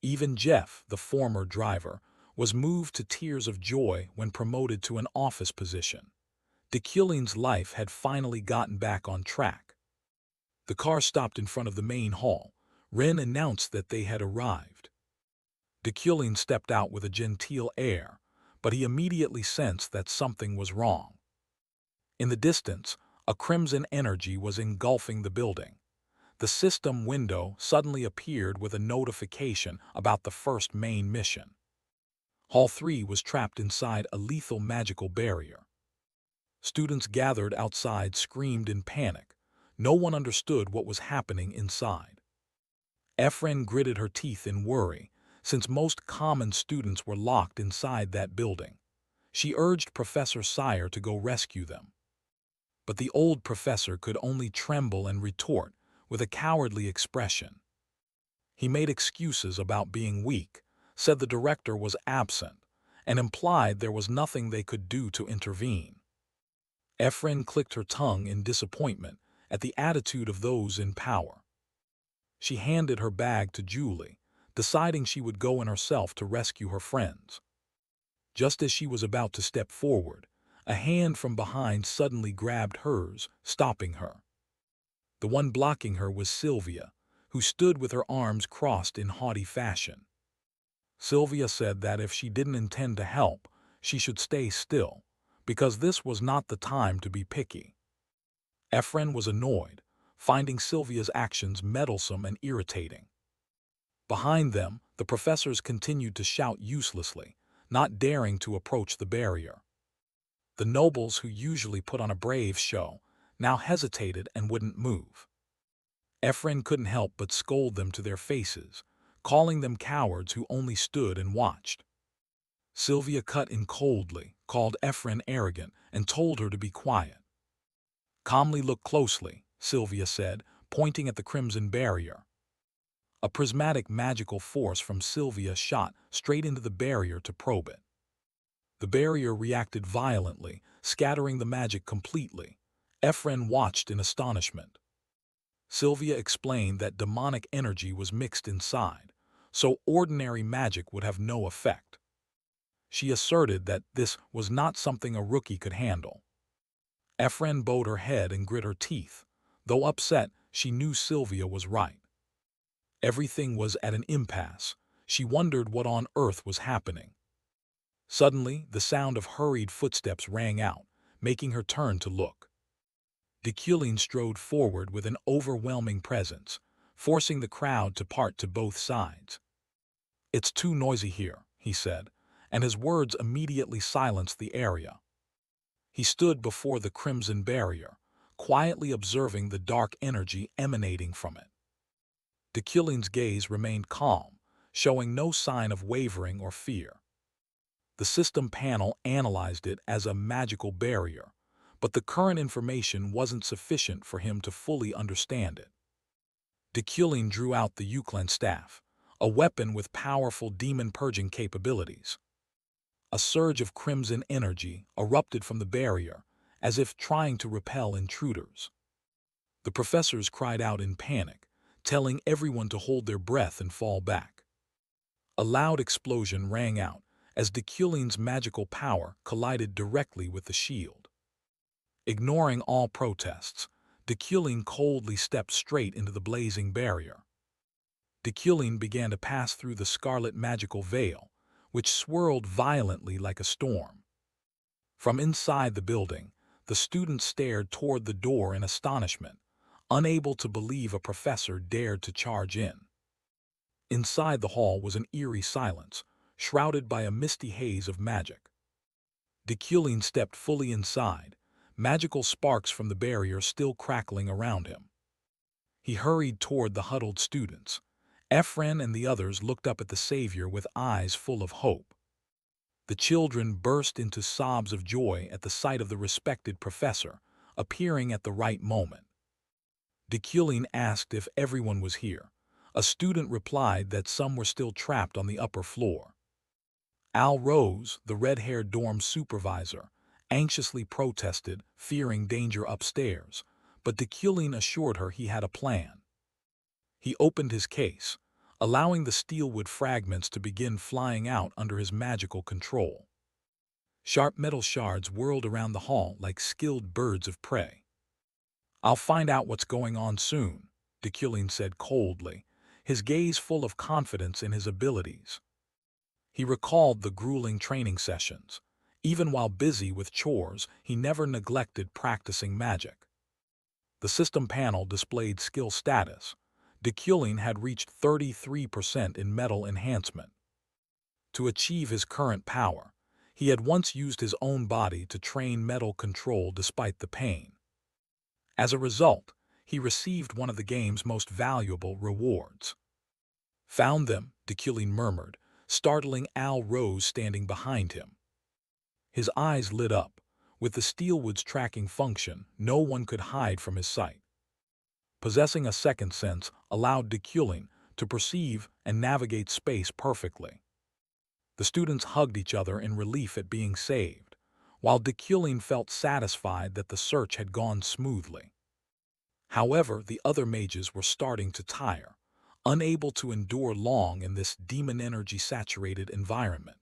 A: Even Jeff, the former driver, was moved to tears of joy when promoted to an office position. Dekulin's life had finally gotten back on track. The car stopped in front of the main hall. Ren announced that they had arrived. Dekulin stepped out with a genteel air, but he immediately sensed that something was wrong. In the distance, a crimson energy was engulfing the building. The system window suddenly appeared with a notification about the first main mission. Hall 3 was trapped inside a lethal magical barrier. Students gathered outside screamed in panic. No one understood what was happening inside. Efren gritted her teeth in worry, since most common students were locked inside that building. She urged Professor Sire to go rescue them. But the old professor could only tremble and retort with a cowardly expression. He made excuses about being weak, said the director was absent, and implied there was nothing they could do to intervene. Efren clicked her tongue in disappointment at the attitude of those in power. She handed her bag to Julie, deciding she would go in herself to rescue her friends. Just as she was about to step forward, a hand from behind suddenly grabbed hers, stopping her. The one blocking her was Sylvia, who stood with her arms crossed in haughty fashion. Sylvia said that if she didn't intend to help, she should stay still, because this was not the time to be picky. Ephraim was annoyed, finding Sylvia's actions meddlesome and irritating. Behind them, the professors continued to shout uselessly, not daring to approach the barrier. The nobles who usually put on a brave show now hesitated and wouldn't move. Ephraim couldn't help but scold them to their faces, calling them cowards who only stood and watched. Sylvia cut in coldly, called Ephraim arrogant, and told her to be quiet. "Calmly look closely," Sylvia said, pointing at the crimson barrier. A prismatic magical force from Sylvia shot straight into the barrier to probe it. The barrier reacted violently, scattering the magic completely. Ephraim watched in astonishment. Sylvia explained that demonic energy was mixed inside, so ordinary magic would have no effect. She asserted that this was not something a rookie could handle. Ephraim bowed her head and grit her teeth. Though upset, she knew Sylvia was right. Everything was at an impasse. She wondered what on earth was happening. Suddenly, the sound of hurried footsteps rang out, making her turn to look. Deculin strode forward with an overwhelming presence, forcing the crowd to part to both sides. "It's too noisy here," he said, and his words immediately silenced the area. He stood before the crimson barrier, quietly observing the dark energy emanating from it. Deculin's gaze remained calm, showing no sign of wavering or fear. The system panel analyzed it as a magical barrier, but the current information wasn't sufficient for him to fully understand it. Deculin drew out the Euclid staff, a weapon with powerful demon-purging capabilities. A surge of crimson energy erupted from the barrier, as if trying to repel intruders. The professors cried out in panic, telling everyone to hold their breath and fall back. A loud explosion rang out as Deculin's magical power collided directly with the shield. Ignoring all protests, Deculin coldly stepped straight into the blazing barrier. Deculin began to pass through the scarlet magical veil, which swirled violently like a storm. From inside the building, the students stared toward the door in astonishment, unable to believe a professor dared to charge in. Inside the hall was an eerie silence, shrouded by a misty haze of magic. Deculin stepped fully inside, magical sparks from the barrier still crackling around him. He hurried toward the huddled students. Ephraim and the others looked up at the savior with eyes full of hope. The children burst into sobs of joy at the sight of the respected professor, appearing at the right moment. Deculin asked if everyone was here. A student replied that some were still trapped on the upper floor. Al Rose, the red-haired dorm supervisor, anxiously protested, fearing danger upstairs, but Deculin assured her he had a plan. He opened his case, allowing the steelwood fragments to begin flying out under his magical control. Sharp metal shards whirled around the hall like skilled birds of prey. "I'll find out what's going on soon," Deculin said coldly, his gaze full of confidence in his abilities. He recalled the grueling training sessions. Even while busy with chores, he never neglected practicing magic. The system panel displayed skill status. Deculin had reached 33% in metal enhancement. To achieve his current power, he had once used his own body to train metal control despite the pain. As a result, he received one of the game's most valuable rewards. "Found them," Deculin murmured, startling Al Rose standing behind him. His eyes lit up. With the steelwood's tracking function, no one could hide from his sight. Possessing a second sense allowed Deculin to perceive and navigate space perfectly. The students hugged each other in relief at being saved, while Deculin felt satisfied that the search had gone smoothly. However, the other mages were starting to tire, unable to endure long in this demon energy-saturated environment.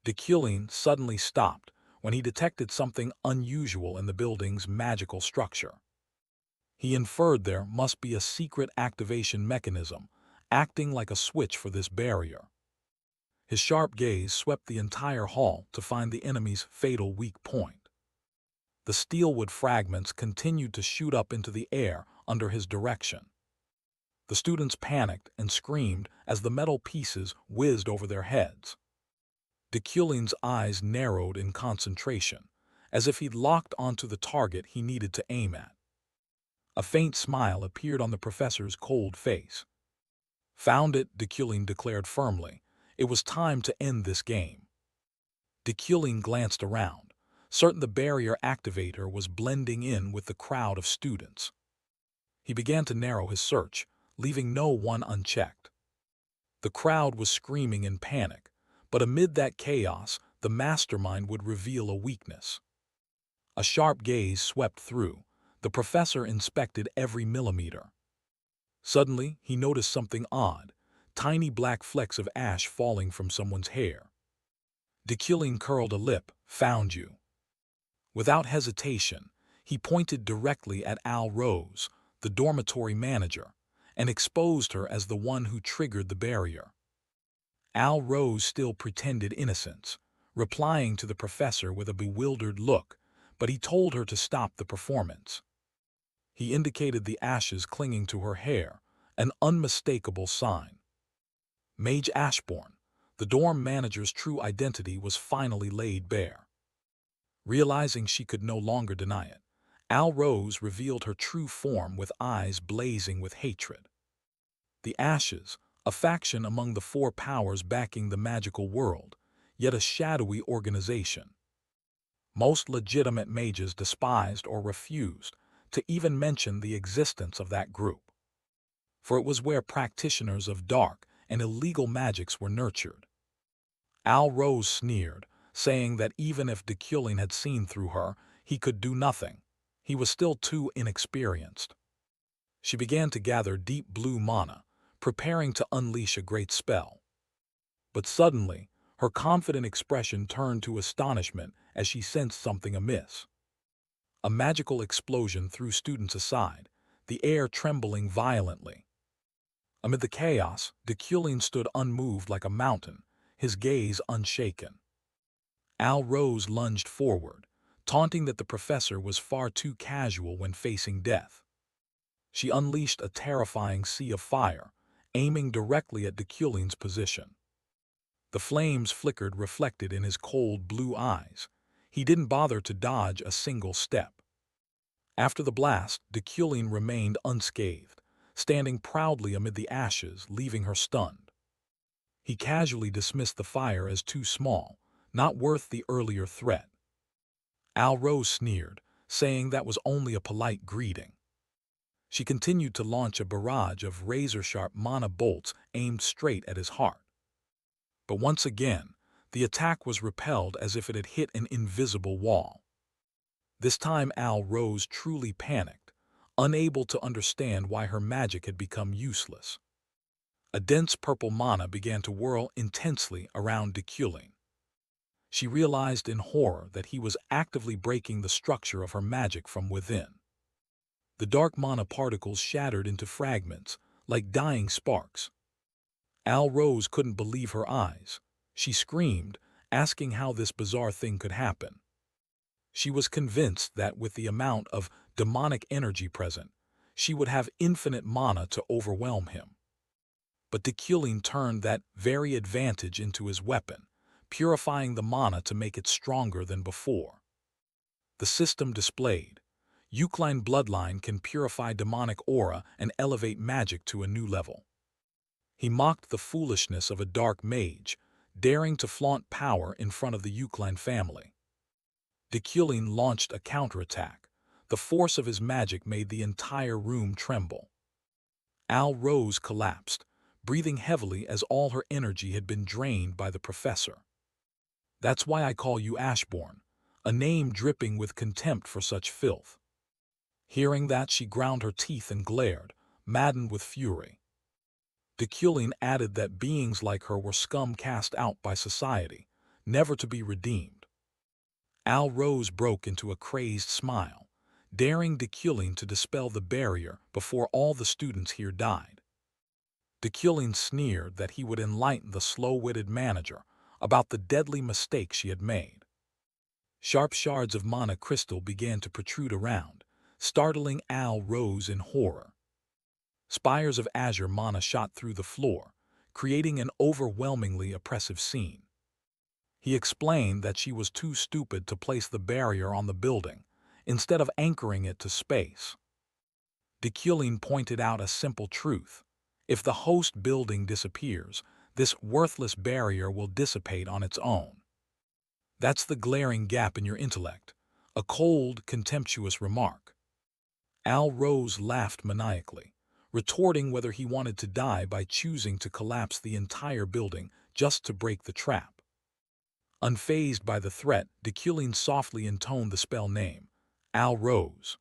A: Deculin suddenly stopped when he detected something unusual in the building's magical structure. He inferred there must be a secret activation mechanism, acting like a switch for this barrier. His sharp gaze swept the entire hall to find the enemy's fatal weak point. The steelwood fragments continued to shoot up into the air under his direction. The students panicked and screamed as the metal pieces whizzed over their heads. Deculin's eyes narrowed in concentration, as if he'd locked onto the target he needed to aim at. A faint smile appeared on the professor's cold face. "Found it," Deculin declared firmly. It was time to end this game. Deculin glanced around, certain the barrier activator was blending in with the crowd of students. He began to narrow his search, leaving no one unchecked. The crowd was screaming in panic, but amid that chaos, the mastermind would reveal a weakness. A sharp gaze swept through. The professor inspected every millimeter. Suddenly, he noticed something odd, tiny black flecks of ash falling from someone's hair. Deculin curled a lip. "Found you." Without hesitation, he pointed directly at Al Rose, the dormitory manager, and exposed her as the one who triggered the barrier. Al Rose still pretended innocence, replying to the professor with a bewildered look, but he told her to stop the performance. He indicated the ashes clinging to her hair, an unmistakable sign. Mage Ashbourne, the dorm manager's true identity, was finally laid bare. Realizing she could no longer deny it, Al Rose revealed her true form with eyes blazing with hatred. The Ashes, a faction among the four powers backing the magical world, yet a shadowy organization. Most legitimate mages despised or refused to even mention the existence of that group, for it was where practitioners of dark and illegal magics were nurtured. Al Rose sneered, saying that even if Deculin had seen through her, he could do nothing. He was still too inexperienced. She began to gather deep blue mana, preparing to unleash a great spell. But suddenly, her confident expression turned to astonishment as she sensed something amiss. A magical explosion threw students aside, the air trembling violently. Amid the chaos, Deculin stood unmoved like a mountain, his gaze unshaken. Al Rose lunged forward, taunting that the professor was far too casual when facing death. She unleashed a terrifying sea of fire, aiming directly at Deculin's position. The flames flickered reflected in his cold blue eyes. He didn't bother to dodge a single step. After the blast, Deculin remained unscathed, standing proudly amid the ashes, leaving her stunned. He casually dismissed the fire as too small, not worth the earlier threat. Al Rose sneered, saying that was only a polite greeting. She continued to launch a barrage of razor-sharp mana bolts aimed straight at his heart. But once again, the attack was repelled as if it had hit an invisible wall. This time Al Rose truly panicked, unable to understand why her magic had become useless. A dense purple mana began to whirl intensely around Deculin. She realized in horror that he was actively breaking the structure of her magic from within. The dark mana particles shattered into fragments, like dying sparks. Al Rose couldn't believe her eyes. She screamed, asking how this bizarre thing could happen. She was convinced that with the amount of demonic energy present, she would have infinite mana to overwhelm him. But Deculin turned that very advantage into his weapon, purifying the mana to make it stronger than before. The system displayed, Eucline bloodline can purify demonic aura and elevate magic to a new level. He mocked the foolishness of a dark mage, daring to flaunt power in front of the Eucline family. Deculin launched a counterattack. The force of his magic made the entire room tremble. Al Rose collapsed, breathing heavily as all her energy had been drained by the professor. "That's why I call you Ashbourne," a name dripping with contempt for such filth. Hearing that, she ground her teeth and glared, maddened with fury. Deculin added that beings like her were scum cast out by society, never to be redeemed. Al Rose broke into a crazed smile, daring Deculin to dispel the barrier before all the students here died. Deculling sneered that he would enlighten the slow-witted manager about the deadly mistake she had made. Sharp shards of mana crystal began to protrude around, startling Al Rose in horror. Spires of azure mana shot through the floor, creating an overwhelmingly oppressive scene. He explained that she was too stupid to place the barrier on the building, instead of anchoring it to space. Deculling pointed out a simple truth. If the host building disappears, this worthless barrier will dissipate on its own. That's the glaring gap in your intellect, a cold, contemptuous remark. Al Rose laughed maniacally, retorting whether he wanted to die by choosing to collapse the entire building just to break the trap. Unfazed by the threat, Deculling softly intoned the spell name, Al Rose.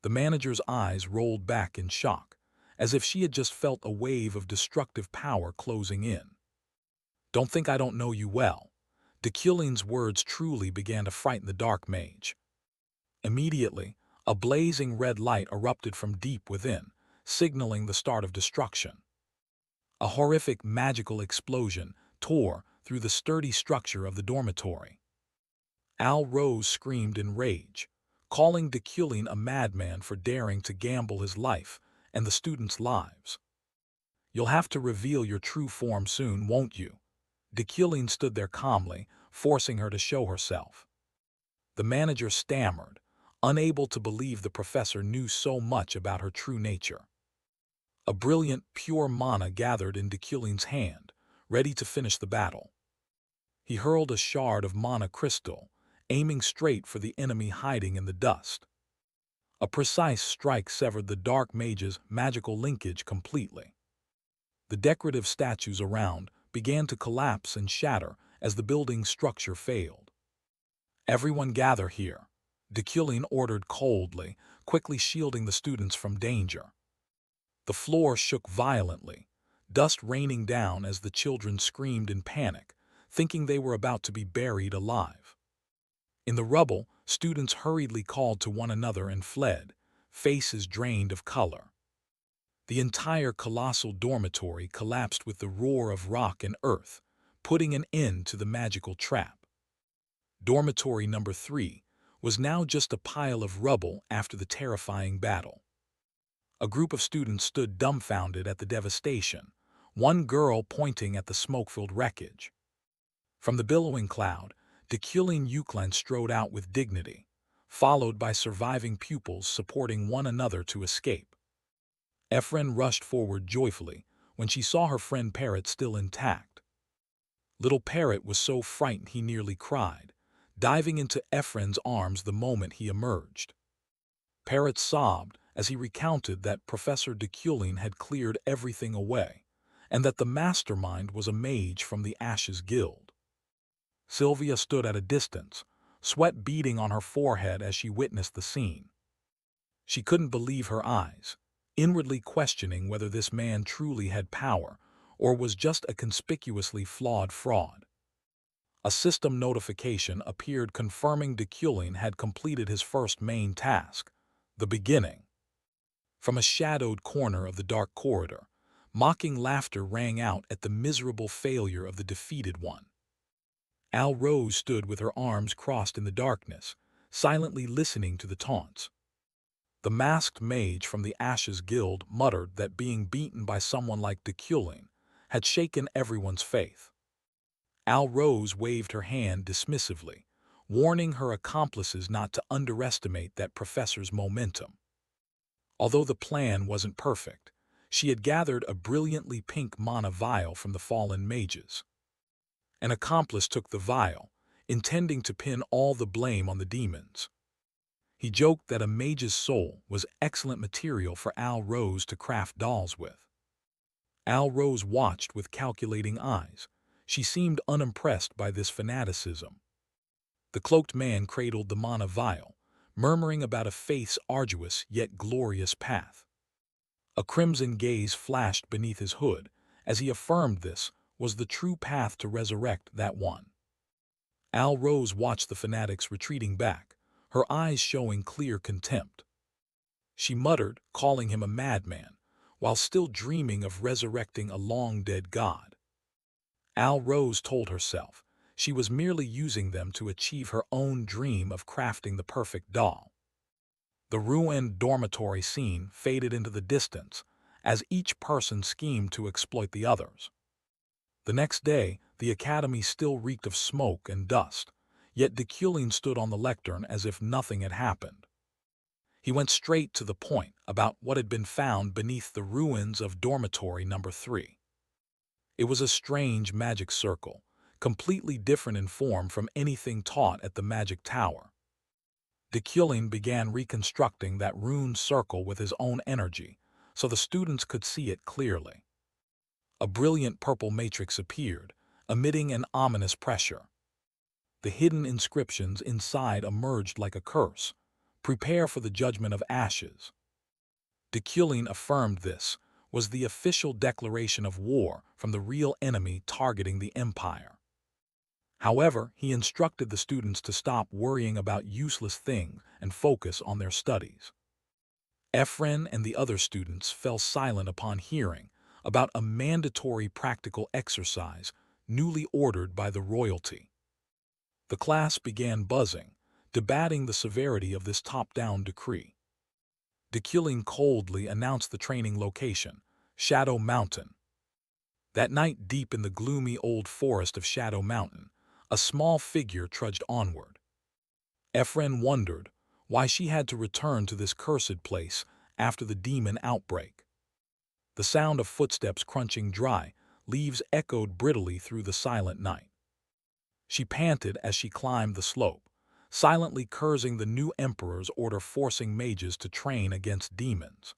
A: The manager's eyes rolled back in shock, as if she had just felt a wave of destructive power closing in. Don't think I don't know you well. Deculling's words truly began to frighten the dark mage. Immediately, a blazing red light erupted from deep within, signaling the start of destruction. A horrific magical explosion tore through the sturdy structure of the dormitory. Al Rose screamed in rage, calling Deculling a madman for daring to gamble his life and the students' lives. You'll have to reveal your true form soon, won't you? Deculling stood there calmly, forcing her to show herself. The manager stammered, unable to believe the professor knew so much about her true nature. A brilliant, pure mana gathered in Deculling's hand, ready to finish the battle. He hurled a shard of mana crystal, aiming straight for the enemy hiding in the dust. A precise strike severed the dark mage's magical linkage completely. The decorative statues around began to collapse and shatter as the building's structure failed. Everyone gather here, Deculling ordered coldly, quickly shielding the students from danger. The floor shook violently, dust raining down as the children screamed in panic, thinking they were about to be buried alive. In the rubble, students hurriedly called to one another and fled, faces drained of color. The entire colossal dormitory collapsed with the roar of rock and earth, putting an end to the magical trap. Dormitory number 3 was now just a pile of rubble after the terrifying battle. A group of students stood dumbfounded at the devastation, one girl pointing at the smoke-filled wreckage. From the billowing cloud, Deculling Euclid strode out with dignity, followed by surviving pupils supporting one another to escape. Ephraim rushed forward joyfully when she saw her friend Parrot still intact. Little Parrot was so frightened he nearly cried, diving into Ephraim's arms the moment he emerged. Parrot sobbed as he recounted that Professor Deculling had cleared everything away, and that the mastermind was a mage from the Ashes Guild. Sylvia stood at a distance, sweat beading on her forehead as she witnessed the scene. She couldn't believe her eyes, inwardly questioning whether this man truly had power or was just a conspicuously flawed fraud. A system notification appeared confirming Deculling had completed his first main task, the beginning. From a shadowed corner of the dark corridor, mocking laughter rang out at the miserable failure of the defeated one. Al Rose stood with her arms crossed in the darkness, silently listening to the taunts. The masked mage from the Ashes Guild muttered that being beaten by someone like Deculling had shaken everyone's faith. Al Rose waved her hand dismissively, warning her accomplices not to underestimate that professor's momentum. Although the plan wasn't perfect, she had gathered a brilliantly pink mana vial from the fallen mages. An accomplice took the vial, intending to pin all the blame on the demons. He joked that a mage's soul was excellent material for Al Rose to craft dolls with. Al Rose watched with calculating eyes. She seemed unimpressed by this fanaticism. The cloaked man cradled the mana vial, murmuring about a faith's arduous yet glorious path. A crimson gaze flashed beneath his hood as he affirmed this was the true path to resurrect that one. Al Rose watched the fanatics retreating back, her eyes showing clear contempt. She muttered, calling him a madman, while still dreaming of resurrecting a long-dead god. Al Rose told herself she was merely using them to achieve her own dream of crafting the perfect doll. The ruined dormitory scene faded into the distance as each person schemed to exploit the others. The next day, the academy still reeked of smoke and dust, yet Deculin stood on the lectern as if nothing had happened. He went straight to the point about what had been found beneath the ruins of dormitory number 3. It was a strange magic circle, completely different in form from anything taught at the magic tower. Deculin began reconstructing that rune circle with his own energy, so the students could see it clearly. A brilliant purple matrix appeared, emitting an ominous pressure. The hidden inscriptions inside emerged like a curse. Prepare for the judgment of ashes. Deculin affirmed this was the official declaration of war from the real enemy targeting the empire. However, he instructed the students to stop worrying about useless things and focus on their studies. Efren and the other students fell silent upon hearing about a mandatory practical exercise newly ordered by the royalty. The class began buzzing, debating the severity of this top-down decree. Deculin coldly announced the training location, Shadow Mountain. That night, deep in the gloomy old forest of Shadow Mountain, a small figure trudged onward. Efren wondered why she had to return to this cursed place after the demon outbreak. The sound of footsteps crunching dry leaves echoed brittly through the silent night. She panted as she climbed the slope, silently cursing the new emperor's order forcing mages to train against demons.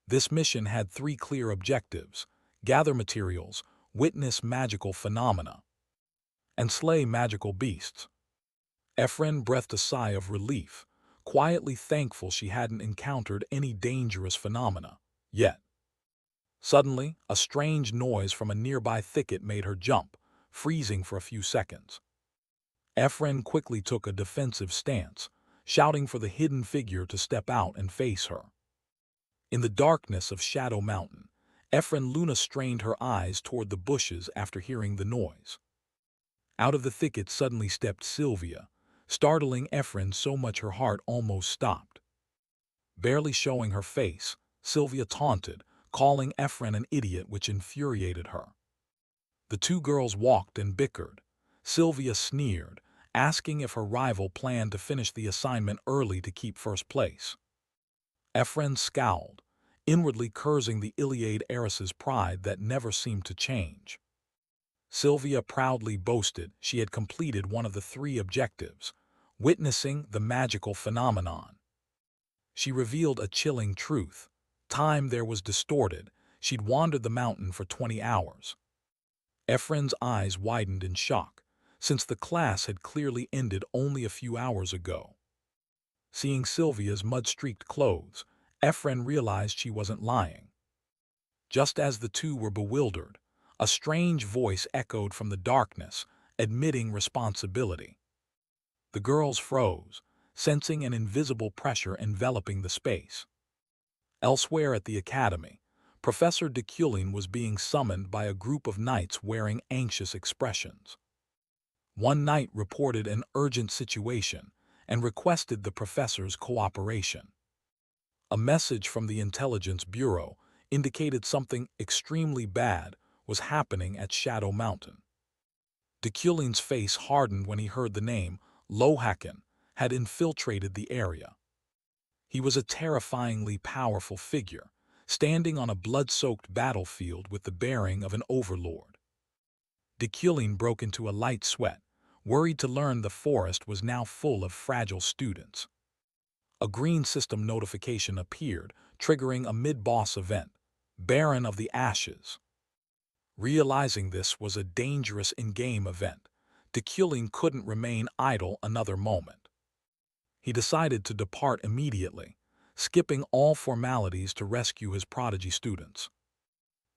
A: This mission had 3 clear objectives: gather materials, witness magical phenomena, and slay magical beasts. Efren breathed a sigh of relief, quietly thankful she hadn't encountered any dangerous phenomena yet. Suddenly, a strange noise from a nearby thicket made her jump, freezing for a few seconds. Efren quickly took a defensive stance, shouting for the hidden figure to step out and face her. In the darkness of Shadow Mountain, Efren Luna strained her eyes toward the bushes after hearing the noise. Out of the thicket suddenly stepped Sylvia, startling Efren so much her heart almost stopped. Barely showing her face, Sylvia taunted, calling Efren an idiot, which infuriated her. The 2 girls walked and bickered. Sylvia sneered, asking if her rival planned to finish the assignment early to keep first place. Efren scowled, inwardly cursing the Iliad heiress's pride that never seemed to change. Sylvia proudly boasted she had completed one of the 3 objectives, witnessing the magical phenomenon. She revealed a chilling truth. Time there was distorted. She'd wandered the mountain for 20 hours. Efren's eyes widened in shock, since the class had clearly ended only a few hours ago. Seeing Sylvia's mud-streaked clothes, Efren realized she wasn't lying. Just as the 2 were bewildered, a strange voice echoed from the darkness, admitting responsibility. The girls froze, sensing an invisible pressure enveloping the space. Elsewhere at the academy, Professor Deculin was being summoned by a group of knights wearing anxious expressions. One knight reported an urgent situation and requested the professor's cooperation. A message from the Intelligence Bureau indicated something extremely bad was happening at Shadow Mountain. Deculin's face hardened when he heard the name Lohakan had infiltrated the area. He was a terrifyingly powerful figure, standing on a blood-soaked battlefield with the bearing of an overlord. Deculin broke into a light sweat, worried to learn the forest was now full of fragile students. A green system notification appeared, triggering a mid-boss event, Baron of the Ashes. Realizing this was a dangerous in-game event, Deculin couldn't remain idle another moment. He decided to depart immediately, skipping all formalities to rescue his prodigy students.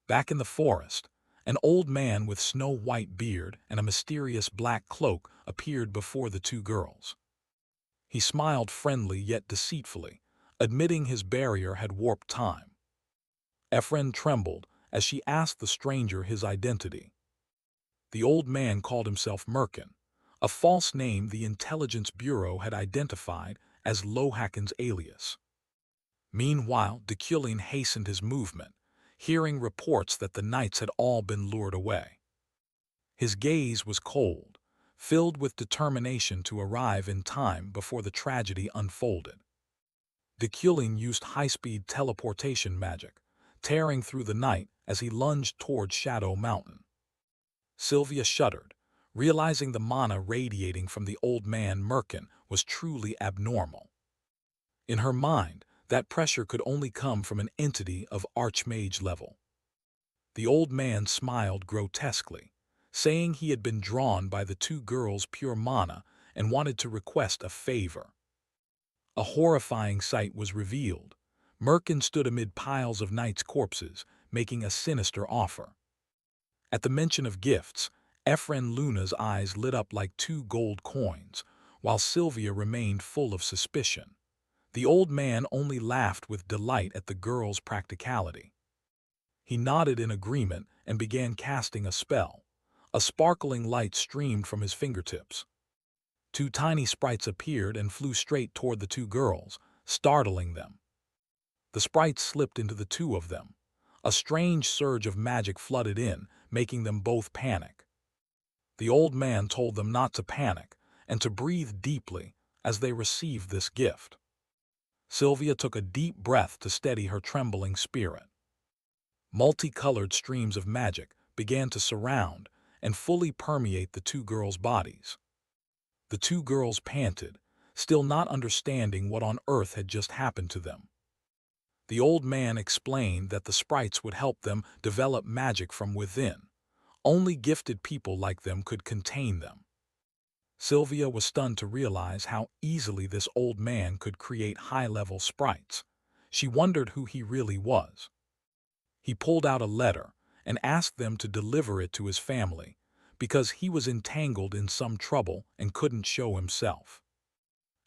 A: Back in the forest, an old man with snow-white beard and a mysterious black cloak appeared before the 2 girls. He smiled friendly yet deceitfully, admitting his barrier had warped time. Ephraim trembled as she asked the stranger his identity. The old man called himself Merkin, a false name the Intelligence Bureau had identified as Lohakan's alias. Meanwhile, Dekulin hastened his movement, hearing reports that the knights had all been lured away. His gaze was cold, filled with determination to arrive in time before the tragedy unfolded. Dekulin used high-speed teleportation magic, tearing through the night as he lunged toward Shadow Mountain. Sylvia shuddered, realizing the mana radiating from the old man Merkin was truly abnormal. In her mind, that pressure could only come from an entity of Archmage level. The old man smiled grotesquely, saying he had been drawn by the two girls' pure mana and wanted to request a favor. A horrifying sight was revealed. Merkin stood amid piles of knights' corpses, making a sinister offer. At the mention of gifts, Ephraim Luna's eyes lit up like two gold coins, while Sylvia remained full of suspicion. The old man only laughed with delight at the girl's practicality. He nodded in agreement and began casting a spell. A sparkling light streamed from his fingertips. Two tiny sprites appeared and flew straight toward the two girls, startling them. The sprites slipped into the two of them. A strange surge of magic flooded in, making them both panic. The old man told them not to panic and to breathe deeply as they received this gift. Sylvia took a deep breath to steady her trembling spirit. Multicolored streams of magic began to surround and fully permeate the two girls' bodies. The two girls panted, still not understanding what on earth had just happened to them. The old man explained that the sprites would help them develop magic from within. Only gifted people like them could contain them. Sylvia was stunned to realize how easily this old man could create high-level sprites. She wondered who he really was. He pulled out a letter and asked them to deliver it to his family, because he was entangled in some trouble and couldn't show himself.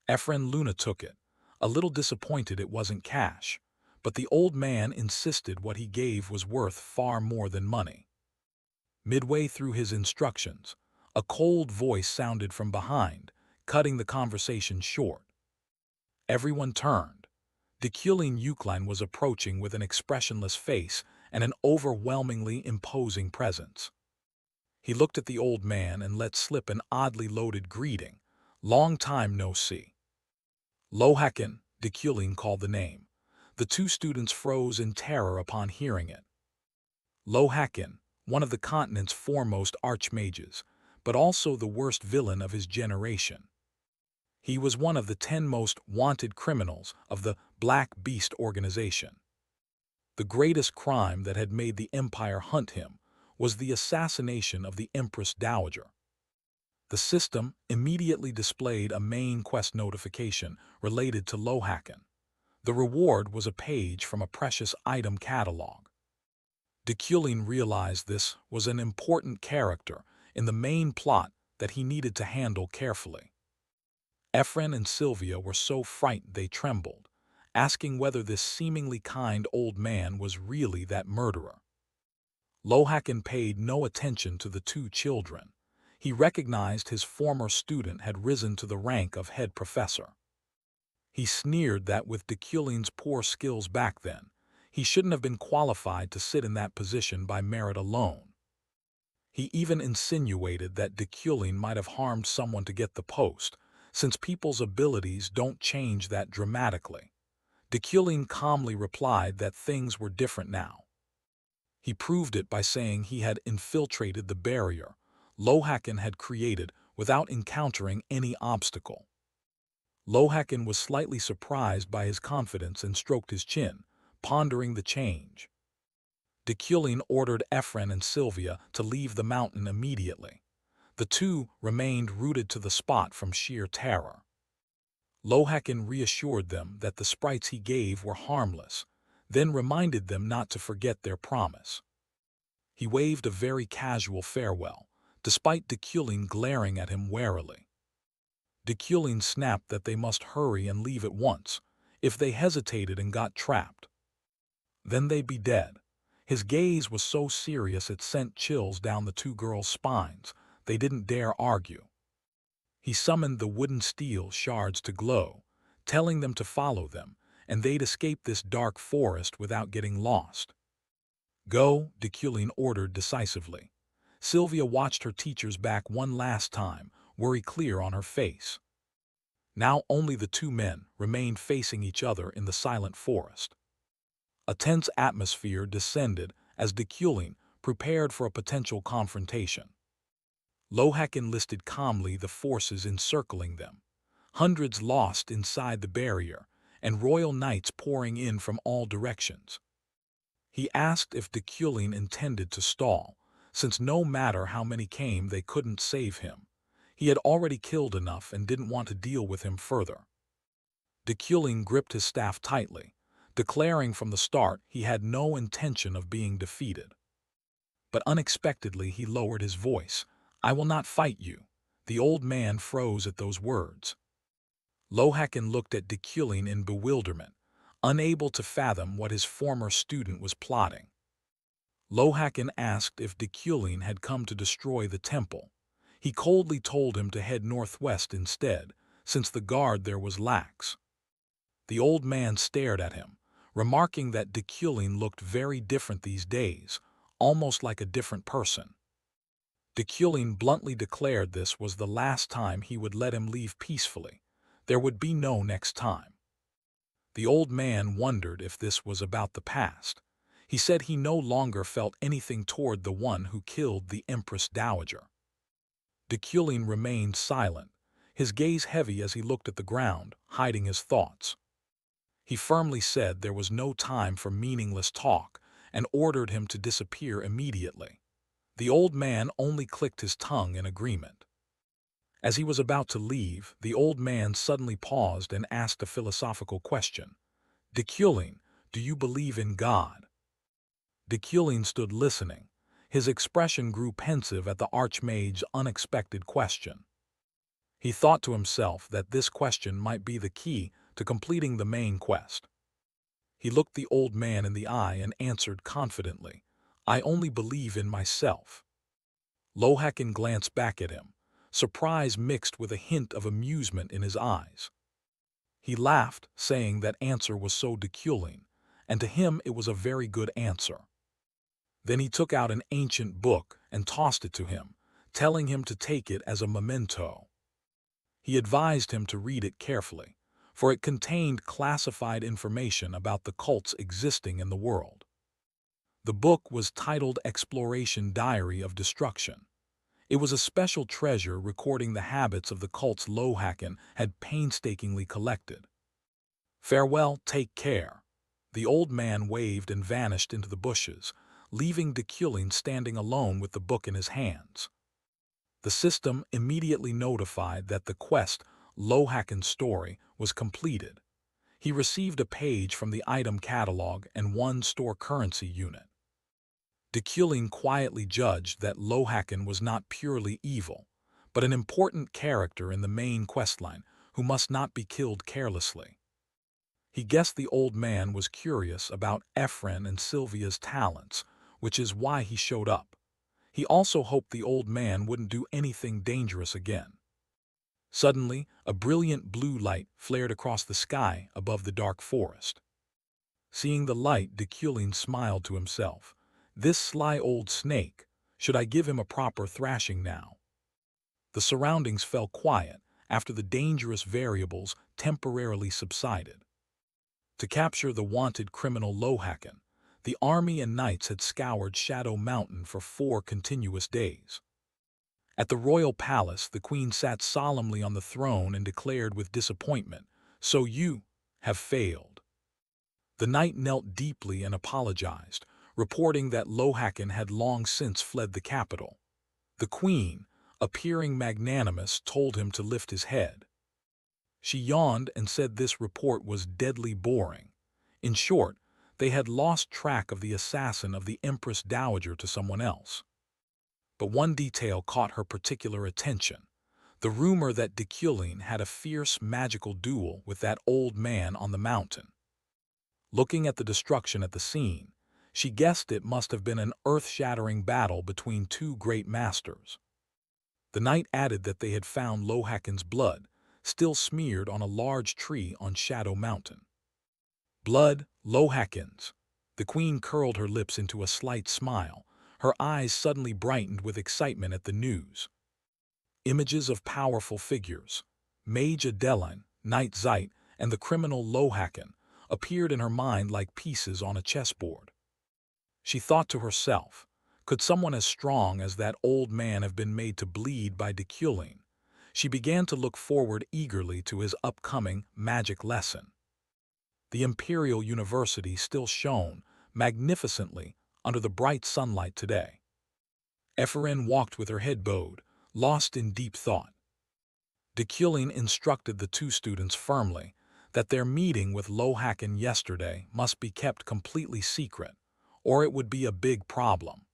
A: Ephraim Luna took it, a little disappointed it wasn't cash, but the old man insisted what he gave was worth far more than money. Midway through his instructions, a cold voice sounded from behind, cutting the conversation short. Everyone turned. Dekulin Yukline was approaching with an expressionless face and an overwhelmingly imposing presence. He looked at the old man and let slip an oddly loaded greeting. "Long time no see." "Lohakan," Dekulin called the name. The two students froze in terror upon hearing it. Lohakan, one of the continent's foremost archmages, but also the worst villain of his generation. He was one of the 10 most wanted criminals of the Black Beast organization. The greatest crime that had made the Empire hunt him was the assassination of the Empress Dowager. The system immediately displayed a main quest notification related to Lohakan. The reward was a page from a precious item catalog. Dekulin realized this was an important character in the main plot that he needed to handle carefully. Ephraim and Sylvia were so frightened they trembled, asking whether this seemingly kind old man was really that murderer. Lohakan paid no attention to the two children. He recognized his former student had risen to the rank of head professor. He sneered that with Dekulin's poor skills back then, he shouldn't have been qualified to sit in that position by merit alone. He even insinuated that Dekulin might have harmed someone to get the post, since people's abilities don't change that dramatically. Dekulin calmly replied that things were different now. He proved it by saying he had infiltrated the barrier Lohakan had created without encountering any obstacle. Lohakan was slightly surprised by his confidence and stroked his chin, pondering the change. Dekulin ordered Ephraim and Sylvia to leave the mountain immediately. The two remained rooted to the spot from sheer terror. Lohakan reassured them that the sprites he gave were harmless, then reminded them not to forget their promise. He waved a very casual farewell, despite Dekulin glaring at him warily. Dekulin snapped that they must hurry and leave at once, if they hesitated and got trapped. then they'd be dead. His gaze was so serious it sent chills down the two girls' spines. They didn't dare argue. He summoned the wooden steel shards to glow, telling them to follow them, and they'd escape this dark forest without getting lost. Go, Deculin ordered decisively. Sylvia watched her teacher's back one last time, worry clear on her face. Now only the two men remained facing each other in the silent forest. A tense atmosphere descended as Deculin prepared for a potential confrontation. Lohak listed calmly the forces encircling them, hundreds lost inside the barrier, and royal knights pouring in from all directions. He asked if Deculin intended to stall, since no matter how many came they couldn't save him. He had already killed enough and didn't want to deal with him further. Deculin gripped his staff tightly, declaring from the start he had no intention of being defeated. But unexpectedly he lowered his voice. "I will not fight you." The old man froze at those words. Lohak looked at Deculin in bewilderment, unable to fathom what his former student was plotting. Lohak asked if Deculin had come to destroy the temple. He coldly told him to head northwest instead, since the guard there was lax. The old man stared at him, remarking that Deculin looked very different these days, almost like a different person. Deculin bluntly declared this was the last time he would let him leave peacefully. There would be no next time. The old man wondered if this was about the past. He said he no longer felt anything toward the one who killed the Empress Dowager. Deculin remained silent, his gaze heavy as he looked at the ground, hiding his thoughts. He firmly said there was no time for meaningless talk and ordered him to disappear immediately. The old man only clicked his tongue in agreement. As he was about to leave, the old man suddenly paused and asked a philosophical question. "Deculin, do you believe in God?" Deculin stood listening. His expression grew pensive at the Archmage's unexpected question. He thought to himself that this question might be the key to completing the main quest. He looked the old man in the eye and answered confidently, "I only believe in myself." Lohak glanced back at him, surprise mixed with a hint of amusement in his eyes. He laughed, saying that answer was so Deculin, and to him it was a very good answer. Then he took out an ancient book and tossed it to him, telling him to take it as a memento. He advised him to read it carefully, for it contained classified information about the cults existing in the world. The book was titled Exploration Diary of Destruction. It was a special treasure recording the habits of the cults Lohak had painstakingly collected. "Farewell, take care." The old man waved and vanished into the bushes, leaving Deculin standing alone with the book in his hands. The system immediately notified that the quest, Lohak's story, was completed. He received a page from the item catalog and one store currency unit. Deculin quietly judged that Lohak was not purely evil, but an important character in the main questline who must not be killed carelessly. He guessed the old man was curious about Ephraim and Sylvia's talents, which is why he showed up. He also hoped the old man wouldn't do anything dangerous again. Suddenly, a brilliant blue light flared across the sky above the dark forest. Seeing the light, Deculin smiled to himself. "This sly old snake, should I give him a proper thrashing now?" The surroundings fell quiet after the dangerous variables temporarily subsided. To capture the wanted criminal Lohak, the army and knights had scoured Shadow Mountain for 4 continuous days. At the royal palace, the queen sat solemnly on the throne and declared with disappointment, "So you have failed." The knight knelt deeply and apologized, reporting that Lohak had long since fled the capital. The queen, appearing magnanimous, told him to lift his head. She yawned and said this report was deadly boring. In short, they had lost track of the assassin of the Empress Dowager to someone else. But one detail caught her particular attention: the rumor that Deculin had a fierce magical duel with that old man on the mountain. Looking at the destruction at the scene, she guessed it must have been an earth-shattering battle between two great masters. The knight added that they had found Lohakan's blood, still smeared on a large tree on Shadow Mountain. Blood, Lohakan's. The queen curled her lips into a slight smile. Her eyes suddenly brightened with excitement at the news. Images of powerful figures, Mage Adeline, Knight Zeit, and the criminal Lohakan, appeared in her mind like pieces on a chessboard. She thought to herself, could someone as strong as that old man have been made to bleed by Deculin? She began to look forward eagerly to his upcoming magic lesson. The Imperial University still shone magnificently under the bright sunlight today. Ephraim walked with her head bowed, lost in deep thought. Deculin instructed the two students firmly that their meeting with Lohakan yesterday must be kept completely secret, or it would be a big problem.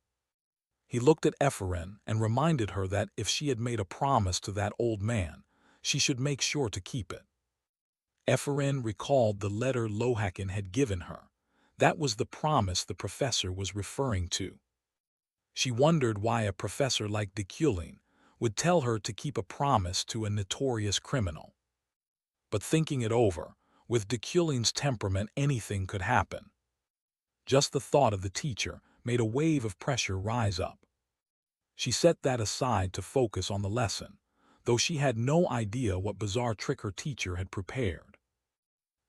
A: He looked at Ephraim and reminded her that if she had made a promise to that old man, she should make sure to keep it. Ephraim recalled the letter Lohakan had given her. That was the promise the professor was referring to. She wondered why a professor like Deculin would tell her to keep a promise to a notorious criminal. But thinking it over, with Deculin's temperament anything could happen. Just the thought of the teacher made a wave of pressure rise up. She set that aside to focus on the lesson, though she had no idea what bizarre trick her teacher had prepared.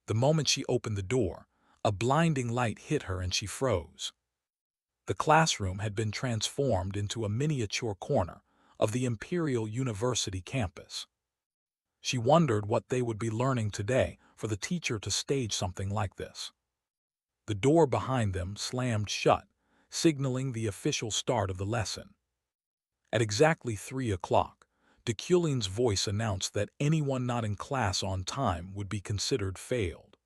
A: The moment she opened the door, a blinding light hit her and she froze. The classroom had been transformed into a miniature corner of the Imperial University campus. She wondered what they would be learning today for the teacher to stage something like this. The door behind them slammed shut, signaling the official start of the lesson. At exactly 3 o'clock, Deculin's voice announced that anyone not in class on time would be considered failed.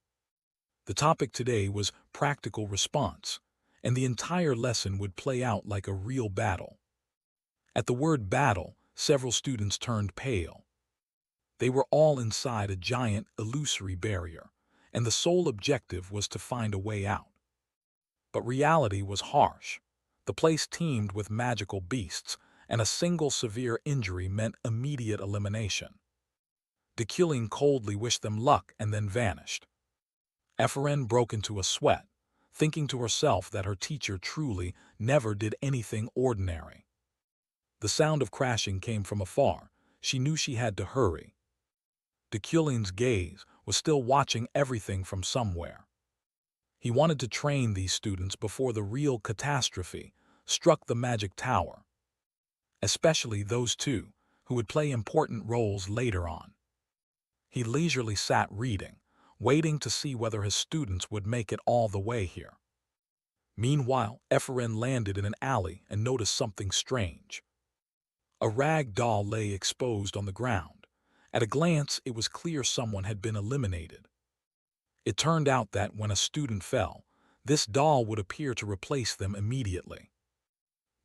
A: The topic today was practical response, and the entire lesson would play out like a real battle. At the word battle, several students turned pale. They were all inside a giant, illusory barrier, and the sole objective was to find a way out. But reality was harsh. The place teemed with magical beasts, and a single severe injury meant immediate elimination. Deculin coldly wished them luck and then vanished. Ephraim broke into a sweat, thinking to herself that her teacher truly never did anything ordinary. The sound of crashing came from afar. She knew she had to hurry. Deculin's gaze was still watching everything from somewhere. He wanted to train these students before the real catastrophe struck the magic tower, especially those two who would play important roles later on. He leisurely sat reading, waiting to see whether his students would make it all the way here. Meanwhile, Ephraim landed in an alley and noticed something strange. A rag doll lay exposed on the ground. At a glance, it was clear someone had been eliminated. It turned out that when a student fell, this doll would appear to replace them immediately.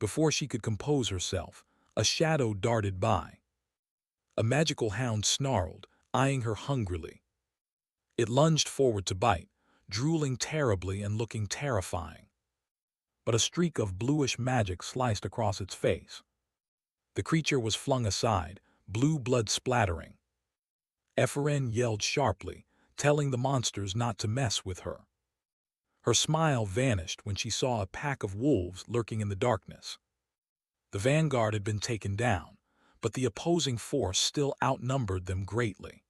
A: Before she could compose herself, a shadow darted by. A magical hound snarled, eyeing her hungrily. It lunged forward to bite, drooling terribly and looking terrifying. But a streak of bluish magic sliced across its face. The creature was flung aside, blue blood splattering. Ephraim yelled sharply, telling the monsters not to mess with her. Her smile vanished when she saw a pack of wolves lurking in the darkness. The vanguard had been taken down, but the opposing force still outnumbered them greatly.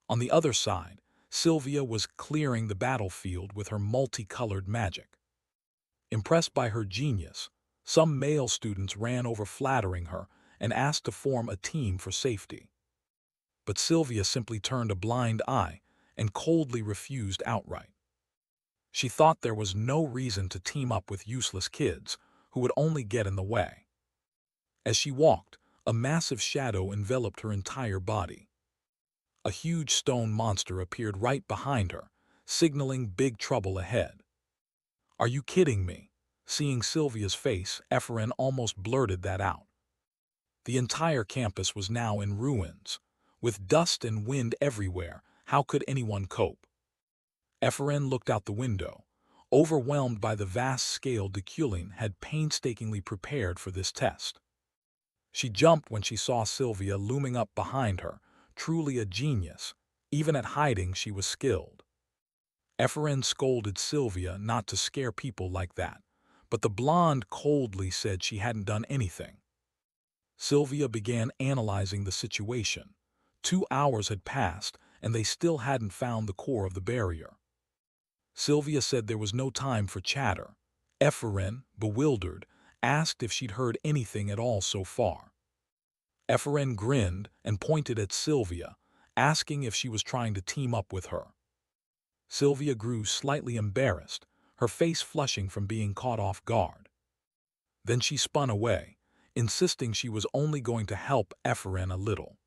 A: On the other side, Sylvia was clearing the battlefield with her multicolored magic. Impressed by her genius, some male students ran over flattering her and asked to form a team for safety. But Sylvia simply turned a blind eye and coldly refused outright. She thought there was no reason to team up with useless kids who would only get in the way. As she walked, a massive shadow enveloped her entire body. A huge stone monster appeared right behind her, signaling big trouble ahead. "Are you kidding me?" Seeing Sylvia's face, Ephraim almost blurted that out. The entire campus was now in ruins. With dust and wind everywhere, how could anyone cope? Ephraim looked out the window, overwhelmed by the vast scale Deculin had painstakingly prepared for this test. She jumped when she saw Sylvia looming up behind her, truly a genius. Even at hiding she was skilled. Ephraim scolded Sylvia not to scare people like that, but the blonde coldly said she hadn't done anything. Sylvia began analyzing the situation. 2 hours had passed, and they still hadn't found the core of the barrier. Sylvia said there was no time for chatter. Ephraim, bewildered, asked if she'd heard anything at all so far. Ephraim grinned and pointed at Sylvia, asking if she was trying to team up with her. Sylvia grew slightly embarrassed, her face flushing from being caught off guard. Then she spun away, insisting she was only going to help Ephraim a little.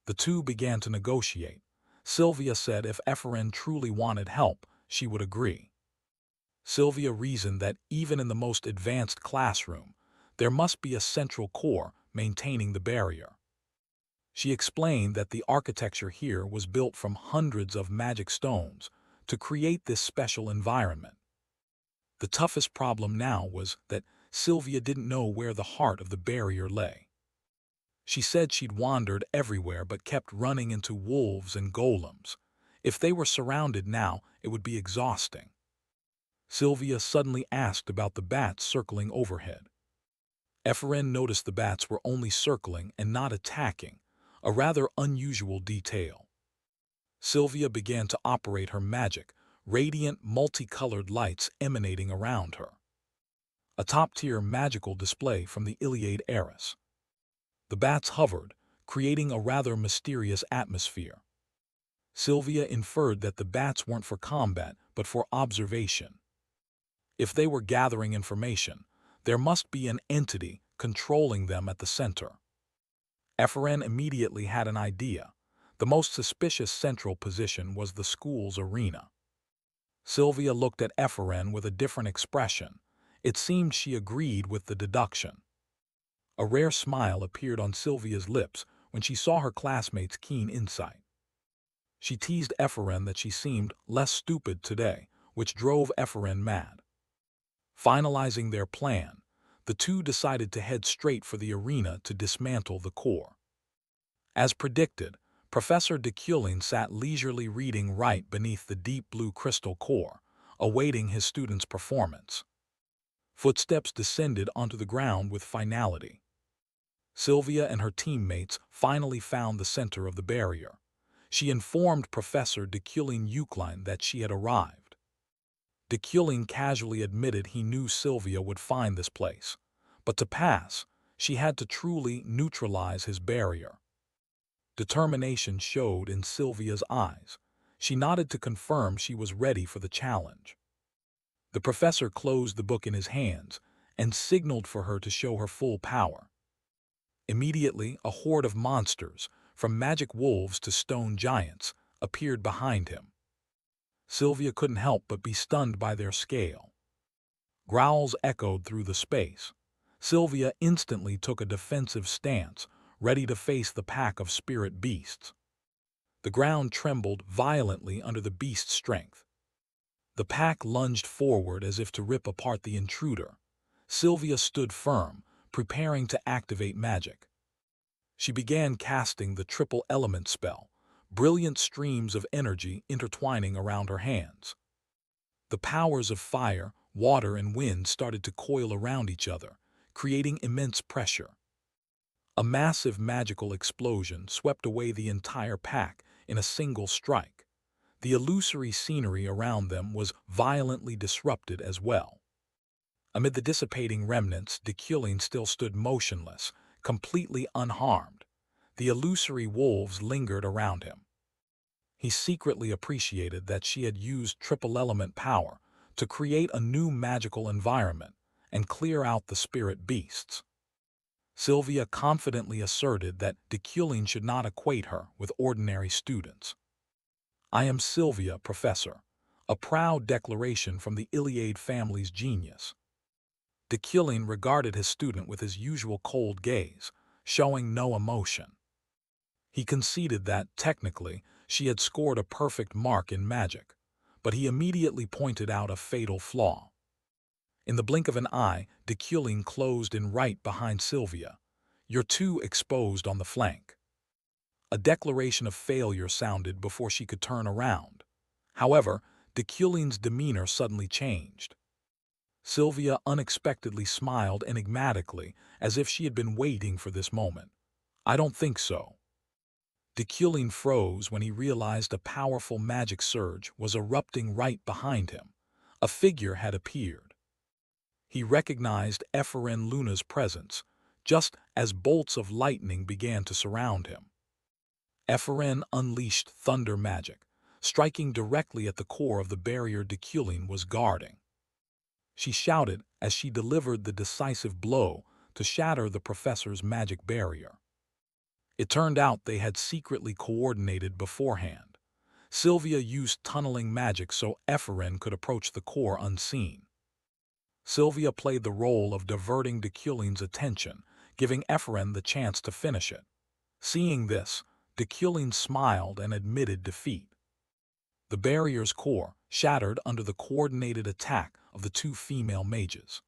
A: The two began to negotiate. Sylvia said if Ephraim truly wanted help, she would agree. Sylvia reasoned that even in the most advanced classroom, there must be a central core maintaining the barrier. She explained that the architecture here was built from hundreds of magic stones to create this special environment. The toughest problem now was that Sylvia didn't know where the heart of the barrier lay. She said she'd wandered everywhere but kept running into wolves and golems. If they were surrounded now, it would be exhausting. Sylvia suddenly asked about the bats circling overhead. Ephraim noticed the bats were only circling and not attacking, a rather unusual detail. Sylvia began to operate her magic, radiant, multicolored lights emanating around her. A top-tier magical display from the Iliad heiress. The bats hovered, creating a rather mysterious atmosphere. Sylvia inferred that the bats weren't for combat, but for observation. If they were gathering information, there must be an entity controlling them at the center. Ephraim immediately had an idea. The most suspicious central position was the school's arena. Sylvia looked at Ephraim with a different expression. It seemed she agreed with the deduction. A rare smile appeared on Sylvia's lips when she saw her classmates' keen insight. She teased Ephraim that she seemed less stupid today, which drove Ephraim mad. Finalizing their plan, the two decided to head straight for the arena to dismantle the core. As predicted, Professor Deculin sat leisurely reading right beneath the deep blue crystal core, awaiting his students' performance. Footsteps descended onto the ground with finality. Sylvia and her teammates finally found the center of the barrier. She informed Professor Deculin that she had arrived. Deculin casually admitted he knew Sylvia would find this place, but to pass, she had to truly neutralize his barrier. Determination showed in Sylvia's eyes. She nodded to confirm she was ready for the challenge. The professor closed the book in his hands and signaled for her to show her full power. Immediately, a horde of monsters, from magic wolves to stone giants, appeared behind him. Sylvia couldn't help but be stunned by their scale. Growls echoed through the space. Sylvia instantly took a defensive stance, ready to face the pack of spirit beasts. The ground trembled violently under the beast's strength. The pack lunged forward as if to rip apart the intruder. Sylvia stood firm, preparing to activate magic. She began casting the triple element spell, brilliant streams of energy intertwining around her hands. The powers of fire, water, and wind started to coil around each other, creating immense pressure. A massive magical explosion swept away the entire pack in a single strike. The illusory scenery around them was violently disrupted as well. Amid the dissipating remnants, Deculin still stood motionless, completely unharmed. The illusory wolves lingered around him. He secretly appreciated that she had used triple element power to create a new magical environment and clear out the spirit beasts. Sylvia confidently asserted that Deculin should not equate her with ordinary students. "I am Sylvia, Professor," a proud declaration from the Iliad family's genius. Deculin regarded his student with his usual cold gaze, showing no emotion. He conceded that, technically, she had scored a perfect mark in magic, but he immediately pointed out a fatal flaw. In the blink of an eye, Deculin closed in right behind Sylvia. "You're too exposed on the flank." A declaration of failure sounded before she could turn around. However, Deculin's demeanor suddenly changed. Sylvia unexpectedly smiled enigmatically, as if she had been waiting for this moment. "I don't think so." Deculin froze when he realized a powerful magic surge was erupting right behind him. A figure had appeared. He recognized Ephraim Luna's presence, just as bolts of lightning began to surround him. Ephraim unleashed thunder magic, striking directly at the core of the barrier Deculin was guarding. She shouted as she delivered the decisive blow to shatter the professor's magic barrier. It turned out they had secretly coordinated beforehand. Sylvia used tunneling magic so Ephraim could approach the core unseen. Sylvia played the role of diverting Deculin's attention, giving Ephraim the chance to finish it. Seeing this, Deculin smiled and admitted defeat. The barrier's core shattered under the coordinated attack of the two female mages.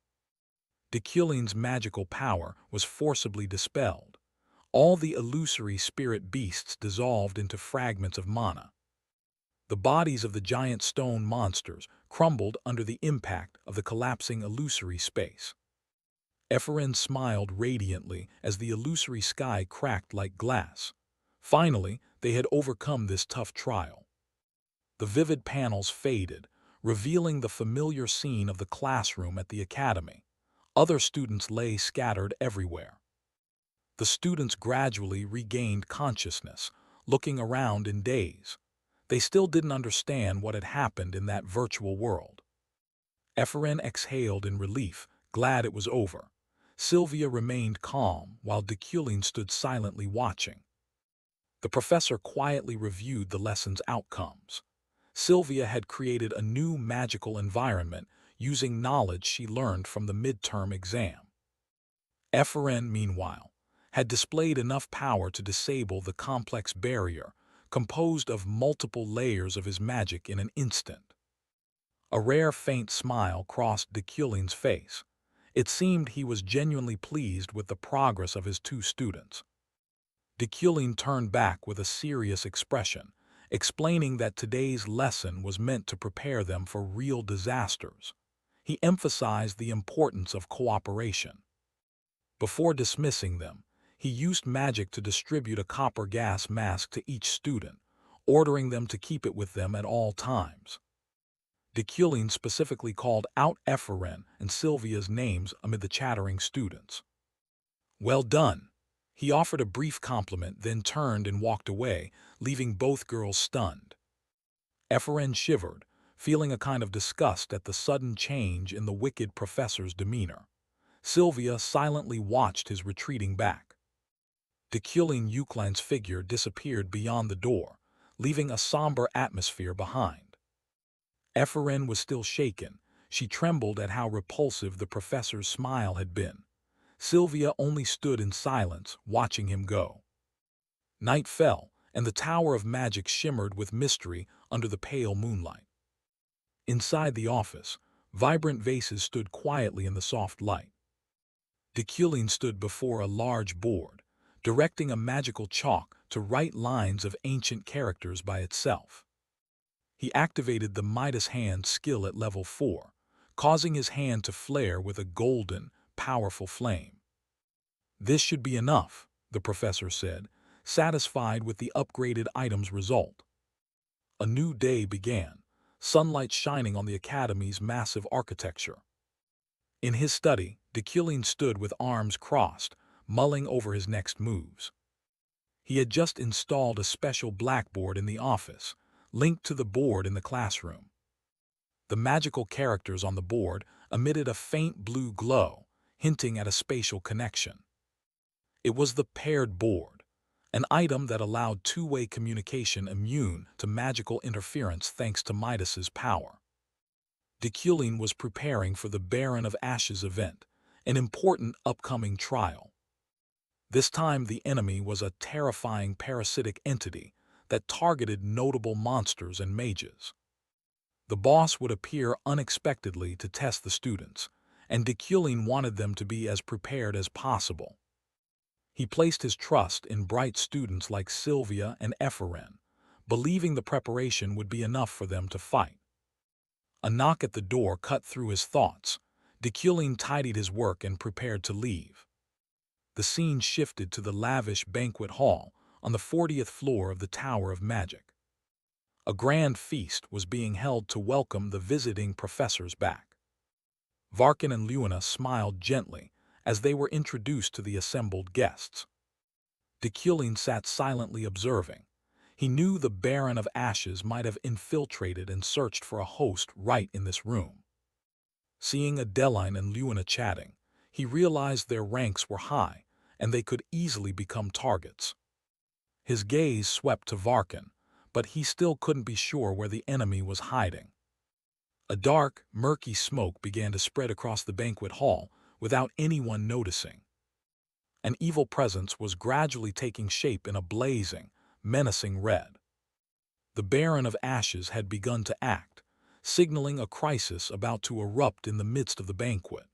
A: Deculin's magical power was forcibly dispelled. All the illusory spirit beasts dissolved into fragments of mana. The bodies of the giant stone monsters crumbled under the impact of the collapsing illusory space. Ephraim smiled radiantly as the illusory sky cracked like glass. Finally, they had overcome this tough trial. The vivid panels faded, revealing the familiar scene of the classroom at the academy. Other students lay scattered everywhere. The students gradually regained consciousness, looking around in daze. They still didn't understand what had happened in that virtual world. Ephraim exhaled in relief, glad it was over. Sylvia remained calm while Deculin stood silently watching. The professor quietly reviewed the lesson's outcomes. Sylvia had created a new magical environment using knowledge she learned from the midterm exam. Ephraim, meanwhile, had displayed enough power to disable the complex barrier, composed of multiple layers of his magic in an instant. A rare faint smile crossed Deculin's face. It seemed he was genuinely pleased with the progress of his two students. Deculin turned back with a serious expression, explaining that today's lesson was meant to prepare them for real disasters. He emphasized the importance of cooperation. Before dismissing them, he used magic to distribute a copper gas mask to each student, ordering them to keep it with them at all times. Deculin specifically called out Ephraim and Sylvia's names amid the chattering students. "Well done." He offered a brief compliment, then turned and walked away, leaving both girls stunned. Ephraim shivered, feeling a kind of disgust at the sudden change in the wicked professor's demeanor. Sylvia silently watched his retreating back. Deculin Euclide's figure disappeared beyond the door, leaving a somber atmosphere behind. Ephraim was still shaken. She trembled at how repulsive the professor's smile had been. Sylvia only stood in silence, watching him go. Night fell, and the Tower of Magic shimmered with mystery under the pale moonlight. Inside the office, vibrant vases stood quietly in the soft light. Deculin stood before a large board, directing a magical chalk to write lines of ancient characters by itself. He activated the Midas hand skill at level 4, causing his hand to flare with a golden, powerful flame. "This should be enough," the professor said, satisfied with the upgraded item's result. A new day began, sunlight shining on the academy's massive architecture. In his study, Deculin stood with arms crossed, mulling over his next moves. He had just installed a special blackboard in the office, linked to the board in the classroom. The magical characters on the board emitted a faint blue glow, hinting at a spatial connection. It was the paired board, an item that allowed two-way communication immune to magical interference thanks to Midas's power. Deculin was preparing for the Baron of Ashes event, an important upcoming trial. This time the enemy was a terrifying parasitic entity that targeted notable monsters and mages. The boss would appear unexpectedly to test the students, and Dekulin wanted them to be as prepared as possible. He placed his trust in bright students like Sylvia and Epherin, believing the preparation would be enough for them to fight. A knock at the door cut through his thoughts. Dekulin tidied his work and prepared to leave. The scene shifted to the lavish banquet hall on the 40th floor of the Tower of Magic. A grand feast was being held to welcome the visiting professors back. Varkin and Luna smiled gently as they were introduced to the assembled guests. Dekulin sat silently observing. He knew the Baron of Ashes might have infiltrated and searched for a host right in this room. Seeing Adeline and Luna chatting, he realized their ranks were high and they could easily become targets. His gaze swept to Varkin, but he still couldn't be sure where the enemy was hiding. A dark, murky smoke began to spread across the banquet hall without anyone noticing. An evil presence was gradually taking shape in a blazing, menacing red. The Baron of Ashes had begun to act, signaling a crisis about to erupt in the midst of the banquet.